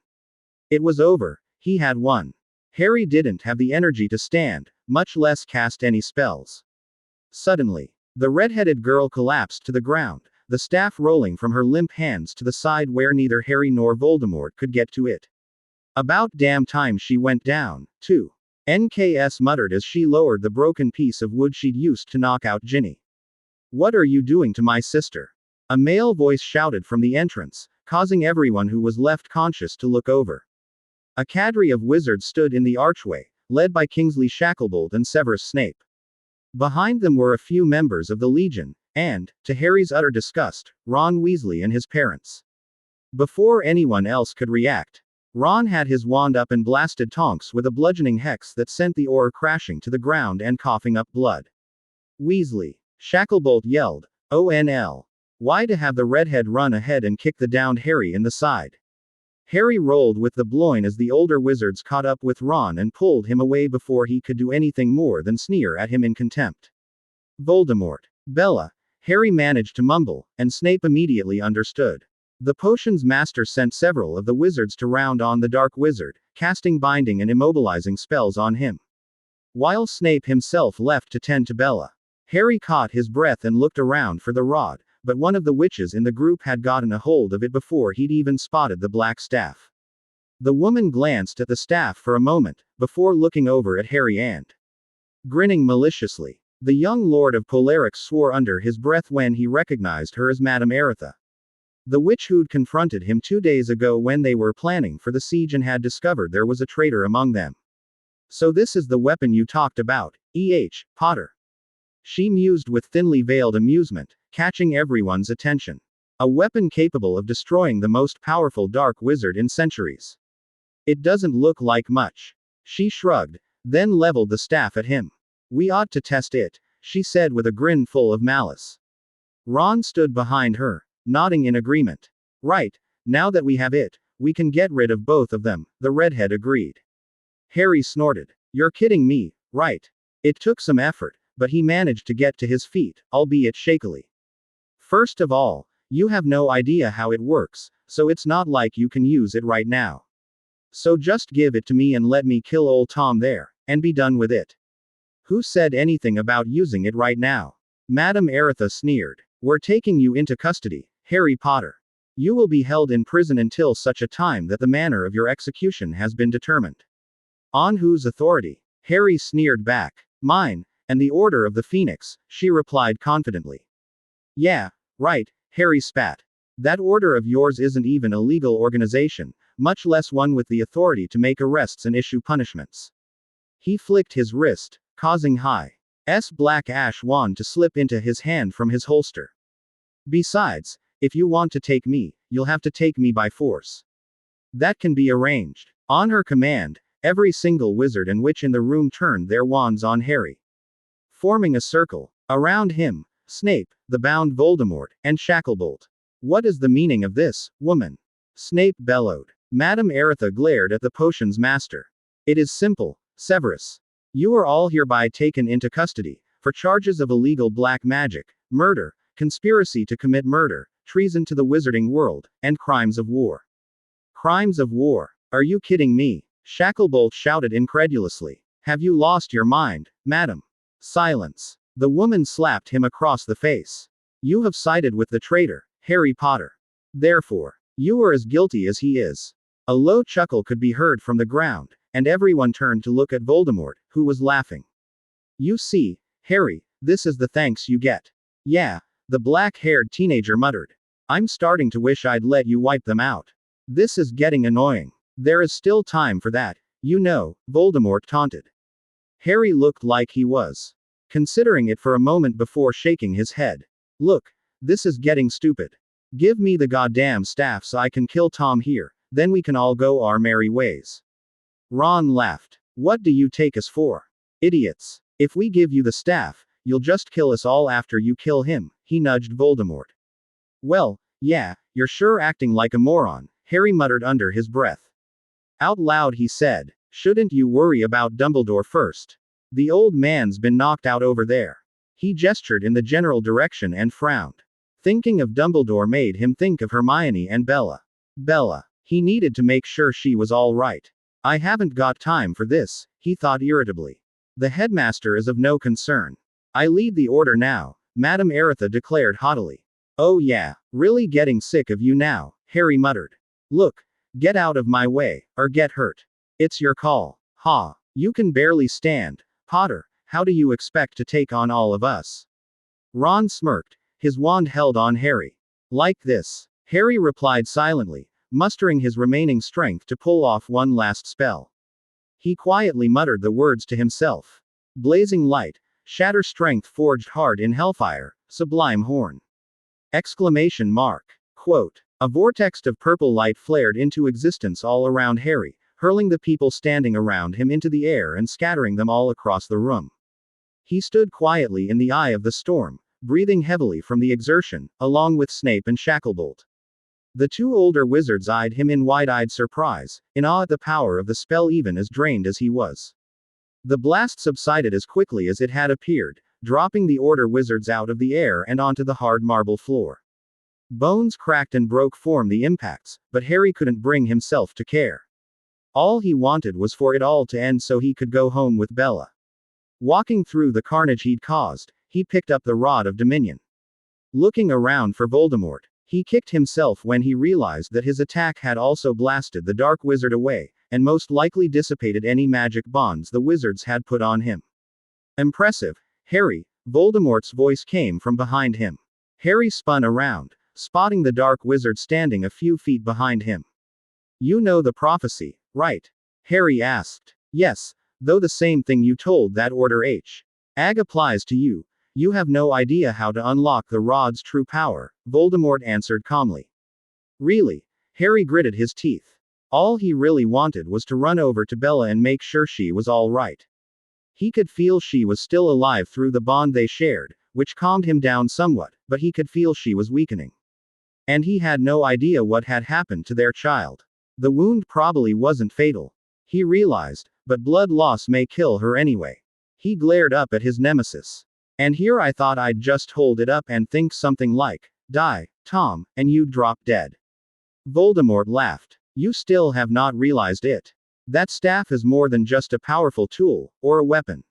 It was over, he had won. Harry didn't have the energy to stand, much less cast any spells. Suddenly, the red-headed girl collapsed to the ground, the staff rolling from her limp hands to the side where neither Harry nor Voldemort could get to it. About damn time she went down, too. NKS muttered as she lowered the broken piece of wood she'd used to knock out Ginny. What are you doing to my sister? A male voice shouted from the entrance, causing everyone who was left conscious to look over. A cadre of wizards stood in the archway, led by Kingsley Shacklebolt and Severus Snape. Behind them were a few members of the Legion, and, to Harry's utter disgust, Ron Weasley and his parents. Before anyone else could react, Ron had his wand up and blasted Tonks with a bludgeoning hex that sent the ore crashing to the ground and coughing up blood. Weasley! Shacklebolt yelled, "ONL! Why to have the redhead run ahead and kick the downed Harry in the side?" Harry rolled with the bloin as the older wizards caught up with Ron and pulled him away before he could do anything more than sneer at him in contempt. Voldemort. Bella. Harry managed to mumble, and Snape immediately understood. The potions master sent several of the wizards to round on the dark wizard, casting binding and immobilizing spells on him. While Snape himself left to tend to Bella. Harry caught his breath and looked around for the rod, but one of the witches in the group had gotten a hold of it before he'd even spotted the black staff. The woman glanced at the staff for a moment, before looking over at Harry and grinning maliciously. The young Lord of Bellatrix swore under his breath when he recognized her as Madame Eretha. The witch who'd confronted him 2 days ago when they were planning for the siege and had discovered there was a traitor among them. So this is the weapon you talked about, Potter. She mused with thinly veiled amusement, catching everyone's attention. A weapon capable of destroying the most powerful dark wizard in centuries. It doesn't look like much. She shrugged, then leveled the staff at him. We ought to test it, she said with a grin full of malice. Ron stood behind her, nodding in agreement. Right, now that we have it, we can get rid of both of them, the redhead agreed. Harry snorted. You're kidding me, right? It took some effort, but he managed to get to his feet, albeit shakily. First of all, you have no idea how it works, so it's not like you can use it right now. So just give it to me and let me kill old Tom there, and be done with it. Who said anything about using it right now? Madame Eretha sneered. We're taking you into custody, Harry Potter. You will be held in prison until such a time that the manner of your execution has been determined. On whose authority? Harry sneered back. Mine, and the Order of the Phoenix, she replied confidently. Yeah, right, Harry spat. That order of yours isn't even a legal organization, much less one with the authority to make arrests and issue punishments. He flicked his wrist, causing High's black ash wand to slip into his hand from his holster. Besides, if you want to take me, you'll have to take me by force. That can be arranged. On her command, every single wizard and witch in the room turned their wands on Harry. Forming a circle around him, Snape, the bound Voldemort, and Shacklebolt. What is the meaning of this, woman? Snape bellowed. Madame Eretha glared at the potions master. It is simple, Severus. You are all hereby taken into custody, for charges of illegal black magic, murder, conspiracy to commit murder, treason to the wizarding world, and crimes of war. Crimes of war. Are you kidding me? Shacklebolt shouted incredulously. Have you lost your mind, madam? Silence. The woman slapped him across the face. You have sided with the traitor, Harry Potter. Therefore, you are as guilty as he is. A low chuckle could be heard from the ground, and everyone turned to look at Voldemort, who was laughing. You see, Harry, this is the thanks you get. Yeah, the black-haired teenager muttered. I'm starting to wish I'd let you wipe them out. This is getting annoying. There is still time for that, you know, Voldemort taunted. Harry looked like he was considering it for a moment before shaking his head. Look, this is getting stupid. Give me the goddamn staff so I can kill Tom here, then we can all go our merry ways. Ron laughed. What do you take us for? Idiots. If we give you the staff, you'll just kill us all after you kill him, he nudged Voldemort. Well, yeah, you're sure acting like a moron, Harry muttered under his breath. Out loud he said, shouldn't you worry about Dumbledore first? The old man's been knocked out over there. He gestured in the general direction and frowned. Thinking of Dumbledore made him think of Hermione and Bella. Bella. He needed to make sure she was all right. I haven't got time for this, he thought irritably. The headmaster is of no concern. I lead the order now, Madame Eritha declared haughtily. Oh yeah, really getting sick of you now, Harry muttered. Look, get out of my way, or get hurt. It's your call. Ha, you can barely stand. Potter, how do you expect to take on all of us? Ron smirked, his wand held on Harry. Like this. Harry replied silently, mustering his remaining strength to pull off one last spell. He quietly muttered the words to himself. Blazing light, shatter strength forged hard in hellfire, sublime horn. Exclamation mark. Quote. A vortex of purple light flared into existence all around Harry, hurling the people standing around him into the air and scattering them all across the room. He stood quietly in the eye of the storm, breathing heavily from the exertion, along with Snape and Shacklebolt. The two older wizards eyed him in wide-eyed surprise, in awe at the power of the spell even as drained as he was. The blast subsided as quickly as it had appeared, dropping the order wizards out of the air and onto the hard marble floor. Bones cracked and broke from the impacts, but Harry couldn't bring himself to care. All he wanted was for it all to end so he could go home with Bella. Walking through the carnage he'd caused, he picked up the Rod of Dominion. Looking around for Voldemort, he kicked himself when he realized that his attack had also blasted the Dark Wizard away, and most likely dissipated any magic bonds the wizards had put on him. Impressive, Harry, Voldemort's voice came from behind him. Harry spun around, spotting the Dark Wizard standing a few feet behind him. You know the prophecy, right? Harry asked. Yes, though the same thing you told that Order H. Ag applies to you. You have no idea how to unlock the rod's true power, Voldemort answered calmly. Really? Harry gritted his teeth. All he really wanted was to run over to Bella and make sure she was all right. He could feel she was still alive through the bond they shared, which calmed him down somewhat, but he could feel she was weakening. And he had no idea what had happened to their child. The wound probably wasn't fatal. He realized, but blood loss may kill her anyway. He glared up at his nemesis. And here I thought I'd just hold it up and think something like, die, Tom, and you'd drop dead. Voldemort laughed. You still have not realized it. That staff is more than just a powerful tool, or a weapon.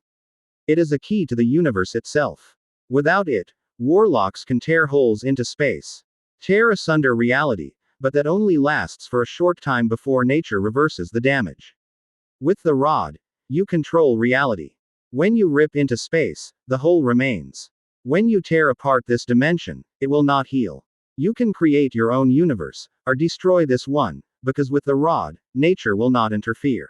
It is a key to the universe itself. Without it, warlocks can tear holes into space. Tear asunder reality, but that only lasts for a short time before nature reverses the damage. With the rod, you control reality. When you rip into space, the hole remains. When you tear apart this dimension, it will not heal. You can create your own universe, or destroy this one, because with the rod, nature will not interfere.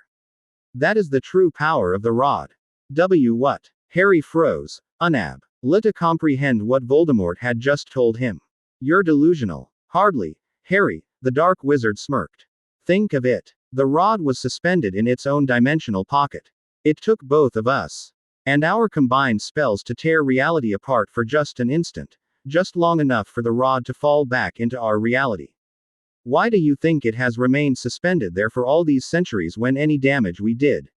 That is the true power of the rod. What? Harry froze, unable to comprehend what Voldemort had just told him. You're delusional. Hardly. Harry, the Dark Wizard smirked. Think of it. The rod was suspended in its own dimensional pocket. It took both of us and our combined spells to tear reality apart for just an instant, just long enough for the rod to fall back into our reality. Why do you think it has remained suspended there for all these centuries when any damage we did,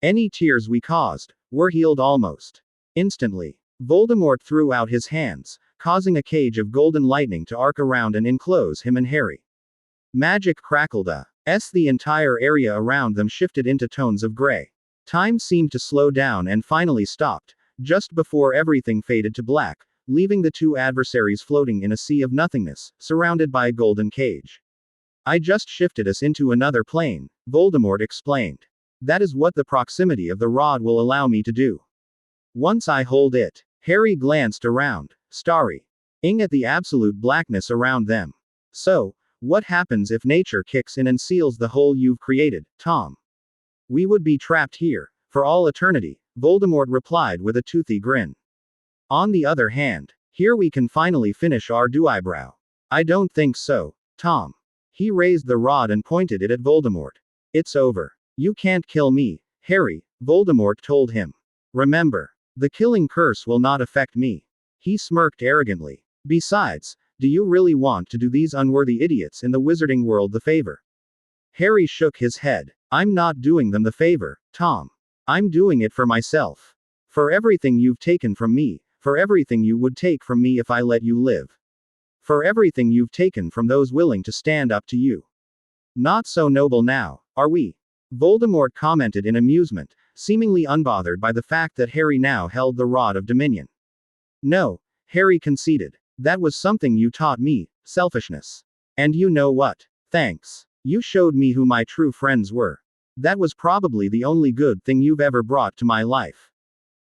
any tears we caused, were healed almost instantly? Voldemort threw out his hands, causing a cage of golden lightning to arc around and enclose him and Harry. Magic crackled The entire area around them shifted into tones of gray. Time seemed to slow down and finally stopped, just before everything faded to black, leaving the two adversaries floating in a sea of nothingness, surrounded by a golden cage. I just shifted us into another plane, Voldemort explained. That is what the proximity of the rod will allow me to do. Once I hold it. Harry glanced around, staring at the absolute blackness around them. So, what happens if nature kicks in and seals the hole you've created, Tom? We would be trapped here, for all eternity, Voldemort replied with a toothy grin. On the other hand, here we can finally finish our duel. I don't think so, Tom. He raised the rod and pointed it at Voldemort. It's over. You can't kill me, Harry, Voldemort told him. Remember, the killing curse will not affect me. He smirked arrogantly. Besides, do you really want to do these unworthy idiots in the wizarding world the favor? Harry shook his head. I'm not doing them the favor, Tom. I'm doing it for myself. For everything you've taken from me, for everything you would take from me if I let you live. For everything you've taken from those willing to stand up to you. Not so noble now, are we? Voldemort commented in amusement, seemingly unbothered by the fact that Harry now held the Rod of Dominion. No, Harry conceded. That was something you taught me, selfishness. And you know what? Thanks. You showed me who my true friends were. That was probably the only good thing you've ever brought to my life.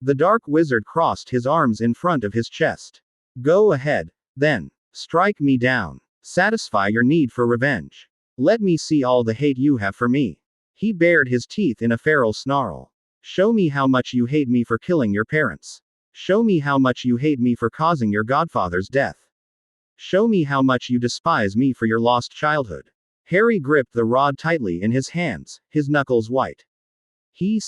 The Dark Wizard crossed his arms in front of his chest. Go ahead, then. Strike me down. Satisfy your need for revenge. Let me see all the hate you have for me. He bared his teeth in a feral snarl. Show me how much you hate me for killing your parents. Show me how much you hate me for causing your godfather's death. Show me how much you despise me for your lost childhood. Harry gripped the rod tightly in his hands, his knuckles white. He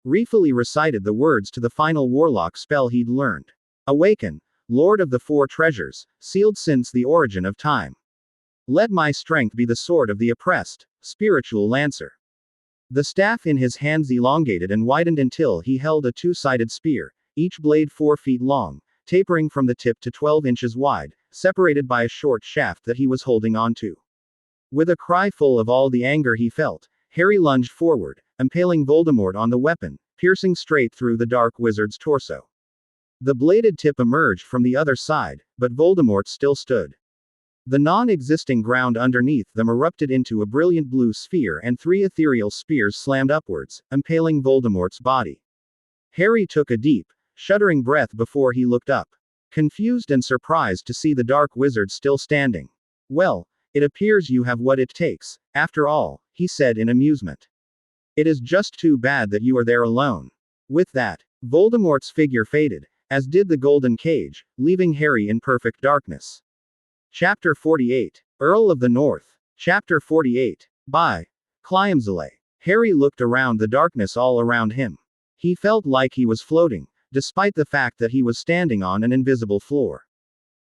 refully recited the words to the final warlock spell he'd learned. Awaken, Lord of the Four Treasures, sealed since the origin of time. Let my strength be the sword of the oppressed, spiritual lancer. The staff in his hands elongated and widened until he held a two-sided spear, each blade 4 feet long, tapering from the tip to 12 inches wide, separated by a short shaft that he was holding onto. With a cry full of all the anger he felt, Harry lunged forward, impaling Voldemort on the weapon, piercing straight through the Dark Wizard's torso. The bladed tip emerged from the other side, but Voldemort still stood. The non-existing ground underneath them erupted into a brilliant blue sphere and 3 ethereal spears slammed upwards, impaling Voldemort's body. Harry took a deep, shuddering breath before he looked up. Confused and surprised to see the Dark Wizard still standing. Well, it appears you have what it takes, after all, he said in amusement. It is just too bad that you are there alone. With that, Voldemort's figure faded, as did the golden cage, leaving Harry in perfect darkness. Chapter 48. Earl of the North. Chapter 48. By Cliamsile. Harry looked around the darkness all around him. He felt like he was floating, despite the fact that he was standing on an invisible floor.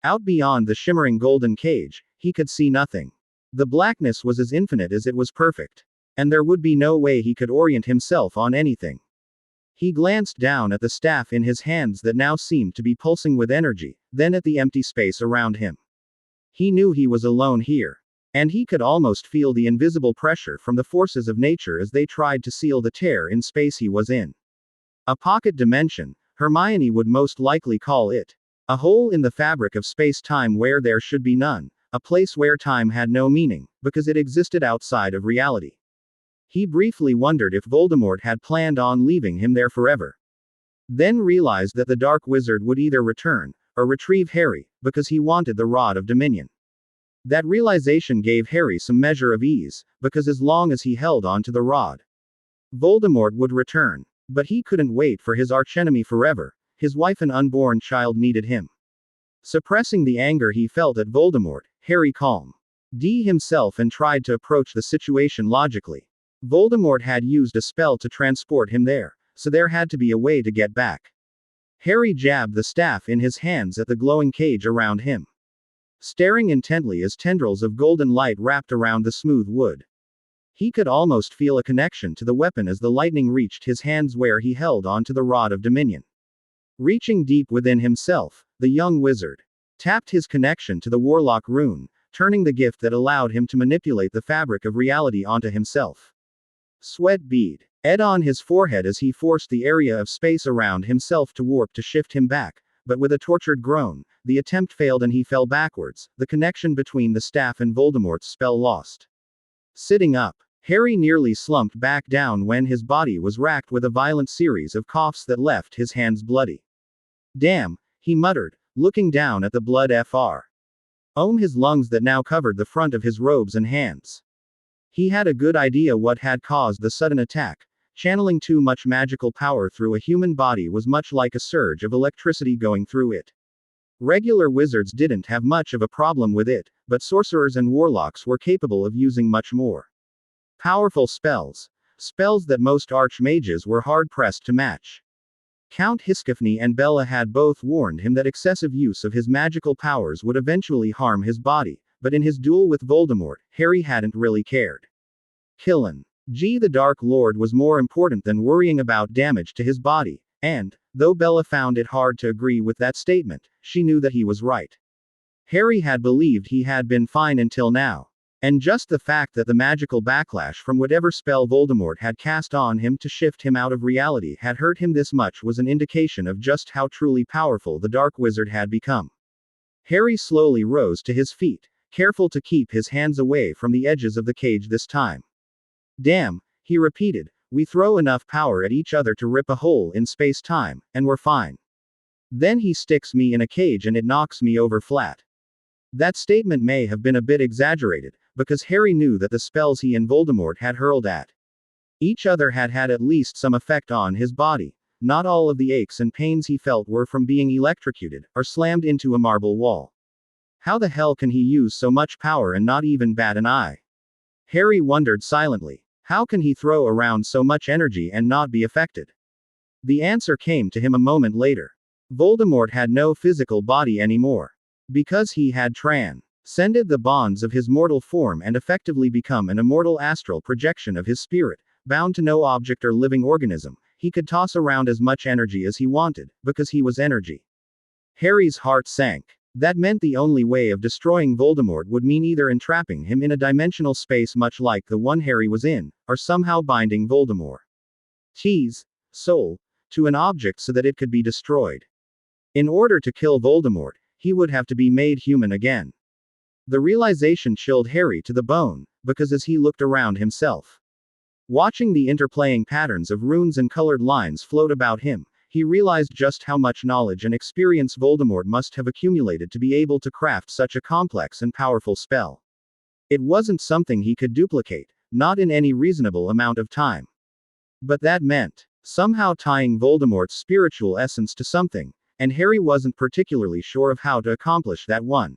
Out beyond the shimmering golden cage, he could see nothing. The blackness was as infinite as it was perfect. And there would be no way he could orient himself on anything. He glanced down at the staff in his hands that now seemed to be pulsing with energy, then at the empty space around him. He knew he was alone here. And he could almost feel the invisible pressure from the forces of nature as they tried to seal the tear in space he was in. A pocket dimension, Hermione would most likely call it. A hole in the fabric of space-time where there should be none, a place where time had no meaning, because it existed outside of reality. He briefly wondered if Voldemort had planned on leaving him there forever. Then realized that the Dark Wizard would either return, or retrieve Harry, because he wanted the Rod of Dominion. That realization gave Harry some measure of ease, because as long as he held on to the rod, Voldemort would return. But he couldn't wait for his archenemy forever. His wife and unborn child needed him. Suppressing the anger he felt at Voldemort, Harry calmed himself and tried to approach the situation logically. Voldemort had used a spell to transport him there, so there had to be a way to get back. Harry jabbed the staff in his hands at the glowing cage around him, staring intently as tendrils of golden light wrapped around the smooth wood. He could almost feel a connection to the weapon as the lightning reached his hands where he held onto the Rod of Dominion. Reaching deep within himself, the young wizard tapped his connection to the Warlock rune, turning the gift that allowed him to manipulate the fabric of reality onto himself. Sweat bead. Ed on his forehead as he forced the area of space around himself to warp to shift him back, but with a tortured groan, the attempt failed and he fell backwards, the connection between the staff and Voldemort's spell lost. Sitting up, Harry nearly slumped back down when his body was racked with a violent series of coughs that left his hands bloody. Damn, he muttered, looking down at the blood his lungs that now covered the front of his robes and hands. He had a good idea what had caused the sudden attack. Channeling too much magical power through a human body was much like a surge of electricity going through it. Regular wizards didn't have much of a problem with it, but sorcerers and warlocks were capable of using much more powerful spells. Spells that most archmages were hard-pressed to match. Count Hiscafney and Bella had both warned him that excessive use of his magical powers would eventually harm his body, but in his duel with Voldemort, Harry hadn't really cared. Killen. The Dark Lord was more important than worrying about damage to his body, and, though Bella found it hard to agree with that statement, she knew that he was right. Harry had believed he had been fine until now. And just the fact that the magical backlash from whatever spell Voldemort had cast on him to shift him out of reality had hurt him this much was an indication of just how truly powerful the Dark Wizard had become. Harry slowly rose to his feet, careful to keep his hands away from the edges of the cage this time. Damn, he repeated, we throw enough power at each other to rip a hole in space-time, and we're fine. Then he sticks me in a cage and it knocks me over flat. That statement may have been a bit exaggerated, because Harry knew that the spells he and Voldemort had hurled at each other had had at least some effect on his body. Not all of the aches and pains he felt were from being electrocuted, or slammed into a marble wall. How the hell can he use so much power and not even bat an eye? Harry wondered silently. How can he throw around so much energy and not be affected? The answer came to him a moment later. Voldemort had no physical body anymore. Because he had transcended the bonds of his mortal form and effectively become an immortal astral projection of his spirit, bound to no object or living organism, he could toss around as much energy as he wanted, because he was energy. Harry's heart sank. That meant the only way of destroying Voldemort would mean either entrapping him in a dimensional space much like the one Harry was in, or somehow binding Voldemort's soul to an object so that it could be destroyed. In order to kill Voldemort, he would have to be made human again. The realization chilled Harry to the bone, because as he looked around himself, watching the interplaying patterns of runes and colored lines float about him, he realized just how much knowledge and experience Voldemort must have accumulated to be able to craft such a complex and powerful spell. It wasn't something he could duplicate, not in any reasonable amount of time. But that meant somehow tying Voldemort's spiritual essence to something, and Harry wasn't particularly sure of how to accomplish that one.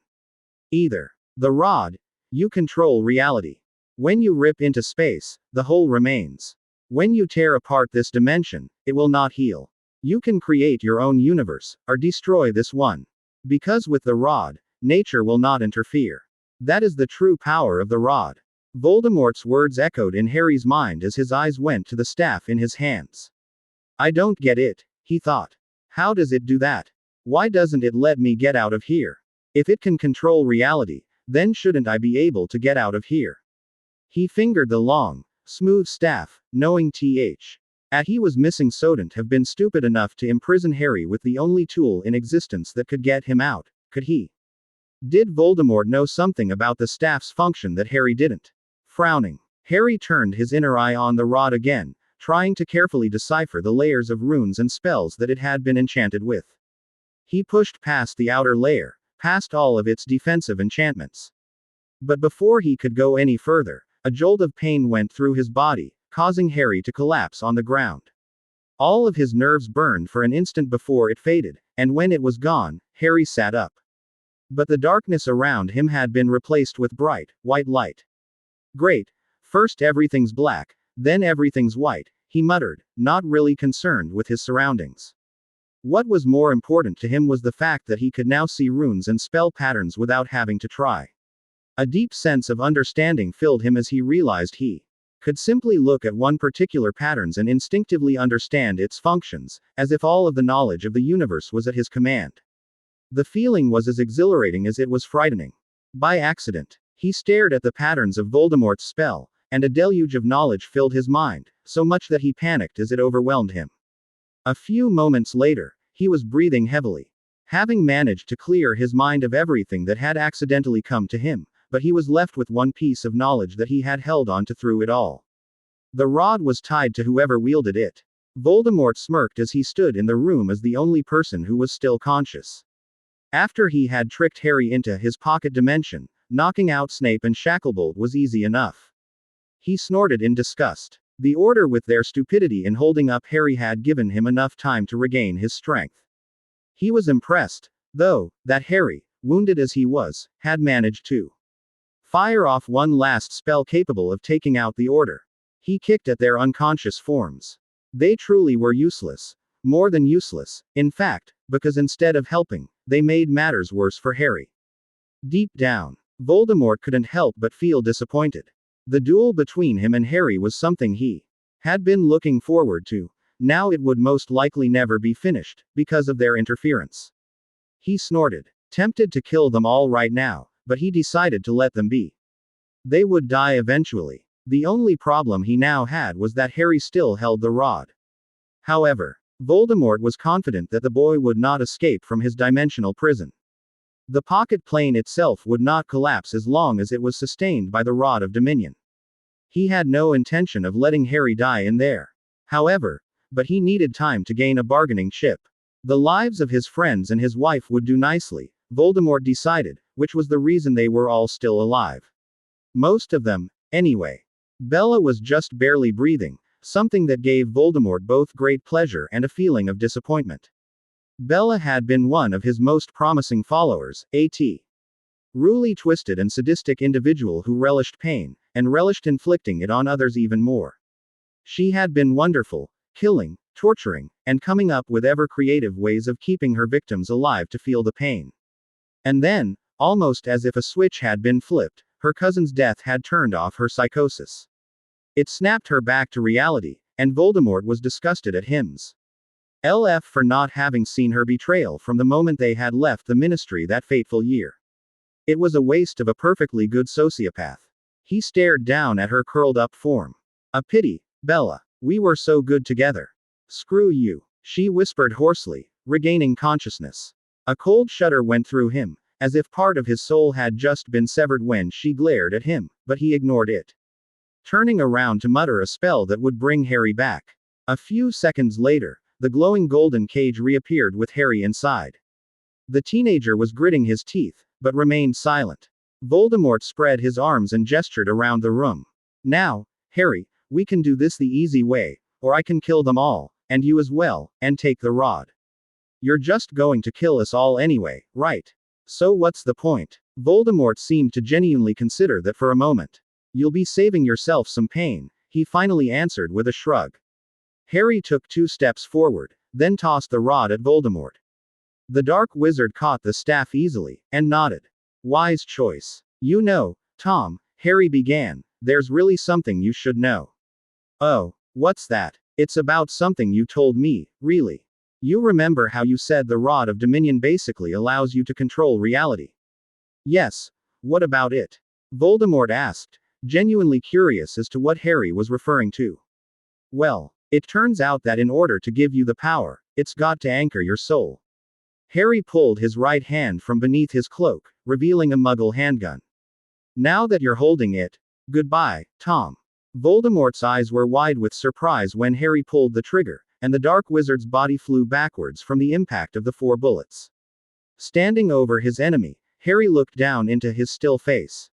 Either. The rod. You control reality. When you rip into space, the hole remains. When you tear apart this dimension, it will not heal. You can create your own universe, or destroy this one. Because with the rod, nature will not interfere. That is the true power of the rod. Voldemort's words echoed in Harry's mind as his eyes went to the staff in his hands. I don't get it, he thought. How does it do that? Why doesn't it let me get out of here? If it can control reality, then shouldn't I be able to get out of here? He fingered the long, smooth staff, knowing he was missing Sodent have been stupid enough to imprison Harry with the only tool in existence that could get him out, could he? Did Voldemort know something about the staff's function that Harry didn't? Frowning, Harry turned his inner eye on the rod again, trying to carefully decipher the layers of runes and spells that it had been enchanted with. He pushed past the outer layer, past all of its defensive enchantments. But before he could go any further, a jolt of pain went through his body, causing Harry to collapse on the ground. All of his nerves burned for an instant before it faded, and when it was gone, Harry sat up. But the darkness around him had been replaced with bright, white light. Great. First everything's black, then everything's white, he muttered, not really concerned with his surroundings. What was more important to him was the fact that he could now see runes and spell patterns without having to try. A deep sense of understanding filled him as he realized he could simply look at one particular patterns and instinctively understand its functions, as if all of the knowledge of the universe was at his command. The feeling was as exhilarating as it was frightening. By accident, he stared at the patterns of Voldemort's spell, and a deluge of knowledge filled his mind, so much that he panicked as it overwhelmed him. A few moments later, he was breathing heavily. Having managed to clear his mind of everything that had accidentally come to him, but he was left with one piece of knowledge that he had held on to through it all. The rod was tied to whoever wielded it. Voldemort smirked as he stood in the room as the only person who was still conscious. After he had tricked Harry into his pocket dimension, knocking out Snape and Shacklebolt was easy enough. He snorted in disgust. The Order with their stupidity in holding up Harry had given him enough time to regain his strength. He was impressed, though, that Harry, wounded as he was, had managed to fire off one last spell capable of taking out the Order. He kicked at their unconscious forms. They truly were useless. More than useless, in fact, because instead of helping, they made matters worse for Harry. Deep down, Voldemort couldn't help but feel disappointed. The duel between him and Harry was something he had been looking forward to. Now it would most likely never be finished, because of their interference. He snorted, tempted to kill them all right now, but he decided to let them be. They would die eventually. The only problem he now had was that Harry still held the rod. However, Voldemort was confident that the boy would not escape from his dimensional prison. The pocket plane itself would not collapse as long as it was sustained by the Rod of Dominion. He had no intention of letting Harry die in there. However, but he needed time to gain a bargaining chip. The lives of his friends and his wife would do nicely, Voldemort decided, which was the reason they were all still alive. Most of them, anyway. Bella was just barely breathing, something that gave Voldemort both great pleasure and a feeling of disappointment. Bella had been one of his most promising followers, a truly twisted and sadistic individual who relished pain, and relished inflicting it on others even more. She had been wonderful, killing, torturing, and coming up with ever creative ways of keeping her victims alive to feel the pain. And then, almost as if a switch had been flipped, her cousin's death had turned off her psychosis. It snapped her back to reality, and Voldemort was disgusted at himself for not having seen her betrayal from the moment they had left the ministry that fateful year. It was a waste of a perfectly good sociopath. He stared down at her curled up form. A pity, Bella. We were so good together. Screw you, she whispered hoarsely, regaining consciousness. A cold shudder went through him, as if part of his soul had just been severed when she glared at him, but he ignored it. Turning around to mutter a spell that would bring Harry back. A few seconds later, the glowing golden cage reappeared with Harry inside. The teenager was gritting his teeth, but remained silent. Voldemort spread his arms and gestured around the room. Now, Harry, we can do this the easy way, or I can kill them all, and you as well, and take the rod. You're just going to kill us all anyway, right? So what's the point? Voldemort seemed to genuinely consider that for a moment. You'll be saving yourself some pain, he finally answered with a shrug. Harry took 2 steps forward, then tossed the rod at Voldemort. The dark wizard caught the staff easily, and nodded. Wise choice. You know, Tom, Harry began, there's really something you should know. Oh, what's that? It's about something you told me, really. You remember how you said the Rod of Dominion basically allows you to control reality? Yes, what about it? Voldemort asked, genuinely curious as to what Harry was referring to. Well, it turns out that in order to give you the power, it's got to anchor your soul. Harry pulled his right hand from beneath his cloak, revealing a Muggle handgun. Now that you're holding it, goodbye, Tom. Voldemort's eyes were wide with surprise when Harry pulled the trigger, and the dark wizard's body flew backwards from the impact of the 4 bullets. Standing over his enemy, Harry looked down into his still face.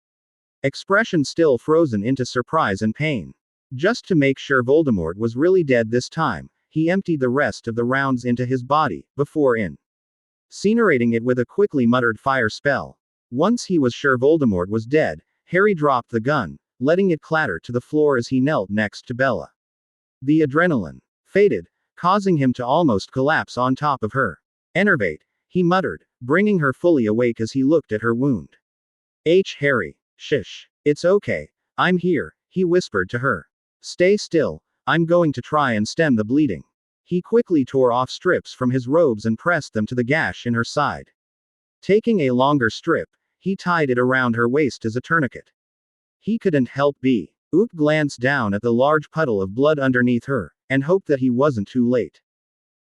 Expression still frozen into surprise and pain. Just to make sure Voldemort was really dead this time, he emptied the rest of the rounds into his body, before incinerating it with a quickly muttered fire spell. Once he was sure Voldemort was dead, Harry dropped the gun, letting it clatter to the floor as he knelt next to Bella. The adrenaline faded, causing him to almost collapse on top of her. Enervate, he muttered, bringing her fully awake as he looked at her wound. Harry. Shish. It's okay. I'm here, he whispered to her. Stay still, I'm going to try and stem the bleeding. He quickly tore off strips from his robes and pressed them to the gash in her side. Taking a longer strip, He tied it around her waist as a tourniquet. He couldn't help but glance down at the large puddle of blood underneath her, and hope that he wasn't too late.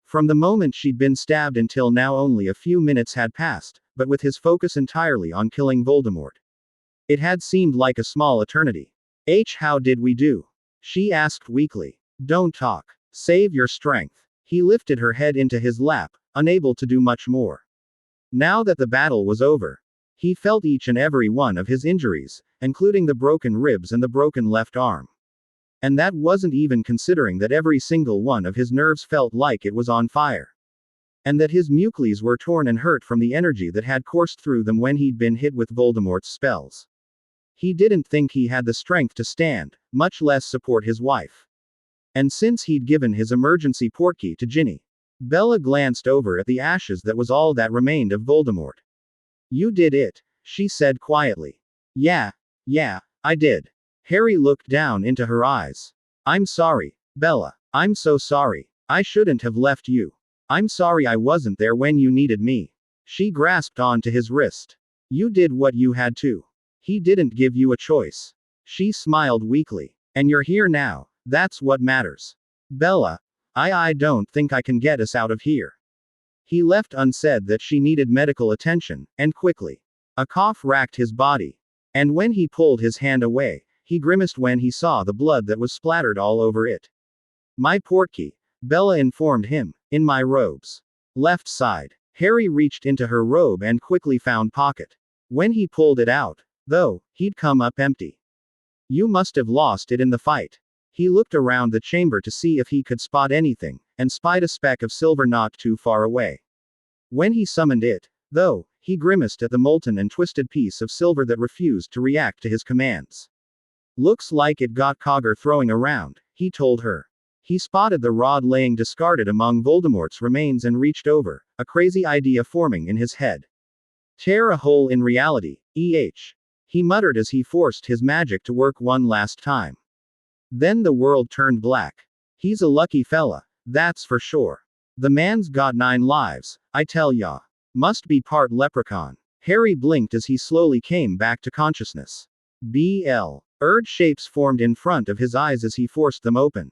From the moment she'd been stabbed until now only a few minutes had passed, but with his focus entirely on killing Voldemort, it had seemed like a small eternity. How did we do? She asked weakly. Don't talk. Save your strength. He lifted her head into his lap, unable to do much more. Now that the battle was over, he felt each and every one of his injuries, including the broken ribs and the broken left arm. And that wasn't even considering that every single one of his nerves felt like it was on fire. And that his mucles were torn and hurt from the energy that had coursed through them when he'd been hit with Voldemort's spells. He didn't think he had the strength to stand, much less support his wife. And since he'd given his emergency portkey to Ginny, Bella glanced over at the ashes that was all that remained of Voldemort. You did it, she said quietly. Yeah, I did. Harry looked down into her eyes. I'm sorry, Bella. I'm so sorry. I shouldn't have left you. I'm sorry I wasn't there when you needed me. She grasped onto his wrist. You did what you had to. He didn't give you a choice. She smiled weakly. And you're here now, that's what matters. Bella, I don't think I can get us out of here. He left unsaid that she needed medical attention, and quickly. A cough racked his body. And when he pulled his hand away, he grimaced when he saw the blood that was splattered all over it. My portkey, Bella informed him, in my robe's left side. Harry reached into her robe and quickly found pocket. When he pulled it out, though, he'd come up empty. You must have lost it in the fight. He looked around the chamber to see if he could spot anything, and spied a speck of silver not too far away. When he summoned it, though, he grimaced at the molten and twisted piece of silver that refused to react to his commands. Looks like it got Cogger throwing around, he told her. He spotted the rod laying discarded among Voldemort's remains and reached over, a crazy idea forming in his head. Tear a hole in reality, he muttered as he forced his magic to work one last time. Then the world turned black. He's a lucky fella, that's for sure. The man's got 9 lives, I tell ya. Must be part leprechaun. Harry blinked as he slowly came back to consciousness. Urge shapes formed in front of his eyes as he forced them open.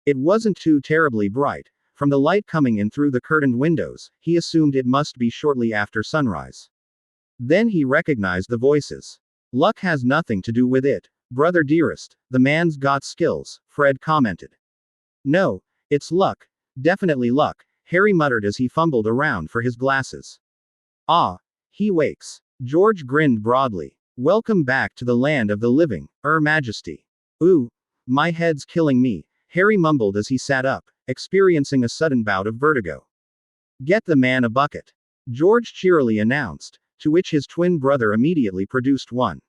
It wasn't too terribly bright. From the light coming in through the curtained windows, he assumed it must be shortly after sunrise. Then he recognized the voices. Luck has nothing to do with it, brother dearest, the man's got skills, Fred commented. No, it's luck, definitely luck, Harry muttered as he fumbled around for his glasses. Ah, he wakes. George grinned broadly. Welcome back to the land of the living, Majesty. Ooh, my head's killing me, Harry mumbled as he sat up, experiencing a sudden bout of vertigo. Get the man a bucket, George cheerily announced, to which his twin brother immediately produced one.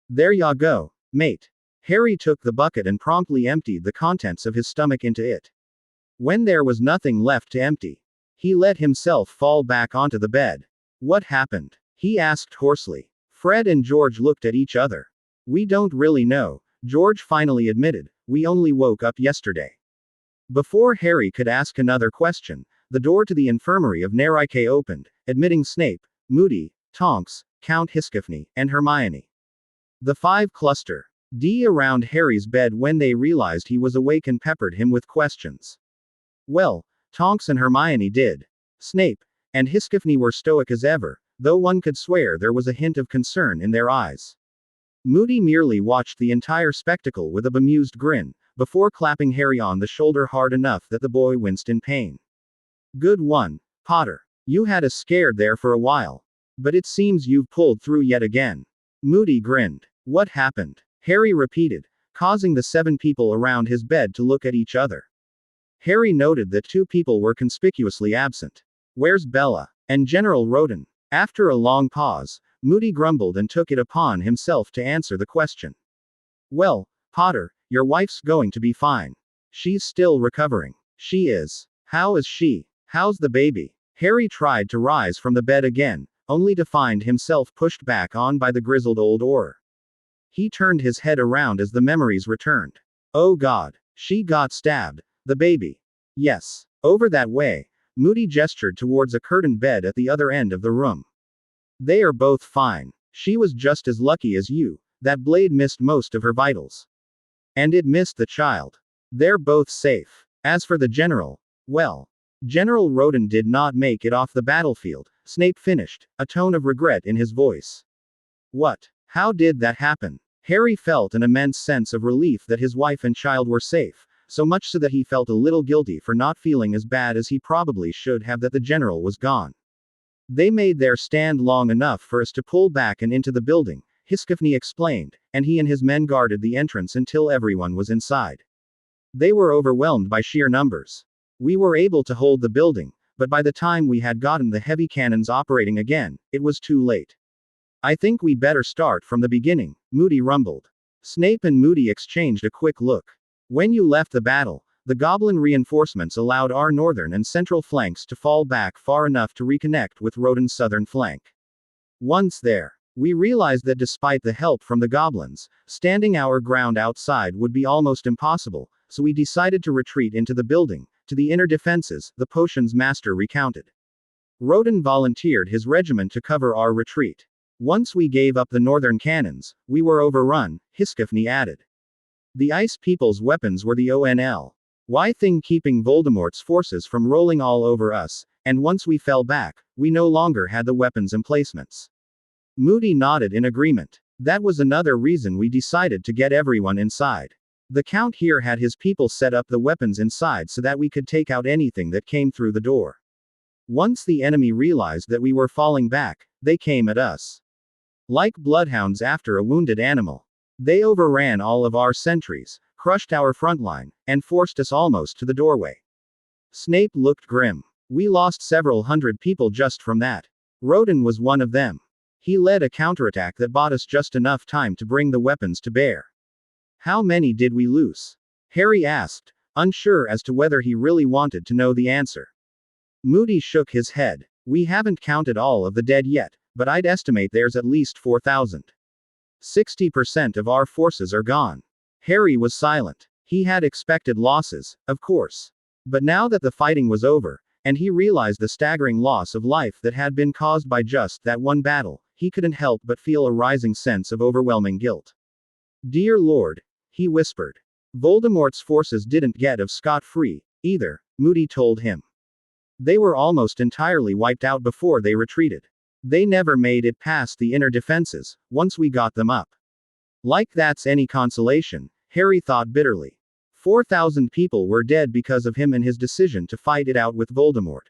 There ya go, mate. Harry took the bucket and promptly emptied the contents of his stomach into it. When there was nothing left to empty, he let himself fall back onto the bed. What happened? He asked hoarsely. Fred and George looked at each other. We don't really know, George finally admitted. We only woke up yesterday. Before Harry could ask another question, the door to the infirmary of Nerike opened, admitting Snape, Moody, Tonks, Count Hiscoffney, and Hermione. The 5 cluster around Harry's bed when they realized he was awake and peppered him with questions. Well, Tonks and Hermione did. Snape and Hiscoffney were stoic as ever, though one could swear there was a hint of concern in their eyes. Moody merely watched the entire spectacle with a bemused grin, before clapping Harry on the shoulder hard enough that the boy winced in pain. Good one, Potter. You had us scared there for a while. But it seems you've pulled through yet again. Moody grinned. What happened? Harry repeated, causing the 7 people around his bed to look at each other. Harry noted that 2 people were conspicuously absent. Where's Bella? And General Roden? After a long pause, Moody grumbled and took it upon himself to answer the question. Well, Potter, your wife's going to be fine. She's still recovering. She is. How is she? How's the baby? Harry tried to rise from the bed again, only to find himself pushed back on by the grizzled old Auror. He turned his head around as the memories returned. Oh God, she got stabbed. The baby. Yes. Over that way. Moody gestured towards a curtained bed at the other end of the room. They are both fine. She was just as lucky as you. That blade missed most of her vitals. And it missed the child. They're both safe. As for the general, well, General Roden did not make it off the battlefield, Snape finished, a tone of regret in his voice. What? How did that happen? Harry felt an immense sense of relief that his wife and child were safe, so much so that he felt a little guilty for not feeling as bad as he probably should have that the general was gone. They made their stand long enough for us to pull back and into the building, Hiscoffney explained, and he and his men guarded the entrance until everyone was inside. They were overwhelmed by sheer numbers. We were able to hold the building, but by the time we had gotten the heavy cannons operating again, it was too late. I think we better start from the beginning, Moody rumbled. Snape and Moody exchanged a quick look. When you left the battle, the goblin reinforcements allowed our northern and central flanks to fall back far enough to reconnect with Roden's southern flank. Once there, we realized that despite the help from the goblins, standing our ground outside would be almost impossible, so we decided to retreat into the building, to the inner defenses, the potions master recounted. Roden volunteered his regiment to cover our retreat. Once we gave up the northern cannons, we were overrun, Hiscoffney added. The Ice People's weapons were the only thing keeping Voldemort's forces from rolling all over us, and once we fell back, we no longer had the weapons emplacements. Moody nodded in agreement. That was another reason we decided to get everyone inside. The Count here had his people set up the weapons inside so that we could take out anything that came through the door. Once the enemy realized that we were falling back, they came at us like bloodhounds after a wounded animal. They overran all of our sentries, crushed our front line, and forced us almost to the doorway. Snape looked grim. We lost several hundred people just from that. Roden was one of them. He led a counterattack that bought us just enough time to bring the weapons to bear. How many did we lose? Harry asked, unsure as to whether he really wanted to know the answer. Moody shook his head. We haven't counted all of the dead yet, but I'd estimate there's at least 4,000. 60% of our forces are gone. Harry was silent. He had expected losses, of course. But now that the fighting was over, and he realized the staggering loss of life that had been caused by just that one battle, he couldn't help but feel a rising sense of overwhelming guilt. Dear Lord, he whispered. Voldemort's forces didn't get off scot-free, either, Moody told him. They were almost entirely wiped out before they retreated. They never made it past the inner defenses, once we got them up. Like that's any consolation, Harry thought bitterly. 4,000 people were dead because of him and his decision to fight it out with Voldemort.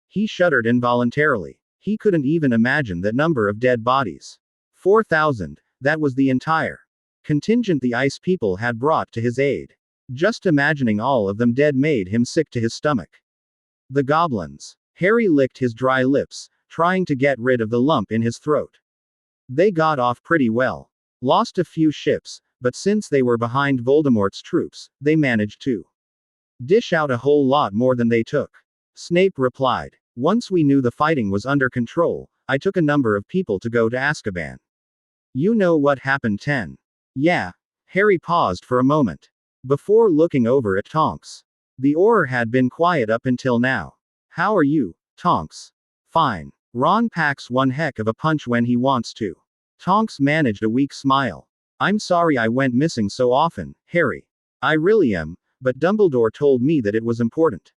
He shuddered involuntarily. He couldn't even imagine that number of dead bodies. 4,000, that was the entire contingent the Ice People had brought to his aid. Just imagining all of them dead made him sick to his stomach. The goblins. Harry licked his dry lips, trying to get rid of the lump in his throat. They got off pretty well. Lost a few ships, but since they were behind Voldemort's troops, they managed to dish out a whole lot more than they took. Snape replied. Once we knew the fighting was under control, I took a number of people to go to Azkaban. You know what happened 10. Yeah. Harry paused for a moment. Before looking over at Tonks. The Auror had been quiet up until now. How are you, Tonks? Fine. Ron packs one heck of a punch when he wants to. Tonks managed a weak smile. I'm sorry I went missing so often, Harry. I really am, but Dumbledore told me that it was important.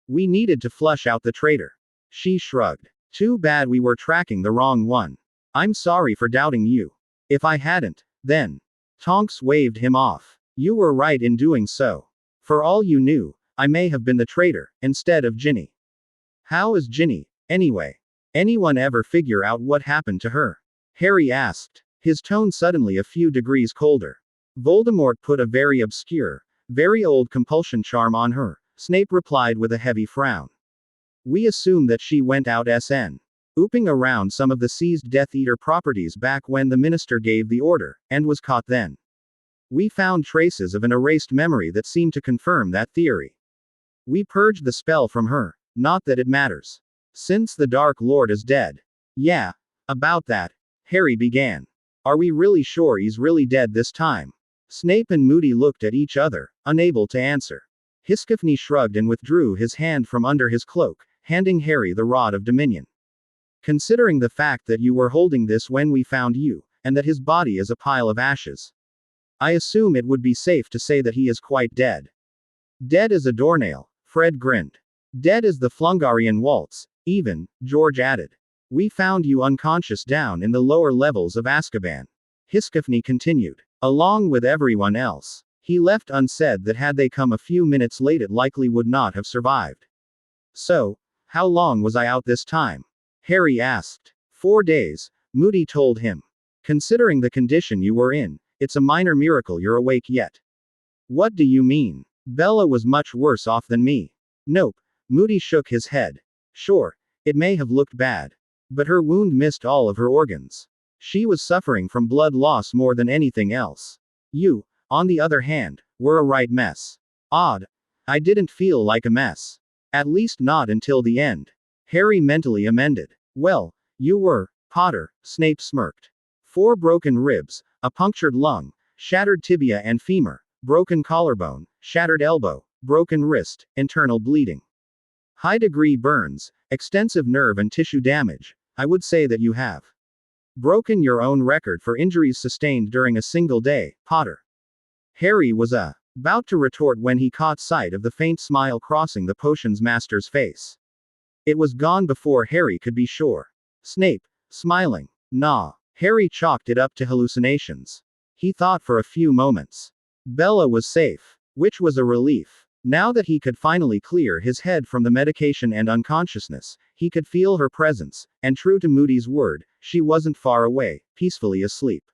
We needed to flush out the traitor. She shrugged. Too bad we were tracking the wrong one. I'm sorry for doubting you. If I hadn't, then. Tonks waved him off. You were right in doing so. For all you knew, I may have been the traitor, instead of Ginny. How is Ginny, anyway? Anyone ever figure out what happened to her? Harry asked, his tone suddenly a few degrees colder. Voldemort put a very obscure, very old compulsion charm on her, Snape replied with a heavy frown. We assume that she went out ooping around some of the seized Death Eater properties back when the minister gave the order, and was caught then. We found traces of an erased memory that seemed to confirm that theory. We purged the spell from her, not that it matters. Since the Dark Lord is dead. Yeah. About that. Harry began. Are we really sure he's really dead this time? Snape and Moody looked at each other, unable to answer. Hiscoffney shrugged and withdrew his hand from under his cloak, handing Harry the Rod of Dominion. Considering the fact that you were holding this when we found you, and that his body is a pile of ashes, I assume it would be safe to say that he is quite dead. Dead as a doornail, Fred grinned. Dead as the Flungarian waltz, even, George added. We found you unconscious down in the lower levels of Azkaban. Hiskifny continued. Along with everyone else. He left unsaid that had they come a few minutes late it likely would not have survived. So, how long was I out this time? Harry asked. 4 days, Moody told him. Considering the condition you were in, it's a minor miracle you're awake yet. What do you mean? Bella was much worse off than me. Nope, Moody shook his head. Sure, it may have looked bad. But her wound missed all of her organs. She was suffering from blood loss more than anything else. You, on the other hand, were a right mess. Odd. I didn't feel like a mess. At least not until the end. Harry mentally amended. Well, you were, Potter, Snape smirked. 4 broken ribs, a punctured lung, shattered tibia and femur, broken collarbone, shattered elbow, broken wrist, internal bleeding. High-degree burns, extensive nerve and tissue damage. I would say that you have broken your own record for injuries sustained during a single day, Potter. Harry was about to retort when he caught sight of the faint smile crossing the potions master's face. It was gone before Harry could be sure. Snape, smiling. Nah. Harry chalked it up to hallucinations. He thought for a few moments. Bella was safe, which was a relief. Now that he could finally clear his head from the medication and unconsciousness, he could feel her presence, and true to Moody's word, she wasn't far away, peacefully asleep.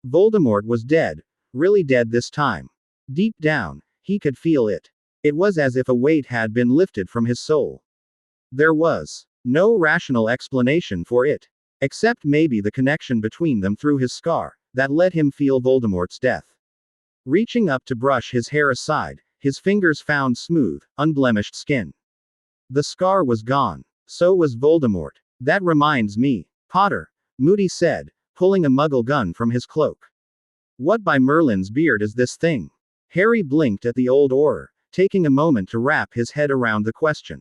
Voldemort was dead, really dead this time. Deep down, he could feel it. It was as if a weight had been lifted from his soul. There was no rational explanation for it, except maybe the connection between them through his scar, that let him feel Voldemort's death. Reaching up to brush his hair aside, his fingers found smooth, unblemished skin. The scar was gone. So was Voldemort. That reminds me, Potter, Moody said, pulling a muggle gun from his cloak. What by Merlin's beard is this thing? Harry blinked at the old Auror, taking a moment to wrap his head around the question.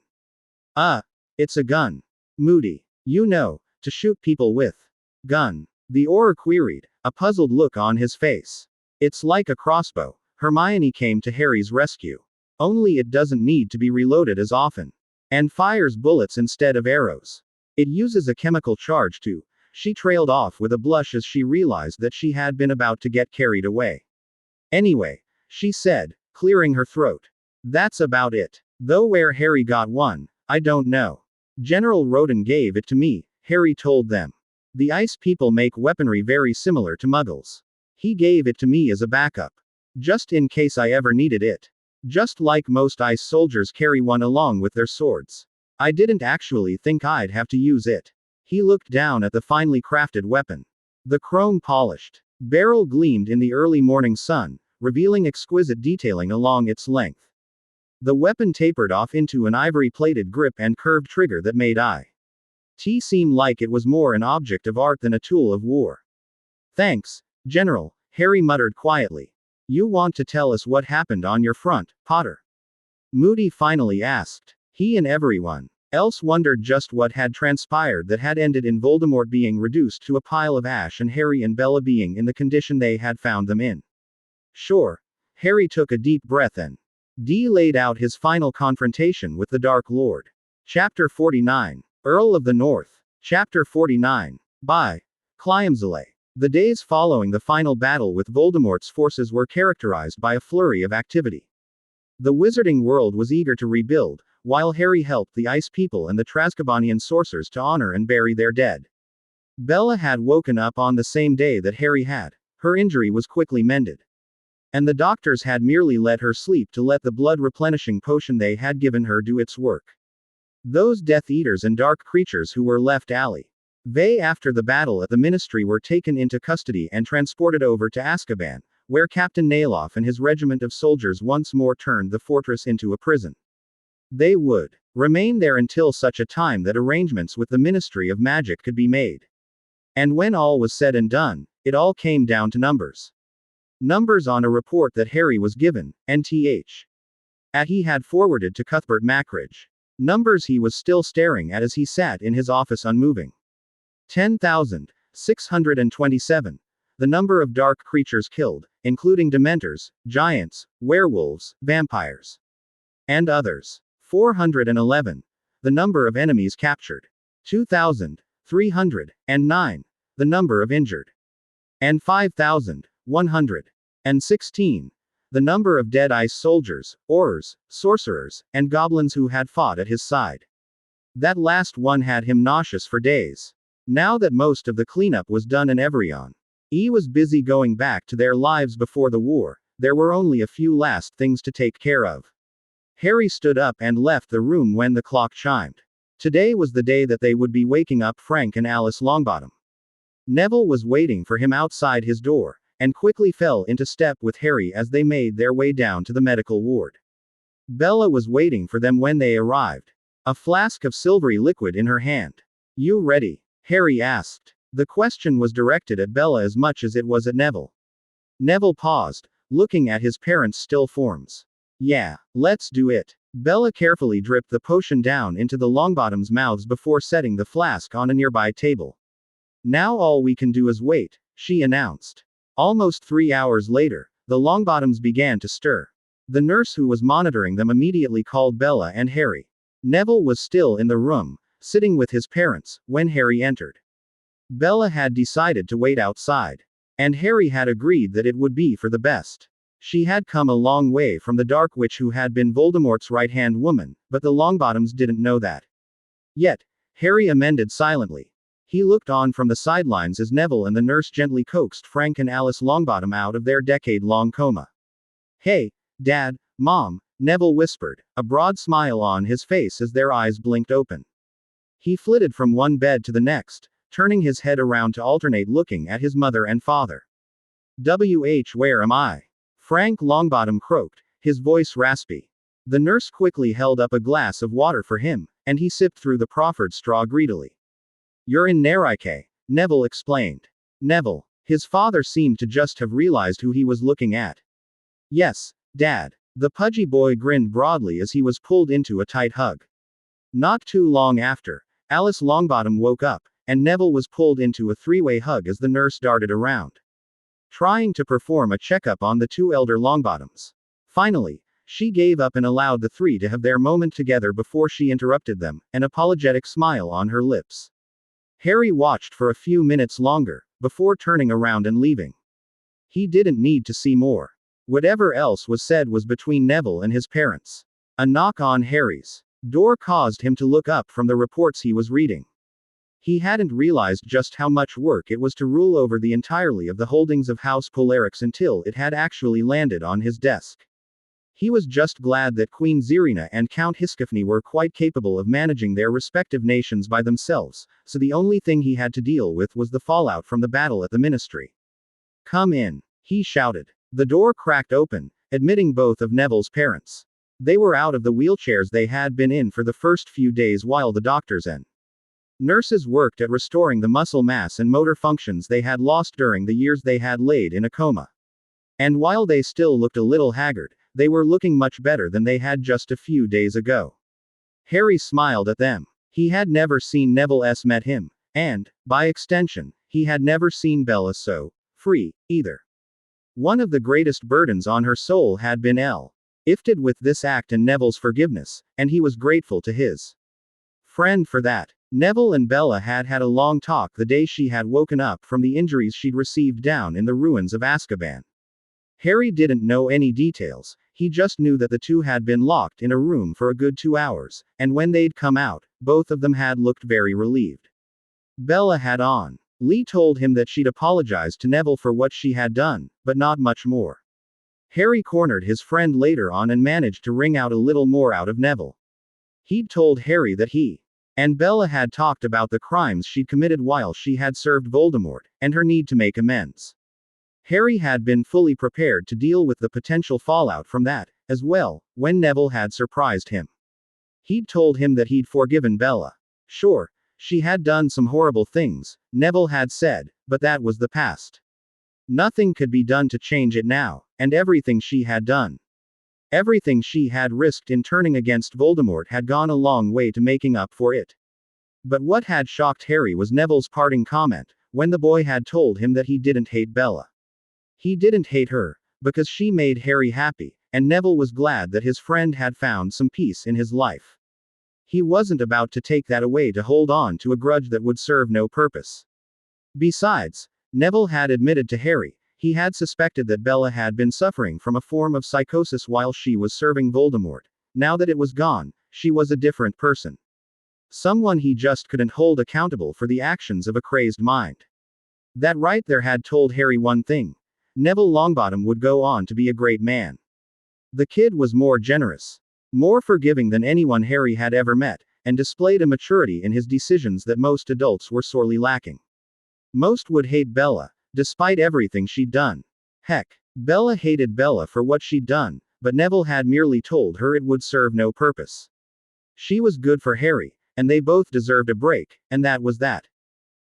It's a gun. Moody. You know, to shoot people with. Gun. The Auror queried, a puzzled look on his face. It's like a crossbow. Hermione came to Harry's rescue. Only it doesn't need to be reloaded as often. And fires bullets instead of arrows. It uses a chemical charge too. She trailed off with a blush as she realized that she had been about to get carried away. Anyway, she said, clearing her throat. That's about it. Though where Harry got one, I don't know. General Roden gave it to me, Harry told them. The ice people make weaponry very similar to muggles. He gave it to me as a backup. Just in case I ever needed it. Just like most ice soldiers carry one along with their swords. I didn't actually think I'd have to use it. He looked down at the finely crafted weapon. The chrome-polished barrel gleamed in the early morning sun, revealing exquisite detailing along its length. The weapon tapered off into an ivory-plated grip and curved trigger that made it seem like it was more an object of art than a tool of war. Thanks, General, Harry muttered quietly. You want to tell us what happened on your front, Potter? Moody finally asked. He and everyone else wondered just what had transpired that had ended in Voldemort being reduced to a pile of ash and Harry and Bella being in the condition they had found them in. Sure. Harry took a deep breath and laid out his final confrontation with the Dark Lord. Chapter 49. Earl of the North. Chapter 49. By Cliamzale. The days following the final battle with Voldemort's forces were characterized by a flurry of activity. The wizarding world was eager to rebuild, while Harry helped the Ice People and the Trascabanian sorcerers to honor and bury their dead. Bella had woken up on the same day that Harry had. Her injury was quickly mended. And the doctors had merely let her sleep to let the blood-replenishing potion they had given her do its work. Those Death Eaters and dark creatures who were left after the battle at the Ministry were taken into custody and transported over to Azkaban, where Captain Nailoff and his regiment of soldiers once more turned the fortress into a prison. They would remain there until such a time that arrangements with the Ministry of Magic could be made. And when all was said and done, it all came down to numbers. Numbers on a report that Harry was given, and he had forwarded to Cuthbert Mackridge. Numbers he was still staring at as he sat in his office unmoving. 10,627. The number of dark creatures killed, including dementors, giants, werewolves, vampires, and others. 411. The number of enemies captured. 2,309. The number of injured. And 5,116. The number of dead ice soldiers, aurors, sorcerers, and goblins who had fought at his side. That last one had him nauseous for days. Now that most of the cleanup was done in Everion, he was busy going back to their lives before the war. There were only a few last things to take care of. Harry stood up and left the room when the clock chimed. Today was the day that they would be waking up Frank and Alice Longbottom. Neville was waiting for him outside his door, and quickly fell into step with Harry as they made their way down to the medical ward. Bella was waiting for them when they arrived, a flask of silvery liquid in her hand. "You ready?" Harry asked. The question was directed at Bella as much as it was at Neville. Neville paused, looking at his parents' still forms. "Yeah, let's do it." Bella carefully dripped the potion down into the Longbottoms' mouths before setting the flask on a nearby table. "Now all we can do is wait," she announced. Almost 3 hours later, the Longbottoms began to stir. The nurse who was monitoring them immediately called Bella and Harry. Neville was still in the room, sitting with his parents, when Harry entered. Bella had decided to wait outside. And Harry had agreed that it would be for the best. She had come a long way from the Dark Witch who had been Voldemort's right-hand woman, but the Longbottoms didn't know that. Yet, Harry amended silently. He looked on from the sidelines as Neville and the nurse gently coaxed Frank and Alice Longbottom out of their decade-long coma. "Hey, Dad, Mom," Neville whispered, a broad smile on his face as their eyes blinked open. He flitted from one bed to the next, turning his head around to alternate looking at his mother and father. Where am I?" Frank Longbottom croaked, his voice raspy. The nurse quickly held up a glass of water for him, and he sipped through the proffered straw greedily. "You're in Nerike," Neville explained. Neville. His father seemed to just have realized who he was looking at. "Yes, Dad." The pudgy boy grinned broadly as he was pulled into a tight hug. Not too long after, Alice Longbottom woke up, and Neville was pulled into a three-way hug as the nurse darted around, trying to perform a checkup on the two elder Longbottoms. Finally, she gave up and allowed the three to have their moment together before she interrupted them, an apologetic smile on her lips. Harry watched for a few minutes longer, before turning around and leaving. He didn't need to see more. Whatever else was said was between Neville and his parents. A knock on Harry's door caused him to look up from the reports he was reading. He hadn't realized just how much work it was to rule over the entirety of the holdings of House Bellatrix until it had actually landed on his desk. He was just glad that Queen Zirina and Count Hiskifny were quite capable of managing their respective nations by themselves, so the only thing he had to deal with was the fallout from the battle at the ministry. "Come in," he shouted. The door cracked open, admitting both of Neville's parents. They were out of the wheelchairs they had been in for the first few days while the doctors and nurses worked at restoring the muscle mass and motor functions they had lost during the years they had laid in a coma. And while they still looked a little haggard, they were looking much better than they had just a few days ago. Harry smiled at them. He had never seen Neville's met him, and, by extension, he had never seen Bella so free, either. One of the greatest burdens on her soul had been lifted with this act and Neville's forgiveness, and he was grateful to his friend for that. Neville and Bella had had a long talk the day she had woken up from the injuries she'd received down in the ruins of Azkaban. Harry didn't know any details, he just knew that the two had been locked in a room for a good 2 hours, and when they'd come out, both of them had looked very relieved. Bella had on. Lee told him that she'd apologized to Neville for what she had done, but not much more. Harry cornered his friend later on and managed to wring out a little more out of Neville. He'd told Harry that he and Bella had talked about the crimes she'd committed while she had served Voldemort, and her need to make amends. Harry had been fully prepared to deal with the potential fallout from that, as well, when Neville had surprised him. He'd told him that he'd forgiven Bella. Sure, she had done some horrible things, Neville had said, but that was the past. Nothing could be done to change it now, and everything she had done, Everything she had risked in turning against Voldemort had gone a long way to making up for it. But what had shocked Harry was Neville's parting comment, when the boy had told him that he didn't hate Bella. He didn't hate her, because she made Harry happy, and Neville was glad that his friend had found some peace in his life. He wasn't about to take that away to hold on to a grudge that would serve no purpose. Besides, Neville had admitted to Harry, he had suspected that Bella had been suffering from a form of psychosis while she was serving Voldemort. Now that it was gone, she was a different person. Someone he just couldn't hold accountable for the actions of a crazed mind. That right there had told Harry one thing. Neville Longbottom would go on to be a great man. The kid was more generous, more forgiving than anyone Harry had ever met, and displayed a maturity in his decisions that most adults were sorely lacking. Most would hate Bella, despite everything she'd done. Heck, Bella hated Bella for what she'd done, but Neville had merely told her it would serve no purpose. She was good for Harry, and they both deserved a break, and that was that.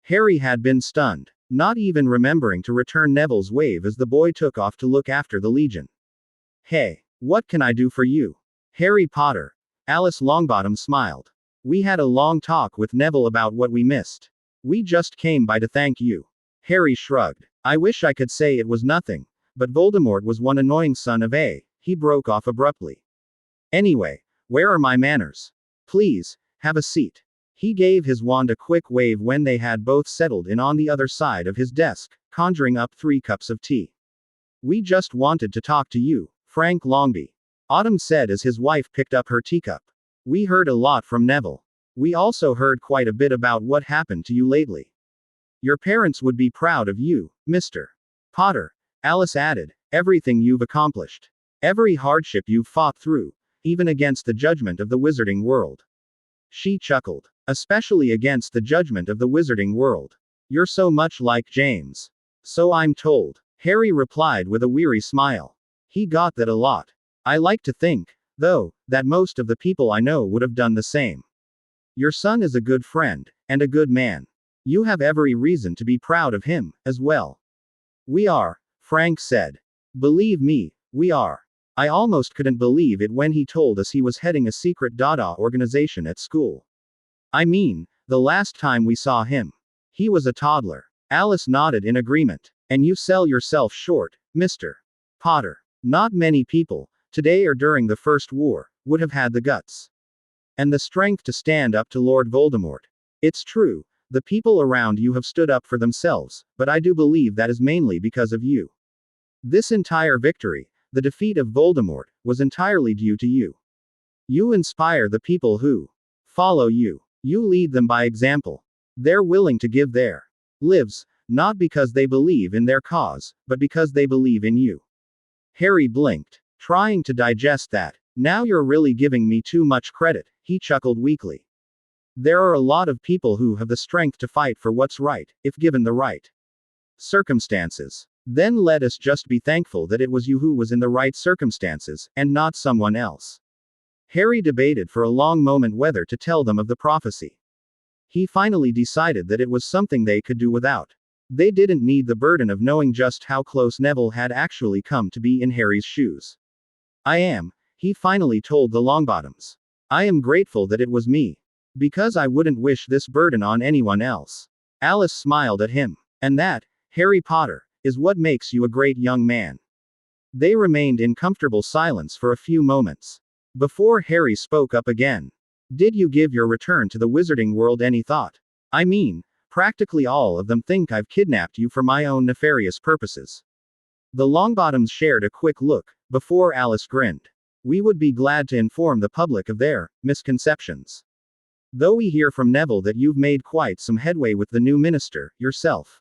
Harry had been stunned, not even remembering to return Neville's wave as the boy took off to look after the Legion. "Hey, what can I do for you, Harry Potter?" Alice Longbottom smiled. "We had a long talk with Neville about what we missed. We just came by to thank you." Harry shrugged. "I wish I could say it was nothing, but Voldemort was one annoying son of a..." He broke off abruptly. "Anyway, where are my manners? Please, have a seat." He gave his wand a quick wave when they had both settled in on the other side of his desk, conjuring up 3 cups of tea. "We just wanted to talk to you, Frank Longby," Autumn said as his wife picked up her teacup. "We heard a lot from Neville. We also heard quite a bit about what happened to you lately. Your parents would be proud of you, Mr. Potter," Alice added. "Everything you've accomplished. Every hardship you've fought through, even against the judgment of the wizarding world." She chuckled. "Especially against the judgment of the wizarding world. You're so much like James." "So I'm told," Harry replied with a weary smile. He got that a lot. "I like to think, though, that most of the people I know would have done the same. Your son is a good friend, and a good man. You have every reason to be proud of him, as well." "We are," Frank said. "Believe me, we are. I almost couldn't believe it when he told us he was heading a secret Dada organization at school. I mean, the last time we saw him, he was a toddler." Alice nodded in agreement. "And you sell yourself short, Mr. Potter. Not many people, today or during the First War, would have had the guts and the strength to stand up to Lord Voldemort. It's true, the people around you have stood up for themselves, but I do believe that is mainly because of you. This entire victory, the defeat of Voldemort, was entirely due to you. You inspire the people who follow you. You lead them by example. They're willing to give their lives, not because they believe in their cause, but because they believe in you." Harry blinked, trying to digest that. "Now you're really giving me too much credit," he chuckled weakly. "There are a lot of people who have the strength to fight for what's right, if given the right circumstances. Then let us just be thankful that it was you who was in the right circumstances, and not someone else." Harry debated for a long moment whether to tell them of the prophecy. He finally decided that it was something they could do without. They didn't need the burden of knowing just how close Neville had actually come to be in Harry's shoes. He finally told the Longbottoms. "I am grateful that it was me. Because I wouldn't wish this burden on anyone else." Alice smiled at him. "And that, Harry Potter, is what makes you a great young man." They remained in comfortable silence for a few moments, before Harry spoke up again. "Did you give your return to the wizarding world any thought? I mean, practically all of them think I've kidnapped you for my own nefarious purposes." The Longbottoms shared a quick look, before Alice grinned. "We would be glad to inform the public of their misconceptions. Though we hear from Neville that you've made quite some headway with the new minister, yourself,"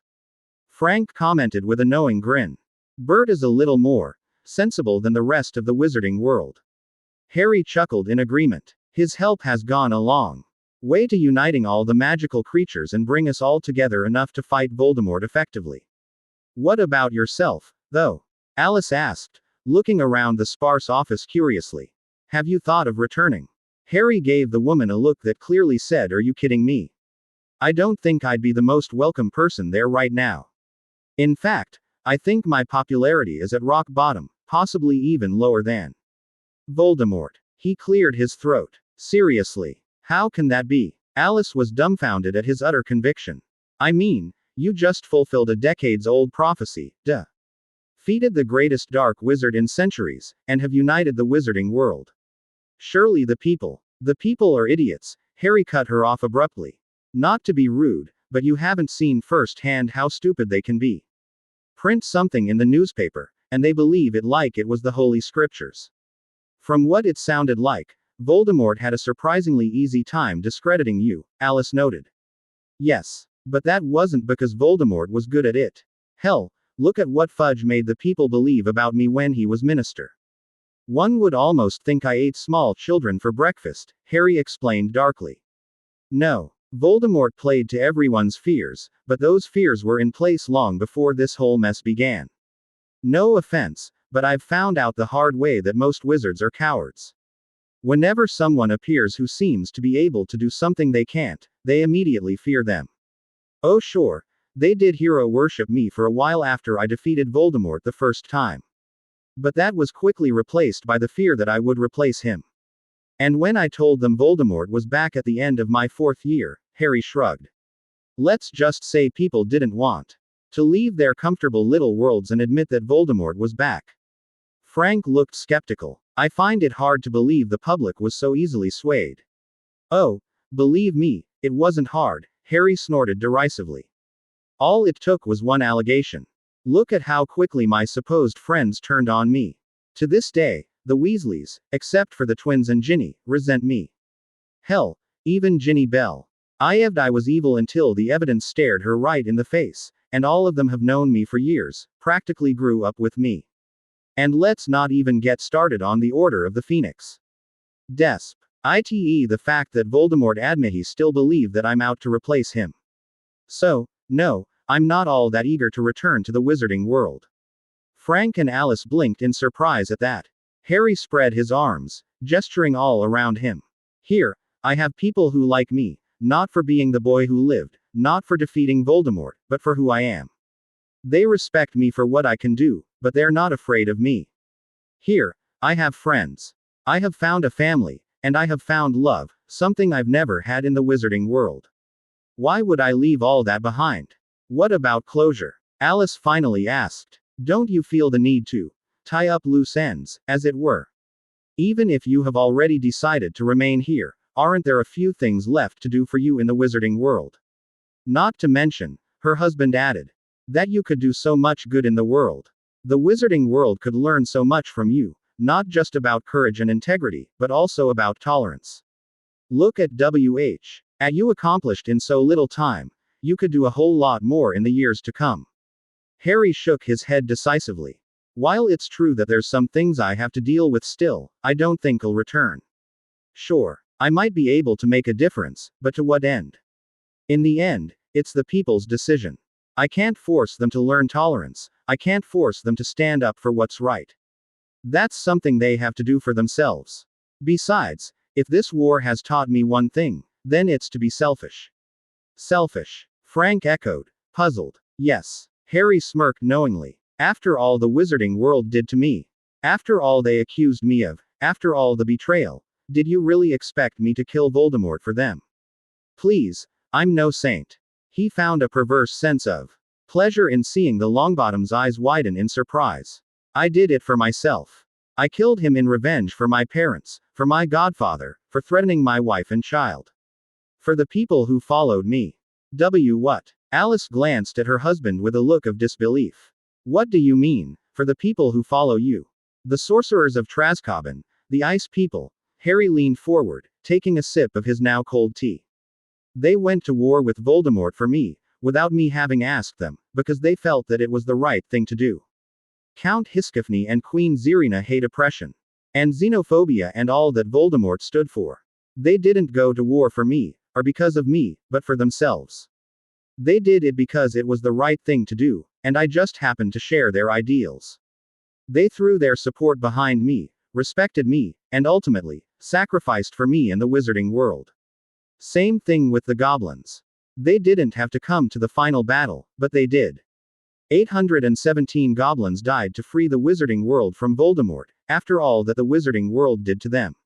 Frank commented with a knowing grin. "Bert is a little more sensible than the rest of the wizarding world." Harry chuckled in agreement. "His help has gone a long way to uniting all the magical creatures and bring us all together enough to fight Voldemort effectively." "What about yourself, though?" Alice asked, looking around the sparse office curiously. "Have you thought of returning?" Harry gave the woman a look that clearly said, "Are you kidding me? I don't think I'd be the most welcome person there right now. In fact, I think my popularity is at rock bottom, possibly even lower than Voldemort. He cleared his throat. Seriously. How can that be? Alice was dumbfounded at his utter conviction. I mean, you just fulfilled a decades-old prophecy, duh. Defeated the greatest dark wizard in centuries, and have united the wizarding world. Surely the people are idiots, Harry cut her off abruptly. Not to be rude, but you haven't seen firsthand how stupid they can be. Print something in the newspaper, and they believe it like it was the Holy Scriptures. From what it sounded like, Voldemort had a surprisingly easy time discrediting you, Alice noted. Yes, but that wasn't because Voldemort was good at it. Hell, look at what Fudge made the people believe about me when he was minister. One would almost think I ate small children for breakfast, Harry explained darkly. No, Voldemort played to everyone's fears, but those fears were in place long before this whole mess began. No offense, but I've found out the hard way that most wizards are cowards. Whenever someone appears who seems to be able to do something they can't, they immediately fear them. Oh sure, they did hero worship me for a while after I defeated Voldemort the first time. But that was quickly replaced by the fear that I would replace him. And when I told them Voldemort was back at the end of my 4th year, Harry shrugged. Let's just say people didn't want to leave their comfortable little worlds and admit that Voldemort was back. Frank looked skeptical. I find it hard to believe the public was so easily swayed. Oh, believe me, it wasn't hard, Harry snorted derisively. All it took was one allegation. Look at how quickly my supposed friends turned on me. To this day, the Weasleys, except for the twins and Ginny, resent me. Hell, even Ginny Bell. I was evil until the evidence stared her right in the face, and all of them have known me for years, practically grew up with me. And let's not even get started on the Order of the Phoenix. Desp. ITE the fact that Voldemort admittedly still believe that I'm out to replace him. So, no, I'm not all that eager to return to the wizarding world. Frank and Alice blinked in surprise at that. Harry spread his arms, gesturing all around him. Here, I have people who like me, not for being the boy who lived, not for defeating Voldemort, but for who I am. They respect me for what I can do, but they're not afraid of me. Here, I have friends. I have found a family, and I have found love, something I've never had in the wizarding world. Why would I leave all that behind? What about closure? Alice finally asked. Don't you feel the need to tie up loose ends, as it were? Even if you have already decided to remain here, aren't there a few things left to do for you in the wizarding world? Not to mention, her husband added, that you could do so much good in the world. The wizarding world could learn so much from you, not just about courage and integrity, but also about tolerance. Look at what you accomplished in so little time. You could do a whole lot more in the years to come. Harry shook his head decisively. While it's true that there's some things I have to deal with still, I don't think I'll return. Sure, I might be able to make a difference, but to what end? In the end, it's the people's decision. I can't force them to learn tolerance, I can't force them to stand up for what's right. That's something they have to do for themselves. Besides, if this war has taught me one thing, then it's to be selfish. Selfish? Frank echoed, puzzled. Yes. Harry smirked knowingly. After all the wizarding world did to me, after all they accused me of, after all the betrayal, did you really expect me to kill Voldemort for them? Please, I'm no saint. He found a perverse sense of pleasure in seeing the Longbottom's eyes widen in surprise. I did it for myself. I killed him in revenge for my parents, for my godfather, for threatening my wife and child. For the people who followed me. What? Alice glanced at her husband with a look of disbelief. What do you mean, for the people who follow you? The sorcerers of Trazcoban, the ice people. Harry leaned forward, taking a sip of his now cold tea. They went to war with Voldemort for me, without me having asked them, because they felt that it was the right thing to do. Count Hiscifni and Queen Zirina hate oppression and xenophobia and all that Voldemort stood for. They didn't go to war for me, or because of me, but for themselves. They did it because it was the right thing to do, and I just happened to share their ideals. They threw their support behind me, respected me, and ultimately, sacrificed for me in the wizarding world. Same thing with the goblins. They didn't have to come to the final battle, but they did. 817 goblins died to free the wizarding world from Voldemort, after all that the wizarding world did to them.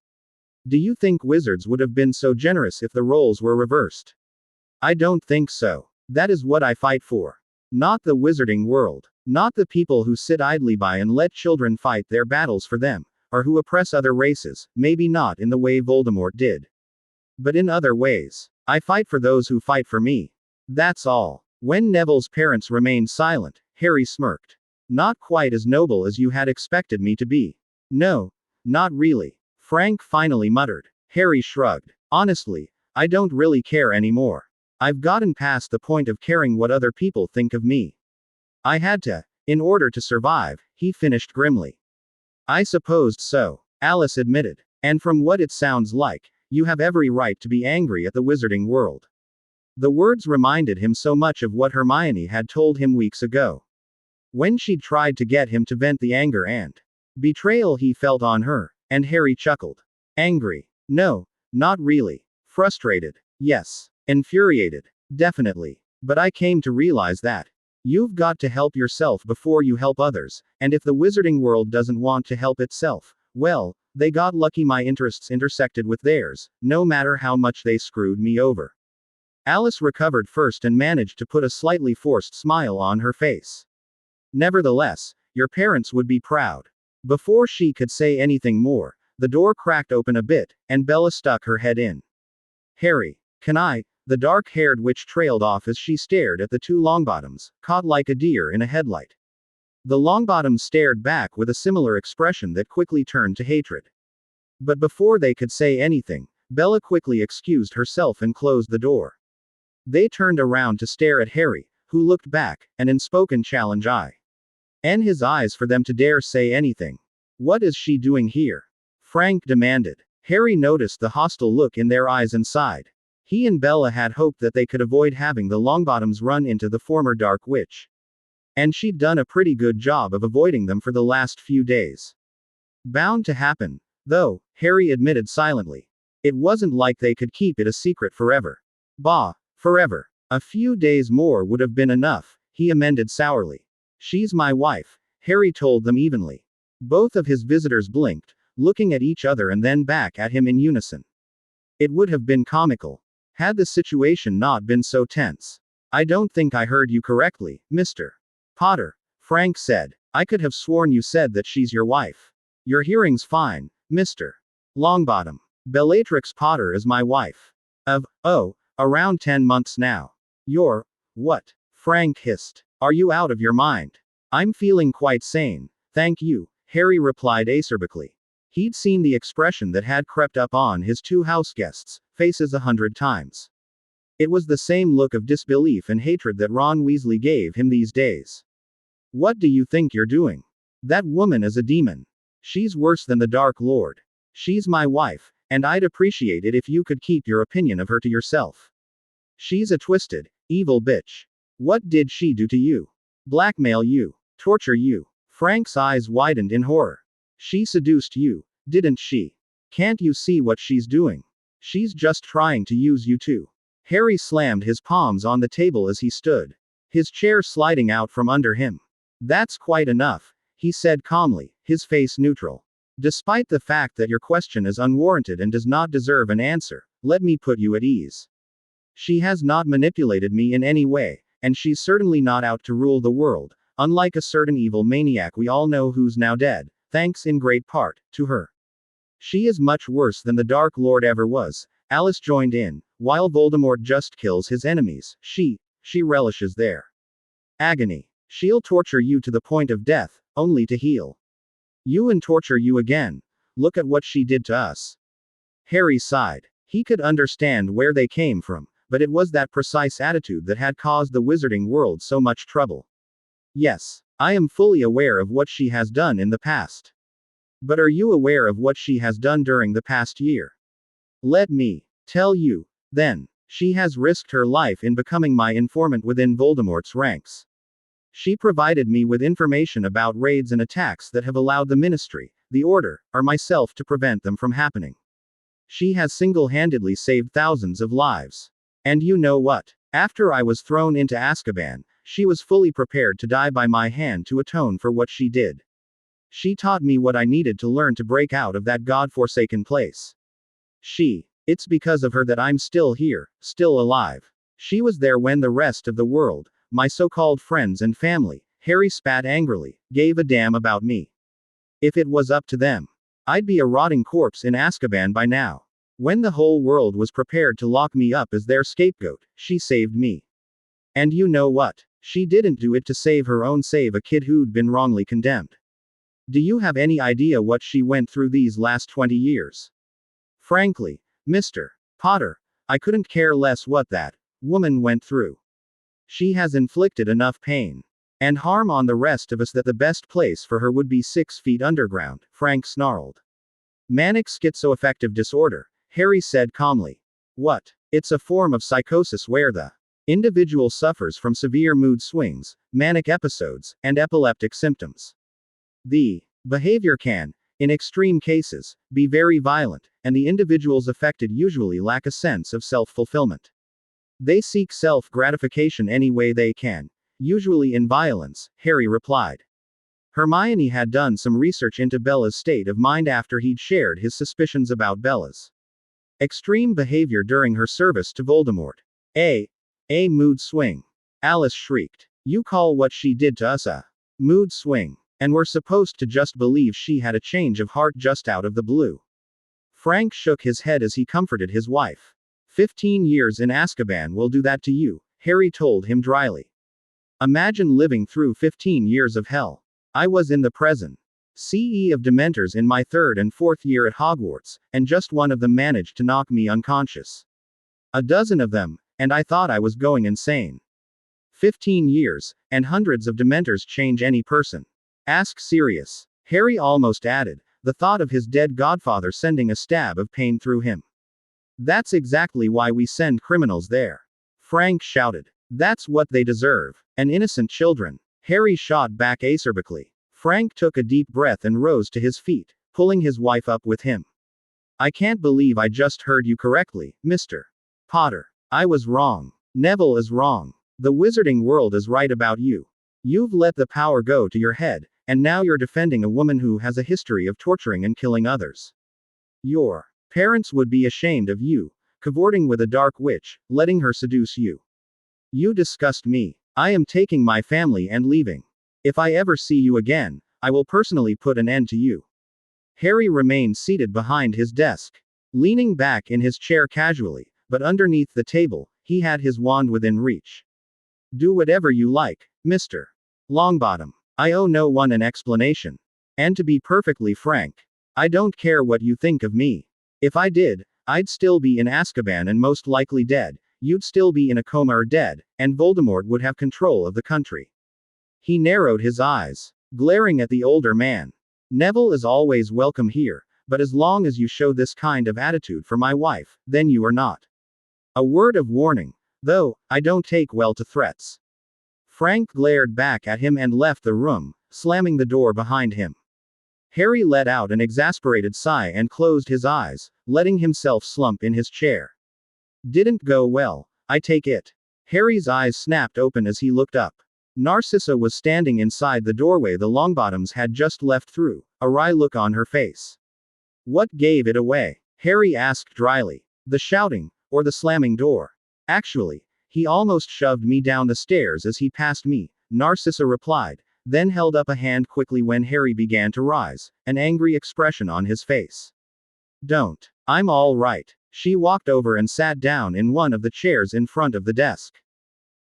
Do you think wizards would have been so generous if the roles were reversed? I don't think so. That is what I fight for. Not the wizarding world. Not the people who sit idly by and let children fight their battles for them, or who oppress other races, maybe not in the way Voldemort did. But in other ways. I fight for those who fight for me. That's all. When Neville's parents remained silent, Harry smirked. Not quite as noble as you had expected me to be. No, not really. Frank finally muttered. Harry shrugged. Honestly, I don't really care anymore. I've gotten past the point of caring what other people think of me. I had to, in order to survive, he finished grimly. I supposed so, Alice admitted. And from what it sounds like, you have every right to be angry at the wizarding world. The words reminded him so much of what Hermione had told him weeks ago. When she'd tried to get him to vent the anger and betrayal he felt on her, and Harry chuckled. Angry? No, not really. Frustrated? Yes. Infuriated? Definitely. But I came to realize that you've got to help yourself before you help others, and if the wizarding world doesn't want to help itself, well, they got lucky my interests intersected with theirs, no matter how much they screwed me over. Alice recovered first and managed to put a slightly forced smile on her face. Nevertheless, your parents would be proud. Before she could say anything more, the door cracked open a bit, and Bella stuck her head in. Harry, can I? The dark-haired witch trailed off as she stared at the two Longbottoms, caught like a deer in a headlight. The Longbottoms stared back with a similar expression that quickly turned to hatred. But before they could say anything, Bella quickly excused herself and closed the door. They turned around to stare at Harry, who looked back, an unspoken challenge in his eyes for them to dare say anything. What is she doing here? Frank demanded. Harry noticed the hostile look in their eyes and sighed. He and Bella had hoped that they could avoid having the Longbottoms run into the former Dark Witch. And she'd done a pretty good job of avoiding them for the last few days. Bound to happen, though, Harry admitted silently. It wasn't like they could keep it a secret forever. Bah, forever. A few days more would have been enough, he amended sourly. She's my wife, Harry told them evenly. Both of his visitors blinked, looking at each other and then back at him in unison. It would have been comical, had the situation not been so tense. I don't think I heard you correctly, Mr. Potter, Frank said. I could have sworn you said that she's your wife. Your hearing's fine, Mr. Longbottom. Bellatrix Potter is my wife. Around 10 months now. You're, what? Frank hissed. Are you out of your mind? I'm feeling quite sane, thank you, Harry replied acerbically. He'd seen the expression that had crept up on his two houseguests' faces 100 times. It was the same look of disbelief and hatred that Ron Weasley gave him these days. What do you think you're doing? That woman is a demon. She's worse than the Dark Lord. She's my wife, and I'd appreciate it if you could keep your opinion of her to yourself. She's a twisted, evil bitch. What did she do to you? Blackmail you? Torture you? Frank's eyes widened in horror. She seduced you, didn't she? Can't you see what she's doing? She's just trying to use you too. Harry slammed his palms on the table as he stood, his chair sliding out from under him. That's quite enough, he said calmly, his face neutral. Despite the fact that your question is unwarranted and does not deserve an answer, let me put you at ease. She has not manipulated me in any way, and she's certainly not out to rule the world, unlike a certain evil maniac we all know who's now dead, thanks in great part to her. She is much worse than the Dark Lord ever was, Alice joined in. While Voldemort just kills his enemies, she relishes their agony. She'll torture you to the point of death, only to heal you and torture you again. Look at what she did to us. Harry sighed. He could understand where they came from, but it was that precise attitude that had caused the wizarding world so much trouble. Yes, I am fully aware of what she has done in the past. But are you aware of what she has done during the past year? Let me tell you, then. She has risked her life in becoming my informant within Voldemort's ranks. She provided me with information about raids and attacks that have allowed the Ministry, the Order, or myself to prevent them from happening. She has single-handedly saved thousands of lives. And you know what? After I was thrown into Azkaban, she was fully prepared to die by my hand to atone for what she did. She taught me what I needed to learn to break out of that god-forsaken place. It's because of her that I'm still here, still alive. She was there when the rest of the world, my so-called friends and family, Harry spat angrily, gave a damn about me. If it was up to them, I'd be a rotting corpse in Azkaban by now. When the whole world was prepared to lock me up as their scapegoat, she saved me. And you know what? She didn't do it to save her own, save a kid who'd been wrongly condemned. Do you have any idea what she went through these last 20 years? Frankly, Mr. Potter, I couldn't care less what that woman went through. She has inflicted enough pain and harm on the rest of us that the best place for her would be 6 feet underground, Frank snarled. Manic schizoaffective disorder, Harry said calmly. What? It's a form of psychosis where the individual suffers from severe mood swings, manic episodes, and epileptic symptoms. The behavior can, in extreme cases, be very violent, and the individuals affected usually lack a sense of self-fulfillment. They seek self-gratification any way they can, usually in violence, Harry replied. Hermione had done some research into Bella's state of mind after he'd shared his suspicions about Bella's extreme behavior during her service to Voldemort. A mood swing. Alice shrieked. You call what she did to us a mood swing, and we're supposed to just believe she had a change of heart just out of the blue. Frank shook his head as he comforted his wife. 15 years in Azkaban will do that to you, Harry told him dryly. Imagine living through 15 years of hell. I was in the present CE of Dementors in my 3rd and 4th year at Hogwarts, and just one of them managed to knock me unconscious. A dozen of them, and I thought I was going insane. 15 years, and hundreds of Dementors change any person. Ask Sirius. Harry almost added, the thought of his dead godfather sending a stab of pain through him. That's exactly why we send criminals there. Frank shouted. That's what they deserve. And innocent children. Harry shot back acerbically. Frank took a deep breath and rose to his feet, pulling his wife up with him. I can't believe I just heard you correctly, Mr. Potter. I was wrong. Neville is wrong. The wizarding world is right about you. You've let the power go to your head, and now you're defending a woman who has a history of torturing and killing others. Your parents would be ashamed of you, cavorting with a dark witch, letting her seduce you. You disgust me. I am taking my family and leaving. If I ever see you again, I will personally put an end to you. Harry remained seated behind his desk, leaning back in his chair casually, but underneath the table, he had his wand within reach. Do whatever you like, Mr. Longbottom. I owe no one an explanation. And to be perfectly frank, I don't care what you think of me. If I did, I'd still be in Azkaban and most likely dead, you'd still be in a coma or dead, and Voldemort would have control of the country. He narrowed his eyes, glaring at the older man. Neville is always welcome here, but as long as you show this kind of attitude for my wife, then you are not. A word of warning, though, I don't take well to threats. Frank glared back at him and left the room, slamming the door behind him. Harry let out an exasperated sigh and closed his eyes, letting himself slump in his chair. Didn't go well, I take it. Harry's eyes snapped open as he looked up. Narcissa was standing inside the doorway the Longbottoms had just left through, a wry look on her face. What gave it away? Harry asked dryly. The shouting, or the slamming door? Actually, he almost shoved me down the stairs as he passed me, Narcissa replied, then held up a hand quickly when Harry began to rise, an angry expression on his face. Don't. I'm all right. She walked over and sat down in one of the chairs in front of the desk.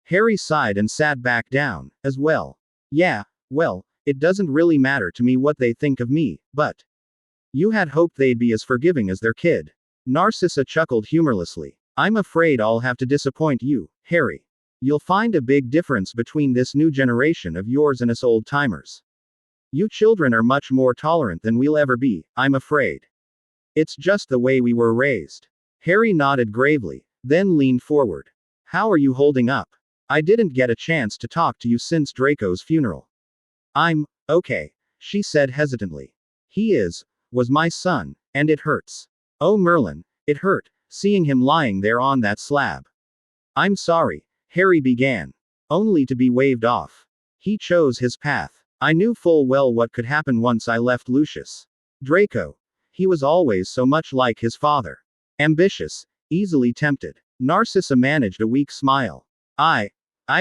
Harry sighed and sat back down, as well. Yeah, well, it doesn't really matter to me what they think of me, but you had hoped they'd be as forgiving as their kid. Narcissa chuckled humorlessly. I'm afraid I'll have to disappoint you, Harry. You'll find a big difference between this new generation of yours and us old-timers. You children are much more tolerant than we'll ever be, I'm afraid. It's just the way we were raised. Harry nodded gravely, then leaned forward. How are you holding up? I didn't get a chance to talk to you since Draco's funeral. I'm okay, she said hesitantly. He was my son, and it hurts. Oh Merlin, it hurt, seeing him lying there on that slab. I'm sorry, Harry began. only to be waved off. He chose his path. I knew full well what could happen once I left Lucius. Draco. He was always so much like his father. Ambitious, easily tempted. Narcissa managed a weak smile. I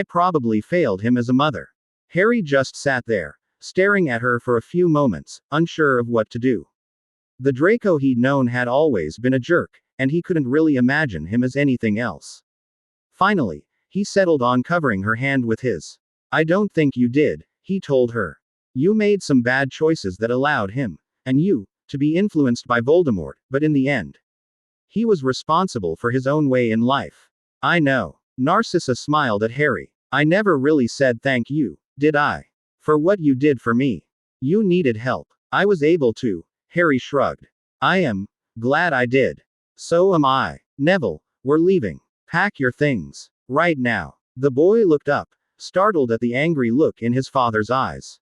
probably failed him as a mother. Harry just sat there, staring at her for a few moments, unsure of what to do. The Draco he'd known had always been a jerk, and he couldn't really imagine him as anything else. Finally, he settled on covering her hand with his. I don't think you did, he told her. You made some bad choices that allowed him, and you, to be influenced by Voldemort, but in the end, he was responsible for his own way in life. I know. Narcissa smiled at Harry. I never really said thank you, did I? For what you did for me. You needed help. I was able to. Harry shrugged. I am glad I did. So am I. Neville, we're leaving. Pack your things. Right now. The boy looked up, startled at the angry look in his father's eyes.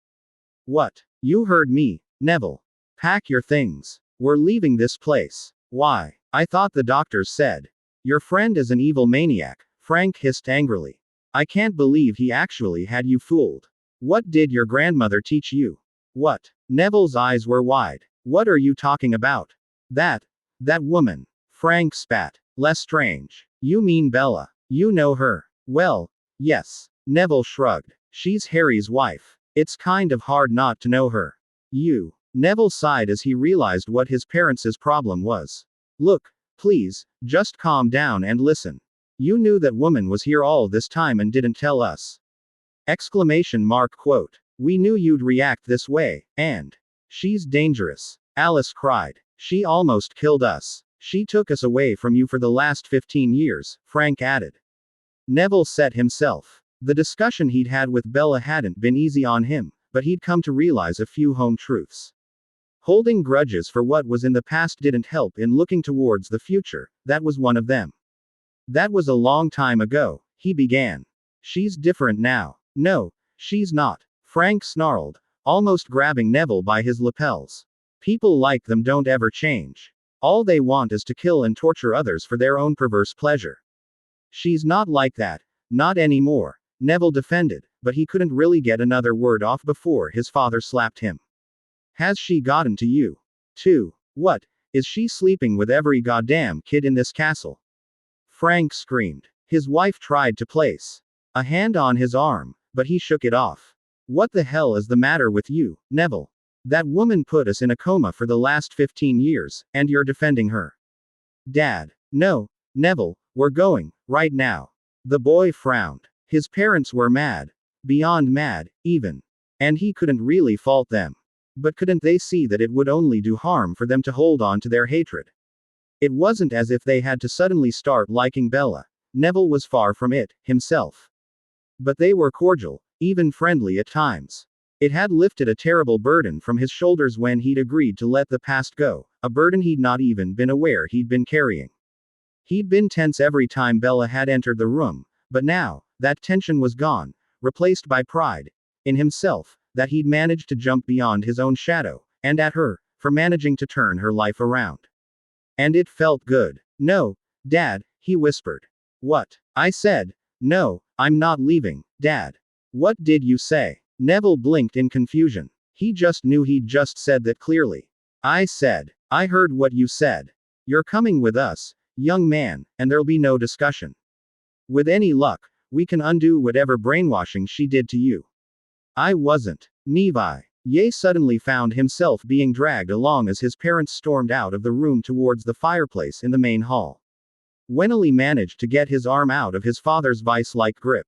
What? You heard me, Neville. Pack your things. We're leaving this place. Why? I thought the doctors said. Your friend is an evil maniac, Frank hissed angrily. I can't believe he actually had you fooled. What did your grandmother teach you? What? Neville's eyes were wide. What are you talking about? That woman. Frank spat. Lestrange. You mean Bella. You know her. Well, yes. Neville shrugged. She's Harry's wife. It's kind of hard not to know her. You. Neville sighed as he realized what his parents' problem was. Look, please, just calm down and listen. You knew that woman was here all this time and didn't tell us. Exclamation mark quote. We knew you'd react this way, and she's dangerous. Alice cried. She almost killed us. She took us away from you for the last 15 years, Frank added. Neville set himself. The discussion he'd had with Bella hadn't been easy on him, but he'd come to realize a few home truths. Holding grudges for what was in the past didn't help in looking towards the future, that was one of them. That was a long time ago, he began. She's different now. No, she's not. Frank snarled, almost grabbing Neville by his lapels. People like them don't ever change. All they want is to kill and torture others for their own perverse pleasure. She's not like that, not anymore, Neville defended, but he couldn't really get another word off before his father slapped him. Has she gotten to you? Too? What? Is she sleeping with every goddamn kid in this castle? Frank screamed. His wife tried to place a hand on his arm, but he shook it off. What the hell is the matter with you, Neville? That woman put us in a coma for the last 15 years, and you're defending her. Dad. No, Neville, we're going, right now. The boy frowned. His parents were mad. Beyond mad, even. And he couldn't really fault them. But couldn't they see that it would only do harm for them to hold on to their hatred? It wasn't as if they had to suddenly start liking Bella. Neville was far from it, himself. But they were cordial, even friendly at times. It had lifted a terrible burden from his shoulders when he'd agreed to let the past go, a burden he'd not even been aware he'd been carrying. He'd been tense every time Bella had entered the room, but now, that tension was gone, replaced by pride in himself, that he'd managed to jump beyond his own shadow, and at her, for managing to turn her life around. And it felt good. No, Dad, he whispered. What? I said, no, I'm not leaving, Dad. What did you say? Neville blinked in confusion. He just knew he'd just said that clearly. I said, I heard what you said. You're coming with us, young man, and there'll be no discussion. With any luck, we can undo whatever brainwashing she did to you. I wasn't. Nevi. Ye suddenly found himself being dragged along as his parents stormed out of the room towards the fireplace in the main hall. Wenley managed to get his arm out of his father's vice-like grip.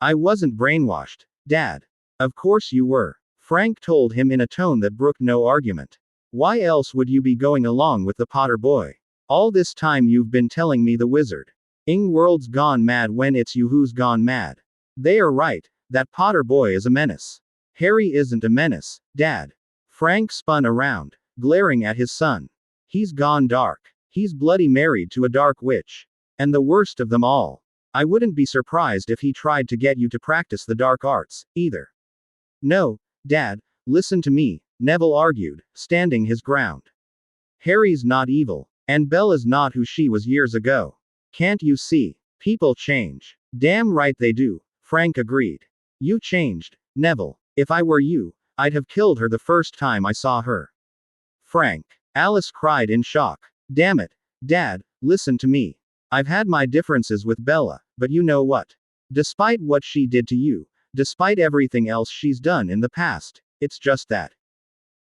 I wasn't brainwashed, Dad. Of course you were. Frank told him in a tone that brooked no argument. Why else would you be going along with the Potter boy? All this time you've been telling me the wizard. World's gone mad when it's you who's gone mad. They are right, that Potter boy is a menace. Harry isn't a menace, Dad. Frank spun around, glaring at his son. He's gone dark. He's bloody married to a dark witch. And the worst of them all. I wouldn't be surprised if he tried to get you to practice the dark arts, either. No, Dad, listen to me, Neville argued, standing his ground. Harry's not evil, and Bella's not who she was years ago. Can't you see? People change. Damn right they do, Frank agreed. You changed, Neville. If I were you, I'd have killed her the first time I saw her. Frank. Alice cried in shock. Damn it, Dad, listen to me. I've had my differences with Bella, but you know what? Despite what she did to you, despite everything else she's done in the past, it's just that.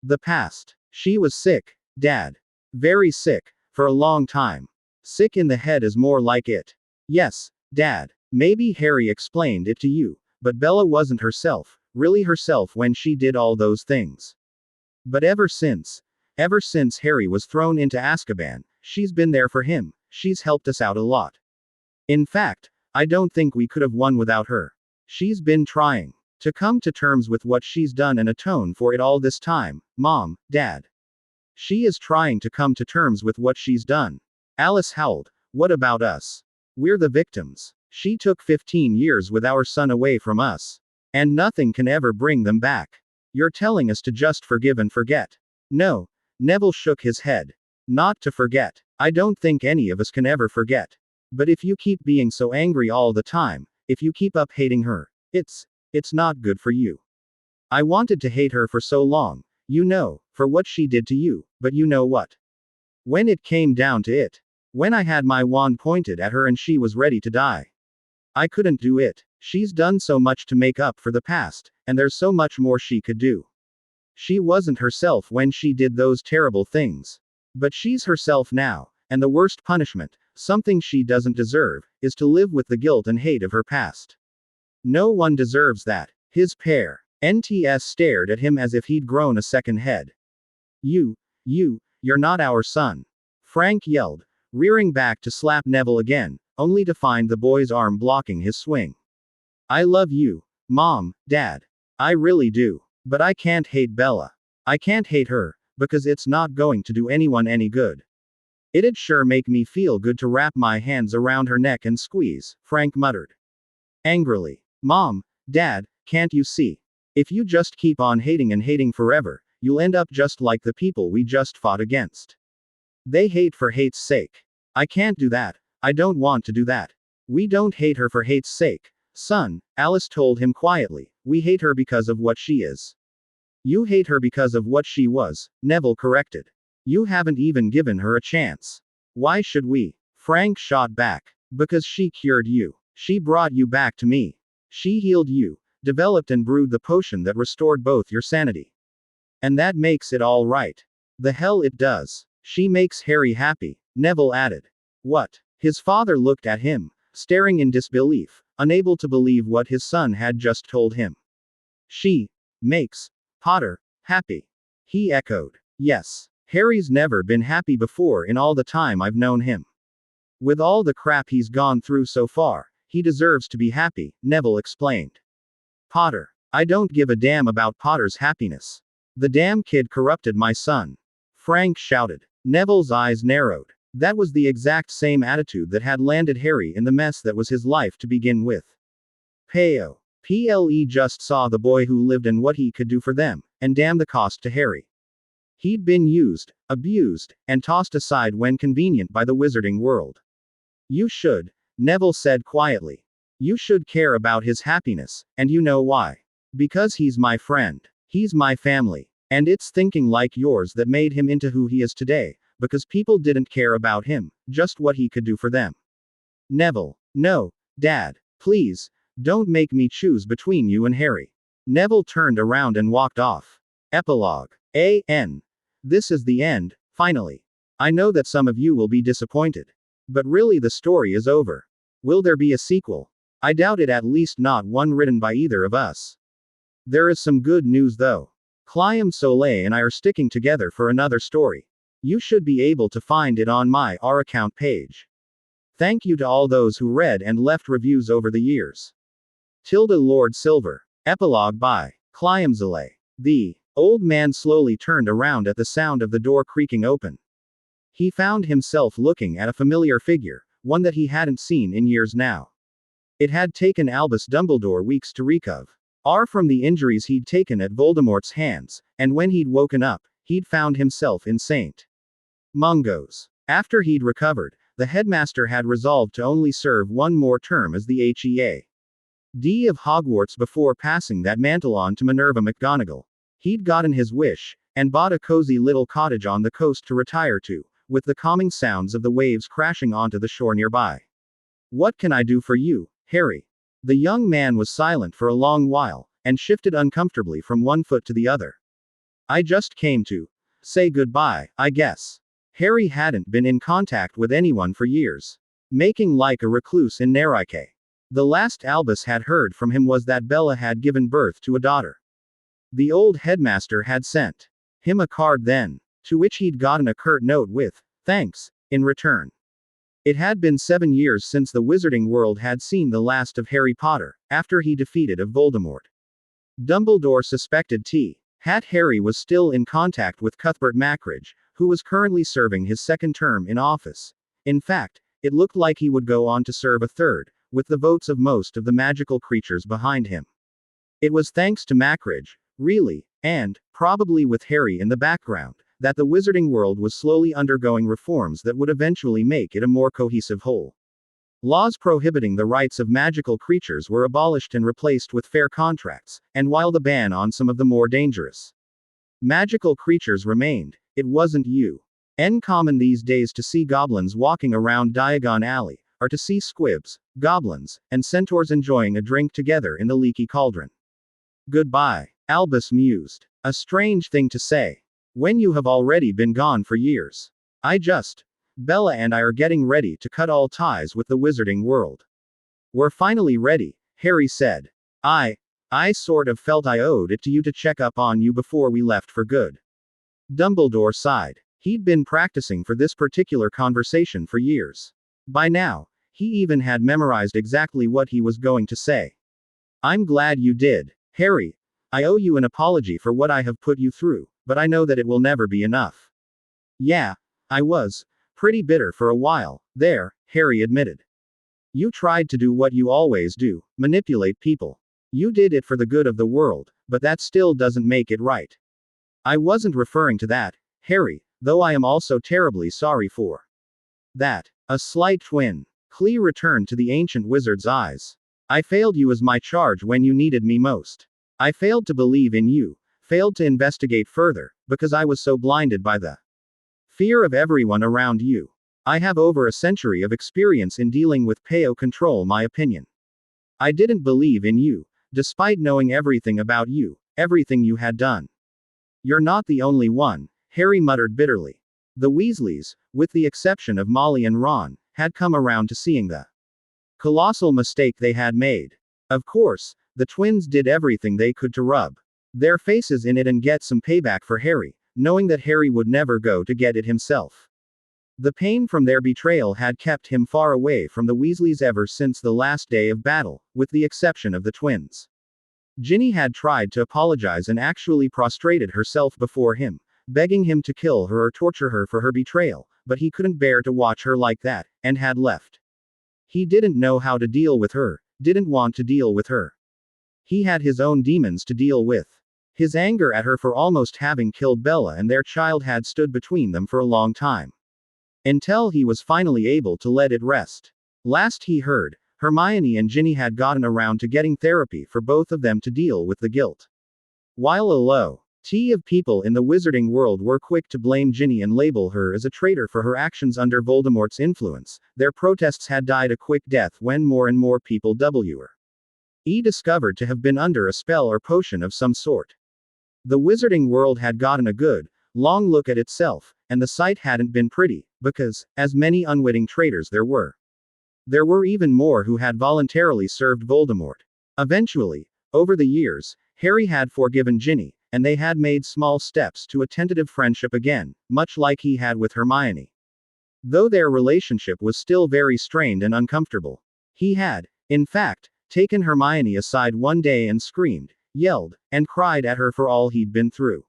The past. She was sick, Dad. Very sick, for a long time. Sick in the head is more like it. Yes, Dad. Maybe Harry explained it to you, but Bella wasn't herself, really herself when she did all those things. But ever since Harry was thrown into Azkaban, she's been there for him, she's helped us out a lot. In fact, I don't think we could have won without her. She's been trying to come to terms with what she's done and atone for it all this time, Mom, Dad. She is trying to come to terms with what she's done. Alice howled. What about us? We're the victims. She took 15 years with our son away from us. And nothing can ever bring them back. You're telling us to just forgive and forget. No. Neville shook his head. Not to forget. I don't think any of us can ever forget. But if you keep being so angry all the time, if you keep up hating her, it's not good for you. I wanted to hate her for so long, you know, for what she did to you, but you know what? When it came down to it, when I had my wand pointed at her and she was ready to die, I couldn't do it. She's done so much to make up for the past, and there's so much more she could do. She wasn't herself when she did those terrible things. But she's herself now, and the worst punishment, something she doesn't deserve, is to live with the guilt and hate of her past. No one deserves that. His pair. NTS stared at him as if he'd grown a second head. You're not our son. Frank yelled, rearing back to slap Neville again, only to find the boy's arm blocking his swing. I love you, Mom, Dad. I really do. But I can't hate Bella. I can't hate her, because it's not going to do anyone any good. It'd sure make me feel good to wrap my hands around her neck and squeeze, Frank muttered angrily. Mom, Dad, can't you see? If you just keep on hating and hating forever, you'll end up just like the people we just fought against. They hate for hate's sake. I can't do that. I don't want to do that. We don't hate her for hate's sake, son, Alice told him quietly. We hate her because of what she is. You hate her because of what she was, Neville corrected. You haven't even given her a chance. Why should we? Frank shot back. Because she cured you. She brought you back to me. She healed you, developed and brewed the potion that restored both your sanity. And that makes it all right. The hell it does. She makes Harry happy, Neville added. What? His father looked at him, staring in disbelief, unable to believe what his son had just told him. She makes Potter happy. He echoed. Yes. Harry's never been happy before in all the time I've known him. With all the crap he's gone through so far, he deserves to be happy, Neville explained. Potter. I don't give a damn about Potter's happiness. The damn kid corrupted my son. Frank shouted. Neville's eyes narrowed. That was the exact same attitude that had landed Harry in the mess that was his life to begin with. Peo. PLE just saw the boy who lived and what he could do for them, and damn the cost to Harry. He'd been used, abused, and tossed aside when convenient by the wizarding world. You should, Neville said quietly. You should care about his happiness, and you know why. Because he's my friend. He's my family. And it's thinking like yours that made him into who he is today, because people didn't care about him, just what he could do for them. Neville. No, Dad. Please, don't make me choose between you and Harry. Neville turned around and walked off. Epilogue. A.N. This is the end, finally. I know that some of you will be disappointed. But really the story is over. Will there be a sequel? I doubt it, at least not one written by either of us. There is some good news though. Clyam Soleil and I are sticking together for another story. You should be able to find it on my our account page. Thank you to all those who read and left reviews over the years. Tilda Lord Silver. Epilogue by Clyam Soleil. The old man slowly turned around at the sound of the door creaking open. He found himself looking at a familiar figure, one that he hadn't seen in years now. It had taken Albus Dumbledore weeks to recover from the injuries he'd taken at Voldemort's hands, and when he'd woken up, he'd found himself in St. Mungo's. After he'd recovered, the headmaster had resolved to only serve one more term as the HEA. D of Hogwarts before passing that mantle on to Minerva McGonagall. He'd gotten his wish, and bought a cozy little cottage on the coast to retire to, with the calming sounds of the waves crashing onto the shore nearby. What can I do for you, Harry? The young man was silent for a long while, and shifted uncomfortably from one foot to the other. I just came to say goodbye, I guess. Harry hadn't been in contact with anyone for years, making like a recluse in Nerike. The last Albus had heard from him was that Bella had given birth to a daughter. The old headmaster had sent him a card then, to which he'd gotten a curt note with thanks in return. It had been 7 years since the wizarding world had seen the last of Harry Potter, after he defeated Voldemort. Dumbledore suspected Harry was still in contact with Cuthbert Macridge, who was currently serving his second term in office. In fact, it looked like he would go on to serve a third, with the votes of most of the magical creatures behind him. It was thanks to Macridge, really, and, probably with Harry in the background, that the wizarding world was slowly undergoing reforms that would eventually make it a more cohesive whole. Laws prohibiting the rights of magical creatures were abolished and replaced with fair contracts, and while the ban on some of the more dangerous magical creatures remained, it wasn't uncommon these days to see goblins walking around Diagon Alley, or to see squibs, goblins, and centaurs enjoying a drink together in the leaky cauldron. Goodbye, Albus mused. A strange thing to say, when you have already been gone for years. Bella and I are getting ready to cut all ties with the wizarding world. We're finally ready, Harry said. I sort of felt I owed it to you to check up on you before we left for good. Dumbledore sighed. He'd been practicing for this particular conversation for years. By now, he even had memorized exactly what he was going to say. I'm glad you did, Harry. I owe you an apology for what I have put you through, but I know that it will never be enough. Yeah, I was pretty bitter for a while there, Harry admitted. You tried to do what you always do, manipulate people. You did it for the good of the world, but that still doesn't make it right. I wasn't referring to that, Harry, though I am also terribly sorry for that. A slight twin. Clee returned to the ancient wizard's eyes. I failed you as my charge when you needed me most. I failed to believe in you, failed to investigate further, because I was so blinded by the fear of everyone around you. I have over a century of experience in dealing with Peo control my opinion. I didn't believe in you, despite knowing everything about you, everything you had done. You're not the only one, Harry muttered bitterly. The Weasleys, with the exception of Molly and Ron, had come around to seeing the colossal mistake they had made. Of course, the twins did everything they could to rub their faces in it and get some payback for Harry, knowing that Harry would never go to get it himself. The pain from their betrayal had kept him far away from the Weasleys ever since the last day of battle, with the exception of the twins. Ginny had tried to apologize and actually prostrated herself before him, begging him to kill her or torture her for her betrayal, but he couldn't bear to watch her like that, and had left. He didn't know how to deal with her, didn't want to deal with her. He had his own demons to deal with. His anger at her for almost having killed Bella and their child had stood between them for a long time. Until he was finally able to let it rest. Last he heard, Hermione and Ginny had gotten around to getting therapy for both of them to deal with the guilt. While a low of people in the wizarding world were quick to blame Ginny and label her as a traitor for her actions under Voldemort's influence, their protests had died a quick death when more and more people were discovered to have been under a spell or potion of some sort. The wizarding world had gotten a good, long look at itself, and the sight hadn't been pretty, because, as many unwitting traitors there were even more who had voluntarily served Voldemort. Eventually, over the years, Harry had forgiven Ginny, and they had made small steps to a tentative friendship again, much like he had with Hermione. Though their relationship was still very strained and uncomfortable. He had, in fact, taken Hermione aside one day and screamed, yelled, and cried at her for all he'd been through.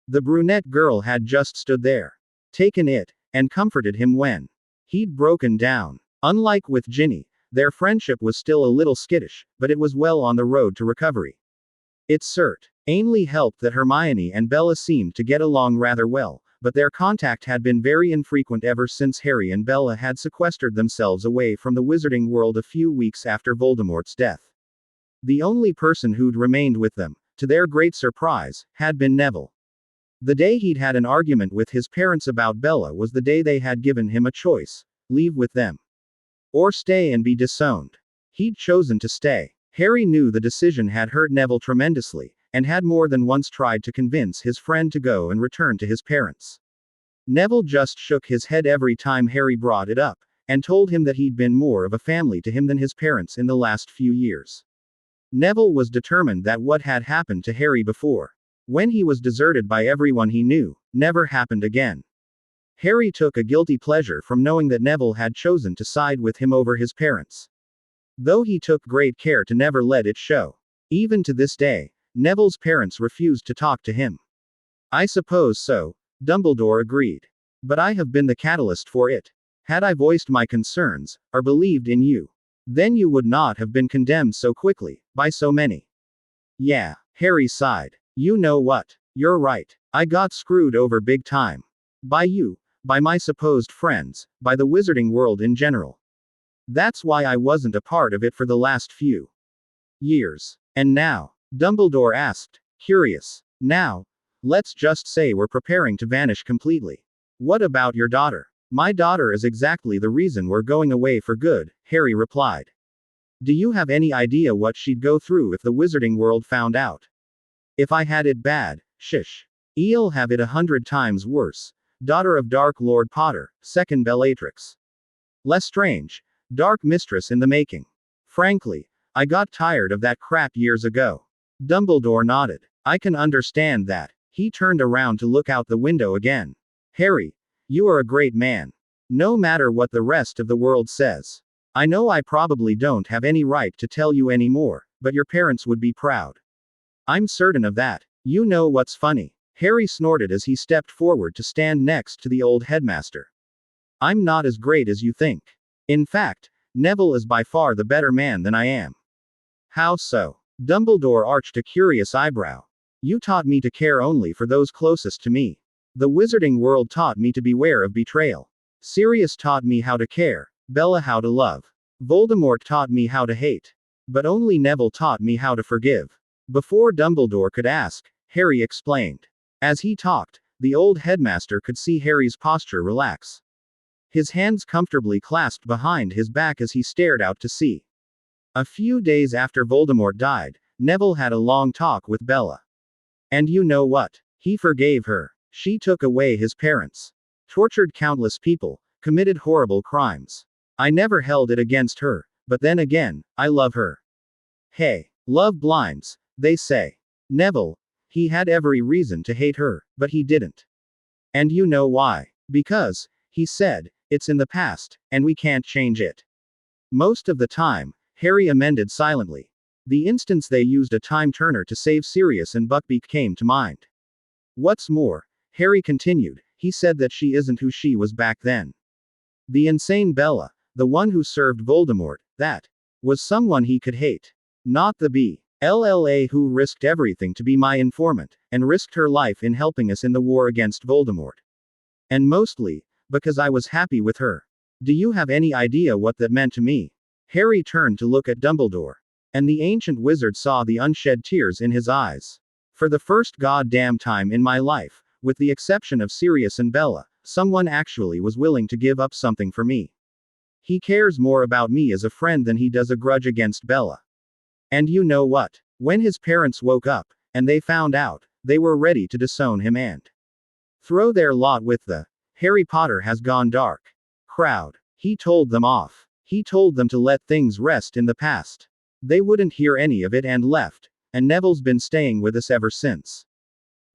The brunette girl had just stood there, taken it, and comforted him when he'd broken down. Unlike with Ginny, their friendship was still a little skittish, but it was well on the road to recovery. It certainly helped that Hermione and Bella seemed to get along rather well, but their contact had been very infrequent ever since Harry and Bella had sequestered themselves away from the wizarding world a few weeks after Voldemort's death. The only person who'd remained with them, to their great surprise, had been Neville. The day he'd had an argument with his parents about Bella was the day they had given him a choice: leave with them, or stay and be disowned. He'd chosen to stay. Harry knew the decision had hurt Neville tremendously, and had more than once tried to convince his friend to go and return to his parents. Neville just shook his head every time Harry brought it up, and told him that he'd been more of a family to him than his parents in the last few years. Neville was determined that what had happened to Harry before, when he was deserted by everyone he knew, never happened again. Harry took a guilty pleasure from knowing that Neville had chosen to side with him over his parents, though he took great care to never let it show. Even to this day, Neville's parents refused to talk to him. "I suppose so," Dumbledore agreed. "But I have been the catalyst for it. Had I voiced my concerns, or believed in you, then you would not have been condemned so quickly, by so many." "Yeah," Harry sighed. "You know what? You're right. I got screwed over big time. By you, by my supposed friends, by the wizarding world in general. That's why I wasn't a part of it for the last few years. And now?" Dumbledore asked, curious. "Now, let's just say we're preparing to vanish completely." "What about your daughter?" "My daughter is exactly the reason we're going away for good," Harry replied. "Do you have any idea what she'd go through if the wizarding world found out? If I had it bad, shish. I'll have it 100 times worse. Daughter of Dark Lord Potter, second Bellatrix. Lestrange, Dark Mistress in the making. Frankly, I got tired of that crap years ago." Dumbledore nodded. "I can understand that." He turned around to look out the window again. "Harry, you are a great man. No matter what the rest of the world says. I know I probably don't have any right to tell you anymore, but your parents would be proud. I'm certain of that. You know what's funny?" Harry snorted as he stepped forward to stand next to the old headmaster. "I'm not as great as you think. In fact, Neville is by far the better man than I am." "How so?" Dumbledore arched a curious eyebrow. "You taught me to care only for those closest to me. The wizarding world taught me to beware of betrayal. Sirius taught me how to care, Bella how to love. Voldemort taught me how to hate. But only Neville taught me how to forgive." Before Dumbledore could ask, Harry explained. As he talked, the old headmaster could see Harry's posture relax. His hands comfortably clasped behind his back as he stared out to sea. A few days after Voldemort died, Neville had a long talk with Bella. And you know what? He forgave her. She took away his parents, tortured countless people, committed horrible crimes. I never held it against her, but then again, I love her. Hey, love blinds, they say. Neville, he had every reason to hate her, but he didn't. And you know why? Because, he said, it's in the past, and we can't change it. Most of the time, Harry amended silently. The instance they used a time turner to save Sirius and Buckbeak came to mind. What's more, Harry continued, he said that she isn't who she was back then. The insane Bella, the one who served Voldemort, that was someone he could hate. Not the Bella who risked everything to be my informant, and risked her life in helping us in the war against Voldemort. And mostly, because I was happy with her. Do you have any idea what that meant to me? Harry turned to look at Dumbledore. And the ancient wizard saw the unshed tears in his eyes. For the first goddamn time in my life, with the exception of Sirius and Bella, someone actually was willing to give up something for me. He cares more about me as a friend than he does a grudge against Bella. And you know what? When his parents woke up, and they found out, they were ready to disown him and throw their lot with the Harry Potter has gone dark crowd. He told them off. He told them to let things rest in the past. They wouldn't hear any of it and left, and Neville's been staying with us ever since.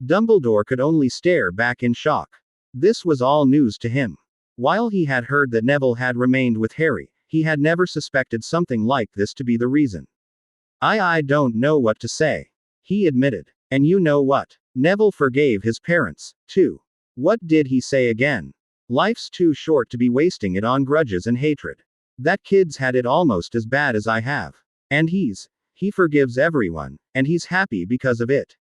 Dumbledore could only stare back in shock. This was all news to him. While he had heard that Neville had remained with Harry, he had never suspected something like this to be the reason. I don't know what to say, he admitted. And you know what? Neville forgave his parents, too. What did he say again? Life's too short to be wasting it on grudges and hatred. That kid's had it almost as bad as I have. And he forgives everyone, and he's happy because of it.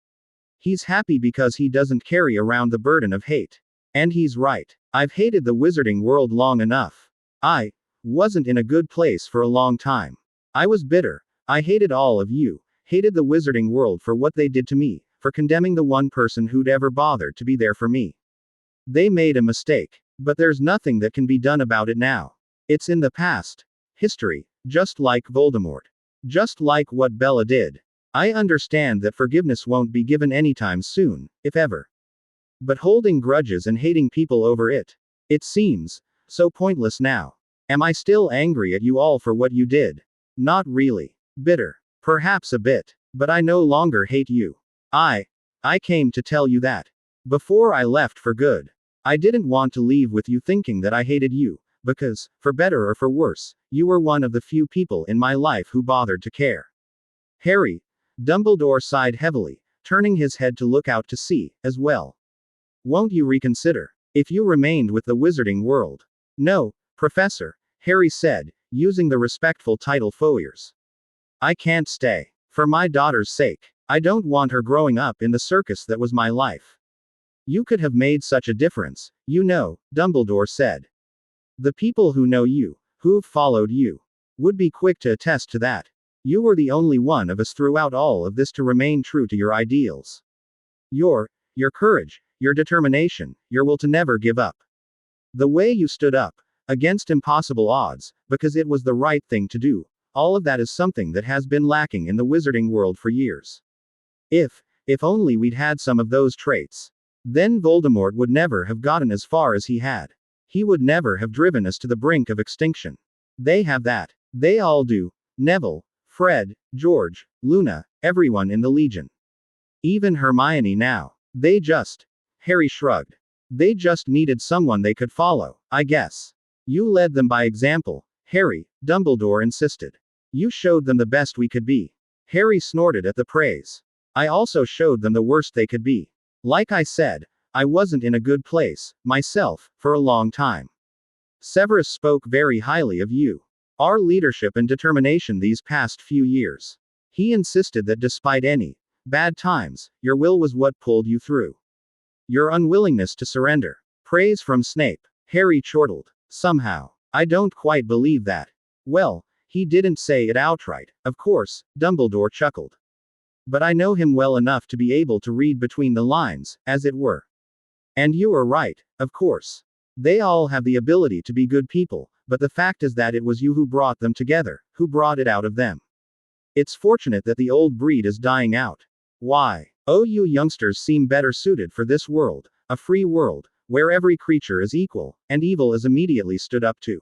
He's happy because he doesn't carry around the burden of hate. And he's right. I've hated the wizarding world long enough. I wasn't in a good place for a long time. I was bitter, I hated all of you, hated the wizarding world for what they did to me, for condemning the one person who'd ever bothered to be there for me. They made a mistake. But there's nothing that can be done about it now. It's in the past. History, just like Voldemort. Just like what Bella did. I understand that forgiveness won't be given anytime soon, if ever. But holding grudges and hating people over it seems so pointless now. Am I still angry at you all for what you did? Not really. Bitter. Perhaps a bit. But I no longer hate you. I came to tell you that. Before I left for good. I didn't want to leave with you thinking that I hated you, because, for better or for worse, you were one of the few people in my life who bothered to care. Harry, Dumbledore sighed heavily, turning his head to look out to sea, as well. Won't you reconsider? If you remained with the wizarding world. No, Professor, Harry said, using the respectful title Foyers. I can't stay. For my daughter's sake. I don't want her growing up in the circus that was my life. You could have made such a difference, you know, Dumbledore said. The people who know you, who've followed you, would be quick to attest to that. You were the only one of us throughout all of this to remain true to your ideals. Your courage, your determination, your will to never give up. The way you stood up, against impossible odds, because it was the right thing to do, all of that is something that has been lacking in the wizarding world for years. If only we'd had some of those traits. Then Voldemort would never have gotten as far as he had. He would never have driven us to the brink of extinction. They have that. They all do. Neville, Fred, George, Luna, everyone in the Legion. Even Hermione now. Harry shrugged. They just needed someone they could follow, I guess. You led them by example, Harry, Dumbledore insisted. You showed them the best we could be. Harry snorted at the praise. I also showed them the worst they could be. Like I said, I wasn't in a good place, myself, for a long time. Severus spoke very highly of you. Our leadership and determination these past few years. He insisted that despite any bad times, your will was what pulled you through. Your unwillingness to surrender. Praise from Snape. Harry chortled. Somehow. I don't quite believe that. Well, he didn't say it outright, of course, Dumbledore chuckled. But I know him well enough to be able to read between the lines, as it were. And you are right, of course. They all have the ability to be good people, but the fact is that it was you who brought them together, who brought it out of them. It's fortunate that the old breed is dying out. Why? Oh, you youngsters seem better suited for this world, a free world, where every creature is equal, and evil is immediately stood up to.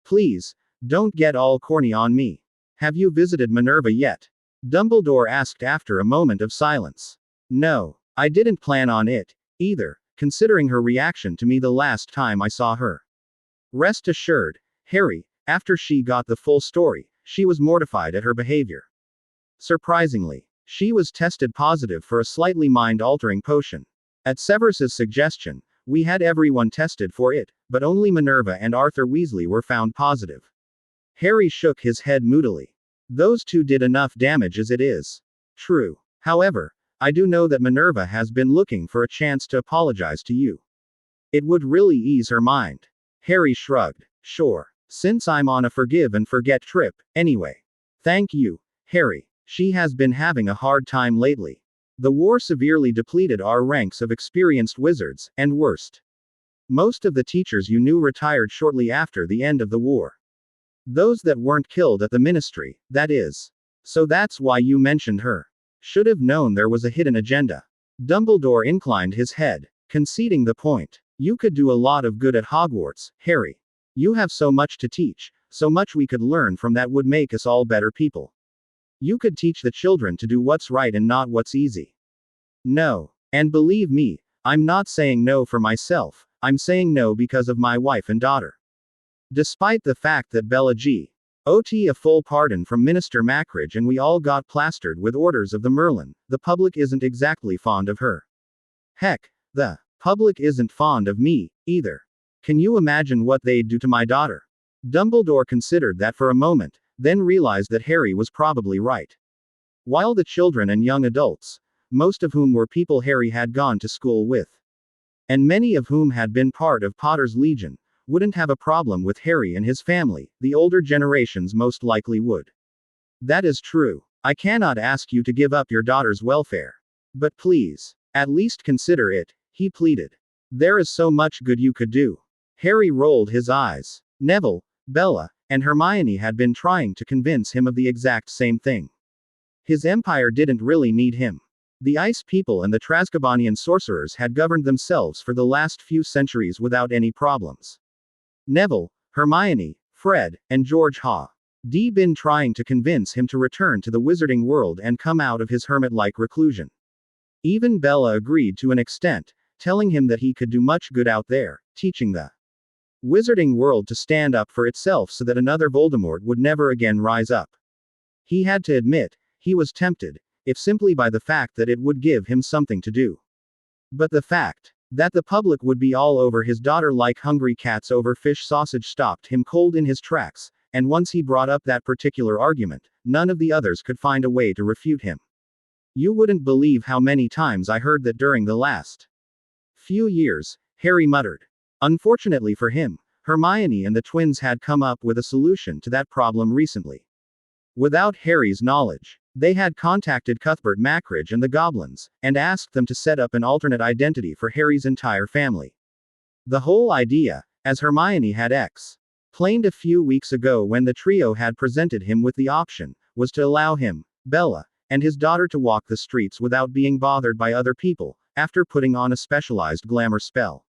Please, don't get all corny on me. Have you visited Minerva yet? Dumbledore asked after a moment of silence. No, I didn't plan on it, either, considering her reaction to me the last time I saw her. Rest assured, Harry, after she got the full story, she was mortified at her behavior. Surprisingly, she was tested positive for a slightly mind-altering potion. At Severus's suggestion, we had everyone tested for it, but only Minerva and Arthur Weasley were found positive. Harry shook his head moodily. Those two did enough damage as it is. True. However, I do know that Minerva has been looking for a chance to apologize to you. It would really ease her mind. Harry shrugged. Sure. Since I'm on a forgive and forget trip, anyway. Thank you, Harry. She has been having a hard time lately. The war severely depleted our ranks of experienced wizards, and worst. Most of the teachers you knew retired shortly after the end of the war. Those that weren't killed at the ministry, that is. So that's why you mentioned her. Should have known there was a hidden agenda. Dumbledore inclined his head, conceding the point. You could do a lot of good at Hogwarts, Harry. You have so much to teach, so much we could learn from that would make us all better people. You could teach the children to do what's right and not what's easy. No. And believe me, I'm not saying no for myself, I'm saying no because of my wife and daughter. Despite the fact that Bella got a full pardon from Minister Mackridge and we all got plastered with orders of the Merlin, the public isn't exactly fond of her. Heck, the public isn't fond of me, either. Can you imagine what they'd do to my daughter? Dumbledore considered that for a moment, then realized that Harry was probably right. While the children and young adults, most of whom were people Harry had gone to school with, and many of whom had been part of Potter's Legion, wouldn't have a problem with Harry and his family, the older generations most likely would. That is true. I cannot ask you to give up your daughter's welfare. But please, at least consider it, he pleaded. There is so much good you could do. Harry rolled his eyes. Neville, Bella, and Hermione had been trying to convince him of the exact same thing. His empire didn't really need him. The Ice People and the Trascobanian sorcerers had governed themselves for the last few centuries without any problems. Neville, Hermione, Fred, and George had been trying to convince him to return to the wizarding world and come out of his hermit-like reclusion. Even Bella agreed to an extent, telling him that he could do much good out there, teaching the wizarding world to stand up for itself so that another Voldemort would never again rise up. He had to admit, he was tempted, if simply by the fact that it would give him something to do. But the fact that the public would be all over his daughter like hungry cats over fish sausage stopped him cold in his tracks, and once he brought up that particular argument, none of the others could find a way to refute him. You wouldn't believe how many times I heard that during the last few years, Harry muttered. Unfortunately for him, Hermione and the twins had come up with a solution to that problem recently. Without Harry's knowledge, they had contacted Cuthbert Macridge and the goblins, and asked them to set up an alternate identity for Harry's entire family. The whole idea, as Hermione had explained a few weeks ago when the trio had presented him with the option, was to allow him, Bella, and his daughter to walk the streets without being bothered by other people, after putting on a specialized glamour spell.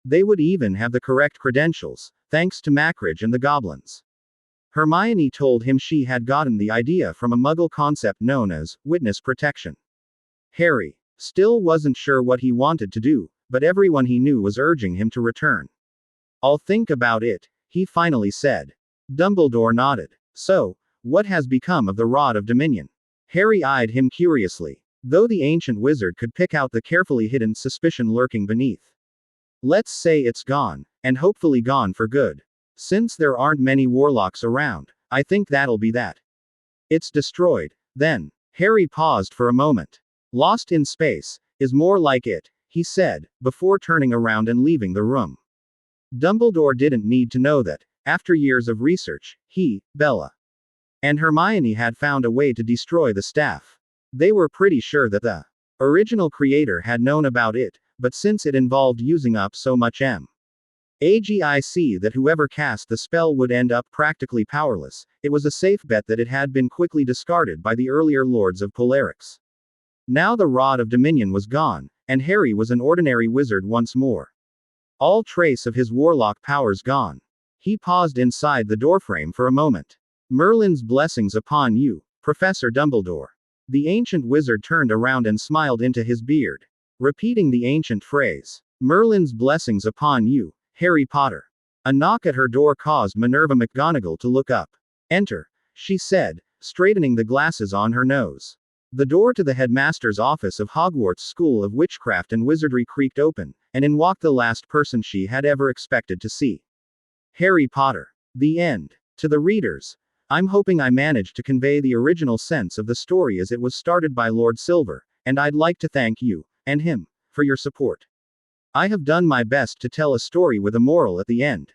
They would even have the correct credentials, thanks to Macridge and the goblins. Hermione told him she had gotten the idea from a Muggle concept known as witness protection. Harry still wasn't sure what he wanted to do, but everyone he knew was urging him to return. I'll think about it, he finally said. Dumbledore nodded. So, what has become of the Rod of Dominion? Harry eyed him curiously, though the ancient wizard could pick out the carefully hidden suspicion lurking beneath. Let's say it's gone, and hopefully gone for good. Since there aren't many warlocks around, I think that'll be that. It's destroyed, then. Harry paused for a moment. Lost in space is more like it, he said, before turning around and leaving the room. Dumbledore didn't need to know that, after years of research, he, Bella, and Hermione had found a way to destroy the staff. They were pretty sure that the original creator had known about it, but since it involved using up so much magic that whoever cast the spell would end up practically powerless, it was a safe bet that it had been quickly discarded by the earlier lords of Bellatrix. Now the Rod of Dominion was gone, and Harry was an ordinary wizard once more. All trace of his warlock powers gone. He paused inside the doorframe for a moment. Merlin's blessings upon you, Professor Dumbledore. The ancient wizard turned around and smiled into his beard, repeating the ancient phrase. Merlin's blessings upon you, Harry Potter. A knock at her door caused Minerva McGonagall to look up. Enter, she said, straightening the glasses on her nose. The door to the headmaster's office of Hogwarts School of Witchcraft and Wizardry creaked open, and in walked the last person she had ever expected to see. Harry Potter. The end. To the readers, I'm hoping I managed to convey the original sense of the story as it was started by Lord Silver, and I'd like to thank you, and him, for your support. I have done my best to tell a story with a moral at the end.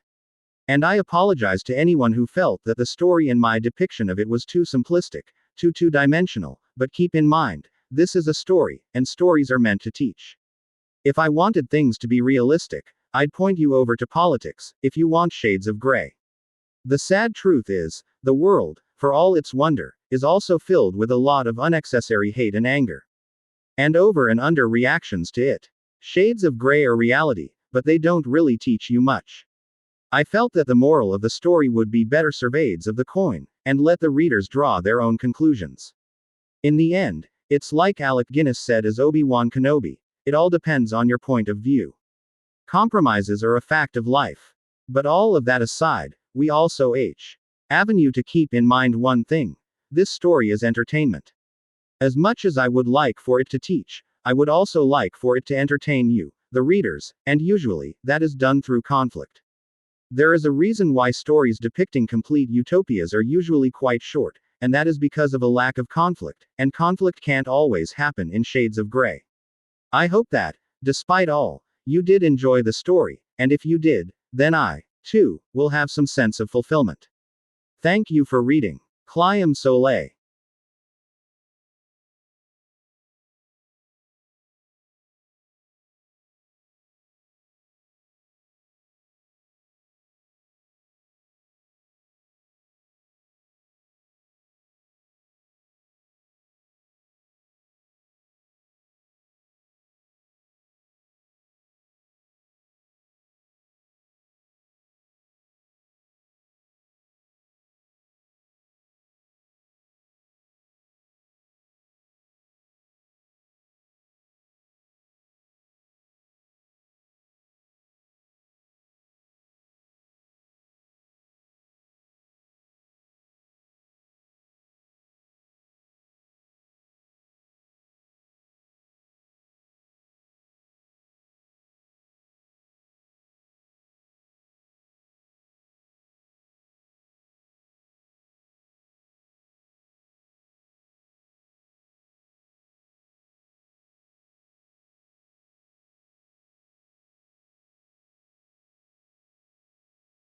And I apologize to anyone who felt that the story and my depiction of it was too simplistic, too two-dimensional, but keep in mind, this is a story, and stories are meant to teach. If I wanted things to be realistic, I'd point you over to politics, if you want shades of gray. The sad truth is, the world, for all its wonder, is also filled with a lot of unnecessary hate and anger. And over and under reactions to it. Shades of gray are reality, but they don't really teach you much. I felt that the moral of the story would be better surveyeds of the coin, and let the readers draw their own conclusions. In the end, it's like Alec Guinness said as Obi-Wan Kenobi, it all depends on your point of view. Compromises are a fact of life. But all of that aside, we also avenue to keep in mind one thing. This story is entertainment. As much as I would like for it to teach, I would also like for it to entertain you, the readers, and usually, that is done through conflict. There is a reason why stories depicting complete utopias are usually quite short, and that is because of a lack of conflict, and conflict can't always happen in shades of gray. I hope that, despite all, you did enjoy the story, and if you did, then I, too, will have some sense of fulfillment. Thank you for reading. Cliam Soleil.